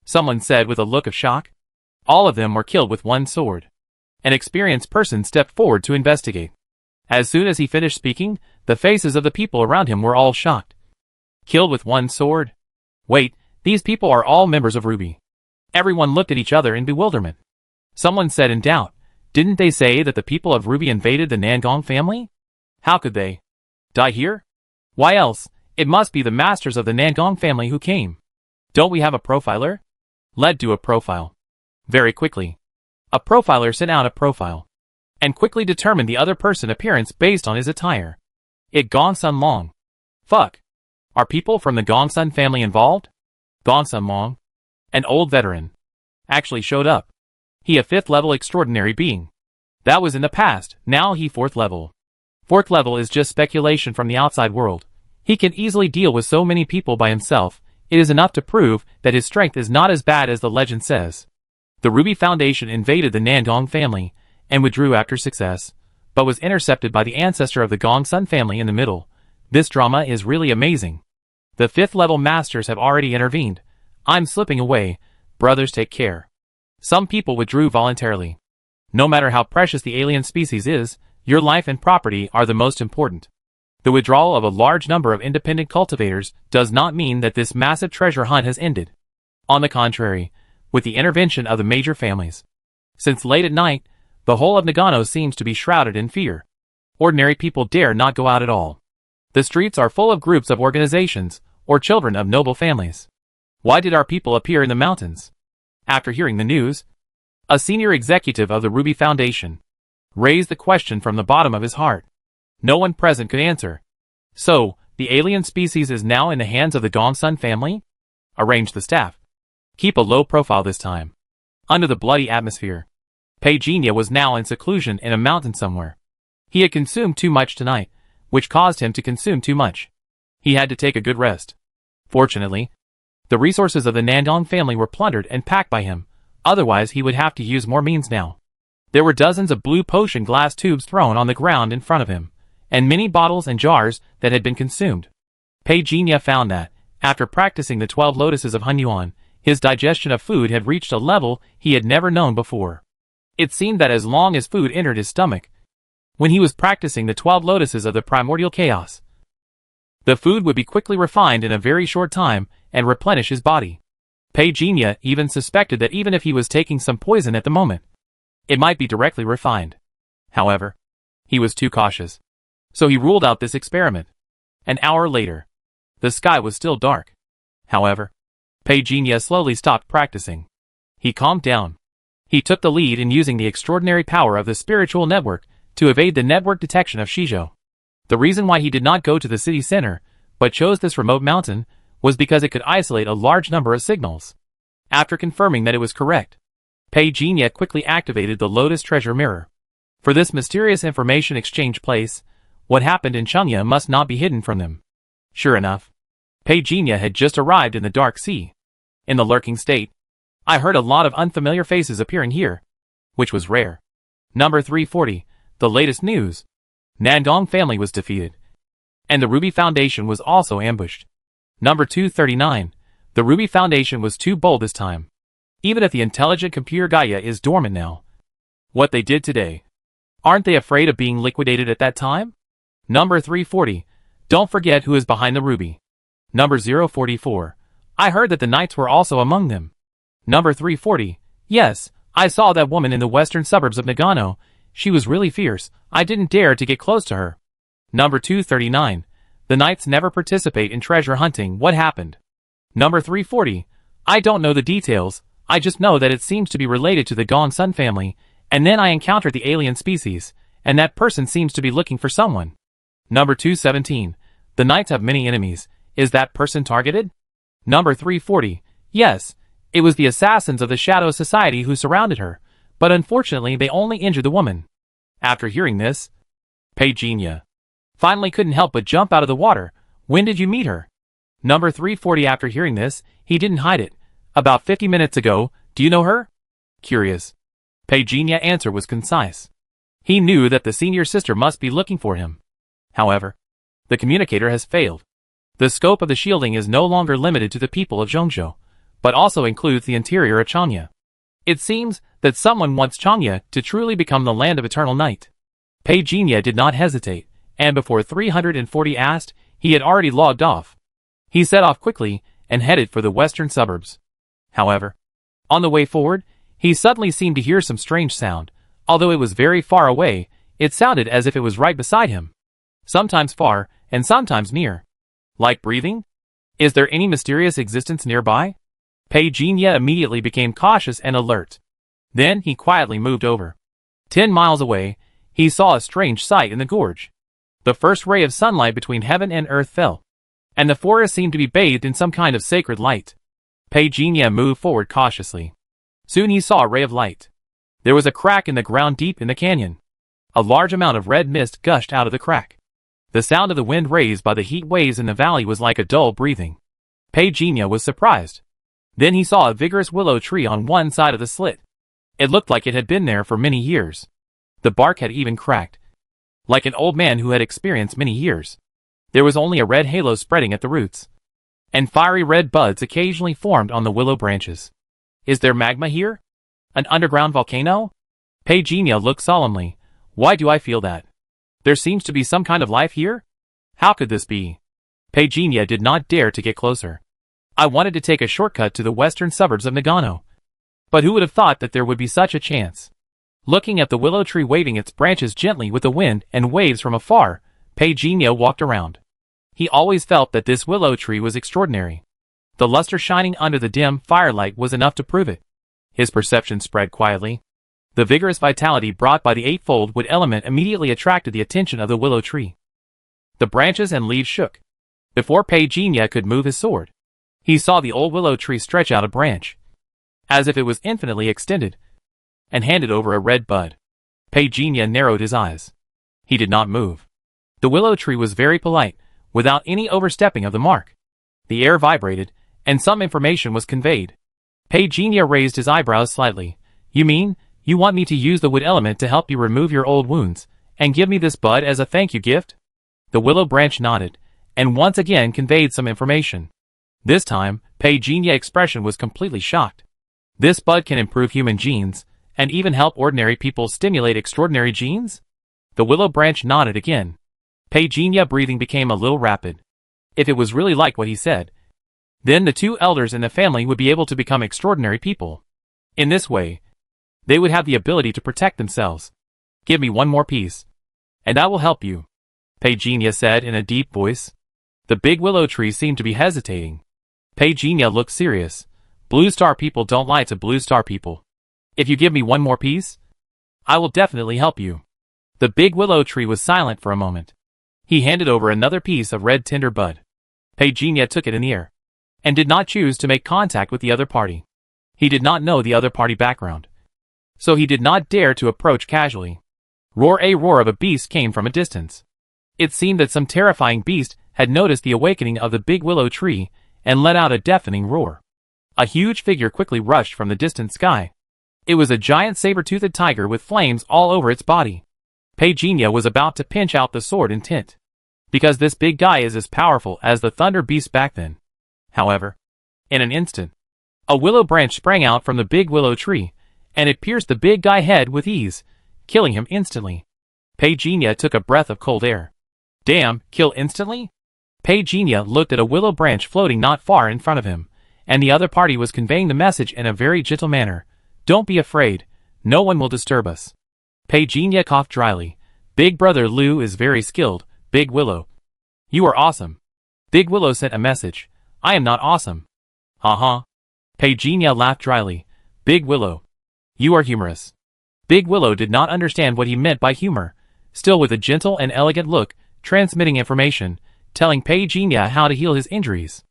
Someone said with a look of shock. All of them were killed with one sword. An experienced person stepped forward to investigate. As soon as he finished speaking, the faces of the people around him were all shocked. Killed with one sword? Wait, these people are all members of Ruby. Everyone looked at each other in bewilderment. Someone said in doubt, didn't they say that the people of Ruby invaded the Nangong family? How could they die here? Why else, it must be the masters of the Nangong family who came. Don't we have a profiler? Let's do a profile. Very quickly. A profiler sent out a profile. And quickly determined the other person's appearance based on his attire. It Gongsun Long. Fuck. Are people from the Gongsun family involved? Gongsun Long, an old veteran, actually showed up. He a 5th level extraordinary being. That was in the past, now he 4th level. 4th level is just speculation from the outside world. He can easily deal with so many people by himself. It is enough to prove that his strength is not as bad as the legend says. The Ruby Foundation invaded the Nangong family and withdrew after success, but was intercepted by the ancestor of the Gongsun family in the middle. This drama is really amazing. The 5th level masters have already intervened. I'm slipping away. Brothers, take care. Some people withdrew voluntarily. No matter how precious the alien species is, your life and property are the most important. The withdrawal of a large number of independent cultivators does not mean that this massive treasure hunt has ended. On the contrary, with the intervention of the major families. Since late at night, the whole of Nagano seems to be shrouded in fear. Ordinary people dare not go out at all. The streets are full of groups of organizations, or children of noble families. Why did our people appear in the mountains? After hearing the news, a senior executive of the Ruby Foundation raised the question from the bottom of his heart. No one present could answer. So, the alien species is now in the hands of the Gongsun family? Arrange the staff. Keep a low profile this time. Under the bloody atmosphere. Peijinha was now in seclusion in a mountain somewhere. He had consumed too much tonight, which caused him to consume too much. He had to take a good rest. Fortunately, the resources of the Nangong family were plundered and packed by him, otherwise he would have to use more means now. There were dozens of blue potion glass tubes thrown on the ground in front of him, and many bottles and jars that had been consumed. Peijinha found that, after practicing the 12 lotuses of Hunyuan, his digestion of food had reached a level he had never known before. It seemed that as long as food entered his stomach, when he was practicing the 12 lotuses of the primordial chaos, the food would be quickly refined in a very short time and replenish his body. Peijinha even suspected that even if he was taking some poison at the moment, it might be directly refined. However, he was too cautious. So he ruled out this experiment. An hour later, the sky was still dark. However, Peijinha slowly stopped practicing. He calmed down. He took the lead in using the extraordinary power of the spiritual network to evade the network detection of Shizhou. The reason why he did not go to the city center, but chose this remote mountain, was because it could isolate a large number of signals. After confirming that it was correct, Peijinha quickly activated the Lotus Treasure Mirror. For this mysterious information exchange place, what happened in Chengya must not be hidden from them. Sure enough, Peijinha had just arrived in the Dark Sea. In the lurking state, I heard a lot of unfamiliar faces appearing here, which was rare. Number 340, the latest news. Nangong family was defeated, and the Ruby Foundation was also ambushed. Number 239, the Ruby Foundation was too bold this time. Even if the intelligent computer Gaia is dormant now. What they did today. Aren't they afraid of being liquidated at that time? Number 340, don't forget who is behind the Ruby. Number 044, I heard that the Knights were also among them. Number 340, yes, I saw that woman in the western suburbs of Nagano. She was really fierce. I didn't dare to get close to her. Number 239, the Knights never participate in treasure hunting. What happened? Number 340, I don't know the details. I just know that it seems to be related to the Gongsun family, and then I encountered the alien species, and that person seems to be looking for someone. Number 217, the Knights have many enemies. Is that person targeted? Number 340, yes, it was the assassins of the Shadow Society who surrounded her, but unfortunately they only injured the woman. After hearing this, Peijinha finally couldn't help but jump out of the water. When did you meet her? Number 340, after hearing this, he didn't hide it. About 50 minutes ago. Do you know her? Curious. Peijinha's answer was concise. He knew that the senior sister must be looking for him. However, the communicator has failed. The scope of the shielding is no longer limited to the people of Zhongzhou, but also includes the interior of Chang'e. It seems that someone wants Chang'e to truly become the land of eternal night. Pei Jinye did not hesitate, and before 340 asked, he had already logged off. He set off quickly and headed for the western suburbs. However, on the way forward, he suddenly seemed to hear some strange sound. Although it was very far away, it sounded as if it was right beside him. Sometimes far, and sometimes near. Like breathing? Is there any mysterious existence nearby? Pei Jinye immediately became cautious and alert. Then he quietly moved over. 10 miles away, he saw a strange sight in the gorge. The first ray of sunlight between heaven and earth fell, and the forest seemed to be bathed in some kind of sacred light. Pei Jinye moved forward cautiously. Soon he saw a ray of light. There was a crack in the ground deep in the canyon. A large amount of red mist gushed out of the crack. The sound of the wind raised by the heat waves in the valley was like a dull breathing. Pei Jinye was surprised. Then he saw a vigorous willow tree on one side of the slit. It looked like it had been there for many years. The bark had even cracked, like an old man who had experienced many years. There was only a red halo spreading at the roots, and fiery red buds occasionally formed on the willow branches. Is there magma here? An underground volcano? Pei Jinye looked solemnly. Why do I feel that? There seems to be some kind of life here? How could this be? Pei Jinye did not dare to get closer. I wanted to take a shortcut to the western suburbs of Nagano. But who would have thought that there would be such a chance? Looking at the willow tree waving its branches gently with the wind and waves from afar, Pei Jinye walked around. He always felt that this willow tree was extraordinary. The luster shining under the dim firelight was enough to prove it. His perception spread quietly. The vigorous vitality brought by the eightfold wood element immediately attracted the attention of the willow tree. The branches and leaves shook. Before Pei Jinye could move his sword, he saw the old willow tree stretch out a branch, as if it was infinitely extended, and handed over a red bud. Pei Jinye narrowed his eyes. He did not move. The willow tree was very polite, without any overstepping of the mark. The air vibrated, and some information was conveyed. Pei Jinye raised his eyebrows slightly. You mean, you want me to use the wood element to help you remove your old wounds, and give me this bud as a thank you gift? The willow branch nodded, and once again conveyed some information. This time, Pei Jinye's expression was completely shocked. This bud can improve human genes, and even help ordinary people stimulate extraordinary genes? The willow branch nodded again. Pei Jinye's breathing became a little rapid. If it was really like what he said, then the two elders in the family would be able to become extraordinary people. In this way, they would have the ability to protect themselves. Give me one more piece, and I will help you, Pei Jinye said in a deep voice. The big willow tree seemed to be hesitating. Pei Jinye looked serious. Blue Star people don't lie to Blue Star people. If you give me one more piece, I will definitely help you. The big willow tree was silent for a moment. He handed over another piece of red tinder bud. Pei Jinye took it in the air, and did not choose to make contact with the other party. He did not know the other party background, so he did not dare to approach casually. A roar of a beast came from a distance. It seemed that some terrifying beast had noticed the awakening of the big willow tree and let out a deafening roar. A huge figure quickly rushed from the distant sky. It was a giant saber-toothed tiger with flames all over its body. Pei Jinye was about to pinch out the sword intent, because this big guy is as powerful as the thunder beast back then. However, in an instant, a willow branch sprang out from the big willow tree, and it pierced the big guy's head with ease, killing him instantly. Pei Jinye took a breath of cold air. Damn, kill instantly? Pei Jinye looked at a willow branch floating not far in front of him, and the other party was conveying the message in a very gentle manner. Don't be afraid, no one will disturb us. Pei Jinye coughed dryly. Big brother Liu is very skilled, Big Willow. You are awesome. Big Willow sent a message. I am not awesome. Haha. Pei Jinye laughed dryly. Big Willow. You are humorous. Big Willow did not understand what he meant by humor, still with a gentle and elegant look, transmitting information, telling Pei Jinye how to heal his injuries.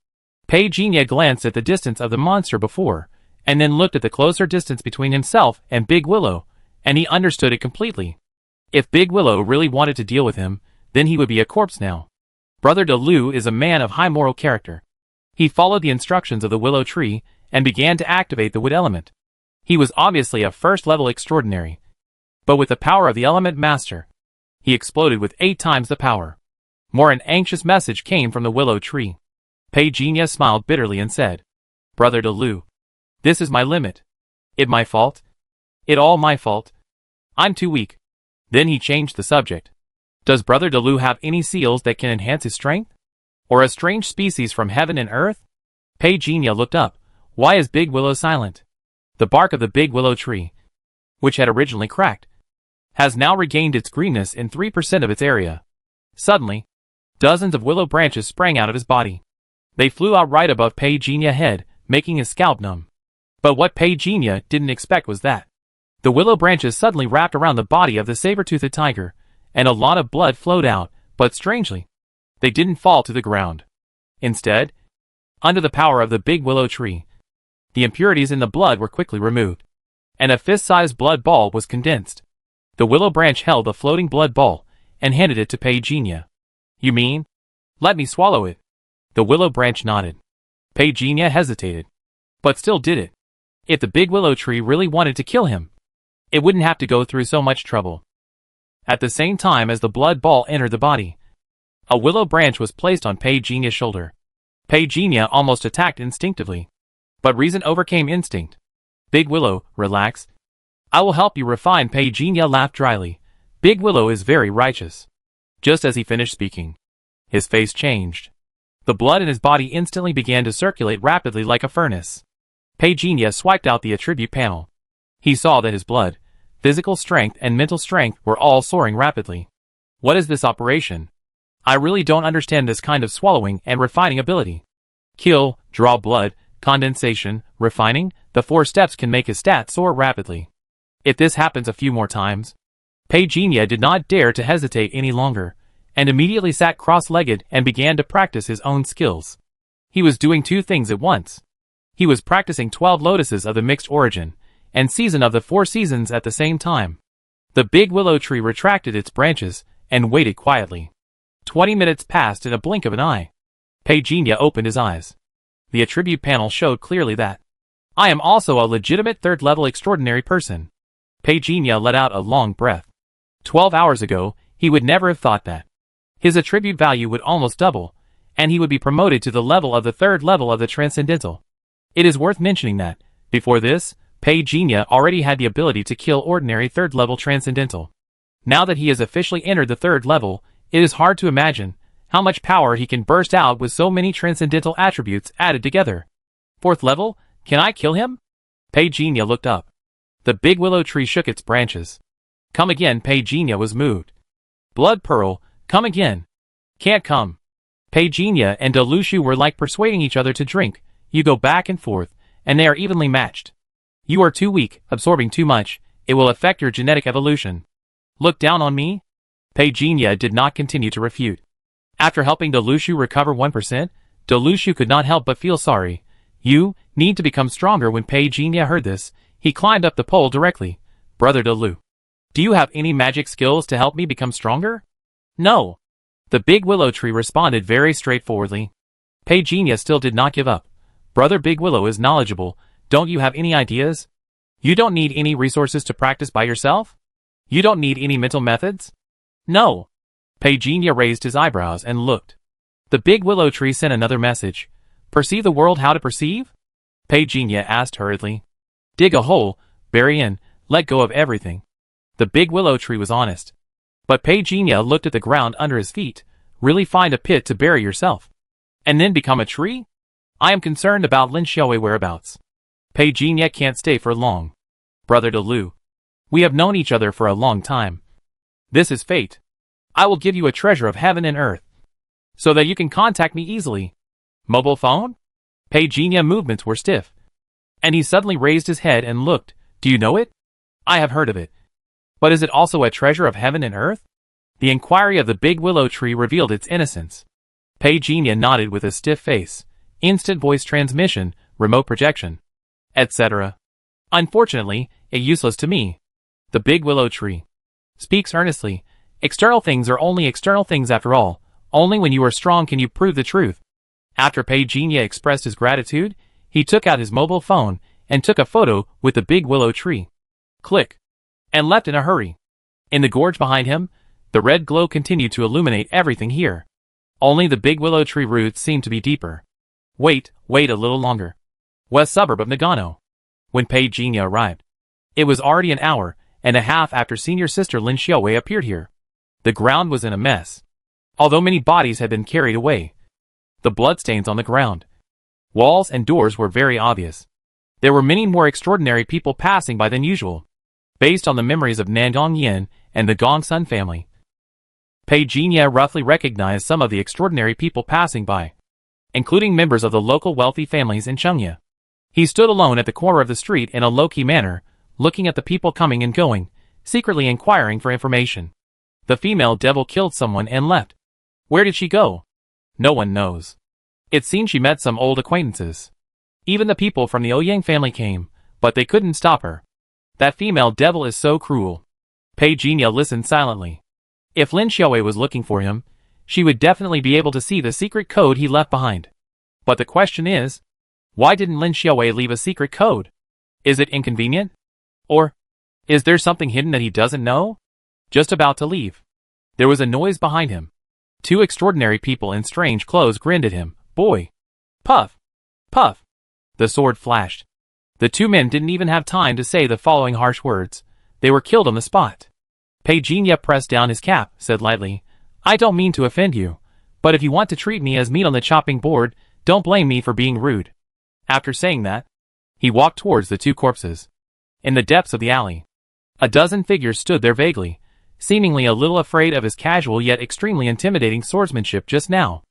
Pei Jinye glanced at the distance of the monster before, and then looked at the closer distance between himself and Big Willow, and he understood it completely. If Big Willow really wanted to deal with him, then he would be a corpse now. Brother De Liu is a man of high moral character. He followed the instructions of the willow tree, and began to activate the wood element. He was obviously a first-level extraordinary, but with the power of the element master, he exploded with 8 times the power. More an anxious message came from the willow tree. Pei Jinye smiled bitterly and said, Brother Delu. This is my limit. It my fault? It all my fault? I'm too weak. Then he changed the subject. Does Brother Delu have any seals that can enhance his strength? Or a strange species from heaven and earth? Petunia looked up. Why is Big Willow silent? The bark of the big willow tree, which had originally cracked, has now regained its greenness in 3% of its area. Suddenly, dozens of willow branches sprang out of his body. They flew out right above Pegenia's head, making his scalp numb. But what Pegenia didn't expect was that the willow branches suddenly wrapped around the body of the saber-toothed tiger, and a lot of blood flowed out, but strangely, they didn't fall to the ground. Instead, under the power of the big willow tree, the impurities in the blood were quickly removed, and a fist-sized blood ball was condensed. The willow branch held the floating blood ball and handed it to Pegenia. You mean? Let me swallow it. The willow branch nodded. Pegenia hesitated, but still did it. If the big willow tree really wanted to kill him, it wouldn't have to go through so much trouble. At the same time as the blood ball entered the body, a willow branch was placed on Pegenia's shoulder. Pegenia almost attacked instinctively, but reason overcame instinct. Big Willow, relax. I will help you refine. Pegenia laughed dryly. Big Willow is very righteous. Just as he finished speaking, his face changed. The blood in his body instantly began to circulate rapidly like a furnace. Pegenia swiped out the attribute panel. He saw that his blood, physical strength and mental strength were all soaring rapidly. What is this operation? I really don't understand this kind of swallowing and refining ability. Kill, draw blood, condensation, refining, the 4 steps can make his stats soar rapidly. If this happens a few more times, Pegenia did not dare to hesitate any longer, and immediately sat cross-legged and began to practice his own skills. He was doing 2 things at once. He was practicing 12 lotuses of the mixed origin, and season of the 4 seasons at the same time. The big willow tree retracted its branches, and waited quietly. 20 minutes passed in a blink of an eye. Pegenia opened his eyes. The attribute panel showed clearly that I am also a legitimate 3rd-level extraordinary person. Pegenia let out a long breath. 12 hours ago, he would never have thought that. His attribute value would almost double, and he would be promoted to the level of the 3rd level of the Transcendental. It is worth mentioning that, before this, Pegenia already had the ability to kill ordinary 3rd-level Transcendental. Now that he has officially entered the 3rd level, it is hard to imagine how much power he can burst out with so many Transcendental attributes added together. 4th level? Can I kill him? Pegenia looked up. The big willow tree shook its branches. Come again. Pegenia was moved. Blood Pearl, come again. Can't come. Pegenia and Delushu were like persuading each other to drink. You go back and forth, and they are evenly matched. You are too weak, absorbing too much. It will affect your genetic evolution. Look down on me? Pegenia did not continue to refute. After helping Delushu recover 1%, Delushu could not help but feel sorry. You need to become stronger. When Pegenia heard this, he climbed up the pole directly. Brother Delu, do you have any magic skills to help me become stronger? No. The big willow tree responded very straightforwardly. Pegenia still did not give up. Brother Big Willow is knowledgeable. Don't you have any ideas? You don't need any resources to practice by yourself? You don't need any mental methods? No. Pegenia raised his eyebrows and looked. The big willow tree sent another message. Perceive the world. How to perceive? Pegenia asked hurriedly. Dig a hole, bury in, let go of everything. The big willow tree was honest. But Pegenia looked at the ground under his feet. Really find a pit to bury yourself? And then become a tree? I am concerned about Lin Xiaowei whereabouts. Pegenia can't stay for long. Brother Delu, we have known each other for a long time. This is fate. I will give you a treasure of heaven and earth, so that you can contact me easily. Mobile phone? Pegenia's movements were stiff, and he suddenly raised his head and looked. Do you know it? I have heard of it. But is it also a treasure of heaven and earth? The inquiry of the big willow tree revealed its innocence. Pegenia nodded with a stiff face. Instant voice transmission, remote projection, etc. Unfortunately, it useless to me. The big willow tree speaks earnestly. External things are only external things after all. Only when you are strong can you prove the truth. After Pegenia expressed his gratitude, he took out his mobile phone and took a photo with the big willow tree. Click. And left in a hurry. In the gorge behind him, the red glow continued to illuminate everything here. Only the big willow tree roots seemed to be deeper. Wait a little longer. west suburb of Nagano. When Pei Jinya arrived, it was already an hour and a half after senior sister Lin Xiaowei appeared here. The ground was in a mess. Although many bodies had been carried away, the bloodstains on the ground, walls and doors were very obvious. There were many more extraordinary people passing by than usual, based on the memories of Nandong Yin and the Gongsun family. Pei Jinya roughly recognized some of the extraordinary people passing by, including members of the local wealthy families in Chengya. He stood alone at the corner of the street in a low-key manner, looking at the people coming and going, secretly inquiring for information. The female devil killed someone and left. Where did she go? No one knows. It seemed she met some old acquaintances. Even the people from the Ouyang family came, but they couldn't stop her. That female devil is so cruel. Pei Jinya listened silently. If Lin Xiaowei was looking for him, she would definitely be able to see the secret code he left behind. But the question is, why didn't Lin Xiaowei leave a secret code? Is it inconvenient? Or is there something hidden that he doesn't know? Just about to leave, there was a noise behind him. Two extraordinary people in strange clothes grinned at him. Boy! Puff! Puff! The sword flashed. The two men didn't even have time to say the following harsh words. They were killed on the spot. Pei Jinya pressed down his cap, said lightly, I don't mean to offend you, but if you want to treat me as meat on the chopping board, don't blame me for being rude. After saying that, he walked towards the two corpses. In the depths of the alley, a dozen figures stood there vaguely, seemingly a little afraid of his casual yet extremely intimidating swordsmanship just now.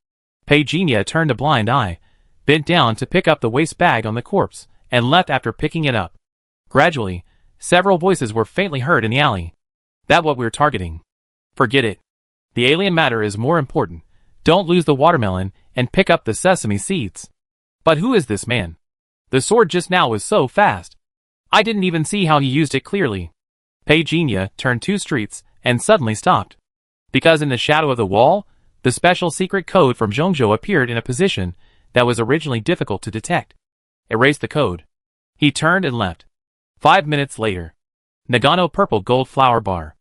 Pei Jinya turned a blind eye, bent down to pick up the waste bag on the corpse, and left after picking it up. Gradually, several voices were faintly heard in the alley. That what we're targeting. Forget it. The alien matter is more important. Don't lose the watermelon and pick up the sesame seeds. But who is this man? The sword just now was so fast. I didn't even see how he used it clearly. Pei Jinya turned 2 streets and suddenly stopped. Because in the shadow of the wall, the special secret code from Zhongzhou appeared in a position that was originally difficult to detect. Erase the code. He turned and left. 5 minutes later. Nagano Purple Gold Flower Bar.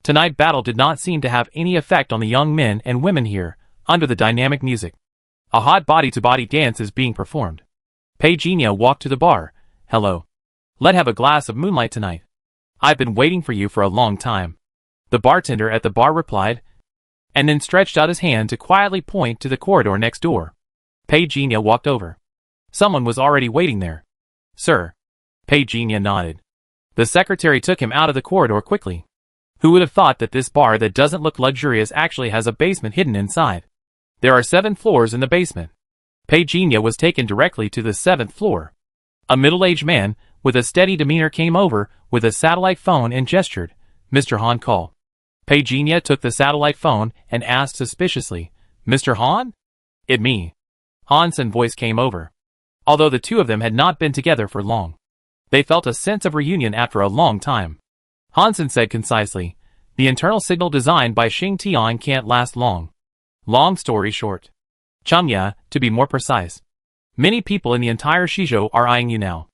Tonight battle did not seem to have any effect on the young men and women here, under the dynamic music. A hot body-to-body dance is being performed. Pei Jinya walked to the bar. Hello. Let's have a glass of moonlight tonight. I've been waiting for you for a long time. The bartender at the bar replied, and then stretched out his hand to quietly point to the corridor next door. Pei Jinya walked over. Someone was already waiting there. Sir. Pei Jinya nodded. The secretary took him out of the corridor quickly. Who would have thought that this bar that doesn't look luxurious actually has a basement hidden inside? There are 7 floors in the basement. Pei Jinya was taken directly to the 7th floor. A middle-aged man, with a steady demeanor came over with a satellite phone and gestured, Mr. Han call. Pei Jinya took the satellite phone and asked suspiciously, Mr. Han? It me. Hansen's voice came over. Although the two of them had not been together for long, they felt a sense of reunion after a long time. Hansen said concisely, the internal signal designed by Xing Tian can't last long. Long story short. Chengya, to be more precise. Many people in the entire Shizhou are eyeing you now.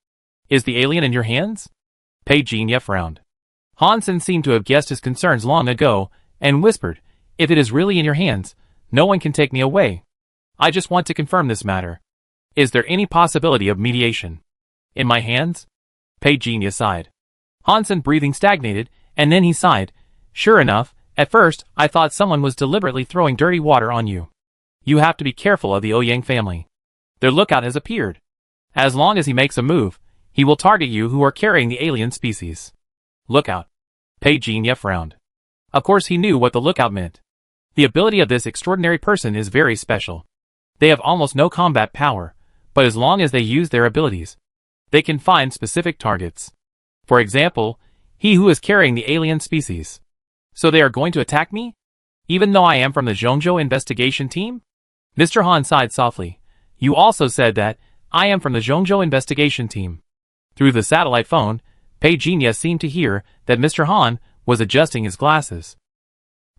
Is the alien in your hands? Pei Jinya frowned. Hansen seemed to have guessed his concerns long ago, and whispered, if it is really in your hands, no one can take me away. I just want to confirm this matter. Is there any possibility of mediation? In my hands? Pei Jinya sighed. Hansen breathing stagnated, and then he sighed. Sure enough, at first, I thought someone was deliberately throwing dirty water on you. You have to be careful of the Ouyang family. Their lookout has appeared. As long as he makes a move, he will target you who are carrying the alien species. Lookout. Pei Jinya frowned. Of course he knew what the lookout meant. The ability of this extraordinary person is very special. They have almost no combat power, but as long as they use their abilities, they can find specific targets. For example, he who is carrying the alien species. So they are going to attack me? Even though I am from the Zhongzhou investigation team? Mr. Han sighed softly. You also said that I am from the Zhongzhou investigation team. Through the satellite phone, Pei Jinya seemed to hear that Mr. Han was adjusting his glasses.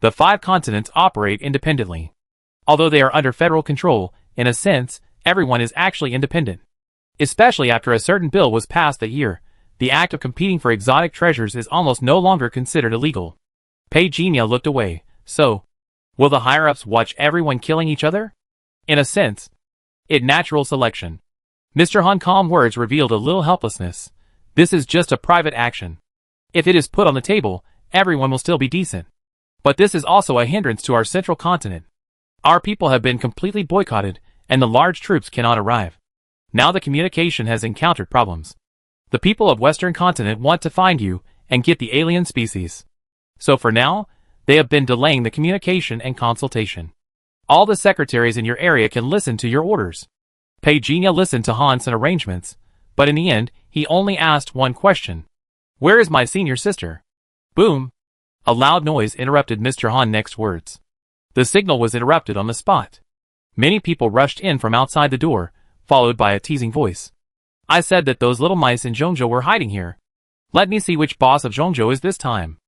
The 5 continents operate independently. Although they are under federal control, in a sense, everyone is actually independent. Especially after a certain bill was passed that year, the act of competing for exotic treasures is almost no longer considered illegal. Pei Jinya looked away. So, will the higher-ups watch everyone killing each other? In a sense, it's natural selection. Mr. Han's calm words revealed a little helplessness. This is just a private action. If it is put on the table, everyone will still be decent. But this is also a hindrance to our central continent. Our people have been completely boycotted, and the large troops cannot arrive. Now the communication has encountered problems. The people of Western Continent want to find you and get the alien species. So for now, they have been delaying the communication and consultation. All the secretaries in your area can listen to your orders. Pejinia listened to Han's arrangements, but in the end, he only asked one question. Where is my senior sister? Boom! A loud noise interrupted Mr. Han's next words. The signal was interrupted on the spot. Many people rushed in from outside the door, followed by a teasing voice. I said that those little mice in Zhongzhou were hiding here. Let me see which boss of Zhongzhou is this time.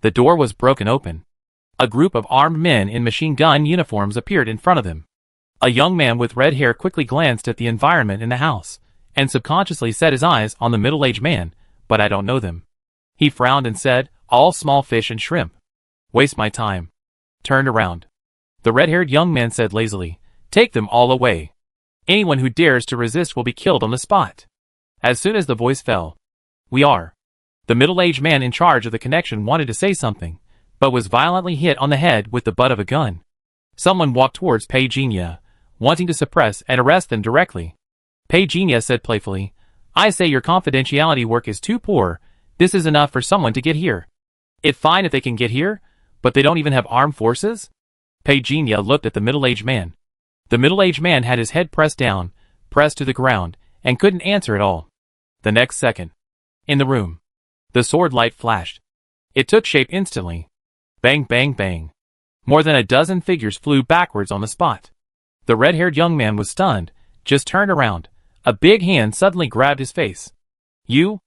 The door was broken open. A group of armed men in machine gun uniforms appeared in front of them. A young man with red hair quickly glanced at the environment in the house, and subconsciously set his eyes on the middle-aged man, but I don't know them. He frowned and said, all small fish and shrimp. Waste my time. Turned around. The red-haired young man said lazily, take them all away. Anyone who dares to resist will be killed on the spot. As soon as the voice fell. We are. The middle-aged man in charge of the connection wanted to say something, but was violently hit on the head with the butt of a gun. Someone walked towards Pejinia, wanting to suppress and arrest them directly. Pejinia said playfully, I say your confidentiality work is too poor, this is enough for someone to get here. It's fine if they can get here, but they don't even have armed forces? Pejinia looked at the middle-aged man. The middle-aged man had his head pressed down, pressed to the ground, and couldn't answer at all. The next second. In the room. The sword light flashed. It took shape instantly. Bang, bang, bang. More than a dozen figures flew backwards on the spot. The red-haired young man was stunned, just turned around. A big hand suddenly grabbed his face. You?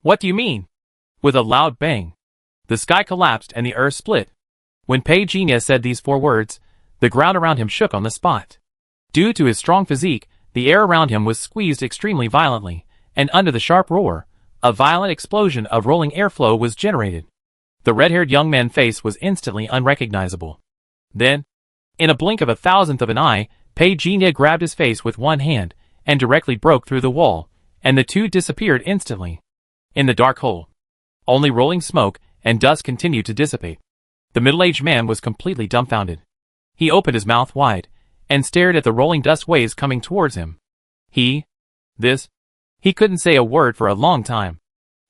What do you mean? With a loud bang. The sky collapsed and the earth split. When Pejinia said these 4 words, the ground around him shook on the spot. Due to his strong physique, the air around him was squeezed extremely violently, and under the sharp roar, a violent explosion of rolling airflow was generated. The red-haired young man's face was instantly unrecognizable. Then, in a blink of a thousandth of an eye, Pejinia grabbed his face with one hand, and directly broke through the wall, and the two disappeared instantly. In the dark hole, only rolling smoke and dust continued to dissipate. The middle-aged man was completely dumbfounded. He opened his mouth wide, and stared at the rolling dust waves coming towards him. He couldn't say a word for a long time.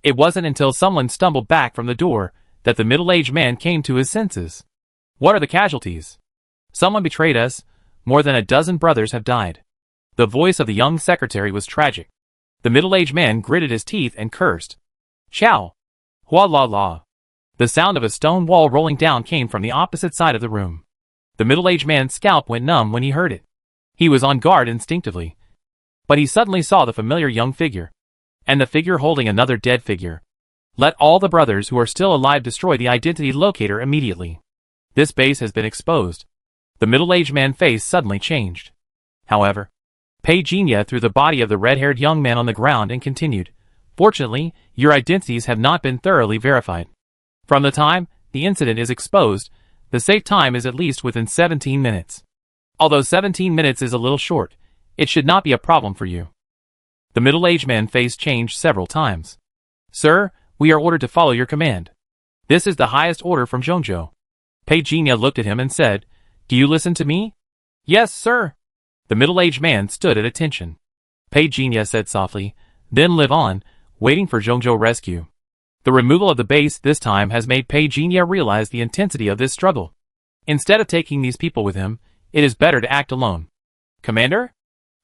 It wasn't until someone stumbled back from the door that the middle-aged man came to his senses. What are the casualties? Someone betrayed us. More than a dozen brothers have died. The voice of the young secretary was tragic. The middle-aged man gritted his teeth and cursed. Chow! Hua la la! The sound of a stone wall rolling down came from the opposite side of the room. The middle-aged man's scalp went numb when he heard it. He was on guard instinctively. But he suddenly saw the familiar young figure. And the figure holding another dead figure. Let all the brothers who are still alive destroy the identity locator immediately. This base has been exposed. The middle-aged man's face suddenly changed. However, Pejinia threw the body of the red-haired young man on the ground and continued. Fortunately, your identities have not been thoroughly verified. From the time the incident is exposed, the safe time is at least within 17 minutes. Although 17 minutes is a little short, it should not be a problem for you. The middle-aged man's face changed several times. Sir, we are ordered to follow your command. This is the highest order from Zhongzhou. Pejinia looked at him and said, Do you listen to me? Yes, sir. The middle-aged man stood at attention. Pejinia said softly, Then live on, waiting for Zhongzhou rescue. The removal of the base this time has made Pejinia realize the intensity of this struggle. Instead of taking these people with him, it is better to act alone. Commander?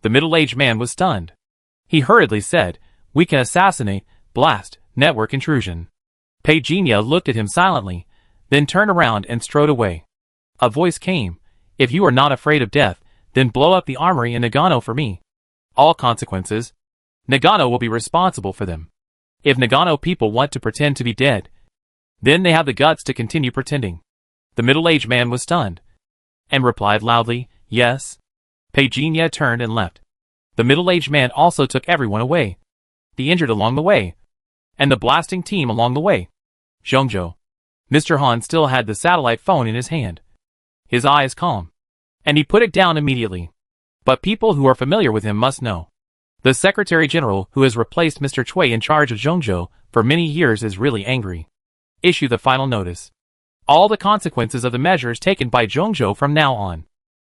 The middle-aged man was stunned. He hurriedly said, We can assassinate, blast, network intrusion. Pejinia looked at him silently, then turned around and strode away. A voice came, If you are not afraid of death, then blow up the armory in Nagano for me. All consequences. Nagano will be responsible for them. If Nagano people want to pretend to be dead, then they have the guts to continue pretending. The middle-aged man was stunned, and replied loudly, Yes. Pejinia turned and left. The middle-aged man also took everyone away. The injured along the way, and the blasting team along the way. Zhongzhou. Mr. Han still had the satellite phone in his hand. His eyes calm, and he put it down immediately. But people who are familiar with him must know. The Secretary General who has replaced Mr. Cui in charge of Zhongzhou for many years is really angry. Issue the final notice. All the consequences of the measures taken by Zhongzhou from now on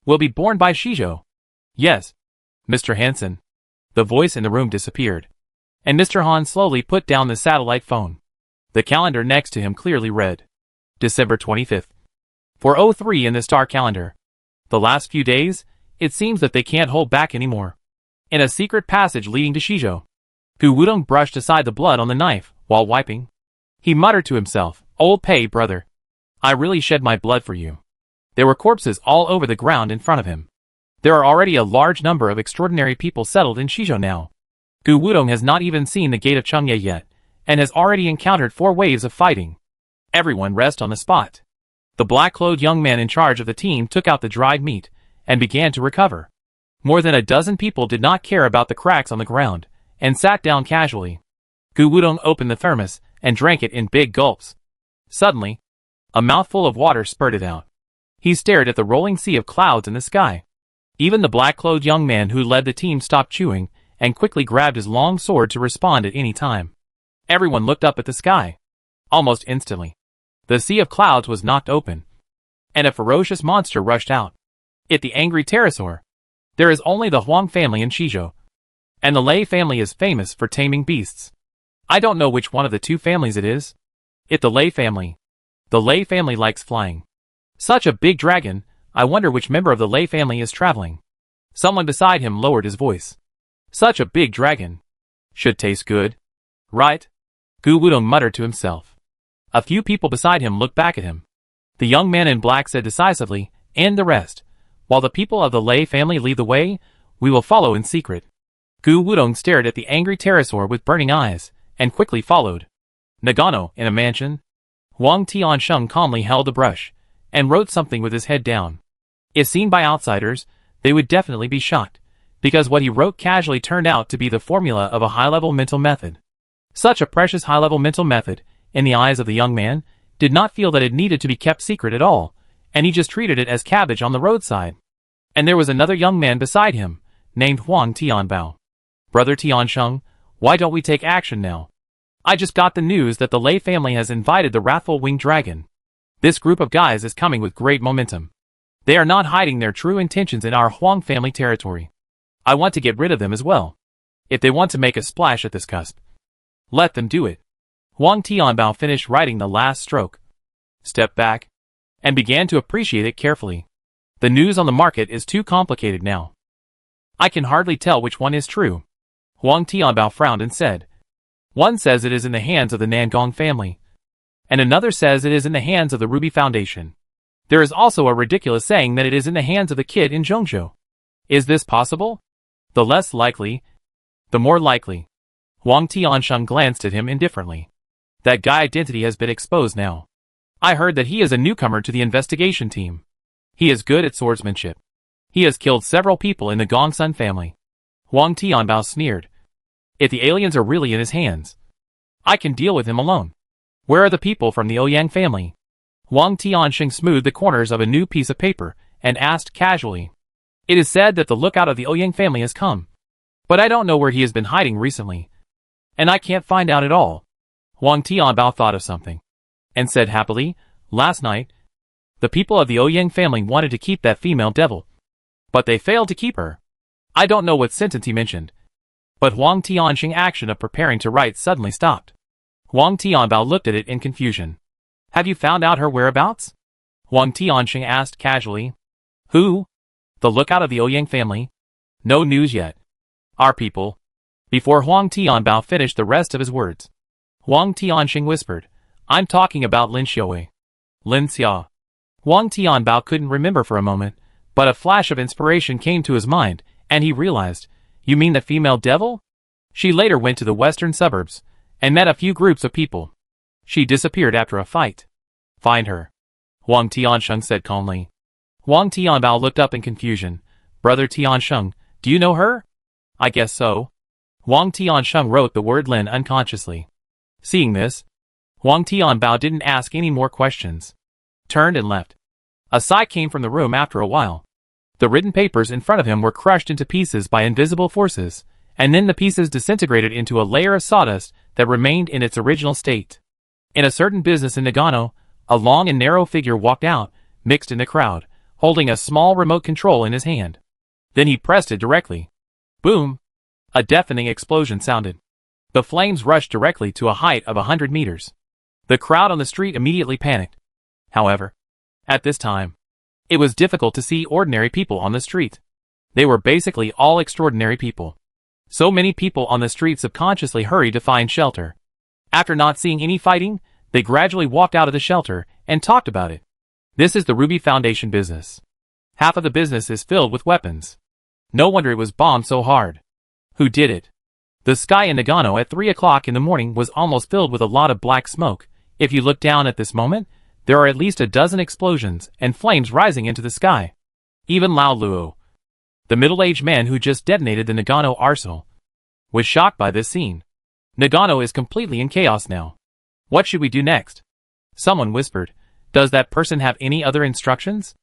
will be borne by Shizhou. Yes, Mr. Hansen. The voice in the room disappeared, and Mr. Han slowly put down the satellite phone. The calendar next to him clearly read December 25th. 4:03 in the star calendar. The last few days, it seems that they can't hold back anymore. In a secret passage leading to Shizhou, Gu Wudong brushed aside the blood on the knife while wiping. He muttered to himself, "Old Pei, brother. I really shed my blood for you." There were corpses all over the ground in front of him. There are already a large number of extraordinary people settled in Shizhou now. Gu Wudong has not even seen the gate of Chengye yet, and has already encountered 4 waves of fighting. Everyone rest on the spot. The black-clothed young man in charge of the team took out the dried meat, and began to recover. More than a dozen people did not care about the cracks on the ground, and sat down casually. Gu Wudong opened the thermos, and drank it in big gulps. Suddenly, a mouthful of water spurted out. He stared at the rolling sea of clouds in the sky. Even the black-clothed young man who led the team stopped chewing, and quickly grabbed his long sword to respond at any time. Everyone looked up at the sky. Almost instantly, the sea of clouds was knocked open, and a ferocious monster rushed out. It the angry pterosaur. There is only the Huang family in Shizhou, and the Lei family is famous for taming beasts. I don't know which one of the 2 families it is. It the Lei family. The Lei family likes flying. Such a big dragon, I wonder which member of the Lei family is traveling. Someone beside him lowered his voice. Such a big dragon. Should taste good. Right? Gu Wudong muttered to himself. A few people beside him looked back at him. The young man in black said decisively, "And the rest. While the people of the Lei family lead the way, we will follow in secret." Gu Wudong stared at the angry pterosaur with burning eyes, and quickly followed. Nagano, in a mansion. Huang Tiansheng calmly held a brush, and wrote something with his head down. If seen by outsiders, they would definitely be shocked, because what he wrote casually turned out to be the formula of a high-level mental method. Such a precious high-level mental method, in the eyes of the young man, did not feel that it needed to be kept secret at all, and he just treated it as cabbage on the roadside. And there was another young man beside him, named Huang Tianbao. "Brother Tiansheng, why don't we take action now? I just got the news that the Lei family has invited the wrathful winged dragon. This group of guys is coming with great momentum. They are not hiding their true intentions in our Huang family territory. I want to get rid of them as well. If they want to make a splash at this cusp, let them do it." Huang Tianbao finished writing the last stroke, stepped back, and began to appreciate it carefully. The news on the market is too complicated now. I can hardly tell which one is true. Huang Tianbao frowned and said, "One says it is in the hands of the Nangong family, and another says it is in the hands of the Ruby Foundation. There is also a ridiculous saying that it is in the hands of the kid in Zhongzhou. Is this possible? The less likely, the more likely." Huang Tiansheng glanced at him indifferently. "That guy identity has been exposed now. I heard that he is a newcomer to the investigation team. He is good at swordsmanship. He has killed several people in the Gongsun family." Huang Tianbao sneered. "If the aliens are really in his hands, I can deal with him alone. Where are the people from the Ouyang family?" Huang Tiansheng smoothed the corners of a new piece of paper, and asked casually. "It is said that the lookout of the Ouyang family has come, but I don't know where he has been hiding recently, and I can't find out at all." Huang Tianbao thought of something, and said happily, "Last night, the people of the Ouyang family wanted to keep that female devil, but they failed to keep her." I don't know what sentence he mentioned, but Huang Tiansheng's action of preparing to write suddenly stopped. Huang Tianbao looked at it in confusion. "Have you found out her whereabouts?" Huang Tiansheng asked casually. "Who? The lookout of the Ouyang family? No news yet. Our people." Before Huang Tianbao finished the rest of his words, Huang Tiansheng whispered, "I'm talking about Lin Xiaowei." Lin Xia. Huang Tianbao couldn't remember for a moment, but a flash of inspiration came to his mind, and he realized, "You mean the female devil?" She later went to the western suburbs, and met a few groups of people. She disappeared after a fight. "Find her," Huang Tiansheng said calmly. Huang Tianbao looked up in confusion. "Brother Tiansheng, do you know her?" "I guess so." Huang Tiansheng wrote the word Lin unconsciously. Seeing this, Huang Tianbao didn't ask any more questions. Turned and left. A sigh came from the room after a while. The written papers in front of him were crushed into pieces by invisible forces, and then the pieces disintegrated into a layer of sawdust that remained in its original state. In a certain business in Nagano, a long and narrow figure walked out, mixed in the crowd, holding a small remote control in his hand. Then he pressed it directly. Boom! A deafening explosion sounded. The flames rushed directly to a height of 100 meters. The crowd on the street immediately panicked. However, at this time, it was difficult to see ordinary people on the street. They were basically all extraordinary people. So many people on the street subconsciously hurried to find shelter. After not seeing any fighting, they gradually walked out of the shelter and talked about it. This is the Ruby Foundation business. Half of the business is filled with weapons. No wonder it was bombed so hard. Who did it? The sky in Nagano at 3 o'clock in the morning was almost filled with a lot of black smoke. If you look down at this moment, there are at least a dozen explosions and flames rising into the sky. Even Lao Luo, the middle-aged man who just detonated the Nagano arsenal, was shocked by this scene. Nagano is completely in chaos now. What should we do next? Someone whispered. Does that person have any other instructions?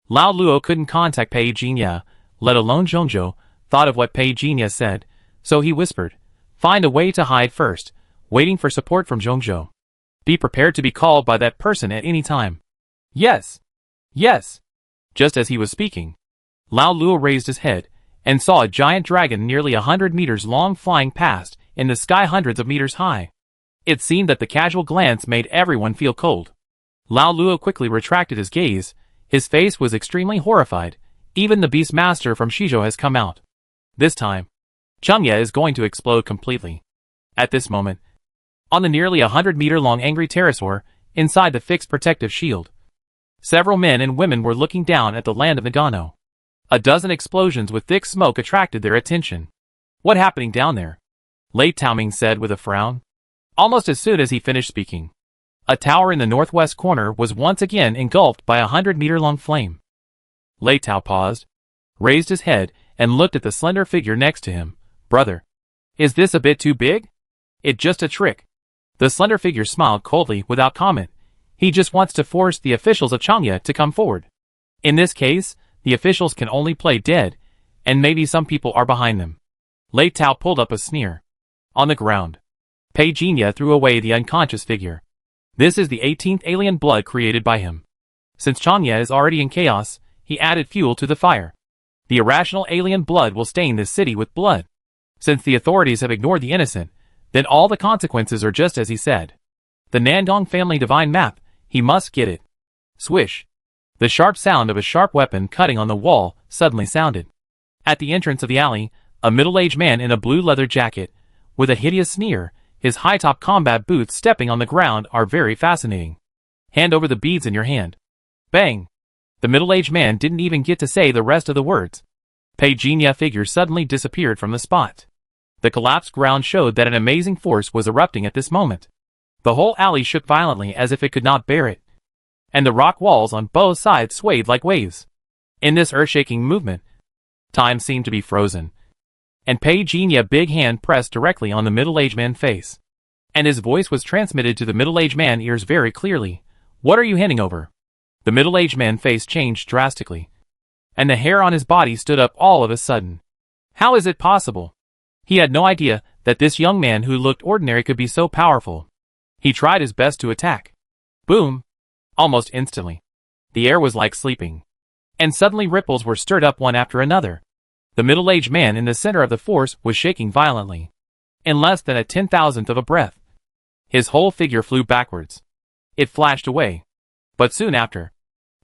Lao Luo couldn't contact Pei Jinya, let alone Zhongzhou, thought of what Pei Jinya said, so he whispered, find a way to hide first, waiting for support from Zhongzhou. Be prepared to be called by that person at any time. Yes. Yes. Just as he was speaking, Lao Luo raised his head and saw a giant dragon nearly 100 meters long flying past in the sky hundreds of meters high. It seemed that the casual glance made everyone feel cold. Lao Luo quickly retracted his gaze. His face was extremely horrified. Even the beast master from Shizhou has come out. This time, Changya is going to explode completely. At this moment, on the nearly 100-meter-long angry pterosaur, inside the fixed protective shield, several men and women were looking down at the land of Nagano. A dozen explosions with thick smoke attracted their attention. What happening down there? Lei Taoming said with a frown. Almost as soon as he finished speaking, a tower in the northwest corner was once again engulfed by a 100-meter-long flame. Lei Tao paused, raised his head, and looked at the slender figure next to him. Brother, is this a bit too big? It's just a trick. The slender figure smiled coldly without comment. He just wants to force the officials of Changya to come forward. In this case, the officials can only play dead, and maybe some people are behind them. Lei Tao pulled up a sneer. On the ground, Pei Jinya threw away the unconscious figure. This is the 18th alien blood created by him. Since Changya is already in chaos, he added fuel to the fire. The irrational alien blood will stain this city with blood. Since the authorities have ignored the innocent, then all the consequences are just as he said. The Nandong family divine map, he must get it. Swish. The sharp sound of a sharp weapon cutting on the wall suddenly sounded. At the entrance of the alley, a middle-aged man in a blue leather jacket, with a hideous sneer, his high-top combat boots stepping on the ground are very fascinating. Hand over the beads in your hand. Bang! The middle-aged man didn't even get to say the rest of the words. Pei Jinya figure suddenly disappeared from the spot. The collapsed ground showed that an amazing force was erupting at this moment. The whole alley shook violently as if it could not bear it, and the rock walls on both sides swayed like waves. In this earth-shaking movement, time seemed to be frozen, and Pei Jinya big hand pressed directly on the middle-aged man's face, and his voice was transmitted to the middle-aged man's ears very clearly. What are you handing over? The middle-aged man's face changed drastically, and the hair on his body stood up all of a sudden. How is it possible? He had no idea that this young man who looked ordinary could be so powerful. He tried his best to attack. Boom! Almost instantly, the air was like sleeping, and suddenly ripples were stirred up one after another. The middle-aged man in the center of the force was shaking violently. In less than a 10,000th of a breath, his whole figure flew backwards. It flashed away. But soon after,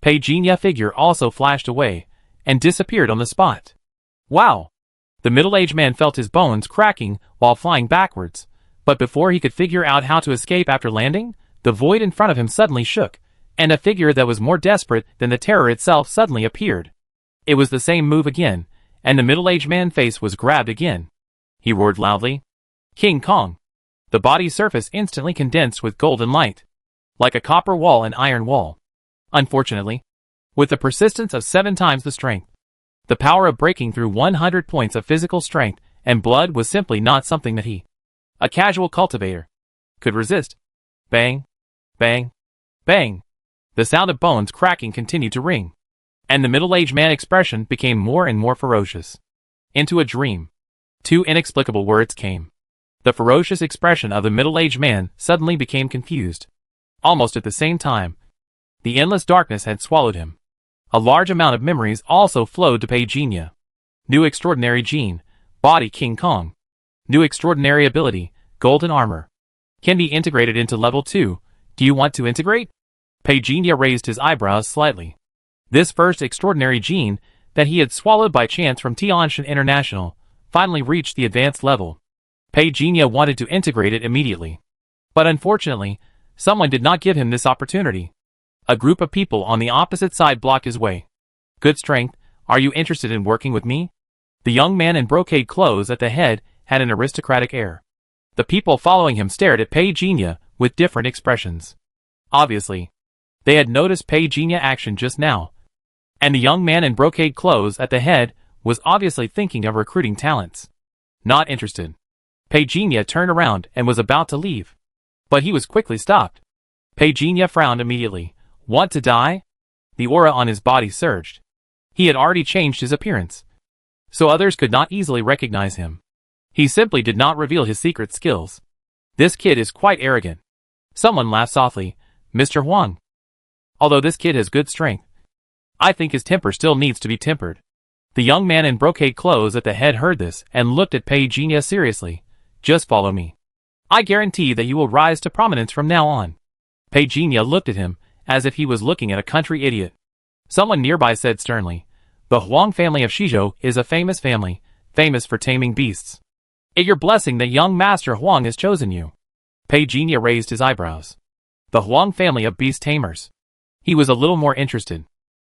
Pei Jinya figure also flashed away and disappeared on the spot. Wow! The middle-aged man felt his bones cracking while flying backwards, but before he could figure out how to escape after landing, the void in front of him suddenly shook, and a figure that was more desperate than the terror itself suddenly appeared. It was the same move again, and the middle-aged man's face was grabbed again. He roared loudly. King Kong! The body's surface instantly condensed with golden light, like a copper wall and iron wall. Unfortunately, with the persistence of 7 times the strength, the power of breaking through 100 points of physical strength and blood was simply not something that he, a casual cultivator, could resist. Bang! Bang! Bang! The sound of bones cracking continued to ring, and the middle-aged man's expression became more and more ferocious. Into a dream. Two inexplicable words came. The ferocious expression of the middle-aged man suddenly became confused. Almost at the same time, the endless darkness had swallowed him. A large amount of memories also flowed to Pei Jinya. New extraordinary gene, body King Kong. New extraordinary ability, golden armor. Can be integrated into level 2. Do you want to integrate? Pei Jinya raised his eyebrows slightly. This first extraordinary gene that he had swallowed by chance from Tianshan International finally reached the advanced level. Pei Jinya wanted to integrate it immediately. But unfortunately, someone did not give him this opportunity. A group of people on the opposite side blocked his way. Good strength, are you interested in working with me? The young man in brocade clothes at the head had an aristocratic air. The people following him stared at Pei Jinya with different expressions. Obviously, they had noticed Pei Jinya action just now. And the young man in brocade clothes at the head was obviously thinking of recruiting talents. Not interested. Pei Jinya turned around and was about to leave. But he was quickly stopped. Pei Jinya frowned immediately. Want to die? The aura on his body surged. He had already changed his appearance, so others could not easily recognize him. He simply did not reveal his secret skills. This kid is quite arrogant. Someone laughed softly. Mr. Huang. Although this kid has good strength, I think his temper still needs to be tempered. The young man in brocade clothes at the head heard this and looked at Pei Jinya seriously. Just follow me. I guarantee that you will rise to prominence from now on. Pei Jinya looked at him as if he was looking at a country idiot. Someone nearby said sternly, the Huang family of Shizhou is a famous family, famous for taming beasts. It your blessing that young Master Huang has chosen you. Pei Jinya raised his eyebrows. The Huang family of beast tamers. He was a little more interested.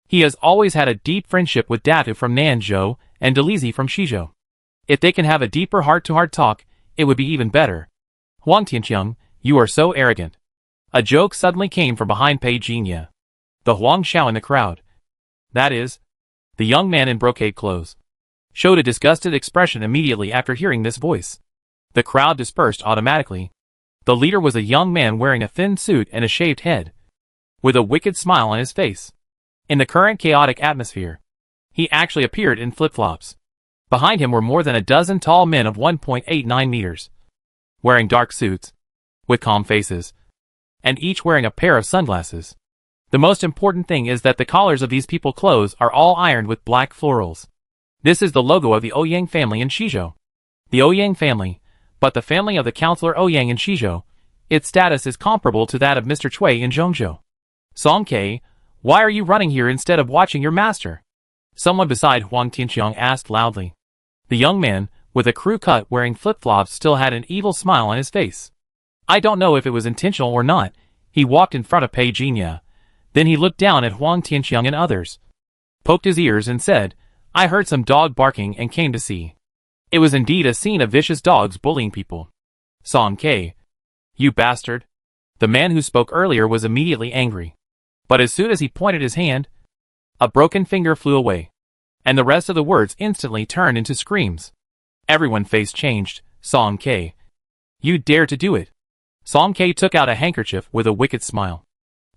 He has always had a deep friendship with Datu from Nanzhou and Delizi from Shizhou. If they can have a deeper heart-to-heart talk, it would be even better. Huang Tianqiang, you are so arrogant. A joke suddenly came from behind Pei Jinya. The Huang Xiao in the crowd. That is, the young man in brocade clothes showed a disgusted expression immediately after hearing this voice. The crowd dispersed automatically. The leader was a young man wearing a thin suit and a shaved head, with a wicked smile on his face. In the current chaotic atmosphere, he actually appeared in flip-flops. Behind him were more than a dozen tall men of 1.89 meters, wearing dark suits, with calm faces, and each wearing a pair of sunglasses. The most important thing is that the collars of these people's clothes are all ironed with black florals. This is the logo of the Ouyang family in Shizhou. The Ouyang family, but the family of the Counselor Ouyang in Shizhou, its status is comparable to that of Mr. Cui in Zhongzhou. Song Ke, why are you running here instead of watching your master? Someone beside Huang Tianqiang asked loudly. The young man, with a crew cut wearing flip-flops, still had an evil smile on his face. I don't know if it was intentional or not. He walked in front of Pei Jinya. Then he looked down at Huang Tianqiang and others, poked his ears and said, I heard some dog barking and came to see. It was indeed a scene of vicious dogs bullying people. Song Ke. You bastard. The man who spoke earlier was immediately angry. But as soon as he pointed his hand, a broken finger flew away, and the rest of the words instantly turned into screams. Everyone's face changed. Song Ke. You dare to do it. Song Ke took out a handkerchief with a wicked smile,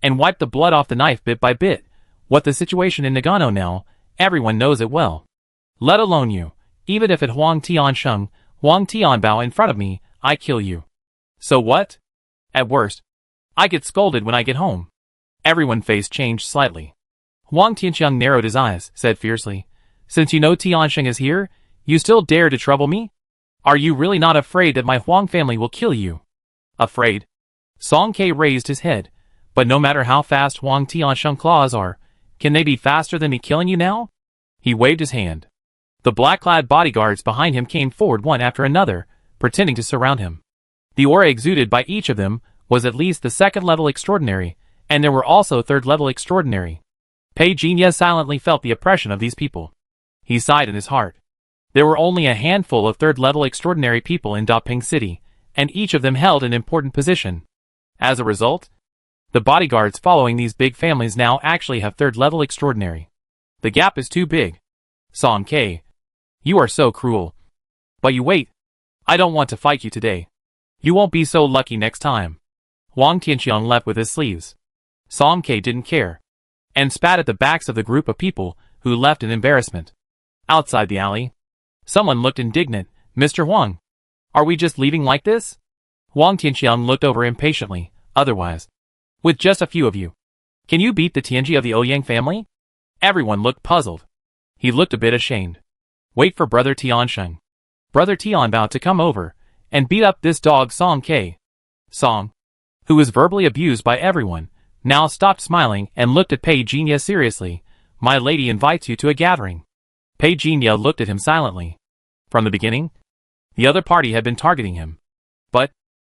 and wiped the blood off the knife bit by bit. What the situation in Nagano now, everyone knows it well. Let alone you. Even if it Huang Tiansheng, Huang Tianbao in front of me, I kill you. So what? At worst, I get scolded when I get home. Everyone's face changed slightly. Huang Tianxiang narrowed his eyes, said fiercely, since you know Tiansheng is here, you still dare to trouble me? Are you really not afraid that my Huang family will kill you? Afraid? Song Ke raised his head, but no matter how fast Huang Tiansheng claws are, can they be faster than me killing you now? He waved his hand. The black-clad bodyguards behind him came forward one after another, pretending to surround him. The aura exuded by each of them was at least the second-level extraordinary, and there were also third-level extraordinary. Pei Jinya silently felt the oppression of these people. He sighed in his heart. There were only a handful of third-level extraordinary people in Daping City, and each of them held an important position. As a result, the bodyguards following these big families now actually have third-level extraordinary. The gap is too big. Song Ke. You are so cruel. But you wait. I don't want to fight you today. You won't be so lucky next time. Huang Tianxiang left with his sleeves. Song Ke didn't care, and spat at the backs of the group of people who left in embarrassment. Outside the alley, someone looked indignant. Mr. Huang, are we just leaving like this? Huang Tianxiang looked over impatiently. Otherwise, with just a few of you, can you beat the Tianji of the Ouyang family? Everyone looked puzzled. He looked a bit ashamed. Wait for Brother Tiansheng. Brother Tian about to come over and beat up this dog Song K. Song, who was verbally abused by everyone, now stopped smiling and looked at Pei Jinya seriously. My lady invites you to a gathering. Pei Jinya looked at him silently. From the beginning, the other party had been targeting him. But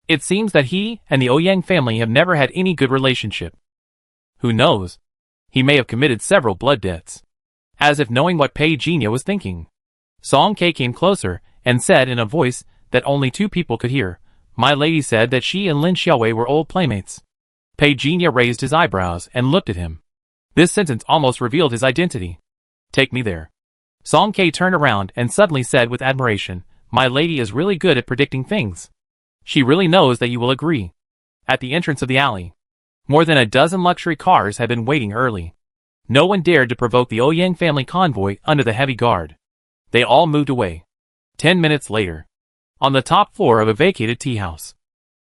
it seems that he and the Ouyang family have never had any good relationship. Who knows? He may have committed several blood debts. As if knowing what Pei Jinya was thinking, Song K came closer and said in a voice that only two people could hear, my lady said that she and Lin Xiaowei were old playmates. Pei Jinya raised his eyebrows and looked at him. This sentence almost revealed his identity. Take me there. Song K turned around and suddenly said with admiration, my lady is really good at predicting things. She really knows that you will agree. At the entrance of the alley, more than a dozen luxury cars had been waiting early. No one dared to provoke the Ouyang family convoy under the heavy guard. They all moved away. 10 minutes later, on the top floor of a vacated tea house,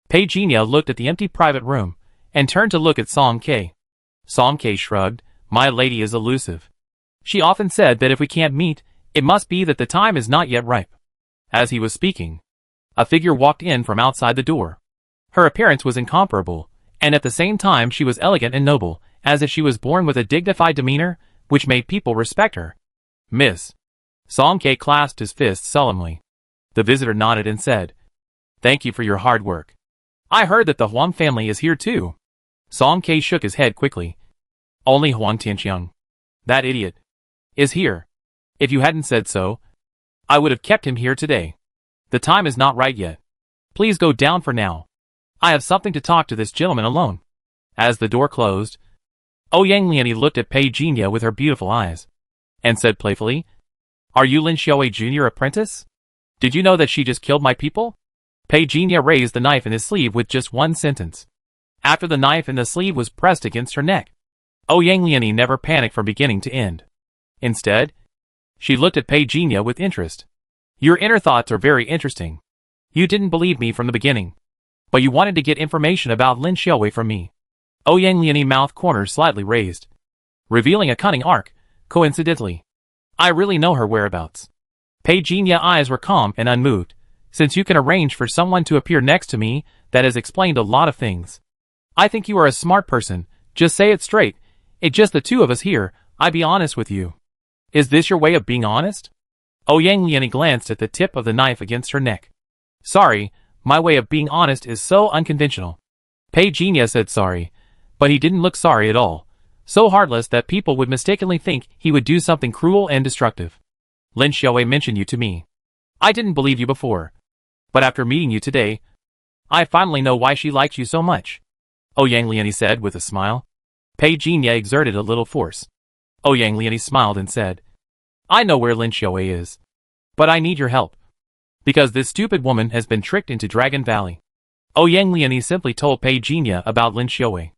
Pei Jinya looked at the empty private room and turned to look at Song K. Song K shrugged, my lady is elusive. She often said that if we can't meet, it must be that the time is not yet ripe. As he was speaking, a figure walked in from outside the door. Her appearance was incomparable, and at the same time she was elegant and noble, as if she was born with a dignified demeanor, which made people respect her. Miss. Song K clasped his fists solemnly. The visitor nodded and said, thank you for your hard work. I heard that the Huang family is here too. Song K shook his head quickly. Only Huang Tianxiang, that idiot, is here. If you hadn't said so, I would have kept him here today. The time is not right yet. Please go down for now. I have something to talk to this gentleman alone. As the door closed, Ouyang Lianyi looked at Pei Jinya with her beautiful eyes, and said playfully, are you Lin Xiaowei Jr. apprentice? Did you know that she just killed my people? Pei Jinya raised the knife in his sleeve with just one sentence. After the knife in the sleeve was pressed against her neck, Ouyang Lianyi never panicked from beginning to end. Instead, she looked at Pei Jinya with interest. Your inner thoughts are very interesting. You didn't believe me from the beginning, but you wanted to get information about Lin Xiaowei from me. Ouyang Lianyi mouth corners slightly raised, revealing a cunning arc. Coincidentally, I really know her whereabouts. Pei Jinya eyes were calm and unmoved. Since you can arrange for someone to appear next to me, that has explained a lot of things. I think you are a smart person. Just say it straight. It's just the two of us here. I be honest with you. Is this your way of being honest? Ouyang Lianyi glanced at the tip of the knife against her neck. Sorry, my way of being honest is so unconventional. Pei Jinya said sorry, but he didn't look sorry at all. So heartless that people would mistakenly think he would do something cruel and destructive. Lin Xiaowei mentioned you to me. I didn't believe you before, but after meeting you today, I finally know why she likes you so much. Ouyang Lianyi said with a smile. Pei Jinya exerted a little force. Ouyang Lianyi smiled and said, I know where Lin Xiaowei is, but I need your help, because this stupid woman has been tricked into Dragon Valley. Ouyang Lianyi simply told Pei Jinya about Lin Xiaowei,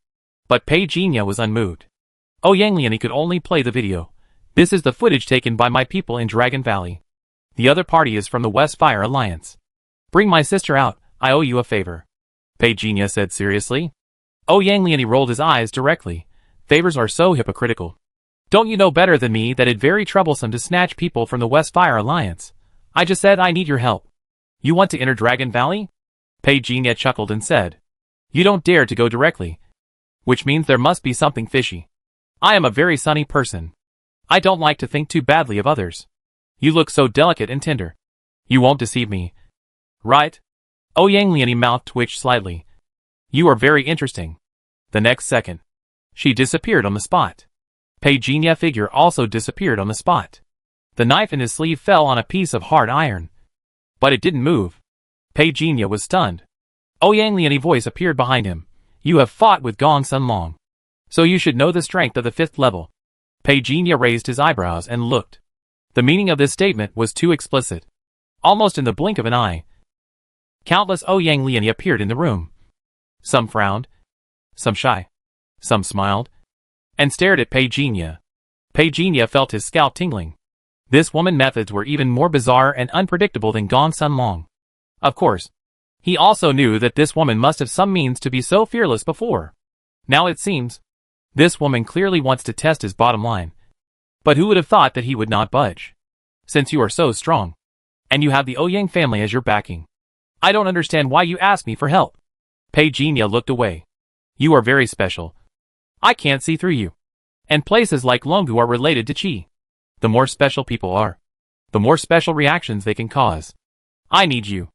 but Pei Jinya was unmoved. Ouyang Lianyi could only play the video. This is the footage taken by my people in Dragon Valley. The other party is from the West Fire Alliance. Bring my sister out, I owe you a favor. Pei Jinya said seriously. Ouyang Lianyi rolled his eyes directly. Favors are so hypocritical. Don't you know better than me that it's very troublesome to snatch people from the West Fire Alliance? I just said I need your help. You want to enter Dragon Valley? Pei Jinya chuckled and said, you don't dare to go directly, which means there must be something fishy. I am a very sunny person. I don't like to think too badly of others. You look so delicate and tender. You won't deceive me, right? Ouyang Lianyi mouth twitched slightly. You are very interesting. The next second, she disappeared on the spot. Pei Jinya figure also disappeared on the spot. The knife in his sleeve fell on a piece of hard iron, but it didn't move. Pei Jinya was stunned. Ouyang Lianyi's voice appeared behind him. You have fought with Gong Sun Long, so you should know the strength of the 5th level. Pei Jinya raised his eyebrows and looked. The meaning of this statement was too explicit. Almost in the blink of an eye, countless Ouyang Lianyi appeared in the room. Some frowned, some shy, some smiled, and stared at Pei Jinya. Pei Jinya felt his scalp tingling. This woman's methods were even more bizarre and unpredictable than Gong Sun Long. Of course, he also knew that this woman must have some means to be so fearless before. Now it seems, this woman clearly wants to test his bottom line. But who would have thought that he would not budge? Since you are so strong, and you have the Ouyang family as your backing, I don't understand why you asked me for help. Pei Jinya looked away. You are very special. I can't see through you. And places like Longgu are related to Qi. The more special people are, the more special reactions they can cause. I need you.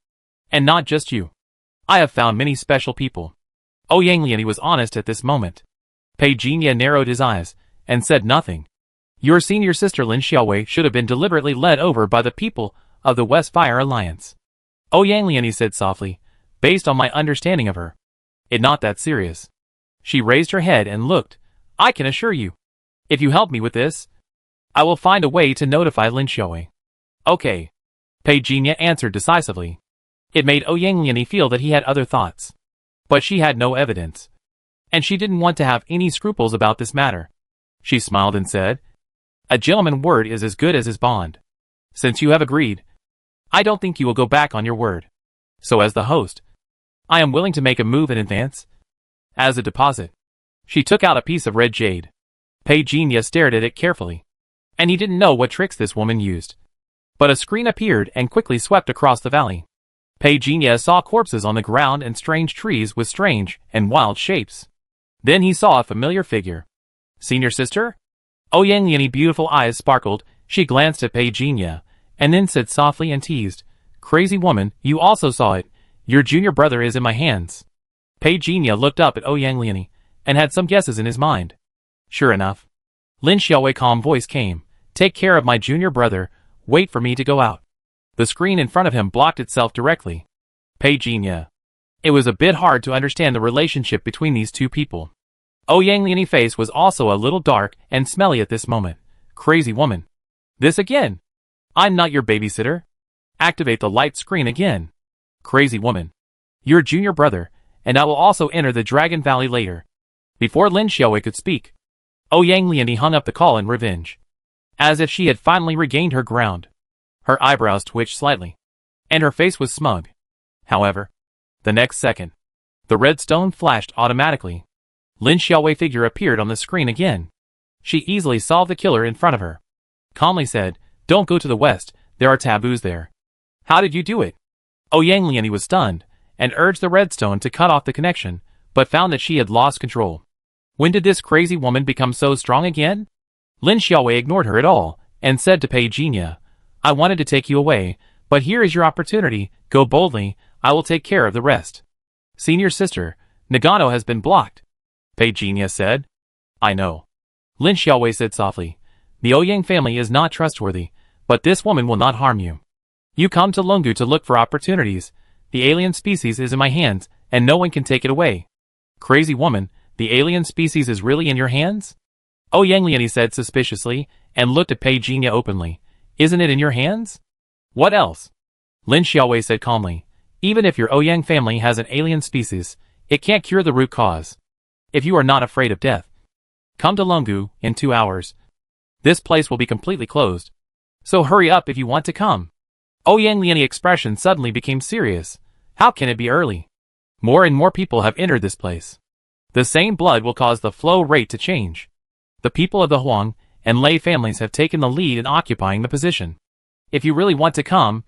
And not just you. I have found many special people. Ouyang Liani was honest at this moment. Pei Jinya narrowed his eyes, and said nothing. Your senior sister Lin Xiaowei should have been deliberately led over by the people of the West Fire Alliance. Ouyang Liani said softly, based on my understanding of her. It's not that serious. She raised her head and looked. I can assure you. If you help me with this, I will find a way to notify Lin Xiaowei. Okay. Pei Jinya answered decisively. It made Ouyang Liani feel that he had other thoughts. But she had no evidence. And she didn't want to have any scruples about this matter. She smiled and said, a gentleman's word is as good as his bond. Since you have agreed, I don't think you will go back on your word. So as the host, I am willing to make a move in advance. As a deposit. She took out a piece of red jade. Pei Jinya stared at it carefully. And he didn't know what tricks this woman used. But a screen appeared and quickly swept across the valley. Pei Jinya saw corpses on the ground and strange trees with strange and wild shapes. Then he saw a familiar figure. Senior sister? Ouyang Liani's beautiful eyes sparkled. She glanced at Pei Jinya, and then said softly and teased, crazy woman, you also saw it. Your junior brother is in my hands. Pei Jinya looked up at Ouyang Liani, and had some guesses in his mind. Sure enough. Lin Xiaowei's calm voice came. Take care of my junior brother, wait for me to go out. The screen in front of him blocked itself directly. Pei Jinya. It was a bit hard to understand the relationship between these two people. Ouyang Liani's face was also a little dark and smelly at this moment. Crazy woman. This again. I'm not your babysitter. Activate the light screen again. Crazy woman. Your junior brother, and I will also enter the Dragon Valley later. Before Lin Xiaowei could speak, Ouyang Liani hung up the call in revenge. As if she had finally regained her ground. Her eyebrows twitched slightly. And her face was smug. However, the next second, the red stone flashed automatically. Lin Xiaowei's figure appeared on the screen again. She easily solved the killer in front of her. Calmly said, don't go to the west, there are taboos there. How did you do it? Ouyang Liani was stunned, and urged the redstone to cut off the connection, but found that she had lost control. When did this crazy woman become so strong again? Lin Xiaowei ignored her at all, and said to Pei Jinya, I wanted to take you away, but here is your opportunity, go boldly, I will take care of the rest. Senior sister, Nagano has been blocked. Pei Jinya said. I know. Lin Xiaowei said softly, the Ouyang family is not trustworthy, but this woman will not harm you. You come to Longgu to look for opportunities, the alien species is in my hands, and no one can take it away. Crazy woman, the alien species is really in your hands? Ouyang Liani said suspiciously, and looked at Pei Jinya openly. Isn't it in your hands? What else? Lin Xiaowei said calmly. Even if your Ouyang family has an alien species, it can't cure the root cause. If you are not afraid of death, come to Longgu in 2 hours. This place will be completely closed. So hurry up if you want to come. Ouyang Liani's expression suddenly became serious. How can it be early? More and more people have entered this place. The same blood will cause the flow rate to change. The people of the Huang and Lei families have taken the lead in occupying the position. If you really want to come,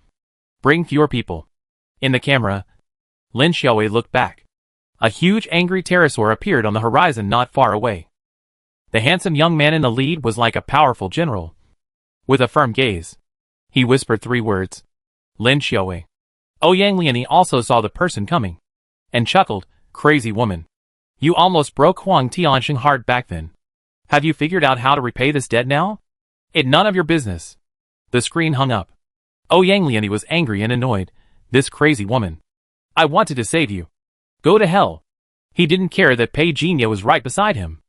bring fewer people. In the camera, Lin Xiaowei looked back. A huge angry pterosaur appeared on the horizon not far away. The handsome young man in the lead was like a powerful general. With a firm gaze, he whispered 3 words. Lin Xiaowei. Ouyang Liani also saw the person coming, and chuckled, crazy woman. You almost broke Huang Tianxing's heart back then. Have you figured out how to repay this debt now? It's none of your business. The screen hung up. Ouyang Liani was angry and annoyed. This crazy woman. I wanted to save you. Go to hell. He didn't care that Pei Jinya was right beside him.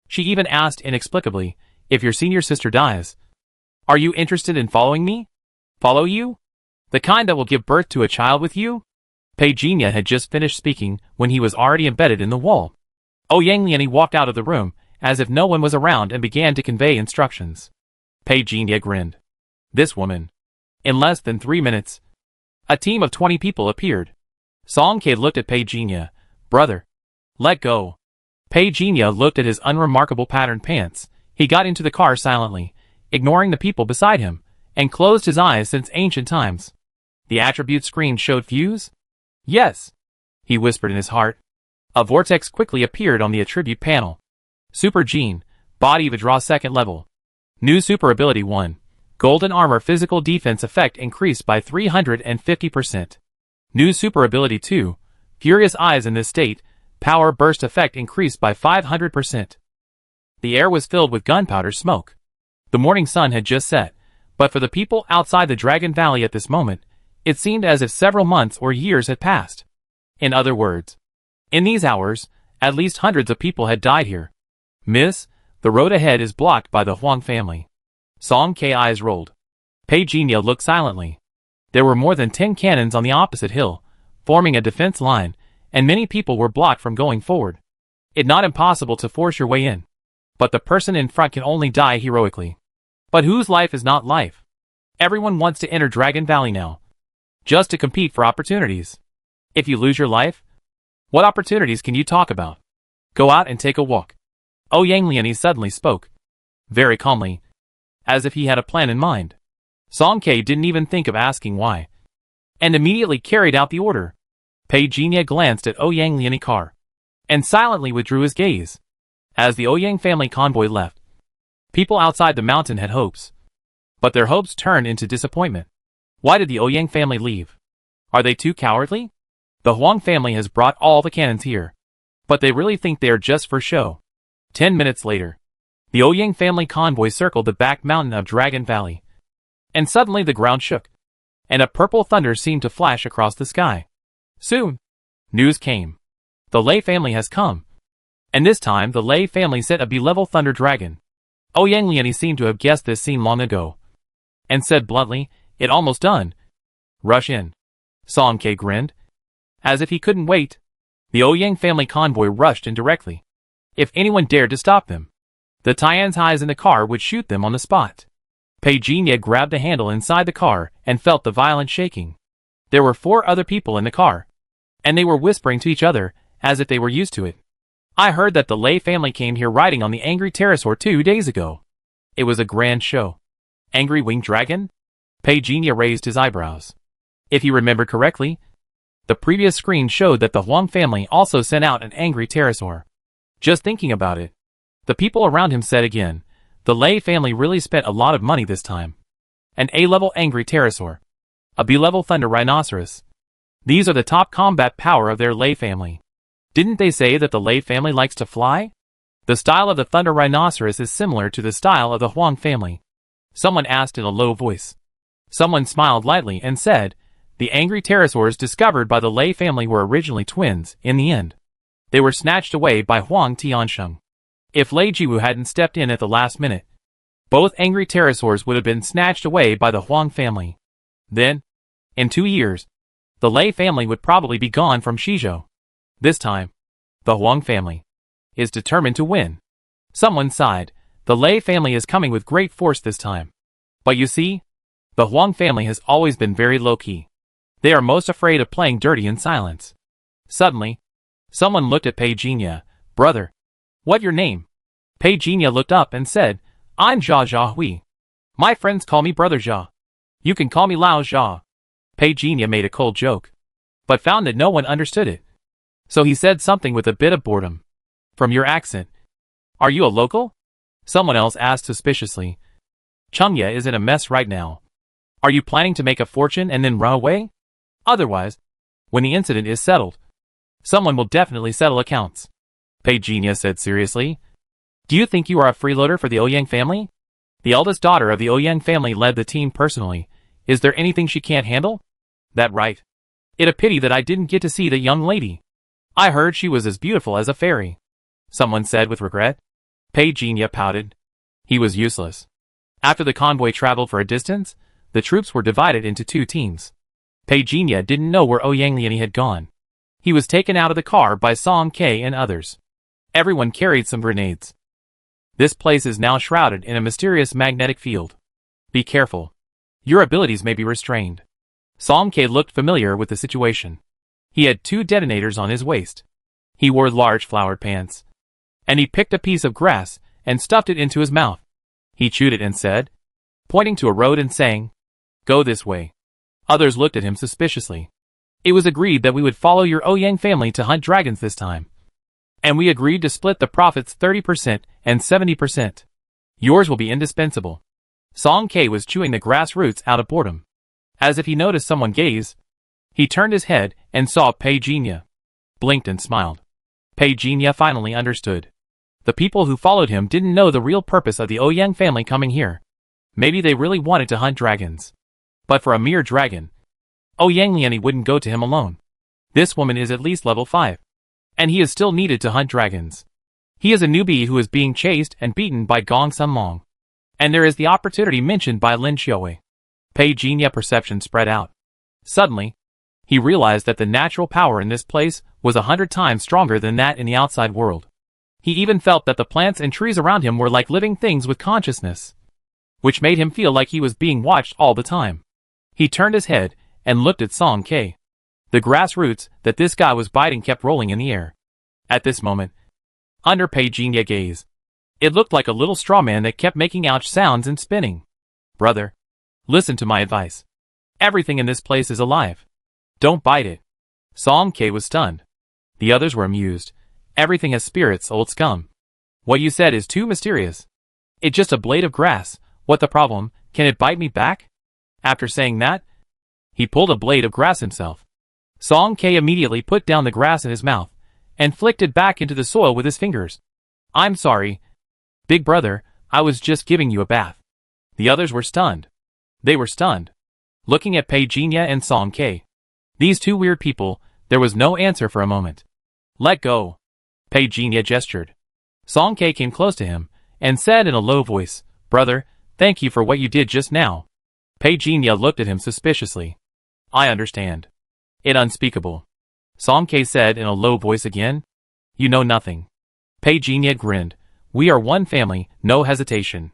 She even asked inexplicably, if your senior sister dies, are you interested in following me? Follow you? The kind that will give birth to a child with you? Pei Jinya had just finished speaking when he was already embedded in the wall. Ouyang Liani walked out of the room, as if no one was around, and began to convey instructions. Pei Jinya grinned. This woman. In less than 3 minutes, a team of 20 people appeared. Song K looked at Pei Jinya. Brother. Let go. Pei Jinya looked at his unremarkable patterned pants. He got into the car silently, ignoring the people beside him, and closed his eyes since ancient times. The attribute screen showed fuse? Yes, he whispered in his heart. A vortex quickly appeared on the attribute panel. Super Gene, Body Vidra second level. New super ability 1. Golden Armor physical defense effect increased by 350%. New super ability 2. Furious Eyes in this state, power burst effect increased by 500%. The air was filled with gunpowder smoke. The morning sun had just set, but for the people outside the Dragon Valley at this moment, it seemed as if several months or years had passed. In other words, in these hours, at least hundreds of people had died here. Miss, the road ahead is blocked by the Huang family. Song K eyes rolled. Pei Jinya looked silently. There were more than 10 cannons on the opposite hill, forming a defense line, and many people were blocked from going forward. It's not impossible to force your way in, but the person in front can only die heroically. But whose life is not life? Everyone wants to enter Dragon Valley now, just to compete for opportunities. If you lose your life, what opportunities can you talk about? Go out and take a walk. Yang Lianyi suddenly spoke, very calmly, as if he had a plan in mind. Song K didn't even think of asking why, and immediately carried out the order. Pei Jinya glanced at Yang Lianyi's car, and silently withdrew his gaze. As the Yang family convoy left, people outside the mountain had hopes, but their hopes turned into disappointment. Why did the Yang family leave? Are they too cowardly? The Huang family has brought all the cannons here, but they really think they are just for show. 10 minutes later, the Yang family convoy circled the back mountain of Dragon Valley, and suddenly the ground shook, and a purple thunder seemed to flash across the sky. Soon, news came. The Lei family has come, and this time the Lei family sent a B-level thunder dragon. Yang Lianyi seemed to have guessed this scene long ago, and said bluntly, "It almost done. Rush in." Song K grinned, as if he couldn't wait. The Yang family convoy rushed in directly. If anyone dared to stop them, the Tianzais in the car would shoot them on the spot. Pei Jinya grabbed the handle inside the car and felt the violent shaking. There were 4 other people in the car, and they were whispering to each other, as if they were used to it. I heard that the Lei family came here riding on the Angry Pterosaur 2 days ago. It was a grand show. Angry Winged Dragon? Pei Jinya raised his eyebrows. If he remembered correctly, the previous screen showed that the Huang family also sent out an Angry Pterosaur. Just thinking about it, the people around him said again, the Lei family really spent a lot of money this time. An A-level Angry Pterosaur, a B-level Thunder Rhinoceros. These are the top combat power of their Lei family. Didn't they say that the Lei family likes to fly? The style of the Thunder Rhinoceros is similar to the style of the Huang family. Someone asked in a low voice. Someone smiled lightly and said, the Angry Pterosaurs discovered by the Lei family were originally twins. In the end, they were snatched away by Huang Tiansheng. If Lei Jiwu hadn't stepped in at the last minute, both Angry Pterosaurs would have been snatched away by the Huang family. Then, in 2 years, the Lei family would probably be gone from Shizhou. This time, the Huang family is determined to win. Someone sighed. The Lei family is coming with great force this time. But you see, the Huang family has always been very low-key. They are most afraid of playing dirty in silence. Suddenly, someone looked at Pei Jinya. Brother, what your name? Pei Jinya looked up and said, I'm Jia Hui. My friends call me Brother Jia. You can call me Lao Jia. Pei Jinya made a cold joke, but found that no one understood it. So he said something with a bit of boredom. From your accent, are you a local? Someone else asked suspiciously. Chengye is in a mess right now. Are you planning to make a fortune and then run away? Otherwise, when the incident is settled, someone will definitely settle accounts. Pei Jinya said seriously. Do you think you are a freeloader for the Ouyang family? The eldest daughter of the Ouyang family led the team personally. Is there anything she can't handle? That right. It a pity that I didn't get to see the young lady. I heard she was as beautiful as a fairy. Someone said with regret. Pei Jinya pouted. He was useless. After the convoy traveled for a distance, the troops were divided into 2 teams. Pei Jinya didn't know where Ouyang Lianyi had gone. He was taken out of the car by Song K and others. Everyone carried some grenades. This place is now shrouded in a mysterious magnetic field. Be careful. Your abilities may be restrained. Song K looked familiar with the situation. He had 2 detonators on his waist. He wore large flowered pants. And he picked a piece of grass and stuffed it into his mouth. He chewed it and said, pointing to a road and saying, "Go this way." Others looked at him suspiciously. It was agreed that we would follow your Ouyang family to hunt dragons this time. And we agreed to split the profits 30% and 70%. Yours will be indispensable. Song K was chewing the grass roots out of boredom. As if he noticed someone gaze, he turned his head and saw Pei Jinya. Blinked and smiled. Pei Jinya finally understood. The people who followed him didn't know the real purpose of the Ouyang family coming here. Maybe they really wanted to hunt dragons. But for a mere dragon, Ouyang Liani wouldn't go to him alone. This woman is at least level 5. And he is still needed to hunt dragons. He is a newbie who is being chased and beaten by Gong Sunlong. And there is the opportunity mentioned by Lin Xiaowei. Pei Jinya perception spread out. Suddenly, he realized that the natural power in this place was 100 times stronger than that in the outside world. He even felt that the plants and trees around him were like living things with consciousness, which made him feel like he was being watched all the time. He turned his head and looked at Song K. The grass roots that this guy was biting kept rolling in the air. At this moment, under Pei Jinya's gaze, it looked like a little straw man that kept making ouch sounds and spinning. Brother, listen to my advice. Everything in this place is alive. Don't bite it. Song K was stunned. The others were amused. Everything has spirits, old scum. What you said is too mysterious. It's just a blade of grass. What the problem? Can it bite me back? After saying that, he pulled a blade of grass himself. Song K immediately put down the grass in his mouth and flicked it back into the soil with his fingers. I'm sorry, big brother, I was just giving you a bath. The others were stunned. They were stunned, looking at Pei Jinya and Song K. These 2 weird people, there was no answer for a moment. Let go. Pei Jinya gestured. Song K came close to him and said in a low voice, Brother, thank you for what you did just now. Pei Jinya looked at him suspiciously. I understand. It unspeakable. Song K said in a low voice again. You know nothing. Pei Jinya grinned. We are one family, no hesitation.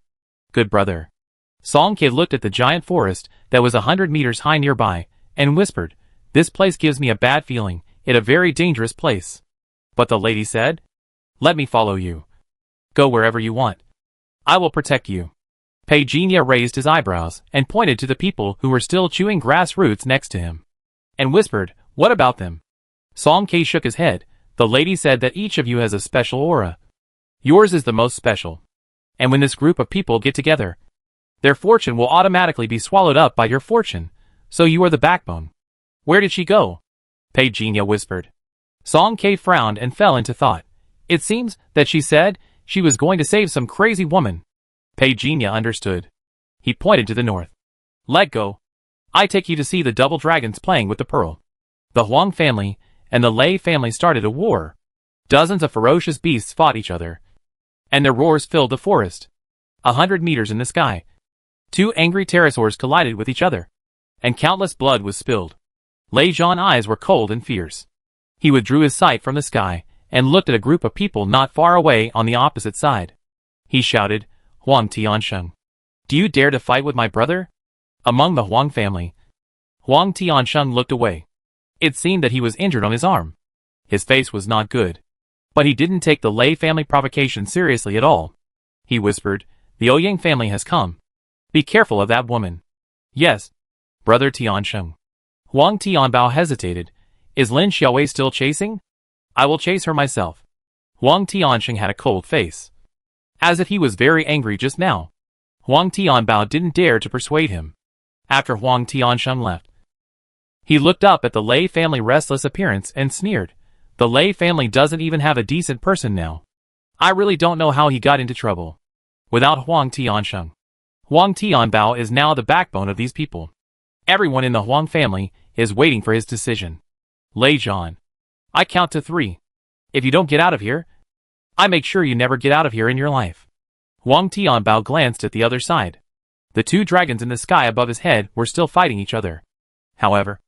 Good brother. Song K looked at the giant forest that was 100 meters high nearby and whispered, This place gives me a bad feeling, it's a very dangerous place. But the lady said, Let me follow you. Go wherever you want. I will protect you. Pei Jinya raised his eyebrows and pointed to the people who were still chewing grass roots next to him, and whispered, What about them? Song K shook his head. The lady said that each of you has a special aura. Yours is the most special. And when this group of people get together, their fortune will automatically be swallowed up by your fortune, so you are the backbone. Where did she go? Pei Jinya whispered. Song K frowned and fell into thought. It seems that she said she was going to save some crazy woman. Pei Jinya understood. He pointed to the north. Let go. I take you to see the double dragons playing with the pearl. The Huang family and the Lei family started a war. Dozens of ferocious beasts fought each other, and their roars filled the forest. 100 meters in the sky, 2 angry pterosaurs collided with each other, and countless blood was spilled. Lei Zhan's eyes were cold and fierce. He withdrew his sight from the sky and looked at a group of people not far away on the opposite side. He shouted, Huang Tiansheng, do you dare to fight with my brother? Among the Huang family, Huang Tiansheng looked away. It seemed that he was injured on his arm. His face was not good. But he didn't take the Lei family provocation seriously at all. He whispered, The Ouyang family has come. Be careful of that woman. Yes, brother Tiansheng. Huang Tianbao hesitated. Is Lin Xiaowei still chasing? I will chase her myself. Huang Tiansheng had a cold face, as if he was very angry just now. Huang Tianbao didn't dare to persuade him. After Huang Tiansheng left, he looked up at the Lei family restless appearance and sneered. The Lei family doesn't even have a decent person now. I really don't know how he got into trouble. Without Huang Tiansheng, Huang Tianbao is now the backbone of these people. Everyone in the Huang family is waiting for his decision. Lei Zhan, I count to 3. If you don't get out of here, I make sure you never get out of here in your life. Huang Tianbao glanced at the other side. The 2 dragons in the sky above his head were still fighting each other. However,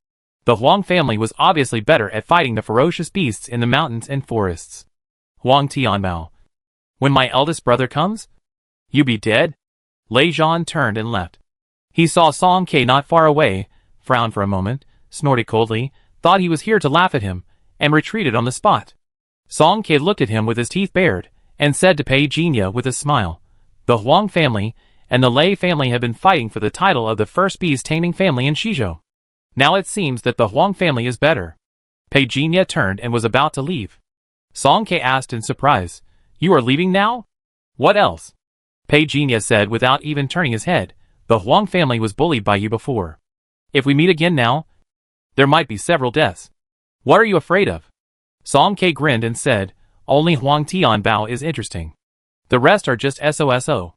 the Huang family was obviously better at fighting the ferocious beasts in the mountains and forests. Huang Tianbao, when my eldest brother comes, you be dead? Lei Zhan turned and left. He saw Song K not far away, frowned for a moment, snorted coldly, thought he was here to laugh at him, and retreated on the spot. Song K looked at him with his teeth bared, and said to Pei Jinya with a smile, "The Huang family and the Lei family have been fighting for the title of the first beast-taming family in Shizhou. Now it seems that the Huang family is better." Pei Jinya turned and was about to leave. Song K asked in surprise, "You are leaving now? What else?" Pei Jinya said without even turning his head, "The Huang family was bullied by you before. If we meet again now, there might be several deaths. What are you afraid of?" Song K grinned and said, "Only Huang Tianbao is interesting. The rest are just SOSO."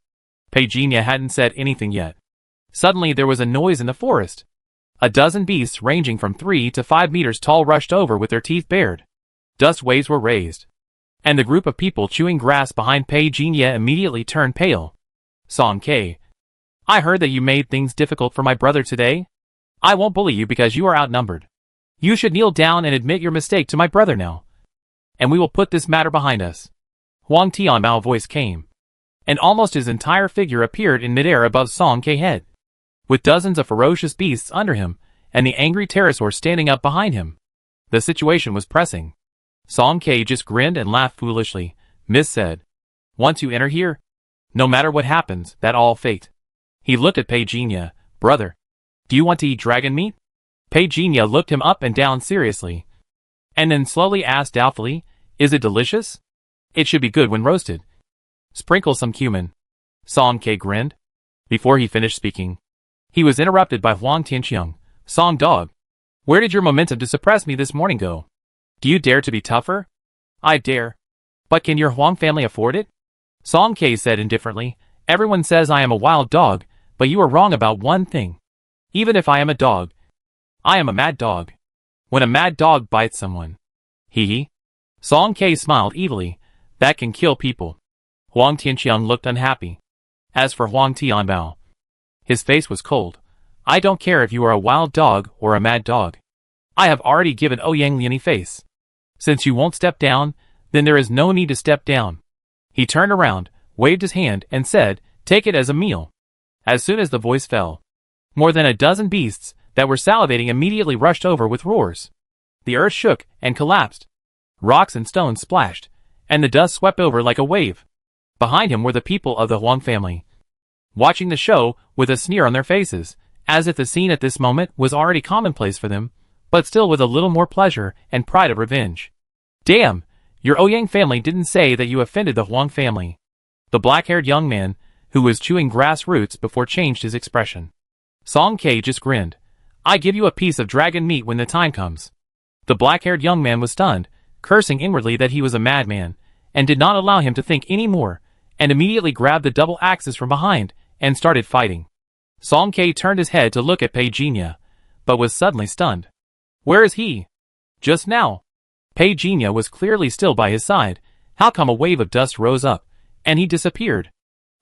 Pei Jinya hadn't said anything yet. Suddenly there was a noise in the forest. A dozen beasts ranging from 3 to 5 meters tall rushed over with their teeth bared. Dust waves were raised, and the group of people chewing grass behind Pei Jinya immediately turned pale. "Song K, I heard that you made things difficult for my brother today. I won't bully you because you are outnumbered. You should kneel down and admit your mistake to my brother now, and we will put this matter behind us." Huang Tianbao's voice came, and almost his entire figure appeared in midair above Song K's head, with dozens of ferocious beasts under him, and the angry pterosaur standing up behind him. The situation was pressing. Song K just grinned and laughed foolishly. "Miss said, once you enter here, no matter what happens, that all fate." He looked at Pei Jinya. "Brother, do you want to eat dragon meat?" Pei Jinya looked him up and down seriously, and then slowly asked doubtfully, "Is it delicious? It should be good when roasted. Sprinkle some cumin." Song K grinned. Before he finished speaking, he was interrupted by Huang Tianxiang. "Song dog, where did your momentum to suppress me this morning go? Do you dare to be tougher?" "I dare. But can your Huang family afford it?" Song K said indifferently, "Everyone says I am a wild dog, but you are wrong about one thing. Even if I am a dog, I am a mad dog. When a mad dog bites someone, he." Song K smiled evilly. "That can kill people." Huang Tianxiang looked unhappy. As for Huang Tianbao, his face was cold. "I don't care if you are a wild dog or a mad dog. I have already given Ouyang Lian face. Since you won't step down, then there is no need to step down." He turned around, waved his hand, and said, "Take it as a meal." As soon as the voice fell, more than a dozen beasts that were salivating immediately rushed over with roars. The earth shook and collapsed. Rocks and stones splashed, and the dust swept over like a wave. Behind him were the people of the Huang family, watching the show with a sneer on their faces, as if the scene at this moment was already commonplace for them, but still with a little more pleasure and pride of revenge. "Damn, your Ouyang family didn't say that you offended the Huang family." The black-haired young man, who was chewing grass roots before, changed his expression. Song K just grinned. "I give you a piece of dragon meat when the time comes." The black-haired young man was stunned, cursing inwardly that he was a madman, and did not allow him to think any more, and immediately grabbed the double axes from behind, and started fighting. Song K turned his head to look at Pei Jinya, but was suddenly stunned. "Where is he?" "Just now." Pei Jinya was clearly still by his side. How come a wave of dust rose up, and he disappeared?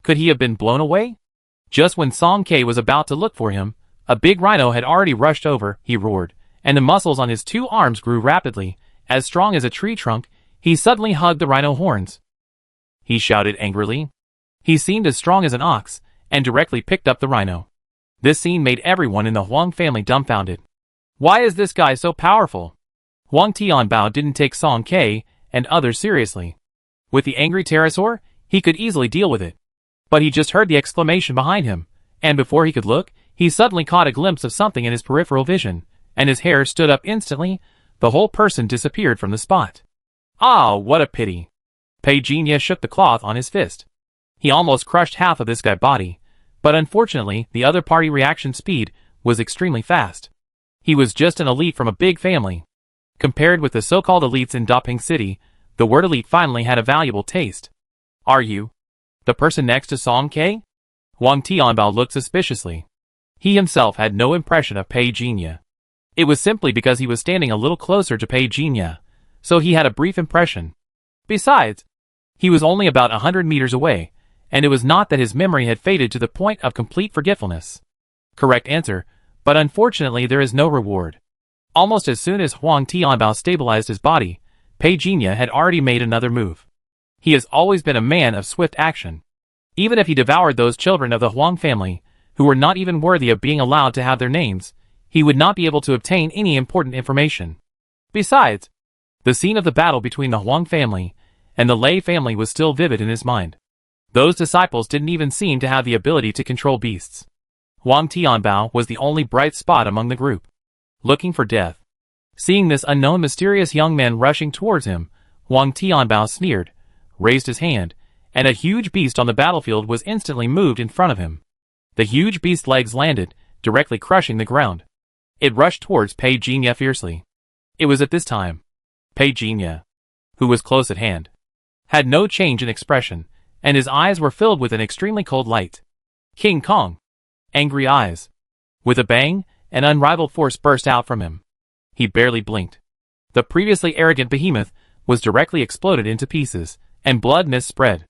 Could he have been blown away? Just when Song K was about to look for him, a big rhino had already rushed over. He roared, and the muscles on his 2 arms grew rapidly. As strong as a tree trunk, he suddenly hugged the rhino horns. He shouted angrily. He seemed as strong as an ox, and directly picked up the rhino. This scene made everyone in the Huang family dumbfounded. Why is this guy so powerful? Huang Tianbao didn't take Song K and others seriously. With the angry pterosaur, he could easily deal with it. But he just heard the exclamation behind him, and before he could look, he suddenly caught a glimpse of something in his peripheral vision, and his hair stood up instantly. The whole person disappeared from the spot. Ah, what a pity. Pei Jinya shook the cloth on his fist. He almost crushed half of this guy's body, but unfortunately the other party reaction speed was extremely fast. He was just an elite from a big family. Compared with the so-called elites in Daping City, the word elite finally had a valuable taste. Are you the person next to Song K? Huang Tianbao looked suspiciously. He himself had no impression of Pei Jinya. It was simply because he was standing a little closer to Pei Jinya, so he had a brief impression. Besides, he was only about 100 meters away, and it was not that his memory had faded to the point of complete forgetfulness. Correct answer, but unfortunately there is no reward. Almost as soon as Huang Tianbao stabilized his body, Pei Jinya had already made another move. He has always been a man of swift action. Even if he devoured those children of the Huang family, who were not even worthy of being allowed to have their names, he would not be able to obtain any important information. Besides, the scene of the battle between the Huang family and the Lei family was still vivid in his mind. Those disciples didn't even seem to have the ability to control beasts. Huang Tianbao was the only bright spot among the group, looking for death. Seeing this unknown mysterious young man rushing towards him, Huang Tianbao sneered, raised his hand, and a huge beast on the battlefield was instantly moved in front of him. The huge beast's legs landed, directly crushing the ground. It rushed towards Pei Jinya fiercely. It was at this time Pei Jinya, who was close at hand, had no change in expression, and his eyes were filled with an extremely cold light. King Kong. Angry eyes. With a bang, an unrivaled force burst out from him. He barely blinked. The previously arrogant behemoth was directly exploded into pieces, and blood mist spread.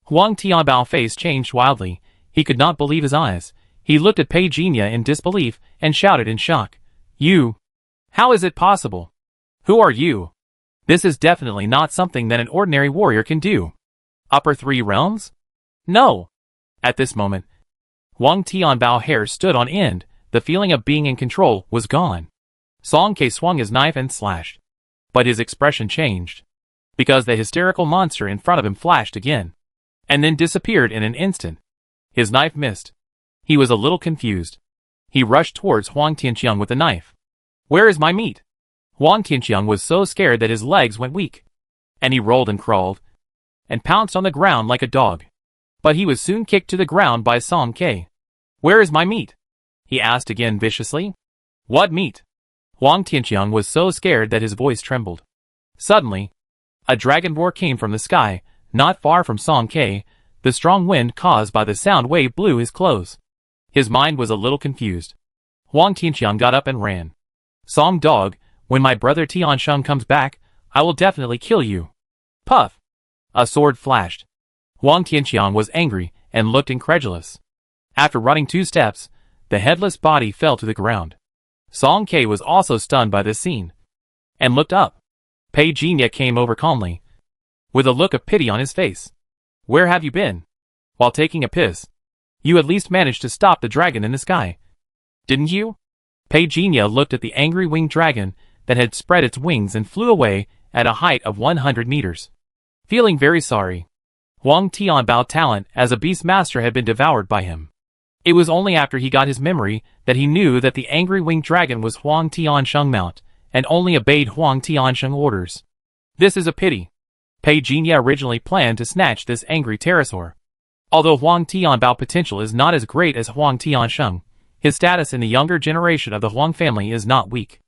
Huang Tianbao's face changed wildly. He could not believe his eyes. He looked at Pei Jinya in disbelief and shouted in shock. You! How is it possible? Who are you? This is definitely not something that an ordinary warrior can do. Upper three realms? No! At this moment, Huang Tianbao's hair stood on end. The feeling of being in control was gone. Song Ke swung his knife and slashed. But his expression changed, because the hysterical monster in front of him flashed again, and then disappeared in an instant. His knife missed. He was a little confused. He rushed towards Huang Tianqiang with the knife. Where is my meat? Huang Tianqiang was so scared that his legs went weak, and he rolled and crawled, and pounced on the ground like a dog. But he was soon kicked to the ground by Song Ke. Where is my meat? He asked again viciously. What meat? Huang Tianqiang was so scared that his voice trembled. Suddenly, a dragon roar came from the sky, not far from Song Ke. The strong wind caused by the sound wave blew his clothes. His mind was a little confused. Huang Tianqiang got up and ran. Song dog, when my brother Tiansheng comes back, I will definitely kill you. Puff! A sword flashed. Huang Tianqiang was angry and looked incredulous. After running 2 steps, the headless body fell to the ground. Song Ke was also stunned by this scene, and looked up. Pei Jinya came over calmly, with a look of pity on his face. Where have you been? While taking a piss. You at least managed to stop the dragon in the sky, didn't you? Pei Jinya looked at the angry winged dragon that had spread its wings and flew away at a height of 100 meters. Feeling very sorry, Huang Tianbao's talent as a beast master had been devoured by him. It was only after he got his memory that he knew that the angry winged dragon was Huang Tiansheng mount, and only obeyed Huang Tiansheng orders. This is a pity. Pei Jinya originally planned to snatch this angry pterosaur. Although Huang Tianbao's potential is not as great as Huang Tiansheng, his status in the younger generation of the Huang family is not weak.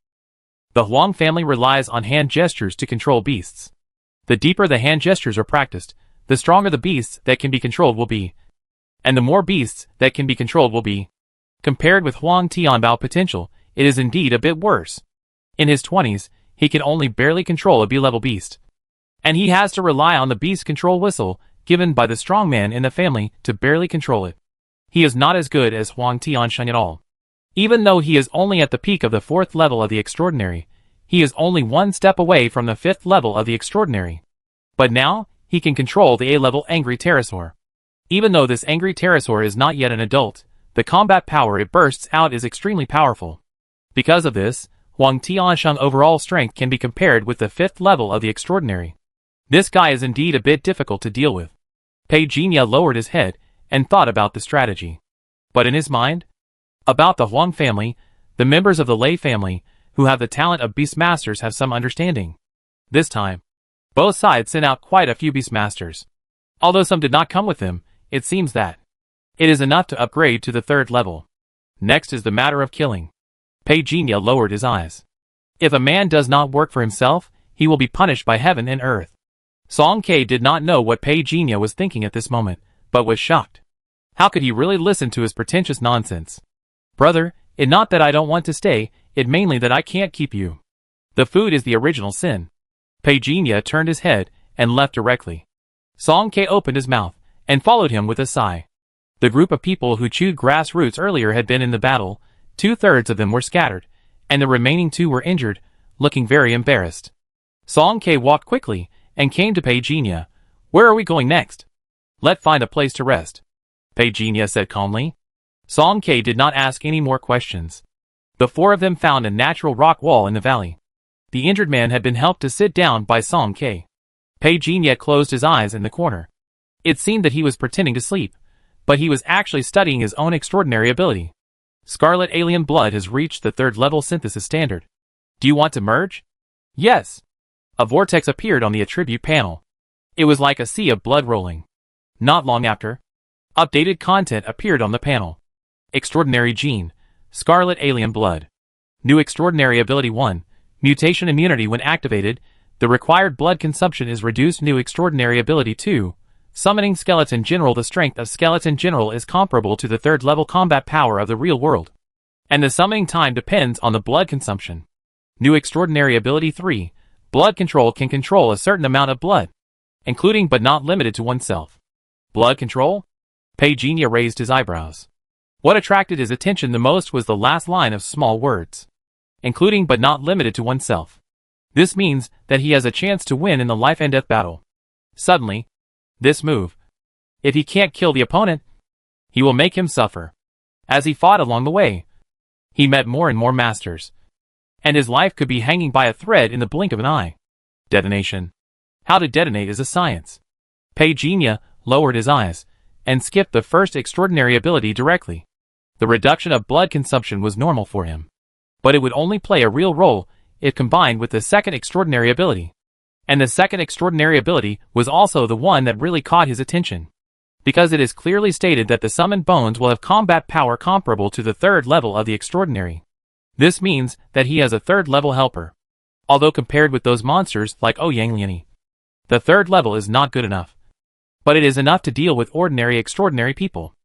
The Huang family relies on hand gestures to control beasts. The deeper the hand gestures are practiced, the stronger the beasts that can be controlled will be, and the more beasts that can be controlled will be. Compared with Huang Tianbao's potential, it is indeed a bit worse. In his 20s, he can only barely control a B-level beast, and he has to rely on the beast control whistle given by the strong man in the family to barely control it. He is not as good as Huang Tiansheng at all. Even though he is only at the peak of the 4th level of the extraordinary, he is only 1 step away from the 5th level of the extraordinary. But now, he can control the A-level angry pterosaur. Even though this angry pterosaur is not yet an adult, the combat power it bursts out is extremely powerful. Because of this, Huang Tiansheng's overall strength can be compared with the 5th level of the extraordinary. This guy is indeed a bit difficult to deal with. Pei Jinya lowered his head and thought about the strategy. But in his mind, about the Huang family, the members of the Lei family, who have the talent of beastmasters, have some understanding. This time, both sides sent out quite a few beastmasters. Although some did not come with them, it seems that it is enough to upgrade to the 3rd level. Next is the matter of killing. Pei Jinya lowered his eyes. If a man does not work for himself, he will be punished by heaven and earth. Song Ke did not know what Pei Jinya was thinking at this moment, but was shocked. How could he really listen to his pretentious nonsense? Brother, it not that I don't want to stay, it mainly that I can't keep you. The food is the original sin. Pei Jinya turned his head and left directly. Song Ke opened his mouth and followed him with a sigh. The group of people who chewed grass roots earlier had been in the battle. 2/3 of them were scattered, and the remaining 2 were injured, looking very embarrassed. Song Ke walked quickly and came to Pei Jinya. Where are we going next? Let's find a place to rest, Pei Jinya said calmly. Song K did not ask any more questions. The four of them found a natural rock wall in the valley. The injured man had been helped to sit down by Song K. Pei Jin closed his eyes in the corner. It seemed that he was pretending to sleep, but he was actually studying his own extraordinary ability. Scarlet alien blood has reached the 3rd level synthesis standard. Do you want to merge? Yes. A vortex appeared on the attribute panel. It was like a sea of blood rolling. Not long after, updated content appeared on the panel. Extraordinary Gene, Scarlet Alien Blood. New Extraordinary Ability 1, Mutation Immunity when activated, the required blood consumption is reduced. New Extraordinary Ability 2, Summoning Skeleton General. The strength of Skeleton General is comparable to the 3rd level combat power of the real world, and the summoning time depends on the blood consumption. New Extraordinary Ability 3, Blood Control can control a certain amount of blood, including but not limited to oneself. Blood control? Pei Jin raised his eyebrows. What attracted his attention the most was the last line of small words. Including but not limited to oneself. This means that he has a chance to win in the life and death battle. Suddenly, this move. If he can't kill the opponent, he will make him suffer. As he fought along the way, he met more and more masters, and his life could be hanging by a thread in the blink of an eye. Detonation. How to detonate is a science. Pei Jin lowered his eyes and skipped the first extraordinary ability directly. The reduction of blood consumption was normal for him, but it would only play a real role if combined with the second extraordinary ability. And the second extraordinary ability was also the one that really caught his attention, because it is clearly stated that the summoned bones will have combat power comparable to the 3rd level of the extraordinary. This means that he has a 3rd level helper. Although compared with those monsters like Yangliani, the 3rd level is not good enough. But it is enough to deal with ordinary extraordinary people.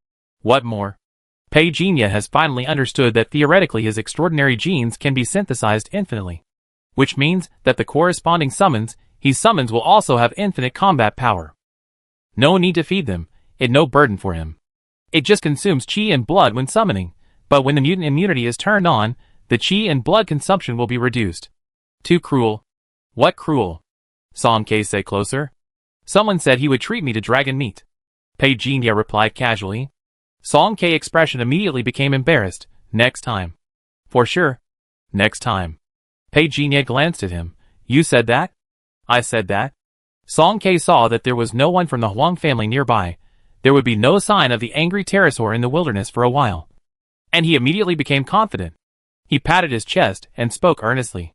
What more? Pei Jin has finally understood that theoretically his extraordinary genes can be synthesized infinitely, which means that the corresponding summons he summons will also have infinite combat power. No need to feed them, it no burden for him. It just consumes chi and blood when summoning, but when the mutant immunity is turned on, the chi and blood consumption will be reduced. Too cruel. What cruel? Song K said closer. Someone said he would treat me to dragon meat. Pei Jin replied casually. Song K expression immediately became embarrassed. Next time. For sure. Next time. Pei Jin glanced at him. You said that? I said that. Song K saw that there was no one from the Huang family nearby. There would be no sign of the angry pterosaur in the wilderness for a while. And he immediately became confident. He patted his chest and spoke earnestly.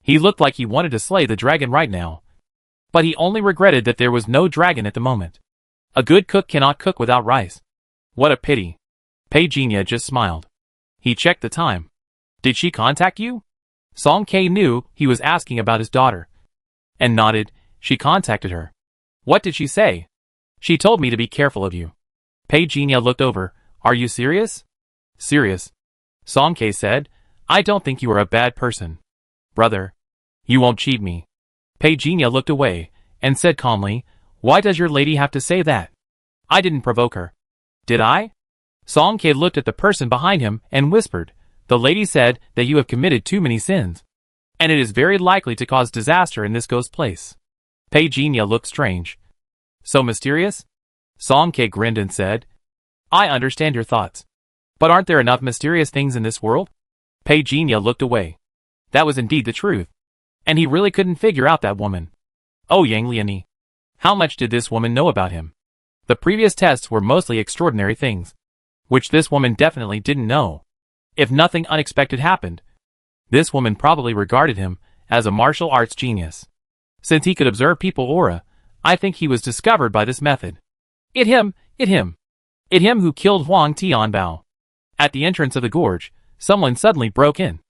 He looked like he wanted to slay the dragon right now. But he only regretted that there was no dragon at the moment. A good cook cannot cook without rice. What a pity. Pei Jin just smiled. He checked the time. Did she contact you? Song K knew he was asking about his daughter, and nodded. She contacted her. What did she say? She told me to be careful of you. Pei Jin looked over. Are you serious? Serious. Song K said. I don't think you are a bad person. Brother. You won't cheat me. Pei Jin looked away, and said calmly, why does your lady have to say that? I didn't provoke her. Did I? Song K looked at the person behind him and whispered, the lady said that you have committed too many sins, and it is very likely to cause disaster in this ghost place. Pei Jin looked strange. So mysterious? Song K grinned and said, I understand your thoughts. But aren't there enough mysterious things in this world? Pei Jin looked away. That was indeed the truth. And he really couldn't figure out that woman. Oh Yangliani. How much did this woman know about him? The previous tests were mostly extraordinary things, which this woman definitely didn't know. If nothing unexpected happened, this woman probably regarded him as a martial arts genius. Since he could observe people aura, I think he was discovered by this method. It him who killed Huang Tianbao. At the entrance of the gorge, someone suddenly broke in.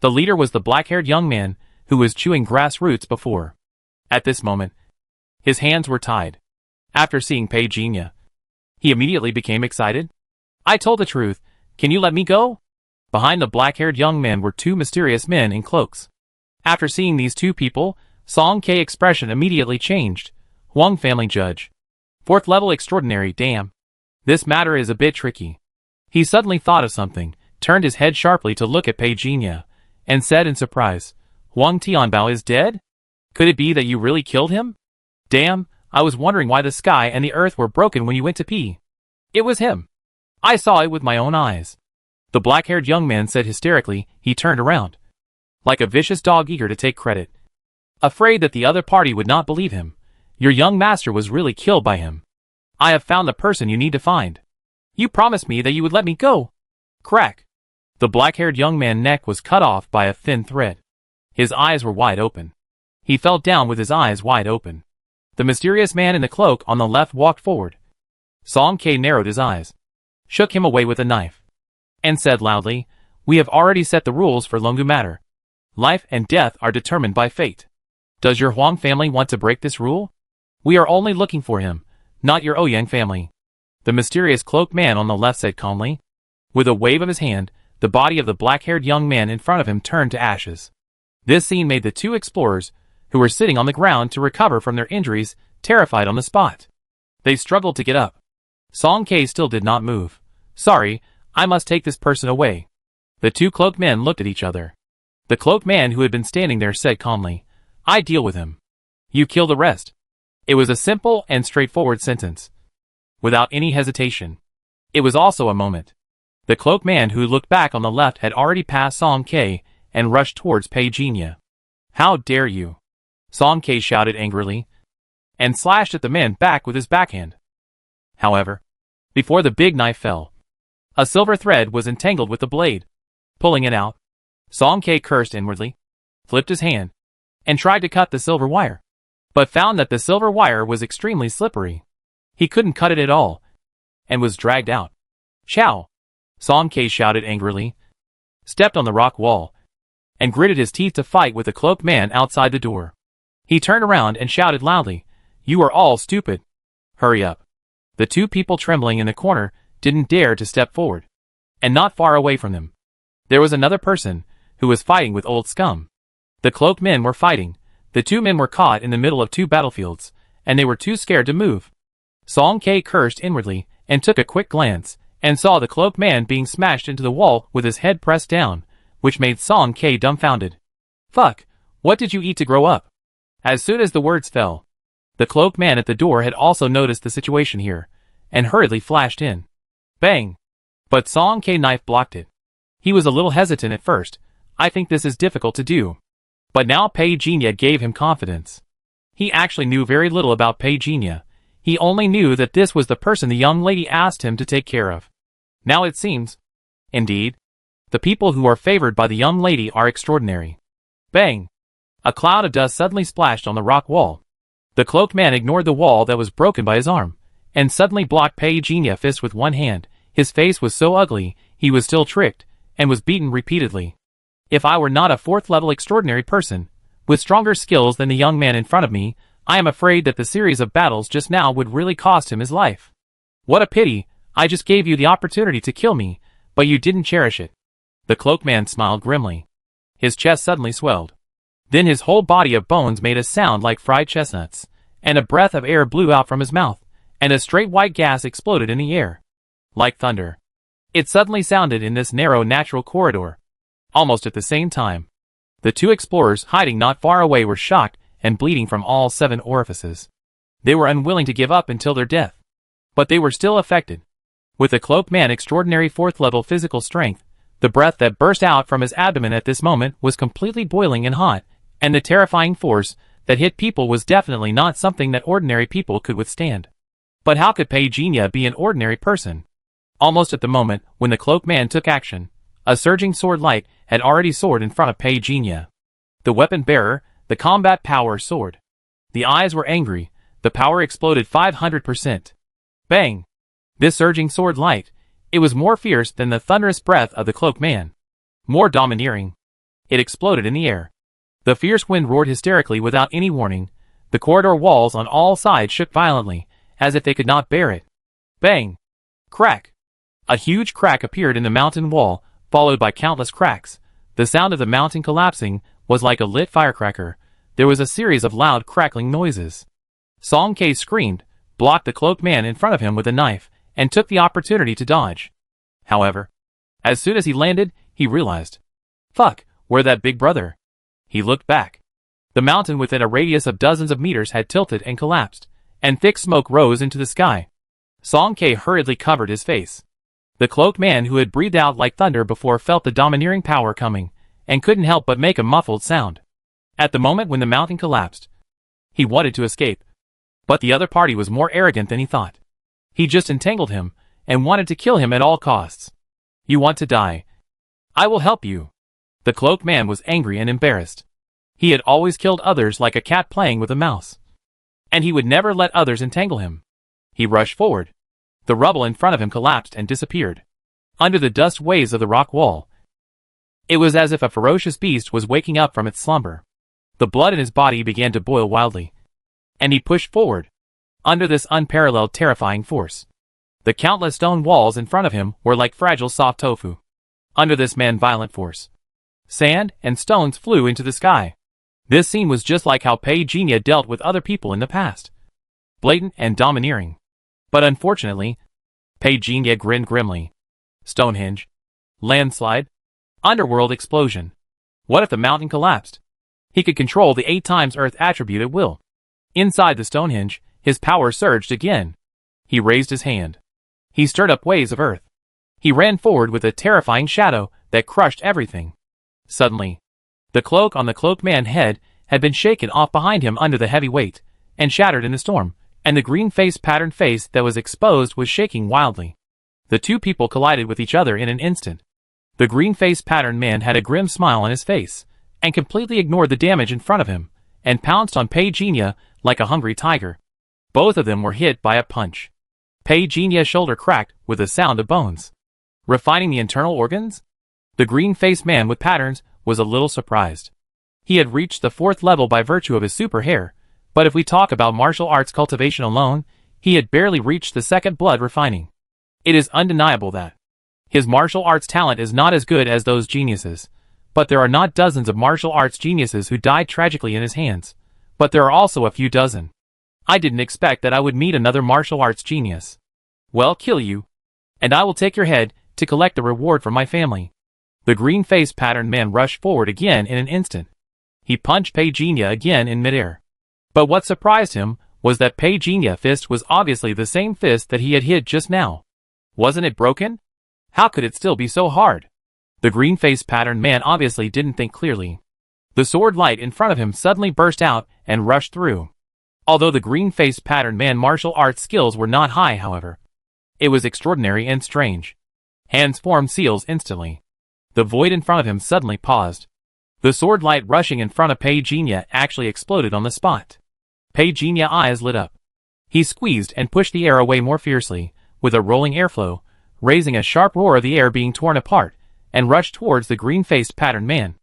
The leader was the black-haired young man who was chewing grass roots before. At this moment, his hands were tied. After seeing Pei Jin, he immediately became excited. I told the truth. Can you let me go? Behind the black-haired young man were two mysterious men in cloaks. After seeing these two people, Song K's expression immediately changed. Huang family judge. 4th level extraordinary, damn. This matter is a bit tricky. He suddenly thought of something, turned his head sharply to look at Pei Jin, and said in surprise, Huang Tianbao is dead? Could it be that you really killed him? Damn, I was wondering why the sky and the earth were broken when you went to pee. It was him. I saw it with my own eyes. The black-haired young man said hysterically. He turned around, like a vicious dog eager to take credit, afraid that the other party would not believe him. Your young master was really killed by him. I have found the person you need to find. You promised me that you would let me go. Crack. The black-haired young man's neck was cut off by a thin thread. His eyes were wide open. He fell down with his eyes wide open. The mysterious man in the cloak on the left walked forward. Song K narrowed his eyes, shook him away with a knife, and said loudly, "We have already set the rules for Longu matter. Life and death are determined by fate. Does your Huang family want to break this rule? We are only looking for him, not your Ouyang family." The mysterious cloaked man on the left said calmly. With a wave of his hand, the body of the black-haired young man in front of him turned to ashes. This scene made the two explorers, who were sitting on the ground to recover from their injuries, terrified on the spot. They struggled to get up. Song K still did not move. "Sorry, I must take this person away." The two cloaked men looked at each other. The cloaked man who had been standing there said calmly, "I deal with him. You kill the rest." It was a simple and straightforward sentence, without any hesitation. It was also a moment. The cloaked man who looked back on the left had already passed Song K and rushed towards Pei Jinya. "How dare you!" Song K shouted angrily, and slashed at the man back with his backhand. However, before the big knife fell, a silver thread was entangled with the blade. Pulling it out, Song K cursed inwardly, flipped his hand, and tried to cut the silver wire, but found that the silver wire was extremely slippery. He couldn't cut it at all, and was dragged out. "Chow!" Song K shouted angrily, stepped on the rock wall, and gritted his teeth to fight with the cloaked man outside the door. He turned around and shouted loudly, "You are all stupid. Hurry up." The two people trembling in the corner didn't dare to step forward. And not far away from them, there was another person, who was fighting with old scum. The cloaked men were fighting. The two men were caught in the middle of two battlefields, and they were too scared to move. Song K cursed inwardly, and took a quick glance, and saw the cloaked man being smashed into the wall with his head pressed down, which made Song K dumbfounded. "Fuck, what did you eat to grow up?" As soon as the words fell, the cloaked man at the door had also noticed the situation here, and hurriedly flashed in. Bang! But Song K knife blocked it. He was a little hesitant at first. "I think this is difficult to do." But now Pei Jinya gave him confidence. He actually knew very little about Pei Jinya. He only knew that this was the person the young lady asked him to take care of. Now it seems, indeed, the people who are favored by the young lady are extraordinary. Bang! A cloud of dust suddenly splashed on the rock wall. The cloaked man ignored the wall that was broken by his arm, and suddenly blocked Pei Jinya's fist with one hand. His face was so ugly, he was still tricked, and was beaten repeatedly. If I were not a fourth-level extraordinary person, with stronger skills than the young man in front of me, I am afraid that the series of battles just now would really cost him his life. What a pity, I just gave you the opportunity to kill me, but you didn't cherish it. The cloaked man smiled grimly. His chest suddenly swelled. Then his whole body of bones made a sound like fried chestnuts, and a breath of air blew out from his mouth, and a straight white gas exploded in the air. Like thunder. It suddenly sounded in this narrow natural corridor. Almost at the same time, the two explorers hiding not far away were shocked and bleeding from all 7 orifices. They were unwilling to give up until their death, but they were still affected. With the cloaked man extraordinary 4th-level physical strength, the breath that burst out from his abdomen at this moment was completely boiling and hot, and the terrifying force that hit people was definitely not something that ordinary people could withstand. But how could Pei Jinya be an ordinary person? Almost at the moment when the cloaked man took action, a surging sword light had already soared in front of Pei Jinya. The weapon bearer, the combat power sword. The eyes were angry, the power exploded 500%. Bang! This surging sword light, it was more fierce than the thunderous breath of the cloaked man. More domineering. It exploded in the air. The fierce wind roared hysterically without any warning. The corridor walls on all sides shook violently, as if they could not bear it. Bang! Crack! A huge crack appeared in the mountain wall, followed by countless cracks. The sound of the mountain collapsing was like a lit firecracker. There was a series of loud crackling noises. Song K screamed, blocked the cloaked man in front of him with a knife, and took the opportunity to dodge. However, as soon as he landed, he realized, "Fuck, where's that big brother?" He looked back. The mountain within a radius of dozens of meters had tilted and collapsed, and thick smoke rose into the sky. Song K hurriedly covered his face. The cloaked man who had breathed out like thunder before felt the domineering power coming, and couldn't help but make a muffled sound. At the moment when the mountain collapsed, he wanted to escape. But the other party was more arrogant than he thought. He just entangled him, and wanted to kill him at all costs. You want to die? I will help you. The cloaked man was angry and embarrassed. He had always killed others like a cat playing with a mouse. And he would never let others entangle him. He rushed forward. The rubble in front of him collapsed and disappeared. Under the dust waves of the rock wall, it was as if a ferocious beast was waking up from its slumber. The blood in his body began to boil wildly. And he pushed forward. Under this unparalleled terrifying force. The countless stone walls in front of him were like fragile soft tofu. Under this man-violent force, sand and stones flew into the sky. This scene was just like how Pei Jinya dealt with other people in the past. Blatant and domineering. But unfortunately, Pei Jinya grinned grimly. Stonehenge. Landslide. Underworld explosion. What if the mountain collapsed? He could control the 8 times Earth attribute at will. Inside the Stonehenge, his power surged again. He raised his hand. He stirred up waves of earth. He ran forward with a terrifying shadow that crushed everything. Suddenly, the cloak on the cloaked man's head had been shaken off behind him under the heavy weight, and shattered in the storm, and the green-faced patterned face that was exposed was shaking wildly. The two people collided with each other in an instant. The green-faced patterned man had a grim smile on his face, and completely ignored the damage in front of him, and pounced on Pei Jinya like a hungry tiger. Both of them were hit by a punch. Pei Jinya's shoulder cracked with a sound of bones. Refining the internal organs? The green-faced man with patterns was a little surprised. He had reached the 4th level by virtue of his super hair, but if we talk about martial arts cultivation alone, he had barely reached the 2nd blood refining. It is undeniable that his martial arts talent is not as good as those geniuses, but there are not dozens of martial arts geniuses who died tragically in his hands, but there are also a few dozen. I didn't expect that I would meet another martial arts genius. Well, kill you, and I will take your head to collect the reward from my family. The green-faced patterned man rushed forward again in an instant. He punched Pei Jinya again in midair. But what surprised him was that Pei Jinya's fist was obviously the same fist that he had hit just now. Wasn't it broken? How could it still be so hard? The green-faced patterned man obviously didn't think clearly. The sword light in front of him suddenly burst out and rushed through. Although the green-faced patterned man's martial arts skills were not high, however, it was extraordinary and strange. Hands formed seals instantly. The void in front of him suddenly paused. The sword light rushing in front of Pei Jinya actually exploded on the spot. Pei Jinya's eyes lit up. He squeezed and pushed the air away more fiercely, with a rolling airflow, raising a sharp roar of the air being torn apart, and rushed towards the green-faced patterned man.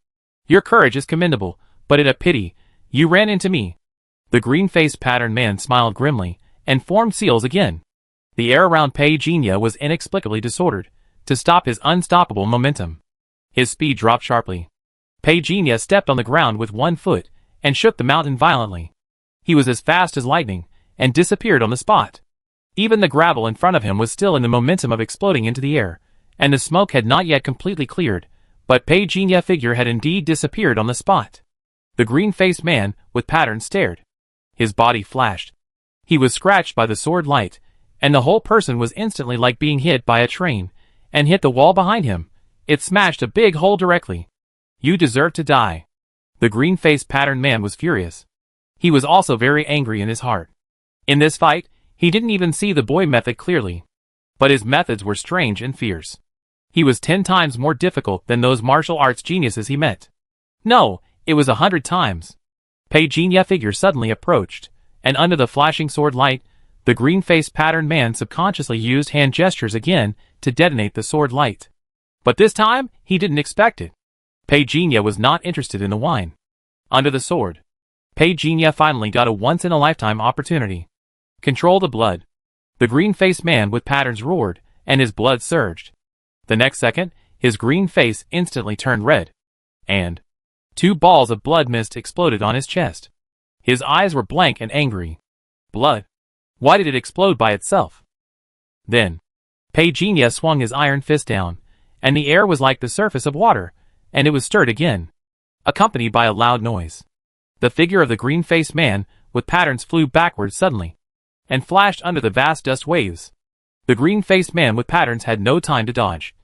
Your courage is commendable, but it a pity, you ran into me. The green-faced patterned man smiled grimly, and formed seals again. The air around Pei Jinya was inexplicably disordered, to stop his unstoppable momentum. His speed dropped sharply. Pei Jinya stepped on the ground with one foot, and shook the mountain violently. He was as fast as lightning, and disappeared on the spot. Even the gravel in front of him was still in the momentum of exploding into the air, and the smoke had not yet completely cleared, but Pei Jinya's figure had indeed disappeared on the spot. The green-faced man with patterns stared. His body flashed. He was scratched by the sword light, and the whole person was instantly like being hit by a train, and hit the wall behind him. It smashed a big hole directly. You deserve to die. The green-faced patterned man was furious. He was also very angry in his heart. In this fight, he didn't even see the boy method clearly. But his methods were strange and fierce. He was 10 times more difficult than those martial arts geniuses he met. No, it was 100 times. Pei Jinya's figure suddenly approached, and under the flashing sword light, the green-faced patterned man subconsciously used hand gestures again to detonate the sword light. But this time, he didn't expect it. Pei Jinya was not interested in the wine. Under the sword, Pei Jinya finally got a once-in-a-lifetime opportunity. Control the blood. The green-faced man with patterns roared, and his blood surged. The next second, his green face instantly turned red. And 2 balls of blood mist exploded on his chest. His eyes were blank and angry. Blood? Why did it explode by itself? Then, Pei Jinya swung his iron fist down, and the air was like the surface of water, and it was stirred again, accompanied by a loud noise. The figure of the green-faced man with patterns flew backwards suddenly, and flashed under the vast dust waves. The green-faced man with patterns had no time to dodge,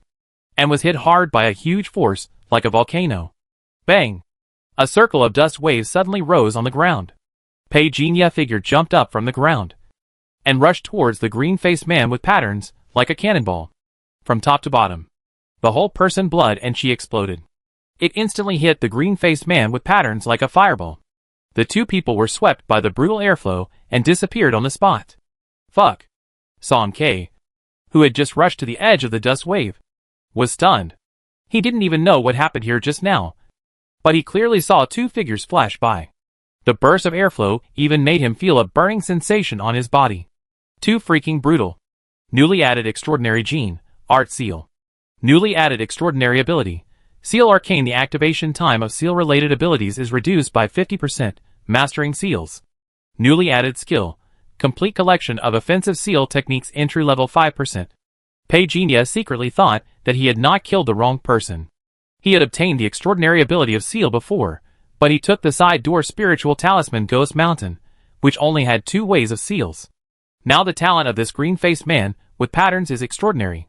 and was hit hard by a huge force, like a volcano. Bang! A circle of dust waves suddenly rose on the ground. Pei Jinya figure jumped up from the ground, and rushed towards the green-faced man with patterns, like a cannonball. From top to bottom, the whole person blood and chi exploded. It instantly hit the green-faced man with patterns like a fireball. The two people were swept by the brutal airflow and disappeared on the spot. Fuck. Song K, who had just rushed to the edge of the dust wave, was stunned. He didn't even know what happened here just now, but he clearly saw two figures flash by. The burst of airflow even made him feel a burning sensation on his body. Too freaking brutal. Newly added extraordinary gene, Art Seal. Newly added extraordinary ability, Seal Arcane. The activation time of seal-related abilities is reduced by 50%, mastering seals. Newly added skill, complete collection of offensive seal techniques, entry level 5%. Pei Jinya secretly thought that he had not killed the wrong person. He had obtained the extraordinary ability of seal before, but he took the side door spiritual talisman Ghost Mountain, which only had 2 ways of seals. Now the talent of this green-faced man with patterns is extraordinary.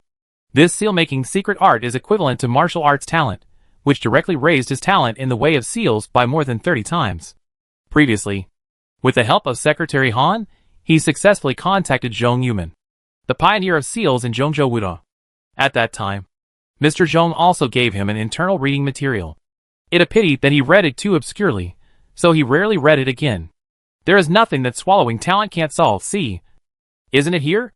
This seal-making secret art is equivalent to martial arts talent, which directly raised his talent in the way of seals by more than 30 times. Previously, with the help of Secretary Han, he successfully contacted Zhong Yuman, the pioneer of seals in Zhongzhou Wuda. At that time, Mr. Zhong also gave him an internal reading material. It a pity that he read it too obscurely, so he rarely read it again. There is nothing that swallowing talent can't solve, see? Isn't it here?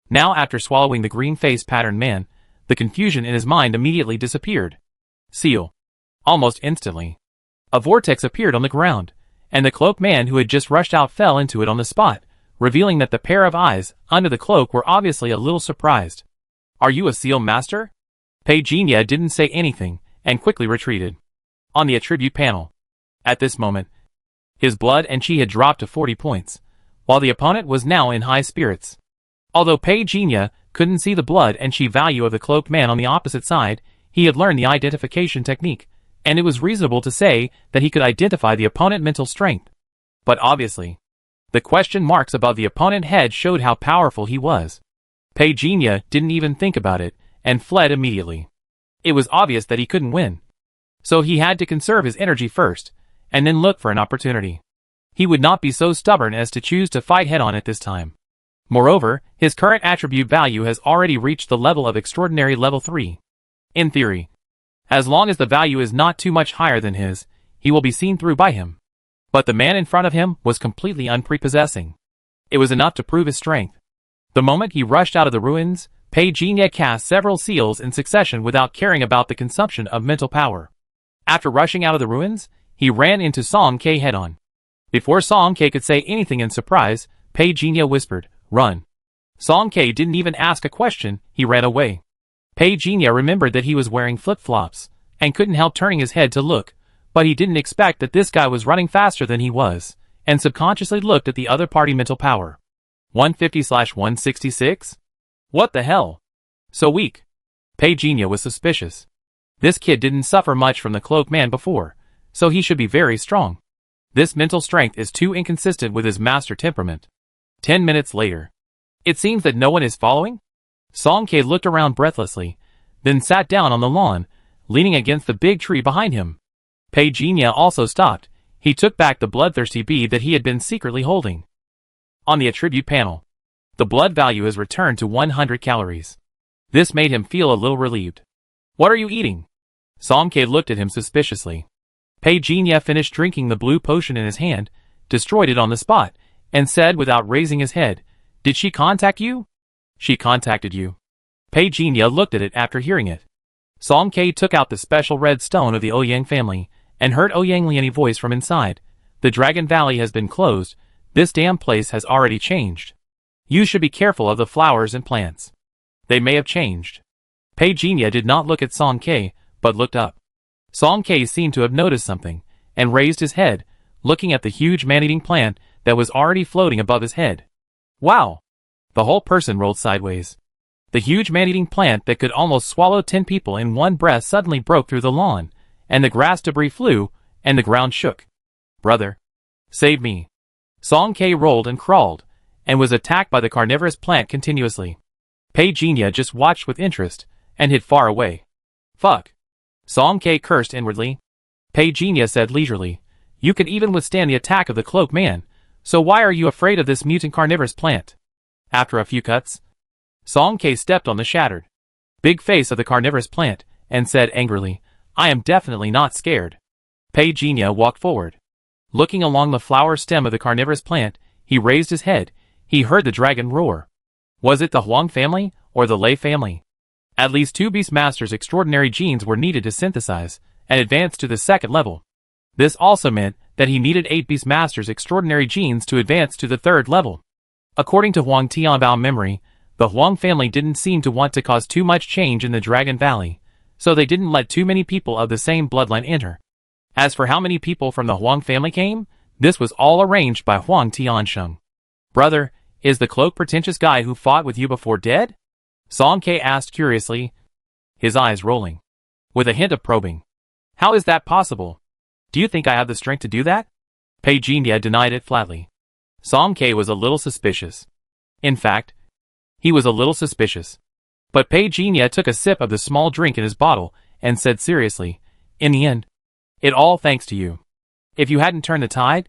Now after swallowing the green-faced patterned man, the confusion in his mind immediately disappeared. Seal. Almost instantly, a vortex appeared on the ground, and the cloaked man who had just rushed out fell into it on the spot, revealing that the pair of eyes under the cloak were obviously a little surprised. Are you a seal master? Pei Jinya didn't say anything, and quickly retreated. On the attribute panel. At this moment, his blood and chi had dropped to 40 points, while the opponent was now in high spirits. Although Pei Jinya couldn't see the blood and chi value of the cloaked man on the opposite side, he had learned the identification technique, and it was reasonable to say that he could identify the opponent's mental strength. But obviously, the question marks above the opponent's head showed how powerful he was. Pei Jinya didn't even think about it, and fled immediately. It was obvious that he couldn't win, so he had to conserve his energy first, and then look for an opportunity. He would not be so stubborn as to choose to fight head-on at this time. Moreover, his current attribute value has already reached the level of extraordinary level 3. In theory, as long as the value is not too much higher than his, he will be seen through by him. But the man in front of him was completely unprepossessing. It was enough to prove his strength. The moment he rushed out of the ruins, Pei Jinya cast several seals in succession without caring about the consumption of mental power. After rushing out of the ruins, he ran into Song K head-on. Before Song K could say anything in surprise, Pei Jinya whispered, "Run." Song K didn't even ask a question, he ran away. Pei Jinya remembered that he was wearing flip-flops, and couldn't help turning his head to look, but he didn't expect that this guy was running faster than he was, and subconsciously looked at the other party mental power. 150/166? What the hell? So weak. Pei Jinya was suspicious. This kid didn't suffer much from the cloaked man before, so he should be very strong. This mental strength is too inconsistent with his master temperament. 10 minutes later. It seems that no one is following? Song K looked around breathlessly, then sat down on the lawn, leaning against the big tree behind him. Pei Jinya also stopped. He took back the bloodthirsty bead that he had been secretly holding. On the attribute panel, the blood value is returned to 100 calories. This made him feel a little relieved. What are you eating? Song K looked at him suspiciously. Pei Jinya finished drinking the blue potion in his hand, destroyed it on the spot, and said without raising his head, "Did she contact you?" "She contacted you." Pei Jinya looked at it after hearing it. Song K took out the special red stone of the Ouyang family, and heard Ouyang Lian's voice from inside. "The Dragon Valley has been closed. This damn place has already changed. You should be careful of the flowers and plants. They may have changed." Pei Jinya did not look at Song K, but looked up. Song K seemed to have noticed something, and raised his head, looking at the huge man-eating plant that was already floating above his head. Wow! The whole person rolled sideways. The huge man-eating plant that could almost swallow 10 people in one breath suddenly broke through the lawn, and the grass debris flew, and the ground shook. "Brother, save me." Song K rolled and crawled, and was attacked by the carnivorous plant continuously. Pei Jinya just watched with interest, and hid far away. Fuck. Song K cursed inwardly. Pei Jinya said leisurely, you could even withstand the attack of the cloaked man, so why are you afraid of this mutant carnivorous plant? After a few cuts, Song K stepped on the shattered big face of the carnivorous plant, and said angrily, I am definitely not scared. Pei Jinya walked forward. Looking along the flower stem of the carnivorous plant, he raised his head. He heard the dragon roar. Was it the Huang family, or the Lei family? At least 2 Beastmaster's extraordinary genes were needed to synthesize and advance to the 2nd level. This also meant that he needed 8 Beastmaster's extraordinary genes to advance to the 3rd level. According to Huang Tianbao memory, the Huang family didn't seem to want to cause too much change in the Dragon Valley, so they didn't let too many people of the same bloodline enter. As for how many people from the Huang family came, this was all arranged by Huang Tiansheng. Brother, is the cloaked pretentious guy who fought with you before dead? Song K asked curiously, his eyes rolling, with a hint of probing. How is that possible? Do you think I have the strength to do that? Pei Jinya denied it flatly. Song K was a little suspicious. In fact, he was a little suspicious. But Pei Jinya took a sip of the small drink in his bottle and said seriously, in the end, it all thanks to you. If you hadn't turned the tide,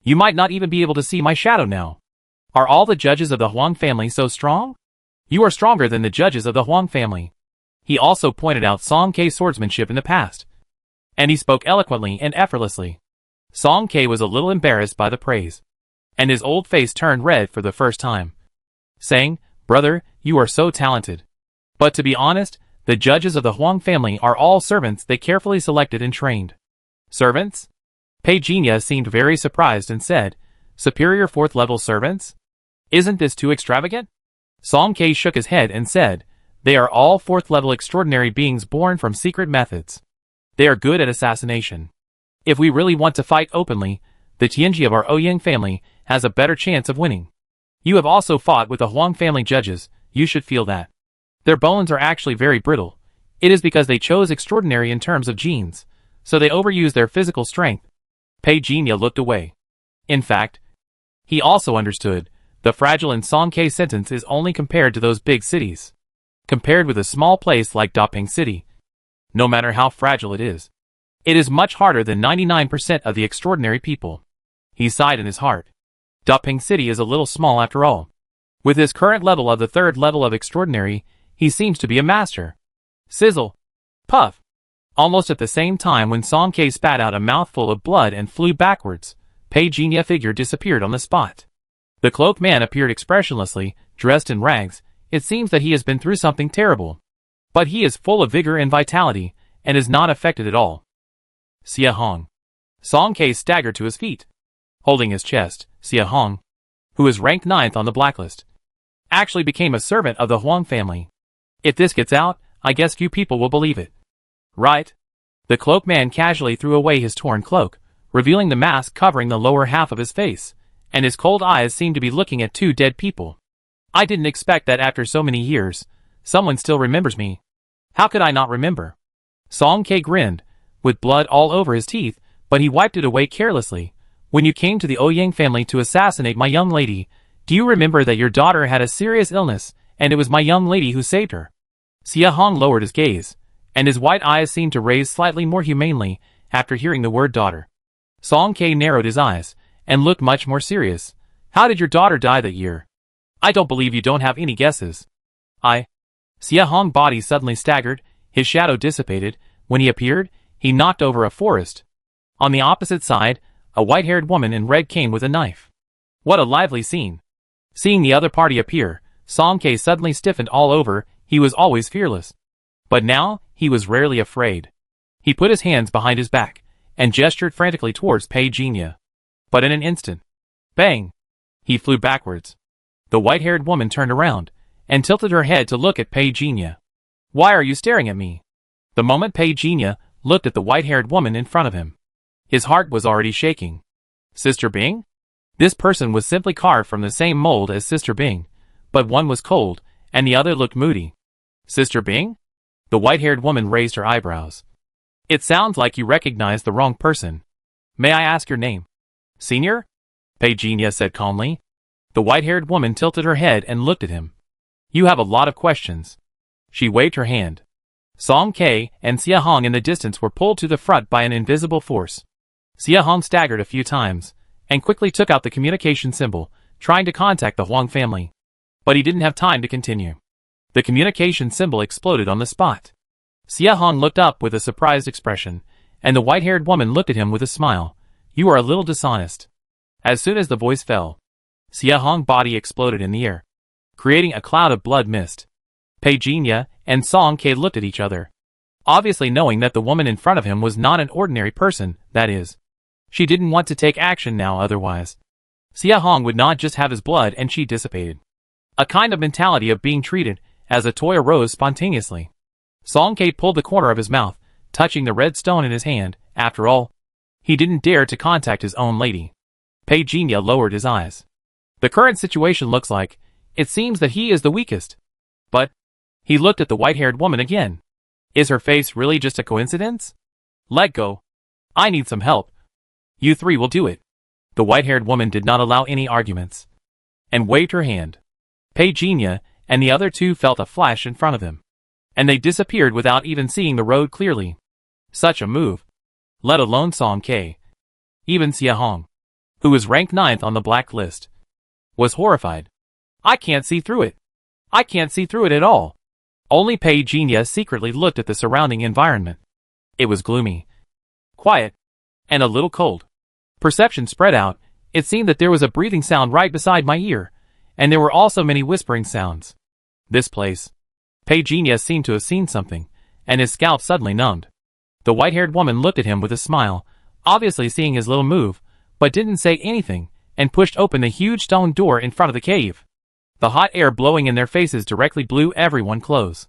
you might not even be able to see my shadow now. Are all the judges of the Huang family so strong? You are stronger than the judges of the Huang family. He also pointed out Song K's swordsmanship in the past. And he spoke eloquently and effortlessly. Song K was a little embarrassed by the praise. And his old face turned red for the first time. Saying, brother, you are so talented. But to be honest, the judges of the Huang family are all servants they carefully selected and trained. Servants? Pei Jinya seemed very surprised and said, superior 4th level servants? Isn't this too extravagant? Song K shook his head and said, they are all 4th level extraordinary beings born from secret methods. They are good at assassination. If we really want to fight openly, the Tianji of our Ouyang family has a better chance of winning. You have also fought with the Huang family judges, you should feel that. Their bones are actually very brittle. It is because they chose extraordinary in terms of genes, so they overuse their physical strength. Pei Jinya looked away. In fact, he also understood, the fragile in Song K's sentence is only compared to those big cities. Compared with a small place like Daping City, no matter how fragile it is much harder than 99% of the extraordinary people. He sighed in his heart. Daping City is a little small after all. With his current level of the 3rd level of extraordinary, he seems to be a master. Sizzle. Puff. Almost at the same time when Song K spat out a mouthful of blood and flew backwards, Pei Jinya figure disappeared on the spot. The cloaked man appeared expressionlessly, dressed in rags. It seems that he has been through something terrible. But he is full of vigor and vitality, and is not affected at all. Xia Hong. Song K staggered to his feet. Holding his chest, Xia Hong, who is ranked 9th on the blacklist, actually became a servant of the Huang family. If this gets out, I guess few people will believe it. Right? The cloaked man casually threw away his torn cloak, revealing the mask covering the lower half of his face, and his cold eyes seemed to be looking at 2 dead people. I didn't expect that after so many years, someone still remembers me. How could I not remember? Song K grinned, with blood all over his teeth, but he wiped it away carelessly. When you came to the Ouyang family to assassinate my young lady, do you remember that your daughter had a serious illness, and it was my young lady who saved her? Xia Hong lowered his gaze, and his white eyes seemed to raise slightly more humanely after hearing the word daughter. Song K narrowed his eyes, and looked much more serious. How did your daughter die that year? I don't believe you don't have any guesses. Xia Hong's body suddenly staggered, his shadow dissipated. When he appeared, he knocked over a forest. On the opposite side, a white-haired woman in red came with a knife. What a lively scene. Seeing the other party appear, Song K suddenly stiffened all over. He was always fearless. But now, he was rarely afraid. He put his hands behind his back, and gestured frantically towards Pei Jinya. But in an instant, bang! He flew backwards. The white-haired woman turned around, and tilted her head to look at Pei Jinya. Why are you staring at me? The moment Pei Jinya looked at the white-haired woman in front of him, his heart was already shaking. Sister Bing? This person was simply carved from the same mold as Sister Bing, but one was cold, and the other looked moody. Sister Bing? The white-haired woman raised her eyebrows. It sounds like you recognized the wrong person. May I ask your name? Senior? Pei Jinya said calmly. The white-haired woman tilted her head and looked at him. You have a lot of questions. She waved her hand. Song K and Xia Hong in the distance were pulled to the front by an invisible force. Xia Hong staggered a few times, and quickly took out the communication symbol, trying to contact the Huang family. But he didn't have time to continue. The communication symbol exploded on the spot. Xia Hong looked up with a surprised expression, and the white-haired woman looked at him with a smile. You are a little dishonest. As soon as the voice fell, Xia Hong's body exploded in the air, creating a cloud of blood mist. Pei Jinya and Song K looked at each other, obviously knowing that the woman in front of him was not an ordinary person, that is. She didn't want to take action now otherwise. Xia Hong would not just have his blood and chi dissipated. A kind of mentality of being treated as a toy arose spontaneously. Song K pulled the corner of his mouth, touching the red stone in his hand. After all, he didn't dare to contact his own lady. Pei Jinya lowered his eyes. The current situation looks like, it seems that he is the weakest. But, he looked at the white-haired woman again. Is her face really just a coincidence? Let go. I need some help. You three will do it. The white-haired woman did not allow any arguments, and waved her hand. Pei Jinya and the other two felt a flash in front of them, and they disappeared without even seeing the road clearly. Such a move. Let alone Song K. Even Xia Hong, who was ranked 9th on the black list, was horrified. I can't see through it. I can't see through it at all. Only Pei Jinya secretly looked at the surrounding environment. It was gloomy, quiet, and a little cold. Perception spread out. It seemed that there was a breathing sound right beside my ear, and there were also many whispering sounds. This place. Pei Jinya seemed to have seen something, and his scalp suddenly numbed. The white-haired woman looked at him with a smile, obviously seeing his little move, but didn't say anything, and pushed open the huge stone door in front of the cave. The hot air blowing in their faces directly blew everyone close.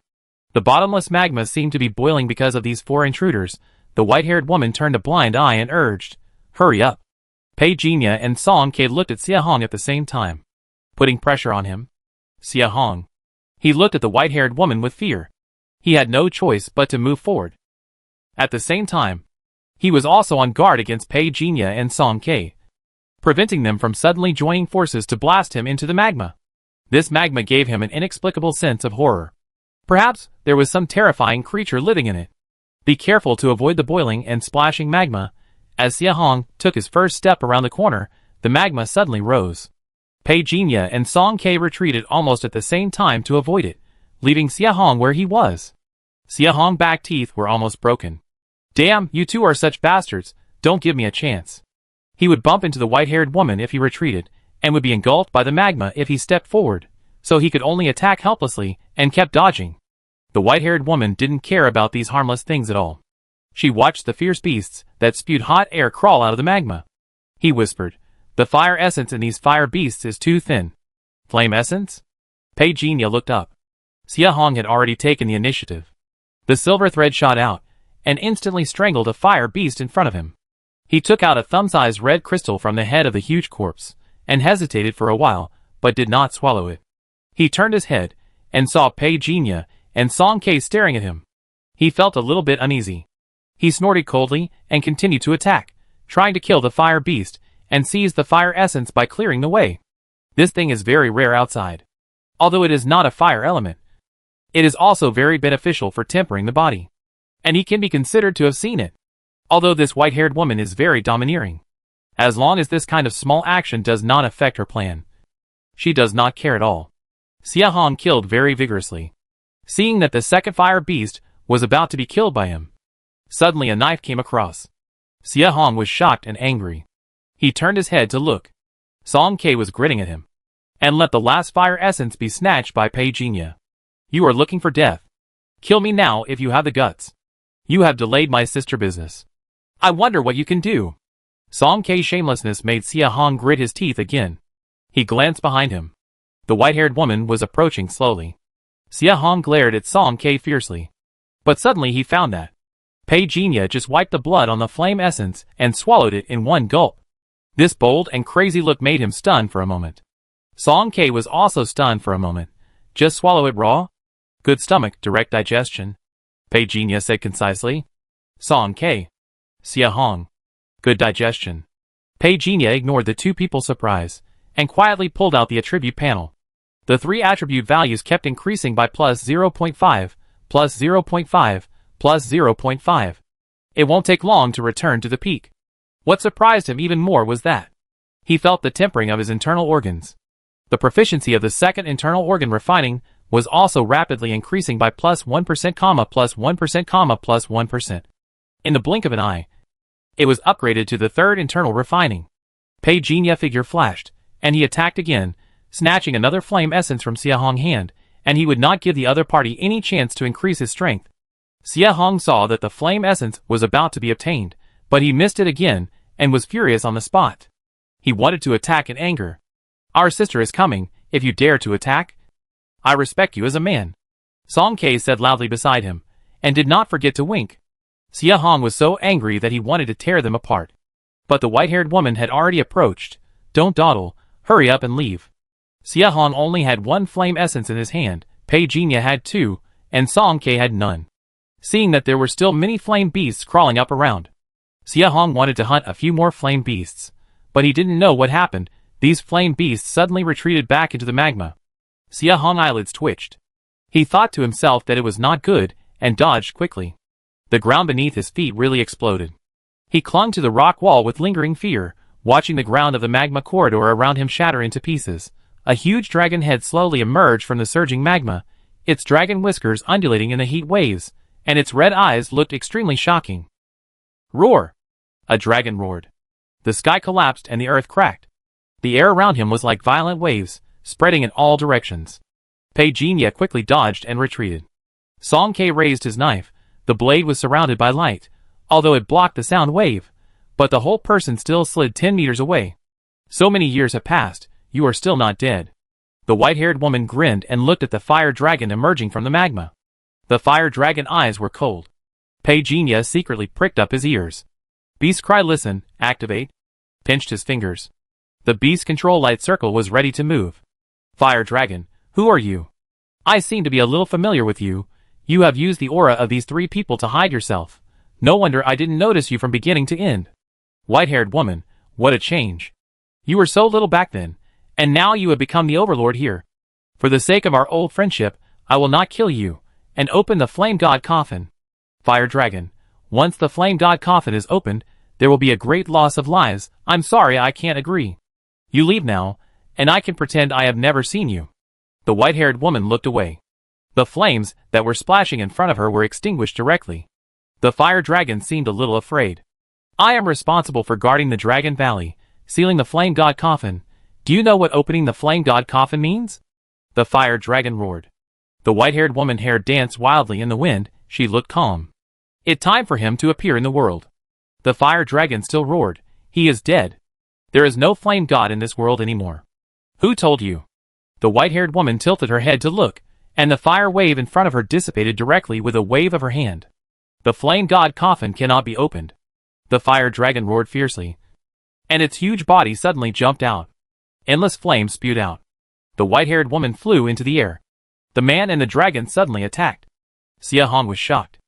The bottomless magma seemed to be boiling because of these 4 intruders. The white-haired woman turned a blind eye and urged, hurry up. Pei Jinya and Song K looked at Xia Hong at the same time, putting pressure on him. Xia Hong. He looked at the white-haired woman with fear. He had no choice but to move forward. At the same time, he was also on guard against Pei Jinya and Song K, preventing them from suddenly joining forces to blast him into the magma. This magma gave him an inexplicable sense of horror. Perhaps there was some terrifying creature living in it. Be careful to avoid the boiling and splashing magma. As Xia Hong took his first step around the corner, the magma suddenly rose. Pei Jinya and Song K retreated almost at the same time to avoid it, leaving Xia Hong where he was. Xia Hong's back teeth were almost broken. Damn, you two are such bastards, don't give me a chance. He would bump into the white-haired woman if he retreated, and would be engulfed by the magma if he stepped forward, so he could only attack helplessly, and kept dodging. The white-haired woman didn't care about these harmless things at all. She watched the fierce beasts that spewed hot air crawl out of the magma. He whispered, the fire essence in these fire beasts is too thin. Flame essence? Pei Jinya looked up. Xia Hong had already taken the initiative. The silver thread shot out, and instantly strangled a fire beast in front of him. He took out a thumb-sized red crystal from the head of the huge corpse, and hesitated for a while, but did not swallow it. He turned his head, and saw Pei Jinya and Song K staring at him. He felt a little bit uneasy. He snorted coldly, and continued to attack, trying to kill the fire beast, and seize the fire essence by clearing the way. This thing is very rare outside. Although it is not a fire element, it is also very beneficial for tempering the body. And he can be considered to have seen it. Although this white-haired woman is very domineering. As long as this kind of small action does not affect her plan, she does not care at all. Xia Hong killed very vigorously, seeing that the second fire beast was about to be killed by him. Suddenly a knife came across. Xia Hong was shocked and angry. He turned his head to look. Song K was grinning at him, and let the last fire essence be snatched by Pei Jinya. You are looking for death. Kill me now if you have the guts. You have delayed my sister business. I wonder what you can do. Song K's shamelessness made Xia Hong grit his teeth again. He glanced behind him. The white-haired woman was approaching slowly. Xia Hong glared at Song K fiercely. But suddenly he found that Pei Jinya just wiped the blood on the flame essence and swallowed it in one gulp. This bold and crazy look made him stunned for a moment. Song K was also stunned for a moment. Just swallow it raw? Good stomach, direct digestion, Pei Jinya said concisely. Song K. Xia Hong. Good digestion. Pei Jinya ignored the two people's surprise, and quietly pulled out the attribute panel. The three attribute values kept increasing by plus 0.5, plus 0.5, plus 0.5. It won't take long to return to the peak. What surprised him even more was that he felt the tempering of his internal organs. The proficiency of the second internal organ refining was also rapidly increasing by plus 1%, plus 1%, plus 1%. In the blink of an eye, it was upgraded to the third internal refining. Pei Jinya figure flashed, and he attacked again, snatching another flame essence from Xia Hong's hand, and he would not give the other party any chance to increase his strength. Xia Hong saw that the flame essence was about to be obtained, but he missed it again, and was furious on the spot. He wanted to attack in anger. "Our sister is coming, if you dare to attack. I respect you as a man," Song Ke said loudly beside him, and did not forget to wink. Xia Hong was so angry that he wanted to tear them apart. But the white-haired woman had already approached. "Don't dawdle, hurry up and leave." Xia Hong only had one flame essence in his hand, Pei Jinya had two, and Song Ke had none. Seeing that there were still many flame beasts crawling up around, Xia Hong wanted to hunt a few more flame beasts. But he didn't know what happened. These flame beasts suddenly retreated back into the magma. Xia Hong's eyelids twitched. He thought to himself that it was not good, and dodged quickly. The ground beneath his feet really exploded. He clung to the rock wall with lingering fear, watching the ground of the magma corridor around him shatter into pieces. A huge dragon head slowly emerged from the surging magma, its dragon whiskers undulating in the heat waves, and its red eyes looked extremely shocking. "Roar!" A dragon roared. The sky collapsed and the earth cracked. The air around him was like violent waves, spreading in all directions. Pei Jinya quickly dodged and retreated. Song Ke raised his knife. The blade was surrounded by light, although it blocked the sound wave, but the whole person still slid 10 meters away. "So many years have passed, you are still not dead." The white-haired woman grinned and looked at the fire dragon emerging from the magma. The fire dragon eyes were cold. Pei Jinya secretly pricked up his ears. Beast Cry listen, activate. Pinched his fingers. The beast control light circle was ready to move. "Fire dragon, who are you? I seem to be a little familiar with you. You have used the aura of these three people to hide yourself. No wonder I didn't notice you from beginning to end." White-haired woman, what a change. You were so little back then, and now you have become the overlord here. For the sake of our old friendship, I will not kill you, and open the flame god coffin. Fire dragon, once the flame god coffin is opened, there will be a great loss of lives. I'm sorry I can't agree. You leave now, and I can pretend I have never seen you. The white-haired woman looked away. The flames that were splashing in front of her were extinguished directly. The fire dragon seemed a little afraid. "I am responsible for guarding the Dragon Valley, sealing the flame god coffin. Do you know what opening the flame god coffin means?" The fire dragon roared. The white-haired woman's hair danced wildly in the wind. She looked calm. It's time for him to appear in the world. The fire dragon still roared. "He is dead. There is no flame god in this world anymore." "Who told you?" The white-haired woman tilted her head to look, and the fire wave in front of her dissipated directly with a wave of her hand. "The flame god coffin cannot be opened." The fire dragon roared fiercely, and its huge body suddenly jumped out. Endless flames spewed out. The white-haired woman flew into the air. The man and the dragon suddenly attacked. Xia Hong was shocked.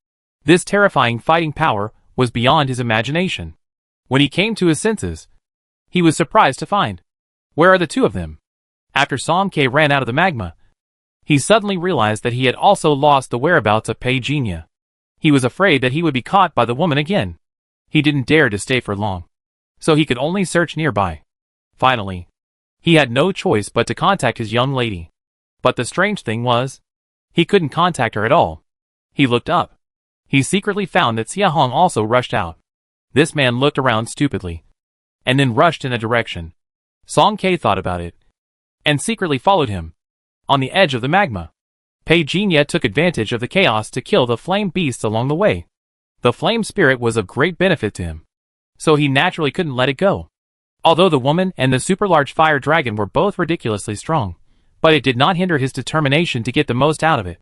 This terrifying fighting power was beyond his imagination. When he came to his senses, he was surprised to find. Where are the two of them? After Song Ke ran out of the magma, he suddenly realized that he had also lost the whereabouts of Pei Jinya. He was afraid that he would be caught by the woman again. He didn't dare to stay for long, so he could only search nearby. Finally, he had no choice but to contact his young lady. But the strange thing was, he couldn't contact her at all. He looked up. He secretly found that Xia Hong also rushed out. This man looked around stupidly, and then rushed in a direction. Song Ke thought about it, and secretly followed him. On the edge of the magma, Pei Jinya took advantage of the chaos to kill the flame beasts along the way. The flame spirit was of great benefit to him, so he naturally couldn't let it go. Although the woman and the super large fire dragon were both ridiculously strong, but it did not hinder his determination to get the most out of it.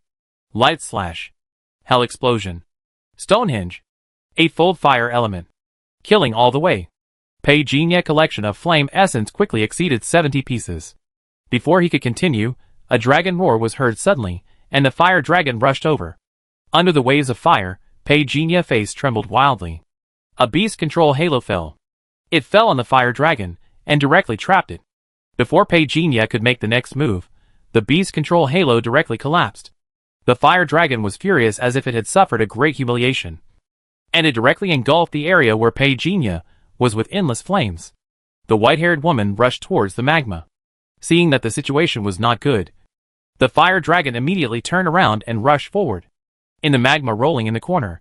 Light slash. Hell explosion. Stonehenge. Eightfold fire element. Killing all the way. Pei Jinya collection of flame essence quickly exceeded 70 pieces. Before he could continue, a dragon roar was heard suddenly, and the fire dragon rushed over. Under the waves of fire, Pei Jinya's face trembled wildly. A beast control halo fell. It fell on the fire dragon, and directly trapped it. Before Pei Jinya could make the next move, The beast control halo directly collapsed. The fire dragon was furious as if it had suffered a great humiliation. And it directly engulfed the area where Peijinha was with endless flames. The white-haired woman rushed towards the magma. Seeing that the situation was not good, the fire dragon immediately turned around and rushed forward. In the magma rolling in the corner,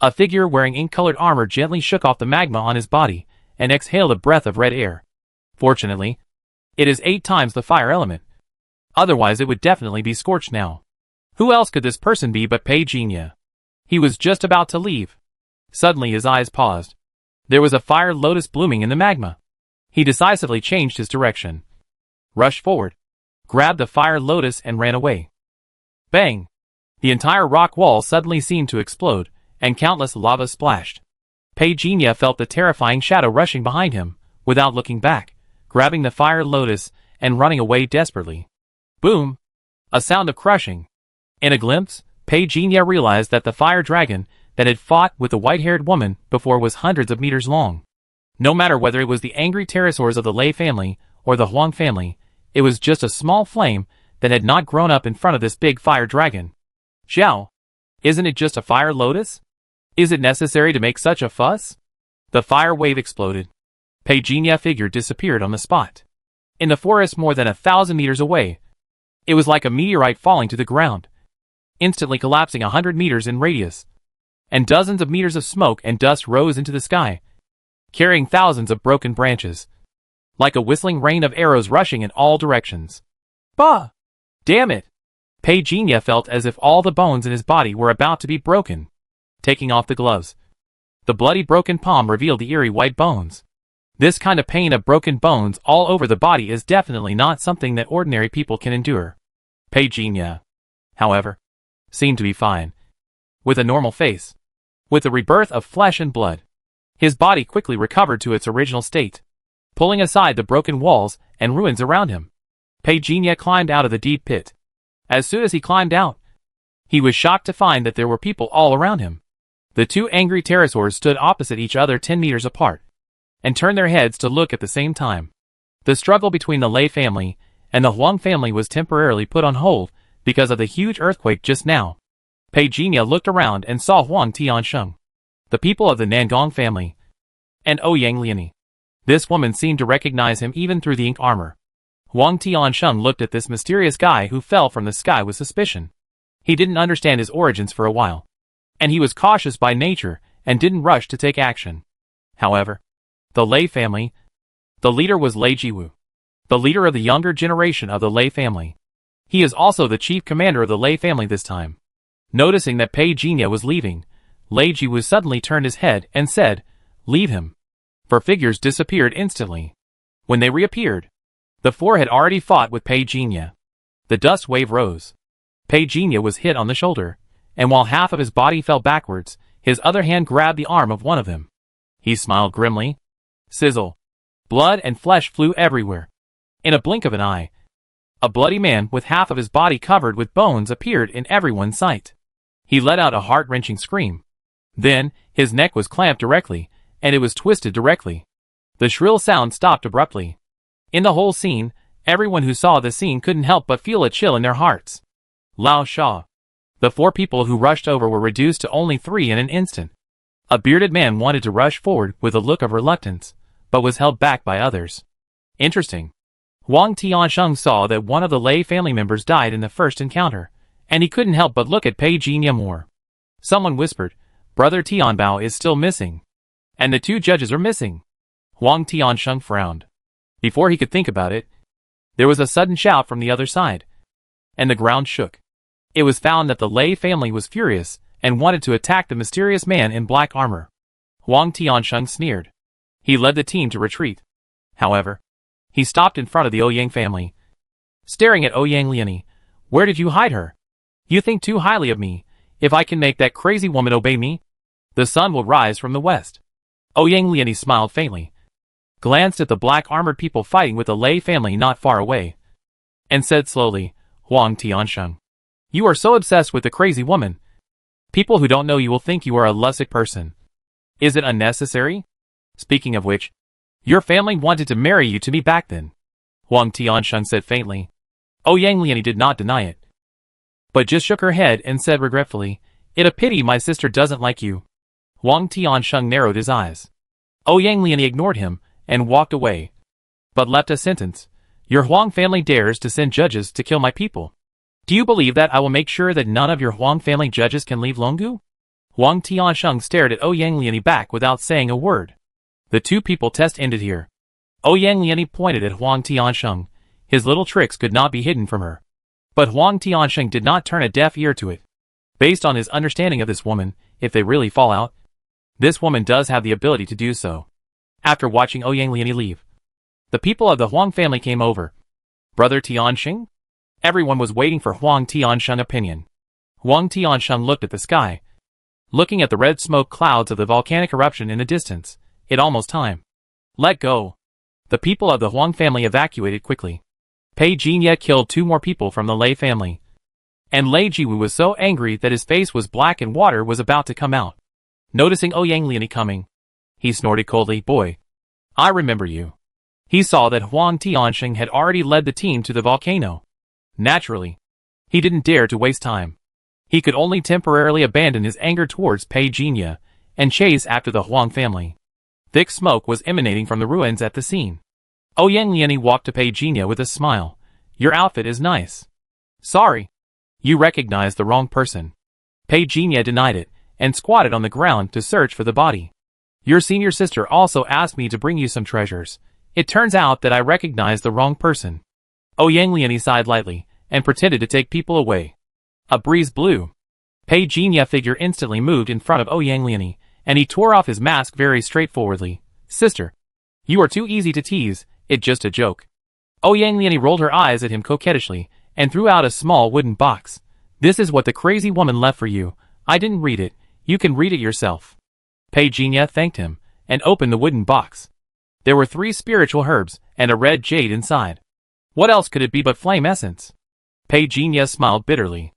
a figure wearing ink-colored armor gently shook off the magma on his body and exhaled a breath of red air. Fortunately, it is 8 times the fire element. Otherwise it would definitely be scorched now. Who else could this person be but Peijinha? He was just about to leave. Suddenly his eyes paused. There was a fire lotus blooming in the magma. He decisively changed his direction, rushed forward, grabbed the fire lotus and ran away. Bang! The entire rock wall suddenly seemed to explode, and countless lava splashed. Peijinha felt the terrifying shadow rushing behind him, without looking back, grabbing the fire lotus and running away desperately. Boom! A sound of crushing. In a glimpse, Peijinha realized that the fire dragon that had fought with the white-haired woman before was hundreds of meters long. No matter whether it was the angry pterosaurs of the Lei family or the Huang family, it was just a small flame that had not grown up in front of this big fire dragon. Xiao, isn't it just a fire lotus? Is it necessary to make such a fuss? The fire wave exploded. Peijinha figure disappeared on the spot. In the forest more than 1,000 meters away, it was like a meteorite falling to the ground, instantly collapsing 100 meters in radius. And dozens of meters of smoke and dust rose into the sky, carrying thousands of broken branches, like a whistling rain of arrows rushing in all directions. Bah! Damn it! Peijinha felt as if all the bones in his body were about to be broken. Taking off the gloves, the bloody broken palm revealed the eerie white bones. This kind of pain of broken bones all over the body is definitely not something that ordinary people can endure. Peijinha, however, seemed to be fine, with a normal face. With the rebirth of flesh and blood, his body quickly recovered to its original state, pulling aside the broken walls and ruins around him. Peijinha climbed out of the deep pit. As soon as he climbed out, he was shocked to find that there were people all around him. The 2 angry pterosaurs stood opposite each other 10 meters apart, and turned their heads to look at the same time. The struggle between the Lei family and the Huang family was temporarily put on hold because of the huge earthquake just now. Peijinha looked around and saw Huang Tiansheng, the people of the Nangong family, and Ouyang Liani. This woman seemed to recognize him even through the ink armor. Huang Tiansheng looked at this mysterious guy who fell from the sky with suspicion. He didn't understand his origins for a while, and he was cautious by nature and didn't rush to take action. However, the Lei family, the leader was Lei Jiwu, the leader of the younger generation of the Lei family. He is also the chief commander of the Lei family this time. Noticing that Peijinha was leaving, Lei Jiwu suddenly turned his head and said, "Leave him." 4 figures disappeared instantly. When they reappeared, the 4 had already fought with Peijinha. The dust wave rose. Peijinha was hit on the shoulder, and while half of his body fell backwards, his other hand grabbed the arm of one of them. He smiled grimly. Sizzle. Blood and flesh flew everywhere. In a blink of an eye, a bloody man with half of his body covered with bones appeared in everyone's sight. He let out a heart-wrenching scream. Then, his neck was clamped directly, and it was twisted directly. The shrill sound stopped abruptly. In the whole scene, everyone who saw the scene couldn't help but feel a chill in their hearts. Lao Sha. The 4 people who rushed over were reduced to only 3 in an instant. A bearded man wanted to rush forward with a look of reluctance, but was held back by others. Interesting. Huang Tiansheng saw that one of the Lei family members died in the first encounter, and he couldn't help but look at Peijinha more. Someone whispered, "Brother Tianbao is still missing. And the 2 judges are missing." Huang Tiansheng frowned. Before he could think about it, there was a sudden shout from the other side, and the ground shook. It was found that the Lei family was furious and wanted to attack the mysterious man in black armor. Huang Tiansheng sneered. He led the team to retreat. However, he stopped in front of the Ouyang family. Staring at Ouyang Liani, "Where did you hide her? You think too highly of me. If I can make that crazy woman obey me, the sun will rise from the west." Ouyang Liani smiled faintly, glanced at the black-armored people fighting with the Lei family not far away, and said slowly, "Huang Tiansheng, you are so obsessed with the crazy woman. People who don't know you will think you are a lustic person. Is it unnecessary? Speaking of which, your family wanted to marry you to me back then." Huang Tiansheng said faintly. Yang Liani did not deny it, but just shook her head and said regretfully, "It's a pity my sister doesn't like you." Huang Tiansheng narrowed his eyes. Yang Liani ignored him and walked away, but left a sentence. "Your Huang family dares to send judges to kill my people. Do you believe that I will make sure that none of your Huang family judges can leave Longgu?" Huang Tiansheng stared at Yang Liani back without saying a word. The two people test ended here. Yang Liani pointed at Huang Tiansheng. His little tricks could not be hidden from her. But Huang Tiansheng did not turn a deaf ear to it. Based on his understanding of this woman, if they really fall out, this woman does have the ability to do so. After watching Yang Liani leave, the people of the Huang family came over. "Brother Tiansheng?" Everyone was waiting for Huang Tiansheng's opinion. Huang Tiansheng looked at the sky. Looking at the red smoke clouds of the volcanic eruption in the distance, it almost time. "Let go." The people of the Huang family evacuated quickly. Pei Jinya killed 2 more people from the Lei family. And Lei Jiwu was so angry that his face was black and water was about to come out. Noticing Yang Liani coming, he snorted coldly, "Boy, I remember you." He saw that Huang Tiansheng had already led the team to the volcano. Naturally, he didn't dare to waste time. He could only temporarily abandon his anger towards Pei Jinya and chase after the Huang family. Thick smoke was emanating from the ruins at the scene. Yang Liani walked to Pei Jinya with a smile. "Your outfit is nice." "Sorry. You recognized the wrong person." Pei Jinya denied it and squatted on the ground to search for the body. "Your senior sister also asked me to bring you some treasures. It turns out that I recognized the wrong person." Yang Liani sighed lightly and pretended to take people away. A breeze blew. Pei Jinya figure instantly moved in front of Yang Liani, and he tore off his mask very straightforwardly. "Sister, you are too easy to tease, it's just a joke." Yang Liani rolled her eyes at him coquettishly, and threw out a small wooden box. "This is what the crazy woman left for you. I didn't read it, you can read it yourself." Pei Jinya thanked him, and opened the wooden box. There were 3 spiritual herbs, and a red jade inside. What else could it be but flame essence? Pei Jinya smiled bitterly.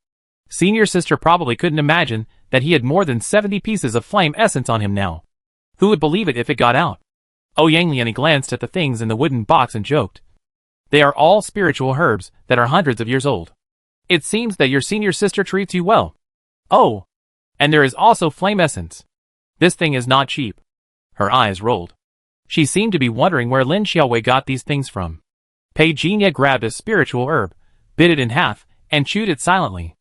Senior sister probably couldn't imagine that he had more than 70 pieces of flame essence on him now. Who would believe it if it got out? Yang Liani glanced at the things in the wooden box and joked. "They are all spiritual herbs that are hundreds of years old. It seems that your senior sister treats you well. Oh, and there is also flame essence. This thing is not cheap." Her eyes rolled. She seemed to be wondering where Lin Xiaowei got these things from. Pei Jinya grabbed a spiritual herb, bit it in half, and chewed it silently.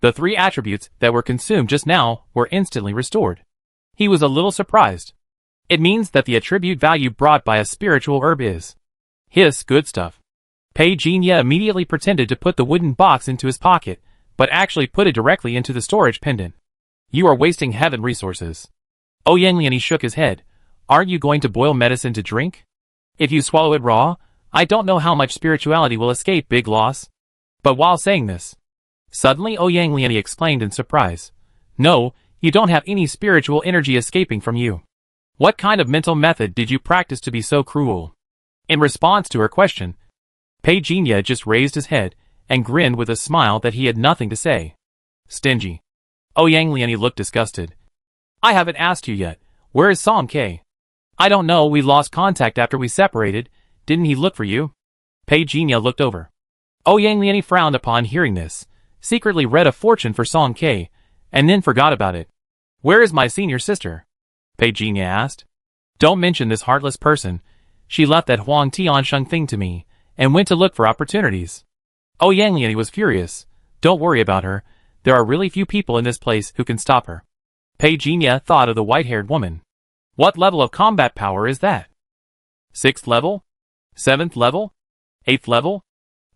The 3 attributes that were consumed just now were instantly restored. He was a little surprised. It means that the attribute value brought by a spiritual herb is good stuff. Pei Jinya immediately pretended to put the wooden box into his pocket, but actually put it directly into the storage pendant. "You are wasting heaven resources." Yang Liani shook his head. "Aren't you going to boil medicine to drink? If you swallow it raw, I don't know how much spirituality will escape, big loss." But while saying this, suddenly Yang Liani explained in surprise. "No, you don't have any spiritual energy escaping from you. What kind of mental method did you practice to be so cruel?" In response to her question, Pei Jinya just raised his head and grinned with a smile that he had nothing to say. "Stingy." Yang Liani looked disgusted. "I haven't asked you yet. Where is Song K?" "I don't know, we lost contact after we separated. Didn't he look for you?" Pei Jinya looked over. Yang Liani frowned upon hearing this, secretly read a fortune for Song K, and then forgot about it. "Where is my senior sister?" Pei Jinya asked. "Don't mention this heartless person. She left that Huang Tiansheng thing to me, and went to look for opportunities." Yang Liani was furious. "Don't worry about her. There are really few people in this place who can stop her." Pei Jinya thought of the white-haired woman. What level of combat power is that? 6th level? 7th level? 8th level?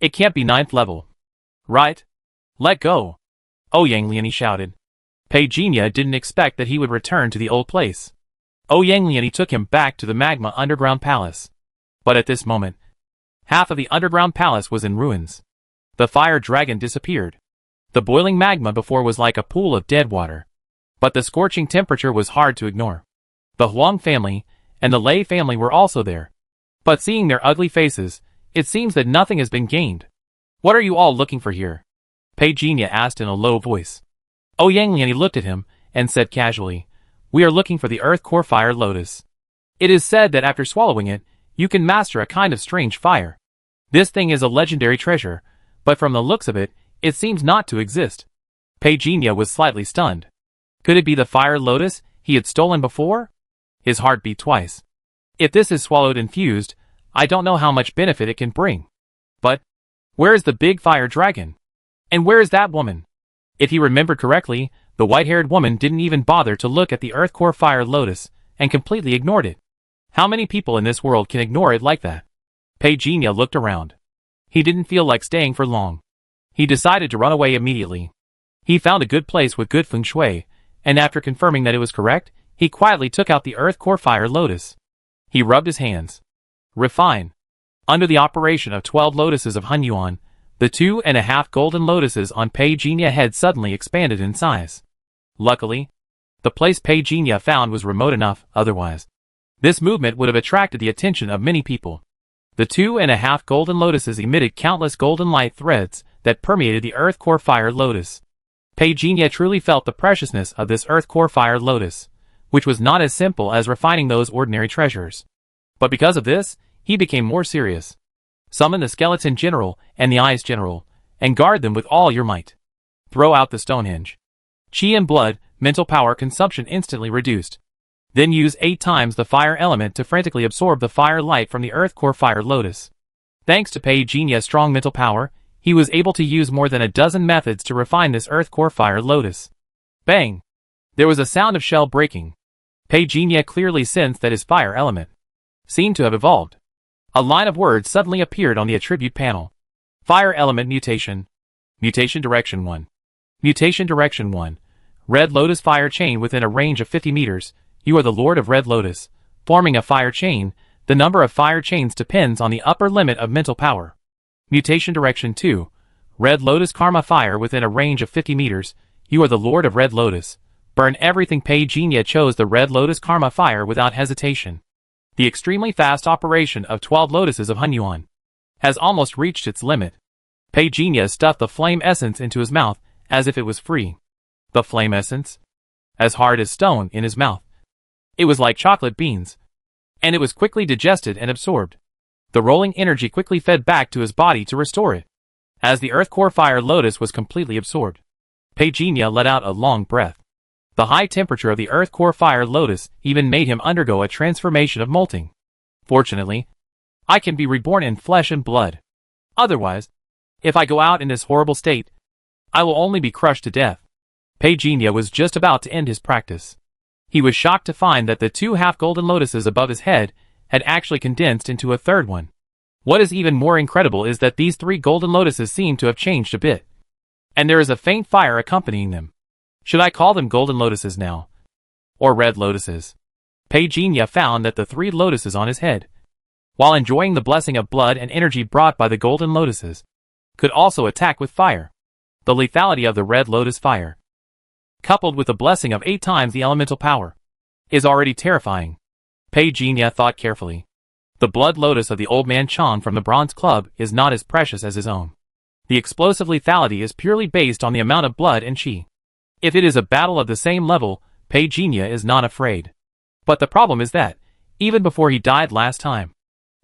It can't be 9th level. Right? Let go. Yang Liani shouted. Pei Jinya didn't expect that he would return to the old place. Yang Liani took him back to the magma underground palace. But at this moment, half of the underground palace was in ruins. The fire dragon disappeared. The boiling magma before was like a pool of dead water. But the scorching temperature was hard to ignore. The Huang family and the Lei family were also there. But seeing their ugly faces, it seems that nothing has been gained. What are you all looking for here? Pei Jinya asked in a low voice. Yang Liani looked at him and said casually, We are looking for the Earth Core Fire Lotus. It is said that after swallowing it, you can master a kind of strange fire. This thing is a legendary treasure, But from the looks of it, it seems not to exist. Peijinha was slightly stunned. Could it be the fire lotus he had stolen before? His heart beat twice. If this is swallowed and fused, I don't know how much benefit it can bring. But where is the big fire dragon? And where is that woman? If he remembered correctly, the white-haired woman didn't even bother to look at the earth core fire lotus and completely ignored it. How many people in this world can ignore it like that? Peijinha looked around. He didn't feel like staying for long. He decided to run away immediately. He found a good place with good feng shui, and after confirming that it was correct, he quietly took out the earth core fire lotus. He rubbed his hands. Refine. Under the operation of 12 lotuses of Hunyuan, the 2.5 golden lotuses on Peijinha's head suddenly expanded in size. Luckily, the place Peijinha found was remote enough, otherwise this movement would have attracted the attention of many people. The 2.5 golden lotuses emitted countless golden light threads that permeated the earth core fire lotus. Peijinha truly felt the preciousness of this earth core fire lotus, which was not as simple as refining those ordinary treasures. But because of this, he became more serious. Summon the skeleton general and the eyes general, and guard them with all your might. Throw out the Stonehenge. Qi and blood, mental power consumption instantly reduced. Then use 8 times the fire element to frantically absorb the fire light from the earth core fire lotus. Thanks to Peijinha's strong mental power, he was able to use more than a dozen methods to refine this earth core fire lotus. Bang! There was a sound of shell breaking. Peijinha clearly sensed that his fire element seemed to have evolved. A line of words suddenly appeared on the attribute panel. Fire element mutation. Mutation direction 1. Mutation direction 1. Red Lotus fire chain within a range of 50 meters. You are the Lord of Red Lotus. Forming a fire chain, the number of fire chains depends on the upper limit of mental power. Mutation direction 2. Red Lotus karma fire within a range of 50 meters. You are the Lord of Red Lotus. Burn everything. Peijinha chose the Red Lotus karma fire without hesitation. The extremely fast operation of 12 lotuses of Hunyuan has almost reached its limit. Peijinha stuffed the flame essence into his mouth as if it was free. The flame essence? As hard as stone in his mouth. It was like chocolate beans. And it was quickly digested and absorbed. The rolling energy quickly fed back to his body to restore it. As the earth core fire lotus was completely absorbed, Peijinha let out a long breath. The high temperature of the earth core fire lotus even made him undergo a transformation of molting. Fortunately, I can be reborn in flesh and blood. Otherwise, if I go out in this horrible state, I will only be crushed to death. Peijinha was just about to end his practice. He was shocked to find that the 2 half-golden lotuses above his head had actually condensed into a third one. What is even more incredible is that these 3 golden lotuses seem to have changed a bit. And there is a faint fire accompanying them. Should I call them golden lotuses now? Or red lotuses? Peijinha found that the 3 lotuses on his head, while enjoying the blessing of blood and energy brought by the golden lotuses, could also attack with fire. The lethality of the red lotus fire, coupled with the blessing of 8 times the elemental power, is already terrifying. Peijinha thought carefully. The blood lotus of the old man Chan from the Bronze Club is not as precious as his own. The explosive lethality is purely based on the amount of blood and qi. If it is a battle of the same level, Peijinha is not afraid. But the problem is that, even before he died last time,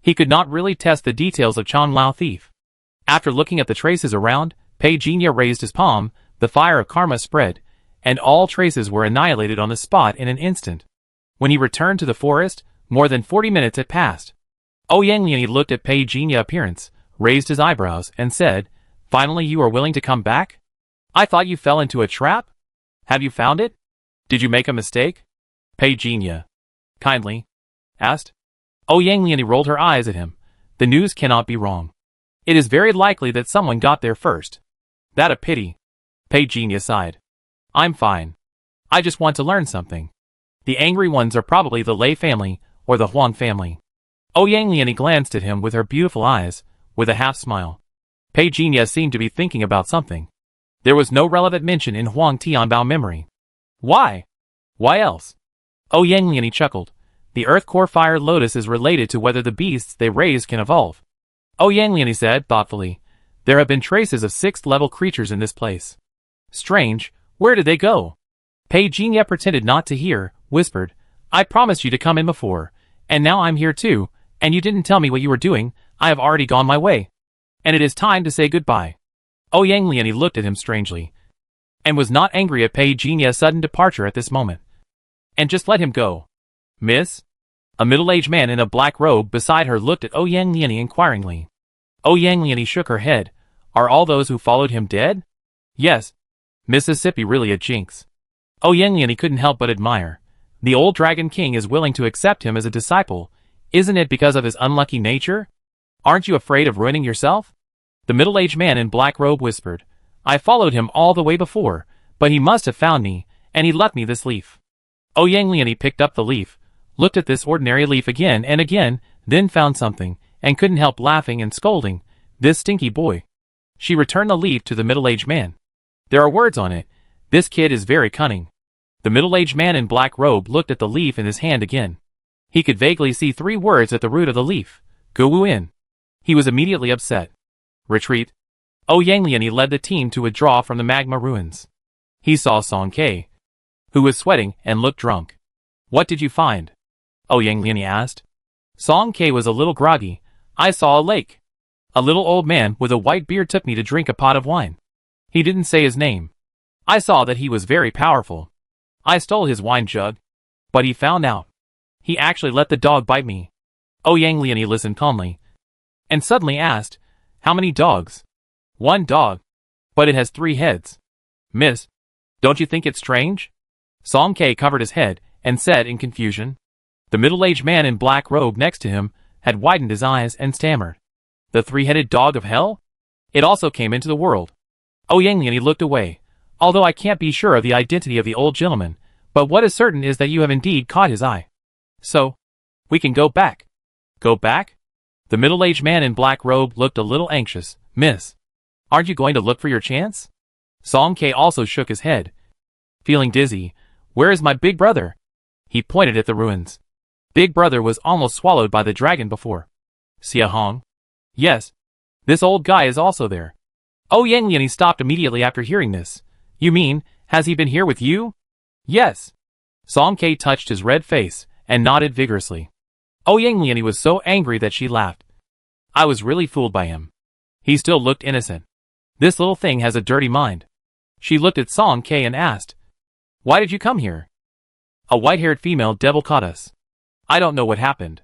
he could not really test the details of Chan Lao Thief. After looking at the traces around, Peijinha raised his palm, the fire of karma spread, and all traces were annihilated on the spot in an instant. When he returned to the forest, more than 40 minutes had passed. Ouyang looked at Peijinha's appearance, raised his eyebrows, and said, "Finally you are willing to come back? I thought you fell into a trap? Have you found it? Did you make a mistake?" Peijinha kindly asked. Ouyang rolled her eyes at him. The news cannot be wrong. It is very likely that someone got there first. That a pity. Peijinha sighed. I'm fine. I just want to learn something. The angry ones are probably the Lei family or the Huang family. Ouyang glanced at him with her beautiful eyes, with a half smile. Peijinha seemed to be thinking about something. There was no relevant mention in Huang Tianbao memory. Why? Why else? Ouyang chuckled. The earth core fire lotus is related to whether the beasts they raise can evolve. Ouyang said thoughtfully. There have been traces of 6th level creatures in this place. Strange, where did they go? Peijinha pretended not to hear, whispered, I promised you to come in before, and now I'm here too, and you didn't tell me what you were doing. I have already gone my way. And it is time to say goodbye. Yang Lianyi looked at him strangely, and was not angry at Pei Jinia's sudden departure at this moment. And just let him go. Miss? A middle-aged man in a black robe beside her looked at Yang Lianyi inquiringly. Yang Lianyi shook her head. Are all those who followed him dead? Yes. Mississippi really a jinx. Yang Lianyi couldn't help but admire. The old Dragon King is willing to accept him as a disciple. Isn't it because of his unlucky nature? Aren't you afraid of ruining yourself? The middle-aged man in black robe whispered. I followed him all the way before, but he must have found me, and he left me this leaf. Yang Lianyi picked up the leaf, looked at this ordinary leaf again and again, then found something, and couldn't help laughing and scolding. This stinky boy. She returned the leaf to the middle-aged man. There are words on it. This kid is very cunning. The middle-aged man in black robe looked at the leaf in his hand again. He could vaguely see 3 words at the root of the leaf. Go in. He was immediately upset. Retreat. Yang Lianyi led the team to withdraw from the magma ruins. He saw Song Ke, who was sweating and looked drunk. What did you find? Yang Lianyi asked. Song Ke was a little groggy. I saw a lake. A little old man with a white beard took me to drink a pot of wine. He didn't say his name. I saw that he was very powerful. I stole his wine jug. But he found out. He actually let the dog bite me. Yang Lianyi listened calmly, and suddenly asked, how many dogs? 1 dog. But it has 3 heads. Miss, don't you think it's strange? Song Ke covered his head and said in confusion. The middle-aged man in black robe next to him had widened his eyes and stammered. The 3-headed dog of hell? It also came into the world. Yang Lianyi looked away. Although I can't be sure of the identity of the old gentleman, but what is certain is that you have indeed caught his eye. So, we can go back. Go back? The middle-aged man in black robe looked a little anxious. Miss, aren't you going to look for your chance? Song Ke also shook his head. Feeling dizzy. Where is my big brother? He pointed at the ruins. Big brother was almost swallowed by the dragon before. Xia Hong? Yes. This old guy is also there. Yang Lianyi stopped immediately after hearing this. You mean, has he been here with you? Yes. Song Ke touched his red face and nodded vigorously. Yang Lianyi was so angry that she laughed. I was really fooled by him. He still looked innocent. This little thing has a dirty mind. She looked at Song Ke and asked, why did you come here? A white-haired female devil caught us. I don't know what happened.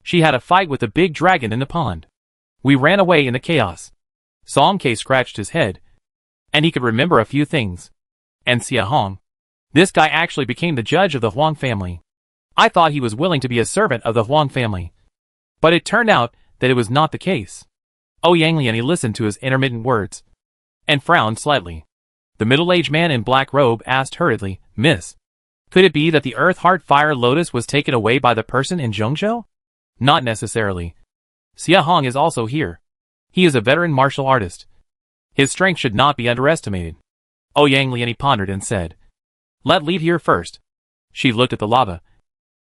She had a fight with a big dragon in the pond. We ran away in the chaos. Song Ke scratched his head, and he could remember a few things. And Xia Hong. This guy actually became the judge of the Huang family. I thought he was willing to be a servant of the Huang family. But it turned out that it was not the case. Yang Lianyi listened to his intermittent words, and frowned slightly. The middle-aged man in black robe asked hurriedly, Miss, could it be that the Earth Heart Fire Lotus was taken away by the person in Zhengzhou? Not necessarily. Xia Hong is also here. He is a veteran martial artist. His strength should not be underestimated. Yang Lianyi pondered and said, let's leave here first. She looked at the lava,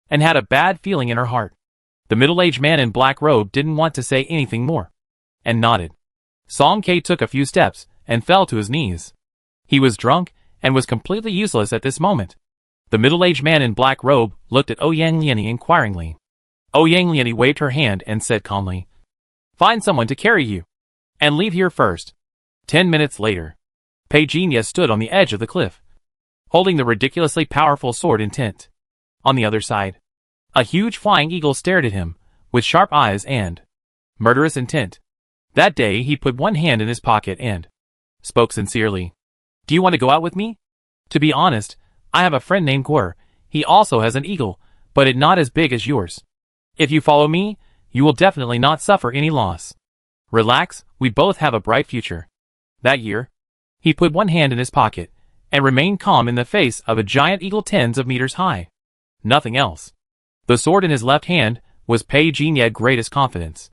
and had a bad feeling in her heart. The middle-aged man in black robe didn't want to say anything more, and nodded. Song Ke took a few steps, and fell to his knees. He was drunk, and was completely useless at this moment. The middle-aged man in black robe looked at Yang Lianyi inquiringly. Yang Lianyi waved her hand and said calmly, find someone to carry you, and leave here first. 10 minutes later, Pei Jinya stood on the edge of the cliff, holding the ridiculously powerful sword intent. On the other side, a huge flying eagle stared at him, with sharp eyes and murderous intent. That day he put one hand in his pocket and spoke sincerely. Do you want to go out with me? To be honest, I have a friend named Guer. He also has an eagle, but it's not as big as yours. If you follow me, you will definitely not suffer any loss. Relax, we both have a bright future. That year, he put one hand in his pocket, and remained calm in the face of a giant eagle tens of meters high. Nothing else. The sword in his left hand was Pei Jinya's greatest confidence.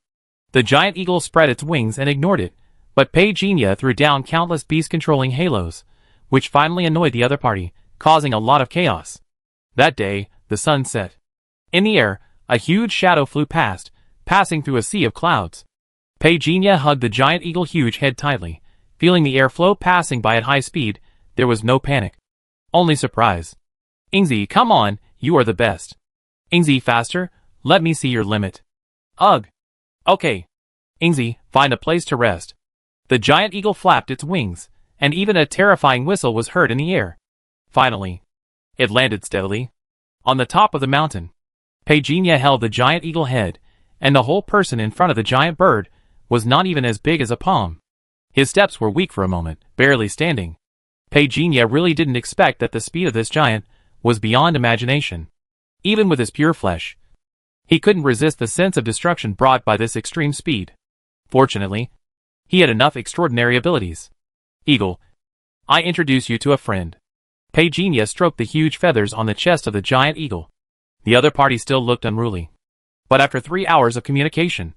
The giant eagle spread its wings and ignored it, but Pei Jinya threw down countless beast-controlling halos, which finally annoyed the other party, causing a lot of chaos. That day, the sun set. In the air, a huge shadow flew past, passing through a sea of clouds. Pei Jinya hugged the giant eagle huge head tightly, feeling the airflow passing by at high speed. There was no panic, only surprise. Ingzi, come on, you are the best. Ingzi, faster, let me see your limit. Ugh. Okay. Ingzi, find a place to rest. The giant eagle flapped its wings, and even a terrifying whistle was heard in the air. Finally, it landed steadily on the top of the mountain. Pagenia held the giant eagle head, and the whole person in front of the giant bird was not even as big as a palm. His steps were weak for a moment, barely standing. Pagenia really didn't expect that the speed of this giant was beyond imagination. Even with his pure flesh, he couldn't resist the sense of destruction brought by this extreme speed. Fortunately, he had enough extraordinary abilities. Eagle, I introduce you to a friend. Pagenia stroked the huge feathers on the chest of the giant eagle. The other party still looked unruly. But after 3 hours of communication,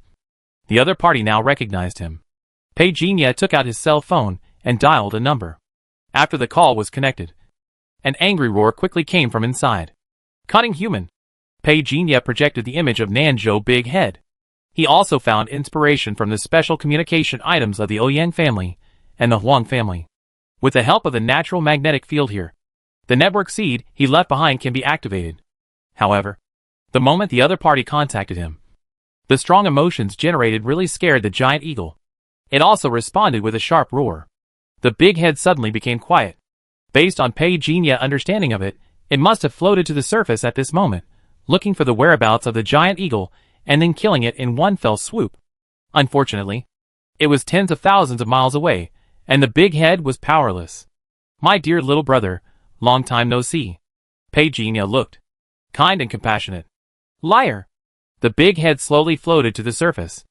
the other party now recognized him. Pagenia took out his cell phone and dialed a number. After the call was connected, an angry roar quickly came from inside. Cunning human. Pagenia projected the image of Nanzhou Big Head. He also found inspiration from the special communication items of the Ouyang family and the Huang family. With the help of the natural magnetic field here, the network seed he left behind can be activated. However, the moment the other party contacted him, the strong emotions generated really scared the giant eagle. It also responded with a sharp roar. The big head suddenly became quiet. Based on Pagenia's understanding of it, it must have floated to the surface at this moment, looking for the whereabouts of the giant eagle and then killing it in one fell swoop. Unfortunately, it was tens of thousands of miles away, and the big head was powerless. My dear little brother, long time no see. Pagenia looked kind and compassionate. Liar! The big head slowly floated to the surface.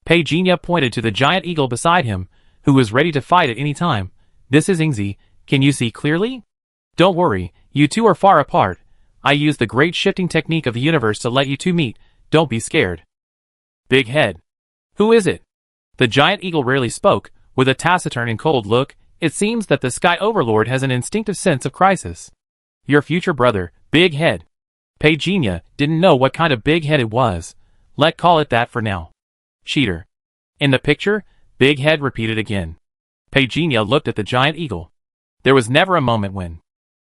Pagenia pointed to the giant eagle beside him, who was ready to fight at any time. This is Ingzi, can you see clearly? Don't worry, you two are far apart. I used the great shifting technique of the universe to let you two meet, don't be scared. Big head. Who is it? The giant eagle rarely spoke, with a taciturn and cold look. It seems that the Sky Overlord has an instinctive sense of crisis. Your future brother, Big Head. Pagenia didn't know what kind of big head it was. Let's call it that for now. Cheater. In the picture, Big Head repeated again. Pagenia looked at the giant eagle. There was never a moment when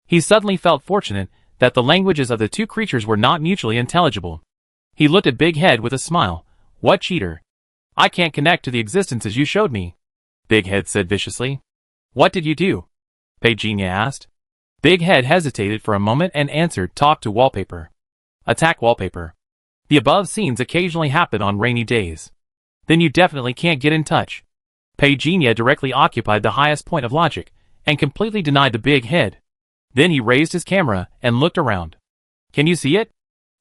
he suddenly felt fortunate that the languages of the two creatures were not mutually intelligible. He looked at Big Head with a smile. What cheater? I can't connect to the existences you showed me. Big Head said viciously. What did you do? Pagenia asked. Big Head hesitated for a moment and answered, talk to wallpaper. Attack wallpaper. The above scenes occasionally happen on rainy days. Then you definitely can't get in touch. Pagenia directly occupied the highest point of logic, and completely denied the Big Head. Then he raised his camera and looked around. Can you see it?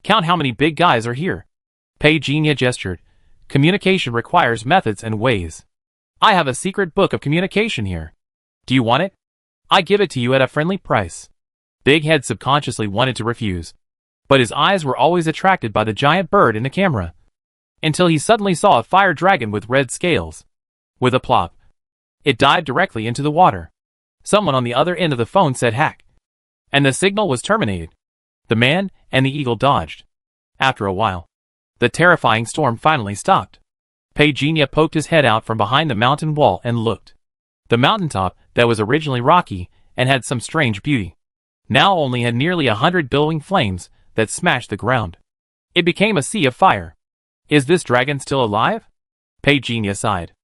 Count how many big guys are here. Pagenia gestured. Communication requires methods and ways. I have a secret book of communication here. Do you want it? I give it to you at a friendly price. Big Head subconsciously wanted to refuse, but his eyes were always attracted by the giant bird in the camera, until he suddenly saw a fire dragon with red scales. With a plop, it dived directly into the water. Someone on the other end of the phone said hack, and the signal was terminated. The man and the eagle dodged. After a while, the terrifying storm finally stopped. Pagenia poked his head out from behind the mountain wall and looked. The mountaintop, that was originally rocky and had some strange beauty, now only had nearly 100 billowing flames that smashed the ground. It became a sea of fire. Is this dragon still alive? Pagenia sighed.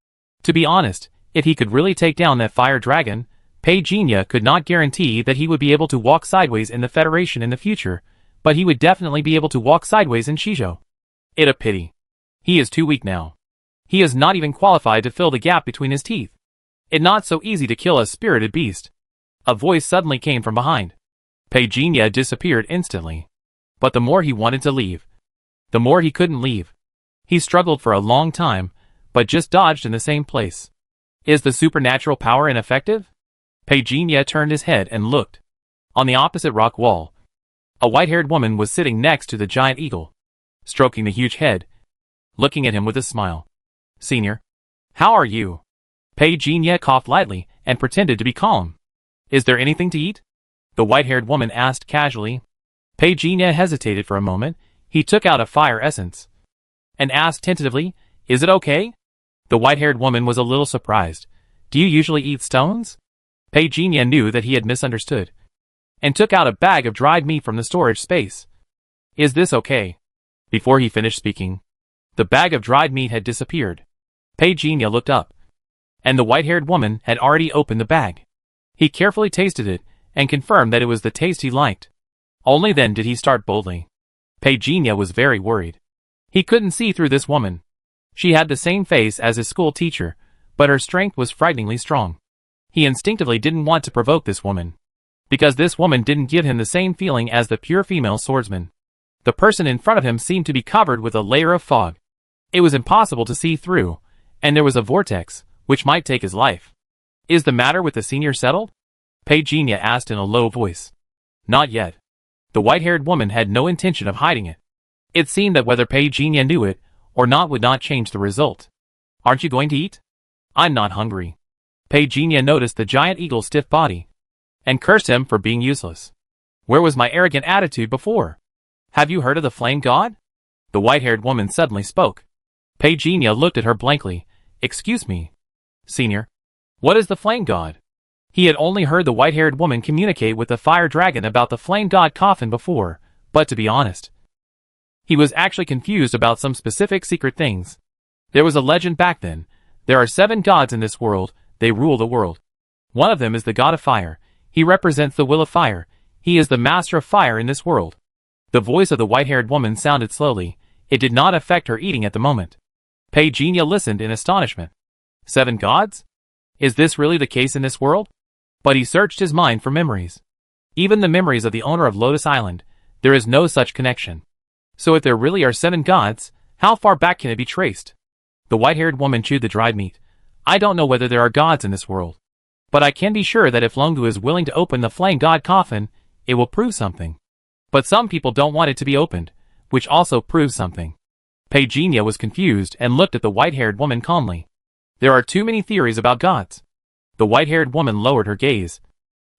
To be honest, if he could really take down that fire dragon, Pagenia could not guarantee that he would be able to walk sideways in the Federation in the future, but he would definitely be able to walk sideways in Shizhou. It a pity. He is too weak now. He is not even qualified to fill the gap between his teeth. It not so easy to kill a spirited beast. A voice suddenly came from behind. Pagenia disappeared instantly. But the more he wanted to leave, the more he couldn't leave. He struggled for a long time, but just dodged in the same place. Is the supernatural power ineffective? Pagenia turned his head and looked. On the opposite rock wall, a white-haired woman was sitting next to the giant eagle, stroking the huge head, looking at him with a smile. Senior, how are you? Pagenia coughed lightly and pretended to be calm. Is there anything to eat? The white-haired woman asked casually. Pagenia hesitated for a moment. He took out a fire essence and asked tentatively, is it okay? The white-haired woman was a little surprised. Do you usually eat stones? Pagenia knew that he had misunderstood and took out a bag of dried meat from the storage space. Is this okay? Before he finished speaking, the bag of dried meat had disappeared. Pagenia looked up. And the white-haired woman had already opened the bag. He carefully tasted it, and confirmed that it was the taste he liked. Only then did he start boldly. Peginia was very worried. He couldn't see through this woman. She had the same face as his school teacher, but her strength was frighteningly strong. He instinctively didn't want to provoke this woman, because this woman didn't give him the same feeling as the pure female swordsman. The person in front of him seemed to be covered with a layer of fog. It was impossible to see through, and there was a vortex, which might take his life. "Is the matter with the senior settled?" Peginia asked in a low voice. "Not yet." The white-haired woman had no intention of hiding it. It seemed that whether Peginia knew it or not would not change the result. "Aren't you going to eat?" "I'm not hungry." Peginia noticed the giant eagle's stiff body, and cursed him for being useless. "Where was my arrogant attitude before? Have you heard of the flame god?" The white-haired woman suddenly spoke. Peginia looked at her blankly. "Excuse me, senior. What is the flame god?" He had only heard the white-haired woman communicate with the fire dragon about the flame god coffin before, but to be honest, he was actually confused about some specific secret things. There was a legend back then. There are 7 gods in this world. They rule the world. One of them is the god of fire. He represents the will of fire. He is the master of fire in this world. The voice of the white-haired woman sounded slowly. It did not affect her eating at the moment. Peginia listened in astonishment. 7 gods? Is this really the case in this world? But he searched his mind for memories. Even the memories of the owner of Lotus Island, there is no such connection. So if there really are 7 gods, how far back can it be traced? The white-haired woman chewed the dried meat. "I don't know whether there are gods in this world, but I can be sure that if Longu is willing to open the flame god coffin, it will prove something. But some people don't want it to be opened, which also proves something." Peginia was confused and looked at the white-haired woman calmly. "There are too many theories about gods." The white-haired woman lowered her gaze,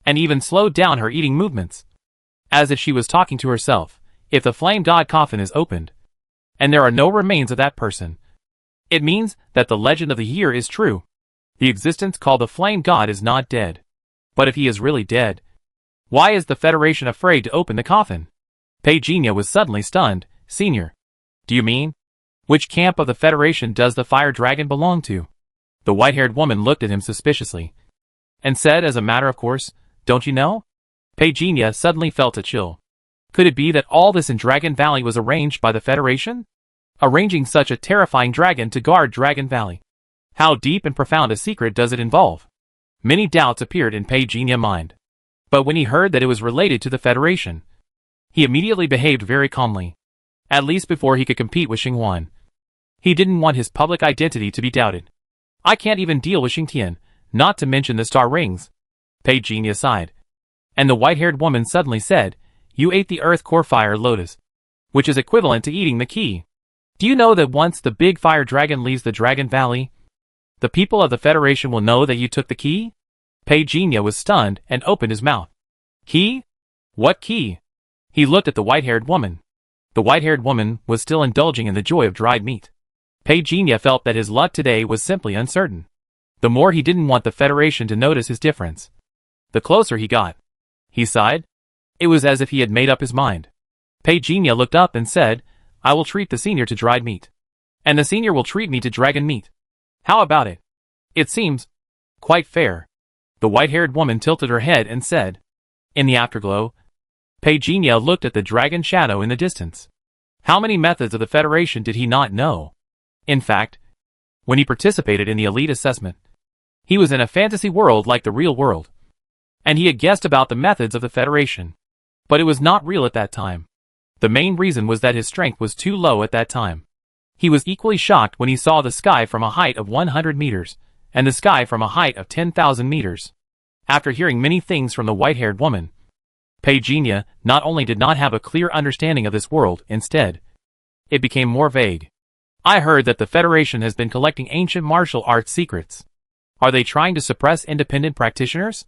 and even slowed down her eating movements, as if she was talking to herself. "If the flame god coffin is opened, and there are no remains of that person, it means that the legend of the year is true. The existence called the flame god is not dead. But if he is really dead, why is the Federation afraid to open the coffin?" Peginia was suddenly stunned. "Senior, do you mean? Which camp of the Federation does the fire dragon belong to?" The white-haired woman looked at him suspiciously, and said as a matter of course, "Don't you know?" Peginia suddenly felt a chill. Could it be that all this in Dragon Valley was arranged by the Federation? Arranging such a terrifying dragon to guard Dragon Valley. How deep and profound a secret does it involve? Many doubts appeared in Peginia's mind. But when he heard that it was related to the Federation, he immediately behaved very calmly. At least before he could compete with Xinghuan. He didn't want his public identity to be doubted. "I can't even deal with Xingtian, not to mention the star rings." Peginia sighed. And the white-haired woman suddenly said, "You ate the earth core fire lotus, which is equivalent to eating the key. Do you know that once the big fire dragon leaves the Dragon Valley, the people of the Federation will know that you took the key?" Peginia was stunned and opened his mouth. "Key? What key?" He looked at the white-haired woman. The white-haired woman was still indulging in the joy of dried meat. Peginia felt that his luck today was simply uncertain. The more he didn't want the Federation to notice his difference, the closer he got. He sighed. It was as if he had made up his mind. Peginia looked up and said, "I will treat the senior to dried meat. And the senior will treat me to dragon meat. How about it? It seems quite fair." The white-haired woman tilted her head and said, "In the afterglow." Peginia looked at the dragon shadow in the distance. How many methods of the Federation did he not know? In fact, when he participated in the elite assessment, he was in a fantasy world like the real world. And he had guessed about the methods of the Federation. But it was not real at that time. The main reason was that his strength was too low at that time. He was equally shocked when he saw the sky from a height of 100 meters, and the sky from a height of 10,000 meters. After hearing many things from the white-haired woman, Peginia not only did not have a clear understanding of this world, instead, it became more vague. "I heard that the Federation has been collecting ancient martial arts secrets. Are they trying to suppress independent practitioners?"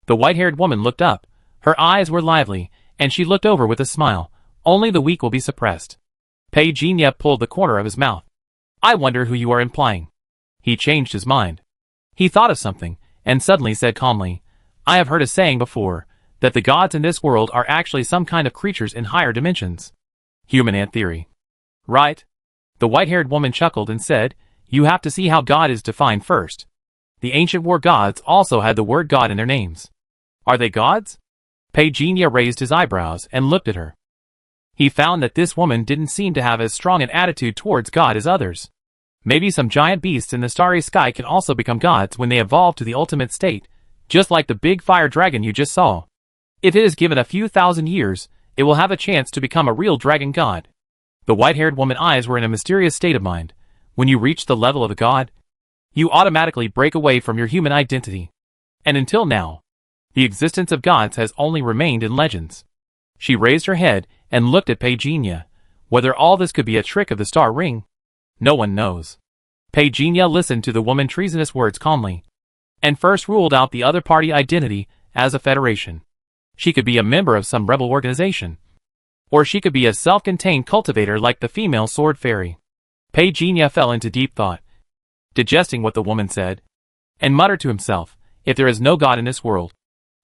The white-haired woman looked up. Her eyes were lively, and she looked over with a smile. "Only the weak will be suppressed." Peginia pulled the corner of his mouth. "I wonder who you are implying." He changed his mind. He thought of something, and suddenly said calmly, "I have heard a saying before, that the gods in this world are actually some kind of creatures in higher dimensions. Human ant theory. Right?" The white-haired woman chuckled and said, "You have to see how God is defined first. The ancient war gods also had the word God in their names. Are they gods? Peijinya raised his eyebrows and looked at her. He found that this woman didn't seem to have as strong an attitude towards God as others. Maybe some giant beasts in the starry sky can also become gods when they evolve to the ultimate state, just like the big fire dragon you just saw. If it is given a few thousand years, it will have a chance to become a real dragon god. The white-haired woman's eyes were in a mysterious state of mind. When you reach the level of a god, you automatically break away from your human identity. And until now, the existence of gods has only remained in legends. She raised her head and looked at Peijinya. Whether all this could be a trick of the star ring, no one knows. Peijinya listened to the woman's treasonous words calmly, and first ruled out the other party identity as a federation. She could be a member of some rebel organization, or she could be a self-contained cultivator like the female sword fairy. Peijinya fell into deep thought, digesting what the woman said, and muttered to himself, if there is no God in this world,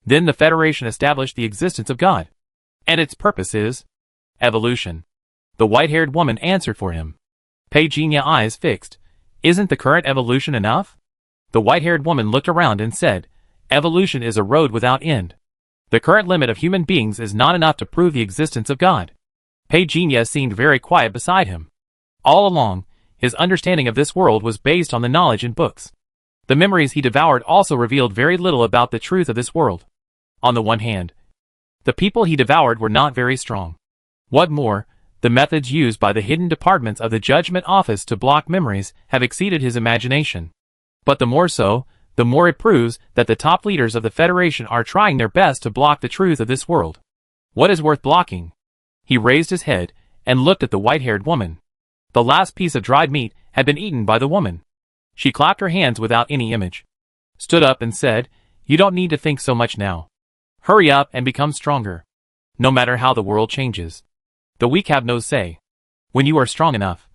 then the Federation established the existence of God. And its purpose is evolution. The white-haired woman answered for him. Peijinya eyes fixed. Isn't the current evolution enough? The white-haired woman looked around and said, evolution is a road without end. The current limit of human beings is not enough to prove the existence of God. Peijinya seemed very quiet beside him. All along, his understanding of this world was based on the knowledge in books. The memories he devoured also revealed very little about the truth of this world. On the one hand, the people he devoured were not very strong. What more, the methods used by the hidden departments of the Judgment Office to block memories have exceeded his imagination. But the more so, the more it proves that the top leaders of the Federation are trying their best to block the truth of this world. What is worth blocking? He raised his head and looked at the white-haired woman. The last piece of dried meat had been eaten by the woman. She clapped her hands without any image, stood up and said, you don't need to think so much now. Hurry up and become stronger. No matter how the world changes, the weak have no say. When you are strong enough,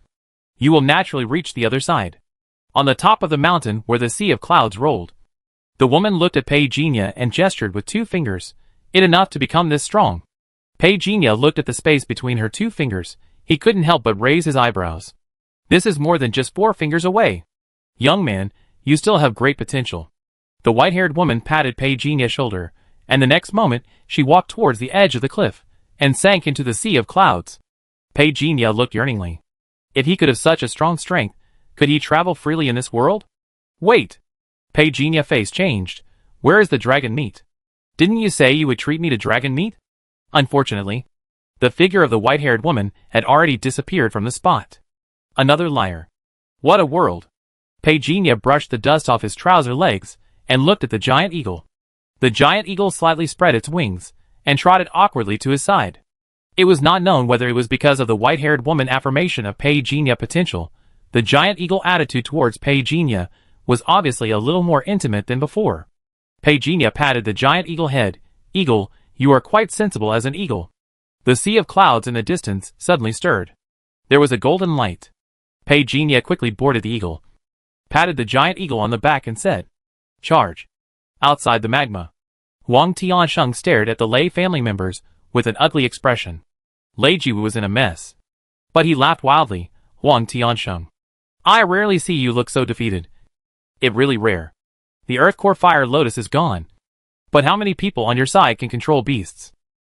you will naturally reach the other side. On the top of the mountain where the sea of clouds rolled, the woman looked at Peijinya and gestured with 2 fingers. It enough to become this strong. Peijinya looked at the space between her 2 fingers. He couldn't help but raise his eyebrows. This is more than just 4 fingers away. Young man, you still have great potential. The white-haired woman patted Peijinya's shoulder, and the next moment, she walked towards the edge of the cliff, and sank into the sea of clouds. Peijinya looked yearningly. If he could have such a strong strength, could he travel freely in this world? Wait! Peijinya's face changed. Where is the dragon meat? Didn't you say you would treat me to dragon meat? Unfortunately, the figure of the white-haired woman had already disappeared from the spot. Another liar. What a world! Peijinya brushed the dust off his trouser legs, and looked at the giant eagle. The giant eagle slightly spread its wings, and trotted awkwardly to his side. It was not known whether it was because of the white-haired woman's affirmation of Peijinya potential. The giant eagle attitude towards Peijinya was obviously a little more intimate than before. Peijinya patted the giant eagle head. Eagle, you are quite sensible as an eagle. The sea of clouds in the distance suddenly stirred. There was a golden light. Peijinya quickly boarded the eagle, patted the giant eagle on the back and said, charge. Outside the magma, Huang Tiansheng stared at the Lei family members with an ugly expression. Lei Jiwu was in a mess, but he laughed wildly. Huang Tiansheng, I rarely see you look so defeated. It really rare. The Earth Core Fire Lotus is gone. But how many people on your side can control beasts?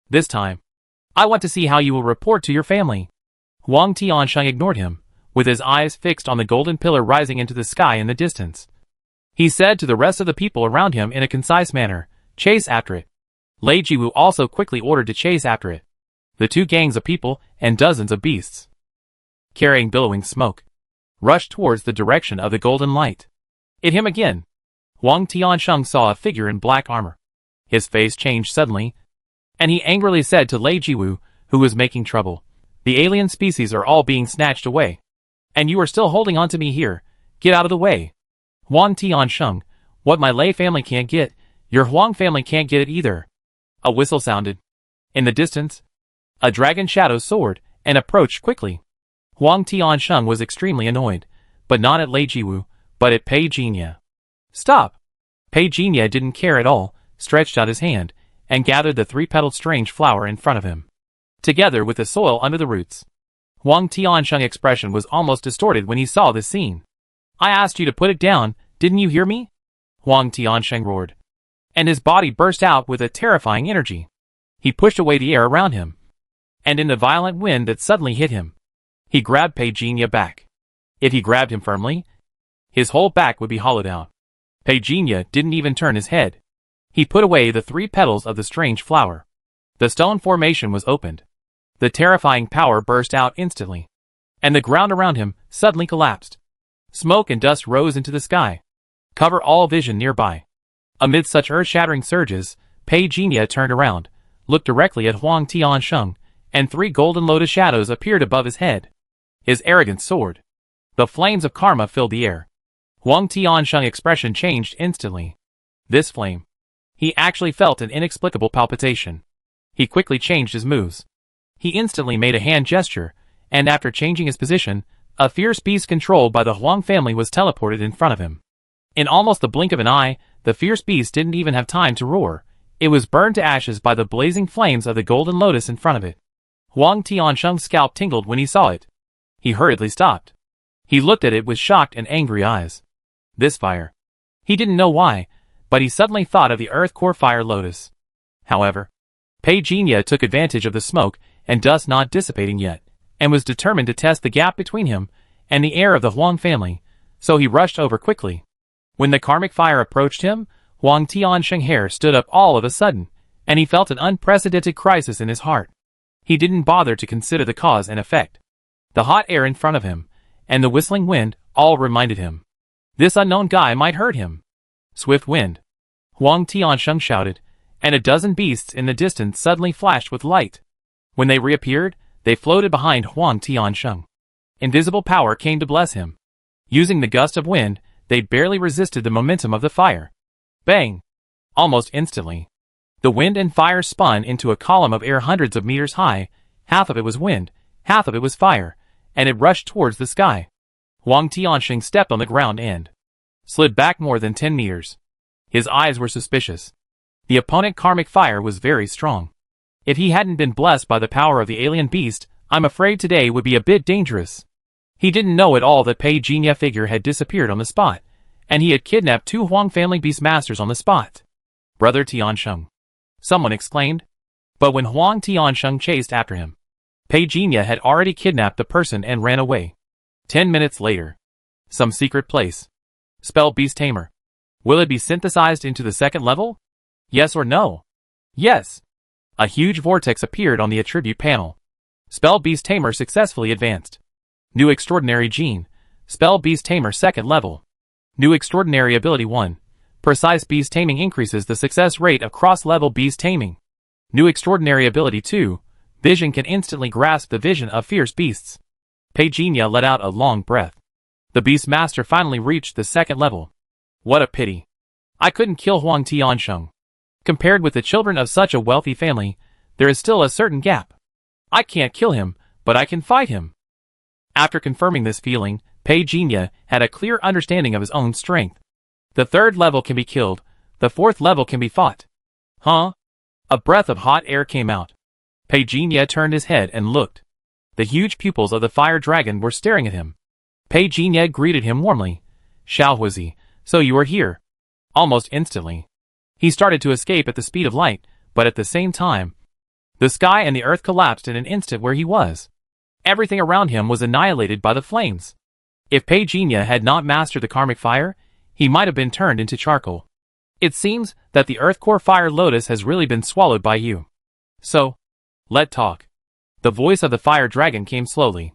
This time, I want to see how you will report to your family. Huang Tiansheng ignored him, with his eyes fixed on the golden pillar rising into the sky in the distance. He said to the rest of the people around him in a concise manner, chase after it. Lei Jiwu also quickly ordered to chase after it. The 2 gangs of people and dozens of beasts, carrying billowing smoke, rushed towards the direction of the golden light. Hit him again. Huang Tiansheng saw a figure in black armor. His face changed suddenly, and he angrily said to Lei Jiwu, who was making trouble, the alien species are all being snatched away. And you are still holding on to me here. Get out of the way. Huang Tiansheng, what my Lei family can't get, your Huang family can't get it either. A whistle sounded. In the distance, a dragon shadow soared and approached quickly. Huang Tiansheng was extremely annoyed, but not at Lei Jiwu, but at Peijinya. Stop! Peijinya didn't care at all, stretched out his hand, and gathered the 3-petaled strange flower in front of him, together with the soil under the roots. Huang Tiansheng's expression was almost distorted when he saw this scene. I asked you to put it down, didn't you hear me? Huang Tiansheng roared. And his body burst out with a terrifying energy. He pushed away the air around him. And in the violent wind that suddenly hit him, he grabbed Pei Jinya back. If he grabbed him firmly, his whole back would be hollowed out. Pei Jinya didn't even turn his head. He put away the 3 petals of the strange flower. The stone formation was opened. The terrifying power burst out instantly. And the ground around him suddenly collapsed. Smoke and dust rose into the sky. Cover all vision nearby. Amid such earth-shattering surges, Pei Jinya turned around, looked directly at Huang Tiansheng, and 3 golden lotus shadows appeared above his head. His arrogance soared. The flames of karma filled the air. Huang Tiansheng's expression changed instantly. This flame. He actually felt an inexplicable palpitation. He quickly changed his moves. He instantly made a hand gesture, and after changing his position, a fierce beast controlled by the Huang family was teleported in front of him. In almost the blink of an eye, the fierce beast didn't even have time to roar. It was burned to ashes by the blazing flames of the golden lotus in front of it. Huang Tiansheng's scalp tingled when he saw it. He hurriedly stopped. He looked at it with shocked and angry eyes. This fire. He didn't know why, but he suddenly thought of the earth core fire lotus. However, Pei Jinya took advantage of the smoke and dust not dissipating yet, and was determined to test the gap between him and the heir of the Huang family, so he rushed over quickly. When the karmic fire approached him, Huang Tiansheng's hair stood up all of a sudden, and he felt an unprecedented crisis in his heart. He didn't bother to consider the cause and effect. The hot air in front of him, and the whistling wind, all reminded him. This unknown guy might hurt him. Swift wind. Huang Tiansheng shouted, and a dozen beasts in the distance suddenly flashed with light. When they reappeared, they floated behind Huang Tiansheng. Invisible power came to bless him. Using the gust of wind, they barely resisted the momentum of the fire. Bang! Almost instantly, the wind and fire spun into a column of air hundreds of meters high. Half of it was wind, half of it was fire, and it rushed towards the sky. Huang Tiansheng stepped on the ground and slid back more than 10 meters. His eyes were suspicious. The opponent karmic fire was very strong. If he hadn't been blessed by the power of the alien beast, I'm afraid today would be a bit dangerous. He didn't know at all that Pei Jinya figure had disappeared on the spot, and he had kidnapped 2 Huang family beast masters on the spot. Brother Tiansheng, someone exclaimed. But when Huang Tiansheng chased after him, Pei Jinya had already kidnapped the person and ran away. 10 minutes later. Some secret place. Spell Beast Tamer. Will it be synthesized into the 2nd level? Yes or no? Yes. A huge vortex appeared on the attribute panel. Spell Beast Tamer successfully advanced. New Extraordinary Gene. Spell Beast Tamer 2nd level. New Extraordinary Ability 1. Precise Beast Taming increases the success rate of cross-level beast taming. New Extraordinary Ability 2. Vision can instantly grasp the vision of fierce beasts. Pei Jinya let out a long breath. The Beast Master finally reached the 2nd level. What a pity. I couldn't kill Huang Tiansheng. Compared with the children of such a wealthy family, there is still a certain gap. I can't kill him, but I can fight him. After confirming this feeling, Pei Jinya had a clear understanding of his own strength. The 3rd level can be killed, the 4th level can be fought. Huh? A breath of hot air came out. Pei Jinya turned his head and looked. The huge pupils of the fire dragon were staring at him. Pei Jinya greeted him warmly. Xiaohuzi, so you are here. Almost instantly, he started to escape at the speed of light, but at the same time, the sky and the earth collapsed in an instant where he was. Everything around him was annihilated by the flames. If Pei Jinya had not mastered the karmic fire, he might have been turned into charcoal. It seems that the earth core fire lotus has really been swallowed by you. So, let's talk. The voice of the fire dragon came slowly.